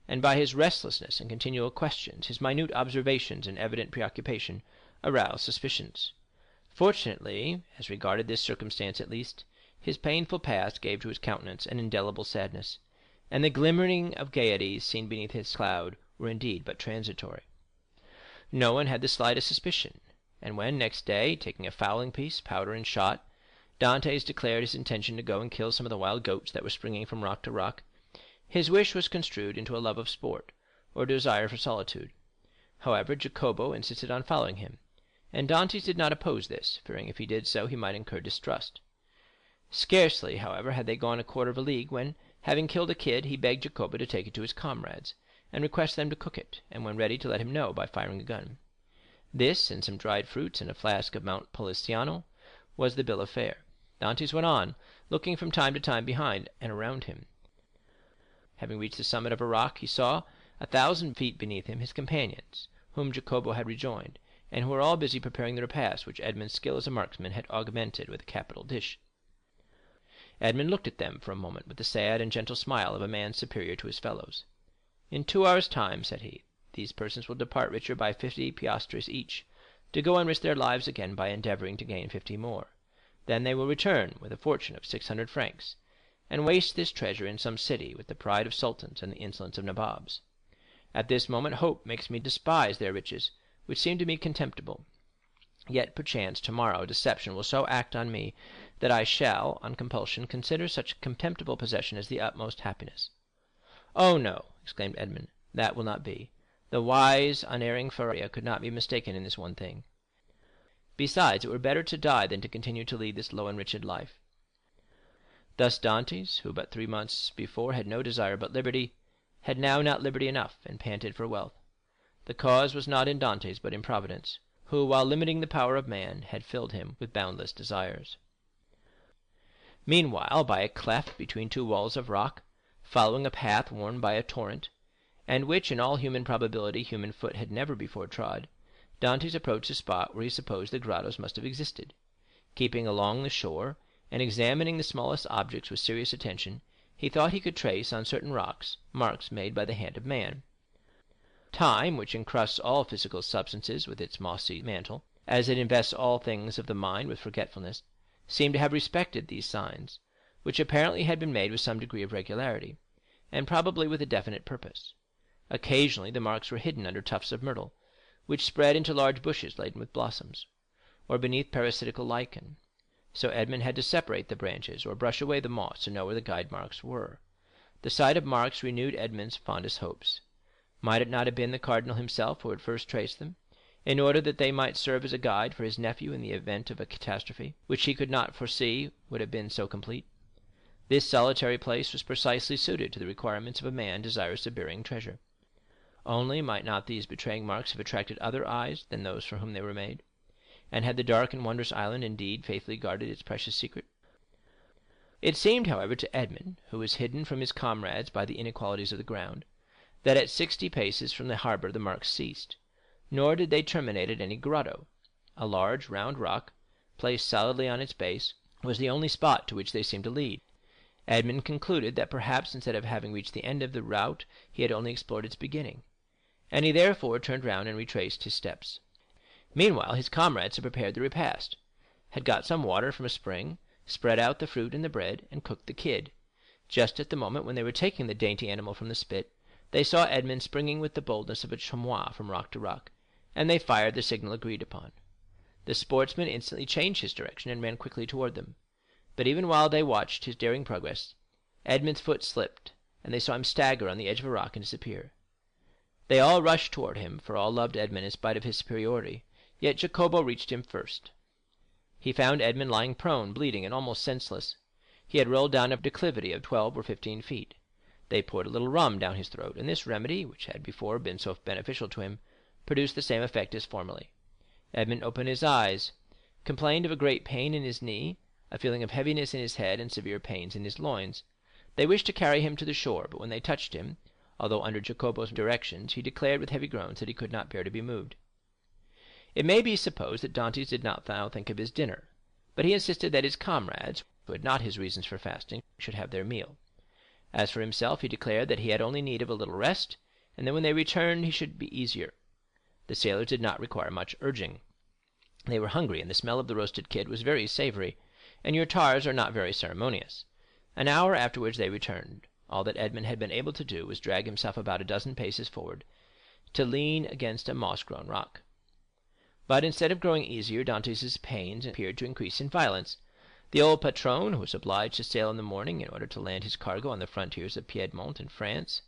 Speaker 13: and by his restlessness and continual questions, his minute observations and evident preoccupation, aroused suspicions. Fortunately, as regarded this circumstance at least, his painful past gave to his countenance an indelible sadness, and the glimmering of gaieties seen beneath his cloud were indeed but transitory. No one had the slightest suspicion, and when next day, taking a fowling piece, powder, and shot, Dantès declared his intention to go and kill some of the wild goats that were springing from rock to rock. His wish was construed into a love of sport, or a desire for solitude. However, Jacopo insisted on following him, and Dantès did not oppose this, fearing if he did so he might incur distrust. Scarcely, however, had they gone a quarter of a league, when, having killed a kid, he begged Jacopo to take it to his comrades, and request them to cook it, and when ready to let him know by firing a gun. This, and some dried fruits and a flask of Mount Poliziano, was the bill of fare. Dantès went on, looking from time to time behind and around him. Having reached the summit of a rock, he saw, 1,000 feet beneath him, his companions, whom Jacopo had rejoined, and who were all busy preparing the repast which Edmond's skill as a marksman had augmented with a capital dish. Edmond looked at them for a moment with the sad and gentle smile of a man superior to his fellows. "In 2 hours' time," said he, "these persons will depart richer by 50 piastres each, to go and risk their lives again by endeavoring to gain 50 more. Then they will return with a fortune of 600 francs, and waste this treasure in some city with the pride of sultans and the insolence of nabobs. At this moment hope makes me despise their riches, which seem to me contemptible. Yet perchance tomorrow deception will so act on me that I shall, on compulsion, consider such contemptible possession as the utmost happiness." "Oh, no," exclaimed Edmond, "that will not be. The wise, unerring Faria could not be mistaken in this one thing. Besides, it were better to die than to continue to lead this low and wretched life." Thus Dantès, who but 3 months before had no desire but liberty, had now not liberty enough, and panted for wealth. The cause was not in Dantès, but in Providence, who, while limiting the power of man, had filled him with boundless desires. Meanwhile, by a cleft between 2 walls of rock, following a path worn by a torrent, and which in all human probability human foot had never before trod, Dantès approached the spot where he supposed the grottos must have existed. Keeping along the shore, and examining the smallest objects with serious attention, he thought he could trace on certain rocks marks made by the hand of man. Time, which encrusts all physical substances with its mossy mantle, as it invests all things of the mind with forgetfulness, seemed to have respected these signs, which apparently had been made with some degree of regularity, and probably with a definite purpose. Occasionally the marks were hidden under tufts of myrtle, which spread into large bushes laden with blossoms, or beneath parasitical lichen. So Edmond had to separate the branches, or brush away the moss to know where the guide marks were. The sight of marks renewed Edmond's fondest hopes. Might it not have been the cardinal himself who had first traced them, in order that they might serve as a guide for his nephew in the event of a catastrophe, which he could not foresee would have been so complete? This solitary place was precisely suited to the requirements of a man desirous of burying treasure. Only might not these betraying marks have attracted other eyes than those for whom they were made? And had the dark and wondrous island indeed faithfully guarded its precious secret? It seemed, however, to Edmond, who was hidden from his comrades by the inequalities of the ground, that at 60 paces from the harbor the marks ceased, nor did they terminate at any grotto. A large round rock, placed solidly on its base, was the only spot to which they seemed to lead. Edmond concluded that perhaps instead of having reached the end of the route he had only explored its beginning, and he therefore turned round and retraced his steps. Meanwhile his comrades had prepared the repast, had got some water from a spring, spread out the fruit and the bread, and cooked the kid. Just at the moment when they were taking the dainty animal from the spit, they saw Edmond springing with the boldness of a chamois from rock to rock, and they fired the signal agreed upon. The sportsman instantly changed his direction and ran quickly toward them. But even while they watched his daring progress, Edmond's foot slipped, and they saw him stagger on the edge of a rock and disappear. They all rushed toward him, for all loved Edmond in spite of his superiority, yet Jacopo reached him first. He found Edmond lying prone, bleeding, and almost senseless. He had rolled down a declivity of 12 or 15 feet. They poured a little rum down his throat, and this remedy, which had before been so beneficial to him, produced the same effect as formerly. Edmond opened his eyes, complained of a great pain in his knee, a feeling of heaviness in his head, and severe pains in his loins. They wished to carry him to the shore, but when they touched him, although under Jacopo's directions, he declared with heavy groans that he could not bear to be moved. It may be supposed that Dantès did not now think of his dinner, but he insisted that his comrades, who had not his reasons for fasting, should have their meal. As for himself, he declared that he had only need of a little rest, and that when they returned he should be easier. The sailors did not require much urging. They were hungry, and the smell of the roasted kid was very savory, and your tars are not very ceremonious. An hour afterwards they returned. All that Edmond had been able to do was drag himself about a dozen paces forward, to lean against a moss-grown rock. But instead of growing easier, Dantès' pains appeared to increase in violence. The old patron, who was obliged to sail in the morning in order to land his cargo on the frontiers of Piedmont in France,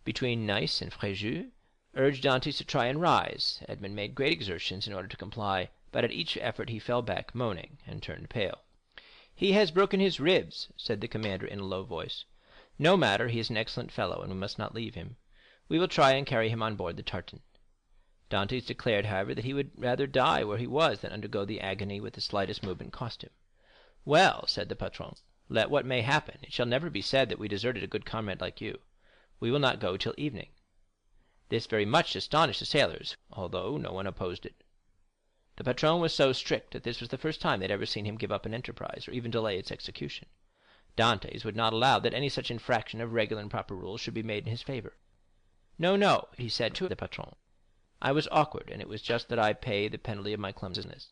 Speaker 13: between Nice and Fréjus, urged Dantès to try and rise. Edmond made great exertions in order to comply, but at each effort he fell back moaning and turned pale. "He has broken his ribs," said the commander in a low voice. "No matter, he is an excellent fellow, and we must not leave him. We will try and carry him on board the tartan." Dantès declared, however, that he would rather die where he was than undergo the agony which the slightest movement cost him. "Well," said the patron, "let what may happen, it shall never be said that we deserted a good comrade like you. We will not go till evening." This very much astonished the sailors, although no one opposed it. The patron was so strict that this was the first time they had ever seen him give up an enterprise, or even delay its execution. Dantès would not allow that any such infraction of regular and proper rules should be made in his favor. "No, no," he said to the patron, "I was awkward, and it was just that I pay the penalty of my clumsiness.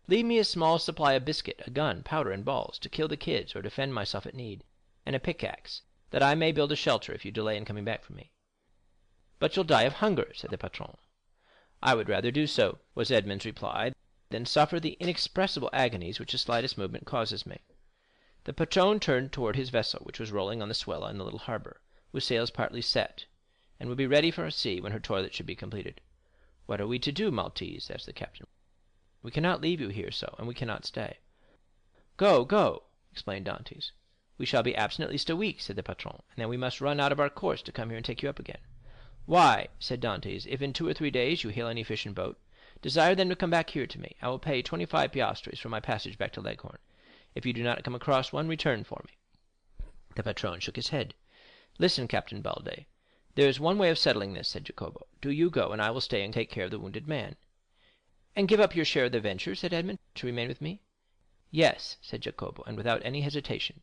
Speaker 13: Leave me a small supply of biscuit, a gun, powder, and balls, to kill the kids or defend myself at need, and a pickaxe, that I may build a shelter if you delay in coming back for me." "But you'll die of hunger," said the patron. "I would rather do so," was Edmond's reply, "than suffer the inexpressible agonies which the slightest movement causes me." The patron turned toward his vessel, which was rolling on the swell in the little harbor, with sails partly set, and would be ready for sea when her toilet should be completed. "What are we to do, Maltese?" asked the captain. "We cannot leave you here so, and we cannot stay." "Go, go," explained Dantès. "We shall be absent at least a week," said the patron, "and then we must run out of our course to come here and take you up again." "Why," said Dantès, "if in 2 or 3 days you hail any fishing boat, desire them to come back here to me. I will pay 25 piastres for my passage back to Leghorn. If you do not come across one, return for me." The patron shook his head. "Listen, Captain Balde, there is one way of settling this," said Jacopo. "Do you go, and I will stay and take care of the wounded man." "And give up your share of the venture," said Edmond, "to remain with me?" "Yes," said Jacopo, and without any hesitation.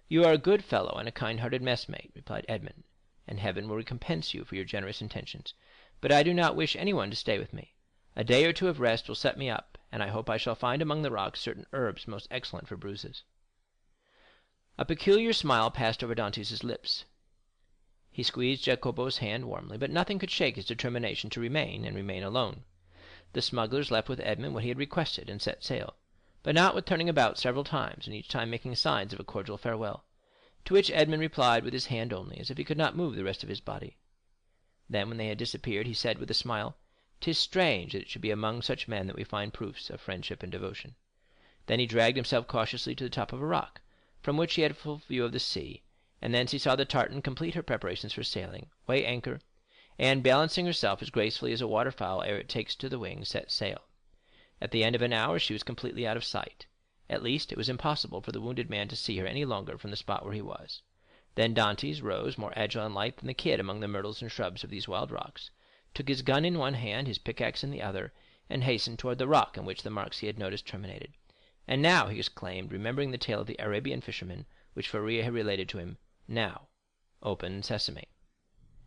Speaker 13: "You are a good fellow and a kind-hearted messmate," replied Edmond, "and heaven will recompense you for your generous intentions. But I do not wish anyone to stay with me. A day or 2 of rest will set me up, and I hope I shall find among the rocks certain herbs most excellent for bruises." A peculiar smile passed over Dantès' lips. He squeezed Jacopo's hand warmly, but nothing could shake his determination to remain, and remain alone. The smugglers left with Edmond what he had requested, and set sail, but not with turning about several times, and each time making signs of a cordial farewell, to which Edmond replied with his hand only, as if he could not move the rest of his body. Then, when they had disappeared, he said with a smile, "'Tis strange that it should be among such men that we find proofs of friendship and devotion." Then he dragged himself cautiously to the top of a rock, from which he had a full view of the sea, and thence he saw the tartan complete her preparations for sailing, weigh anchor, and, balancing herself as gracefully as a waterfowl ere it takes to the wing, set sail. At the end of an hour she was completely out of sight. At least, it was impossible for the wounded man to see her any longer from the spot where he was. Then Dantès rose, more agile and light than the kid among the myrtles and shrubs of these wild rocks, took his gun in one hand, his pickaxe in the other, and hastened toward the rock on which the marks he had noticed terminated. "And now," he exclaimed, remembering the tale of the Arabian fisherman, which Faria had related to him, "now, open sesame."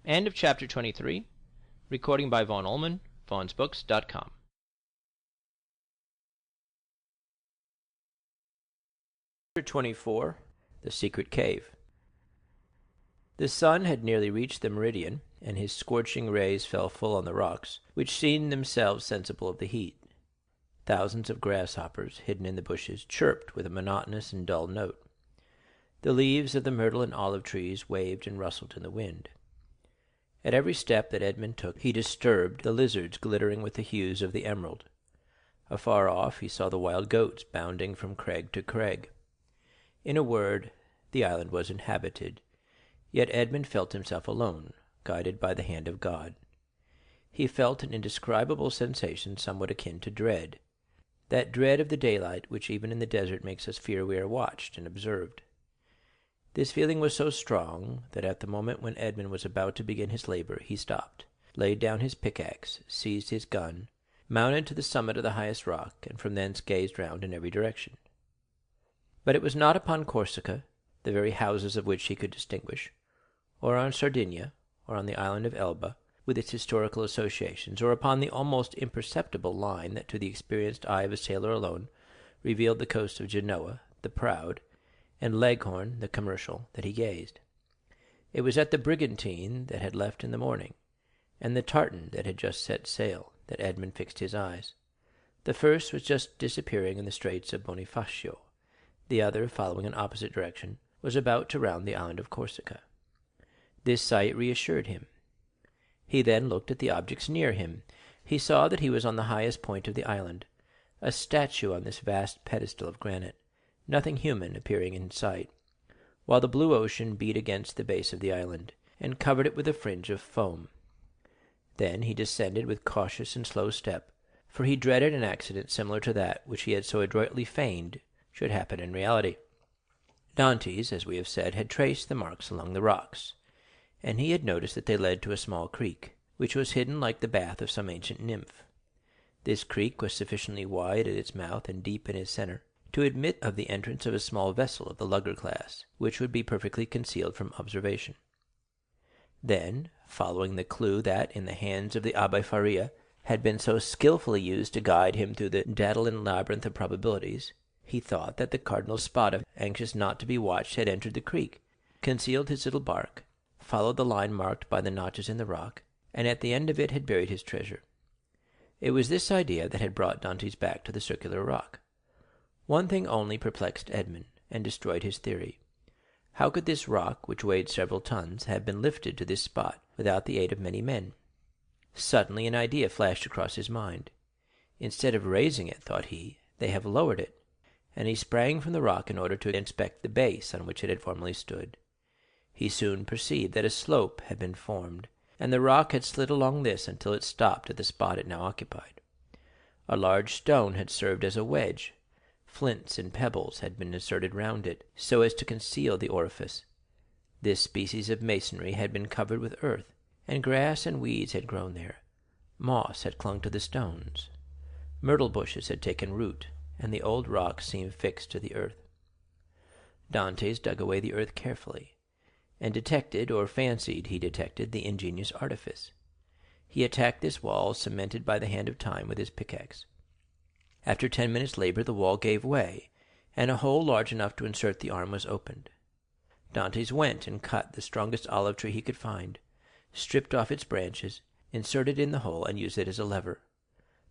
Speaker 13: End of chapter 23. Recording by Von Ullman, vonsbooks.com. Chapter 24. The Secret Cave. The sun had nearly reached the meridian, and his scorching rays fell full on the rocks, which seemed themselves sensible of the heat. Thousands of grasshoppers, hidden in the bushes, chirped with a monotonous and dull note. The leaves of the myrtle and olive trees waved and rustled in the wind. At every step that Edmond took, he disturbed the lizards glittering with the hues of the emerald. Afar off, he saw the wild goats bounding from crag to crag. In a word, the island was inhabited, yet Edmond felt himself alone, guided by the hand of God. He felt an indescribable sensation somewhat akin to dread, that dread of the daylight which even in the desert makes us fear we are watched and observed. This feeling was so strong that at the moment when Edmond was about to begin his labor, he stopped, laid down his pickaxe, seized his gun, mounted to the summit of the highest rock, and from thence gazed round in every direction. But it was not upon Corsica, the very houses of which he could distinguish, or on Sardinia, or on the island of Elba, with its historical associations, or upon the almost imperceptible line that to the experienced eye of a sailor alone revealed the coast of Genoa, the proud, and Leghorn, the commercial, that he gazed. It was at the brigantine that had left in the morning, and the tartan that had just set sail, that Edmond fixed his eyes. The first was just disappearing in the Straits of Bonifacio. The other, following an opposite direction, was about to round the island of Corsica. This sight reassured him. He then looked at the objects near him. He saw that he was on the highest point of the island, a statue on this vast pedestal of granite, nothing human appearing in sight, while the blue ocean beat against the base of the island, and covered it with a fringe of foam. Then he descended with cautious and slow step, for he dreaded an accident similar to that which he had so adroitly feigned should happen in reality. Dantès, as we have said, had traced the marks along the rocks, and he had noticed that they led to a small creek, which was hidden like the bath of some ancient nymph. This creek was sufficiently wide at its mouth and deep in its center to admit of the entrance of a small vessel of the lugger class, which would be perfectly concealed from observation. Then, following the clue that, in the hands of the Abbé Faria, had been so skilfully used to guide him through the Daedalian labyrinth of probabilities, he thought that the Cardinal Spada, anxious not to be watched, had entered the creek, concealed his little bark, followed the line marked by the notches in the rock, and at the end of it had buried his treasure. It was this idea that had brought Dantès back to the circular rock. One thing only perplexed Edmond, and destroyed his theory. How could this rock, which weighed several tons, have been lifted to this spot without the aid of many men? Suddenly an idea flashed across his mind. Instead of raising it, thought he, they have lowered it, and he sprang from the rock in order to inspect the base on which it had formerly stood. He soon perceived that a slope had been formed, and the rock had slid along this until it stopped at the spot it now occupied. A large stone had served as a wedge. Flints and pebbles had been inserted round it, so as to conceal the orifice. This species of masonry had been covered with earth, and grass and weeds had grown there. Moss had clung to the stones. Myrtle bushes had taken root, and the old rock seemed fixed to the earth. Dantès dug away the earth carefully, and detected, or fancied he detected, the ingenious artifice. He attacked this wall, cemented by the hand of time, with his pickaxe. After 10 minutes' labor, the wall gave way, and a hole large enough to insert the arm was opened. Dantès went and cut the strongest olive tree he could find, stripped off its branches, inserted it in the hole, and used it as a lever.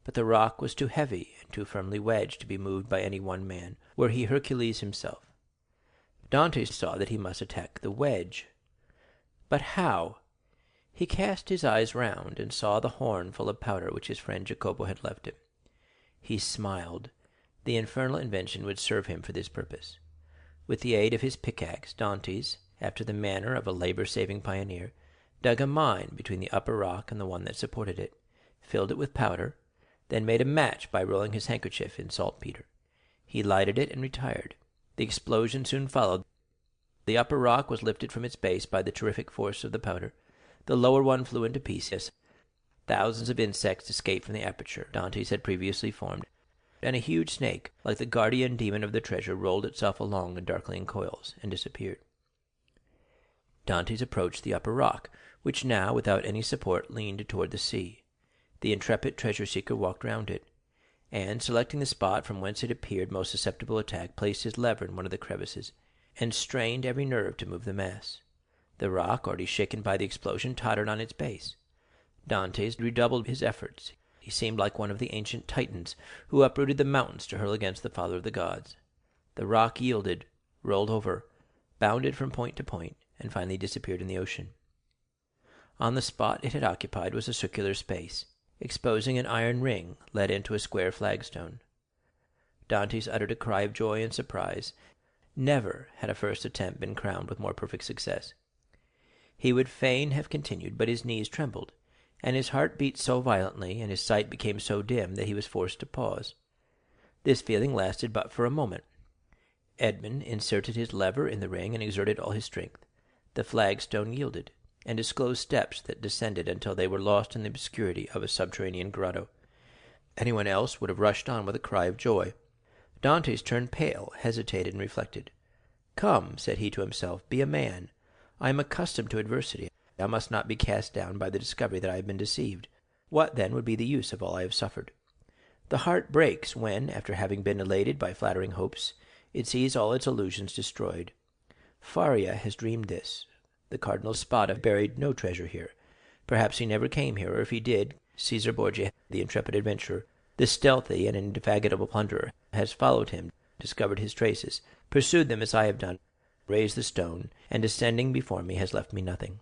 Speaker 13: But the rock was too heavy and too firmly wedged to be moved by any one man, were he Hercules himself. Dantès saw that he must attack the wedge. But how? He cast his eyes round, and saw the horn full of powder which his friend Jacopo had left him. He smiled. The infernal invention would serve him for this purpose. With the aid of his pickaxe, Dantès, after the manner of a labor-saving pioneer, dug a mine between the upper rock and the one that supported it, filled it with powder, then made a match by rolling his handkerchief in saltpetre. He lighted it and retired. The explosion soon followed. The upper rock was lifted from its base by the terrific force of the powder. The lower one flew into pieces. Thousands of insects escaped from the aperture Dantès had previously formed, and a huge snake, like the guardian demon of the treasure, rolled itself along in darkling coils and disappeared. Dantès approached the upper rock, which now, without any support, leaned toward the sea. The intrepid treasure-seeker walked round it, and, selecting the spot from whence it appeared most susceptible to attack, placed his lever in one of the crevices, and strained every nerve to move the mass. The rock, already shaken by the explosion, tottered on its base. Dantès redoubled his efforts. He seemed like one of the ancient Titans who uprooted the mountains to hurl against the father of the gods. The rock yielded, rolled over, bounded from point to point, and finally disappeared in the ocean. On the spot it had occupied was a circular space, exposing an iron ring let into a square flagstone. Dantès uttered a cry of joy and surprise. Never had a first attempt been crowned with more perfect success. He would fain have continued, but his knees trembled, and his heart beat so violently, and his sight became so dim, that he was forced to pause. This feeling lasted but for a moment. Edmond inserted his lever in the ring and exerted all his strength. The flagstone yielded, and disclosed steps that descended until they were lost in the obscurity of a subterranean grotto. Anyone else would have rushed on with a cry of joy. Dantès turned pale, hesitated, and reflected. "Come," said he to himself, "be a man. I am accustomed to adversity. I must not be cast down by the discovery that I have been deceived. What, then, would be the use of all I have suffered? The heart breaks when, after having been elated by flattering hopes, it sees all its illusions destroyed. Faria has dreamed this. The Cardinal Spada buried no treasure here. Perhaps he never came here, or if he did, Caesar Borgia, the intrepid adventurer, This stealthy and indefatigable plunderer has followed him, discovered his traces, pursued them as I have done, raised the stone, and descending before me has left me nothing."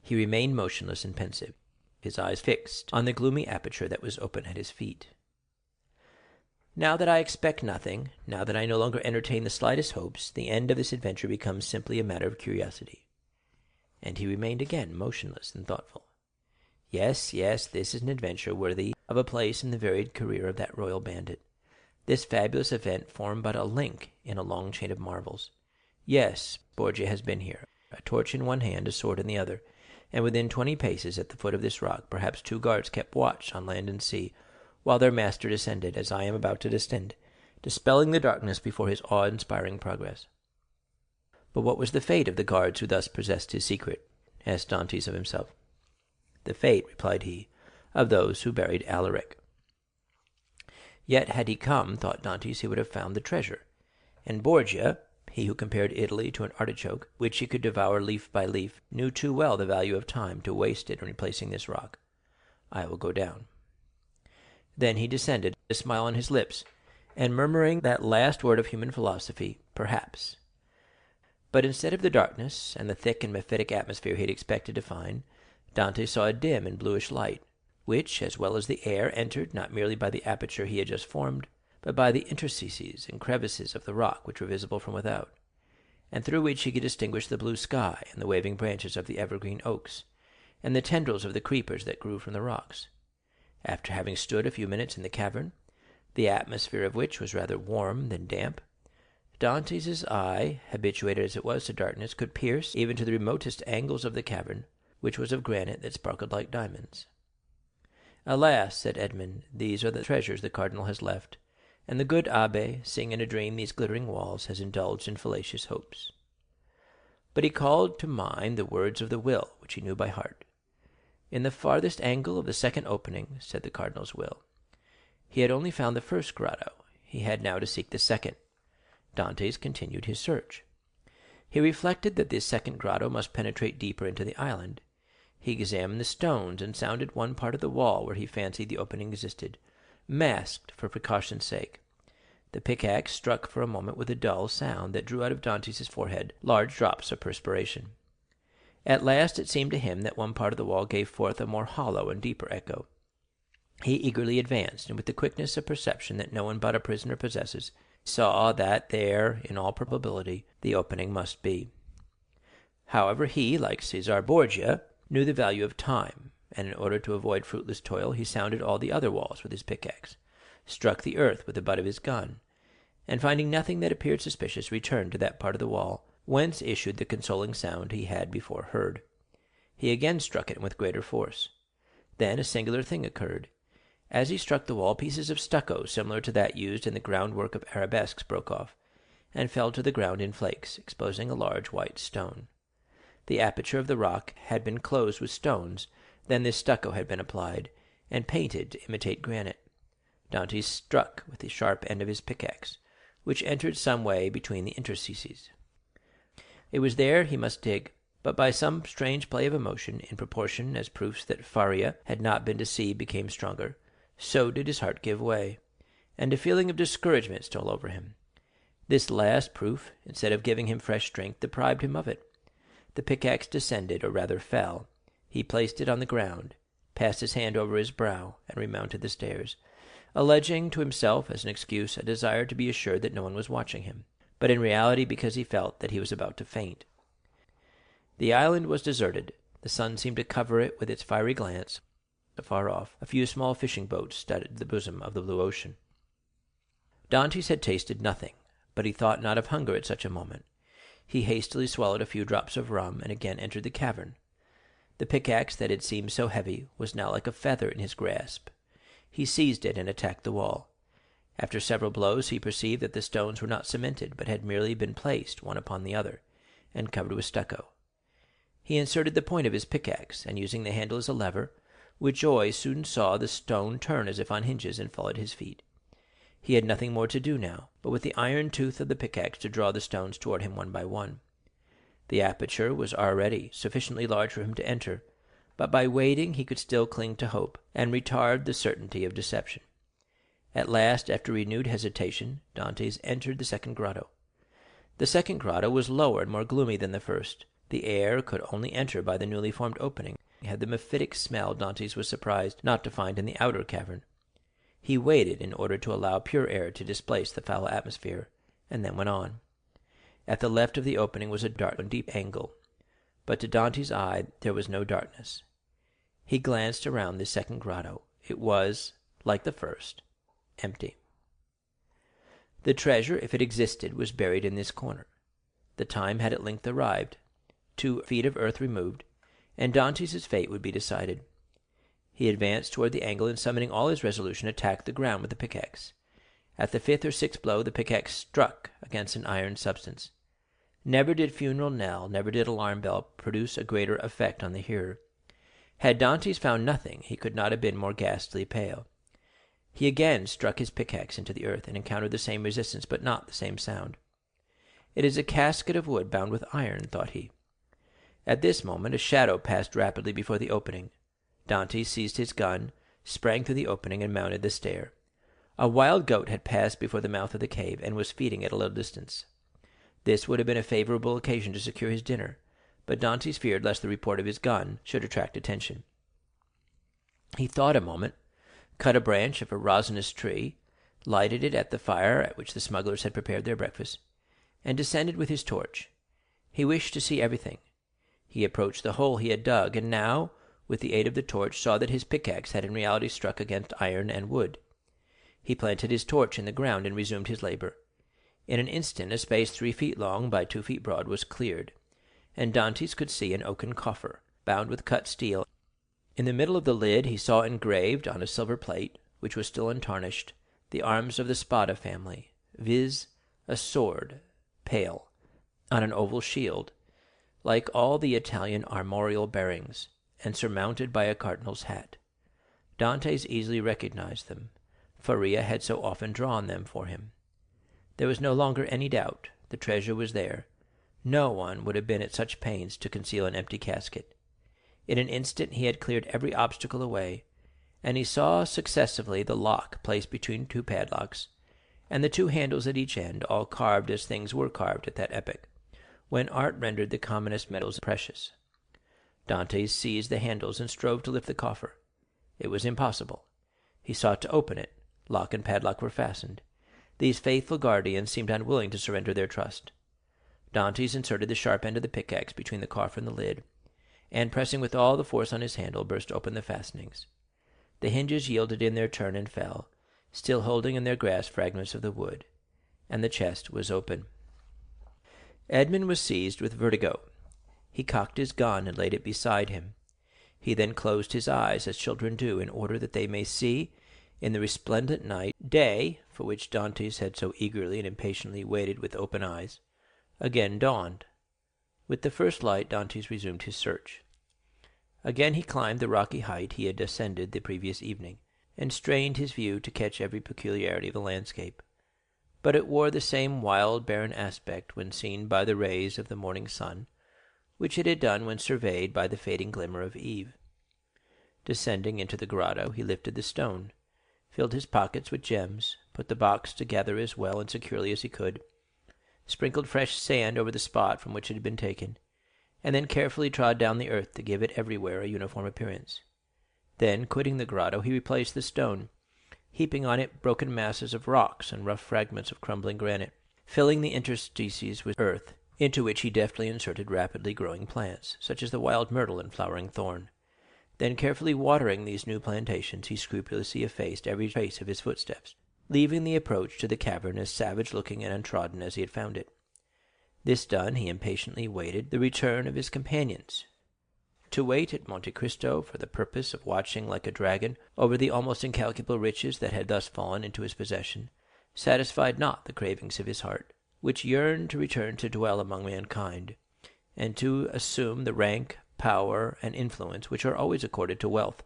Speaker 13: He remained motionless and pensive, his eyes fixed on the gloomy aperture that was open at his feet. "Now that I expect nothing, now that I no longer entertain the slightest hopes, the end of this adventure becomes simply a matter of curiosity." And he remained again motionless and thoughtful. "Yes, yes, this is an adventure worthy of a place in the varied career of that royal bandit. This fabulous event formed but a link in a long chain of marvels. Yes, Borgia has been here, a torch in one hand, a sword in the other, and within 20 paces at the foot of this rock, perhaps 2 guards kept watch on land and sea, while their master descended, as I am about to descend, dispelling the darkness before his awe-inspiring progress." "But what was the fate of the guards who thus possessed his secret?" asked Dantès of himself. "The fate," replied he, "of those who buried Alaric." Yet had he come, thought Dantès, he would have found the treasure. And Borgia, he who compared Italy to an artichoke, which he could devour leaf by leaf, knew too well the value of time to waste it in replacing this rock. "I will go down." Then he descended, a smile on his lips, and murmuring that last word of human philosophy, "Perhaps." But instead of the darkness and the thick and mephitic atmosphere he had expected to find, Dantès saw a dim and bluish light, which, as well as the air, entered not merely by the aperture he had just formed, but by the interstices and crevices of the rock which were visible from without, and through which he could distinguish the blue sky and the waving branches of the evergreen oaks, and the tendrils of the creepers that grew from the rocks. After having stood a few minutes in the cavern, the atmosphere of which was rather warm than damp, Dantès' eye, habituated as it was to darkness, could pierce even to the remotest angles of the cavern, which was of granite that sparkled like diamonds. "Alas," said Edmond, "these are the treasures the cardinal has left, and the good abbé, seeing in a dream these glittering walls, has indulged in fallacious hopes." But he called to mind the words of the will, which he knew by heart. "In the farthest angle of the second opening," said the cardinal's will. He had only found the first grotto, he had now to seek the second. Dantès continued his search. He reflected that this second grotto must penetrate deeper into the island. He examined the stones and sounded one part of the wall where he fancied the opening existed, masked for precaution's sake. The pickaxe struck for a moment with a dull sound that drew out of Dantès' forehead large drops of perspiration. At last it seemed to him that one part of the wall gave forth a more hollow and deeper echo. He eagerly advanced, and with the quickness of perception that no one but a prisoner possesses, saw that there, in all probability, the opening must be. However, he, like Cæsar Borgia, knew the value of time, and in order to avoid fruitless toil, he sounded all the other walls with his pickaxe, struck the earth with the butt of his gun, and finding nothing that appeared suspicious, returned to that part of the wall whence issued the consoling sound he had before heard. He again struck it with greater force. Then a singular thing occurred. As he struck the wall, pieces of stucco similar to that used in the groundwork of arabesques broke off, and fell to the ground in flakes, exposing a large white stone. The aperture of the rock had been closed with stones, then this stucco had been applied, and painted to imitate granite. Dantès struck with the sharp end of his pickaxe, which entered some way between the interstices. It was there he must dig, but by some strange play of emotion, in proportion as proofs that Faria had not been deceived became stronger, so did his heart give way, and a feeling of discouragement stole over him. This last proof, instead of giving him fresh strength, deprived him of it. The pickaxe descended, or rather fell. He placed it on the ground, passed his hand over his brow, and remounted the stairs, alleging to himself as an excuse a desire to be assured that no one was watching him, but in reality because he felt that he was about to faint. The island was deserted. The sun seemed to cover it with its fiery glance. Afar off, a few small fishing boats studded the bosom of the blue ocean. Dantès had tasted nothing, but he thought not of hunger at such a moment. He hastily swallowed a few drops of rum, and again entered the cavern. The pickaxe that had seemed so heavy was now like a feather in his grasp. He seized it and attacked the wall. After several blows, he perceived that the stones were not cemented, but had merely been placed one upon the other, and covered with stucco. He inserted the point of his pickaxe, and using the handle as a lever, with joy soon saw the stone turn as if on hinges and fall at his feet. He had nothing more to do now, but with the iron tooth of the pickaxe to draw the stones toward him one by one. The aperture was already sufficiently large for him to enter, but by waiting he could still cling to hope, and retard the certainty of deception. At last, after renewed hesitation, Dantès entered the second grotto. The second grotto was lower and more gloomy than the first. The air could only enter by the newly formed opening. It had the mephitic smell Dantès was surprised not to find in the outer cavern. He waited in order to allow pure air to displace the foul atmosphere, and then went on. At the left of the opening was a dark and deep angle, but to Dantès' eye there was no darkness. He glanced around the second grotto. It was, like the first, empty. The treasure, if it existed, was buried in this corner. The time had at length arrived, 2 feet of earth removed, and Dantès' fate would be decided. He advanced toward the angle, and summoning all his resolution, attacked the ground with the pickaxe. At the 5th or 6th blow, the pickaxe struck against an iron substance. Never did funeral knell, never did alarm bell produce a greater effect on the hearer. Had Dantès found nothing, he could not have been more ghastly pale. He again struck his pickaxe into the earth, and encountered the same resistance, but not the same sound. It is a casket of wood bound with iron, thought he. At this moment a shadow passed rapidly before the opening. Dantès seized his gun, sprang through the opening, and mounted the stair. A wild goat had passed before the mouth of the cave, and was feeding at a little distance. This would have been a favorable occasion to secure his dinner, but Dantès feared lest the report of his gun should attract attention. He thought a moment, cut a branch of a resinous tree, lighted it at the fire at which the smugglers had prepared their breakfast, and descended with his torch. He wished to see everything. He approached the hole he had dug, and now, with the aid of the torch, saw that his pickaxe had in reality struck against iron and wood. He planted his torch in the ground and resumed his labor. In an instant, a space 3 feet long by 2 feet broad was cleared, and Dantès could see an oaken coffer, bound with cut steel. In the middle of the lid he saw engraved on a silver plate, which was still untarnished, the arms of the Spada family, viz., a sword, pale, on an oval shield, like all the Italian armorial bearings, and surmounted by a cardinal's hat. Dantès easily recognized them. Faria had so often drawn them for him. There was no longer any doubt. The treasure was there. No one would have been at such pains to conceal an empty casket. In an instant he had cleared every obstacle away, and he saw successively the lock placed between 2 padlocks, and the 2 handles at each end, all carved as things were carved at that epoch, when art rendered the commonest metals precious. Dantès seized the handles and strove to lift the coffer. It was impossible. He sought to open it. Lock and padlock were fastened. These faithful guardians seemed unwilling to surrender their trust. Dantès inserted the sharp end of the pickaxe between the coffer and the lid, and pressing with all the force on his handle, burst open the fastenings. The hinges yielded in their turn and fell, still holding in their grasp fragments of the wood, and the chest was open. Edmond was seized with vertigo. He cocked his gun and laid it beside him. He then closed his eyes, as children do, in order that they may see, in the resplendent night, day, for which Dantès had so eagerly and impatiently waited with open eyes, again dawned. With the first light, Dantès resumed his search. Again he climbed the rocky height he had ascended the previous evening, and strained his view to catch every peculiarity of the landscape. But it wore the same wild, barren aspect when seen by the rays of the morning sun, which it had done when surveyed by the fading glimmer of eve. Descending into the grotto, he lifted the stone, filled his pockets with gems, put the box together as well and securely as he could, sprinkled fresh sand over the spot from which it had been taken, and then carefully trod down the earth to give it everywhere a uniform appearance. Then, quitting the grotto, he replaced the stone, heaping on it broken masses of rocks and rough fragments of crumbling granite, filling the interstices with earth, into which he deftly inserted rapidly growing plants, such as the wild myrtle and flowering thorn. Then, carefully watering these new plantations, he scrupulously effaced every trace of his footsteps, leaving the approach to the cavern as savage-looking and untrodden as he had found it. This done, he impatiently waited the return of his companions. To wait at Monte Cristo for the purpose of watching like a dragon over the almost incalculable riches that had thus fallen into his possession satisfied not the cravings of his heart, which yearned to return to dwell among mankind, and to assume the rank, power, and influence which are always accorded to wealth,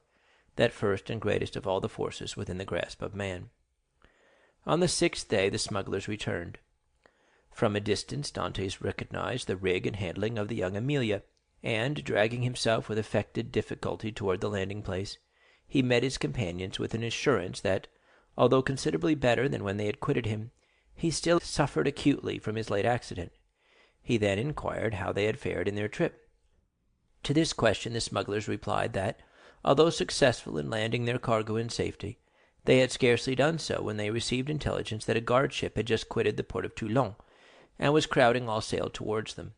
Speaker 13: that first and greatest of all the forces within the grasp of man. On the 6th day the smugglers returned. From a distance Dantès recognized the rig and handling of the young Amelia, and, dragging himself with affected difficulty toward the landing-place, he met his companions with an assurance that, Although considerably better than when they had quitted him, he still suffered acutely from his late accident. He then inquired how they had fared in their trip. To this question the smugglers replied that, although successful in landing their cargo in safety, they had scarcely done so when they received intelligence that a guard ship had just quitted the port of Toulon, and was crowding all sail towards them.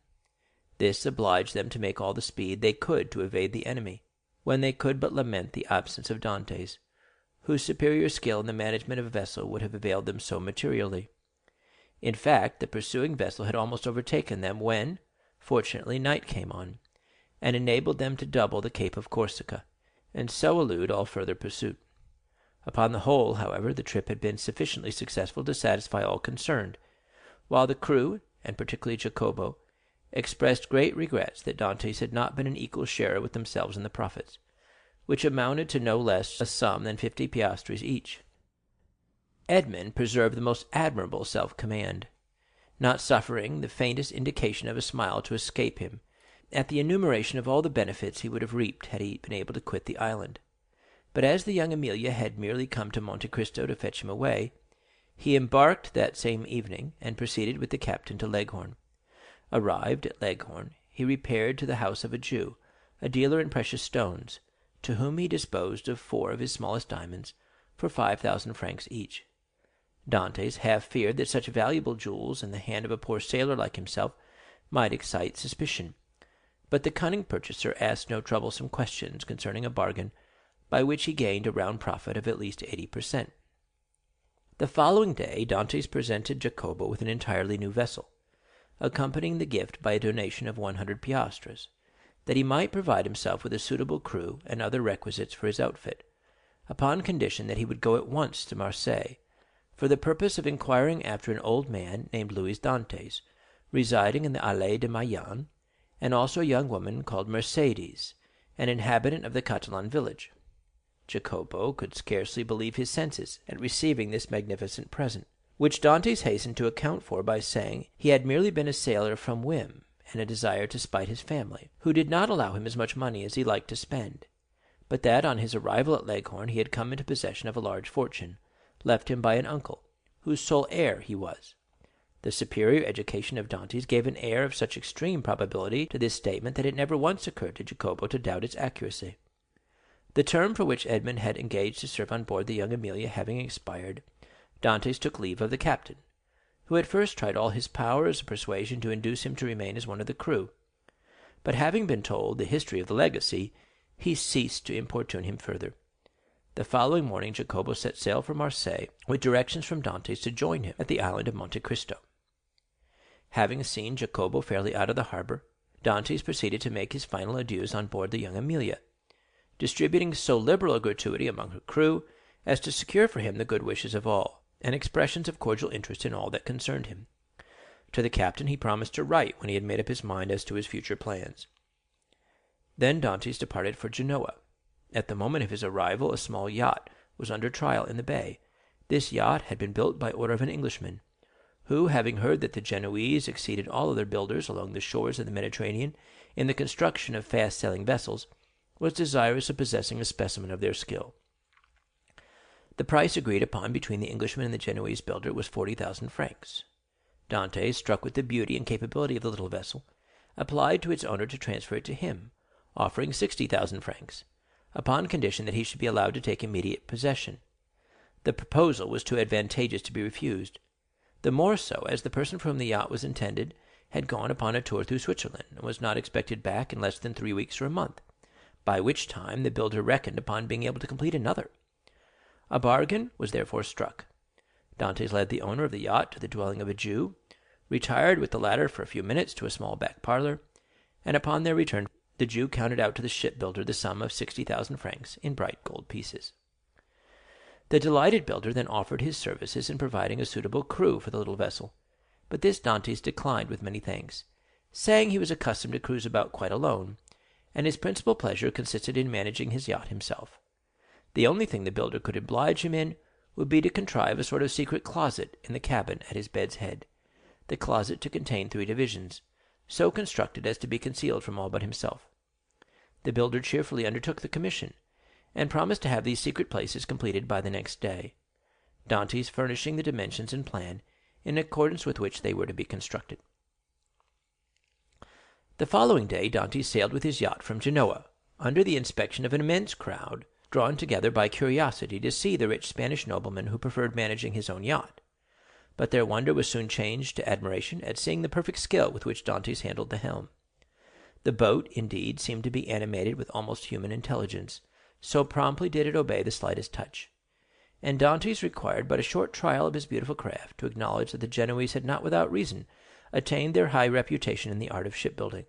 Speaker 13: This obliged them to make all the speed they could to evade the enemy, when they could but lament the absence of Dantès, whose superior skill in the management of a vessel would have availed them so materially. In fact, the pursuing vessel had almost overtaken them when, fortunately, night came on, and enabled them to double the Cape of Corsica, and so elude all further pursuit. Upon the whole, however, the trip had been sufficiently successful to satisfy all concerned, while the crew, and particularly Jacopo, expressed great regrets that Dantès had not been an equal sharer with themselves in the profits, which amounted to no less a sum than 50 piastres each. Edmond preserved the most admirable self-command, not suffering the faintest indication of a smile to escape him at the enumeration of all the benefits he would have reaped had he been able to quit the island. But as the young Amelia had merely come to Monte Cristo to fetch him away, he embarked that same evening, and proceeded with the captain to Leghorn. Arrived at Leghorn, he repaired to the house of a Jew, a dealer in precious stones, to whom he disposed of 4 of his smallest diamonds for 5,000 francs each. Dantès half feared that such valuable jewels in the hand of a poor sailor like himself might excite suspicion, but the cunning purchaser asked no troublesome questions concerning a bargain by which he gained a round profit of at least 80%. The following day Dantès presented Jacopo with an entirely new vessel, accompanying the gift by a donation of 100 piastres, that he might provide himself with a suitable crew and other requisites for his outfit, upon condition that he would go at once to Marseilles, for the purpose of inquiring after an old man named Louis Dantès, residing in the Allées de Meilhan, and also a young woman called Mercédès, an inhabitant of the Catalan village. Jacopo could scarcely believe his senses at receiving this magnificent present, which Dantès hastened to account for by saying he had merely been a sailor from whim and a desire to spite his family, who did not allow him as much money as he liked to spend, but that on his arrival at Leghorn he had come into possession of a large fortune, left him by an uncle, whose sole heir he was. The superior education of Dantès gave an air of such extreme probability to this statement that it never once occurred to Jacopo to doubt its accuracy. The term for which Edmond had engaged to serve on board the young Amelia having expired, Dantès took leave of the captain, who at first tried all his powers of persuasion to induce him to remain as one of the crew, but having been told the history of the legacy, he ceased to importune him further. The following morning Jacopo set sail for Marseilles, with directions from Dantès to join him at the island of Monte Cristo. Having seen Jacopo fairly out of the harbor, Dantès proceeded to make his final adieus on board the young Amelia, distributing so liberal a gratuity among her crew as to secure for him the good wishes of all, and expressions of cordial interest in all that concerned him. To the captain he promised to write when he had made up his mind as to his future plans. Then Dantès departed for Genoa. At the moment of his arrival a small yacht was under trial in the bay. This yacht had been built by order of an Englishman, who, having heard that the Genoese exceeded all other builders along the shores of the Mediterranean in the construction of fast-sailing vessels, was desirous of possessing a specimen of their skill. The price agreed upon between the Englishman and the Genoese builder was 40,000 francs. Dantès, struck with the beauty and capability of the little vessel, applied to its owner to transfer it to him, offering 60,000 francs, upon condition that he should be allowed to take immediate possession. The proposal was too advantageous to be refused, the more so as the person for whom the yacht was intended had gone upon a tour through Switzerland, and was not expected back in less than 3 weeks or a month, by which time the builder reckoned upon being able to complete another. A bargain was therefore struck. Dantès led the owner of the yacht to the dwelling of a Jew, retired with the latter for a few minutes to a small back parlor, and upon their return the Jew counted out to the shipbuilder the sum of 60,000 francs in bright gold pieces. The delighted builder then offered his services in providing a suitable crew for the little vessel, but this Dantès declined with many thanks, saying he was accustomed to cruise about quite alone, and his principal pleasure consisted in managing his yacht himself. The only thing the builder could oblige him in would be to contrive a sort of secret closet in the cabin at his bed's head, the closet to contain 3 divisions, so constructed as to be concealed from all but himself. The builder cheerfully undertook the commission, and promised to have these secret places completed by the next day. Dantès furnishing the dimensions and plan in accordance with which they were to be constructed. The following day Dantès sailed with his yacht from Genoa, under the inspection of an immense crowd drawn together by curiosity to see the rich Spanish nobleman who preferred managing his own yacht. But their wonder was soon changed to admiration at seeing the perfect skill with which Dantès handled the helm. The boat, indeed, seemed to be animated with almost human intelligence, so promptly did it obey the slightest touch. And Dantès required but a short trial of his beautiful craft to acknowledge that the Genoese had not without reason attained their high reputation in the art of shipbuilding.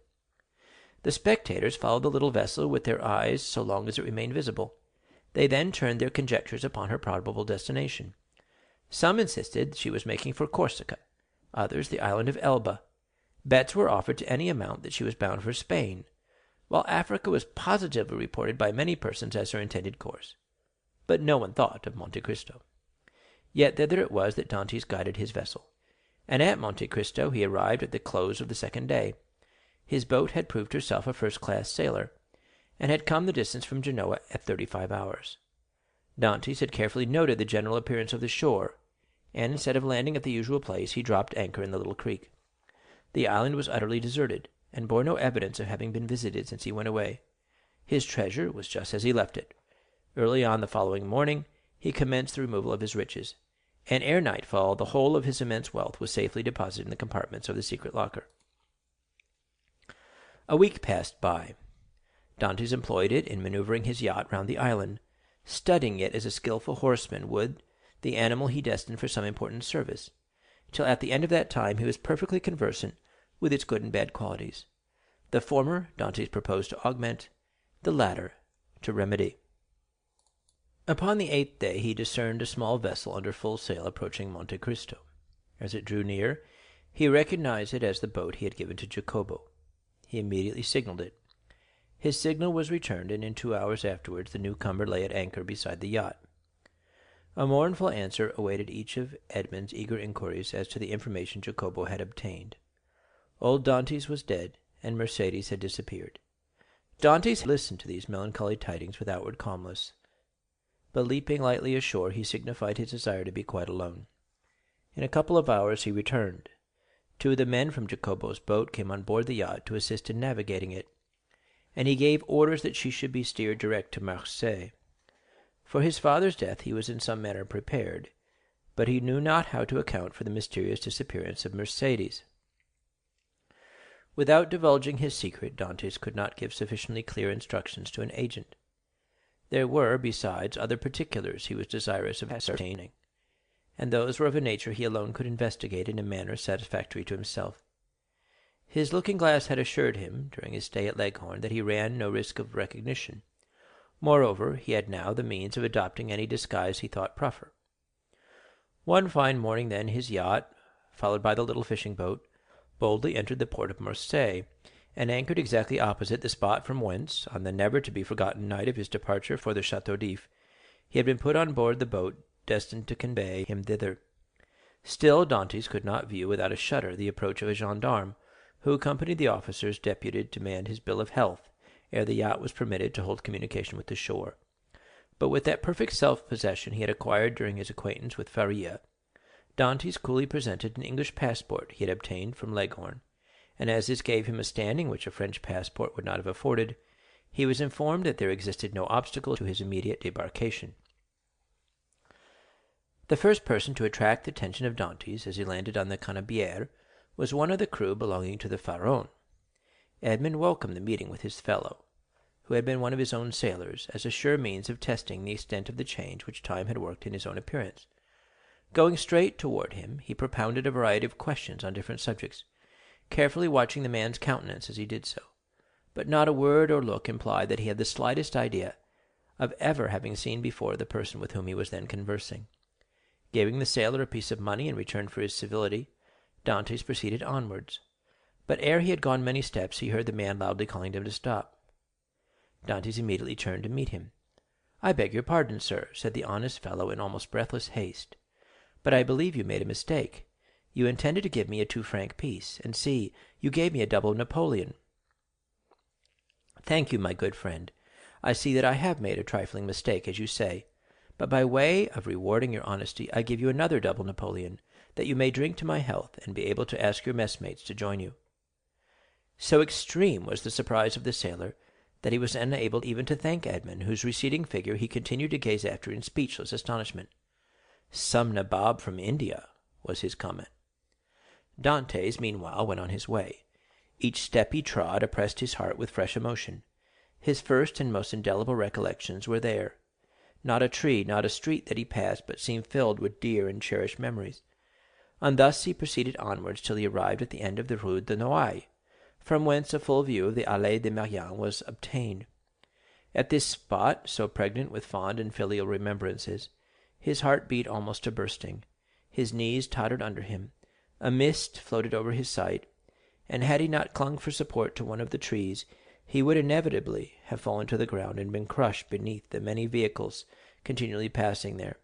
Speaker 13: The spectators followed the little vessel with their eyes so long as it remained visible. They then turned their conjectures upon her probable destination. Some insisted she was making for Corsica, others the island of Elba. Bets were offered to any amount that she was bound for Spain, while Africa was positively reported by many persons as her intended course. But no one thought of Monte Cristo. Yet thither it was that Dantès guided his vessel, and at Monte Cristo he arrived at the close of the second day. His boat had proved herself a first-class sailor, and had come the distance from Genoa at 35 hours. Dantès had carefully noted the general appearance of the shore, and instead of landing at the usual place, he dropped anchor in the little creek. The island was utterly deserted, and bore no evidence of having been visited since he went away. His treasure was just as he left it. Early on the following morning, he commenced the removal of his riches, and ere nightfall the whole of his immense wealth was safely deposited in the compartments of the secret locker. A week passed by. Dantès employed it in maneuvering his yacht round the island, studying it as a skilful horseman would the animal he destined for some important service, till at the end of that time he was perfectly conversant with its good and bad qualities. The former Dantès proposed to augment, the latter to remedy. Upon the 8th day he discerned a small vessel under full sail approaching Monte Cristo. As it drew near, he recognized it as the boat he had given to Jacopo. He immediately signaled it. His signal was returned, and in 2 hours afterwards the newcomer lay at anchor beside the yacht. A mournful answer awaited each of Edmond's eager inquiries as to the information Jacopo had obtained. Old Dantès was dead, and Mercédès had disappeared. Dantès listened to these melancholy tidings with outward calmness, but leaping lightly ashore, he signified his desire to be quite alone. In a couple of hours he returned. 2 of the men from Jacopo's boat came on board the yacht to assist in navigating it, and he gave orders that she should be steered direct to Marseilles. For his father's death he was in some manner prepared, but he knew not how to account for the mysterious disappearance of Mercédès. Without divulging his secret, Dantès could not give sufficiently clear instructions to an agent. There were, besides, other particulars he was desirous of ascertaining, and those were of a nature he alone could investigate in a manner satisfactory to himself. His looking-glass had assured him, during his stay at Leghorn, that he ran no risk of recognition. Moreover, he had now the means of adopting any disguise he thought proper. One fine morning, then, his yacht, followed by the little fishing boat, boldly entered the port of Marseilles, and anchored exactly opposite the spot from whence, on the never-to-be-forgotten night of his departure for the Château d'If, he had been put on board the boat destined to convey him thither. Still Dantès could not view without a shudder the approach of a gendarme, who accompanied the officers deputed to demand his bill of health ere the yacht was permitted to hold communication with the shore. But with that perfect self-possession he had acquired during his acquaintance with Faria, Dantès coolly presented an English passport he had obtained from Leghorn, and as this gave him a standing which a French passport would not have afforded, he was informed that there existed no obstacle to his immediate debarkation. The first person to attract the attention of Dantès as he landed on the Canebière was one of the crew belonging to the Pharaon. Edmond welcomed the meeting with his fellow, who had been one of his own sailors, as a sure means of testing the extent of the change which time had worked in his own appearance. Going straight toward him, he propounded a variety of questions on different subjects, carefully watching the man's countenance as he did so, but not a word or look implied that he had the slightest idea of ever having seen before the person with whom he was then conversing. Giving the sailor a piece of money in return for his civility, Dantès proceeded onwards, but ere he had gone many steps he heard the man loudly calling to him to stop. Dantès immediately turned to meet him. "I beg your pardon, sir," said the honest fellow in almost breathless haste, "but I believe you made a mistake. You intended to give me a 2-franc piece, and see, you gave me a double Napoleon." "Thank you, my good friend. I see that I have made a trifling mistake, as you say, But by way of rewarding your honesty, I give you another double Napoleon, that you may drink to my health and be able to ask your messmates to join you." So extreme was the surprise of the sailor that he was unable even to thank Edmond, whose receding figure he continued to gaze after in speechless astonishment. "Some nabob from India," was his comment. Dantès, meanwhile, went on his way. Each step he trod oppressed his heart with fresh emotion. His first and most indelible recollections were there. Not a tree, not a street that he passed but seemed filled with dear and cherished memories. And thus he proceeded onwards till he arrived at the end of the Rue de Noailles, from whence a full view of the Allées de Meilhan was obtained. At this spot, so pregnant with fond and filial remembrances, his heart beat almost to bursting, his knees tottered under him, a mist floated over his sight, and had he not clung for support to one of the trees, he would inevitably have fallen to the ground and been crushed beneath the many vehicles continually passing there.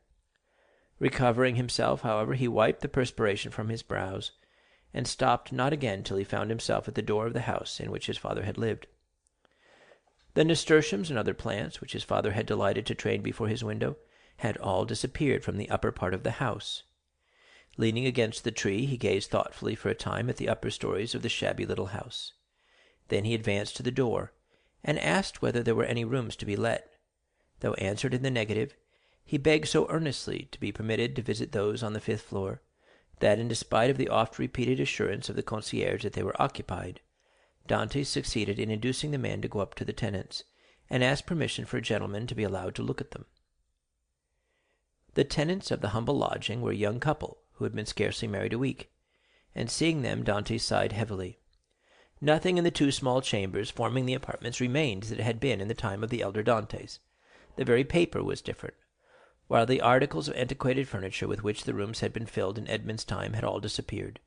Speaker 13: Recovering himself, however, he wiped the perspiration from his brows, and stopped not again till he found himself at the door of the house in which his father had lived. The nasturtiums and other plants, which his father had delighted to train before his window, had all disappeared from the upper part of the house. Leaning against the tree, he gazed thoughtfully for a time at the upper stories of the shabby little house. Then he advanced to the door, and asked whether there were any rooms to be let. Though answered in the negative, he begged so earnestly to be permitted to visit those on the 5th floor, that, in despite of the oft-repeated assurance of the concierge that they were occupied, Dantès succeeded in inducing the man to go up to the tenants, and ask permission for a gentleman to be allowed to look at them. The tenants of the humble lodging were a young couple who had been scarcely married a week, and seeing them, Dantès sighed heavily. Nothing in the two small chambers forming the apartments remained as it had been in the time of the elder Dantès. The very paper was different, while the articles of antiquated furniture with which the rooms had been filled in Edmond's time had all disappeared.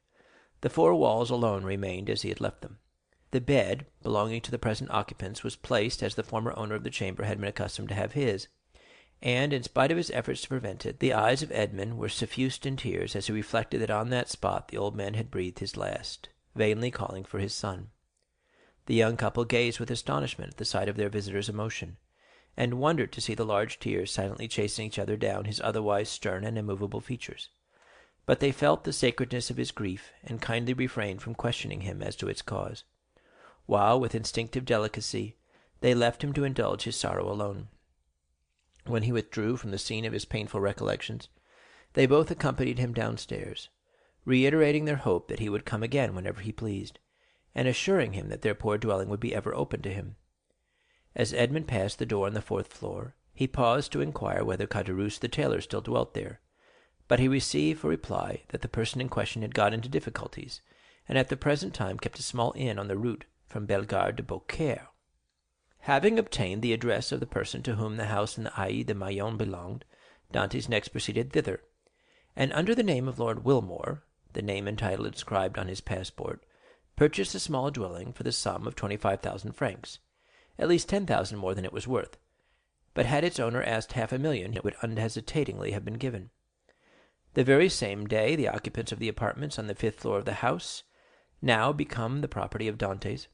Speaker 13: The four walls alone remained as he had left them. The bed, belonging to the present occupants, was placed as the former owner of the chamber had been accustomed to have his, and, in spite of his efforts to prevent it, the eyes of Edmond were suffused in tears as he reflected that on that spot the old man had breathed his last, vainly calling for his son. The young couple gazed with astonishment at the sight of their visitor's emotion, and wondered to see the large tears silently chasing each other down his otherwise stern and immovable features. But they felt the sacredness of his grief, and kindly refrained from questioning him as to its cause, while, with instinctive delicacy, they left him to indulge his sorrow alone. When he withdrew from the scene of his painful recollections, they both accompanied him downstairs, reiterating their hope that he would come again whenever he pleased, and assuring him that their poor dwelling would be ever open to him. As Edmond passed the door on the 4th floor, he paused to inquire whether Caderousse the tailor still dwelt there, but he received for reply that the person in question had got into difficulties, and at the present time kept a small inn on the route from Bellegarde to Beaucaire. Having obtained the address of the person to whom the house in the Allées de Meilhan belonged, Dantès next proceeded thither, and under the name of Lord Wilmore, the name and title inscribed on his passport, purchased a small dwelling for the sum of 25,000 francs, at least 10,000 more than it was worth, but had its owner asked 500,000, it would unhesitatingly have been given. The very same day the occupants of the apartments on the 5th floor of the house, now become the property of Dantès,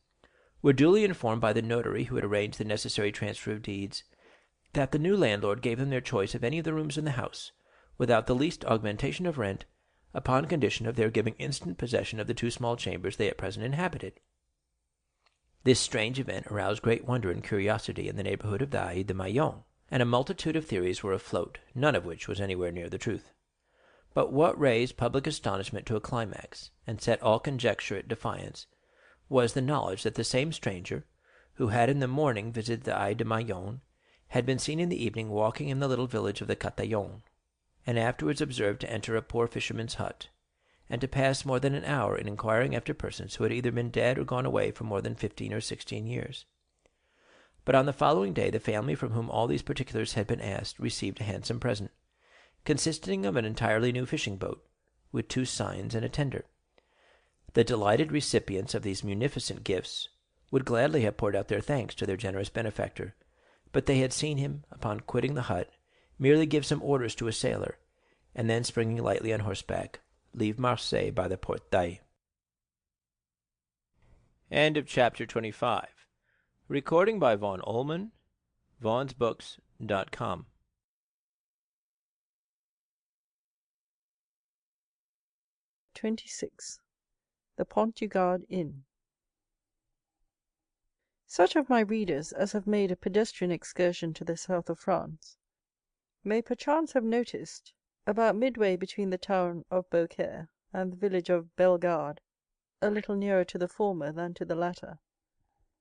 Speaker 13: were duly informed by the notary who had arranged the necessary transfer of deeds, that the new landlord gave them their choice of any of the rooms in the house, without the least augmentation of rent, upon condition of their giving instant possession of the two small chambers they at present inhabited. This strange event aroused great wonder and curiosity in the neighborhood of the Allées de Meilhan, and a multitude of theories were afloat, none of which was anywhere near the truth. But what raised public astonishment to a climax, and set all conjecture at defiance, was the knowledge that the same stranger, who had in the morning visited the Allées de Meilhan, had been seen in the evening walking in the little village of the Catallon, and afterwards observed to enter a poor fisherman's hut, and to pass more than an hour in inquiring after persons who had either been dead or gone away for more than 15 or 16 years. But on the following day the family from whom all these particulars had been asked received a handsome present, consisting of an entirely new fishing boat, with 2 signs and a tender. The delighted recipients of these munificent gifts would gladly have poured out their thanks to their generous benefactor, but they had seen him, upon quitting the hut, merely give some orders to a sailor, and then springing lightly on horseback, leave Marseille by the Porte d'Aix. End of chapter 25. Recording by Von Ullman, vonsbooks.com.
Speaker 4: 26. The Pont du Gard Inn. Such of my readers as have made a pedestrian excursion to the south of France may perchance have noticed, about midway between the town of Beaucaire and the village of Bellegarde, a little nearer to the former than to the latter,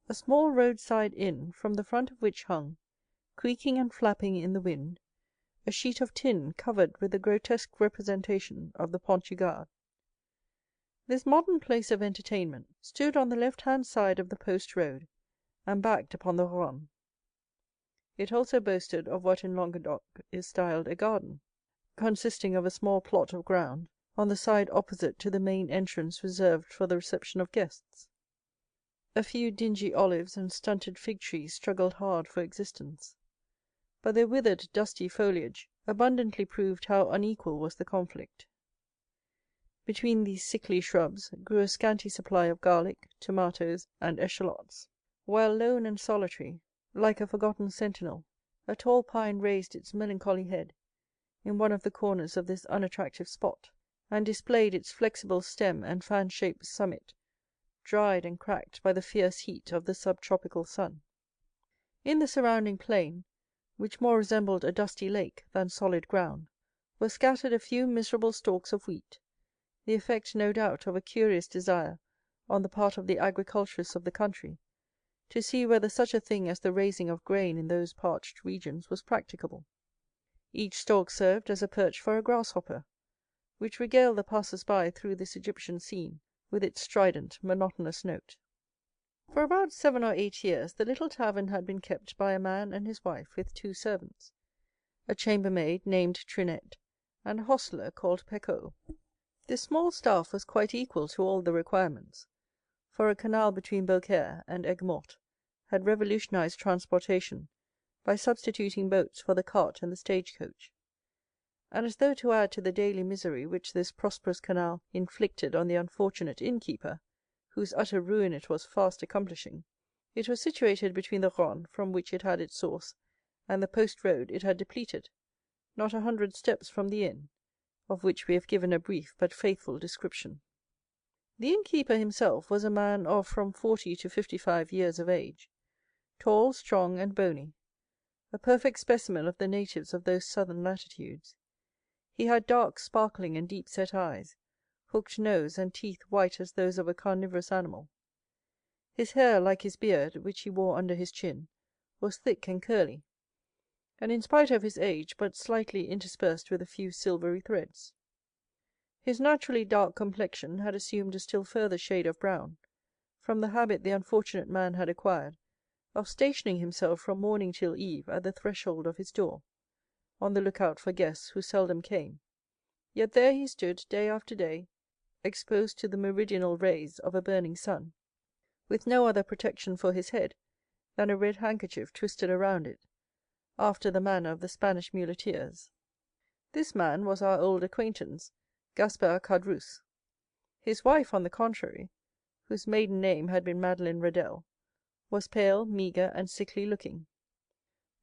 Speaker 4: a small roadside inn, from the front of which hung, creaking and flapping in the wind, a sheet of tin covered with a grotesque representation of the Pont du Gard. This modern place of entertainment stood on the left-hand side of the post road, and backed upon the Rhône. It also boasted of what in Languedoc is styled a garden, consisting of a small plot of ground on the side opposite to the main entrance reserved for the reception of guests. A few dingy olives and stunted fig trees struggled hard for existence, but their withered, dusty foliage abundantly proved how unequal was the conflict. Between these sickly shrubs grew a scanty supply of garlic, tomatoes, and eschalots, while lone and solitary, like a forgotten sentinel, a tall pine raised its melancholy head in one of the corners of this unattractive spot, and displayed its flexible stem and fan-shaped summit, dried and cracked by the fierce heat of the subtropical sun. In the surrounding plain, which more resembled a dusty lake than solid ground, were scattered a few miserable stalks of wheat, the effect, no doubt, of a curious desire on the part of the agriculturists of the country to see whether such a thing as the raising of grain in those parched regions was practicable. Each stalk served as a perch for a grasshopper, which regaled the passers-by through this Egyptian scene with its strident, monotonous note. For about 7 or 8 years the little tavern had been kept by a man and his wife with 2 servants, a chambermaid named Trinette, and a hostler called Pecot. This small staff was quite equal to all the requirements, for a canal between Beaucaire and Aigues-Mortes had revolutionized transportation by substituting boats for the cart and the stagecoach, and as though to add to the daily misery which this prosperous canal inflicted on the unfortunate innkeeper, whose utter ruin it was fast accomplishing, it was situated between the Rhône, from which it had its source, and the post road it had depleted, not 100 steps from the inn, of which we have given a brief but faithful description. The innkeeper himself was a man of from 40 to 55 years of age, tall, strong, and bony, a perfect specimen of the natives of those southern latitudes. He had dark, sparkling, and deep-set eyes, hooked nose, and teeth white as those of a carnivorous animal. His hair, like his beard, which he wore under his chin, was thick and curly, and in spite of his age, but slightly interspersed with a few silvery threads. His naturally dark complexion had assumed a still further shade of brown, from the habit the unfortunate man had acquired of stationing himself from morning till eve at the threshold of his door, on the lookout for guests who seldom came. Yet there he stood day after day, exposed to the meridional rays of a burning sun, with no other protection for his head than a red handkerchief twisted around it, after the manner of the Spanish muleteers. This man was our old acquaintance, Gaspard Caderousse. His wife, on the contrary, whose maiden name had been Madeleine Redel, was pale, meagre, and sickly looking.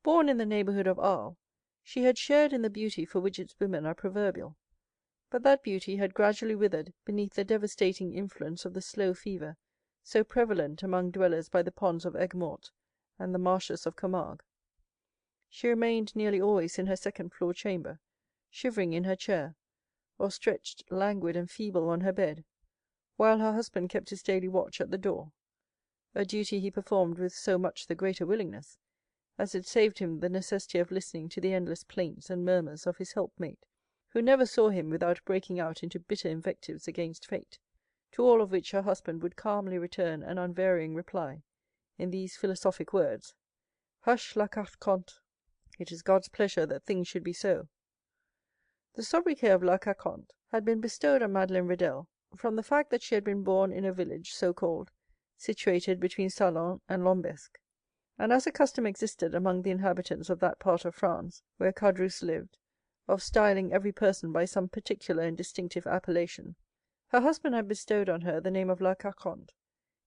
Speaker 4: Born in the neighborhood of Arles, she had shared in the beauty for which its women are proverbial, but that beauty had gradually withered beneath the devastating influence of the slow fever so prevalent among dwellers by the ponds of Aigues-Mortes and the marshes of Camargue. She remained nearly always in her second-floor chamber, shivering in her chair, or stretched languid and feeble on her bed, while her husband kept his daily watch at the door, a duty he performed with so much the greater willingness, as it saved him the necessity of listening to the endless plaints and murmurs of his helpmate, who never saw him without breaking out into bitter invectives against fate, to all of which her husband would calmly return an unvarying reply, in these philosophic words: "Hush, la Carconte, it is God's pleasure that things should be so." The sobriquet of La Carconte had been bestowed on Madeleine Redel from the fact that she had been born in a village, so called, situated between Salon and Lombesque, and as a custom existed among the inhabitants of that part of France where Caderousse lived, of styling every person by some particular and distinctive appellation, her husband had bestowed on her the name of La Carconte,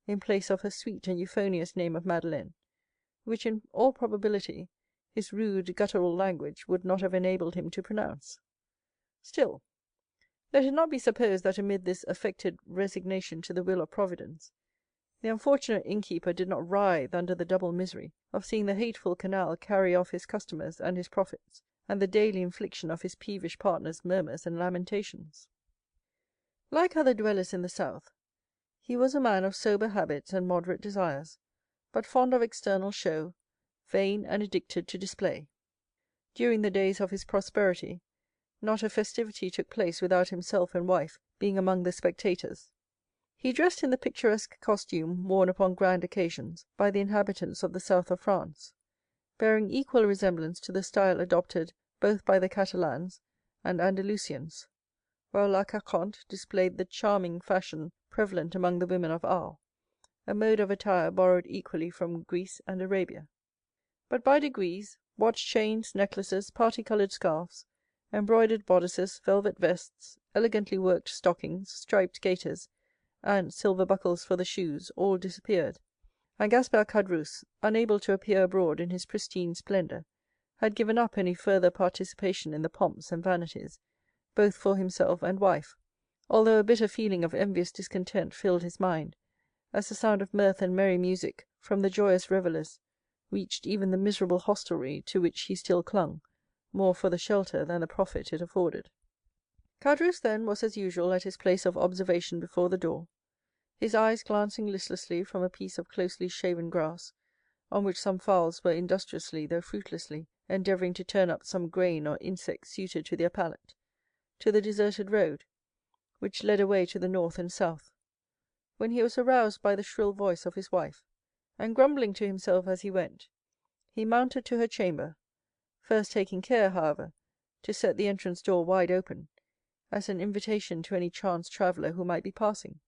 Speaker 4: in place of her sweet and euphonious name of Madeleine, which in all probability his rude guttural language would not have enabled him to pronounce. Still, Let it not be supposed that amid this affected resignation to the will of Providence, the unfortunate innkeeper did not writhe under the double misery of seeing the hateful canal carry off his customers and his profits, and the daily infliction of his peevish partner's murmurs and lamentations. Like other dwellers in the south, he was a man of sober habits and moderate desires, but fond of external show, vain and addicted to display. During the days of his prosperity, not a festivity took place without himself and wife being among the spectators. He dressed in the picturesque costume worn upon grand occasions by the inhabitants of the south of France, bearing equal resemblance to the style adopted both by the Catalans and Andalusians, while La Carconte displayed the charming fashion prevalent among the women of Arles, a mode of attire borrowed equally from Greece and Arabia. But by degrees, watch chains, necklaces, parti-coloured scarfs, embroidered bodices, velvet vests, elegantly worked stockings, striped gaiters, and silver buckles for the shoes, all disappeared, and Gaspard Caderousse, unable to appear abroad in his pristine splendour, had given up any further participation in the pomps and vanities, both for himself and wife, although a bitter feeling of envious discontent filled his mind, as the sound of mirth and merry music from the joyous revellers reached even the miserable hostelry to which he still clung, more for the shelter than the profit it afforded. Caderousse then was as usual at his place of observation before the door, his eyes glancing listlessly from a piece of closely shaven grass, on which some fowls were industriously, though fruitlessly, endeavouring to turn up some grain or insect suited to their palate, to the deserted road, which led away to the north and south, when he was aroused by the shrill voice of his wife, and grumbling to himself as he went, he mounted to her chamber, first taking care, however, to set the entrance door wide open, as an invitation to any chance traveller who might be passing.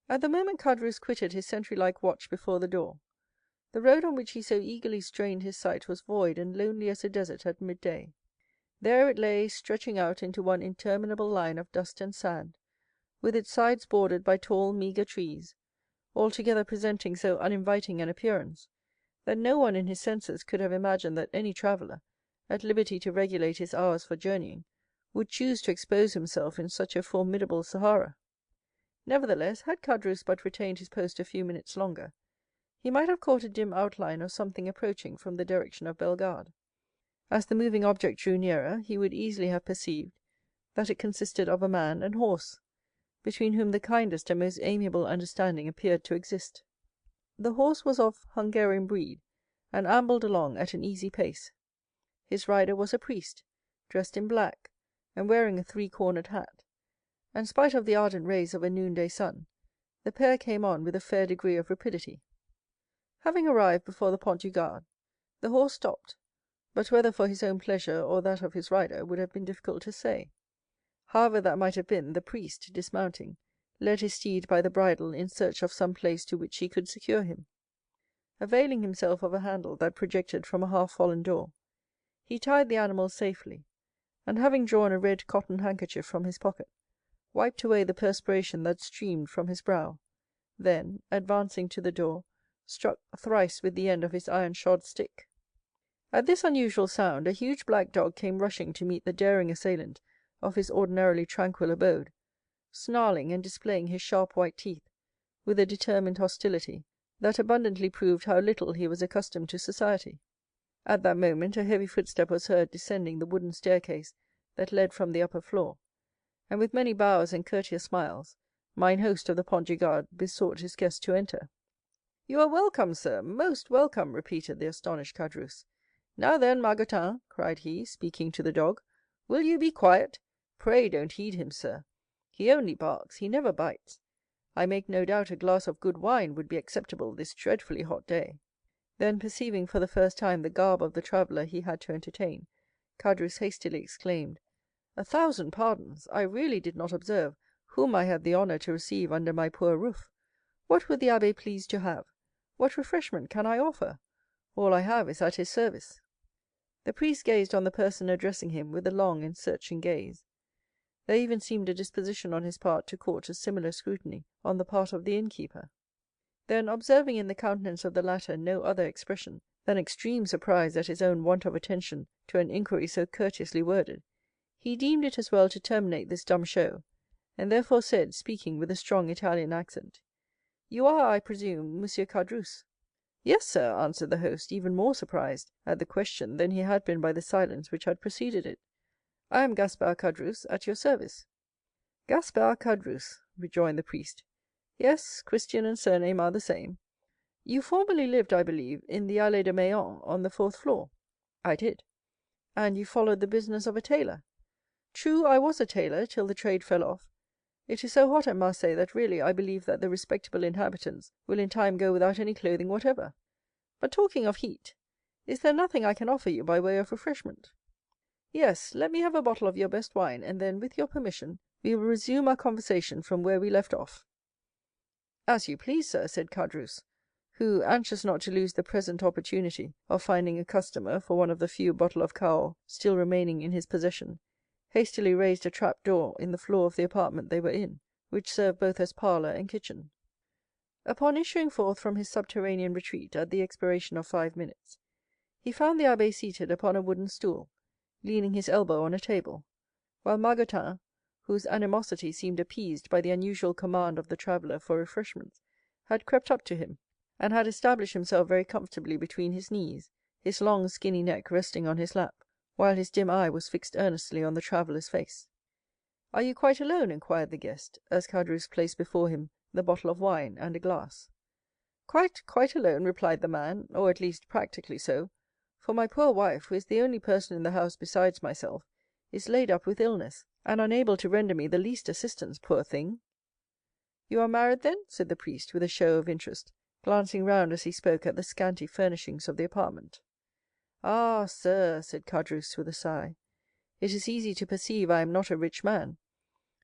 Speaker 4: At the moment Caderousse quitted his sentry-like watch before the door, the road on which he so eagerly strained his sight was void and lonely as a desert at midday. There it lay, stretching out into one interminable line of dust and sand, with its sides bordered by tall, meagre trees, altogether presenting so uninviting an appearance, that no one in his senses could have imagined that any traveller, at liberty to regulate his hours for journeying, would choose to expose himself in such a formidable Sahara. Nevertheless, had Caderousse but retained his post a few minutes longer, he might have caught a dim outline of something approaching from the direction of Bellegarde. As the moving object drew nearer, he would easily have perceived that it consisted of a man and horse, between whom the kindest and most amiable understanding appeared to exist. The horse was of Hungarian breed, and ambled along at an easy pace. His rider was a priest, dressed in black, and wearing a three-cornered hat, and spite of the ardent rays of a noonday sun, the pair came on with a fair degree of rapidity. Having arrived before the Pont du Gard, the horse stopped, but whether for his own pleasure or that of his rider would have been difficult to say. However that might have been, the priest, dismounting, led his steed by the bridle in search of some place to which he could secure him. Availing himself of a handle that projected from a half-fallen door, he tied the animal safely, and having drawn a red cotton handkerchief from his pocket, wiped away the perspiration that streamed from his brow, then, advancing to the door, struck thrice with the end of his iron-shod stick. At this unusual sound, a huge black dog came rushing to meet the daring assailant of his ordinarily tranquil abode, snarling and displaying his sharp white teeth with a determined hostility that abundantly proved how little he was accustomed to society. At that moment a heavy footstep was heard descending the wooden staircase that led from the upper floor, and with many bows and courteous smiles, mine host of the Pont du Gard besought his guest to enter. "You are welcome, sir, most welcome," repeated the astonished Caderousse. "Now then, Margotin," cried he, speaking to the dog, "will you be quiet? Pray don't heed him, sir. He only barks, he never bites. I make no doubt a glass of good wine would be acceptable this dreadfully hot day." Then, perceiving for the first time the garb of the traveller he had to entertain, Caderousse hastily exclaimed, "1,000 pardons! I really did not observe whom I had the honor to receive under my poor roof. What would the abbé please to have? What refreshment can I offer? All I have is at his service." The priest gazed on the person addressing him with a long and searching gaze. There even seemed a disposition on his part to court a similar scrutiny on the part of the innkeeper. Then, observing in the countenance of the latter no other expression than extreme surprise at his own want of attention to an inquiry so courteously worded, He deemed it as well to terminate this dumb show, and therefore said, speaking with a strong Italian accent, "You are, I presume, Monsieur Caderousse?" "Yes, sir," answered the host, even more surprised at the question than he had been by the silence which had preceded it. "I am Gaspard Caderousse, at your service." "Gaspard Caderousse," rejoined the priest. "Yes, Christian and surname are the same. You formerly lived, I believe, in the Allée de Meilhan, on the 4th floor?" "I did." "And you followed the business of a tailor?" "True, I was a tailor till the trade fell off. It is so hot at Marseilles that really I believe that the respectable inhabitants will in time go without any clothing whatever. But talking of heat, is there nothing I can offer you by way of refreshment?" "Yes, let me have a bottle of your best wine, and then, with your permission, we will resume our conversation from where we left off." "As you please, sir," said Caderousse, who, anxious not to lose the present opportunity of finding a customer for one of the few bottles of Cahors still remaining in his possession, hastily raised a trap door in the floor of the apartment they were in, which served both as parlor and kitchen. Upon issuing forth from his subterranean retreat at the expiration of 5 minutes, he found the abbé seated upon a wooden stool, leaning his elbow on a table, while Margotin, whose animosity seemed appeased by the unusual command of the traveller for refreshments, had crept up to him, and had established himself very comfortably between his knees, his long skinny neck resting on his lap, while his dim eye was fixed earnestly on the traveller's face. "Are you quite alone?" inquired the guest, as Caderousse placed before him the bottle of wine and a glass. Quite alone," replied the man, "or at least practically so, for my poor wife, who is the only person in the house besides myself, is laid up with illness, and unable to render me the least assistance, poor thing." "You are married, then?" said the priest, with a show of interest, glancing round as he spoke at the scanty furnishings of the apartment. "Ah, sir," said Caderousse with a sigh, "it is easy to perceive I am not a rich man.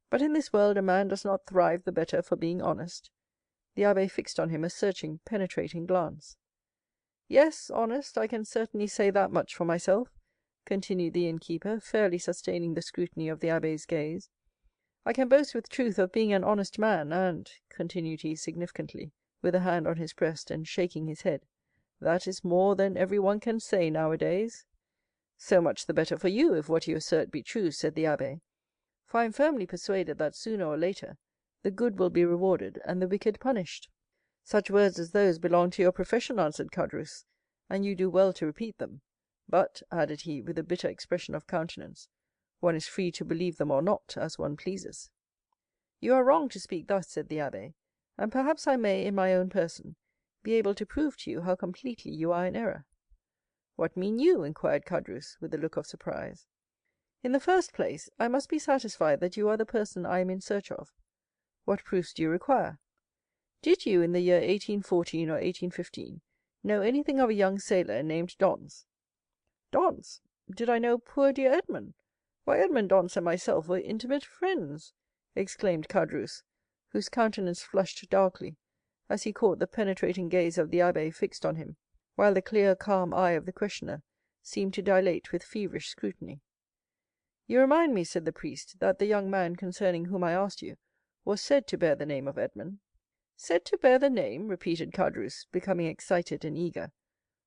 Speaker 4: But in this world a man does not thrive the better for being honest." The abbé fixed on him a searching, penetrating glance. "Yes, honest, I can certainly say that much for myself," continued the innkeeper, fairly sustaining the scrutiny of the abbé's gaze. "I can boast with truth of being an honest man, and," continued he significantly, with a hand on his breast and shaking his head, "that is more than every one can say nowadays." "So much the better for you, if what you assert be true," said the abbé, "for I am firmly persuaded that sooner or later the good will be rewarded and the wicked punished." "Such words as those belong to your profession," answered Caderousse, "and you do well to repeat them. But," added he, with a bitter expression of countenance, "one is free to believe them or not, as one pleases." "You are wrong to speak thus," said the abbé, "and perhaps I may, in my own person, be able to prove to you how completely you are in error." "What mean you?" inquired Caderousse, with a look of surprise. "In the first place, I must be satisfied that you are the person I am in search of. What proofs do you require? Did you, in the year 1814 or 1815, know anything of a young sailor named Dantès?" "Dantès? Did I know poor dear Edmond? Why, Edmond Dantès and myself were intimate friends," exclaimed Caderousse, whose countenance flushed darkly as he caught the penetrating gaze of the abbé fixed on him, while the clear, calm eye of the questioner seemed to dilate with feverish scrutiny. "You remind me," said the priest, "that the young man concerning whom I asked you was said to bear the name of Edmond." "Said to bear the name?" repeated Caderousse, becoming excited and eager.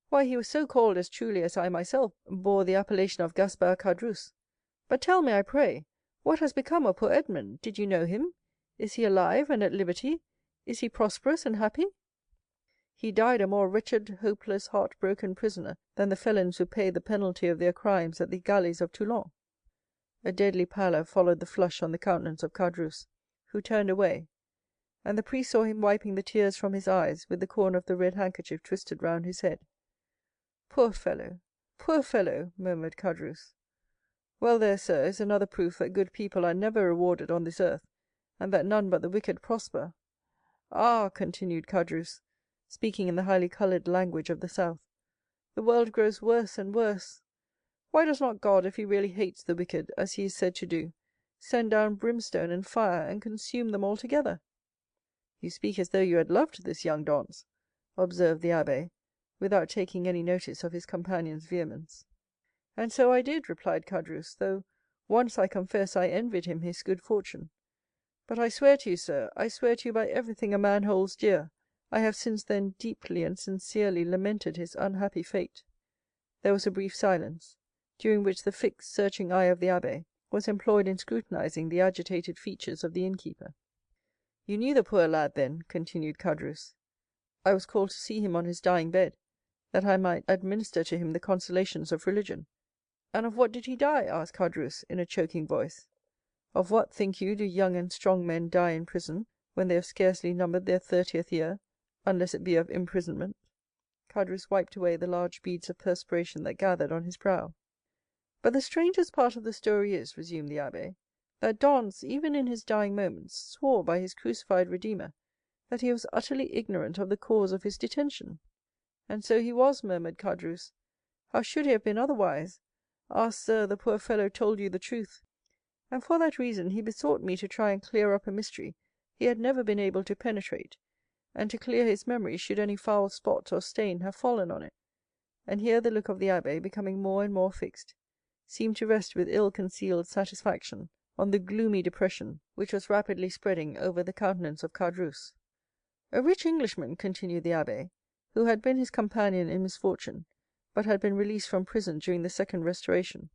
Speaker 4: "Why, he was so called as truly as I myself bore the appellation of Gaspard Caderousse. But tell me, I pray, what has become of poor Edmond? Did you know him? Is he alive and at liberty? Is he prosperous and happy?" "He died a more wretched, hopeless, heart-broken prisoner than the felons who paid the penalty of their crimes at the galleys of Toulon." A deadly pallor followed the flush on the countenance of Caderousse, who turned away, and the priest saw him wiping the tears from his eyes with the corner of the red handkerchief twisted round his head. Poor fellow," murmured Caderousse. "Well, there, sir, is another proof that good people are never rewarded on this earth, and that none but the wicked prosper. Ah," continued Caderousse, speaking in the highly colored language of the South, "the world grows worse and worse. Why does not God, if he really hates the wicked, as he is said to do, send down brimstone and fire and consume them altogether?" "You speak as though you had loved this young Dantès," observed the abbé, without taking any notice of his companion's vehemence. "And so I did," replied Caderousse, "though once I confess I envied him his good fortune. But I swear to you, sir, I swear to you by everything a man holds dear, I have since then deeply and sincerely lamented his unhappy fate." There was a brief silence, during which the fixed, searching eye of the abbé was employed in scrutinizing the agitated features of the innkeeper. "You knew the poor lad, then?" continued Caderousse. "I was called to see him on his dying bed, that I might administer to him the consolations of religion." "And of what did he die?" asked Caderousse in a choking voice. "Of what, think you, do young and strong men die in prison when they have scarcely numbered their 30th year, unless it be of imprisonment?" Caderousse wiped away the large beads of perspiration that gathered on his brow. "But the strangest part of the story is," resumed the abbé, "that Dantès, even in his dying moments, swore by his crucified Redeemer that he was utterly ignorant of the cause of his detention." "And so he was," murmured Caderousse. "How should he have been otherwise? Ah, sir, the poor fellow told you the truth. And for that reason he besought me to try and clear up a mystery he had never been able to penetrate, and to clear his memory should any foul spot or stain have fallen on it." And here the look of the abbé, becoming more and more fixed, seemed to rest with ill-concealed satisfaction on the gloomy depression which was rapidly spreading over the countenance of Caderousse. "A rich Englishman," continued the abbé, "who had been his companion in misfortune, but had been released from prison during the second restoration,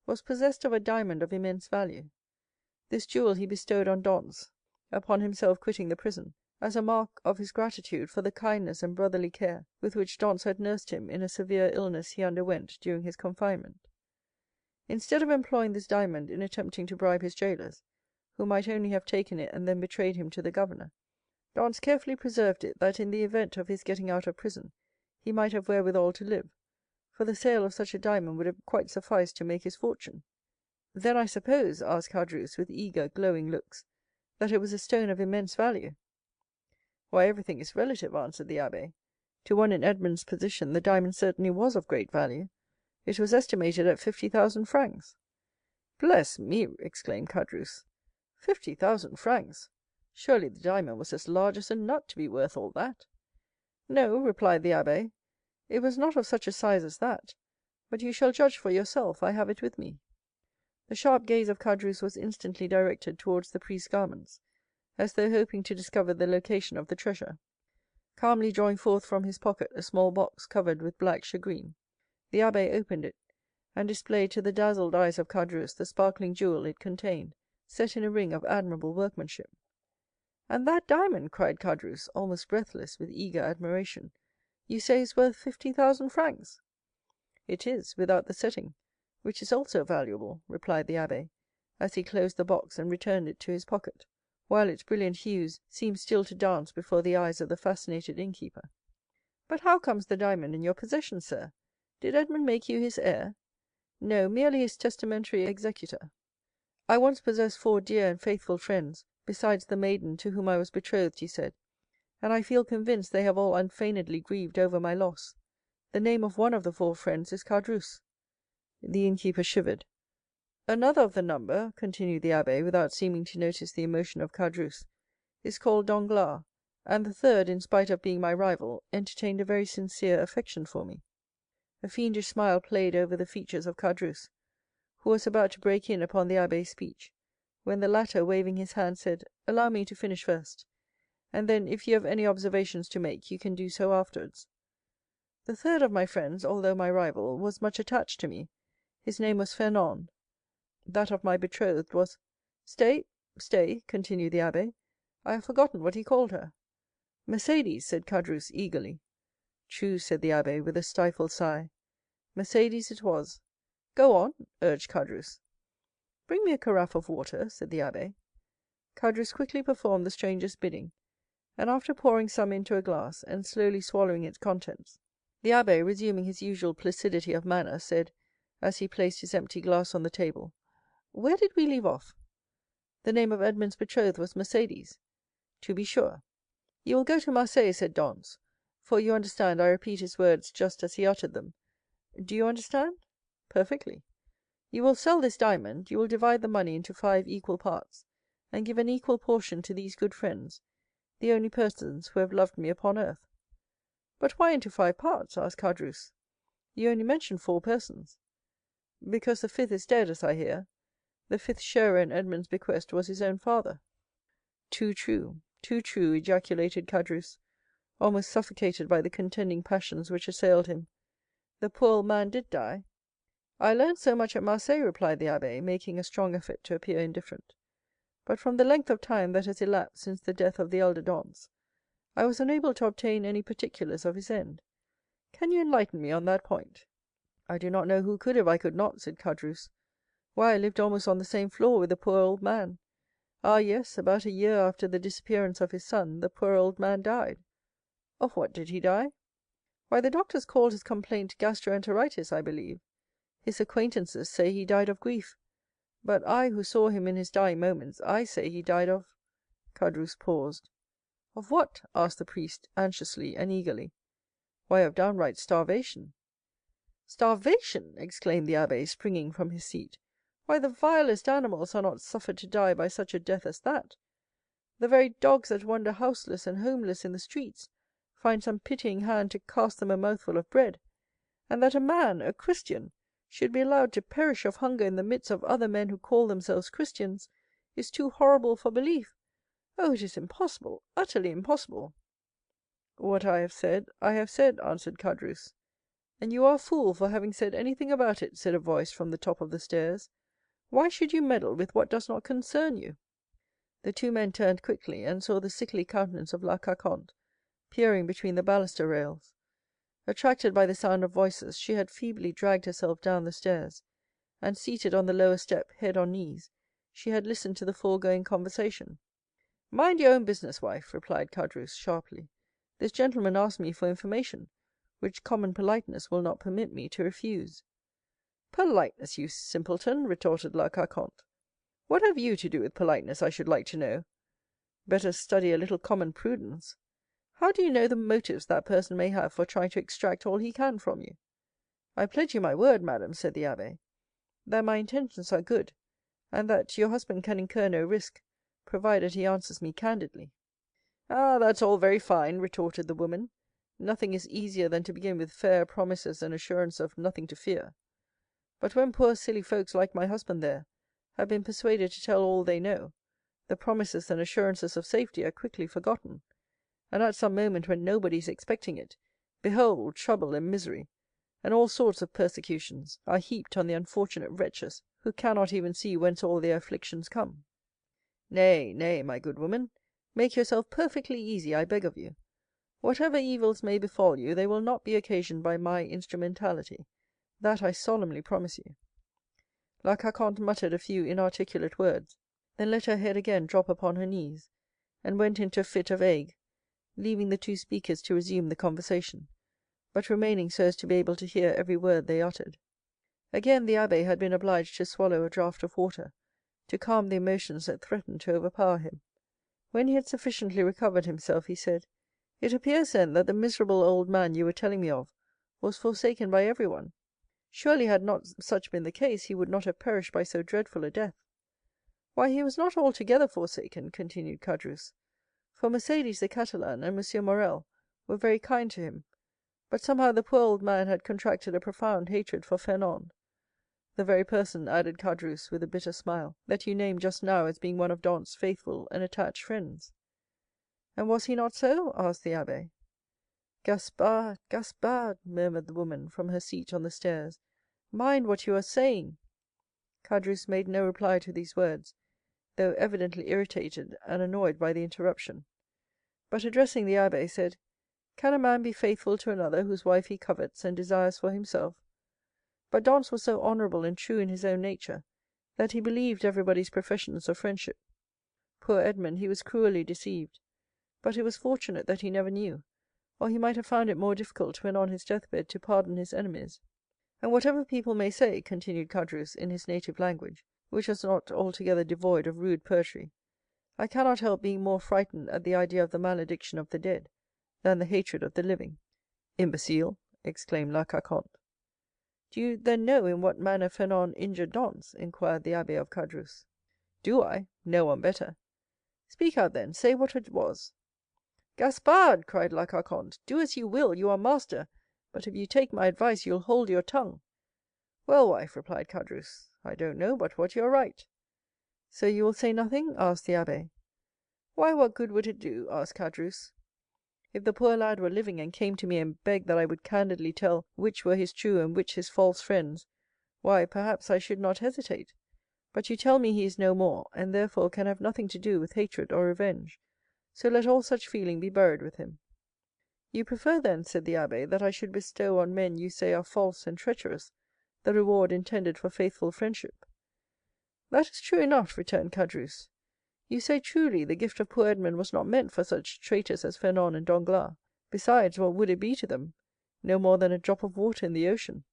Speaker 4: was possessed of a diamond of immense value. This jewel he bestowed on Dantès, upon himself quitting the prison, as a mark of his gratitude for the kindness and brotherly care with which Dantès had nursed him in a severe illness he underwent during his confinement. Instead of employing this diamond in attempting to bribe his jailers, who might only have taken it and then betrayed him to the governor, Dantès carefully preserved it, that in the event of his getting out of prison he might have wherewithal to live, for the sale of such a diamond would have quite sufficed to make his fortune." "Then I suppose," asked Caderousse with eager, glowing looks, "that it was a stone of immense value?" "Why, everything is relative," answered the abbé. "To one in Edmond's position the diamond certainly was of great value. It was estimated at 50,000 francs." "Bless me!" exclaimed Caderousse. 50,000 francs! Surely the diamond was as large as a nut to be worth all that." "No," replied the abbé, "it was not of such a size as that; but you shall judge for yourself, I have it with me." The sharp gaze of Caderousse was instantly directed towards the priest's garments, as though hoping to discover the location of the treasure. Calmly drawing forth from his pocket a small box covered with black shagreen, the abbé opened it, and displayed to the dazzled eyes of Caderousse the sparkling jewel it contained, set in a ring of admirable workmanship. "And that diamond," cried Caderousse, almost breathless with eager admiration, "you say is worth 50,000 francs?" "It is, without the setting, which is also valuable," replied the abbé, as he closed the box and returned it to his pocket, while its brilliant hues seemed still to dance before the eyes of the fascinated innkeeper. "But how comes the diamond in your possession, sir? Did Edmond make you his heir?" "No, merely his testamentary executor. I once possessed 4 dear and faithful friends, besides the maiden to whom I was betrothed," he said, "and I feel convinced they have all unfeignedly grieved over my loss. The name of one of the 4 friends is Caderousse." The innkeeper shivered. "Another of the number," continued the abbé, without seeming to notice the emotion of Caderousse, "is called Danglars, and the third, in spite of being my rival, entertained a very sincere affection for me." A fiendish smile played over the features of Caderousse, who was about to break in upon the abbé's speech, when the latter, waving his hand, said, "Allow me to finish first, and then, if you have any observations to make, you can do so afterwards. The third of my friends, although my rival, was much attached to me. His name was Fernand. That of my betrothed was—" "Stay, stay," continued the abbé, "I have forgotten what he called her." "Mercédès," said Caderousse eagerly. "True," said the abbé with a stifled sigh, "Mercédès it was." "Go on," urged Caderousse. "Bring me a carafe of water," said the abbé. Caderousse quickly performed the stranger's bidding, and after pouring some into a glass, and slowly swallowing its contents, the abbé, resuming his usual placidity of manner, said, as he placed his empty glass on the table, "Where did we leave off?" "The name of Edmond's betrothed was Mercédès." "To be sure." "You will go to Marseilles," said Dantès, "for you understand I repeat his words just as he uttered them. Do you understand?" "Perfectly." "You will sell this diamond, you will divide the money into 5 equal parts, and give an equal portion to these good friends, the only persons who have loved me upon earth." "But why into 5 parts?" asked Caderousse. "You only mentioned 4 persons." "Because the 5th is dead, as I hear. The 5th sharer in Edmond's bequest was his own father." Too true, ejaculated Caderousse, almost suffocated by the contending passions which assailed him. "The poor old man did die?" "I learned so much at Marseilles," replied the abbé, making a strong effort to appear indifferent; "but from the length of time that has elapsed since the death of the elder Dantès, I was unable to obtain any particulars of his end. Can you enlighten me on that point?" "I do not know who could if I could not," said Caderousse. "Why, I lived almost on the same floor with the poor old man. Ah, yes, about a year after the disappearance of his son, the poor old man died." "Of what did he die?" "Why, the doctors called his complaint gastroenteritis, I believe. His acquaintances say he died of grief; but I, who saw him in his dying moments, I say he died of——" Caderousse paused. "Of what?" asked the priest, anxiously and eagerly. "Why, of downright starvation." "Starvation!" exclaimed the abbé, springing from his seat. "Why, the vilest animals are not suffered to die by such a death as that. The very dogs that wander houseless and homeless in the streets find some pitying hand to cast them a mouthful of bread; and that a man, a Christian, should be allowed to perish of hunger in the midst of other men who call themselves Christians, is too horrible for belief. Oh, it is impossible, utterly impossible." "What I have said, I have said," answered Caderousse. "And you are a fool for having said anything about it," said a voice from the top of the stairs. "Why should you meddle with what does not concern you?" The two men turned quickly, and saw the sickly countenance of La Carconte peering between the baluster rails. Attracted by the sound of voices, she had feebly dragged herself down the stairs, and seated on the lower step, head on knees, she had listened to the foregoing conversation. "Mind your own business, wife," replied Caderousse sharply. "This gentleman asked me for information, which common politeness will not permit me to refuse." "Politeness, you simpleton!" retorted La Carconte. "What have you to do with politeness, I should like to know? Better study a little common prudence. How do you know the motives that person may have for trying to extract all he can from you?" "I pledge you my word, madam," said the abbé, "that my intentions are good, and that your husband can incur no risk, provided he answers me candidly." "Ah, that's all very fine," retorted the woman. "Nothing is easier than to begin with fair promises and assurance of nothing to fear. But when poor silly folks like my husband there have been persuaded to tell all they know, the promises and assurances of safety are quickly forgotten, and at some moment when nobody is expecting it, behold, trouble and misery, and all sorts of persecutions are heaped on the unfortunate wretches who cannot even see whence all their afflictions come. Nay, nay, my good woman, make yourself perfectly easy, I beg of you. Whatever evils may befall you, they will not be occasioned by my instrumentality. That I solemnly promise you." La Carconte muttered a few inarticulate words, then let her head again drop upon her knees, and went into a fit of ague, leaving the two speakers to resume the conversation, but remaining so as to be able to hear every word they uttered. Again the abbé had been obliged to swallow a draught of water, to calm the emotions that threatened to overpower him. When he had sufficiently recovered himself, he said, "It appears, then, that the miserable old man you were telling me of was forsaken by everyone. Surely, had not such been the case, he would not have perished by so dreadful a death." "Why, he was not altogether forsaken," continued Caderousse, "for Mercédès the Catalan and M. Morrel were very kind to him, but somehow the poor old man had contracted a profound hatred for Fernand, the very person," added Caderousse with a bitter smile, "that you named just now as being one of Dantès' faithful and attached friends." "And was he not so?" asked the abbé. "Gaspard, Gaspard," murmured the woman from her seat on the stairs, "mind what you are saying." Caderousse made no reply to these words, though evidently irritated and annoyed by the interruption; but addressing the abbé, said, "Can a man be faithful to another whose wife he covets and desires for himself? But Dantès was so honorable and true in his own nature that he believed everybody's professions of friendship. Poor Edmond, he was cruelly deceived, but it was fortunate that he never knew, or he might have found it more difficult when on his deathbed to pardon his enemies. And whatever people may say," continued Caderousse in his native language, which was not altogether devoid of rude poetry, "I cannot help being more frightened at the idea of the malediction of the dead than the hatred of the living." "Imbecile!" exclaimed La Carconte. "Do you then know in what manner Fernand injured Dantès?" inquired the abbé of Caderousse. "Do I? No one better." "Speak out then, say what it was." "Gaspard," cried La Carconte, "do as you will, you are master, but if you take my advice, you'll hold your tongue." "Well, wife," replied Caderousse, "I don't know but what you are right." "So you will say nothing?" asked the abbé. "Why, what good would it do?" asked Caderousse. "If the poor lad were living and came to me and begged that I would candidly tell which were his true and which his false friends, Why, perhaps I should not hesitate. But you tell me he is no more, and therefore can have nothing to do with hatred or revenge, so let all such feeling be buried with him." "You prefer, then," said the abbé, "that I should bestow on men you say are false and treacherous the reward intended for faithful friendship?" "That is true enough," returned Caderousse. "You say truly the gift of poor Edmond was not meant for such traitors as Fernand and Danglars. Besides, what would it be to them? No more than a drop of water in the ocean."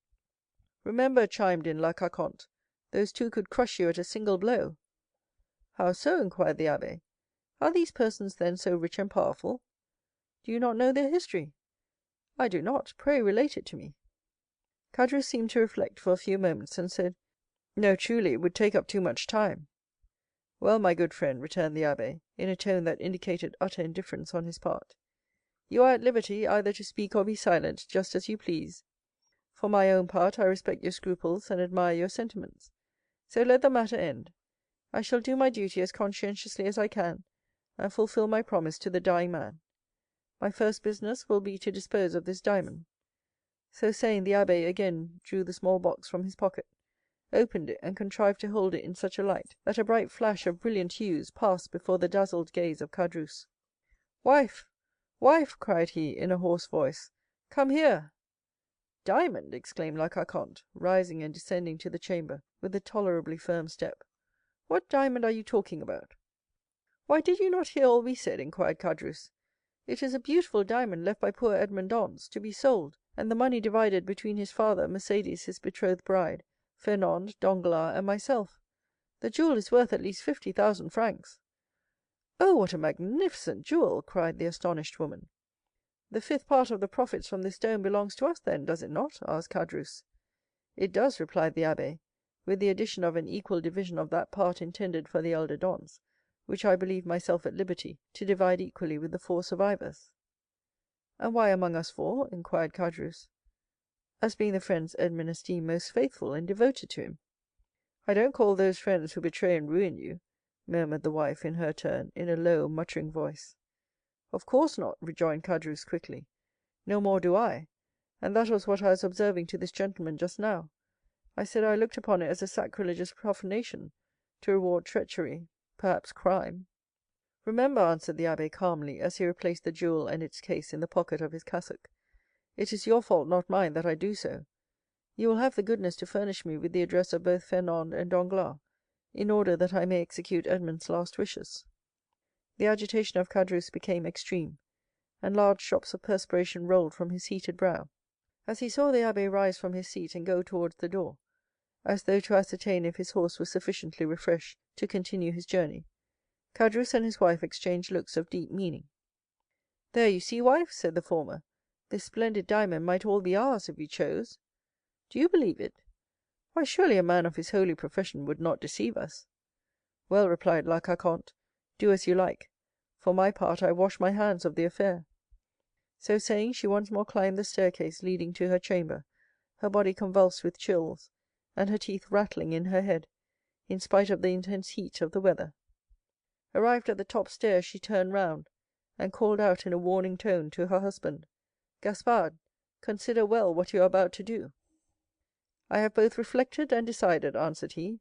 Speaker 4: "Remember," chimed in La Carconte, "those two could crush you at a single blow." "How so?" inquired the abbé. "Are these persons then so rich and powerful? Do you not know their history?" "I do not. Pray relate it to me." Caderousse seemed to reflect for a few moments, and said, "No, truly, it would take up too much time." "Well, my good friend," returned the abbé, in a tone that indicated utter indifference on his part, "you are at liberty either to speak or be silent, just as you please. For my own part, I respect your scruples and admire your sentiments. So let the matter end. I shall do my duty as conscientiously as I can, and fulfill my promise to the dying man. My first business will be to dispose of this diamond." So saying, the abbé again drew the small box from his pocket, opened it, and contrived to hold it in such a light that a bright flash of brilliant hues passed before the dazzled gaze of Caderousse. "Wife, wife," cried he, in a hoarse voice, "come here." "Diamond!" exclaimed La Carconte, rising and descending to the chamber with a tolerably firm step. "What diamond are you talking about?" "Why, did you not hear all we said?" inquired Caderousse. "It is a beautiful diamond left by poor Edmond Dantès, to be sold, and the money divided between his father, Mercédès, his betrothed bride, Fernand, Danglars, and myself. The jewel is worth at least 50,000 francs." "Oh, what a magnificent jewel!" cried the astonished woman. "The fifth part of the profits from this stone belongs to us, then, does it not?" asked Caderousse. "It does," replied the abbé, "with the addition of an equal division of that part intended for the elder Dantès, which I believe myself at liberty to divide equally with the 4 survivors." "And why among us 4?" inquired Caderousse. "As being the friends Edmond esteemed most faithful and devoted to him." "I don't call those friends who betray and ruin you," murmured the wife in her turn, in a low, muttering voice. "Of course not," rejoined Caderousse quickly. "No more do I, and that was what I was observing to this gentleman just now. I said I looked upon it as a sacrilegious profanation to reward treachery, perhaps crime." "Remember," answered the abbé calmly, as he replaced the jewel and its case in the pocket of his cassock, "it is your fault, not mine, that I do so. You will have the goodness to furnish me with the address of both Fernand and Danglars, in order that I may execute Edmond's last wishes." The agitation of Caderousse became extreme, and large drops of perspiration rolled from his heated brow. As he saw the abbé rise from his seat and go towards the door, as though to ascertain if his horse was sufficiently refreshed to continue his journey, Caderousse and his wife exchanged looks of deep meaning. "There, you see, wife," said the former, "this splendid diamond might all be ours if we chose. Do you believe it? Why, surely a man of his holy profession would not deceive us." "Well," replied La Carconte, "do as you like. For my part, I wash my hands of the affair." So saying, she once more climbed the staircase leading to her chamber, her body convulsed with chills, and her teeth rattling in her head, in spite of the intense heat of the weather. Arrived at the top stairs, she turned round, and called out in a warning tone to her husband, "Gaspard, consider well what you are about to do." "I have both reflected and decided," answered he.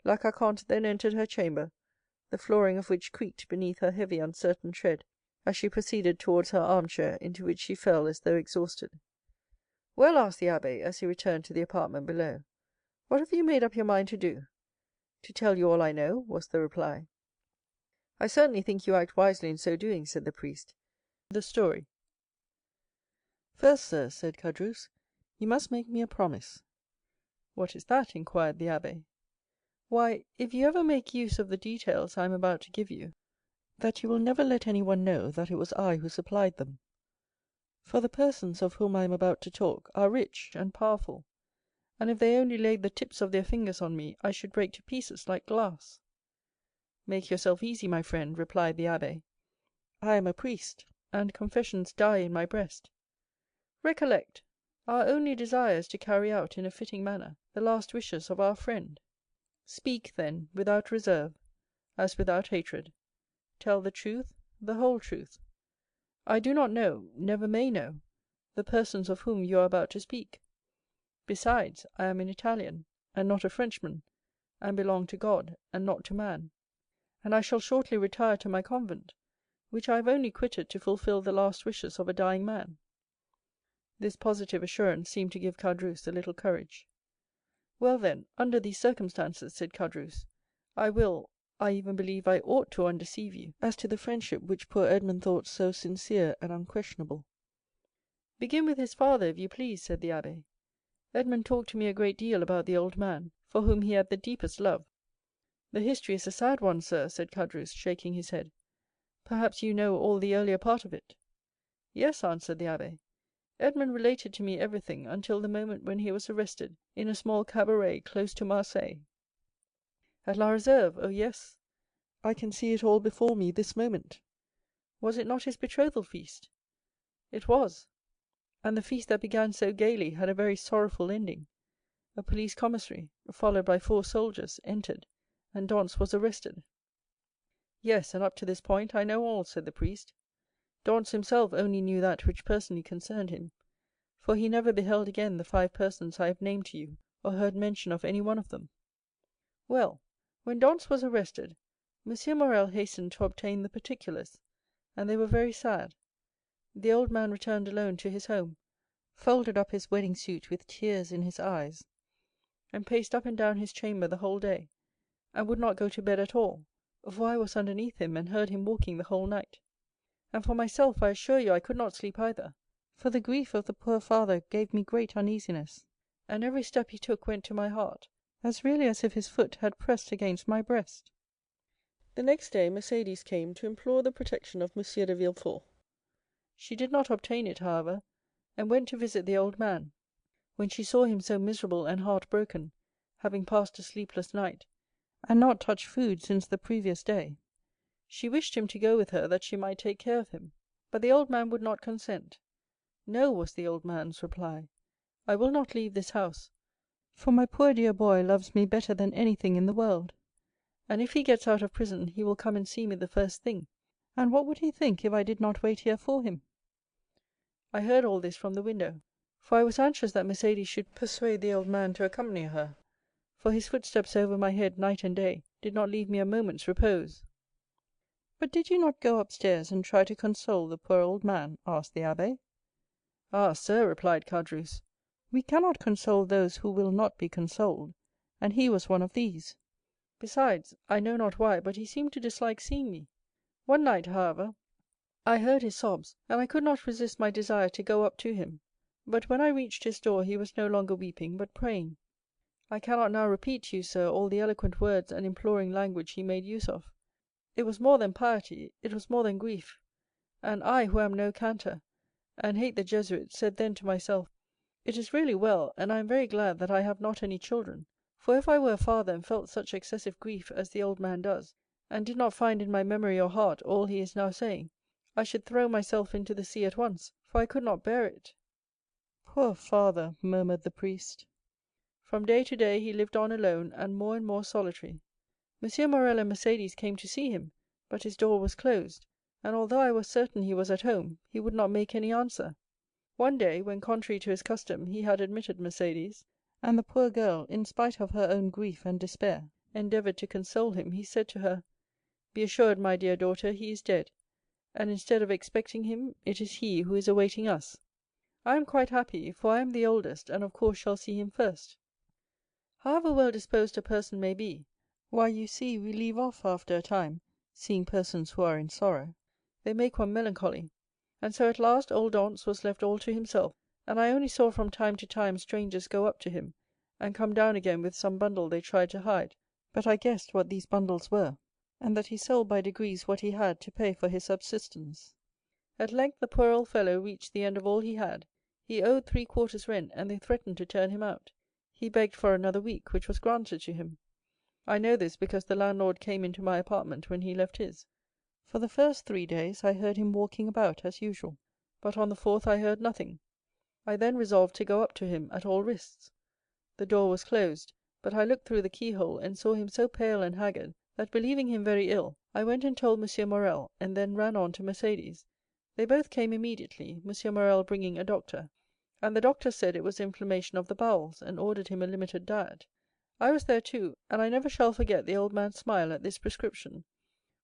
Speaker 4: La Carconte then entered her chamber, the flooring of which creaked beneath her heavy uncertain tread, as she proceeded towards her armchair, into which she fell as though exhausted. "Well," asked the abbé, as he returned to the apartment below, "what have you made up your mind to do?" "To tell you all I know," was the reply. "I certainly think you act wisely in so doing," said the priest. "The story." "First, sir," said Caderousse, "you must make me a promise." "What is that?" inquired the abbé. "Why, if you ever make use of the details I am about to give you, that you will never let anyone know that it was I who supplied them. For the persons of whom I am about to talk are rich and powerful, and if they only laid the tips of their fingers on me, I should break to pieces like glass." "Make yourself easy, my friend," replied the abbé. "I am a priest, and confessions die in my breast. Recollect, our only desire is to carry out in a fitting manner the last wishes of our friend. Speak, then, without reserve, as without hatred. Tell the truth, the whole truth. I do not know, never may know, the persons of whom you are about to speak. Besides, I am an Italian, and not a Frenchman, and belong to God, and not to man. And I shall shortly retire to my convent, which I have only quitted to fulfill the last wishes of a dying man." This positive assurance seemed to give Caderousse a little courage. "Well, then, under these circumstances," said Caderousse, I even believe I ought to undeceive you as to the friendship which poor Edmond thought so sincere and unquestionable." "Begin with his father, if you please," said the abbé. "Edmond talked to me a great deal about the old man, for whom he had the deepest love." "The history is a sad one, sir," said Caderousse, shaking his head. "Perhaps you know all the earlier part of it?" "Yes," answered the abbé. "Edmond related to me everything until the moment when he was arrested in a small cabaret close to Marseilles." "At La Réserve? Oh, yes, I can see it all before me this moment. Was it not his betrothal feast?" "It was, and the feast that began so gaily had a very sorrowful ending. A police commissary, followed by 4 soldiers, entered, and Dantès was arrested." "Yes, and up to this point I know all," said the priest. "Dantès himself only knew that which personally concerned him, for he never beheld again the 5 persons I have named to you, or heard mention of any one of them." "Well, when Dantès was arrested, M. Morrel hastened to obtain the particulars, and they were very sad. The old man returned alone to his home, folded up his wedding suit with tears in his eyes, and paced up and down his chamber the whole day, and would not go to bed at all, for I was underneath him and heard him walking the whole night. And for myself, I assure you I could not sleep either, for the grief of the poor father gave me great uneasiness, and every step he took went to my heart, as really as if his foot had pressed against my breast." The next day Mercédès came to implore the protection of M. de Villefort. She did not obtain it, however, and went to visit the old man. When she saw him so miserable and heartbroken, having passed a sleepless night, and not touched food since the previous day, she wished him to go with her that she might take care of him, but the old man would not consent. "No," was the old man's reply, "I will not leave this house, for my poor dear boy loves me better than anything in the world, and if he gets out of prison he will come and see me the first thing, and what would he think if I did not wait here for him?" I heard all this from the window, for I was anxious that Mercédès should persuade the old man to accompany her, for his footsteps over my head night and day did not leave me a moment's repose. "But did you not go upstairs and try to console the poor old man?" asked the abbé. "Ah, sir," replied Caderousse, "we cannot console those who will not be consoled, and he was one of these. Besides, I know not why, but he seemed to dislike seeing me. One night, however, I heard his sobs, and I could not resist my desire to go up to him; but when I reached his door he was no longer weeping, but praying. I cannot now repeat to you, sir, all the eloquent words and imploring language he made use of. It was more than piety, it was more than grief; and I, who am no cantor, and hate the Jesuits, said then to myself, 'It is really well, and I am very glad that I have not any children, for if I were a father and felt such excessive grief as the old man does, and did not find in my memory or heart all he is now saying, I should throw myself into the sea at once, for I could not bear it.'" "Poor father," murmured the priest. From day to day he lived on alone and more solitary. M. Morrel and Mercédès came to see him, but his door was closed, and although I was certain he was at home, he would not make any answer. One day, when contrary to his custom he had admitted Mercédès, and the poor girl, in spite of her own grief and despair, endeavored to console him, he said to her, "Be assured, my dear daughter, he is dead, and instead of expecting him, it is he who is awaiting us. I am quite happy, for I am the oldest, and of course shall see him first." However well disposed a person may be, why, you see, we leave off after a time seeing persons who are in sorrow. They make one melancholy. And so at last old Dantès was left all to himself, and I only saw from time to time strangers go up to him, and come down again with some bundle they tried to hide; but I guessed what these bundles were, and that he sold by degrees what he had to pay for his subsistence. At length the poor old fellow reached the end of all he had. He owed 3/4 rent, and they threatened to turn him out. He begged for another week, which was granted to him. I know this because the landlord came into my apartment when he left his. For the first 3 days I heard him walking about as usual, but on the 4th I heard nothing. I then resolved to go up to him at all risks. The door was closed, but I looked through the keyhole and saw him so pale and haggard that, believing him very ill, I went and told M. Morrel, and then ran on to Mercédès. They both came immediately, M. Morrel bringing a doctor, and the doctor said it was inflammation of the bowels, and ordered him a limited diet. I was there too, and I never shall forget the old man's smile at this prescription.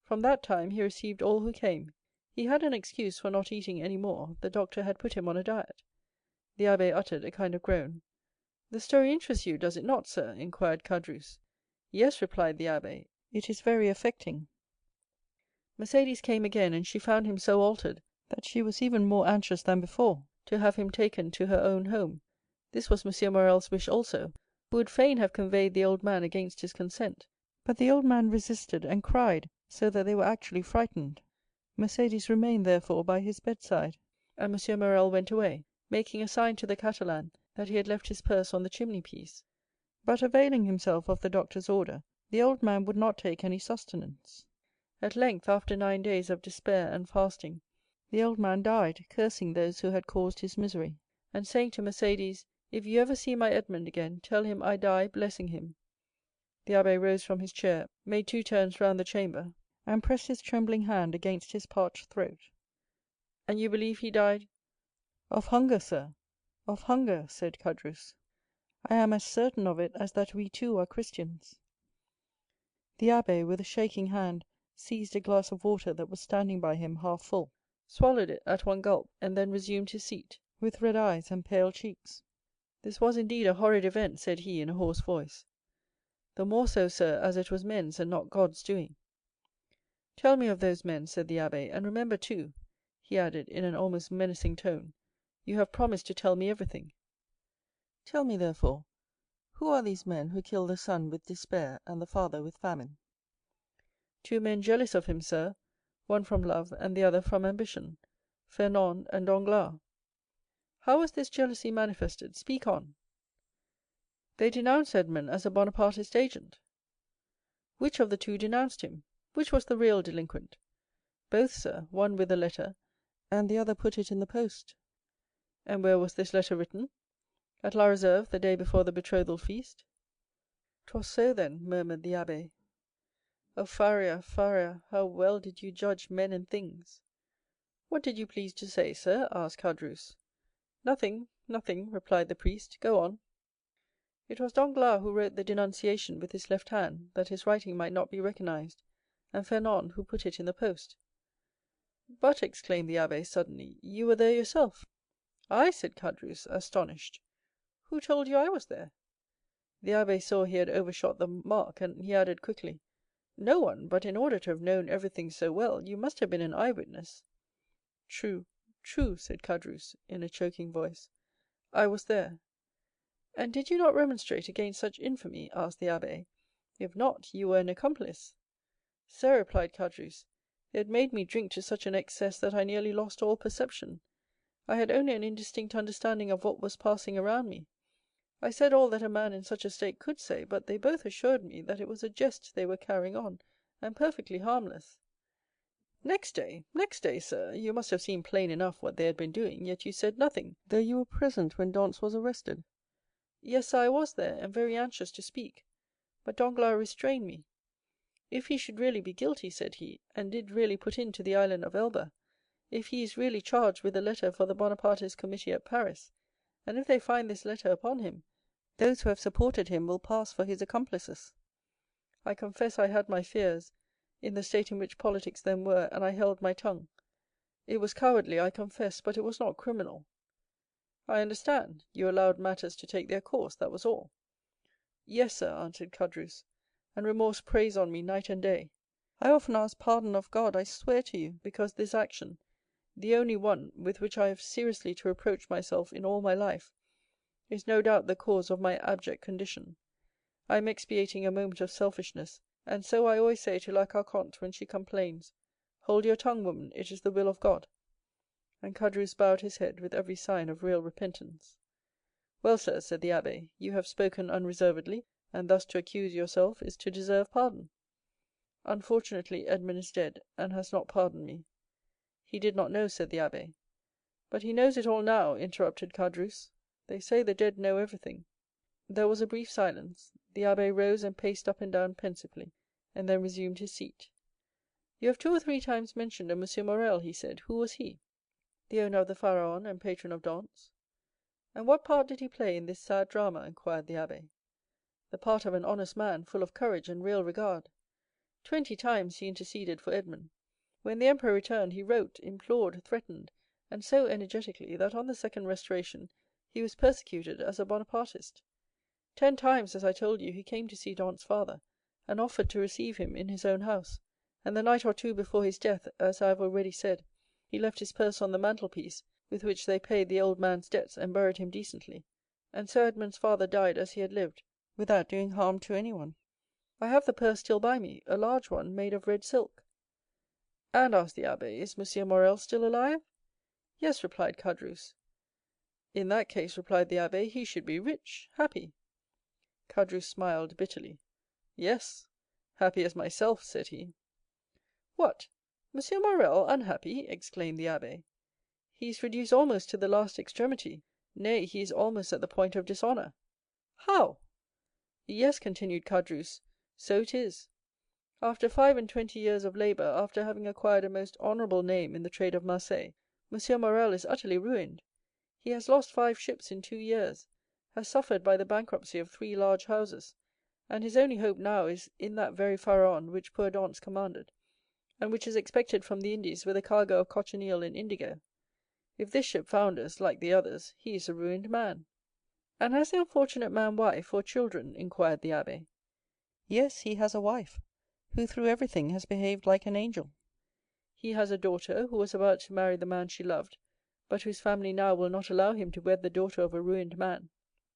Speaker 4: From that time he received all who came. He had an excuse for not eating any more. The doctor had put him on a diet. The abbé uttered a kind of groan. "The story interests you, does it not, sir?" inquired Caderousse. "Yes," replied the abbé, "it is very affecting." Mercédès came again, and she found him so altered that she was even more anxious than before to have him taken to her own home. This was M. Morrel's wish also, who would fain have conveyed the old man against his consent. But the old man resisted and cried, so that they were actually frightened. Mercédès remained, therefore, by his bedside, and M. Morrel went away, making a sign to the Catalan that he had left his purse on the chimney-piece. But availing himself of the doctor's order, the old man would not take any sustenance. At length, after 9 days of despair and fasting, the old man died, cursing those who had caused his misery, and saying to Mercédès, "If you ever see my Edmond again, tell him I die blessing him." The abbé rose from his chair, made 2 turns round the chamber, and pressed his trembling hand against his parched throat. "And you believe he died——" "Of hunger, sir, of hunger," said Caderousse. "I am as certain of it as that we two are Christians." The abbé, with a shaking hand, seized a glass of water that was standing by him half full, swallowed it at one gulp, and then resumed his seat, with red eyes and pale cheeks. "This was indeed a horrid event," said he in a hoarse voice. "The more so, sir, as it was men's and not God's doing." "Tell me of those men," said the abbé, "and remember too," he added in an almost menacing tone, "you have promised to tell me everything. Tell me, therefore, who are these men who killed the son with despair and the father with famine?" "Two men jealous of him, sir, one from love and the other from ambition, Fernand and Danglars." "How was this jealousy manifested? Speak on." "They denounced Edmond as a Bonapartist agent." "Which of the two denounced him? Which was the real delinquent?" "Both, sir, one with a letter, and the other put it in the post." "And where was this letter written?" "At La Réserve, the day before the betrothal feast." "'Twas so, then," murmured the abbé. "Oh, Faria, Faria, how well did you judge men and things!" "What did you please to say, sir?" asked Caderousse. "Nothing, nothing," replied the priest. "Go on." "It was Danglars who wrote the denunciation with his left hand, that his writing might not be recognized, and Fernand who put it in the post." "But," exclaimed the abbé suddenly, "you were there yourself." "I?" said Caderousse, astonished. "Who told you I was there?" The abbé saw he had overshot the mark, and he added quickly, "No one; but in order to have known everything so well, you must have been an eyewitness." "True, true," said Caderousse in a choking voice, "I was there." "And did you not remonstrate against such infamy?" asked the abbé. "If not, you were an accomplice." "Sir," replied Caderousse, "they had made me drink to such an excess that I nearly lost all perception. I had only an indistinct understanding of what was passing around me. I said all that a man in such a state could say, but they both assured me that it was a jest they were carrying on, and perfectly harmless." Next day, sir, you must have seen plain enough what they had been doing, yet you said nothing, though you were present when Dantès was arrested." "Yes, sir, I was there, and very anxious to speak, but Danglars restrained me. 'If he should really be guilty,' said he, 'and did really put into the island of Elba, if he is really charged with a letter for the Bonapartist committee at Paris, and if they find this letter upon him, those who have supported him will pass for his accomplices.' I confess I had my fears, in the state in which politics then were, and I held my tongue. It was cowardly, I confess, but it was not criminal." "I understand. You allowed matters to take their course, that was all." "Yes, sir," answered Caderousse, "and remorse preys on me night and day. I often ask pardon of God, I swear to you, because this action, the only one with which I have seriously to reproach myself in all my life, is no doubt the cause of my abject condition. I am expiating a moment of selfishness, and so I always say to La Carconte when she complains, 'Hold your tongue, woman, it is the will of God.'" And Caderousse bowed his head with every sign of real repentance. "Well, sir," said the abbé, "you have spoken unreservedly, and thus to accuse yourself is to deserve pardon. Unfortunately, Edmond is dead, and has not pardoned me." "He did not know," said the abbé. "But he knows it all now," interrupted Caderousse. "They say the dead know everything." There was a brief silence. The abbé rose and paced up and down pensively, and then resumed his seat. "You have 2 or 3 times mentioned a M. Morrel," he said. "Who was he?" "The owner of the Pharaon and patron of Dantès." "And what part did he play in this sad drama?" inquired the abbé. "The part of an honest man, full of courage and real regard. 20 times he interceded for Edmond. When the emperor returned, he wrote, implored, threatened, and so energetically that on the second restoration he was persecuted as a Bonapartist. 10 times, as I told you, he came to see Dantès' father, and offered to receive him in his own house, and the night or two before his death, as I have already said, he left his purse on the mantelpiece, with which they paid the old man's debts and buried him decently, and so Edmond's father died as he had lived, without doing harm to anyone. I have the purse still by me, a large one, made of red silk." "And," asked the abbé, "is M. Morrel still alive?" "Yes," replied Caderousse. "In that case," replied the abbé, "he should be rich, happy." Caderousse smiled bitterly. "Yes, happy as myself," said he. "What, M. Morrel unhappy?" exclaimed the abbé. "He is reduced almost to the last extremity; nay, he is almost at the point of dishonor." "How?" "Yes," continued Caderousse, "so it is. After 25 years of labor, after having acquired a most honorable name in the trade of Marseilles, M. Morrel is utterly ruined. He has lost 5 ships in 2 years, has suffered by the bankruptcy of 3 large houses, and his only hope now is in that very Pharaon which poor Dantès commanded, and which is expected from the Indies with a cargo of cochineal and indigo. If this ship founders, like the others, he is a ruined man." "And has the unfortunate man wife or children?" inquired the abbé. "Yes, he has a wife, who through everything has behaved like an angel. He has a daughter who was about to marry the man she loved, but whose family now will not allow him to wed the daughter of a ruined man.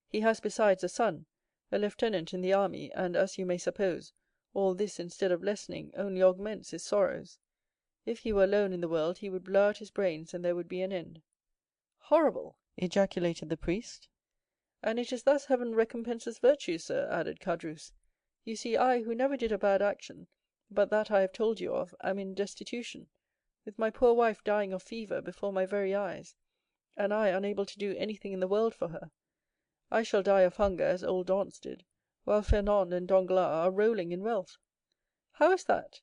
Speaker 4: He has besides a son, a lieutenant in the army, and, as you may suppose, all this, instead of lessening, only augments his sorrows. If he were alone in the world, he would blow out his brains, and there would be an end." "Horrible!" ejaculated the priest. "And it is thus heaven recompenses virtue, sir," added Caderousse. "You see, I, who never did a bad action, but that I have told you of, am in destitution, with my poor wife dying of fever before my very eyes, and I unable to do anything in the world for her. I shall die of hunger, as old Dantès did, while Fernand and Danglars are rolling in wealth." "How is that?"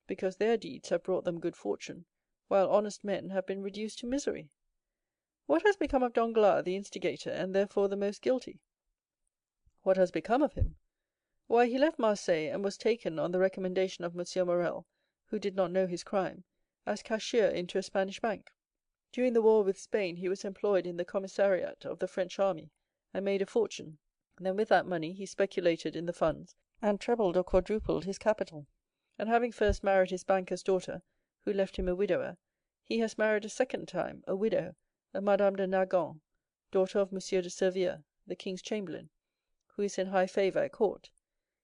Speaker 4: "Because their deeds have brought them good fortune, while honest men have been reduced to misery." "What has become of Danglars, the instigator, and therefore the most guilty?" "What has become of him? Why, he left Marseilles, and was taken, on the recommendation of M. Morrel, who did not know his crime, as cashier into a Spanish bank. During the war with Spain he was employed in the commissariat of the French army, and made a fortune. Then with that money he speculated in the funds, and trebled or quadrupled his capital. And having first married his banker's daughter, who left him a widower, he has married a second time, a widow, a Madame de Nargonne, daughter of M. de Servieux, the king's chamberlain, who is in high favor at court.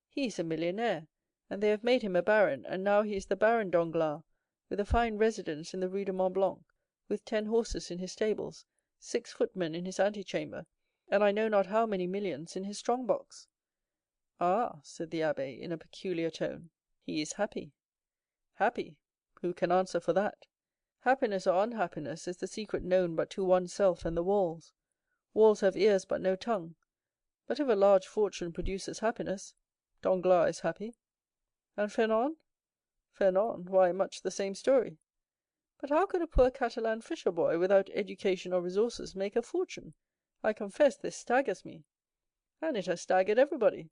Speaker 4: He is a millionaire, and they have made him a baron, and now he is the Baron Danglars, with a fine residence in the Rue de Mont Blanc, with 10 horses in his stables, 6 footmen in his antechamber, and I know not how many millions in his strong box." "Ah," said the abbé in a peculiar tone, "he is happy." "Happy? Who can answer for that? Happiness or unhappiness is the secret known but to oneself and the walls. Walls have ears but no tongue. But if a large fortune produces happiness, Danglars is happy." "And Fernand?" "Fernand? Why, much the same story." "But how could a poor Catalan fisher boy, without education or resources, make a fortune? I confess this staggers me." "And it has staggered everybody.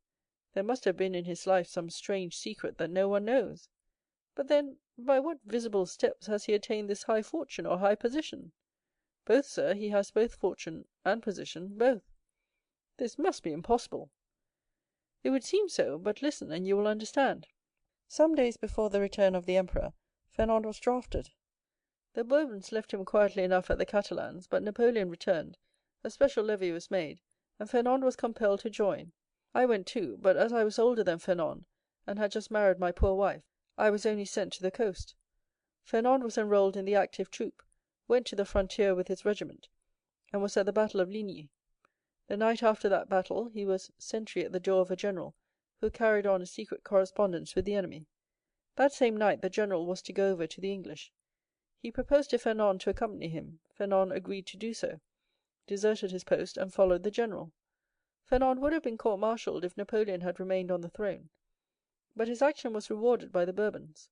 Speaker 4: There must have been in his life some strange secret that no one knows. But then, by what visible steps has he attained this high fortune or high position?" "Both, sir; he has both fortune and position, both." "This must be impossible." "It would seem so, but listen, and you will understand. Some days before the return of the emperor, Fernand was drafted. The Bourbons left him quietly enough at the Catalans, but Napoleon returned, a special levy was made, and Fernand was compelled to join. I went too, but as I was older than Fernand, and had just married my poor wife, I was only sent to the coast. Fernand was enrolled in the active troop, went to the frontier with his regiment, and was at the battle of Ligny. The night after that battle, he was sentry at the door of a general who carried on a secret correspondence with the enemy. That same night the general was to go over to the English. He proposed to Fernand to accompany him. Fernand agreed to do so, deserted his post, and followed the general. Fernand would have been court-martialed if Napoleon had remained on the throne, but his action was rewarded by the Bourbons.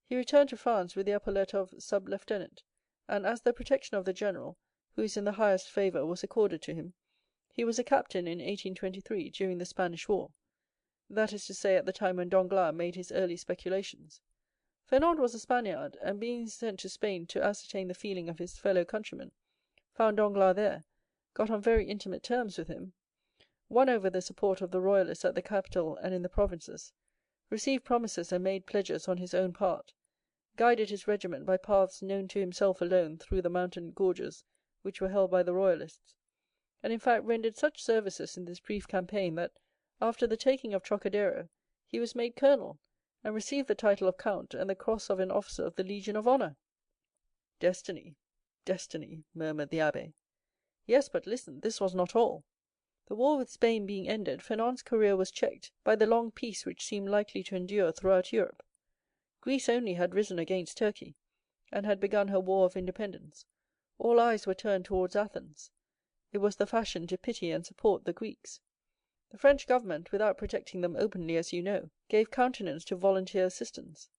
Speaker 4: He returned to France with the epaulet of sub-lieutenant, and as the protection of the general, who is in the highest favour, was accorded to him, he was a captain in 1823 during the Spanish War, that is to say, at the time when Danglars made his early speculations. Fernand was a Spaniard, and being sent to Spain to ascertain the feeling of his fellow countrymen, found Danglars there, got on very intimate terms with him, won over the support of the royalists at the capital and in the provinces, received promises and made pledges on his own part, guided his regiment by paths known to himself alone through the mountain gorges which were held by the royalists, and in fact rendered such services in this brief campaign that, after the taking of Trocadero, he was made colonel, and received the title of count and the cross of an officer of the Legion of Honor. "Destiny, destiny," murmured the abbé. Yes, but listen, this was not all. The war with Spain being ended, Fernand's career was checked by the long peace which seemed likely to endure throughout Europe. Greece only had risen against Turkey, and had begun her war of independence. All eyes were turned towards Athens. It was the fashion to pity and support the Greeks. The French government, without protecting them openly, as you know, gave countenance to volunteer assistance.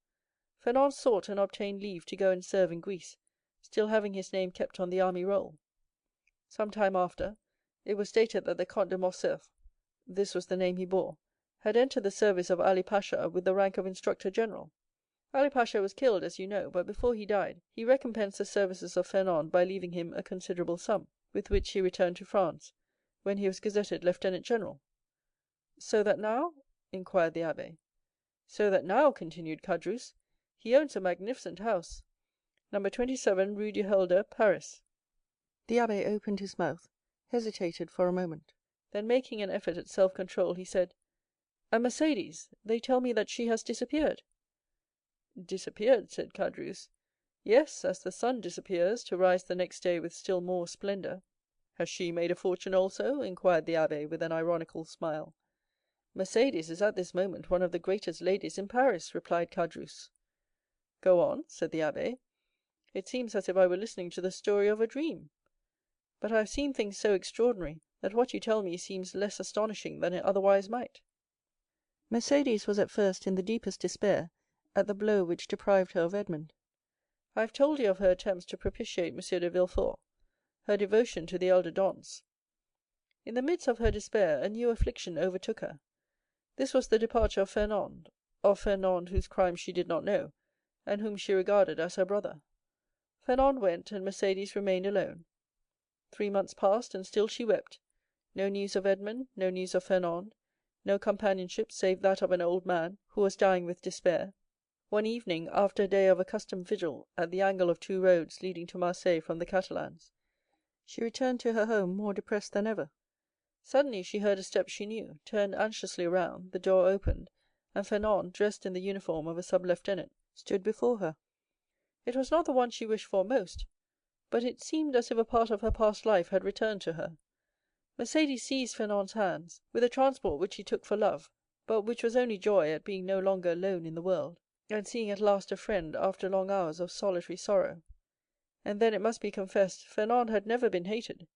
Speaker 4: Fernand sought and obtained leave to go and serve in Greece, still having his name kept on the army roll. Some time after, it was stated that the Comte de Morcerf, this was the name he bore, had entered the service of Ali Pasha with the rank of instructor general. Ali Pasha was killed, as you know, but before he died, he recompensed the services of Fernand by leaving him a considerable sum, with which he returned to France, when he was gazetted lieutenant general. "So that now?" inquired the abbé. "So that now," continued Caderousse, "he owns a magnificent house, No. 27 Rue du Helder, Paris." The abbé opened his mouth, hesitated for a moment, then making an effort at self-control, he said, "And Mercédès, they tell me that she has disappeared." "Disappeared," said Caderousse. "Yes, as the sun disappears, to rise the next day with still more splendor." "Has she made a fortune also?" inquired the abbé with an ironical smile. "Mercédès is at this moment one of the greatest ladies in Paris," replied Caderousse. "Go on," said the abbé. "It seems as if I were listening to the story of a dream. But I have seen things so extraordinary that what you tell me seems less astonishing than it otherwise might." Mercédès was at first in the deepest despair at the blow which deprived her of Edmond. I have told you of her attempts to propitiate M. de Villefort, her devotion to the elder Dantès. In the midst of her despair, a new affliction overtook her. This was the departure of Fernand whose crime she did not know, and whom she regarded as her brother. Fernand went, and Mercédès remained alone. 3 months passed, and still she wept. No news of Edmond, no news of Fernand, no companionship save that of an old man who was dying with despair. One evening, after a day of accustomed vigil at the angle of 2 roads leading to Marseilles from the Catalans, she returned to her home more depressed than ever. Suddenly she heard a step she knew, turned anxiously around, the door opened, and Fernand, dressed in the uniform of a sub-lieutenant, stood before her. It was not the one she wished for most, but it seemed as if a part of her past life had returned to her. Mercédès seized Fernand's hands with a transport which he took for love, but which was only joy at being no longer alone in the world, and seeing at last a friend after long hours of solitary sorrow. And then, it must be confessed, Fernand had never been hated;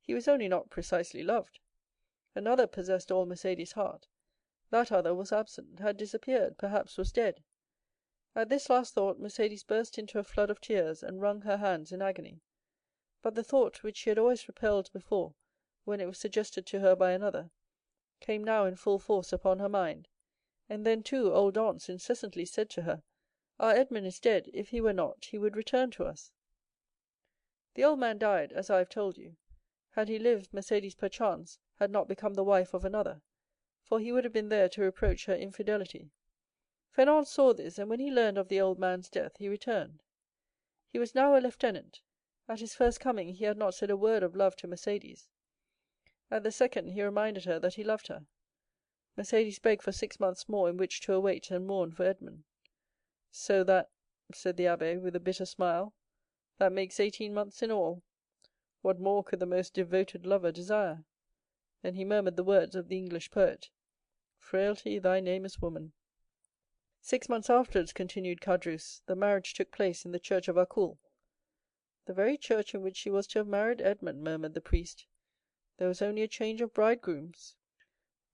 Speaker 4: he was only not precisely loved. Another possessed all Mercédès' heart; that other was absent, had disappeared, perhaps was dead. At this last thought, Mercédès burst into a flood of tears and wrung her hands in agony. But the thought, which she had always repelled before, when it was suggested to her by another, came now in full force upon her mind. And then, too, old Dantès incessantly said to her, "Our Edmond is dead; if he were not, he would return to us." The old man died, as I have told you. Had he lived, Mercédès perchance had not become the wife of another, for he would have been there to reproach her infidelity. Fernand saw this, and when he learned of the old man's death, he returned. He was now a lieutenant. At his first coming he had not said a word of love to Mercédès. At the second, he reminded her that he loved her. Mercédès begged for 6 months more in which to await and mourn for Edmond. "So that," said the abbé with a bitter smile, "that makes 18 months in all. What more could the most devoted lover desire?" Then he murmured the words of the English poet, "Frailty, thy name is woman." 6 months afterwards, continued Caderousse, the marriage took place in the church of Accoules. "The very church in which she was to have married Edmond," murmured the priest. "There was only a change of bridegrooms."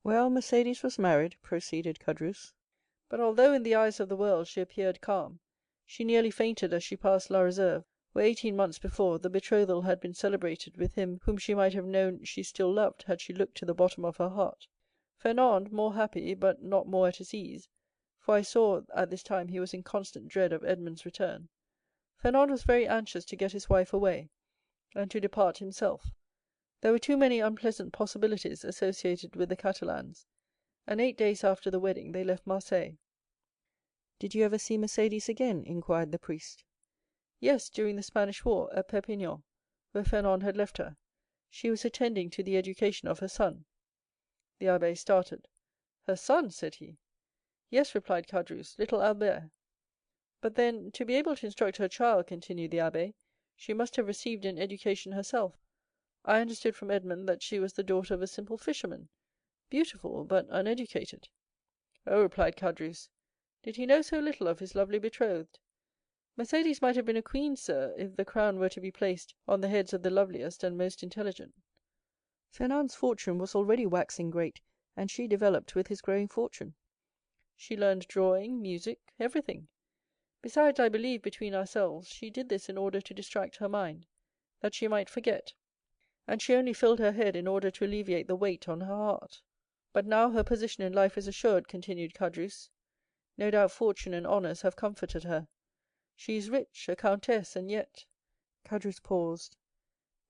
Speaker 4: "Well, Mercédès was married," proceeded Caderousse; "but although in the eyes of the world she appeared calm, she nearly fainted as she passed La Réserve, where 18 months before the betrothal had been celebrated with him whom she might have known she still loved had she looked to the bottom of her heart. Fernand, more happy, but not more at his ease, for I saw at this time he was in constant dread of Edmond's return. Fernand was very anxious to get his wife away, and to depart himself. There were too many unpleasant possibilities associated with the Catalans, and 8 days after the wedding they left Marseilles. "Did you ever see Mercédès again?" inquired the priest. "Yes, during the Spanish War, at Perpignan, where Fernand had left her. She was attending to the education of her son." The abbé started. "Her son?" said he. "Yes," replied Caderousse, "little Albert." "But then, to be able to instruct her child," continued the abbé, "she must have received an education herself. I understood from Edmond that she was the daughter of a simple fisherman, beautiful, but uneducated." "Oh," replied Caderousse, "did he know so little of his lovely betrothed? Mercédès might have been a queen, sir, if the crown were to be placed on the heads of the loveliest and most intelligent." Fernand's fortune was already waxing great, and she developed with his growing fortune. She learned drawing, music, everything. Besides, I believe, between ourselves, she did this in order to distract her mind, that she might forget, and she only filled her head in order to alleviate the weight on her heart. "But now her position in life is assured," continued Caderousse. "No doubt fortune and honors have comforted her. She is rich, a countess, and yet——" Caderousse paused.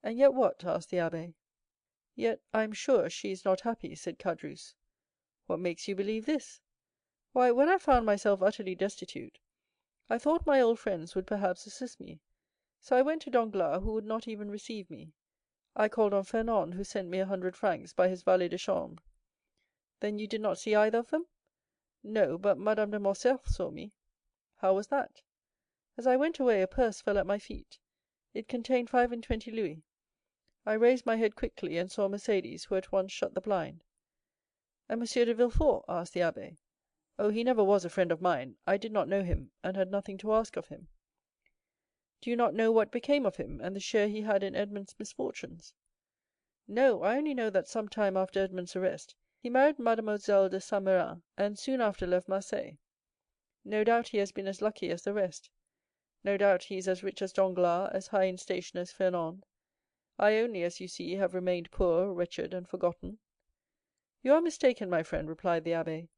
Speaker 4: "And yet what?" asked the abbé. "Yet I am sure she is not happy," said Caderousse. "What makes you believe this?" "Why, when I found myself utterly destitute, I thought my old friends would perhaps assist me. So I went to Danglars, who would not even receive me. I called on Fernand, who sent me 100 francs by his valet de chambre." "Then you did not see either of them?" "No, but Madame de Morcerf saw me." "How was that?" "As I went away, a purse fell at my feet. It contained 25 louis. I raised my head quickly, and saw Mercédès, who at once shut the blind." "And M. de Villefort?" asked the abbé. "Oh, he never was a friend of mine. I did not know him, and had nothing to ask of him." "Do you not know what became of him, and the share he had in Edmond's misfortunes?" "No, I only know that some time after Edmond's arrest he married Mademoiselle de Saint Méran, and soon after left Marseilles. No doubt he has been as lucky as the rest. No doubt he is as rich as Danglars, as high in station as Fernand. I only, as you see, have remained poor, wretched, and forgotten." "You are mistaken, my friend," replied the abbé.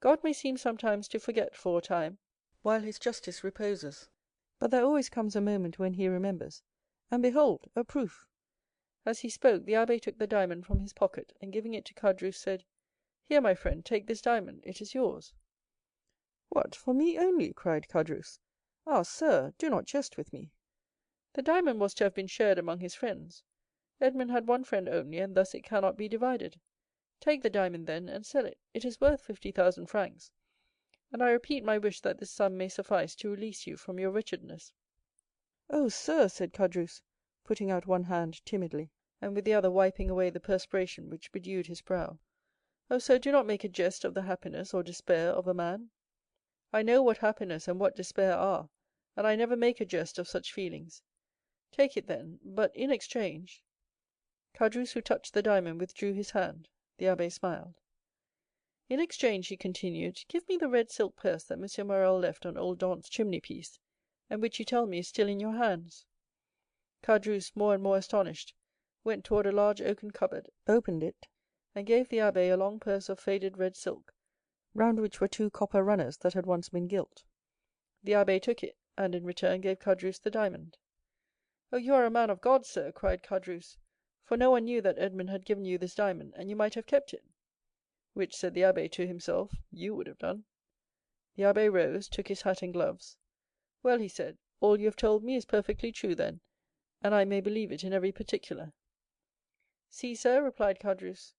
Speaker 4: "God may seem sometimes to forget for a time, while his justice reposes. But there always comes a moment when he remembers, and behold, a proof." As he spoke, the abbé took the diamond from his pocket, and giving it to Caderousse, said, "Here, my friend, take this diamond; it is yours." "What, for me only?" cried Caderousse. "Ah, sir, do not jest with me." "The diamond was to have been shared among his friends. Edmond had one friend only, and thus it cannot be divided. Take the diamond, then, and sell it. It is worth 50,000 francs, and I repeat my wish that this sum may suffice to release you from your wretchedness." "Oh, sir," said Caderousse, putting out one hand timidly, and with the other wiping away the perspiration which bedewed his brow. "Oh, sir, do not make a jest of the happiness or despair of a man." "I know what happiness and what despair are, and I never make a jest of such feelings. Take it, then, but in exchange——" Caderousse, who touched the diamond, withdrew his hand. The abbé smiled. "In exchange," he continued, "give me the red silk purse that M. Morrel left on old Dantès' chimney piece, and which you tell me is still in your hands." Caderousse, more and more astonished, went toward a large oaken cupboard, opened it, and gave the abbé a long purse of faded red silk, round which were 2 copper runners that had once been gilt. The abbé took it, and in return gave Caderousse the diamond. "Oh, you are a man of God, sir," cried Caderousse, "for no one knew that Edmond had given you this diamond, and you might have kept it." "Which," said the abbé to himself, "you would have done." The abbé rose, took his hat and gloves. "Well," he said, "all you have told me is perfectly true, then, and I may believe it in every particular." "See, sir," replied Caderousse,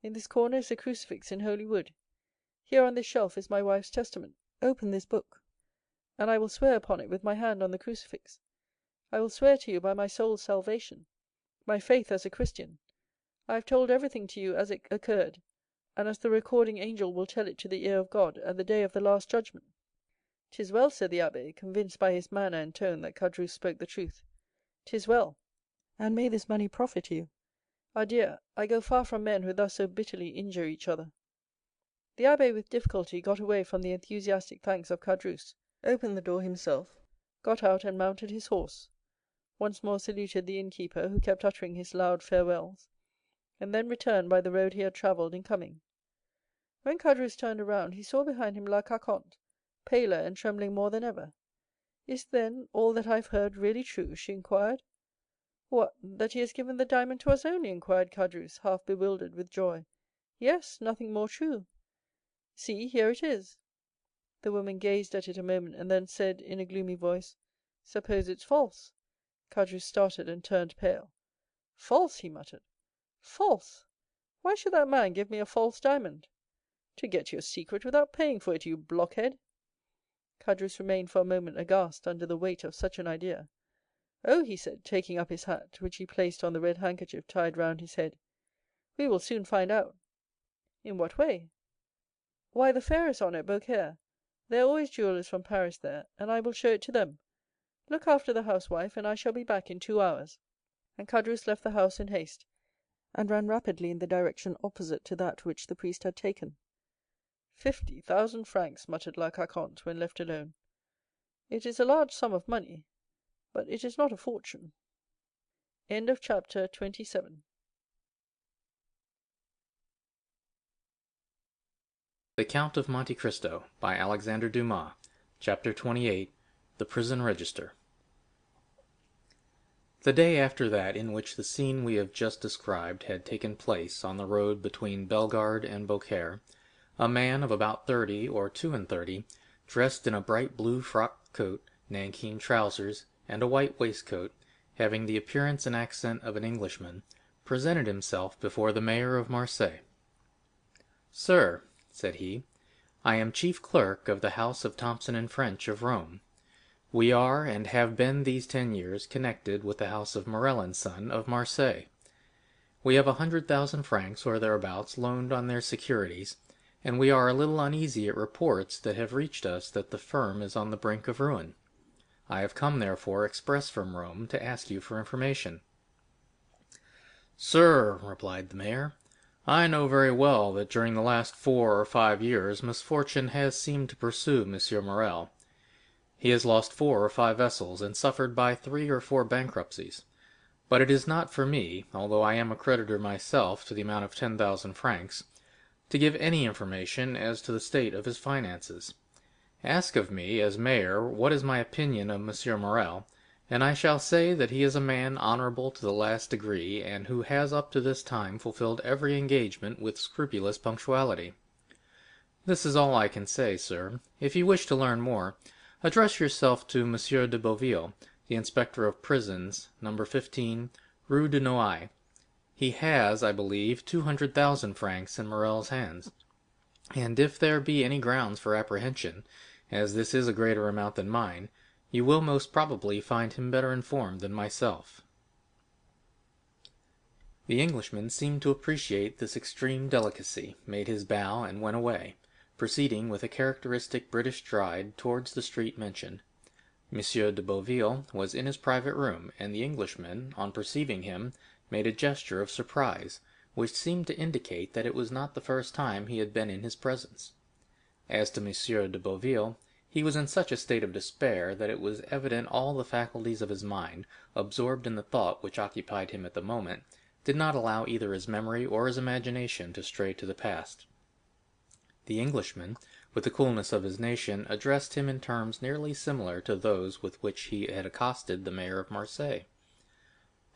Speaker 4: "in this corner is a crucifix in holy wood. Here on this shelf is my wife's testament. Open this book, and I will swear upon it with my hand on the crucifix. I will swear to you by my soul's salvation, my faith as a Christian. I have told everything to you as it occurred, and as the recording angel will tell it to the ear of God at the day of the last judgment." "'Tis well," said the abbé, convinced by his manner and tone that Caderousse spoke the truth. "'Tis well, and may this money profit you. Adieu, I go far from men who thus so bitterly injure each other." The abbé with difficulty got away from the enthusiastic thanks of Caderousse, opened the door himself, got out and mounted his horse. once more saluted the innkeeper, who kept uttering his loud farewells, and then returned by the road he had travelled in coming. When Caderousse turned around, he saw behind him La Carconte, paler and trembling more than ever. "Is, then, all that I have heard really true?" she inquired. "What, that he has given the diamond to us only?" inquired Caderousse, half bewildered with joy. "Yes, nothing more true. See, here it is." The woman gazed at it a moment, and then said in a gloomy voice, "Suppose it's false?" Caderousse started and turned pale. "False!" he muttered. "False! Why should that man give me a false diamond?" "To get your secret without paying for it, you blockhead." Caderousse remained for a moment aghast under the weight of such an idea. "Oh," he said, taking up his hat, which he placed on the red handkerchief tied round his head, "we will soon find out." "In what way?" "Why, the fair is on at Beaucaire. There are always jewelers from Paris there, and I will show it to them. Look after the housewife, and I shall be back in 2 hours." And Caderousse left the house in haste, and ran rapidly in the direction opposite to that which the priest had taken. 50,000 francs, muttered La Carconte when left alone. "It is a large sum of money, but it is not a fortune." Chapter 27.
Speaker 7: The Count of Monte Cristo by Alexandre Dumas. Chapter 28. The Prison Register. The day after that in which the scene we have just described had taken place on the road between Bellegarde and Beaucaire, a man of about 30 or 32, dressed in a bright blue frock coat, nankeen trousers, and a white waistcoat, having the appearance and accent of an Englishman, presented himself before the mayor of Marseilles. "Sir," said he, "I am chief clerk of the house of Thomson and French of Rome. We are, and have been these 10 years, connected with the house of Morel and Son of Marseilles. We have 100,000 francs or thereabouts loaned on their securities, and we are a little uneasy at reports that have reached us that the firm is on the brink of ruin. I have come, therefore, express from Rome to ask you for information." "Sir," replied the mayor, "I know very well that during the last 4 or 5 years misfortune has seemed to pursue M. Morrel. He has lost 4 or 5 vessels, and suffered by 3 or 4 bankruptcies. But it is not for me, although I am a creditor myself to the amount of 10,000 francs, to give any information as to the state of his finances. Ask of me, as mayor, what is my opinion of M. Morrel, and I shall say that he is a man honorable to the last degree, and who has up to this time fulfilled every engagement with scrupulous punctuality. This is all I can say, sir. If you wish to learn more, address yourself to M. de Beauville, the inspector of prisons, No. 15, Rue de Nouailles. He has, I believe, 200,000 francs in Morrel's hands, and if there be any grounds for apprehension, as this is a greater amount than mine, you will most probably find him better informed than myself." The Englishman seemed to appreciate this extreme delicacy, made his bow, and went away, proceeding with a characteristic British stride towards the street mentioned. M. de Beauville was in his private room, and the Englishman, on perceiving him, made a gesture of surprise, which seemed to indicate that it was not the first time he had been in his presence. As to M. de Beauville, he was in such a state of despair that it was evident all the faculties of his mind, absorbed in the thought which occupied him at the moment, did not allow either his memory or his imagination to stray to the past. The Englishman, with the coolness of his nation, addressed him in terms nearly similar to those with which he had accosted the mayor of Marseilles.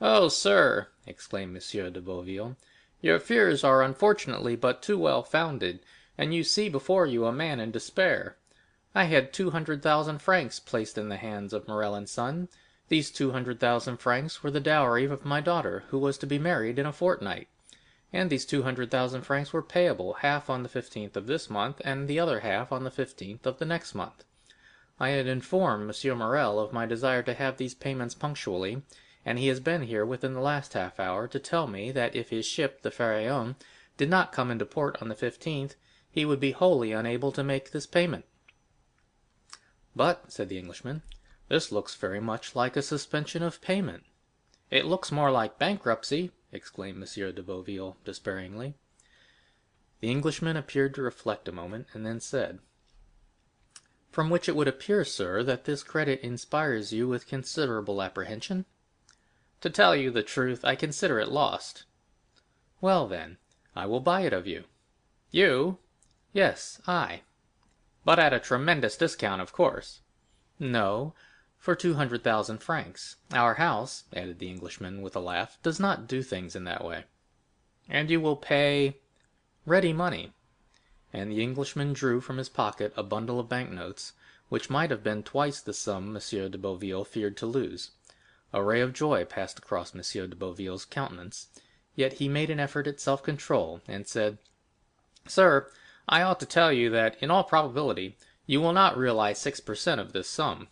Speaker 7: "Oh, sir," exclaimed M. de Beauville, "your fears are unfortunately but too well founded, and you see before you a man in despair. I had 200,000 francs placed in the hands of Morrel and Son. These 200,000 francs were the dowry of my daughter, who was to be married in a fortnight, and these 200,000 francs were payable, half on the 15th of this month, and the other half on the 15th of the next month. I had informed M. Morrel of my desire to have these payments punctually, and he has been here within the last half hour to tell me that if his ship, the Pharaon, did not come into port on the 15th, he would be wholly unable to make this payment." "But," said the Englishman, "this looks very much like a suspension of payment." "It looks more like bankruptcy," exclaimed M. de Beauville despairingly. The Englishman appeared to reflect a moment, and then said, "From which it would appear, sir, that this credit inspires you with considerable apprehension?" To tell you the truth, I consider it lost." "Well, then, I will buy it of you." "You?" "Yes, I." "But at a tremendous discount, of course." "No, for 200,000 francs. Our house," added the Englishman with a laugh, "does not do things in that way." "And you will pay—" "Ready money." And the Englishman drew from his pocket a bundle of banknotes, which might have been twice the sum M. de Boville feared to lose. A ray of joy passed across M. de Boville's countenance, yet he made an effort at self-control, and said, "Sir, I ought to tell you that, in all probability, you will not realize 6% of this sum."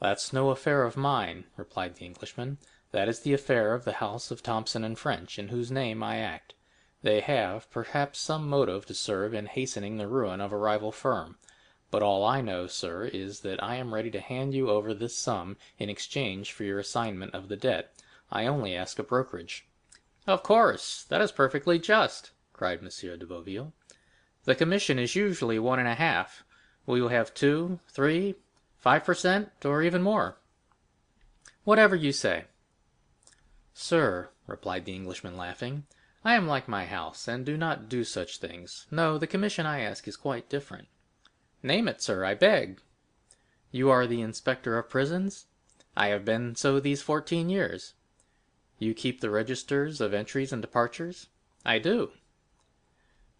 Speaker 7: "That's no affair of mine," replied the Englishman. "That is the affair of the house of Thomson and French, in whose name I act. They have, perhaps, some motive to serve in hastening the ruin of a rival firm. But all I know, sir, is that I am ready to hand you over this sum in exchange for your assignment of the debt. I only ask a brokerage." "Of course, that is perfectly just," cried M. de Boville. "The commission is usually 1.5. Will you have 2, 3, 5%, or even more?" "Whatever you say." "Sir," replied the Englishman, laughing, "I am like my house, and do not do such things. No, the commission I ask is quite different." "Name it, sir, I beg." "You are the inspector of prisons?" "I have been so these 14 years." "You keep the registers of entries and departures?" "I do."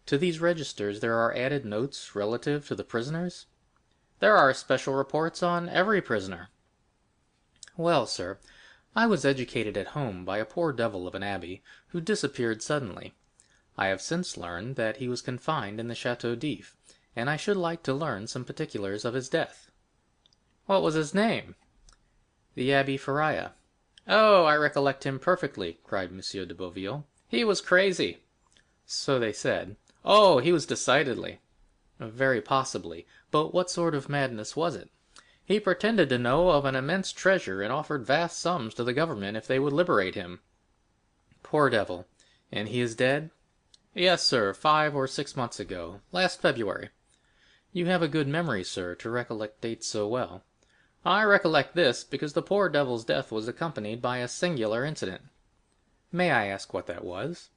Speaker 7: "To these registers there are added notes relative to the prisoners?" "There are special reports on every prisoner." "Well, sir, I was educated at home by a poor devil of an abbé who disappeared suddenly. I have since learned that he was confined in the Château d'If, and I should like to learn some particulars of his death." "What was his name?" "The Abbé Faria." "Oh, I recollect him perfectly," cried M. de Boville. "He was crazy." "So they said." "Oh, he was decidedly." "Very possibly, but what sort of madness was it?" "He pretended to know of an immense treasure, and offered vast sums to the government if they would liberate him." "Poor devil! And he is dead?" "Yes, sir, 5 or 6 months ago, last February." "You have a good memory, sir, to recollect dates so well." "I recollect this, because the poor devil's death was accompanied by a singular incident." "May I ask what that was?"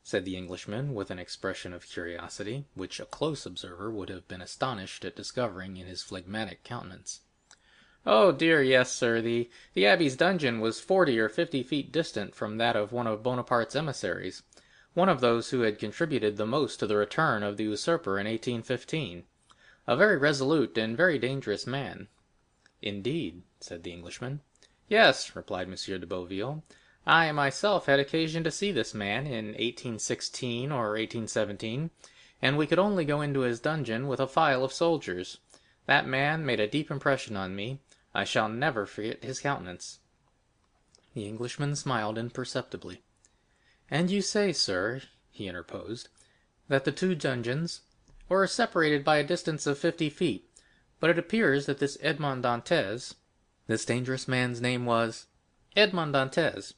Speaker 7: said the Englishman, with an expression of curiosity, which a close observer would have been astonished at discovering in his phlegmatic countenance. "Oh dear, yes, sir, the abbé's dungeon was 40 or 50 feet distant from that of one of Bonaparte's emissaries, one of those who had contributed the most to the return of the usurper in 1815, a very resolute and very dangerous man." "Indeed," said the Englishman. "Yes," replied M. de Boville. "I myself had occasion to see this man in 1816 or 1817, and we could only go into his dungeon with a file of soldiers. That man made a deep impression on me. I shall never forget his countenance." The Englishman smiled imperceptibly. "And you say, sir," he interposed, "that the two dungeons were separated by a distance of 50 feet, but it appears that this Edmond Dantès——" "This dangerous man's name was——" "Edmond Dantès.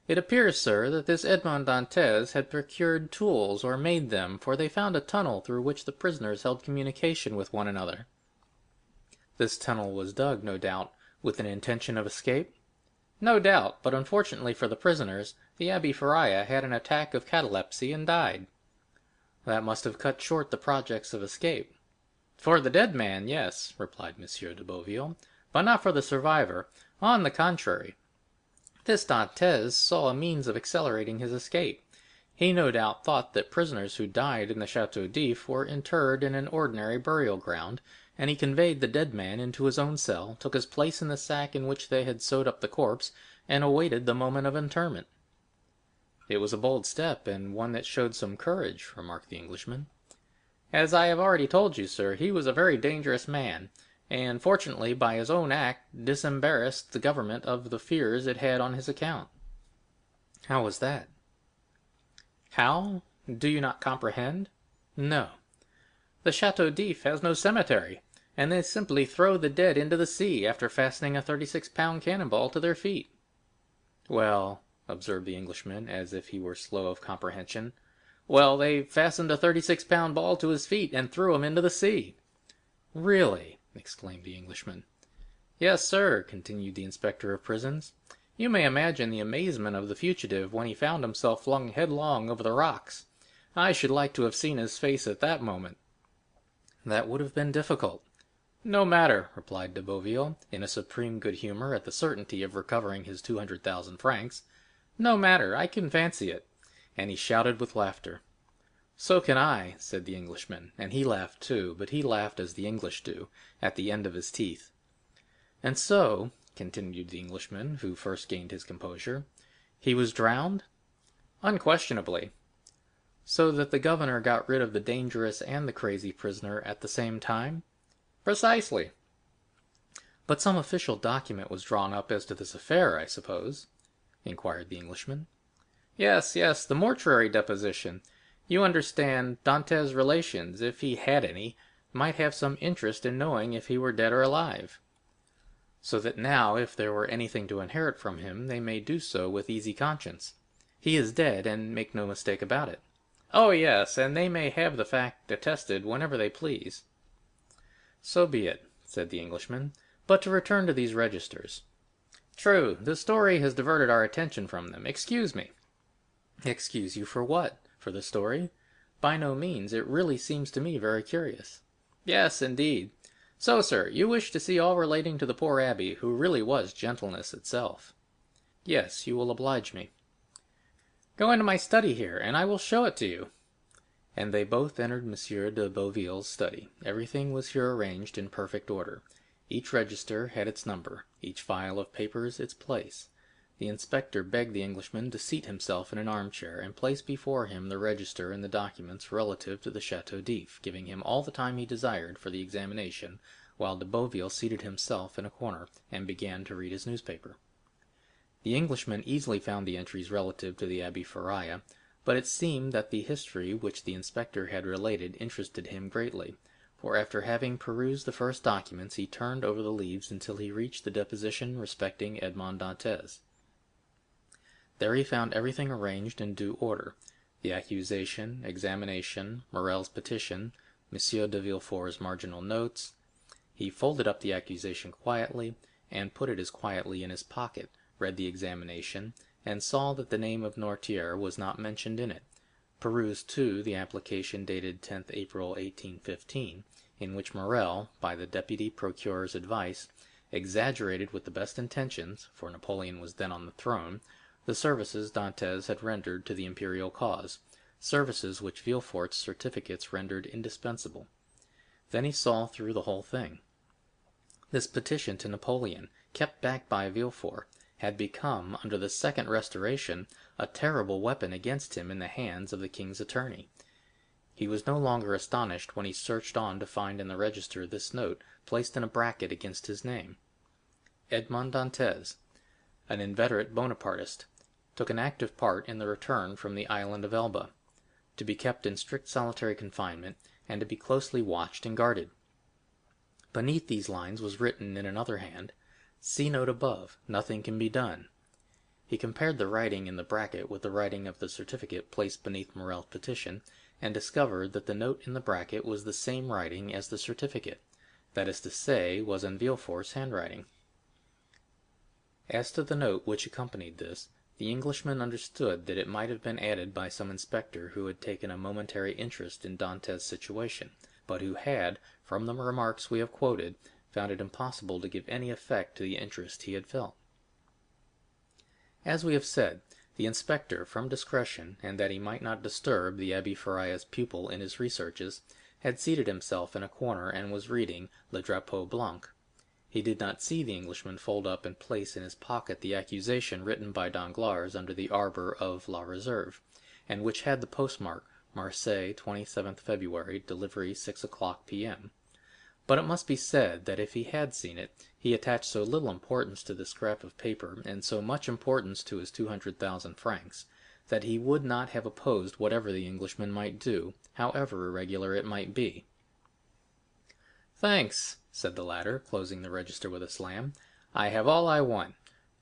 Speaker 7: It appears, sir, that this Edmond Dantès had procured tools or made them, for they found a tunnel through which the prisoners held communication with one another." "This tunnel was dug, no doubt, with an intention of escape?" "No doubt, but unfortunately for the prisoners, the Abbé Faria had an attack of catalepsy and died." "That must have cut short the projects of escape." "For the dead man, yes," replied M. de Boville, "but not for the survivor. On the contrary, this Dantès saw a means of accelerating his escape. He no doubt thought that prisoners who died in the Château d'If were interred in an ordinary burial ground, and he conveyed the dead man into his own cell, took his place in the sack in which they had sewed up the corpse, and awaited the moment of interment." "It was a bold step, and one that showed some courage," remarked the Englishman. "As I have already told you, sir, he was a very dangerous man, and fortunately by his own act disembarrassed the government of the fears it had on his account." "How was that?" "How? Do you not comprehend?" "No." "The Château d'If has no cemetery, and they simply throw the dead into the sea after fastening a 36-pound cannonball to their feet." "Well," observed the Englishman, as if he were slow of comprehension, "well, they fastened a 36-pound ball to his feet and threw him into the sea." "Really?" exclaimed the Englishman. "Yes, sir," continued the inspector of prisons. You may imagine the amazement of the fugitive when he found himself flung headlong over the rocks. I should like to have seen his face at that moment." "That would have been difficult." "No matter," replied de Boville, in a supreme good humor at the certainty of recovering his 200,000 francs. "No matter, I can fancy it." And he shouted with laughter. "So can I," said the Englishman, and he laughed too, but he laughed as the English do, at the end of his teeth. "And so," continued the Englishman, who first gained his composure, "he was drowned?" "Unquestionably." "So that the governor got rid of the dangerous and the crazy prisoner at the same time?" "Precisely." "But some official document was drawn up as to this affair, I suppose?" inquired the Englishman. "Yes, yes, the mortuary deposition. You understand, Dantès' relations, if he had any, might have some interest in knowing if he were dead or alive. So that now, if there were anything to inherit from him, they may do so with easy conscience. He is dead, and make no mistake about it." "Oh, yes, and they may have the fact attested whenever they please." "So be it," said the Englishman. "But to return to these registers." "True, the story has diverted our attention from them. Excuse me." "Excuse you for what? For the story? By no means. It really seems to me very curious." "Yes, indeed. So, sir, you wish to see all relating to the poor abbé, who really was gentleness itself?" "Yes, you will oblige me." "Go into my study here, and I will show it to you." And they both entered M. de Boville's study. Everything was here arranged in perfect order. Each register had its number, each file of papers its place. The inspector begged the Englishman to seat himself in an armchair, and place before him the register and the documents relative to the Château d'If, giving him all the time he desired for the examination, while de Boville seated himself in a corner, and began to read his newspaper. The Englishman easily found the entries relative to the Abbé Faria, but it seemed that the history which the inspector had related interested him greatly, for after having perused the first documents, he turned over the leaves until he reached the deposition respecting Edmond Dantès. There he found everything arranged in due order: the accusation, examination, Morrel's petition, M. de Villefort's marginal notes. He folded up the accusation quietly, and put it as quietly in his pocket, read the examination, and saw that the name of Noirtier was not mentioned in it, perused too the application dated 10th April 1815, in which Morrel, by the deputy procuror's advice, exaggerated with the best intentions, for Napoleon was then on the throne, the services Dantès had rendered to the imperial cause, services which Villefort's certificates rendered indispensable. Then he saw through the whole thing. This petition to Napoleon, kept back by Villefort, had become, under the second restoration, a terrible weapon against him in the hands of the king's attorney. He was no longer astonished when he searched on to find in the register this note placed in a bracket against his name: Edmond Dantès, an inveterate Bonapartist, took an active part in the return from the island of Elba, to be kept in strict solitary confinement, and to be closely watched and guarded. Beneath these lines was written in another hand, "See note above, nothing can be done." He compared the writing in the bracket with the writing of the certificate placed beneath Morrel's petition, and discovered that the note in the bracket was the same writing as the certificate, that is to say, was in Villefort's handwriting. As to the note which accompanied this, the Englishman understood that it might have been added by some inspector who had taken a momentary interest in Dantès' situation, but who had, from the remarks we have quoted, found it impossible to give any effect to the interest he had felt. As we have said, the inspector, from discretion, and that he might not disturb the Abbé Faria's pupil in his researches, had seated himself in a corner and was reading Le Drapeau Blanc. He did not see the Englishman fold up and place in his pocket the accusation written by Danglars under the arbor of La Réserve, and which had the postmark Marseilles, 27th February, delivery 6 o'clock p.m. But it must be said that if he had seen it, he attached so little importance to this scrap of paper, and so much importance to his 200,000 francs, that he would not have opposed whatever the Englishman might do, however irregular it might be. "Thanks," said the latter, closing the register with a slam. "I have all I want.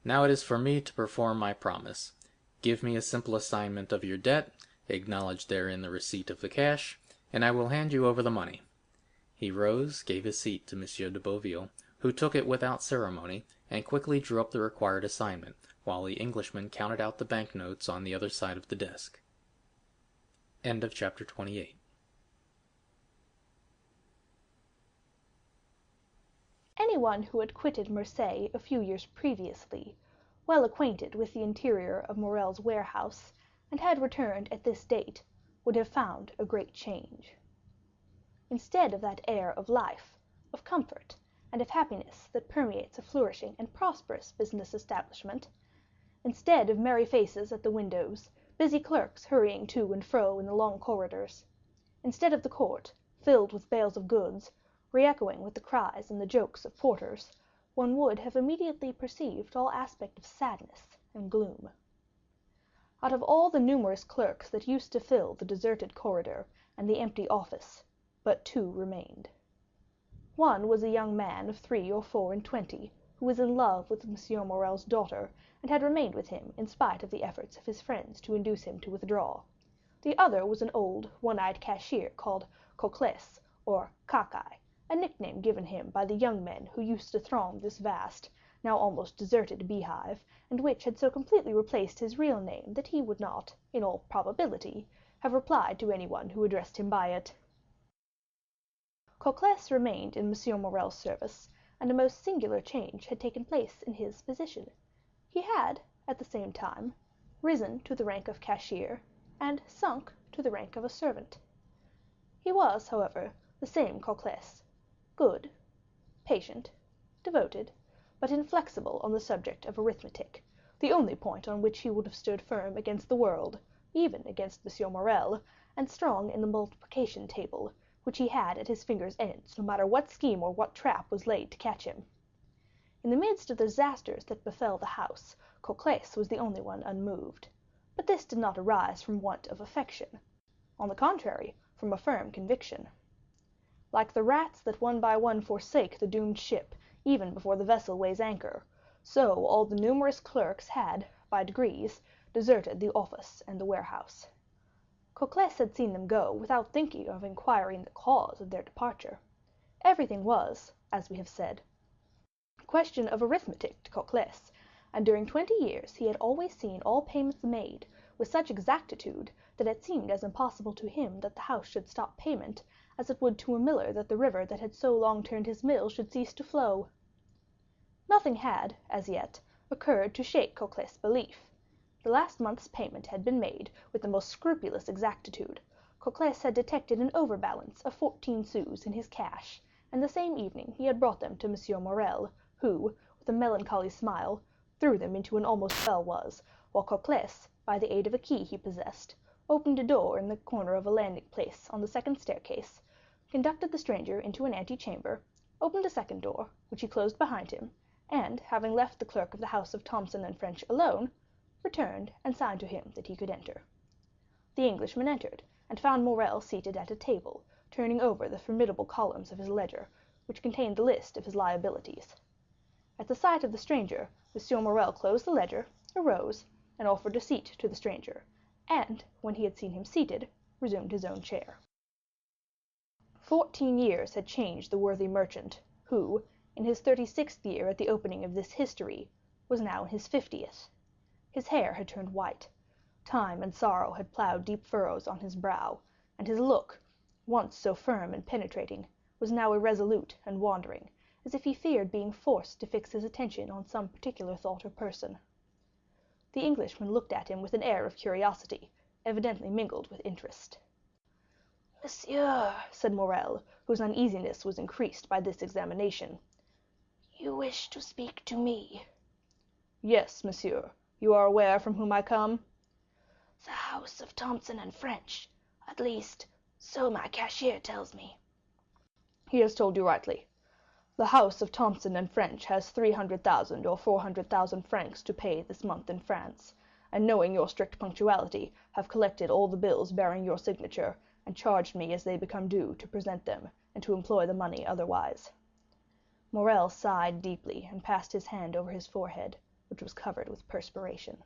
Speaker 7: Now it is for me to perform my promise. Give me a simple assignment of your debt, acknowledge therein the receipt of the cash, and I will hand you over the money." He rose, gave his seat to M. de Boville, who took it without ceremony, and quickly drew up the required assignment, while the Englishman counted out the banknotes on the other side of the desk. End of chapter 28.
Speaker 8: Anyone who had quitted Marseilles a few years previously, well acquainted with the interior of Morrel's warehouse, and had returned at this date, would have found a great change. Instead of that air of life, of comfort, and of happiness that permeates a flourishing and prosperous business establishment, instead of merry faces at the windows, busy clerks hurrying to and fro in the long corridors, instead of the court, filled with bales of goods, re-echoing with the cries and the jokes of porters, one would have immediately perceived all aspect of sadness and gloom. Out of all the numerous clerks that used to fill the deserted corridor and the empty office, but two remained. One was a young man of 3 or 4 and 20, who was in love with M. Morrel's daughter, and had remained with him in spite of the efforts of his friends to induce him to withdraw. The other was an old, one-eyed cashier called Cocles, or Cacaille, a nickname given him by the young men who used to throng this vast, now almost deserted beehive, and which had so completely replaced his real name that he would not, in all probability, have replied to anyone who addressed him by it. Cocles remained in M. Morrel's service, and a most singular change had taken place in his position. He had, at the same time, risen to the rank of cashier, and sunk to the rank of a servant. He was, however, the same Cocles, good, patient, devoted, but inflexible on the subject of arithmetic, the only point on which he would have stood firm against the world, even against M. Morrel, and strong in the multiplication table, which he had at his fingers' ends, no matter what scheme or what trap was laid to catch him. In the midst of the disasters that befell the house, Cocles was the only one unmoved. But this did not arise from want of affection. On the contrary, from a firm conviction. Like the rats that one by one forsake the doomed ship, even before the vessel weighs anchor, so all the numerous clerks had, by degrees, deserted the office and the warehouse. Cocles had seen them go without thinking of inquiring the cause of their departure. Everything was, as we have said, a question of arithmetic to Cocles, and during 20 years he had always seen all payments made with such exactitude that it seemed as impossible to him that the house should stop payment as it would to a miller that the river that had so long turned his mill should cease to flow. Nothing had, as yet, occurred to shake Cocles' belief. The last month's payment had been made with the most scrupulous exactitude. Cocles had detected an overbalance of 14 sous in his cash, and the same evening he had brought them to M. Morrel, who, with a melancholy smile, threw them into an almost well was, while Cocles, by the aid of a key he possessed, opened a door in the corner of a landing place on the second staircase, conducted the stranger into an antechamber, opened a second door, which he closed behind him, and, having left the clerk of the house of Thomson and French alone, returned and signed to him that he could enter. The Englishman entered, and found Morrel seated at a table, turning over the formidable columns of his ledger, which contained the list of his liabilities. At the sight of the stranger, M. Morrel closed the ledger, arose, and offered a seat to the stranger, and, when he had seen him seated, resumed his own chair. 14 years had changed the worthy merchant, who, in his 36th year at the opening of this history, was now in his 50th. His hair had turned white. Time and sorrow had ploughed deep furrows on his brow, and his look, once so firm and penetrating, was now irresolute and wandering, as if he feared being forced to fix his attention on some particular thought or person. The Englishman looked at him with an air of curiosity, evidently mingled with interest.
Speaker 14: "Monsieur,"
Speaker 8: said Morrel, whose uneasiness was increased by this examination,
Speaker 14: "you wish to speak to me?"
Speaker 8: "Yes, monsieur. You are aware from whom I come?"
Speaker 14: "The house of Thomson and French. At least, so my cashier tells me."
Speaker 8: "He has told you rightly. The house of Thomson and French has 300,000 or 400,000 francs to pay this month in France, and knowing your strict punctuality, have collected all the bills bearing your signature, and charged me as they become due to present them, and to employ the money otherwise." Morrel sighed deeply, and passed his hand over his forehead, which was covered with perspiration.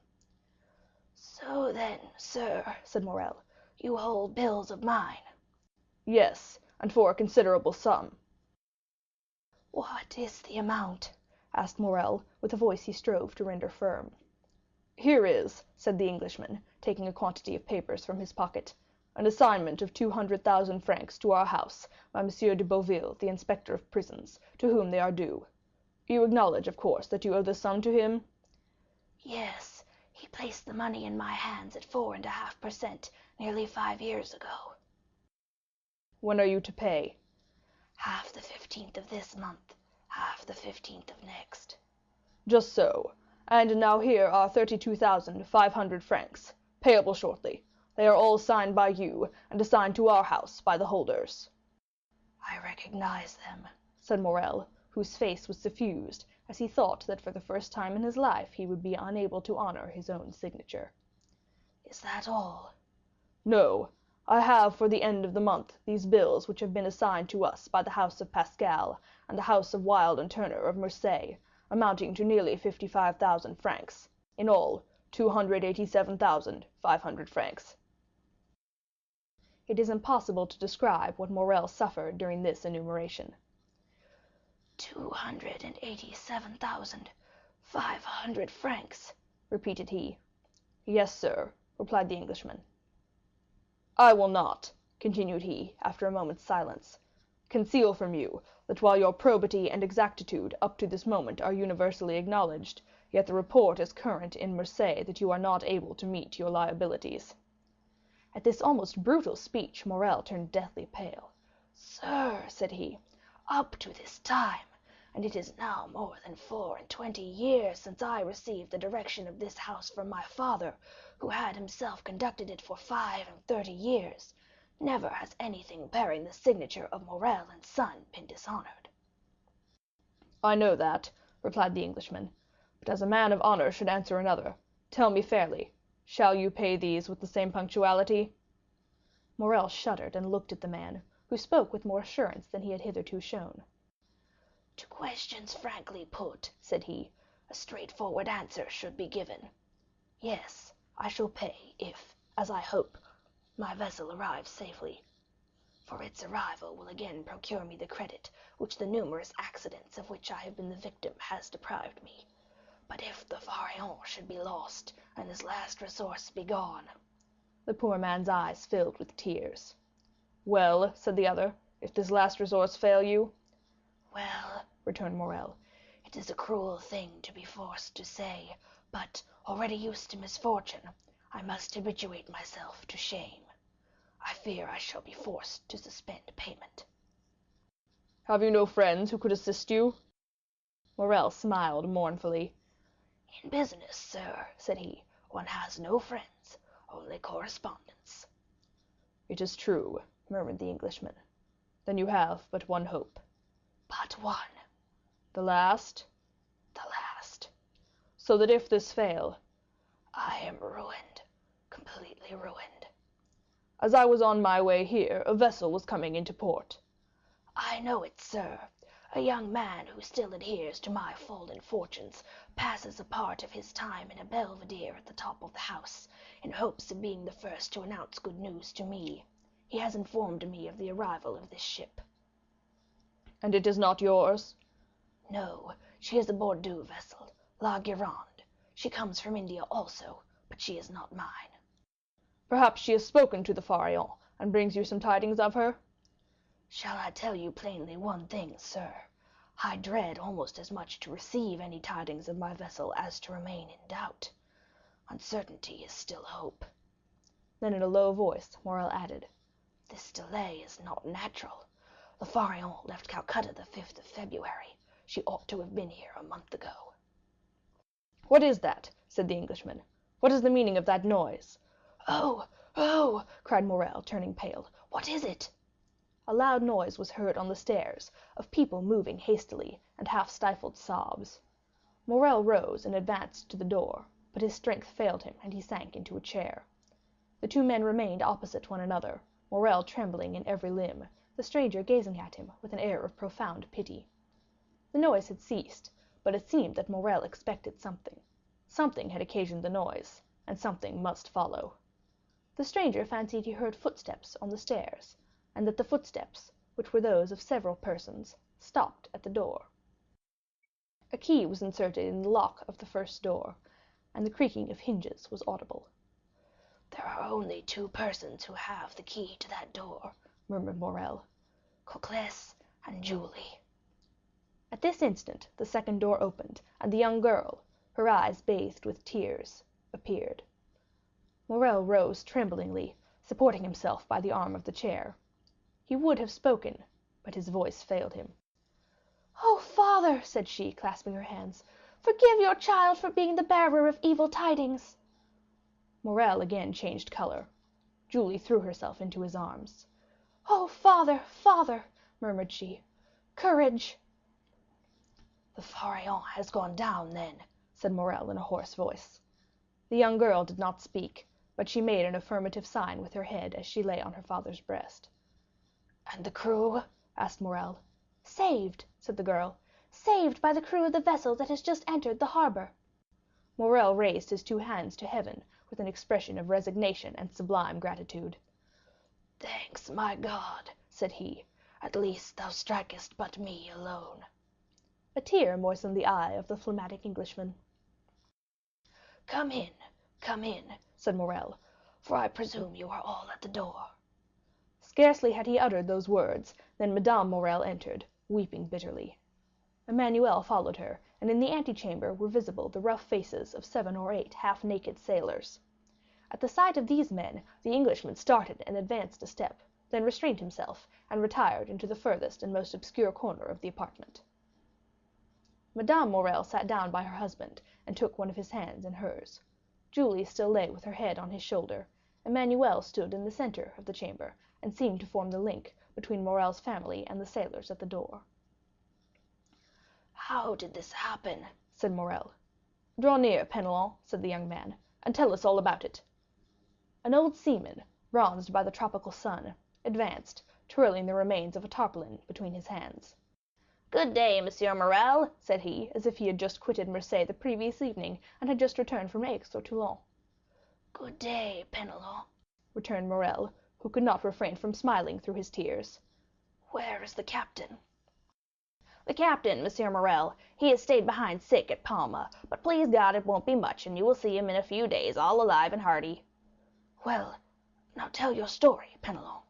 Speaker 14: "So then, sir," said Morrel, "you hold bills of mine?"
Speaker 8: "Yes, and for a considerable sum."
Speaker 14: "What is the amount?" asked Morrel, with a voice he strove to render firm.
Speaker 15: "Here is," said the Englishman, taking a quantity of papers from his pocket, "an assignment of 200,000 francs to our house by M. de Beauville, the inspector of prisons, to whom they are due. You acknowledge, of course, that you owe this sum to him?"
Speaker 14: "Yes, he placed the money in my hands at 4.5% nearly 5 years ago."
Speaker 15: "When are you to pay?"
Speaker 14: "Half the 15th of this month, half the 15th of next."
Speaker 15: "Just so. And now here are 32,500 francs, payable shortly. They are all signed by you, and assigned to our house by the holders."
Speaker 14: "I recognize them,"
Speaker 15: said Morrel, whose face was suffused, as he thought that for the first time in his life he would be unable to honor his own signature.
Speaker 14: "Is that all?"
Speaker 15: "No. I have for the end of the month these bills which have been assigned to us by the house of Pascal and the house of Wild and Turner of Marseilles, amounting to nearly 55,000 francs. In all, 287,500 francs. It is impossible to describe what Morrel suffered during this enumeration.
Speaker 14: 287,500 francs,
Speaker 15: repeated he. "Yes, sir," replied the Englishman. "I will not," continued he, after a moment's silence, "conceal from you that while your probity and exactitude up to this moment are universally acknowledged, yet the report is current in Marseilles that you are not able to meet your liabilities." At this almost brutal speech Morrel turned deathly pale.
Speaker 14: "Sir," said he, "up to this time, and it is now more than 24 years since I received the direction of this house from my father, who had himself conducted it for 35 years, never has anything bearing the signature of Morrel and Son been dishonored."
Speaker 15: "I know that," replied the Englishman, "but as a man of honor should answer another, tell me fairly, shall you pay these with the same punctuality?" Morrel shuddered and looked at the man, who spoke with more assurance than he had hitherto shown.
Speaker 14: "To questions frankly put," said he, "a straightforward answer should be given. Yes, I shall pay if, as I hope, my vessel arrives safely. For its arrival will again procure me the credit which the numerous accidents of which I have been the victim has deprived me. But if the Pharaon should be lost, and this last resource be gone—"
Speaker 15: The poor man's eyes filled with tears. "Well," said the other, "if this last resource fail you?"
Speaker 14: "Well," returned Morrel, "it is a cruel thing to be forced to say, but, already used to misfortune, I must habituate myself to shame. I fear I shall be forced to suspend payment."
Speaker 15: "Have you no friends who could assist you?" Morrel smiled mournfully.
Speaker 14: "In business, sir," said he, "one has no friends, only correspondents."
Speaker 15: "It is true," murmured the Englishman. "Then you have but one hope."
Speaker 14: "But one."
Speaker 15: "The last?"
Speaker 14: "The last."
Speaker 15: "So that if this fail—"
Speaker 14: "I am ruined, completely ruined."
Speaker 15: "As I was on my way here, a vessel was coming into port."
Speaker 14: "I know it, sir. A young man who still adheres to my fallen fortunes passes a part of his time in a belvedere at the top of the house, in hopes of being the first to announce good news to me. He has informed me of the arrival of this ship."
Speaker 15: "And it is not yours?"
Speaker 14: "No, she is a Bordeaux vessel, La Gironde. She comes from India also, but she is not mine."
Speaker 15: "Perhaps she has spoken to the Pharaon, and brings you some tidings of her?"
Speaker 14: "Shall I tell you plainly one thing, sir? I dread almost as much to receive any tidings of my vessel as to remain in doubt. Uncertainty is still hope."
Speaker 15: Then in a low voice Morrel added,
Speaker 14: "This delay is not natural. The Pharaon left Calcutta the 5th of February. She ought to have been here a month ago."
Speaker 15: "What is that?" said the Englishman. "What is the meaning of that noise?"
Speaker 14: "Oh, oh!" cried Morrel, turning pale. "What is it?"
Speaker 15: A loud noise was heard on the stairs, of people moving hastily, and half stifled sobs. Morrel rose and advanced to the door, but his strength failed him, and he sank into a chair. The two men remained opposite one another, Morrel trembling in every limb, the stranger gazing at him with an air of profound pity. The noise had ceased, but it seemed that Morrel expected something. Something had occasioned the noise, and something must follow. The stranger fancied he heard footsteps on the stairs, and that the footsteps, which were those of several persons, stopped at the door. A key was inserted in the lock of the first door, and the creaking of hinges was audible.
Speaker 14: "There are only 2 persons who have the key to that door," murmured Morrel. "Cocles and Julie."
Speaker 15: At this instant the second door opened, and the young girl, her eyes bathed with tears, appeared. Morrel rose tremblingly, supporting himself by the arm of the chair. He would have spoken, but his voice failed him.
Speaker 8: "Oh, father," said she, clasping her hands, "forgive your child for being the bearer of evil tidings."
Speaker 15: Morrel again changed color. Julie threw herself into his arms.
Speaker 8: "Oh, father, father," murmured she, "courage!"
Speaker 14: "The Pharaon has gone down, then,"
Speaker 15: said Morrel in a hoarse voice. The young girl did not speak, but she made an affirmative sign with her head as she lay on her father's breast.
Speaker 14: "And the crew?"
Speaker 15: asked Morrel.
Speaker 8: "Saved," said the girl, "saved by the crew of the vessel that has just entered the harbor."
Speaker 15: Morrel raised his 2 hands to heaven with an expression of resignation and sublime gratitude.
Speaker 14: "Thanks, my God," said he. "At least thou strikest but me alone."
Speaker 15: A tear moistened the eye of the phlegmatic Englishman.
Speaker 14: Come in," said Morrel, "for I presume you are all at the door."
Speaker 15: Scarcely had he uttered those words than Madame Morrel entered, weeping bitterly. Emmanuel followed her, and in the antechamber were visible the rough faces of 7 or 8 half-naked sailors. At the sight of these men, the Englishman started and advanced a step, then restrained himself, and retired into the furthest and most obscure corner of the apartment. Madame Morrel sat down by her husband, and took one of his hands in hers. Julie still lay with her head on his shoulder. Emmanuel stood in the center of the chamber, and seemed to form the link between Morrel's family and the sailors at the door.
Speaker 14: "How did this happen?"
Speaker 15: said Morrel. "Draw near, Penelon," said the young man, "and tell us all about it." An old seaman, bronzed by the tropical sun, advanced, twirling the remains of a tarpaulin between his hands. "Good day, Monsieur Morrel," said he, as if he had just quitted Marseilles the previous evening, and had just returned from Aix or Toulon.
Speaker 14: "Good day, Penelon,"
Speaker 15: returned Morrel, who could not refrain from smiling through his tears.
Speaker 14: "Where is the captain?"
Speaker 15: "The captain, Monsieur Morrel, he has stayed behind sick at Palma, but please God it won't be much, and you will see him in a few days, all alive and hearty."
Speaker 14: "Well, now tell your story, Penelon."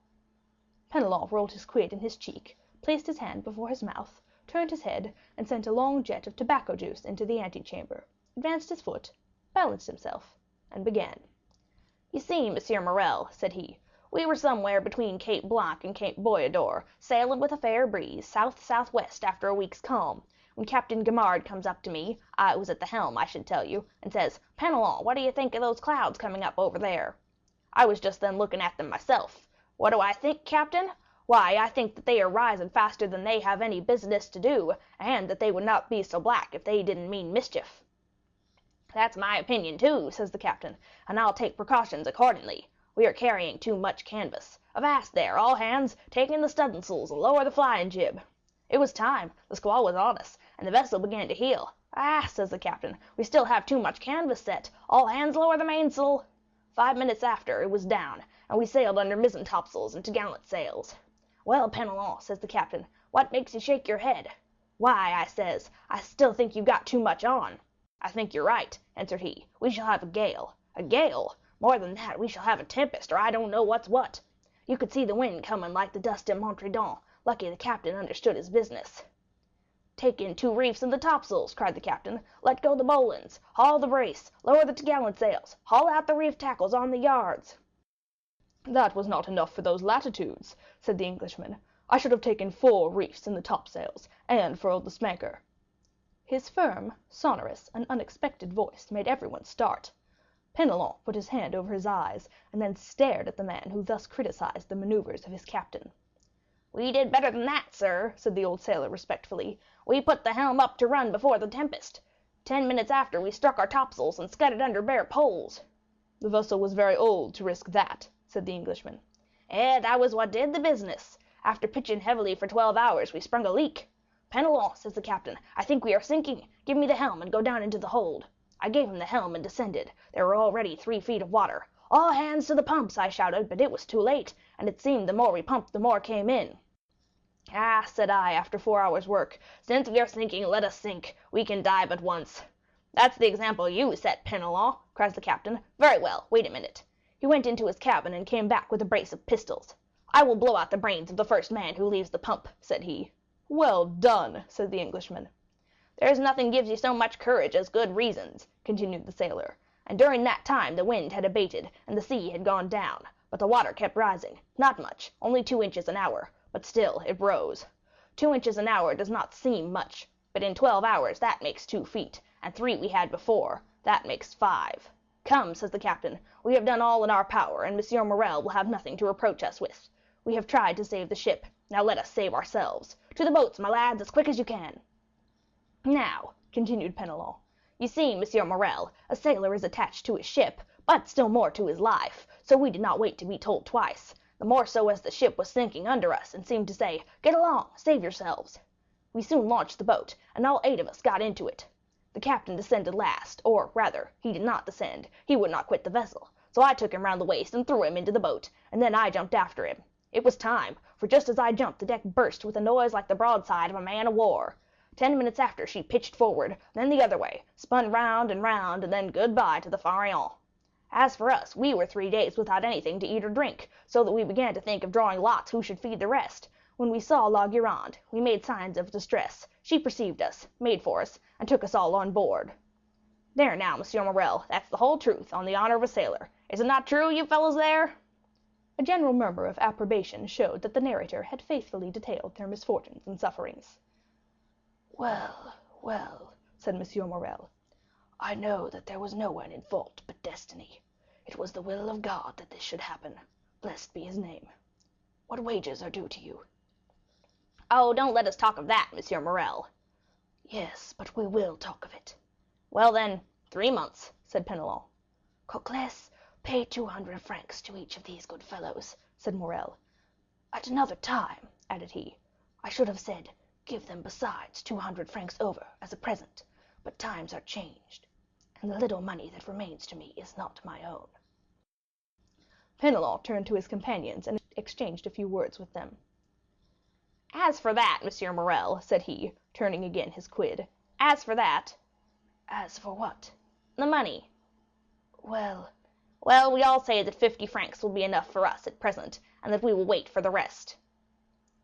Speaker 15: Penelon rolled his quid in his cheek, placed his hand before his mouth, turned his head, and sent a long jet of tobacco juice into the antechamber, advanced his foot, balanced himself, and began. "You see, Monsieur Morrel," said he, "we were somewhere between Cape Blanc and Cape Boyador, sailing with a fair breeze, south-southwest after a week's calm, when Captain Gaimard comes up to me, I was at the helm, I should tell you, and says, 'Penelon, what do you think of those clouds coming up over there?' I was just then looking at them myself. What do I think, Captain? Why, I think that they are rising faster than they have any business to do, and that they would not be so black if they didn't mean mischief." "That's my opinion too," says the captain, "and I'll take precautions accordingly. We are carrying too much canvas. Avast there, all hands, take in the studding sails and lower the flying jib." It was time, the squall was on us, and the vessel began to heel. "Ah," says the captain, "we still have too much canvas set. All hands lower the mainsail." 5 minutes after, it was down, and we sailed under mizzen topsails and topgallant sails. "Well, Penelon," says the captain, "what makes you shake your head?" "Why," I says, "I still think you've got too much on." "I think you're right," answered he. "We shall have a gale." "A gale? More than that, we shall have a tempest, or I don't know what's what. You could see the wind coming like the dust in Montredon. Lucky the captain understood his business." "Take in 2 reefs in the topsails," cried the captain. "Let go the bowlines, haul the brace, lower the topgallant sails, haul out the reef tackles on the yards." "That was not enough for those latitudes," said the Englishman. "I should have taken 4 reefs in the topsails, and furled the smanker." His firm, sonorous, and unexpected voice made everyone start. Penelon put his hand over his eyes, and then stared at the man who thus criticized the maneuvers of his captain. "We did better than that, sir," said the old sailor respectfully. "We put the helm up to run before the tempest. 10 minutes after we struck our topsails and scudded under bare poles." "The vessel was very old to risk that," said the Englishman. "That was what did the business. After pitching heavily for 12 hours, we sprung a leak. 'Penelon,' says the captain, 'I think we are sinking. Give me the helm and go down into the hold.' I gave him the helm and descended. There were already 3 feet of water. 'All hands to the pumps,' I shouted, but it was too late, and it seemed the more we pumped the more came in." "Ah," said I, after 4 hours' work, "since we are sinking, let us sink. We can die but once." "That's the example you set, Penelon," cries the captain. "Very well, wait a minute." He went into his cabin and came back with a brace of pistols. "I will blow out the brains of the first man who leaves the pump," said he. "Well done," said the Englishman. "There's nothing gives you so much courage as good reasons," continued the sailor. "And during that time the wind had abated and the sea had gone down, but the water kept rising, not much, only 2 inches an hour, but still it rose. 2 inches an hour does not seem much, but in 12 hours that makes 2 feet, and 3 we had before, that makes 5. Come," says the captain, "we have done all in our power, and Monsieur Morrel will have nothing to reproach us with. We have tried to save the ship, now let us save ourselves. To the boats, my lads, as quick as you can." "Now," continued Penelon, "you see, Monsieur Morrel, a sailor is attached to his ship, but still more to his life, so we did not wait to be told twice, the more so as the ship was sinking under us, and seemed to say, 'Get along, save yourselves.' We soon launched the boat, and all 8 of us got into it. The captain descended last, or rather, he did not descend, he would not quit the vessel, so I took him round the waist and threw him into the boat, and then I jumped after him. It was time, for just as I jumped the deck burst with a noise like the broadside of a man of war. 10 minutes after she pitched forward, then the other way, spun round, and then goodbye to the Pharaon. As for us, we were 3 days without anything to eat or drink, so that we began to think of drawing lots who should feed the rest. When we saw La Gironde, we made signs of distress. She perceived us, made for us, and took us all on board. There now, Monsieur Morrel, that's the whole truth, on the honor of a sailor. Is it not true, you fellows there?" A general murmur of approbation showed that the narrator had faithfully detailed their misfortunes and sufferings.
Speaker 14: "Well, well," said Monsieur Morrel, "I know that there was no one in fault but destiny. It was the will of God that this should happen. Blessed be his name. What wages are due to you?"
Speaker 15: "Oh, don't let us talk of that, Monsieur Morrel."
Speaker 14: "Yes, but we will talk of it."
Speaker 15: "Well, then, 3 months," said Penelon.
Speaker 14: "Cocles, pay 200 francs to each of these good fellows," said Morrel. "At another time," added he, "I should have said, give them besides 200 francs over as a present, but times are changed, and the little money that remains to me is not my own."
Speaker 15: Penelon turned to his companions and exchanged a few words with them. "As for that, Monsieur Morrel," said he, turning again his quid, "as for that—"
Speaker 14: "As for what?"
Speaker 15: "The money."
Speaker 14: "Well,
Speaker 15: we all say that 50 francs will be enough for us at present, and that we will wait for the rest."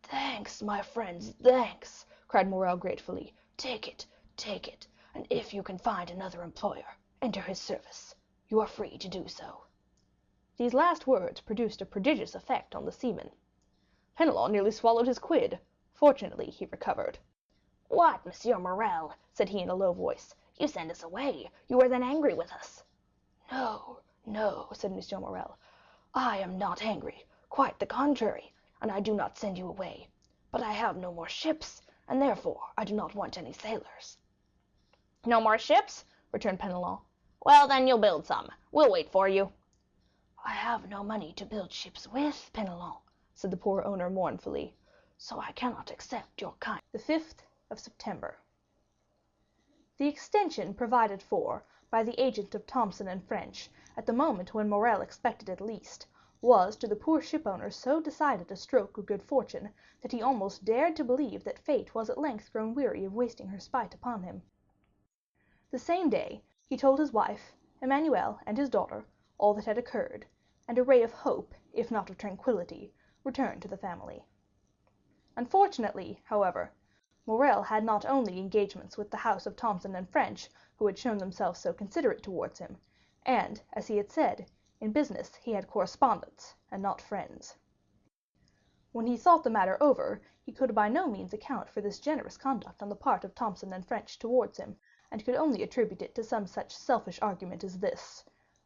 Speaker 14: "Thanks, my friends, thanks," cried Morrel gratefully. Take it, and if you can find another employer, enter his service. You are free to do so."
Speaker 15: These last words produced a prodigious effect on the seaman. Penelon nearly swallowed his quid. Fortunately, he recovered. "What, Monsieur Morrel," said he in a low voice, "you send us away. You are then angry with us."
Speaker 14: "No, no," said Monsieur Morrel, "I am not angry, quite the contrary, and I do not send you away. But I have no more ships, and therefore I do not want any sailors."
Speaker 15: "No more ships?" returned Penelon. "Well, then you'll build some. We'll wait for you."
Speaker 14: "I have no money to build ships with, Penelon," said the poor owner mournfully, "so I cannot accept your kind."
Speaker 8: The 5th of September. The extension provided for by the agent of Thomson and French, at the moment when Morrel expected it least, was to the poor shipowner so decided a stroke of good fortune, that he almost dared to believe that fate was at length grown weary of wasting her spite upon him. The same day he told his wife, Emmanuel, and his daughter all that had occurred, and a ray of hope, if not of tranquillity, returned to the family. Unfortunately, however, Morrel had not only engagements with the house of Thomson and French, who had shown themselves so considerate towards him, and, as he had said, in business he had correspondents and not friends. When he thought the matter over, he could by no means account for this generous conduct on the part of Thomson and French towards him, and could only attribute it to some such selfish argument as this: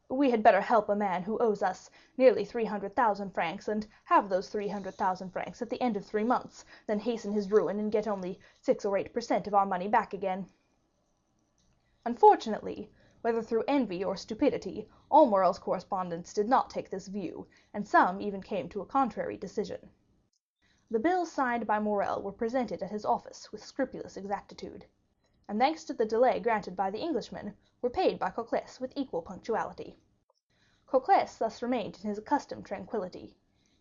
Speaker 8: "We had better help a man who owes us nearly 300,000 francs, and have those 300,000 francs at the end of 3 months, than hasten his ruin and get only 6 or 8% of our money back again." Unfortunately, whether through envy or stupidity, all Morrel's correspondents did not take this view, and some even came to a contrary decision. The bills signed by Morrel were presented at his office with scrupulous exactitude, and thanks to the delay granted by the Englishman, were paid by Cocles with equal punctuality. Cocles thus remained in his accustomed tranquillity.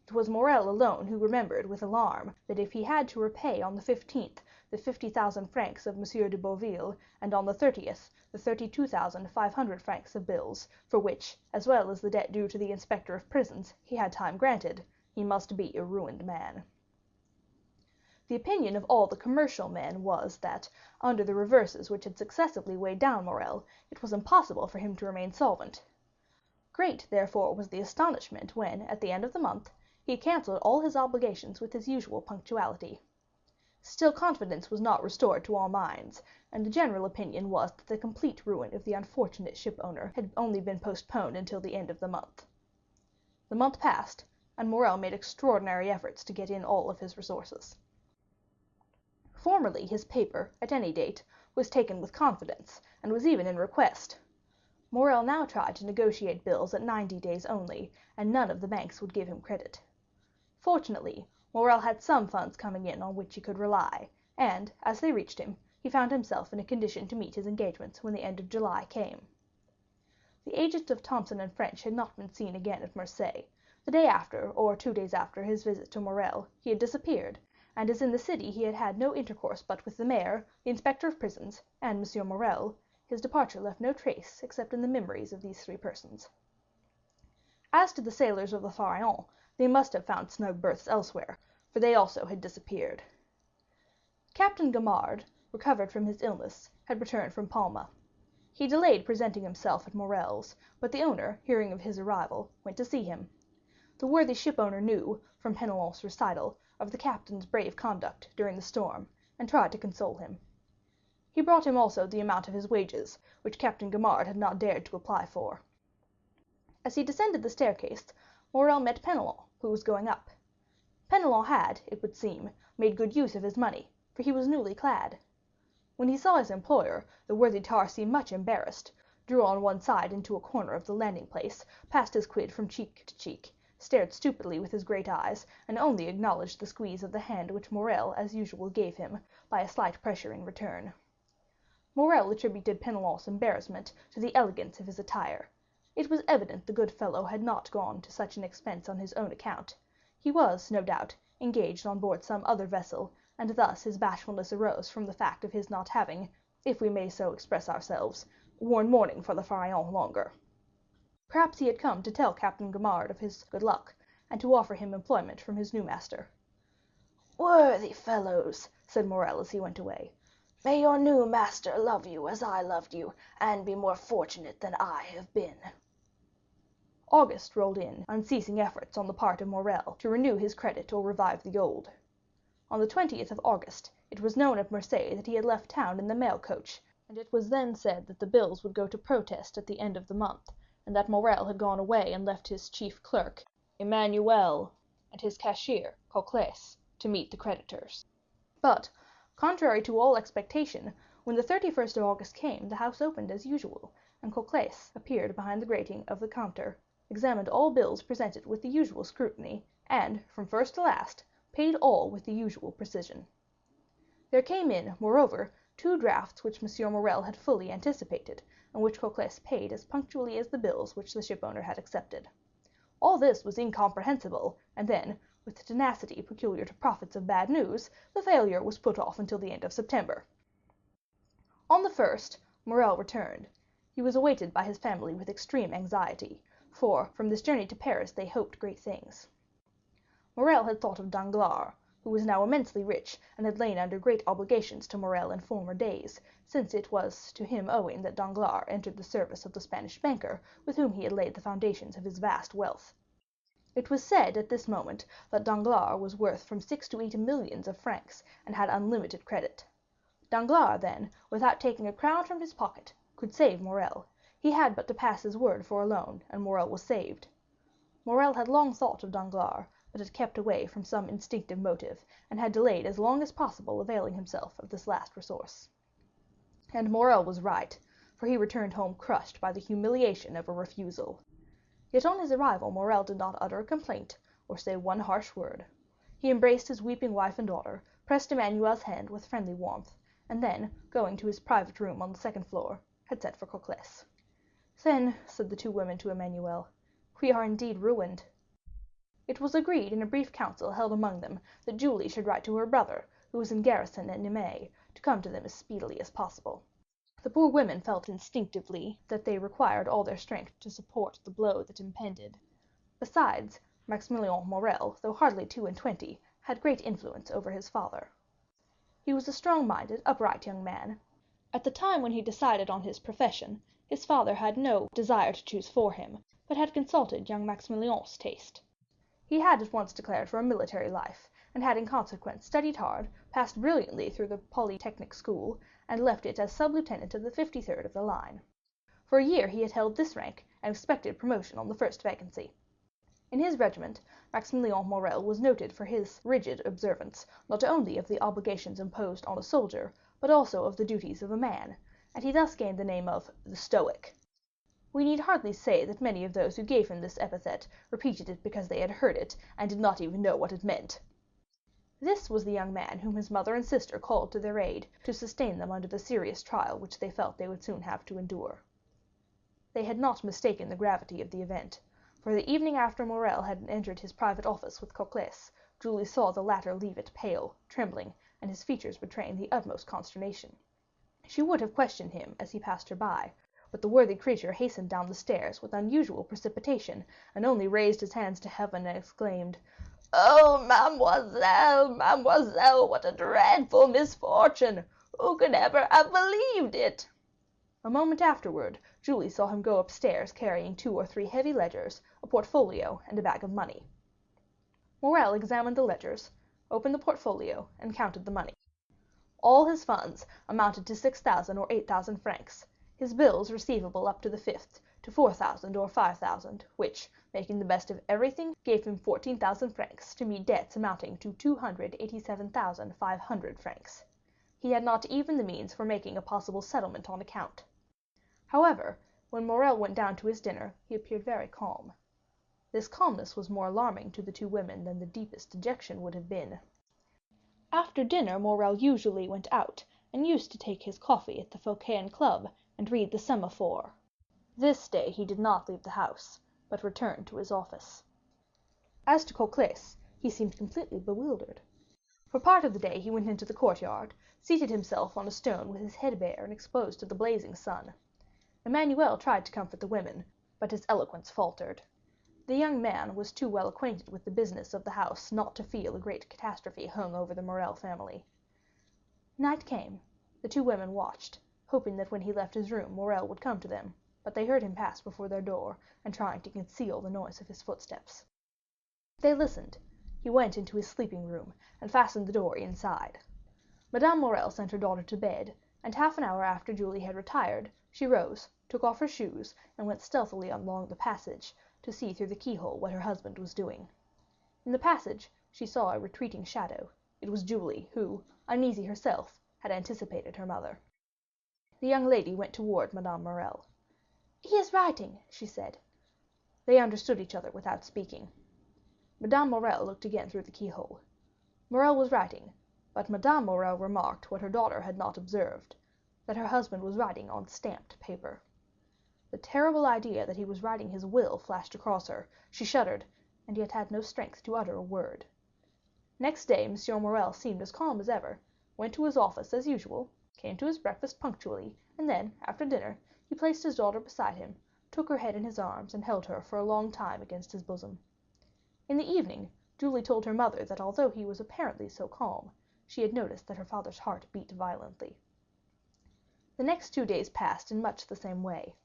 Speaker 15: It was Morrel alone who remembered with alarm that if he had to repay on the 15th the 50,000 francs of M. de Boville, and on the 30th the 32,500 francs of bills, for which, as well as the debt due to the inspector of prisons, he had time granted, he must be a ruined man. The opinion of all the commercial men was that, under the reverses which had successively weighed down Morrel, it was impossible for him to remain solvent. Great, therefore, was the astonishment when, at the end of the month, he cancelled all his obligations with his usual punctuality. Still confidence was not restored to all minds, and the general opinion was that the complete ruin of the unfortunate ship owner had only been postponed until the end of the month. The month passed, and Morrel made extraordinary efforts to get in all of his resources. Formerly his paper, at any date, was taken with confidence, and was even in request. Morrel now tried to negotiate bills at 90 days only, and none of the banks would give him credit. Fortunately, Morrel had some funds coming in on which he could rely, and, as they reached him, he found himself in a condition to meet his engagements when the end of July came. The agent of Thomson and French had not been seen again at Marseilles. The day after, or 2 days after his visit to Morrel, he had disappeared, and as in the city he had had no intercourse but with the mayor, the inspector of prisons, and M. Morrel, his departure left no trace except in the memories of these 3 persons. As to the sailors of the Pharaon, they must have found snug berths elsewhere, for they also had disappeared. Captain Gaimard, recovered from his illness, had returned from Palma. He delayed presenting himself at Morrel's, but the owner, hearing of his arrival, went to see him. The worthy shipowner knew, from Penelon's recital, of the captain's brave conduct during the storm, and tried to console him. He brought him also the amount of his wages, which Captain Gaimard had not dared to apply for. As he descended the staircase, Morrel met Penelon, who was going up. Penelon had, it would seem, made good use of his money, for he was newly clad. When he saw his employer, the worthy tar seemed much embarrassed, drew on one side into a corner of the landing place, passed his quid from cheek to cheek, stared stupidly with his great eyes, and only acknowledged the squeeze of the hand which Morrel, as usual, gave him, by a slight pressure in return. Morrel attributed Penelon's embarrassment to the elegance of his attire. It was evident the good fellow had not gone to such an expense on his own account. He was, no doubt, engaged on board some other vessel, and thus his bashfulness arose from the fact of his not having, if we may so express ourselves, worn mourning for the Pharaon longer. Perhaps he had come to tell Captain Gaimard of his good luck, and to offer him employment from his new master.
Speaker 14: "Worthy fellows," said Morrel as he went away, "may your new master love you as I loved you, and be more fortunate than I have been."
Speaker 15: August rolled in, unceasing efforts on the part of Morrel to renew his credit or revive the old. On the 20th of August, it was known at Marseilles that he had left town in the mail coach, and it was then said that the bills would go to protest at the end of the month, and that Morrel had gone away and left his chief clerk, Emmanuel, and his cashier, Cocles, to meet the creditors. But, contrary to all expectation, when the 31st of August came, the house opened as usual, and Cocles appeared behind the grating of the counter, examined all bills presented with the usual scrutiny, and, from first to last, paid all with the usual precision. There came in, moreover, 2 drafts which M. Morrel had fully anticipated, and which Cocles paid as punctually as the bills which the shipowner had accepted. All this was incomprehensible, and then, with the tenacity peculiar to prophets of bad news, the failure was put off until the end of September. On the 1st, Morrel returned. He was awaited by his family with extreme anxiety, for from this journey to Paris they hoped great things. Morrel had thought of Danglars, who was now immensely rich, and had lain under great obligations to Morrel in former days, since it was to him owing that Danglars entered the service of the Spanish banker, with whom he had laid the foundations of his vast wealth. It was said at this moment that Danglars was worth from 6 to 8 millions of francs, and had unlimited credit. Danglars, then, without taking a crown from his pocket, could save Morrel. He had but to pass his word for a loan, and Morrel was saved. Morrel had long thought of Danglars, but had kept away from some instinctive motive, and had delayed as long as possible availing himself of this last resource. And Morrel was right, for he returned home crushed by the humiliation of a refusal. Yet on his arrival Morrel did not utter a complaint, or say one harsh word. He embraced his weeping wife and daughter, pressed Emmanuel's hand with friendly warmth, and then, going to his private room on the 2nd floor, had sent for Cocles. "Then," said the 2 women to Emmanuel, "we are indeed ruined." It was agreed in a brief council held among them that Julie should write to her brother, who was in garrison at Nimes, to come to them as speedily as possible. The poor women felt instinctively that they required all their strength to support the blow that impended. Besides, Maximilian Morrel, though hardly 22, had great influence over his father. He was a strong-minded, upright young man. At the time when he decided on his profession, his father had no desire to choose for him, but had consulted young Maximilian's taste. He had at once declared for a military life, and had in consequence studied hard, passed brilliantly through the Polytechnic School, and left it as sub-lieutenant of the 53rd of the line. For a year he had held this rank, and expected promotion on the first vacancy. In his regiment, Maximilian Morrel was noted for his rigid observance, not only of the obligations imposed on a soldier, but also of the duties of a man, and he thus gained the name of the Stoic. We need hardly say that many of those who gave him this epithet repeated it because they had heard it, and did not even know what it meant. This was the young man whom his mother and sister called to their aid, to sustain them under the serious trial which they felt they would soon have to endure. They had not mistaken the gravity of the event, for the evening after Morrel had entered his private office with Cocles, Julie saw the latter leave it pale, trembling, and his features betraying the utmost consternation. She would have questioned him as he passed her by, but the worthy creature hastened down the stairs with unusual precipitation, and only raised his hands to heaven and exclaimed, "Oh, mademoiselle, mademoiselle, what a dreadful misfortune! Who could ever have believed it?" A moment afterward, Julie saw him go upstairs carrying 2 or 3 heavy ledgers, a portfolio, and a bag of money. Morrel examined the ledgers, opened the portfolio, and counted the money. All his funds amounted to 6,000 or 8,000 francs, his bills receivable up to the 5th to 4,000 or 5,000, which, making the best of everything, gave him 14,000 francs to meet debts amounting to 287,500 francs. He had not even the means for making a possible settlement on account. However, when Morrel went down to his dinner, he appeared very calm. This calmness was more alarming to the 2 women than the deepest dejection would have been. After dinner Morrel usually went out, and used to take his coffee at the Phocéen Club and read the Semaphore. This day he did not leave the house, but returned to his office. As to Cocles, he seemed completely bewildered. For part of the day he went into the courtyard, seated himself on a stone with his head bare and exposed to the blazing sun. Emmanuel tried to comfort the women, but his eloquence faltered. The young man was too well acquainted with the business of the house not to feel a great catastrophe hung over the Morrel family. Night came. The 2 women watched, hoping that when he left his room Morrel would come to them, but they heard him pass before their door, and trying to conceal the noise of his footsteps. They listened. He went into his sleeping room, and fastened the door inside. Madame Morrel sent her daughter to bed, and half an hour after Julie had retired, she rose, took off her shoes, and went stealthily along the passage, to see through the keyhole what her husband was doing. In the passage she saw a retreating shadow. It was Julie, who, uneasy herself, had anticipated her mother. The young lady went toward Madame Morrel. "He is writing," she said. They understood each other without speaking. Madame Morrel looked again through the keyhole. Morrel was writing, but Madame Morrel remarked what her daughter had not observed, that her husband was writing on stamped paper. The terrible idea that he was writing his will flashed across her. She shuddered, and yet had no strength to utter a word. Next day M. Morrel seemed as calm as ever, went to his office as usual, came to his breakfast punctually, and then, after dinner, he placed his daughter beside him, took her head in his arms, and held her for a long time against his bosom. In the evening, Julie told her mother that although he was apparently so calm, she had noticed that her father's heart beat violently. The next 2 days passed in much the same way.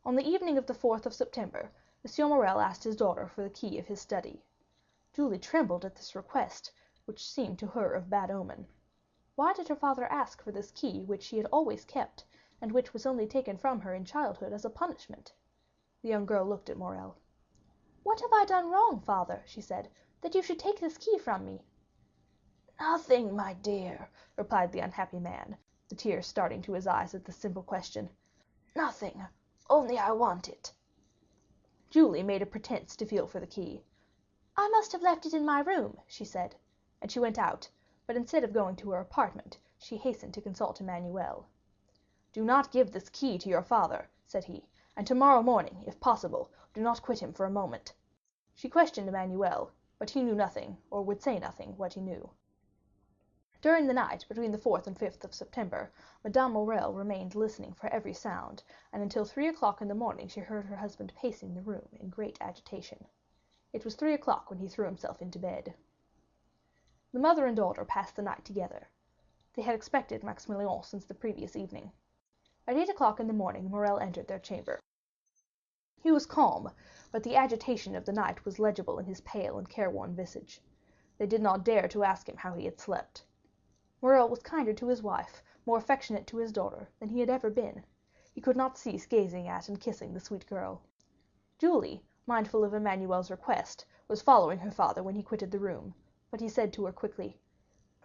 Speaker 15: On the evening of the 4th of September, M. Morrel asked his daughter for the key of his study. Julie trembled at this request, which seemed to her of bad omen. Why did her father ask for this key which she had always kept, and which was only taken from her in childhood as a punishment? The young girl looked at Morrel. "What have I done wrong, father," she said, "that you should take this key from me?" "Nothing, my dear," replied the unhappy man, the tears starting to his eyes at this simple question. "Nothing, only I want it." Julie made a pretense to feel for the key. "I must have left it in my room," she said, and she went out, but instead of going to her apartment, she hastened to consult Emmanuel. "Do not give this key to your father," said he, "and tomorrow morning, if possible, do not quit him for a moment." She questioned Emmanuel, but he knew nothing, or would say nothing, what he knew. During the night between the 4th and 5th of September, Madame Morrel remained listening for every sound, and until 3 o'clock in the morning she heard her husband pacing the room in great agitation. It was 3 o'clock when he threw himself into bed. The mother and daughter passed the night together. They had expected Maximilian since the previous evening. At 8 o'clock in the morning Morrel entered their chamber. He was calm, but the agitation of the night was legible in his pale and careworn visage. They did not dare to ask him how he had slept. Morrel was kinder to his wife, more affectionate to his daughter, than he had ever been. He could not cease gazing at and kissing the sweet girl. Julie, mindful of Emmanuel's request, was following her father when he quitted the room, but he said to her quickly,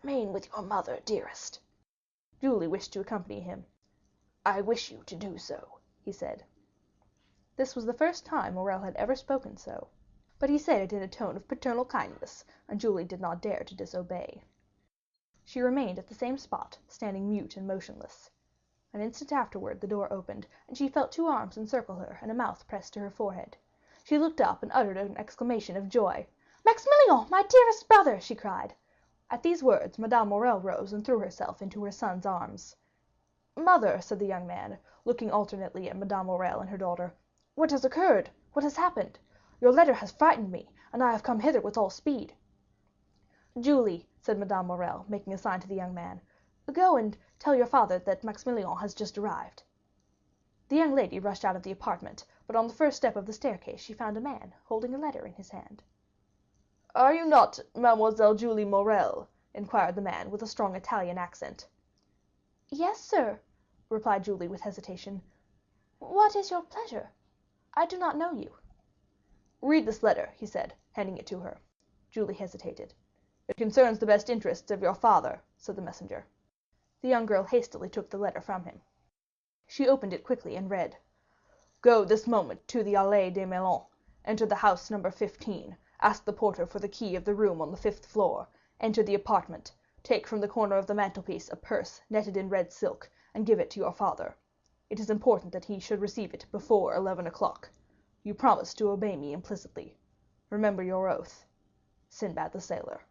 Speaker 15: "Remain with your mother, dearest." Julie wished to accompany him. "I wish you to do so," he said. This was the first time Morrel had ever spoken so, but he said it in a tone of paternal kindness, and Julie did not dare to disobey. She remained at the same spot, standing mute and motionless. An instant afterward the door opened, and she felt 2 arms encircle her and a mouth pressed to her forehead. She looked up and uttered an exclamation of joy. "Maximilian, my dearest brother!" she cried. At these words Madame Morrel rose and threw herself into her son's arms. "Mother," said the young man, looking alternately at Madame Morrel and her daughter, "what has occurred? What has happened? Your letter has frightened me, and I have come hither with all speed." "Julie," said Madame Morrel, making a sign to the young man, "go and tell your father that Maximilian has just arrived." The young lady rushed out of the apartment, but on the first step of the staircase she found a man holding a letter in his hand. "Are you not Mademoiselle Julie Morrel?" inquired the man with a strong Italian accent. "Yes, sir," replied Julie with hesitation. "What is your pleasure? I do not know you." "Read this letter," he said, handing it to her. Julie hesitated. "It concerns the best interests of your father," said the messenger. The young girl hastily took the letter from him. She opened it quickly and read: "Go this moment to the Allées des Melons. Enter the house number 15. Ask the porter for the key of the room on the 5th floor. Enter the apartment. Take from the corner of the mantelpiece a purse netted in red silk, and give it to your father. It is important that he should receive it before 11 o'clock. You promise to obey me implicitly. Remember your oath. Sinbad the Sailor."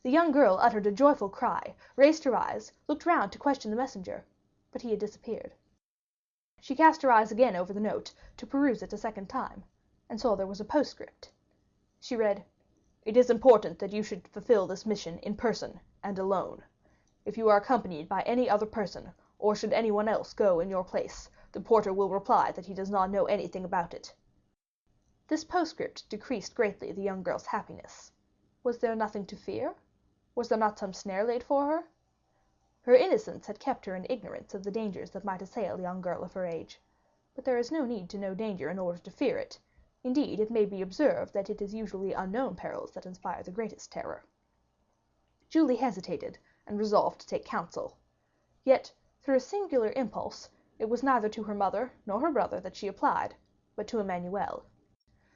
Speaker 15: The young girl uttered a joyful cry, raised her eyes, looked round to question the messenger, but he had disappeared. She cast her eyes again over the note, to peruse it a second time, and saw there was a postscript. She read, "It is important that you should fulfill this mission in person and alone. If you are accompanied by any other person, or should anyone else go in your place, the porter will reply that he does not know anything about it." This postscript decreased greatly the young girl's happiness. Was there nothing to fear? Was there not some snare laid for her? Her innocence had kept her in ignorance of the dangers that might assail a young girl of her age. But there is no need to know danger in order to fear it. Indeed, it may be observed that it is usually unknown perils that inspire the greatest terror. Julie hesitated, and resolved to take counsel. Yet, through a singular impulse, it was neither to her mother nor her brother that she applied, but to Emmanuel.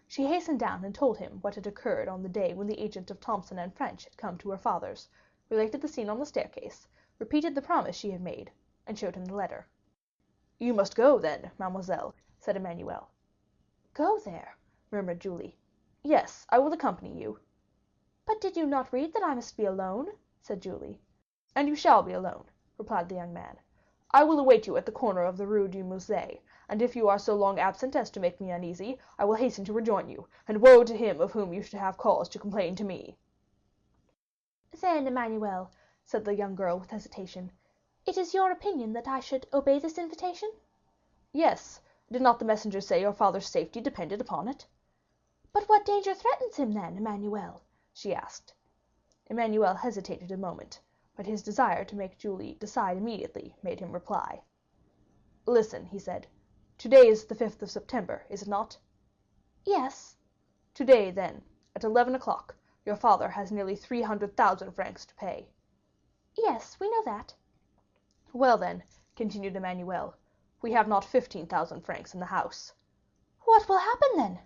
Speaker 15: She hastened down and told him what had occurred on the day when the agent of Thomson and French had come to her father's, related the scene on the staircase, repeated the promise she had made, and showed him the letter. "You must go, then, mademoiselle," said Emmanuel. "Go there?" murmured Julie. "Yes, I will accompany you." "But did you not read that I must be alone?" said Julie. "And you shall be alone," replied the young man. "I will await you at the corner of the Rue du Musée, and if you are so long absent as to make me uneasy, I will hasten to rejoin you, and woe to him of whom you should have cause to complain to me." "Then, Emmanuel," said the young girl with hesitation, "it is your opinion that I should obey this invitation?" "Yes. Did not the messenger say your father's safety depended upon it?" "But what danger threatens him, then, Emmanuel?" she asked. Emmanuel hesitated a moment, but his desire to make Julie decide immediately made him reply. "Listen," he said. "Today is the 5th of September, is it not?" "Yes." "Today, then, at 11 o'clock, your father has nearly 300,000 francs to pay." "Yes, we know that." "Well, then," continued Emmanuel, "we have not 15,000 francs in the house." "What will happen then?"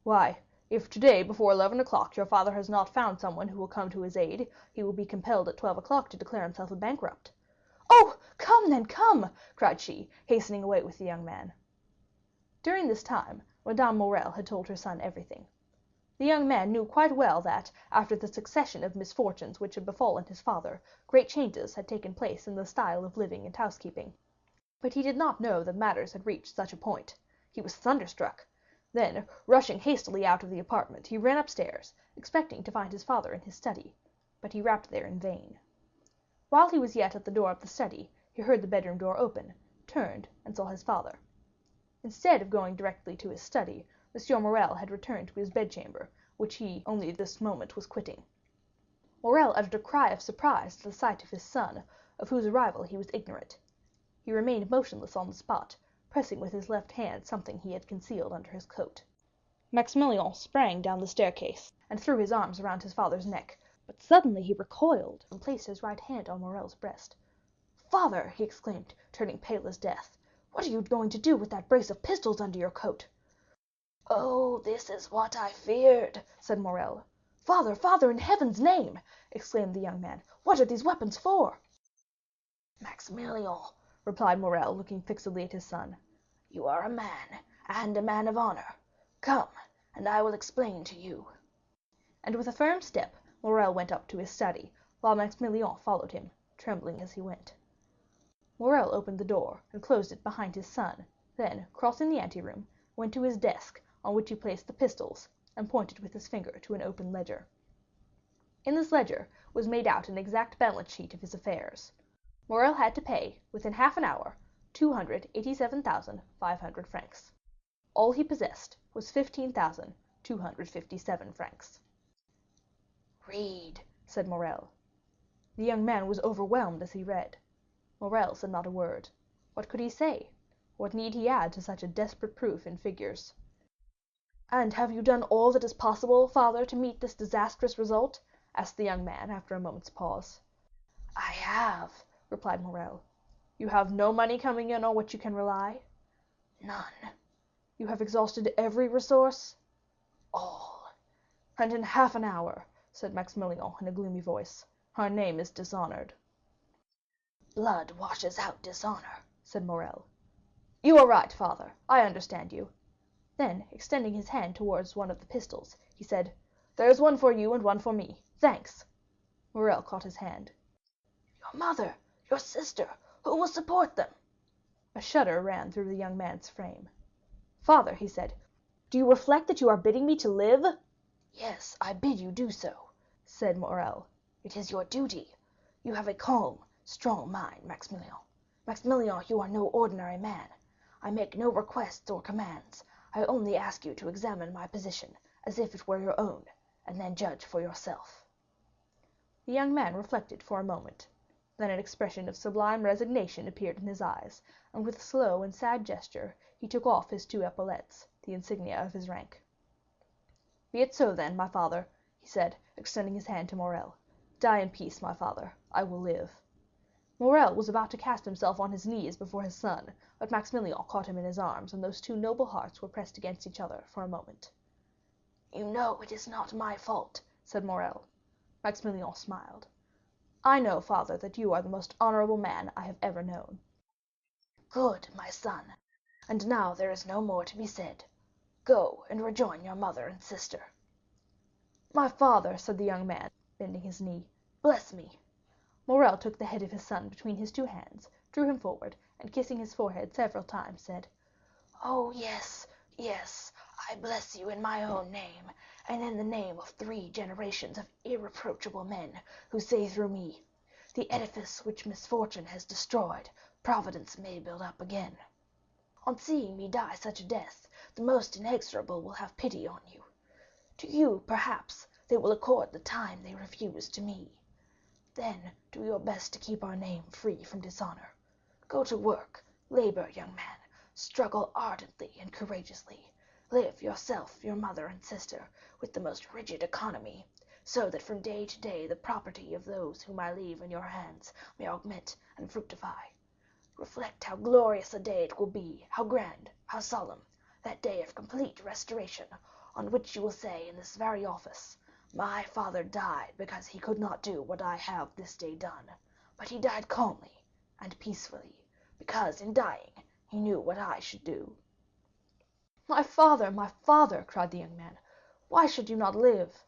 Speaker 15: "Why, if today before 11 o'clock your father has not found someone who will come to his aid, he will be compelled at 12 o'clock to declare himself a bankrupt." "Oh, come then, come!" cried she, hastening away with the young man. During this time, Madame Morrel had told her son everything. The young man knew quite well that, after the succession of misfortunes which had befallen his father, great changes had taken place in the style of living and housekeeping. But he did not know that matters had reached such a point. He was thunderstruck. Then, rushing hastily out of the apartment, he ran upstairs, expecting to find his father in his study, but he rapped there in vain. While he was yet at the door of the study, he heard the bedroom door open, turned, and saw his father. Instead of going directly to his study, M. Morrel had returned to his bedchamber, which he only this moment was quitting. Morrel uttered a cry of surprise at the sight of his son, of whose arrival he was ignorant. He remained motionless on the spot, pressing with his left hand something he had concealed under his coat. Maximilian sprang down the staircase, and threw his arms around his father's neck, but suddenly he recoiled and placed his right hand on Morrel's breast. "Father," he exclaimed, turning pale as death, "what are you going to do with that brace of pistols under your coat?"
Speaker 14: "Oh, this is what I feared,"
Speaker 15: said Morrel. "Father, father, in heaven's name!" exclaimed the young man, "what are these weapons for?"
Speaker 14: "Maximilian,"
Speaker 15: replied Morrel, looking fixedly at his son,
Speaker 14: "you are a man, and a man of honor. Come, and I will explain to you."
Speaker 15: And with a firm step, Morrel went up to his study, while Maximilian followed him, trembling as he went. Morrel opened the door and closed it behind his son, then, crossing the anteroom, went to his desk, on which he placed the pistols, and pointed with his finger to an open ledger. In this ledger was made out an exact balance sheet of his affairs. Morrel had to pay, within half an hour, 287,500 francs. All he possessed was 15,257 francs.
Speaker 14: "Read,"
Speaker 15: said Morrel. The young man was overwhelmed as he read. Morrel said not a word. What could he say? What need he add to such a desperate proof in figures? "And have you done all that is possible, father, to meet this disastrous result?" asked the young man, after a moment's pause.
Speaker 14: "I have,"
Speaker 15: replied Morrel. "You have no money coming in on which you can rely?"
Speaker 14: "None."
Speaker 15: "You have exhausted every resource?"
Speaker 14: "All."
Speaker 15: "And in half an hour," said Maximilian in a gloomy voice, "our name is dishonored."
Speaker 14: "Blood washes out dishonor,"
Speaker 15: said Morrel. "You are right, father, I understand you." Then, extending his hand towards one of the pistols, he said, "There is one for you and one for me. Thanks." Morrel caught his hand.
Speaker 14: "Your mother, your sister, who will support them?"
Speaker 15: A shudder ran through the young man's frame. "Father," he said, "do you reflect that you are bidding me to live?"
Speaker 14: "Yes, I bid you do so," said Morrel. "It is your duty. You have a calm, strong mind, Maximilian. Maximilian, you are no ordinary man. I make no requests or commands. I only ask you to examine my position as if it were your own, and then judge for yourself." The young man reflected for a moment. Then an expression of sublime resignation appeared in his eyes, and with a slow and sad gesture he took off his two epaulettes, the insignia of his rank. "Be it so, then, my father," he said, extending his hand to Morrel. "Die in peace, my father. I will live." Morrel was about to cast himself on his knees before his son, but Maximilian caught him in his arms, and those two noble hearts were pressed against each other for a moment. "You know it is not my fault,"
Speaker 15: said Morrel. Maximilian smiled. "I know, father, that you are the most honorable man I have ever known."
Speaker 14: "Good, my son. And now there is no more to be said. Go and rejoin your mother and sister."
Speaker 15: "My father," said the young man, bending his knee, "bless me." Morrel took the head of his son between his two hands, drew him forward, and kissing his forehead several times, said,
Speaker 14: "Oh, yes, yes, I bless you in my own name, and in the name of 3 generations of irreproachable men, who say through me, 'The edifice which misfortune has destroyed, Providence may build up again.' On seeing me die such a death, the most inexorable will have pity on you. To you, perhaps, they will accord the time they refused to me. Then do your best to keep our name free from dishonor. Go to work, labor, young man, struggle ardently and courageously. Live yourself, your mother and sister, with the most rigid economy, so that from day to day the property of those whom I leave in your hands may augment and fructify. Reflect how glorious a day it will be, how grand, how solemn, that day of complete restoration, on which you will say in this very office, 'My father died because he could not do what I have this day done, but he died calmly and peacefully, because in dying he knew what I should do.'"
Speaker 15: my father!" cried the young man. "Why should you not live?"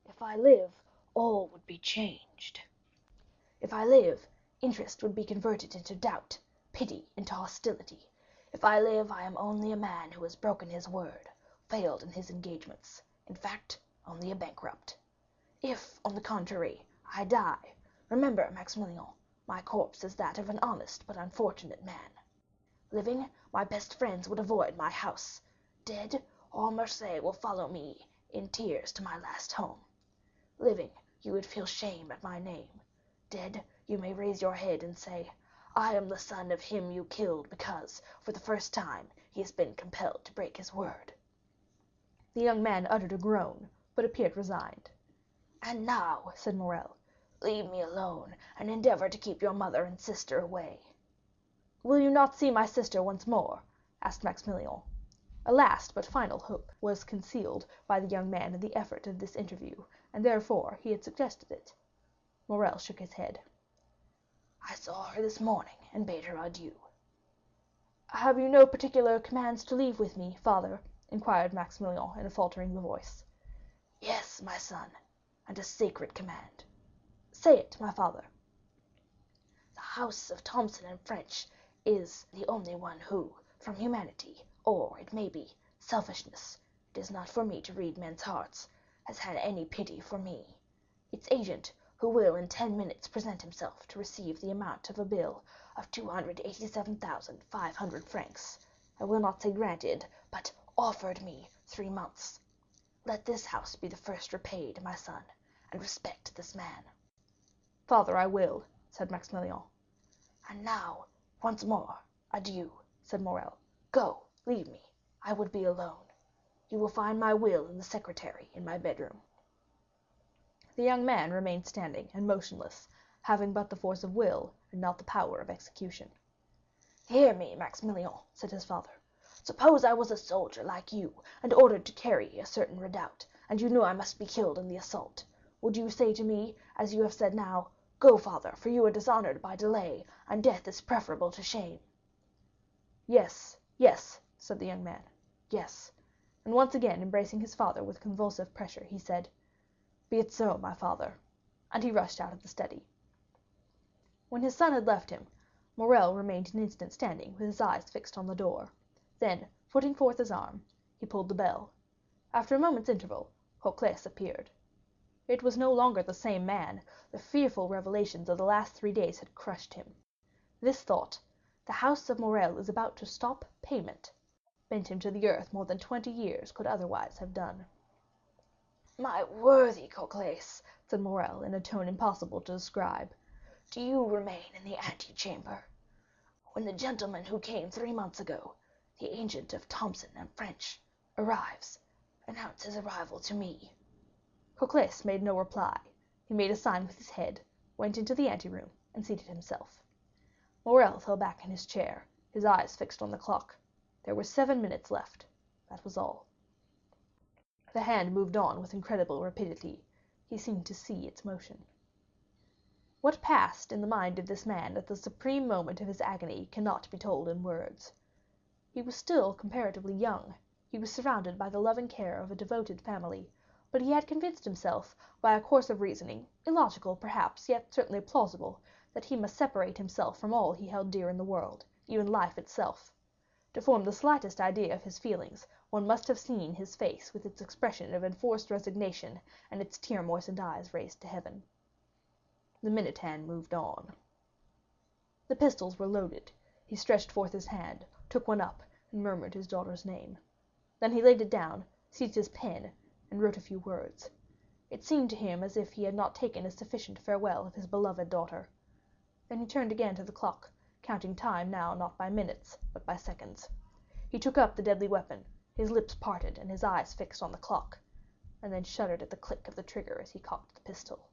Speaker 14: If I live, all would be changed. If I live, interest would be converted into doubt, pity into hostility. If I live, I am only a man who has broken his word, failed in his engagements, in fact, only a bankrupt. If, on the contrary, I die, remember, Maximilian, my corpse is that of an honest but unfortunate man. Living, my best friends would avoid my house. Dead, all Marseille will follow me in tears to my last home. Living, you would feel shame at my name. Dead, you may raise your head and say, I am the son of him you killed because, for the first time, he has been compelled to break his word.
Speaker 15: The young man uttered a groan, but appeared resigned.
Speaker 14: And now, said Morrel, leave me alone, and endeavor to keep your mother and sister away.
Speaker 15: Will you not see my sister once more? Asked Maximilian. A last but final hope was concealed by the young man in the effort of this interview, and therefore he had suggested it. Morrel shook his head.
Speaker 14: I saw her this morning and bade her adieu.
Speaker 15: Have you no particular commands to leave with me, father? Inquired Maximilian in a faltering voice.
Speaker 14: Yes, my son, and a sacred command.
Speaker 15: Say it, my father.
Speaker 14: The house of Thomson and French is the only one who, from humanity, or it may be selfishness, it is not for me to read men's hearts, has had any pity for me. Its agent, who will in 10 minutes present himself to receive the amount of a bill of 287,500 francs, I will not say granted, but offered me 3 months. Let this house be the first repaid, my son, and respect this man.
Speaker 15: Father, I will, said Maximilian.
Speaker 14: And now, once more, adieu, said Morrel. Go, leave me. I would be alone. You will find my will in the secretary in my bedroom.
Speaker 15: The young man remained standing and motionless, having but the force of will and not the power of execution.
Speaker 14: Hear me, Maximilian, said his father. Suppose I was a soldier like you, and ordered to carry a certain redoubt, and you knew I must be killed in the assault. Would you say to me, as you have said now, Go, father, for you are dishonored by delay, and death is preferable to shame?
Speaker 15: Yes, yes, said the young man. Yes. And once again embracing his father with convulsive pressure, he said, Be it so, my father. And he rushed out of the study. When his son had left him, Morrel remained an instant standing with his eyes fixed on the door. Then, putting forth his arm, he pulled the bell. After a moment's interval, Cocles appeared. It was no longer the same man. The fearful revelations of the last 3 days had crushed him. This thought, the house of Morrel is about to stop payment, bent him to the earth more than 20 years could otherwise have done.
Speaker 14: My worthy Cocles, said Morrel in a tone impossible to describe, do you remain in the antechamber? When the gentleman who came 3 months ago, the agent of Thomson and French, arrives, announce his arrival to me.
Speaker 15: Cocles made no reply. He made a sign with his head, went into the anteroom, and seated himself. Morrel fell back in his chair, his eyes fixed on the clock. There were 7 minutes left. That was all. The hand moved on with incredible rapidity. He seemed to see its motion. What passed in the mind of this man at the supreme moment of his agony cannot be told in words. He was still comparatively young. He was surrounded by the loving care of a devoted family, but he had convinced himself, by a course of reasoning, illogical perhaps, yet certainly plausible, that he must separate himself from all he held dear in the world, even life itself. To form the slightest idea of his feelings, one must have seen his face with its expression of enforced resignation and its tear-moistened eyes raised to heaven. The minute hand moved on. The pistols were loaded. He stretched forth his hand, took one up, and murmured his daughter's name. Then he laid it down, seized his pen, and wrote a few words. It seemed to him as if he had not taken a sufficient farewell of his beloved daughter. Then he turned again to the clock, counting time now not by minutes, but by seconds. He took up the deadly weapon, his lips parted and his eyes fixed on the clock, and then shuddered at the click of the trigger as he cocked the pistol.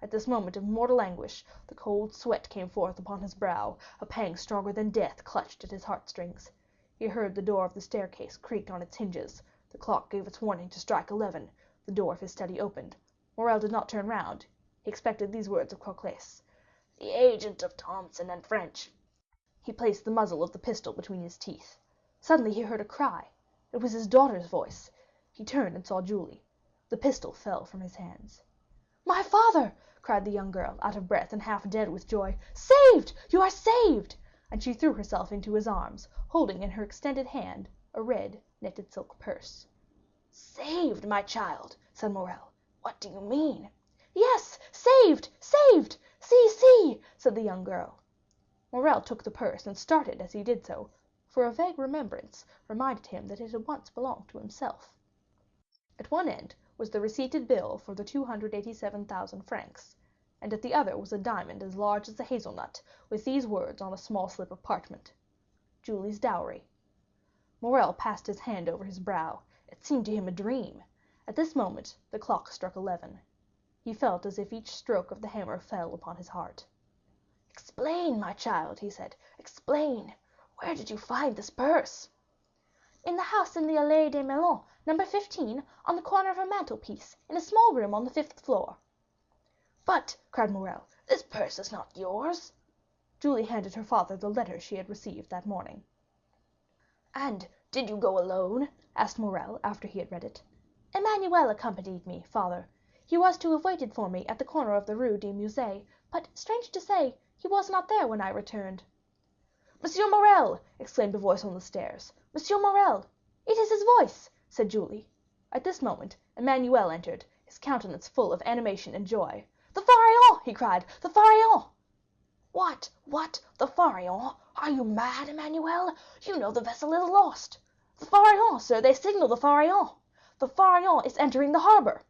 Speaker 15: At this moment of mortal anguish, the cold sweat came forth upon his brow, a pang stronger than death clutched at his heartstrings. He heard the door of the staircase creak on its hinges. The clock gave its warning to strike 11. The door of his study opened. Morrel did not turn round. He expected these words of Cocles.
Speaker 14: The agent of Thomson and French.
Speaker 15: He placed the muzzle of the pistol between his teeth. Suddenly he heard a cry. It was his daughter's voice. He turned and saw Julie. The pistol fell from his hands. "My father!" cried the young girl, out of breath and half dead with joy. "Saved! You are saved!" And she threw herself into his arms, holding in her extended hand a red netted silk purse. "Saved, my child!" said Morrel. "What do you mean?" "Yes, saved! Saved! See, see!" said the young girl. Morrel took the purse and started as he did so, for a vague remembrance reminded him that it had once belonged to himself. At one end was the receipted bill for the 287,000 francs, and at the other was a diamond as large as a hazelnut, with these words on a small slip of parchment: "Julie's dowry." Morrel passed his hand over his brow. It seemed to him a dream. At this moment the clock struck 11. He felt as if each stroke of the hammer fell upon his heart. "Explain, my child," he said, "explain. Where did you find this purse?" "In the house in the Allée des Melons, number 15, on the corner of a mantelpiece, in a small room on the 5th floor." "But," cried Morrel, "this purse is not yours." Julie handed her father the letter she had received that morning. "And did you go alone?" asked Morrel, after he had read it. "Emmanuel accompanied me, father. He was to have waited for me at the corner of the Rue des Musées, but, strange to say, he was not there when I returned." "Monsieur Morrel!" exclaimed a voice on the stairs. "Monsieur Morrel!" "It is his voice," said Julie. At this moment Emmanuel entered, his countenance full of animation and joy. "The Pharaon!" he cried, "the Pharaon!" "What, the Pharaon? Are you mad, Emmanuel? You know the vessel is lost." "The Pharaon, sir, they signal the Pharaon. The Pharaon is entering the harbor."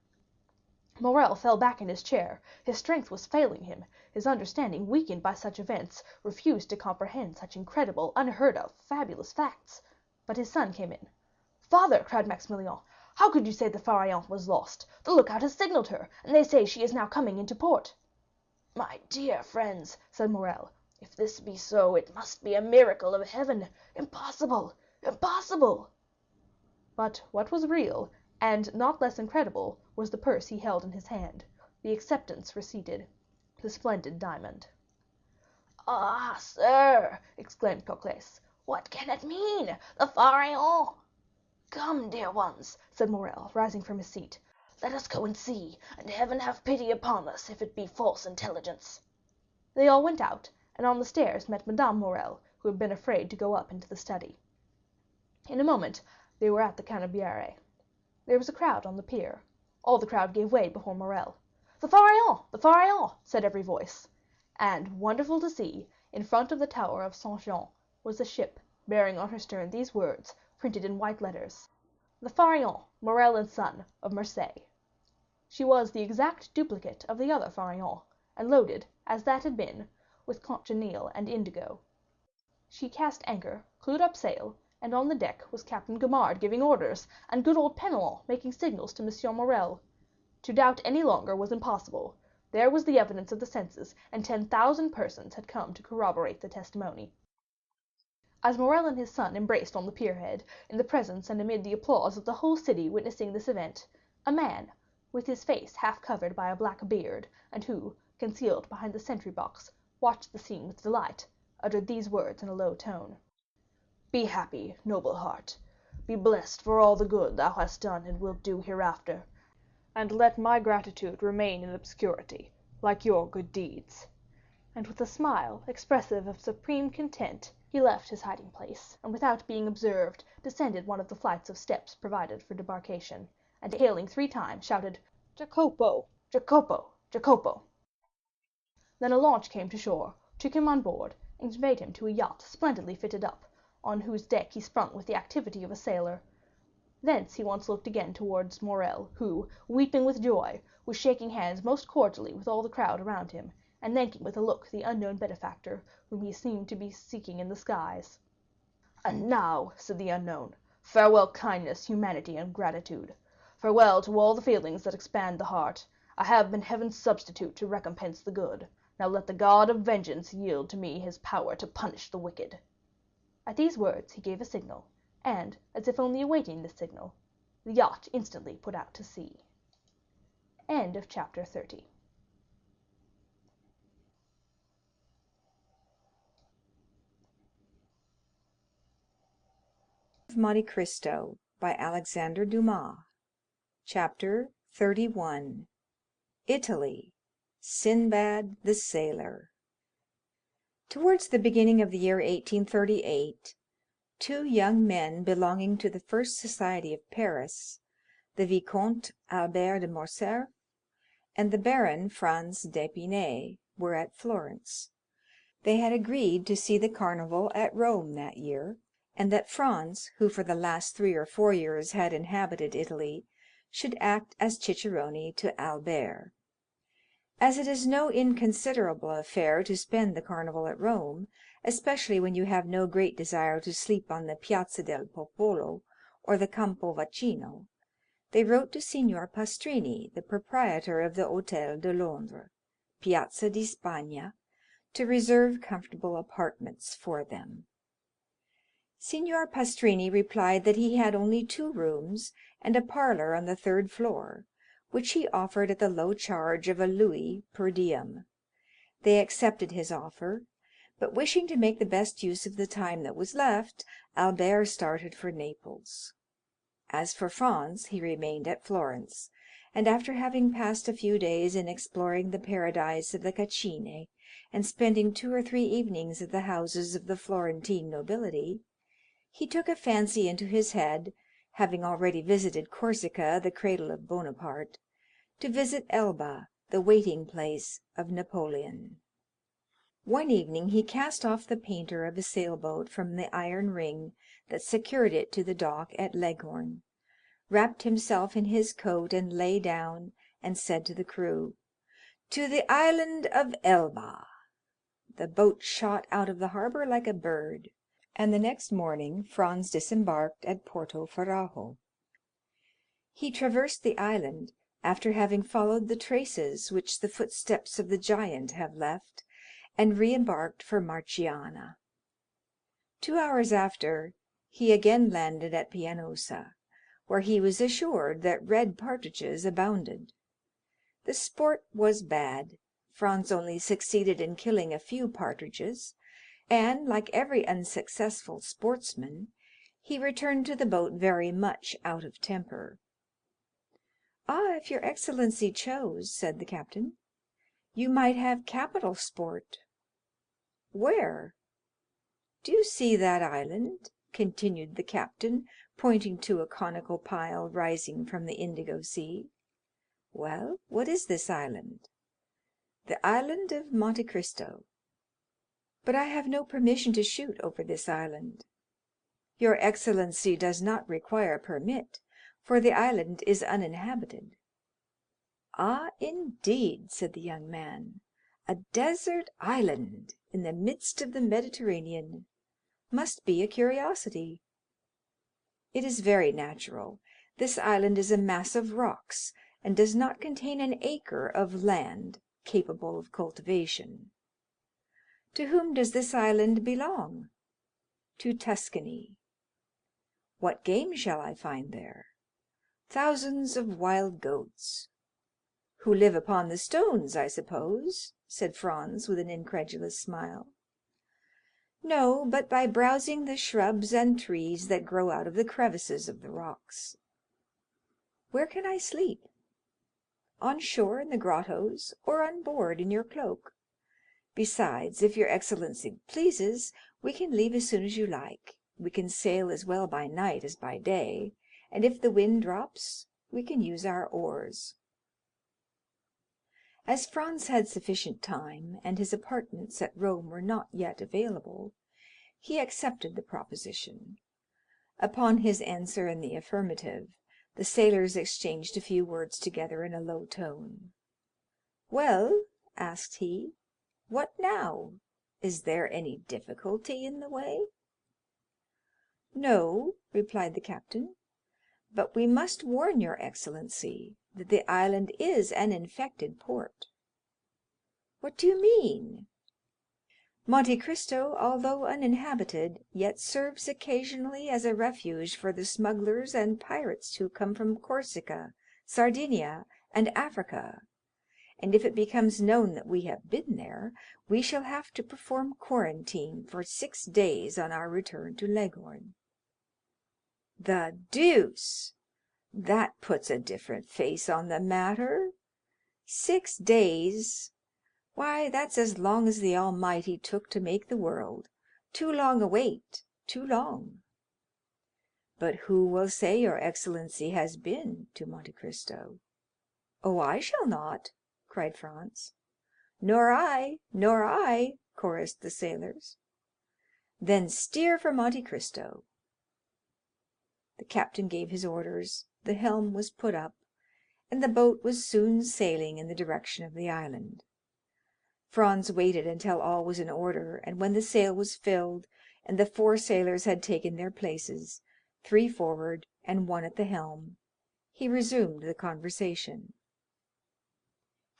Speaker 15: Morrel fell back in his chair. His strength was failing him. His understanding, weakened by such events, refused to comprehend such incredible, unheard of, fabulous facts. But his son came in. "Father," cried Maximilian, "how could you say the Pharaon was lost? The lookout has signaled her, and they say she is now coming into port." "My dear friends," said Morrel, "if this be so, it must be a miracle of heaven. Impossible, impossible!" But what was real, and not less incredible, was the purse he held in his hand, the acceptance receipted, the splendid diamond. "Ah, sir," exclaimed Cocles, "what can it mean? The Pharaon!" "Come, dear ones," said Morrel, rising from his seat, "let us go and see, and heaven have pity upon us if it be false intelligence." They all went out, and on the stairs met Madame Morrel, who had been afraid to go up into the study. In a moment they were at the Canebière. There was a crowd on the pier. All the crowd gave way before Morrel. "The Pharaon! The Pharaon!" said every voice. And, wonderful to see, in front of the tower of Saint Jean was a ship bearing on her stern these words, printed in white letters: "The Pharaon, Morrel and Son, of Marseilles." She was the exact duplicate of the other Pharaon, and loaded, as that had been, with cochineal and indigo. She cast anchor, clewed up sail, and on the deck was Captain Gaumard giving orders, and good old Penelon making signals to Monsieur Morrel. To doubt any longer was impossible. There was the evidence of the senses, and 10,000 persons had come to corroborate the testimony. As Morrel and his son embraced on the pierhead, in the presence and amid the applause of the whole city witnessing this event, a man, with his face half covered by a black beard, and who, concealed behind the sentry box, watched the scene with delight, uttered these words in a low tone: "Be happy, noble heart. Be blessed for all the good thou hast done and wilt do hereafter, and let my gratitude remain in obscurity, like your good deeds." And with a smile expressive of supreme content, he left his hiding place, and without being observed, descended one of the flights of steps provided for debarkation, and hailing 3 times, shouted, "Jacopo, Jacopo, Jacopo." Then a launch came to shore, took him on board, and conveyed him to a yacht splendidly fitted up, on whose deck he sprung with the activity of a sailor. Thence he once looked again towards Morrel, who, weeping with joy, was shaking hands most cordially with all the crowd around him, and thanking with a look the unknown benefactor whom he seemed to be seeking in the skies. "And now," said the unknown, "farewell kindness, humanity, and gratitude. Farewell to all the feelings that expand the heart. I have been heaven's substitute to recompense the good. Now let the God of vengeance yield to me his power to punish the wicked." At these words he gave a signal, and, as if only awaiting this signal, the yacht instantly put out to sea. Chapter 30.
Speaker 16: Monte Cristo by Alexandre Dumas. Chapter 31. Italy. Sinbad the Sailor. Towards the beginning of the year 1838, two young men belonging to the first society of Paris, the Vicomte Albert de Morcerf and the Baron Franz d'Épinay, were at Florence. They had agreed to see the Carnival at Rome that year, and that Franz, who for the last 3 or 4 years had inhabited Italy, should act as cicerone to Albert. As it is no inconsiderable affair to spend the Carnival at Rome, especially when you have no great desire to sleep on the Piazza del Popolo or the Campo Vaccino, they wrote to Signor Pastrini, the proprietor of the Hôtel de Londres, Piazza di Spagna, to reserve comfortable apartments for them. Signor Pastrini replied that he had only 2 rooms and a parlour on the 3rd floor, which he offered at the low charge of a louis per diem. They accepted his offer, but wishing to make the best use of the time that was left, Albert started for Naples. As for Franz, he remained at Florence, and after having passed a few days in exploring the paradise of the Cascine, and spending 2 or 3 evenings at the houses of the Florentine nobility, he took a fancy into his head, having already visited Corsica, the cradle of Bonaparte, to visit Elba, the waiting place of Napoleon. One evening he cast off the painter of a sailboat from the iron ring that secured it to the dock at Leghorn, wrapped himself in his coat and lay down, and said to the crew, "To the island of Elba." The boat shot out of the harbor like a bird, and the next morning Franz disembarked at Porto Ferrajo. He traversed the island, after having followed the traces which the footsteps of the giant have left, and re-embarked for Marciana. 2 hours after, he again landed at Pianosa, where he was assured that red partridges abounded. The sport was bad. Franz only succeeded in killing a few partridges, and, like every unsuccessful sportsman, he returned to the boat very much out of temper. "Ah, if your excellency chose," said the captain, "you might have capital sport." "Where?" "Do you see that island?" continued the captain, pointing to a conical pile rising from the indigo sea. "Well, what is this island?" "The island of Monte Cristo." "But I have no permission to shoot over this island." "Your excellency does not require permit, for the island is uninhabited." "Ah, indeed," said the young man, "a desert island in the midst of the Mediterranean must be a curiosity." "It is very natural. This island is a mass of rocks, and does not contain an acre of land capable of cultivation." "To whom does this island belong?" "To Tuscany." "What game shall I find there?" "Thousands of wild goats." "Who live upon the stones, I suppose?" said Franz with an incredulous smile. "No, but by browsing the shrubs and trees that grow out of the crevices of the rocks." "Where can I sleep?" "On shore in the grottos, or on board in your cloak. Besides, if your excellency pleases, we can leave as soon as you like. We can sail as well by night as by day, and if the wind drops, we can use our oars." As Franz had sufficient time, and his apartments at Rome were not yet available, he accepted the proposition. Upon his answer in the affirmative, the sailors exchanged a few words together in a low tone. "Well," asked he, "what now? Is there any difficulty in the way?" "No," replied the captain, "but we must warn your excellency that the island is an infected port." "What do you mean?" "Monte Cristo, although uninhabited, yet serves occasionally as a refuge for the smugglers and pirates who come from Corsica, Sardinia, and Africa, and if it becomes known that we have been there, we shall have to perform quarantine for 6 days on our return to Leghorn." The deuce! That puts a different face on the matter. 6 days! Why, that's as long as the Almighty took to make the world. Too long a wait, too long. But who will say your Excellency has been to Monte Cristo?" "Oh, I shall not," cried Franz. "Nor I," chorused the sailors. "Then steer for Monte Cristo." The captain gave his orders, the helm was put up, and the boat was soon sailing in the direction of the island. Franz waited until all was in order, and when the sail was filled, and the 4 sailors had taken their places, 3 forward and 1 at the helm, he resumed the conversation.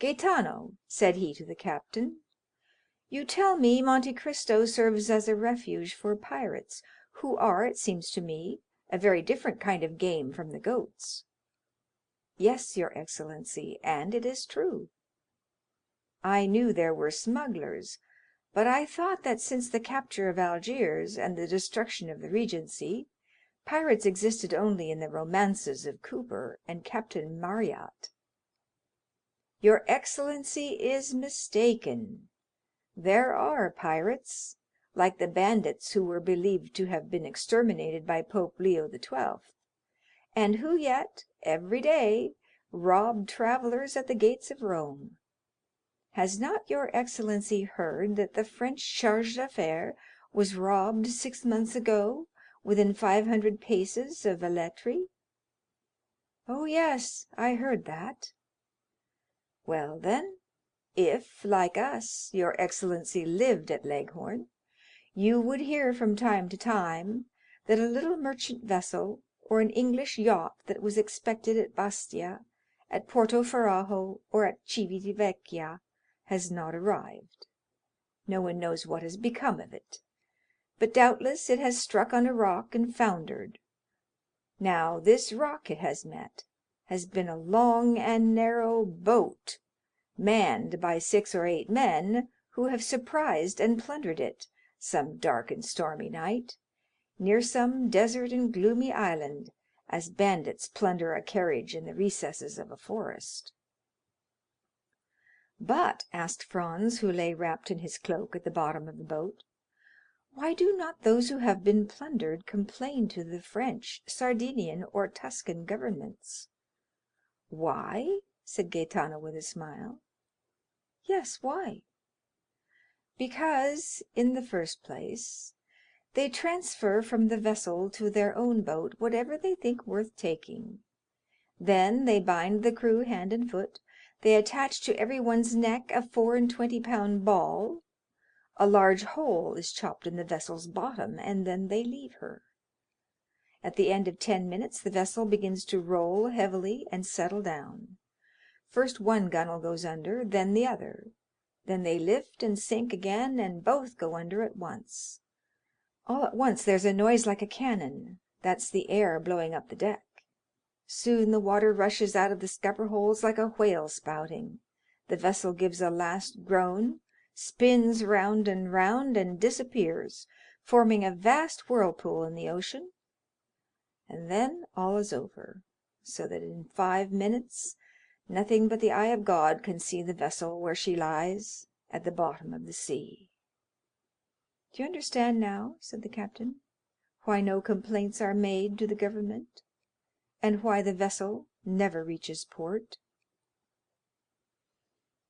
Speaker 16: "Gaetano," said he to the captain, "you tell me Monte Cristo serves as a refuge for pirates, who are, it seems to me, a very different kind of game from the goats." "Yes, your Excellency, and it is true." "I knew there were smugglers, but I thought that since the capture of Algiers and the destruction of the Regency, pirates existed only in the romances of Cooper and Captain Marryat." "Your Excellency is mistaken. There are pirates, like the bandits who were believed to have been exterminated by Pope Leo XII., and who yet, every day, rob travelers at the gates of Rome. Has not your Excellency heard that the French charge d'affaires was robbed 6 months ago within 500 paces of Velletri?" "Oh, yes, I heard that." "Well, then, if, like us, your Excellency lived at Leghorn, you would hear from time to time that a little merchant vessel or an English yacht that was expected at Bastia, at Porto Ferrajo, or at Civitavecchia has not arrived. No one knows what has become of it, but doubtless it has struck on a rock and foundered. Now this rock it has met has been a long and narrow boat, manned by 6 or 8 men, who have surprised and plundered it, some dark and stormy night, near some desert and gloomy island, as bandits plunder a carriage in the recesses of a forest." "But," asked Franz, who lay wrapped in his cloak at the bottom of the boat, "why do not those who have been plundered complain to the French, Sardinian, or Tuscan governments?" "Why?" said Gaetano with a smile. "Yes, why?" "Because, in the first place, they transfer from the vessel to their own boat whatever they think worth taking. Then they bind the crew hand and foot, they attach to every one's neck a 24-pound ball, a large hole is chopped in the vessel's bottom, and then they leave her. At the end of 10 minutes the vessel begins to roll heavily and settle down. First one gunwale goes under, then the other. Then they lift and sink again, and both go under at once. All at once there's a noise like a cannon. That's the air blowing up the deck. Soon the water rushes out of the scupper holes like a whale spouting. The vessel gives a last groan, spins round and round, and disappears, forming a vast whirlpool in the ocean. And then all is over, so that in 5 minutes nothing but the eye of God can see the vessel where she lies at the bottom of the sea. Do you understand now," said the captain, "why no complaints are made to the government, and why the vessel never reaches port?"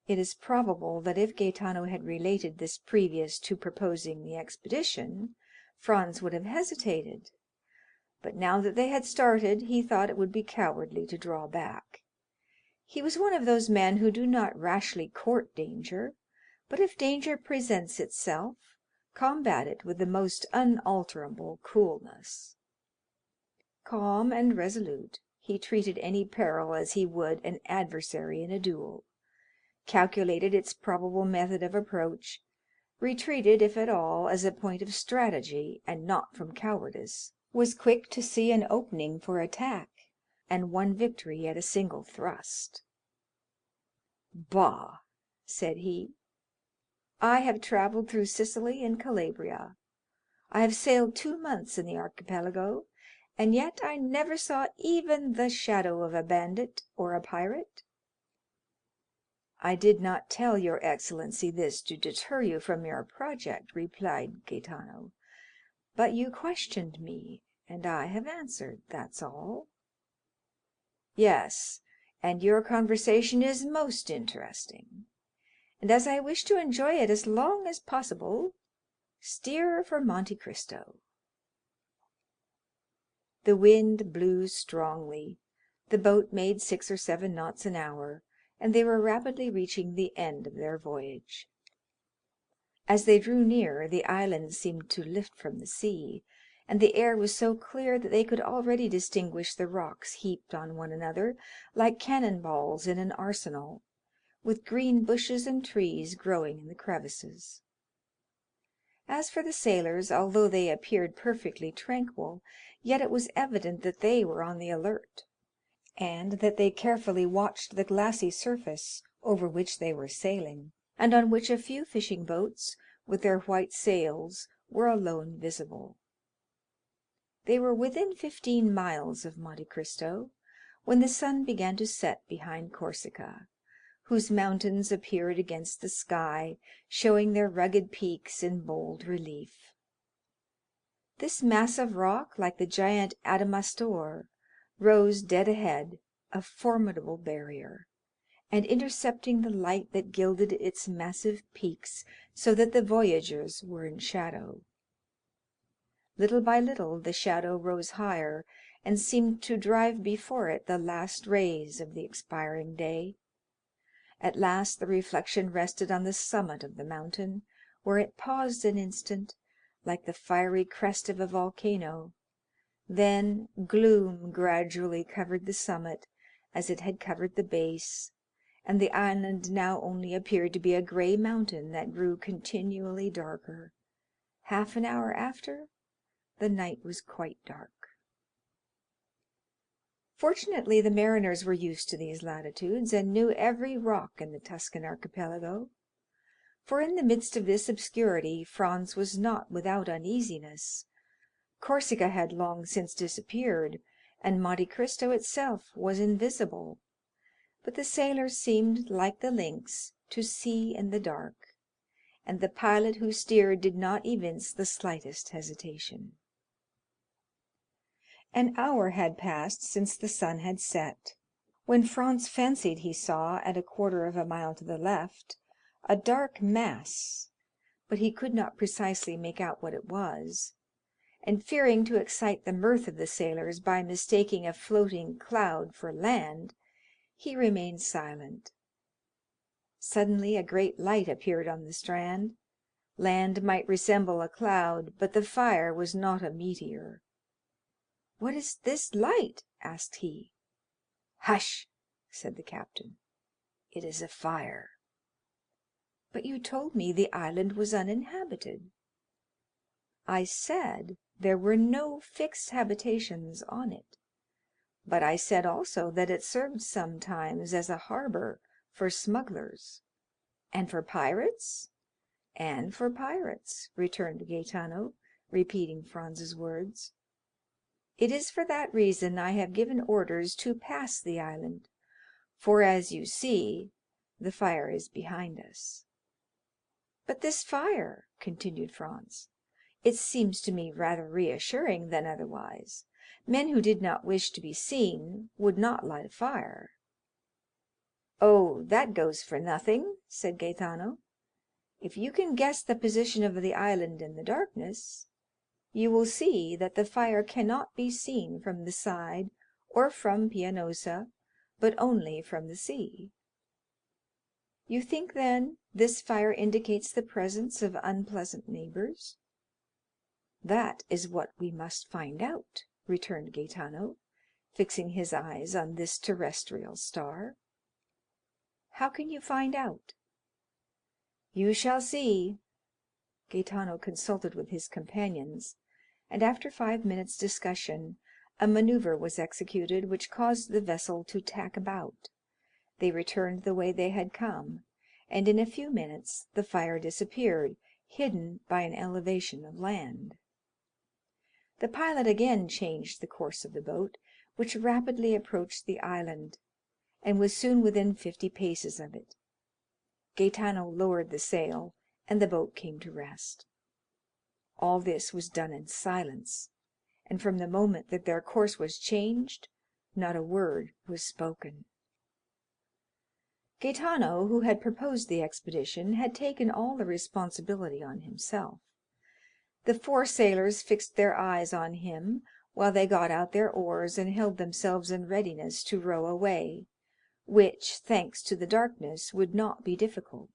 Speaker 16: It is probable that if Gaetano had related this previous to proposing the expedition, Franz would have hesitated, but now that they had started, he thought it would be cowardly to draw back. He was one of those men who do not rashly court danger, but if danger presents itself, combat it with the most unalterable coolness. Calm and resolute, he treated any peril as he would an adversary in a duel, calculated its probable method of approach, retreated, if at all, as a point of strategy and not from cowardice, was quick to see an opening for attack, and won victory at a single thrust. "Bah!" said he, "I have travelled through Sicily and Calabria. I have sailed 2 months in the archipelago, and yet I never saw even the shadow of a bandit or a pirate." "I did not tell your excellency this to deter you from your project," replied Gaetano, "but you questioned me, and I have answered, that's all." "Yes, and your conversation is most interesting, and as I wish to enjoy it as long as possible, steer for Monte Cristo." The wind blew strongly, the boat made 6 or 7 knots an hour, and they were rapidly reaching the end of their voyage. As they drew near, the island seemed to lift from the sea, and the air was so clear that they could already distinguish the rocks heaped on one another like cannon balls in an arsenal, with green bushes and trees growing in the crevices. As for the sailors, although they appeared perfectly tranquil, yet it was evident that they were on the alert, and that they carefully watched the glassy surface over which they were sailing, and on which a few fishing boats, with their white sails, were alone visible. They were within 15 miles of Monte Cristo when the sun began to set behind Corsica, whose mountains appeared against the sky, showing their rugged peaks in bold relief. This mass of rock, like the giant Adamastor, rose dead ahead, a formidable barrier, and intercepting the light that gilded its massive peaks, so that the voyagers were in shadow. Little by little the shadow rose higher, and seemed to drive before it the last rays of the expiring day. At last the reflection rested on the summit of the mountain, where it paused an instant, like the fiery crest of a volcano. Then gloom gradually covered the summit, as it had covered the base, and the island now only appeared to be a gray mountain that grew continually darker. Half an hour after, the night was quite dark. Fortunately, the mariners were used to these latitudes, and knew every rock in the Tuscan archipelago, for in the midst of this obscurity Franz was not without uneasiness. Corsica had long since disappeared, and Monte Cristo itself was invisible, but the sailors seemed, like the lynx, to see in the dark, and the pilot who steered did not evince the slightest hesitation. An hour had passed since the sun had set, when Franz fancied he saw, at a quarter of a mile to the left, a dark mass, but he could not precisely make out what it was, and fearing to excite the mirth of the sailors by mistaking a floating cloud for land, he remained silent. Suddenly a great light appeared on the strand. Land might resemble a cloud, but the fire was not a meteor. "What is this light?" asked he. "Hush!" said the captain. "It is a fire." "But you told me the island was uninhabited." "I said there were no fixed habitations on it, but I said also that it served sometimes as a harbor for smugglers." "And for pirates?" "And for pirates," returned Gaetano, repeating Franz's words. "It is for that reason I have given orders to pass the island, for, as you see, the fire is behind us." "But this fire," continued Franz, "it seems to me rather reassuring than otherwise. Men who did not wish to be seen would not light a fire." "Oh, that goes for nothing," said Gaetano. "If you can guess the position of the island in the darkness, you will see that the fire cannot be seen from the side or from Pianosa, but only from the sea. You think, then, this fire indicates the presence of unpleasant neighbors?" "That is what we must find out," returned Gaetano, fixing his eyes on this terrestrial star. "How can you find out?" "You shall see." Gaetano consulted with his companions, and after 5 minutes' discussion, a maneuver was executed which caused the vessel to tack about. They returned the way they had come, and in a few minutes the fire disappeared, hidden by an elevation of land. The pilot again changed the course of the boat, which rapidly approached the island, and was soon within 50 paces of it. Gaetano lowered the sail, and the boat came to rest. All this was done in silence, and from the moment that their course was changed, not a word was spoken. Gaetano, who had proposed the expedition, had taken all the responsibility on himself. The 4 sailors fixed their eyes on him while they got out their oars and held themselves in readiness to row away, which, thanks to the darkness, would not be difficult.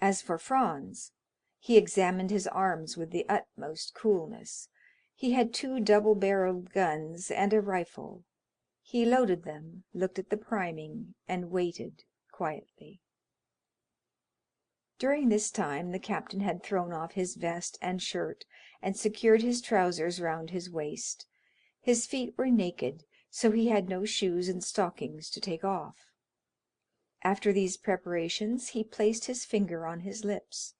Speaker 16: As for Franz, he examined his arms with the utmost coolness. He had 2 double-barreled guns and a rifle. He loaded them, looked at the priming, and waited quietly. During this time the captain had thrown off his vest and shirt and secured his trousers round his waist. His feet were naked, so he had no shoes and stockings to take off. After these preparations he placed his finger on his lips,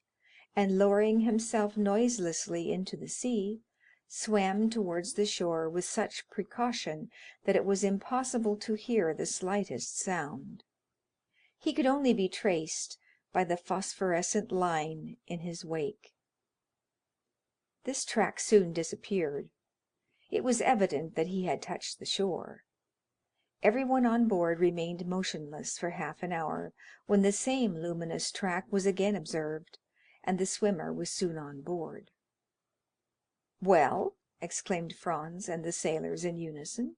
Speaker 16: and lowering himself noiselessly into the sea, swam towards the shore with such precaution that it was impossible to hear the slightest sound. He could only be traced by the phosphorescent line in his wake. This track soon disappeared. It was evident that he had touched the shore. Everyone on board remained motionless for half an hour, when the same luminous track was again observed, and the swimmer was soon on board. "Well?" exclaimed Franz and the sailors in unison.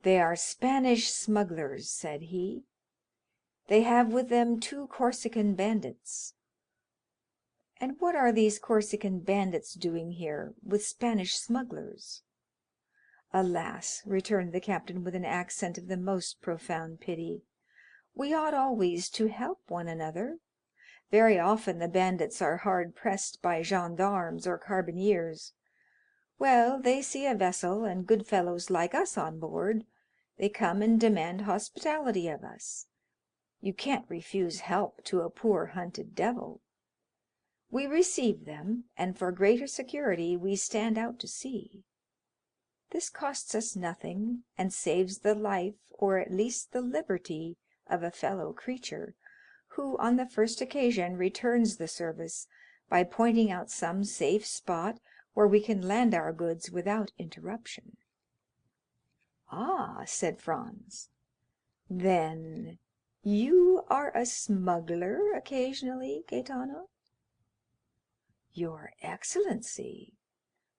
Speaker 16: "They are Spanish smugglers," said he. "They have with them 2 Corsican bandits." "And what are these Corsican bandits doing here with Spanish smugglers?" "Alas," returned the captain with an accent of the most profound pity, "we ought always to help one another. Very often the bandits are hard pressed by gendarmes or carbineers. Well, they see a vessel and good fellows like us on board, they come and demand hospitality of us. You can't refuse help to a poor hunted devil. We receive them, and for greater security we stand out to sea. This costs us nothing, and saves the life, or at least the liberty, of a fellow creature, who on the first occasion returns the service by pointing out some safe spot where we can land our goods without interruption." "Ah," said Franz, "then you are a smuggler occasionally, Gaetano?" "Your excellency,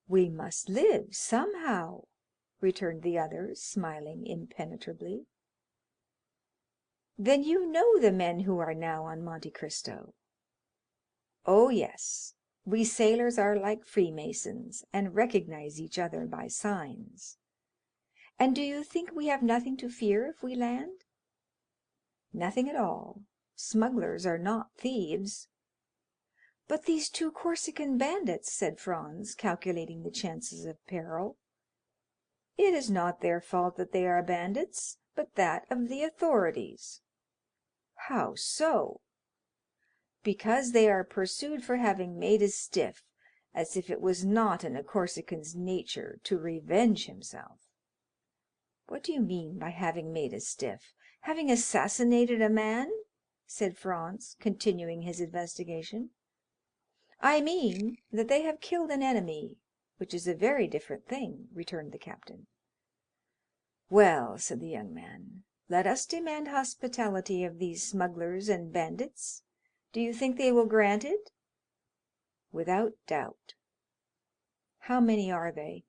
Speaker 16: we must live somehow," returned the other, smiling impenetrably. "Then you know the men who are now on Monte Cristo?" "Oh, yes; we sailors are like Freemasons, and recognize each other by signs." "And do you think we have nothing to fear if we land?" "Nothing at all. Smugglers are not thieves." "But these 2 Corsican bandits," said Franz, calculating the chances of peril. "It is not their fault that they are bandits, but that of the authorities." "How so?" "Because they are pursued for having made a stiff, as if it was not in a Corsican's nature to revenge himself." "What do you mean by having made a stiff? Having assassinated a man?" said Franz, continuing his investigation. "I mean that they have killed an enemy, which is a very different thing," returned the captain. "Well," said the young man, "let us demand hospitality of these smugglers and bandits. Do you think they will grant it?" "Without doubt." "How many are they?"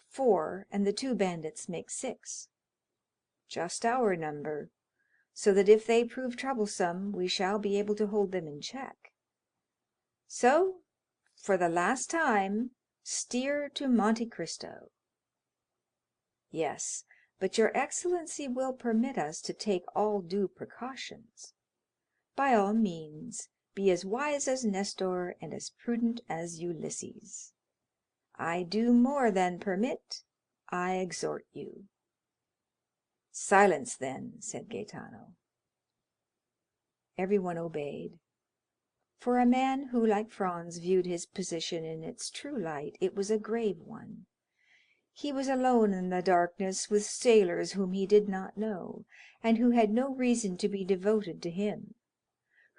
Speaker 16: "4, and the 2 bandits make 6." "Just our number, so that if they prove troublesome we shall be able to hold them in check. So, for the last time, steer to Monte Cristo." "Yes, but your excellency will permit us to take all due precautions." "By all means, be as wise as Nestor and as prudent as Ulysses." "I do more than permit, I exhort you." "Silence, then," said Gaetano. Everyone obeyed. For a man who, like Franz, viewed his position in its true light, it was a grave one. He was alone in the darkness with sailors whom he did not know, and who had no reason to be devoted to him,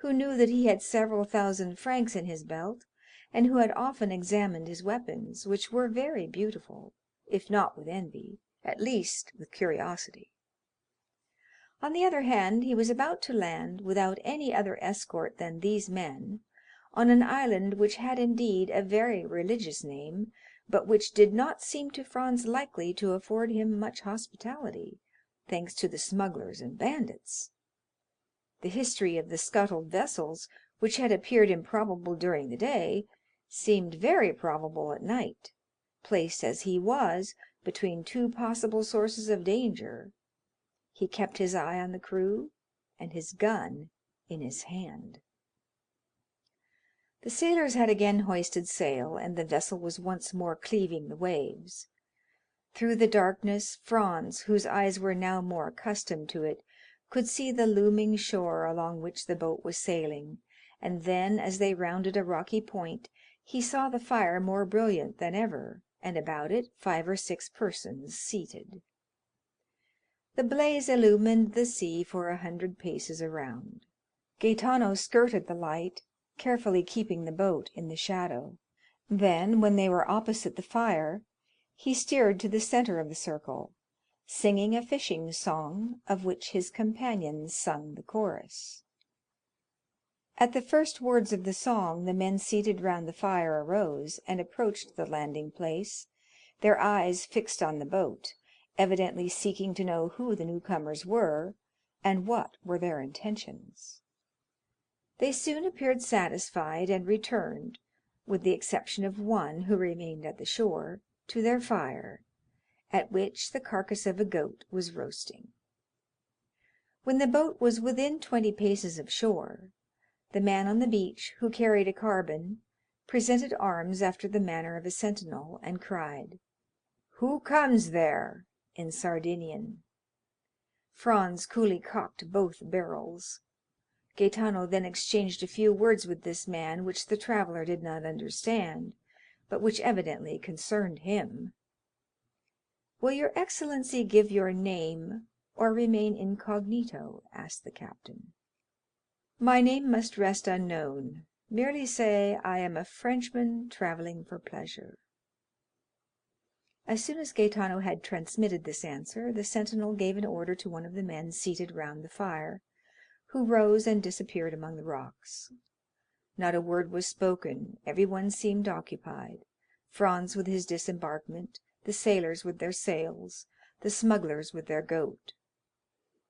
Speaker 16: who knew that he had several thousand francs in his belt, and who had often examined his weapons, which were very beautiful, if not with envy, at least with curiosity. On the other hand, he was about to land, without any other escort than these men, on an island which had indeed a very religious name, but which did not seem to Franz likely to afford him much hospitality, thanks to the smugglers and bandits. The history of the scuttled vessels, which had appeared improbable during the day, seemed very probable at night, placed as he was between two possible sources of danger. He kept his eye on the crew and his gun in his hand. The sailors had again hoisted sail, and the vessel was once more cleaving the waves. Through the darkness, Franz, whose eyes were now more accustomed to it, could see the looming shore along which the boat was sailing, and then, as they rounded a rocky point, he saw the fire more brilliant than ever, and about it 5 or 6 persons seated. The blaze illumined the sea for 100 paces around. Gaetano skirted the light, carefully keeping the boat in the shadow. Then, when they were opposite the fire, he steered to the center of the circle, singing a fishing song, of which his companions sung the chorus. At the first words of the song, the men seated round the fire arose and approached the landing place, their eyes fixed on the boat, evidently seeking to know who the newcomers were, and what were their intentions. They soon appeared satisfied, and returned, with the exception of one who remained at the shore, to their fire, at which the carcass of a goat was roasting. When the boat was within 20 paces of shore, the man on the beach, who carried a carbine, presented arms after the manner of a sentinel, and cried, "Who comes there?" in Sardinian. Franz coolly cocked both barrels. Gaetano then exchanged a few words with this man which the traveller did not understand, but which evidently concerned him. "Will your excellency give your name, or remain incognito?" asked the captain. "My name must rest unknown. Merely say I am a Frenchman travelling for pleasure." As soon as Gaetano had transmitted this answer, the sentinel gave an order to one of the men seated round the fire, who rose and disappeared among the rocks. Not a word was spoken, everyone seemed occupied, Franz with his disembarkment, the sailors with their sails, the smugglers with their goat.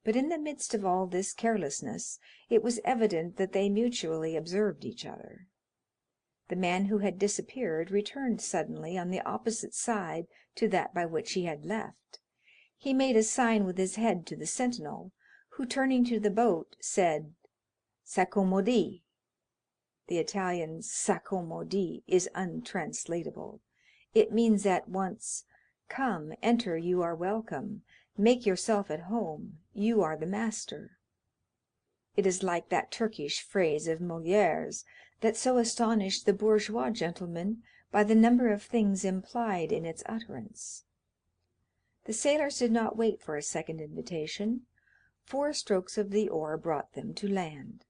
Speaker 16: But in the midst of all this carelessness, it was evident that they mutually observed each other. The man who had disappeared returned suddenly on the opposite side to that by which he had left. He made a sign with his head to the sentinel, who, turning to the boat, said, "S'accommodi." The Italian "s'accommodi" is untranslatable. It means at once, "Come, enter, you are welcome. Make yourself at home, you are the master." It is like that Turkish phrase of Molière's that so astonished the bourgeois gentleman by the number of things implied in its utterance. The sailors did not wait for a second invitation. 4 strokes of the oar brought them to land.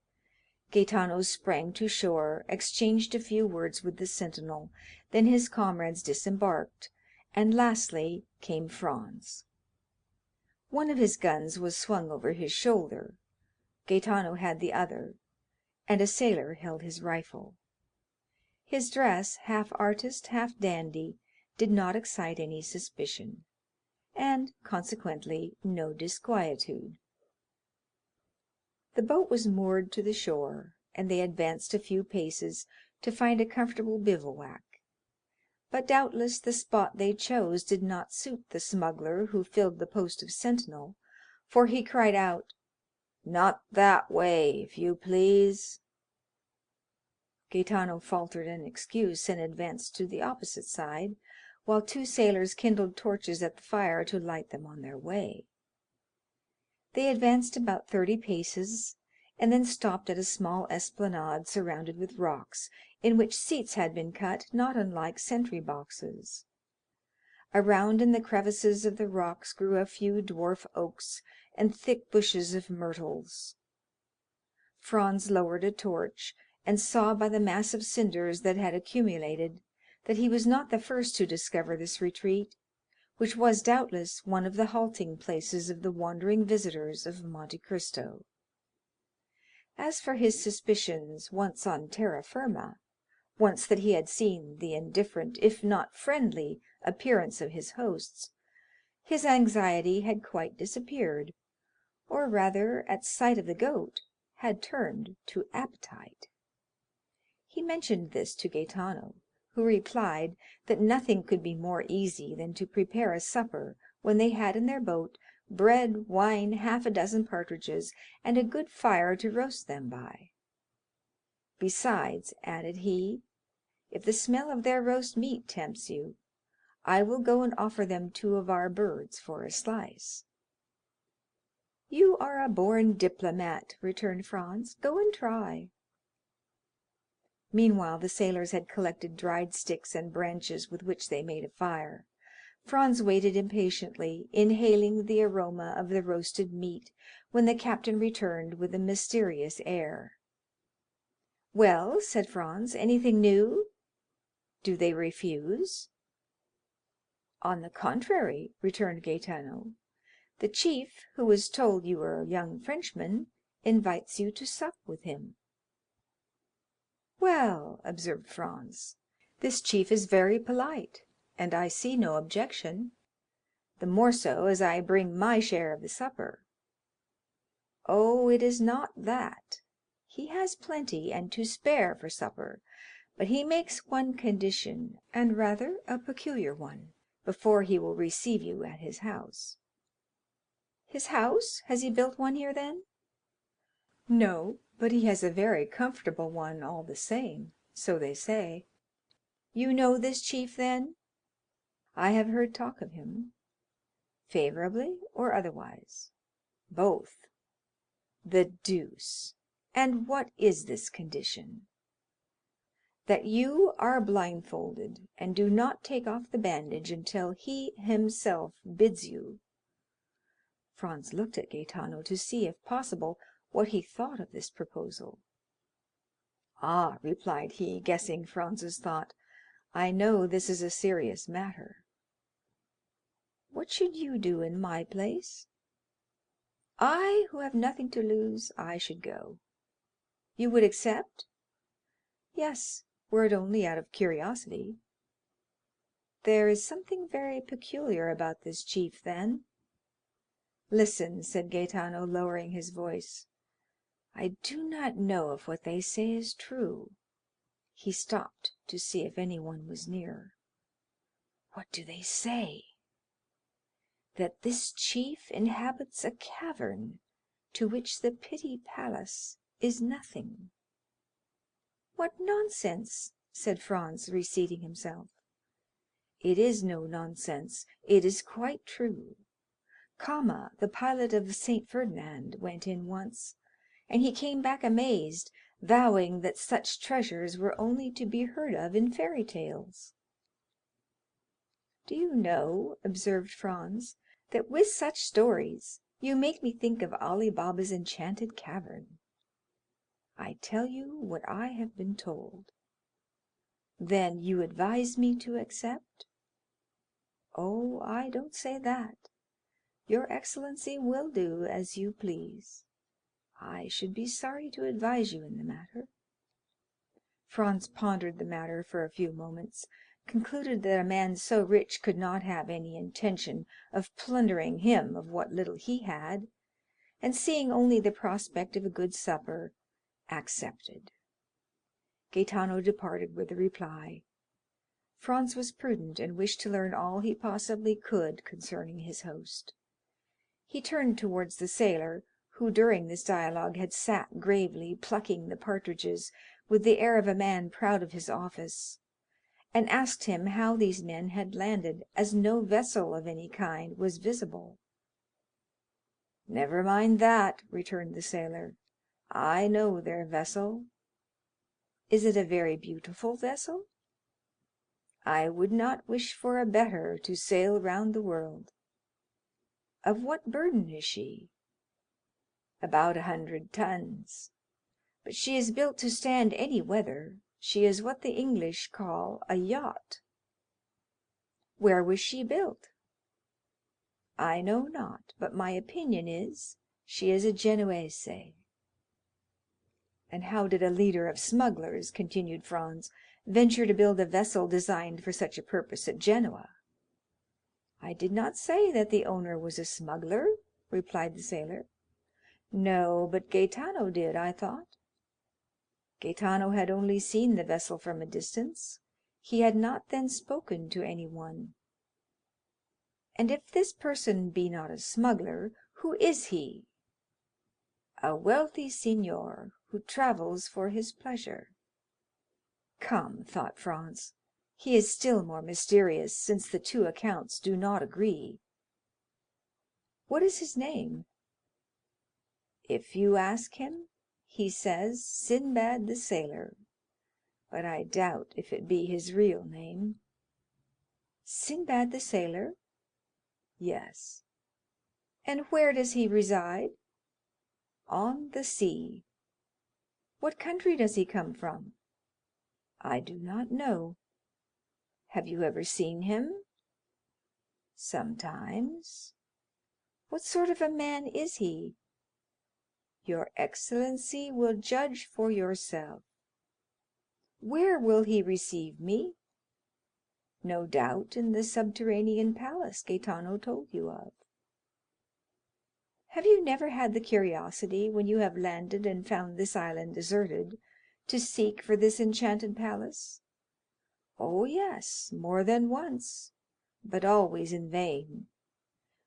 Speaker 16: Gaetano sprang to shore, exchanged a few words with the sentinel, then his comrades disembarked, and lastly came Franz. One of his guns was swung over his shoulder, Gaetano had the other, and a sailor held his rifle. His dress, half artist, half dandy, did not excite any suspicion, and consequently no disquietude. The boat was moored to the shore, and they advanced a few paces to find a comfortable bivouac. But doubtless the spot they chose did not suit the smuggler who filled the post of sentinel, for he cried out, "Not that way, if you please." Gaetano faltered an excuse and advanced to the opposite side, while 2 sailors kindled torches at the fire to light them on their way. They advanced about 30 paces, and then stopped at a small esplanade surrounded with rocks, in which seats had been cut, not unlike sentry boxes. Around in the crevices of the rocks grew a few dwarf oaks and thick bushes of myrtles. Franz lowered a torch, and saw by the mass of cinders that had accumulated that he was not the first to discover this retreat, which was doubtless one of the halting places of the wandering visitors of Monte Cristo. As for his suspicions once on terra firma, once that he had seen the indifferent, if not friendly, appearance of his hosts, his anxiety had quite disappeared, or rather, at sight of the goat, had turned to appetite. He mentioned this to Gaetano, who replied that nothing could be more easy than to prepare a supper when they had in their boat bread, wine, half a dozen partridges, and a good fire to roast them by. Besides, added he, if the smell of their roast meat tempts you, I will go and offer them 2 of our birds for a slice. "You are a born diplomat," returned Franz. "Go and try." Meanwhile the sailors had collected dried sticks and branches with which they made a fire. Franz waited impatiently, inhaling the aroma of the roasted meat, when the captain returned with a mysterious air. "Well," said Franz, "anything new? Do they refuse?" "On the contrary," returned Gaetano, "the chief, who was told you were a young Frenchman, invites you to sup with him." "Well," observed Franz, "this chief is very polite, and I see no objection, the more so as I bring my share of the supper." "Oh, it is not that. He has plenty and to spare for supper, but he makes one condition, and rather a peculiar one, before he will receive you at his house." "His house? Has he built one here, then?" "No, but he has a very comfortable one all the same, so they say." "You know this chief, then?" "I have heard talk of him." "Favorably or otherwise?" "Both." "The deuce! And what is this condition?" "That you are blindfolded, and do not take off the bandage until he himself bids you." Franz looked at Gaetano to see, if possible, what he thought of this proposal. "Ah," replied he, guessing Franz's thought, "I know this is a serious matter." "What should you do in my place?" "I, who have nothing to lose, I should go." "You would accept?" "Yes, were it only out of curiosity." "There is something very peculiar about this chief, then." "Listen," said Gaetano, lowering his voice. "I do not know if what they say is true." He stopped to see if anyone was near. "What do they say?" "That this chief inhabits a cavern to which the Pitti Palace is nothing." "What nonsense!" said Franz, reseating himself. "It is no nonsense, it is quite true. Cama, the pilot of the Saint Ferdinand, went in once, and he came back amazed, vowing that such treasures were only to be heard of in fairy tales." "Do you know," observed Franz, "that with such stories you make me think of Ali Baba's enchanted cavern. I tell you what I have been told." "Then you advise me to accept?" "Oh, I don't say that. Your excellency will do as you please. I should be sorry to advise you in the matter." Franz pondered the matter for a few moments, concluded that a man so rich could not have any intention of plundering him of what little he had, and seeing only the prospect of a good supper, accepted. Gaetano departed with the reply. Franz was prudent, and wished to learn all he possibly could concerning his host. He turned towards the sailor, who during this dialogue had sat gravely plucking the partridges with the air of a man proud of his office, and asked him how these men had landed, as no vessel of any kind was visible. "Never mind that," returned the sailor. I know their vessel. Is it a very beautiful vessel? I would not wish for a better to sail round the world. Of what burden is she? About 100 tons. But she is built to stand any weather. She is what the English call a yacht. Where was she built? I know not, but my opinion is she is a Genoese. And how did a leader of smugglers, continued Franz, venture to build a vessel designed for such a purpose at Genoa? I did not say that the owner was a smuggler, replied the sailor. No, but Gaetano did, I thought. Gaetano had only seen the vessel from a distance. He had not then spoken to anyone. And if this person be not a smuggler, who is he? A wealthy signor who travels for his pleasure. Come, thought Franz, he is still more mysterious, since the two accounts do not agree. What is his name? If you ask him, he says Sinbad the Sailor, but I doubt if it be his real name. Sinbad the Sailor? Yes. And where does he reside? On the sea. What country does he come from? I do not know. Have you ever seen him? Sometimes. What sort of a man is he? Your Excellency will judge for yourself. Where will he receive me? No doubt in the subterranean palace Gaetano told you of. Have you never had the curiosity, when you have landed and found this island deserted, to seek for this enchanted palace? Oh, yes, more than once, but always in vain.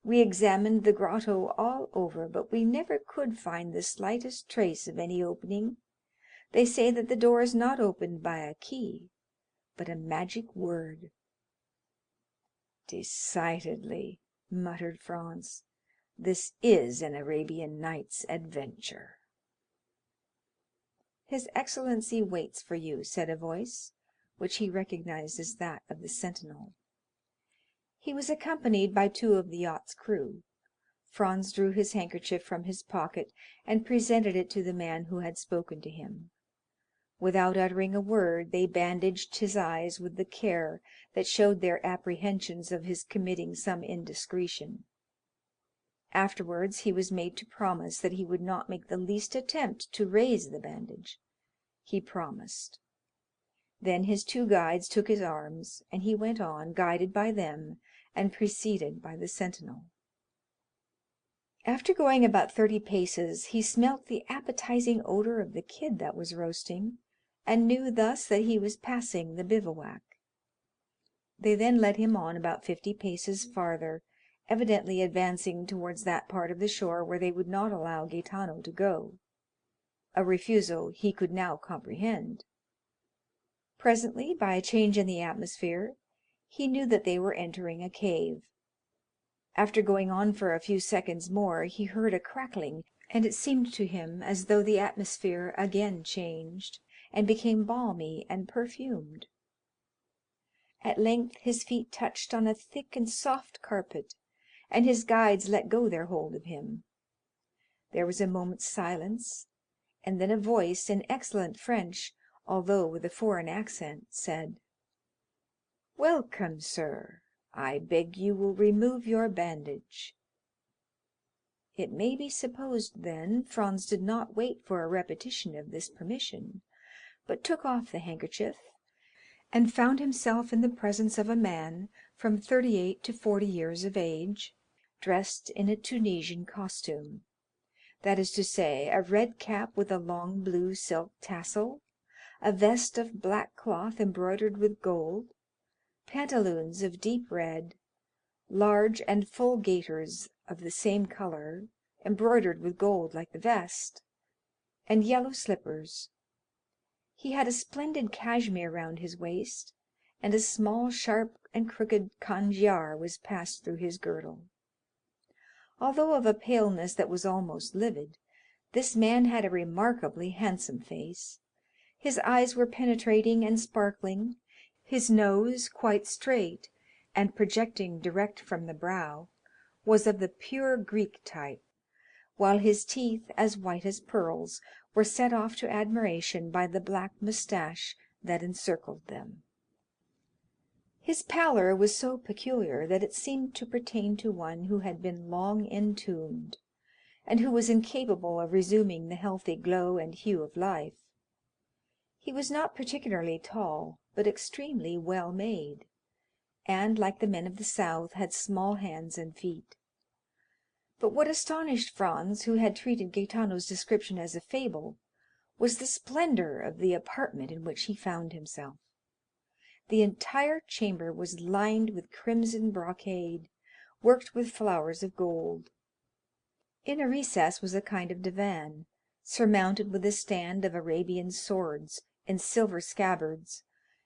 Speaker 16: We examined the grotto all over, but we never could find the slightest trace of any opening. They say that the door is not opened by a key, but a magic word. Decidedly, muttered Franz, this is an Arabian Nights adventure. His Excellency waits for you, said a voice, which he recognized as that of the sentinel. He was accompanied by two of the yacht's crew. Franz drew his handkerchief from his pocket and presented it to the man who had spoken to him. Without uttering a word, they bandaged his eyes with the care that showed their apprehensions of his committing some indiscretion. Afterwards he was made to promise that he would not make the least attempt to raise the bandage. He promised. Then his two guides took his arms, and he went on, guided by them and preceded by the sentinel. After going about 30 paces, he smelt the appetizing odor of the kid that was roasting, and knew thus that he was passing the bivouac. They then led him on about 50 paces farther, evidently advancing towards that part of the shore where they would not allow Gaetano to go. A refusal he could now comprehend. Presently, by a change in the atmosphere, he knew that they were entering a cave. After going on for a few seconds more, he heard a crackling, and it seemed to him as though the atmosphere again changed, and became balmy and perfumed. At length his feet touched on a thick and soft carpet, and his guides let go their hold of him. There was a moment's silence, and then a voice in excellent French, although with a foreign accent, said, "Welcome, sir. I beg you will remove your bandage." It may be supposed, then, Franz did not wait for a repetition of this permission, but took off the handkerchief, and found himself in the presence of a man from 38 to 40 years of age, dressed in a Tunisian costume, that is to say, a red cap with a long blue silk tassel, a vest of black cloth embroidered with gold, pantaloons of deep red, large and full gaiters of the same color, embroidered with gold like the vest, and yellow slippers. He had a splendid cashmere round his waist, and a small, sharp, and crooked cangiar was passed through his girdle. Although of a paleness that was almost livid, This man had a remarkably handsome face. His eyes were penetrating and sparkling, his nose, quite straight and projecting direct from the brow, was of the pure Greek type, while his teeth, as white as pearls, were set off to admiration by the black moustache that encircled them. His pallor was so peculiar that it seemed to pertain to one who had been long entombed, and who was incapable of resuming the healthy glow and hue of life. He was not particularly tall, but extremely well made, and, like the men of the South, had small hands and feet. But what astonished Franz, who had treated Gaetano's description as a fable, was the splendor of the apartment in which he found himself. The entire chamber was lined with crimson brocade, worked with flowers of gold. In a recess was a kind of divan, surmounted with a stand of Arabian swords in silver scabbards,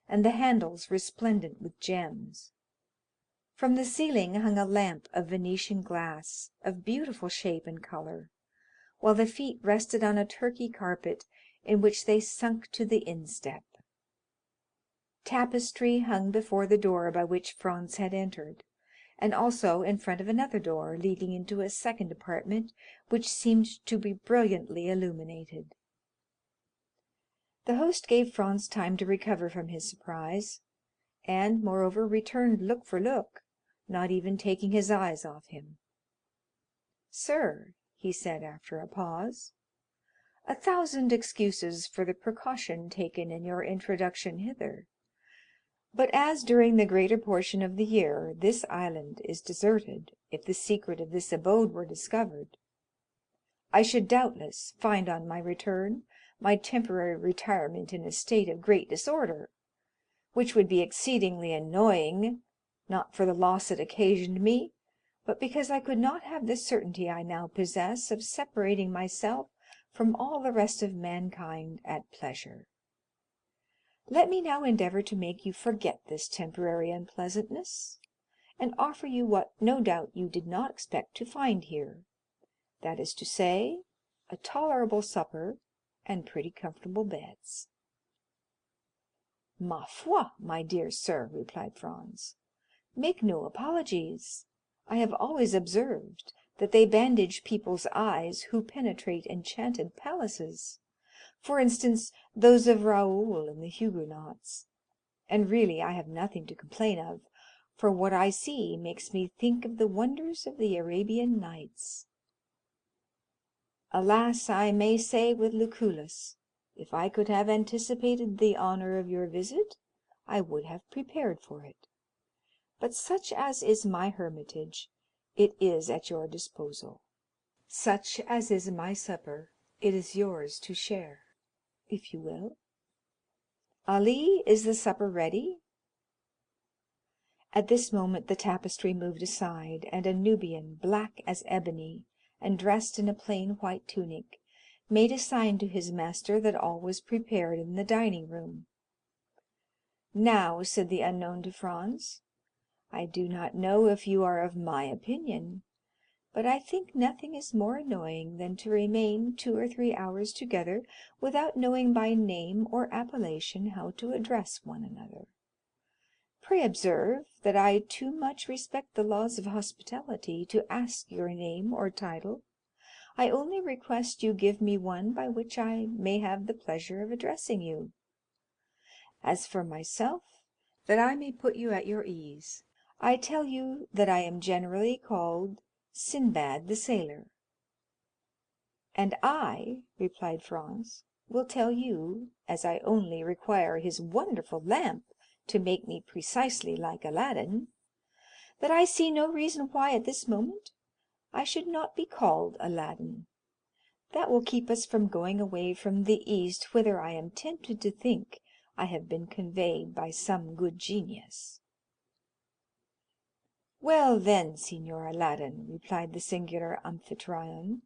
Speaker 16: and the handles resplendent with gems. From the ceiling hung a lamp of Venetian glass, of beautiful shape and color, while the feet rested on a Turkey carpet in which they sunk to the instep. Tapestry hung before the door by which Franz had entered, and also in front of another door leading into a second apartment which seemed to be brilliantly illuminated. The host gave Franz time to recover from his surprise, and, moreover, returned look for look, not even taking his eyes off him. "Sir," he said after a pause, "a thousand excuses for the precaution taken in your introduction hither. But as during the greater portion of the year this island is deserted, if the secret of this abode were discovered, I should doubtless find on my return my temporary retirement in a state of great disorder, which would be exceedingly annoying, not for the loss it occasioned me, but because I could not have the certainty I now possess of separating myself from all the rest of mankind at pleasure. Let me now endeavor to make you forget this temporary unpleasantness, and offer you what no doubt you did not expect to find here, that is to say, a tolerable supper and pretty comfortable beds." "Ma foi, my dear sir," replied Franz, "make no apologies. I have always observed that they bandage people's eyes who penetrate enchanted palaces, for instance, those of Raoul and the Huguenots, and really I have nothing to complain of, for what I see makes me think of the wonders of the Arabian Nights. Alas, I may say with Lucullus, if I could have anticipated the honor of your visit, I would have prepared for it. But such as is my hermitage, it is at your disposal. Such as is my supper, it is yours to share, if you will. Ali, is the supper ready?" At this moment the tapestry moved aside, and a Nubian, black as ebony, and dressed in a plain white tunic, made a sign to his master that all was prepared in the dining room. "Now," said the unknown to Franz, "I do not know if you are of my opinion, but I think nothing is more annoying than to remain 2 or 3 hours together without knowing by name or appellation how to address one another. Pray observe that I too much respect the laws of hospitality to ask your name or title. I only request you give me one by which I may have the pleasure of addressing you. As for myself, that I may put you at your ease, I tell you that I am generally called Sinbad the Sailor." "And I," replied Franz, "will tell you, as I only require his wonderful lamp to make me precisely like Aladdin, that I see no reason why at this moment I should not be called Aladdin. That will keep us from going away from the East, whither I am tempted to think I have been conveyed by some good genius." "Well, then, Signor Aladdin," replied the singular Amphitryon,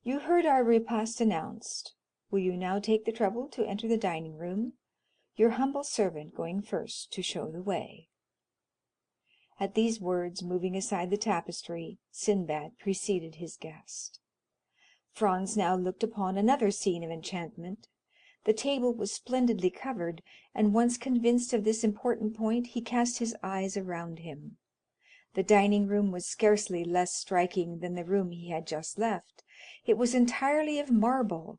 Speaker 16: "you heard our repast announced. Will you now take the trouble to enter the dining room, your humble servant going first to show the way?" At these words, moving aside the tapestry, Sinbad preceded his guest. Franz now looked upon another scene of enchantment. The table was splendidly covered, and once convinced of this important point, he cast his eyes around him. The dining room was scarcely less striking than the room he had just left. It was entirely of marble,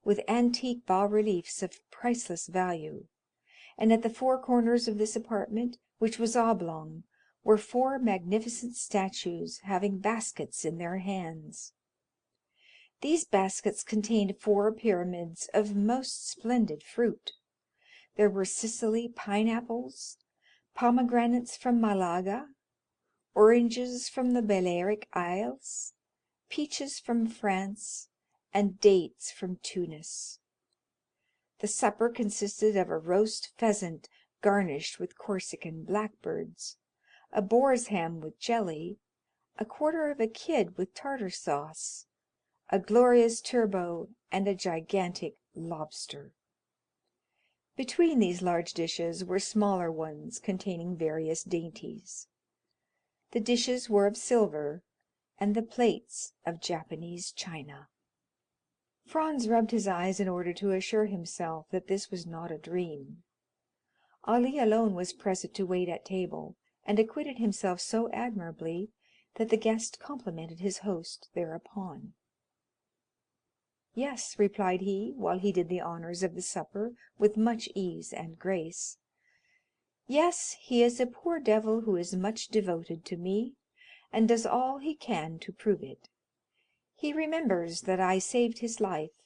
Speaker 16: with antique bas reliefs of priceless value, and at the four corners of this apartment, which was oblong, were four magnificent statues having baskets in their hands. These baskets contained four pyramids of most splendid fruit. There were Sicily pineapples, pomegranates from Malaga, oranges from the Balearic Isles, peaches from France, and dates from Tunis. The supper consisted of a roast pheasant garnished with Corsican blackbirds, a boar's ham with jelly, a quarter of a kid with tartar sauce, a glorious turbot, and a gigantic lobster. Between these large dishes were smaller ones containing various dainties. The dishes were of silver, and the plates of Japanese china. Franz rubbed his eyes in order to assure himself that this was not a dream. Ali alone was present to wait at table, and acquitted himself so admirably that the guest complimented his host thereupon. "Yes," replied he, while he did the honors of the supper with much ease and grace. "Yes, he is a poor devil who is much devoted to me, and does all he can to prove it. He remembers that I saved his life,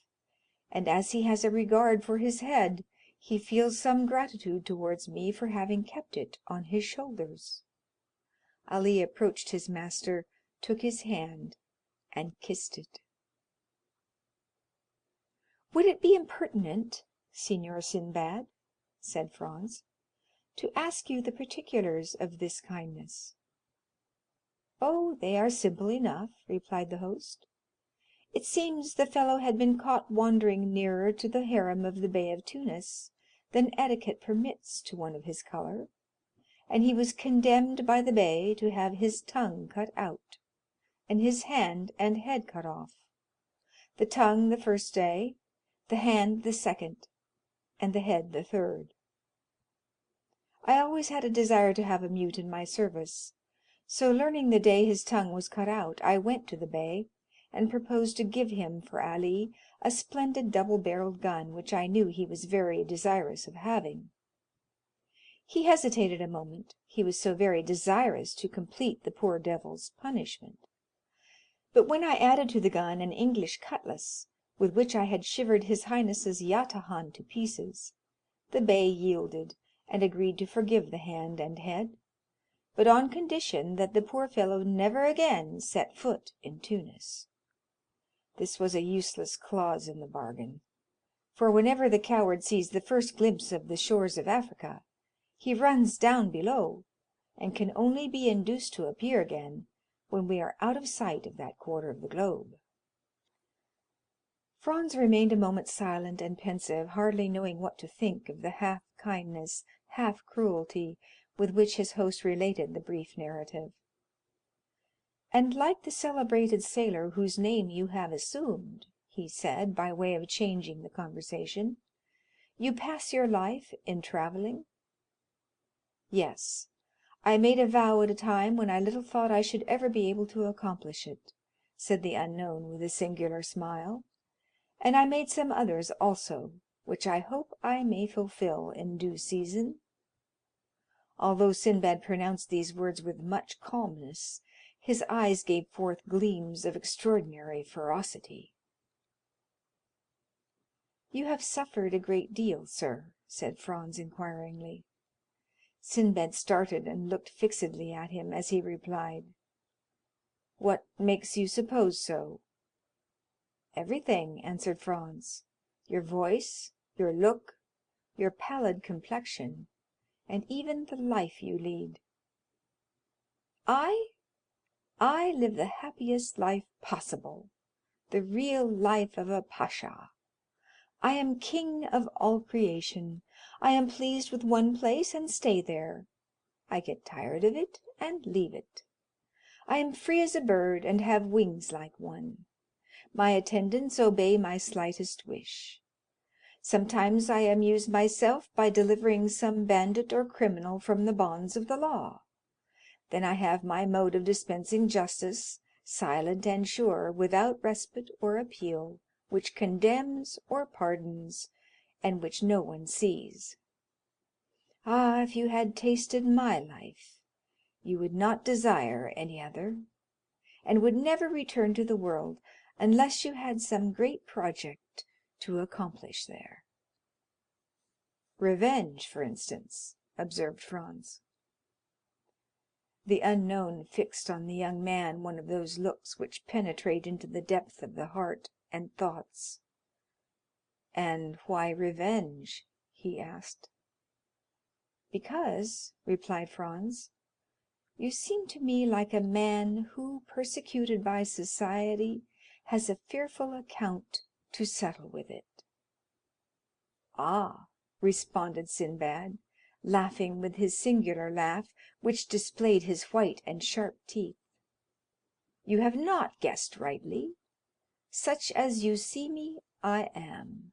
Speaker 16: and as he has a regard for his head, he feels some gratitude towards me for having kept it on his shoulders." Ali approached his master, took his hand, and kissed it. "Would it be impertinent, Signor Sinbad," said Franz, "to ask you the particulars of this kindness?" "Oh, they are simple enough," replied the host. "It seems the fellow had been caught wandering nearer to the harem of the Bey of Tunis than etiquette permits to one of his color, and he was condemned by the Bey to have his tongue cut out, and his hand and head cut off, the tongue the first day, the hand the second, and the head the third. I always had a desire to have a mute in my service, so learning the day his tongue was cut out, I went to the Bey, and proposed to give him for Ali a splendid double-barreled gun, which I knew he was very desirous of having. He hesitated a moment, he was so very desirous to complete the poor devil's punishment. But when I added to the gun an English cutlass, with which I had shivered his highness's yataghan to pieces, the Bey yielded, and agreed to forgive the hand and head, but on condition that the poor fellow never again set foot in Tunis. This was a useless clause in the bargain, for whenever the coward sees the first glimpse of the shores of Africa, he runs down below, and can only be induced to appear again when we are out of sight of that quarter of the globe." Franz remained a moment silent and pensive, hardly knowing what to think of the half kindness, half cruelty with which his host related the brief narrative. "And like the celebrated sailor whose name you have assumed," he said, by way of changing the conversation, "you pass your life in travelling?" "Yes, I made a vow at a time when I little thought I should ever be able to accomplish it," said the unknown with a singular smile, "and I made some others also, which I hope I may fulfill in due season." Although Sinbad pronounced these words with much calmness, his eyes gave forth gleams of extraordinary ferocity. "You have suffered a great deal, sir?" said Franz inquiringly. Sinbad started and looked fixedly at him as he replied, "What makes you suppose so?" "Everything," answered Franz, "your voice, your look, your pallid complexion, and even the life you lead." I live the happiest life possible, the real life of a pasha. I am king of all creation. I am pleased with one place and stay there. I get tired of it and leave it. I am free as a bird and have wings like one. My attendants obey my slightest wish. Sometimes I amuse myself by delivering some bandit or criminal from the bonds of the law. Then I have my mode of dispensing justice, silent and sure, without respite or appeal, which condemns or pardons, and which no one sees. Ah, if you had tasted my life, you would not desire any other, and would never return to the world unless you had some great project to accomplish there." "Revenge, for instance," observed Franz. The unknown fixed on the young man one of those looks which penetrate into the depth of the heart and thoughts. "And why revenge?" he asked. "Because," replied Franz, "you seem to me like a man who, persecuted by society, has a fearful account to settle with it." "Ah," responded Sinbad, laughing with his singular laugh, which displayed his white and sharp teeth, "you have not guessed rightly. Such as you see me, I am,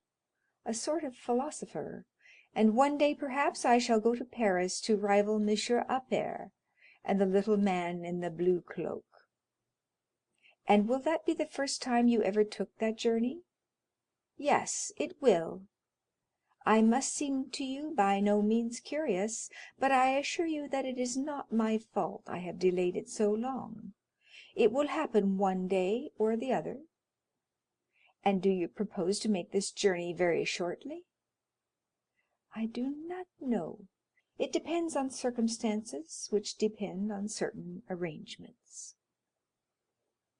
Speaker 16: a sort of philosopher, and one day perhaps I shall go to Paris to rival Monsieur Appert and the little man in the blue cloak." "And will that be the first time you ever took that journey?" "Yes, it will. I must seem to you by no means curious, but I assure you that it is not my fault I have delayed it so long. It will happen one day or the other." "And do you propose to make this journey very shortly?" "I do not know. It depends on circumstances which depend on certain arrangements."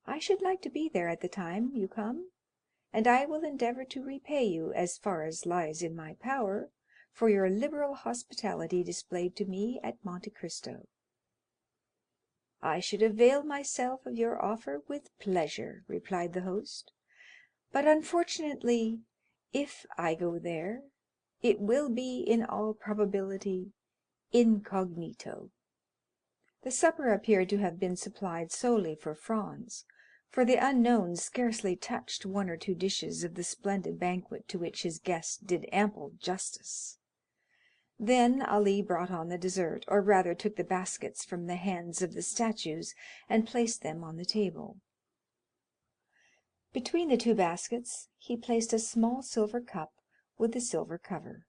Speaker 16: "I should like to be there at the time you come, and I will endeavor to repay you, as far as lies in my power, for your liberal hospitality displayed to me at Monte Cristo." "I should avail myself of your offer with pleasure," replied the host; "but unfortunately, if I go there, it will be, in all probability, incognito." The supper appeared to have been supplied solely for Franz, for the unknown scarcely touched one or two dishes of the splendid banquet to which his guest did ample justice. Then Ali brought on the dessert, or rather took the baskets from the hands of the statues and placed them on the table. Between the two baskets he placed a small silver cup with a silver cover.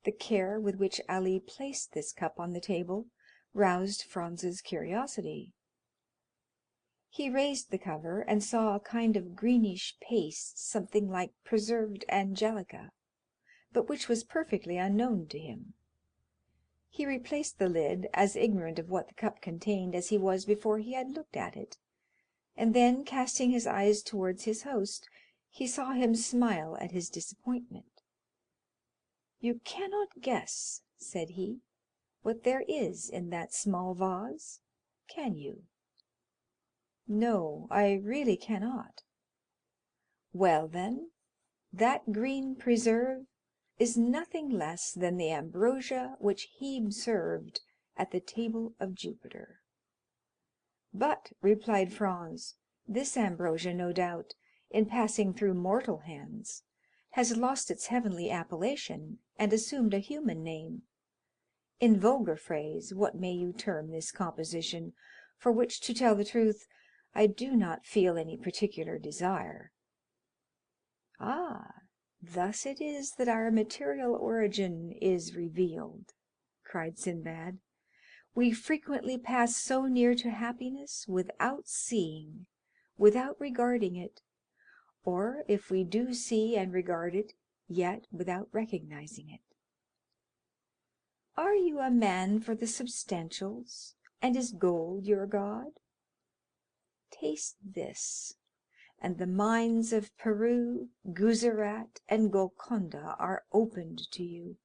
Speaker 16: The care with which Ali placed this cup on the table roused Franz's curiosity. He raised the cover and saw a kind of greenish paste, something like preserved angelica, but which was perfectly unknown to him. He replaced the lid, as ignorant of what the cup contained as he was before he had looked at it, and then, casting his eyes towards his host, he saw him smile at his disappointment. "You cannot guess," said he, "what there is in that small vase, can you?" "No, I really cannot." "Well, then, that green preserve is nothing less than the ambrosia which Hebe served at the table of Jupiter." "But," replied Franz, "this ambrosia, no doubt, in passing through mortal hands, has lost its heavenly appellation and assumed a human name. In vulgar phrase, what may you term this composition, for which, to tell the truth, I do not feel any particular desire?" "Ah, thus it is that our material origin is revealed," cried Sinbad. "We frequently pass so near to happiness without seeing, without regarding it, or if we do see and regard it, yet without recognizing it. Are you a man for the substantials, and is gold your god? Taste this, and the mines of Peru, Guzerat, and Golconda are opened to you.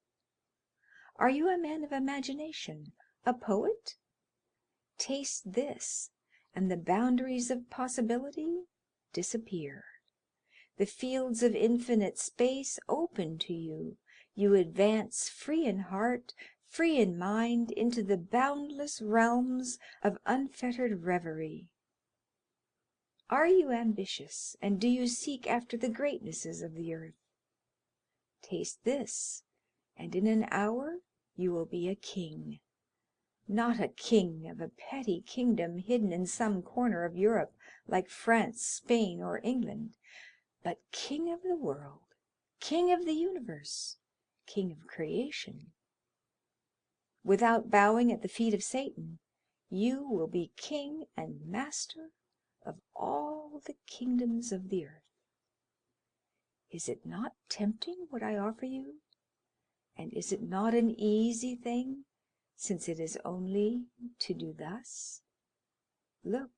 Speaker 16: Are you a man of imagination, a poet? Taste this, and the boundaries of possibility disappear. The fields of infinite space open to you. You advance free in heart, free in mind, into the boundless realms of unfettered reverie. Are you ambitious, and do you seek after the greatnesses of the earth? Taste this, and in an hour you will be a king. Not a king of a petty kingdom hidden in some corner of Europe like France, Spain, or England, but king of the world, king of the universe, king of creation. Without bowing at the feet of Satan, you will be king and master of all the kingdoms of the earth. Is it not tempting what I offer you? And is it not an easy thing, since it is only to do thus? Look."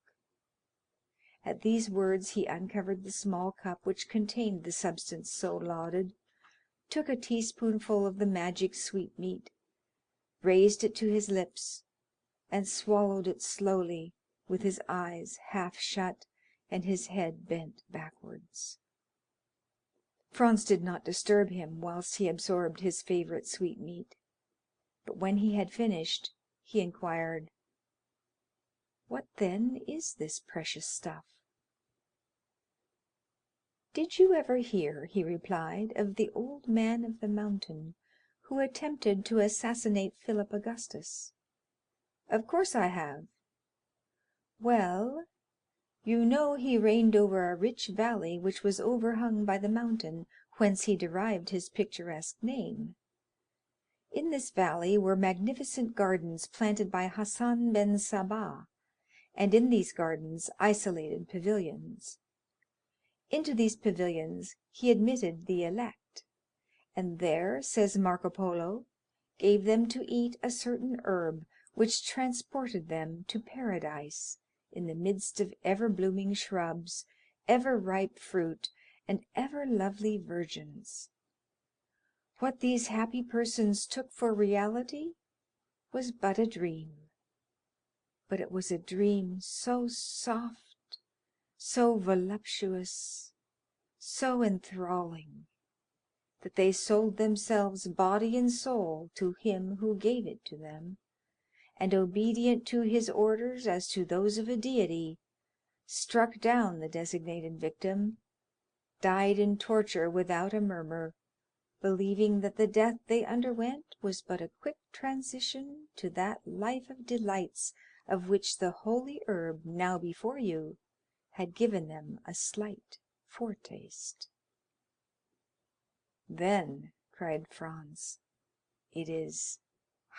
Speaker 16: At these words he uncovered the small cup which contained the substance so lauded, took a teaspoonful of the magic sweetmeat, raised it to his lips, and swallowed it slowly, with his eyes half shut and his head bent backwards. Franz did not disturb him whilst he absorbed his favorite sweetmeat, but when he had finished, he inquired, "What then is this precious stuff?" "Did you ever hear," he replied, "of the old man of the mountain who attempted to assassinate Philip Augustus?" "Of course I have." "Well, you know he reigned over a rich valley which was overhung by the mountain whence he derived his picturesque name. In this valley were magnificent gardens planted by Hassan ben Sabah, and in these gardens isolated pavilions. Into these pavilions he admitted the elect, and there, says Marco Polo, gave them to eat a certain herb which transported them to paradise in the midst of ever-blooming shrubs, ever-ripe fruit, and ever-lovely virgins. What these happy persons took for reality was but a dream, but it was a dream so soft, so voluptuous, so enthralling, that they sold themselves body and soul to him who gave it to them, and obedient to his orders as to those of a deity, struck down the designated victim, died in torture without a murmur, believing that the death they underwent was but a quick transition to that life of delights of which the holy herb now before you had given them a slight foretaste." "Then," cried Franz, "it is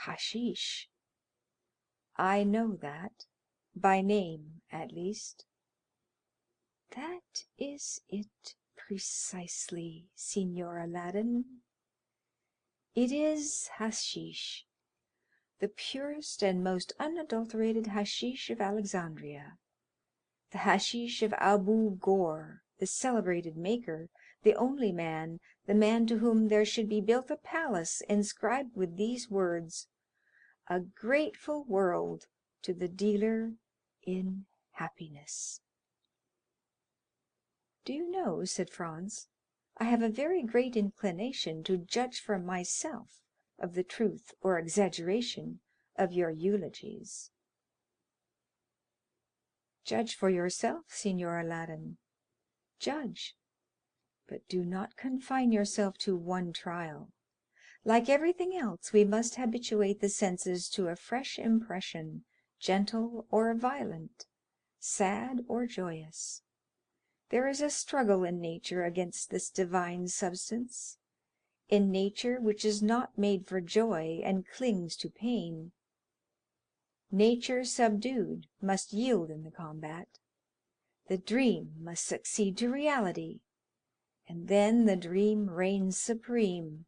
Speaker 16: hashish." "I know that, by name at least." "That is it precisely, Signor Aladdin. It is hashish, the purest and most unadulterated hashish of Alexandria, the hashish of Abu Ghor, the celebrated maker, the only man, the man to whom there should be built a palace inscribed with these words, 'A grateful world to the dealer in happiness.'" "Do you know," said Franz, "I have a very great inclination to judge for myself of the truth or exaggeration of your eulogies." "Judge for yourself, Signor Aladdin, judge, but do not confine yourself to one trial. Like everything else, we must habituate the senses to a fresh impression, gentle or violent, sad or joyous. There is a struggle in nature against this divine substance, in nature which is not made for joy and clings to pain. Nature subdued must yield in the combat. The dream must succeed to reality, and then the dream reigns supreme.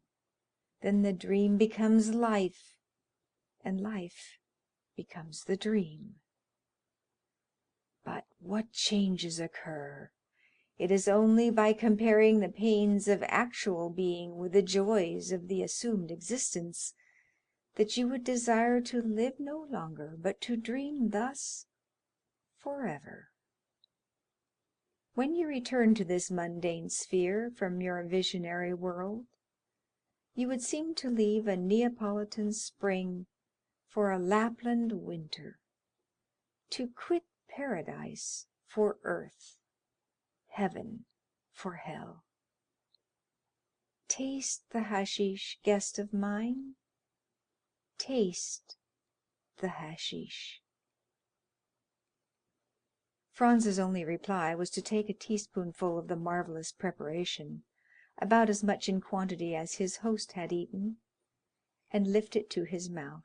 Speaker 16: Then the dream becomes life, and life becomes the dream. But what changes occur! It is only by comparing the pains of actual being with the joys of the assumed existence that you would desire to live no longer, but to dream thus forever. When you return to this mundane sphere from your visionary world, you would seem to leave a Neapolitan spring for a Lapland winter, to quit paradise for earth, heaven for hell. Taste the hashish, guest of mine. Taste the hashish. Franz's only reply was to take a teaspoonful of the marvelous preparation, about as much in quantity as his host had eaten, and lift it to his mouth.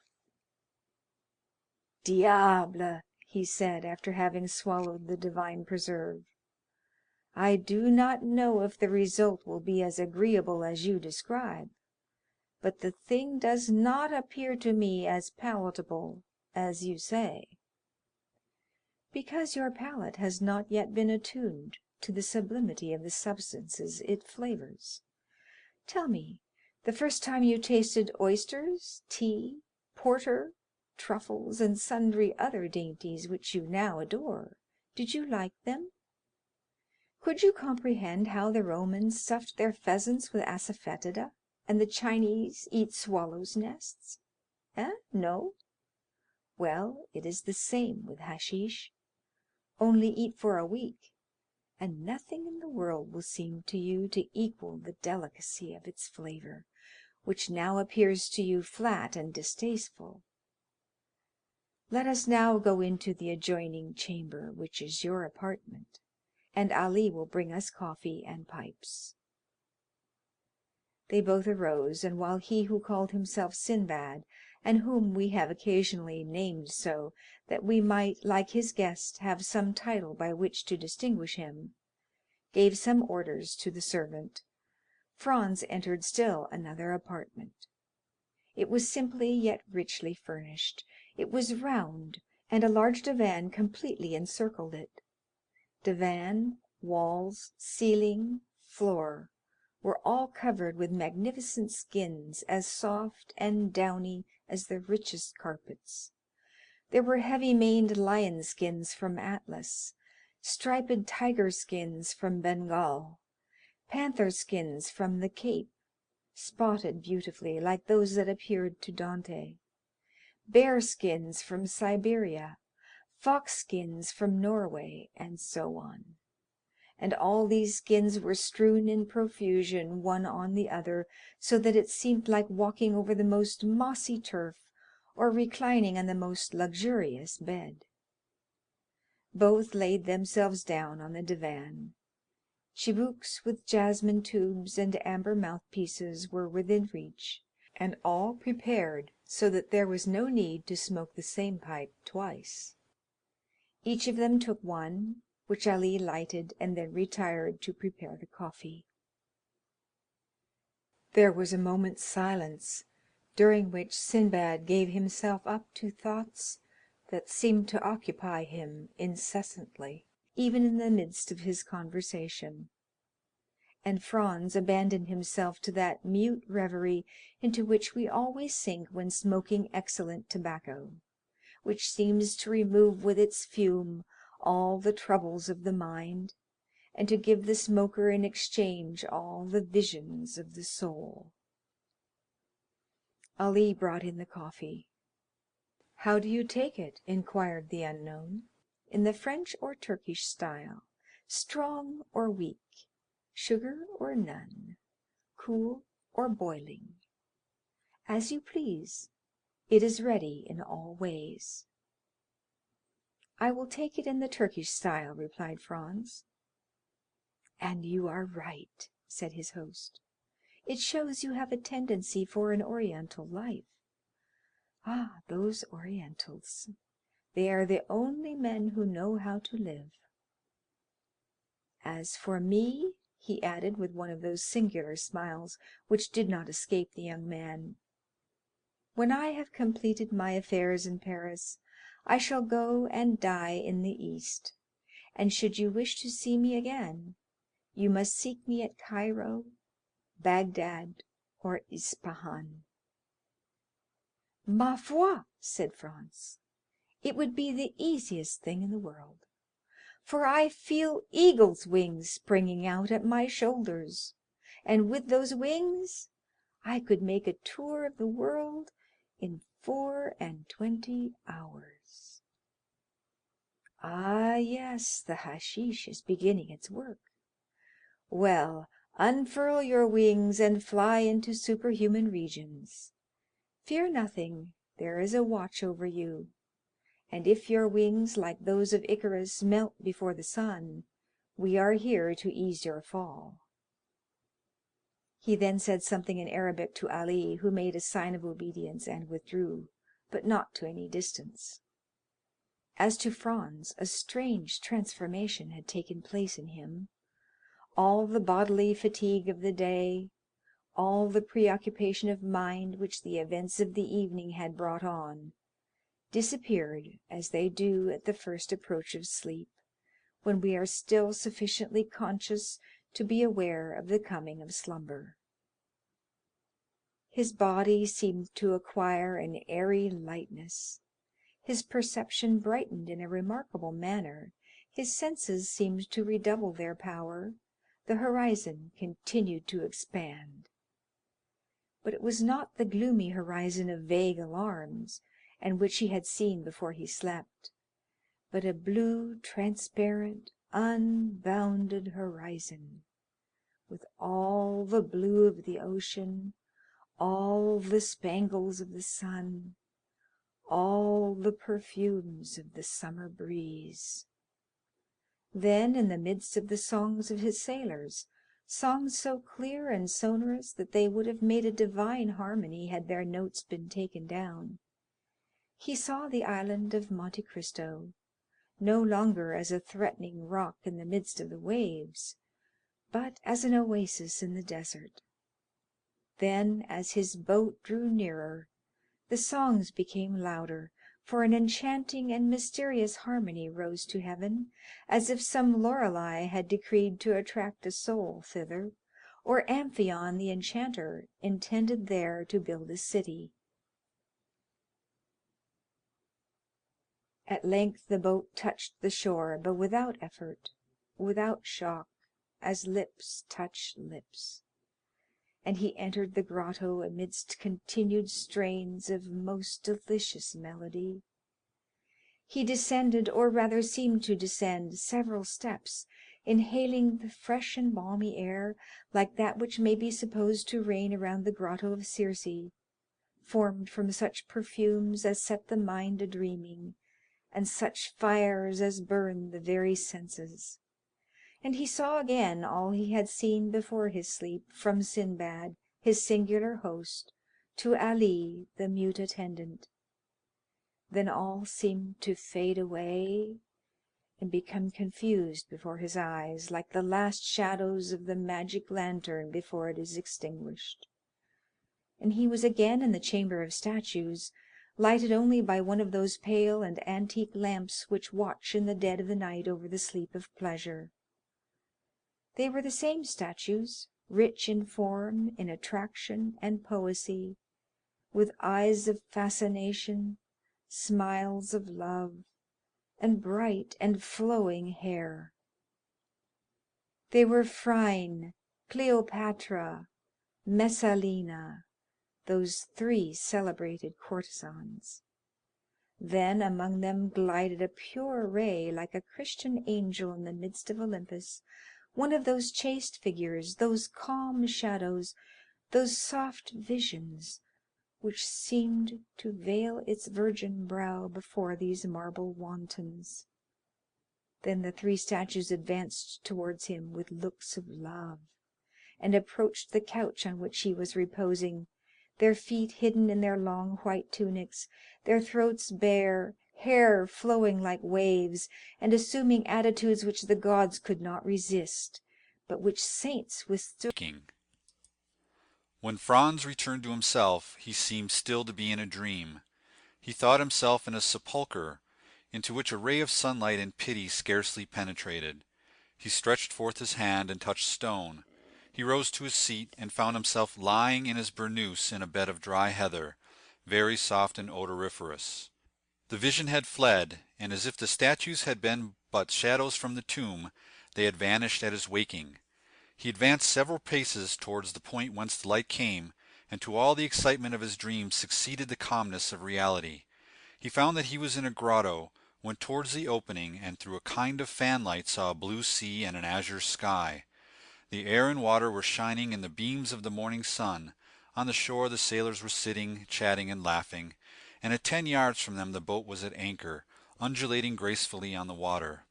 Speaker 16: Diable, he said, after having swallowed the divine preserve. I do not know if the result will be as agreeable as you describe, but the thing does not appear to me as palatable as you say. Because your palate has not yet been attuned to the sublimity of the substances it flavors. Tell me, the first time you tasted oysters, tea, porter, truffles, and sundry other dainties which you now adore, did you like them? Could you comprehend how the Romans stuffed their pheasants with asafoetida, and the Chinese eat swallows' nests? No? Well, it is the same with hashish. Only eat for a week, and nothing in the world will seem to you to equal the delicacy of its flavor, which now appears to you flat and distasteful. Let us now go into the adjoining chamber, which is your apartment, and Ali will bring us coffee and pipes. They both arose, and while he who called himself Sinbad, and whom we have occasionally named so, that we might, like his guest, have some title by which to distinguish him, gave some orders to the servant, Franz entered still another apartment. It was simply yet richly furnished. It was round, and a large divan completely encircled it. Divan, walls, ceiling, floor, were all covered with magnificent skins as soft and downy as the richest carpets. There were heavy-maned lion skins from Atlas, striped tiger skins from Bengal, panther skins from the Cape, spotted beautifully like those that appeared to Dante, bear skins from Siberia, fox skins from Norway, and so on. And all these skins were strewn in profusion one on the other, so that it seemed like walking over the most mossy turf or reclining on the most luxurious bed. Both laid themselves down on the divan. Chibouks with jasmine tubes and amber mouthpieces were within reach, and all prepared so that there was no need to smoke the same pipe twice. Each of them took one, which Ali lighted, and then retired to prepare the coffee. There was a moment's silence, during which Sinbad gave himself up to thoughts that seemed to occupy him incessantly, even in the midst of his conversation, and Franz abandoned himself to that mute reverie into which we always sink when smoking excellent tobacco, which seems to remove with its fume all the troubles of the mind, and to give the smoker in exchange all the visions of the soul. Ali brought in the coffee. "How do you take it?" inquired the unknown. "In the French or Turkish style? Strong or weak? Sugar or none? Cool or boiling? As you please. It is ready in all ways." "I will take it in the Turkish style," replied Franz. "And you are right," said his host. "It shows you have a tendency for an Oriental life. Ah, those Orientals! They are the only men who know how to live. As for me," he added, with one of those singular smiles which did not escape the young man, "when I have completed my affairs in Paris, I shall go and die in the East, and should you wish to see me again, you must seek me at Cairo, Bagdad, or Ispahan." "Ma foi," said Franz, "it would be the easiest thing in the world, for I feel eagle's wings springing out at my shoulders, and with those wings I could make a tour of the world in 24 hours." Ah, yes, the hashish is beginning its work. Well, unfurl your wings and fly into superhuman regions. Fear nothing, there is a watch over you, and if your wings, like those of Icarus, melt before the sun, we are here to ease your fall." He then said something in Arabic to Ali, who made a sign of obedience and withdrew, but not to any distance. As to Franz, a strange transformation had taken place in him. All the bodily fatigue of the day, all the preoccupation of mind which the events of the evening had brought on, disappeared as they do at the first approach of sleep, when we are still sufficiently conscious to be aware of the coming of slumber. His body seemed to acquire an airy lightness, his perception brightened in a remarkable manner, his senses seemed to redouble their power, the horizon continued to expand. But it was not the gloomy horizon of vague alarms, and which he had seen before he slept, but a blue, transparent, unbounded horizon, with all the blue of the ocean, all the spangles of the sun, all the perfumes of the summer breeze. Then, in the midst of the songs of his sailors, songs so clear and sonorous that they would have made a divine harmony had their notes been taken down, he saw the island of Monte Cristo, no longer as a threatening rock in the midst of the waves, but as an oasis in the desert. Then, as his boat drew nearer, the songs became louder, for an enchanting and mysterious harmony rose to heaven, as if some Lorelei had decreed to attract a soul thither, or Amphion the enchanter intended there to build a city. At length the boat touched the shore, but without effort, without shock, as lips touch lips, and he entered the grotto amidst continued strains of most delicious melody. He descended, or rather seemed to descend, several steps, inhaling the fresh and balmy air, like that which may be supposed to reign around the grotto of Circe, formed from such perfumes as set the mind a-dreaming, and such fires as burn the very senses. And he saw again all he had seen before his sleep, from Sinbad, his singular host, to Ali, the mute attendant. Then all seemed to fade away and become confused before his eyes, like the last shadows of the magic lantern before it is extinguished, and he was again in the chamber of statues, lighted only by one of those pale and antique lamps which watch in the dead of the night over the sleep of pleasure. They were the same statues, rich in form, in attraction and poesy, with eyes of fascination, smiles of love, and bright and flowing hair. They were Phryne, Cleopatra, Messalina, those three celebrated courtesans. Then among them glided a pure ray, like a Christian angel in the midst of Olympus, one of those chaste figures, those calm shadows, those soft visions, which seemed to veil its virgin brow before these marble wantons. Then the three statues advanced towards him with looks of love, and approached the couch on which he was reposing, their feet hidden in their long white tunics, their throats bare, hair flowing like waves, and assuming attitudes which the gods could not resist, but which saints withstood.
Speaker 17: When Franz returned to himself, he seemed still to be in a dream. He thought himself in a sepulchre, into which a ray of sunlight and pity scarcely penetrated. He stretched forth his hand and touched stone. He rose to his seat, and found himself lying in his burnous in a bed of dry heather, very soft and odoriferous. The vision had fled, and as if the statues had been but shadows from the tomb, they had vanished at his waking. He advanced several paces towards the point whence the light came, and to all the excitement of his dream succeeded the calmness of reality. He found that he was in a grotto, went towards the opening, and through a kind of fanlight saw a blue sea and an azure sky. The air and water were shining in the beams of the morning sun. On the shore the sailors were sitting, chatting and laughing, and at 10 yards from them the boat was at anchor, undulating gracefully on the water.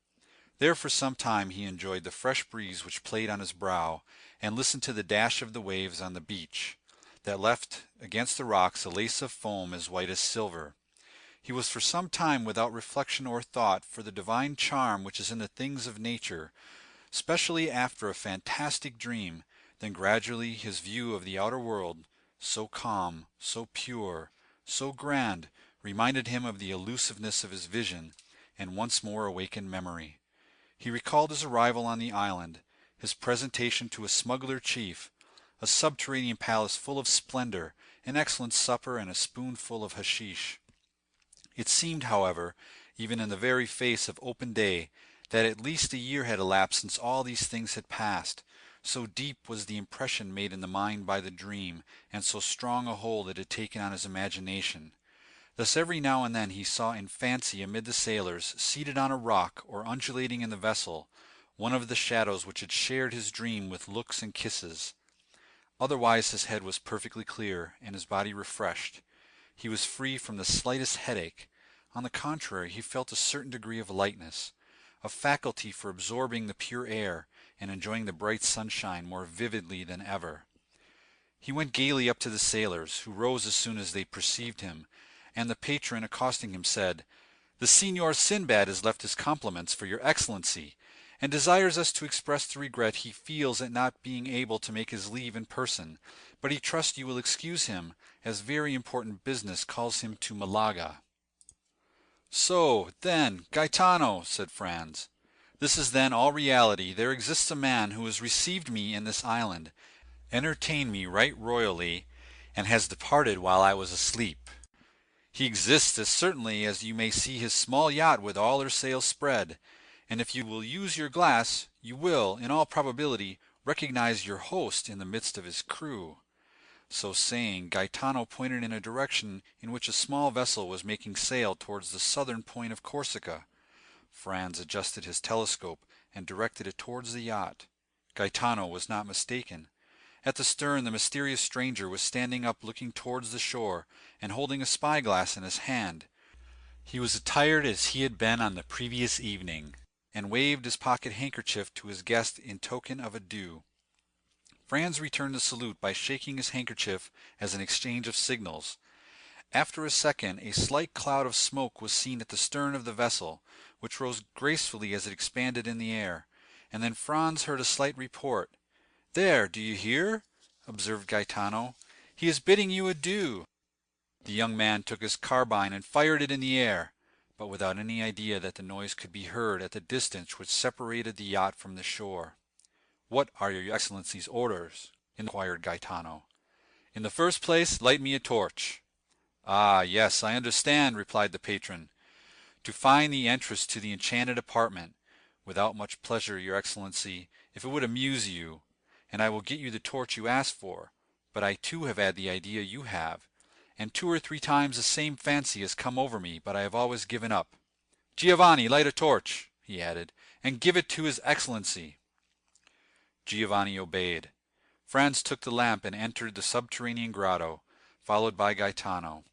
Speaker 17: There for some time he enjoyed the fresh breeze which played on his brow, and listened to the dash of the waves on the beach, that left against the rocks a lace of foam as white as silver. He was for some time without reflection or thought for the divine charm which is in the things of nature, especially after a fantastic dream. Then gradually his view of the outer world, so calm, so pure, so grand, reminded him of the elusiveness of his vision, and once more awakened memory. He recalled his arrival on the island, his presentation to a smuggler chief, a subterranean palace full of splendor, an excellent supper, and a spoonful of hashish. It seemed, however, even in the very face of open day, that at least a year had elapsed since all these things had passed, so deep was the impression made in the mind by the dream, and so strong a hold it had taken on his imagination. Thus every now and then he saw in fancy amid the sailors, seated on a rock or undulating in the vessel, one of the shadows which had shared his dream with looks and kisses. Otherwise his head was perfectly clear, and his body refreshed. He was free from the slightest headache. On the contrary, he felt a certain degree of lightness, a faculty for absorbing the pure air, and enjoying the bright sunshine more vividly than ever. He went gaily up to the sailors, who rose as soon as they perceived him, and the patron, accosting him, said, "The Signor Sinbad has left his compliments for your Excellency, and desires us to express the regret he feels at not being able to make his leave in person, but he trusts you will excuse him, as very important business calls him to Malaga." "So, then, Gaetano," said Franz, "this is then all reality. There exists a man who has received me in this island, entertained me right royally, and has departed while I was asleep. He exists as certainly as you may see his small yacht with all her sails spread, and if you will use your glass, you will, in all probability, recognize your host in the midst of his crew." So saying, Gaetano pointed in a direction in which a small vessel was making sail towards the southern point of Corsica. Franz adjusted his telescope and directed it towards the yacht. Gaetano was not mistaken. At the stern the mysterious stranger was standing up looking towards the shore, and holding a spyglass in his hand. He was attired as he had been on the previous evening, and waved his pocket handkerchief to his guest in token of adieu. Franz returned the salute by shaking his handkerchief as an exchange of signals. After a second, a slight cloud of smoke was seen at the stern of the vessel, which rose gracefully as it expanded in the air, and then Franz heard a slight report. "There, do you hear?" observed Gaetano. "He is bidding you adieu." The young man took his carbine and fired it in the air, but without any idea that the noise could be heard at the distance which separated the yacht from the shore. "What are your Excellency's orders?" inquired Gaetano. "In the first place, light me a torch." "Ah, yes, I understand," replied the patron. "To find the entrance to the enchanted apartment, without much pleasure, your Excellency, if it would amuse you, and I will get you the torch you ask for, but I too have had the idea you have, and 2 or 3 times the same fancy has come over me, but I have always given up. Giovanni, light a torch," he added, "and give it to his Excellency." Giovanni obeyed. Franz took the lamp and entered the subterranean grotto, followed by Gaetano.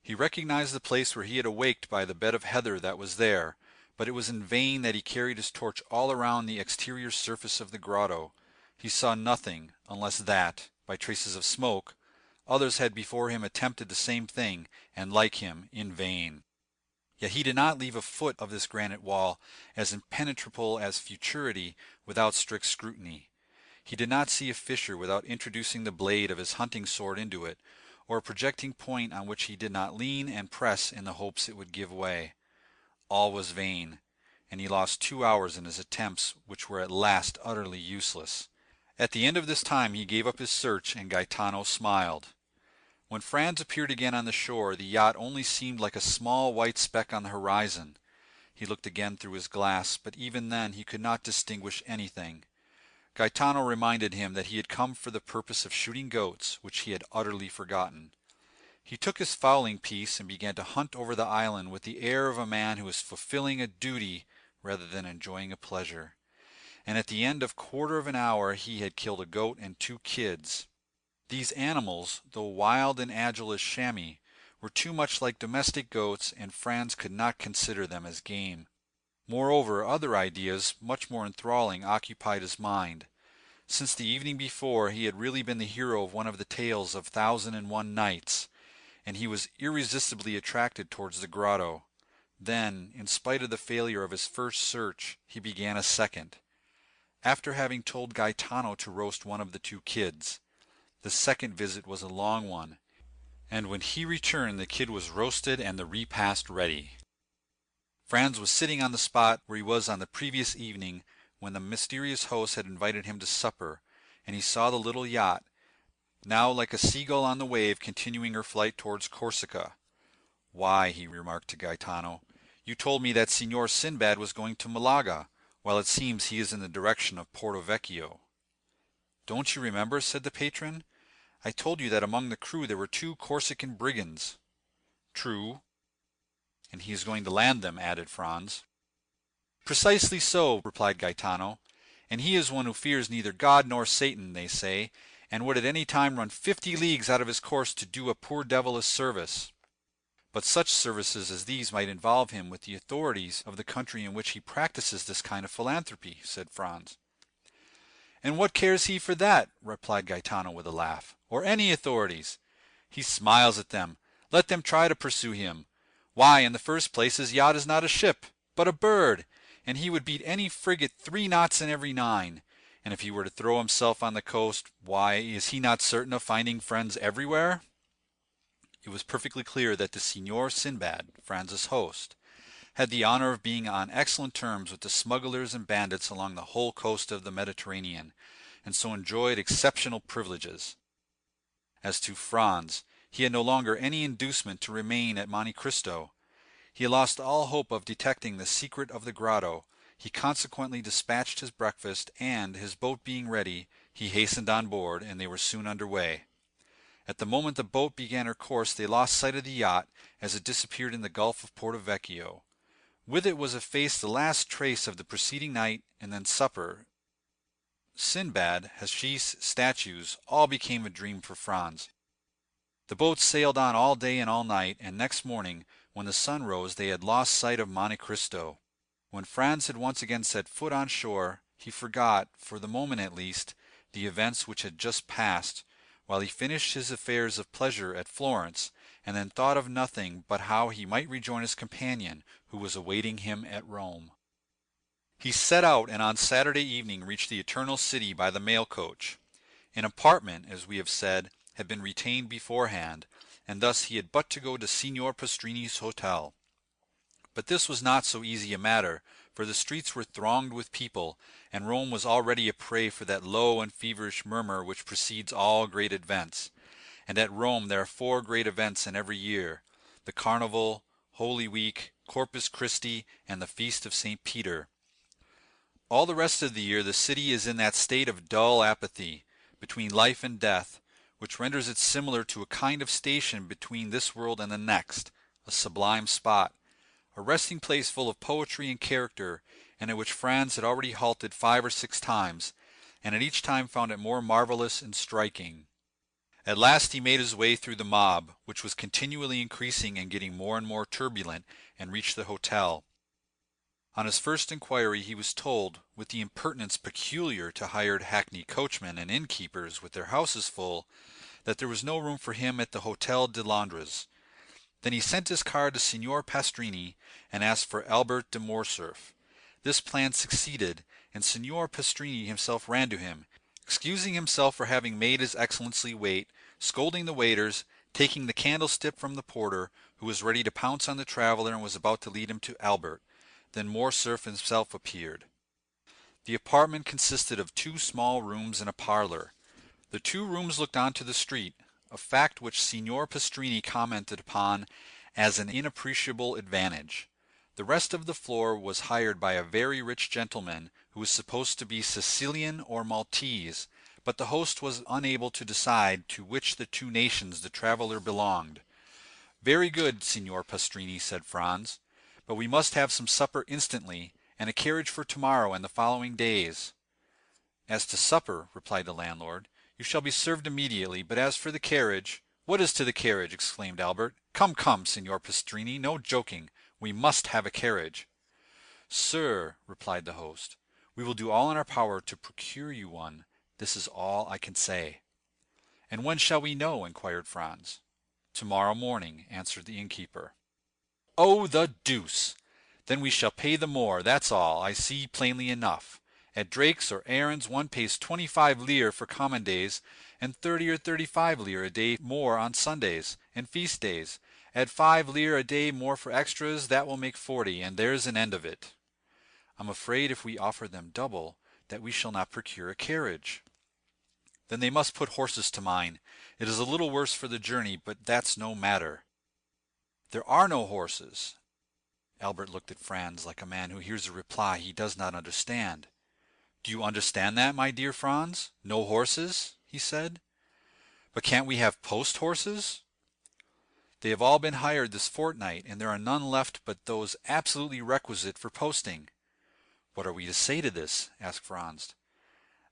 Speaker 17: He recognized the place where he had awaked by the bed of heather that was there, but it was in vain that he carried his torch all around the exterior surface of the grotto. He saw nothing, unless that, by traces of smoke, others had before him attempted the same thing, and like him, in vain. Yet he did not leave a foot of this granite wall as impenetrable as futurity without strict scrutiny. He did not see a fissure without introducing the blade of his hunting sword into it, or a projecting point on which he did not lean and press in the hopes it would give way. All was vain, and he lost 2 hours in his attempts, which were at last utterly useless. At the end of this time he gave up his search, and Gaetano smiled. When Franz appeared again on the shore, the yacht only seemed like a small white speck on the horizon. He looked again through his glass, but even then he could not distinguish anything. Gaetano reminded him that he had come for the purpose of shooting goats, which he had utterly forgotten. He took his fowling piece and began to hunt over the island with the air of a man who is fulfilling a duty rather than enjoying a pleasure. And at the end of quarter of an hour he had killed a goat and 2 kids. These animals, though wild and agile as chamois, were too much like domestic goats, and Franz could not consider them as game. Moreover, other ideas, much more enthralling, occupied his mind. Since the evening before, he had really been the hero of one of the tales of 1001 Nights, and he was irresistibly attracted towards the grotto. Then, in spite of the failure of his first search, he began a second. After having told Gaetano to roast one of the 2 kids, the second visit was a long one, and when he returned the kid was roasted and the repast ready. Franz was sitting on the spot where he was on the previous evening when the mysterious host had invited him to supper, and he saw the little yacht, now like a seagull on the wave, continuing her flight towards Corsica. "Why," he remarked to Gaetano, "you told me that Signor Sinbad was going to Malaga, while it seems he is in the direction of Porto Vecchio." "Don't you remember?" said the patron. "I told you that among the crew there were 2 Corsican brigands." "True." "And he is going to land them," added Franz. "Precisely so," replied Gaetano, "and he is one who fears neither God nor Satan, they say, and would at any time run 50 leagues out of his course to do a poor devil a service. But such services as these might involve him with the authorities of the country in which he practices this kind of philanthropy," said Franz. "And what cares he for that?" replied Gaetano with a laugh, "or any authorities? He smiles at them. Let them try to pursue him. Why, in the first place, his yacht is not a ship, but a bird, and he would beat any frigate 3 knots in every 9. And if he were to throw himself on the coast, why, is he not certain of finding friends everywhere?" It was perfectly clear that the Signor Sinbad, Franz's host, had the honor of being on excellent terms with the smugglers and bandits along the whole coast of the Mediterranean, and so enjoyed exceptional privileges. As to Franz, he had no longer any inducement to remain at Monte Cristo. He had lost all hope of detecting the secret of the grotto. He consequently dispatched his breakfast, and, his boat being ready, he hastened on board, and they were soon under way. At the moment the boat began her course they lost sight of the yacht as it disappeared in the Gulf of Porto Vecchio. With it was effaced the last trace of the preceding night, and then supper. Sinbad, hashish, statues, all became a dream for Franz. The boat sailed on all day and all night, and next morning, when the sun rose, they had lost sight of Monte Cristo. When Franz had once again set foot on shore, he forgot, for the moment at least, the events which had just passed, while he finished his affairs of pleasure at Florence, and then thought of nothing but how he might rejoin his companion, who was awaiting him at Rome. He set out, and on Saturday evening reached the Eternal City by the mail coach. An apartment, as we have said, had been retained beforehand, and thus he had but to go to Signor Pastrini's hotel. But this was not so easy a matter, for the streets were thronged with people, and Rome was already a prey for that low and feverish murmur which precedes all great events. And at Rome there are 4 great events in every year: the Carnival, Holy Week, Corpus Christi, and the Feast of St. Peter. All the rest of the year the city is in that state of dull apathy, between life and death, which renders it similar to a kind of station between this world and the next, a sublime spot, a resting place full of poetry and character, and at which Franz had already halted 5 or 6 times, and at each time found it more marvelous and striking. At last he made his way through the mob, which was continually increasing and getting more and more turbulent, and reached the hotel. On his first inquiry he was told, with the impertinence peculiar to hired hackney coachmen and innkeepers with their houses full, that there was no room for him at the Hotel de Londres. Then he sent his card to Signor Pastrini, and asked for Albert de Morcerf. This plan succeeded, and Signor Pastrini himself ran to him, excusing himself for having made his Excellency wait, scolding the waiters, taking the candlestick from the porter, who was ready to pounce on the traveller and was about to lead him to Albert. Then Morcerf himself appeared. The apartment consisted of 2 small rooms and a parlor. The 2 rooms looked onto the street, a fact which Signor Pastrini commented upon as an inappreciable advantage. The rest of the floor was hired by a very rich gentleman who was supposed to be Sicilian or Maltese, but the host was unable to decide to which the 2 nations the traveller belonged. Very good, Signor Pastrini, said Franz, but we must have some supper instantly, and a carriage for tomorrow and the following days. As to supper, replied the landlord, you shall be served immediately, but as for the carriage— What is to the carriage? Exclaimed Albert. Come, come, Signor Pastrini, no joking. We must have a carriage. Sir, replied the host, we will do all in our power to procure you one. This is all I can say. And when shall we know? Inquired Franz. Tomorrow morning, answered the innkeeper. Oh, the deuce! Then we shall pay the more, that's all, I see plainly enough. At Drake's or Aaron's one pays 25 lire for common days, and 30 or 35 lire a day more on Sundays and feast days. Add 5 lire a day more for extras, that will make 40, and there's an end of it. I'm afraid if we offer them double, that we shall not procure a carriage. Then they must put horses to mine. It is a little worse for the journey, but that's no matter. There are no horses. Albert looked at Franz like a man who hears a reply he does not understand. Do you understand that, my dear Franz? No horses? He said. But can't we have post horses? They have all been hired this fortnight, and there are none left but those absolutely requisite for posting. What are we to say to this? Asked Franz.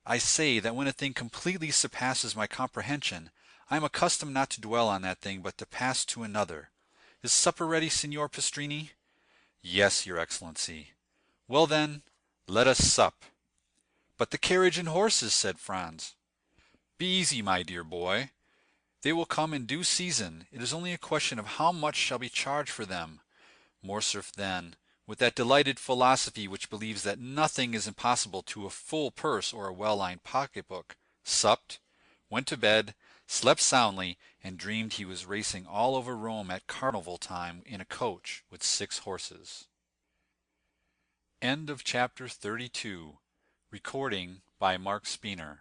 Speaker 17: I say that when a thing completely surpasses my comprehension, I am accustomed not to dwell on that thing, but to pass to another. Is supper ready, Signor Pastrini? Yes, your Excellency. Well then, let us sup. But the carriage and horses, said Franz. Be easy, my dear boy. They will come in due season. It is only a question of how much shall be charged for them. Morcerf, then, with that delighted philosophy which believes that nothing is impossible to a full purse or a well-lined pocketbook, supped, went to bed, slept soundly, and dreamed he was racing all over Rome at carnival time in a coach with 6 horses. End of chapter 32. Recording by Mark Speener.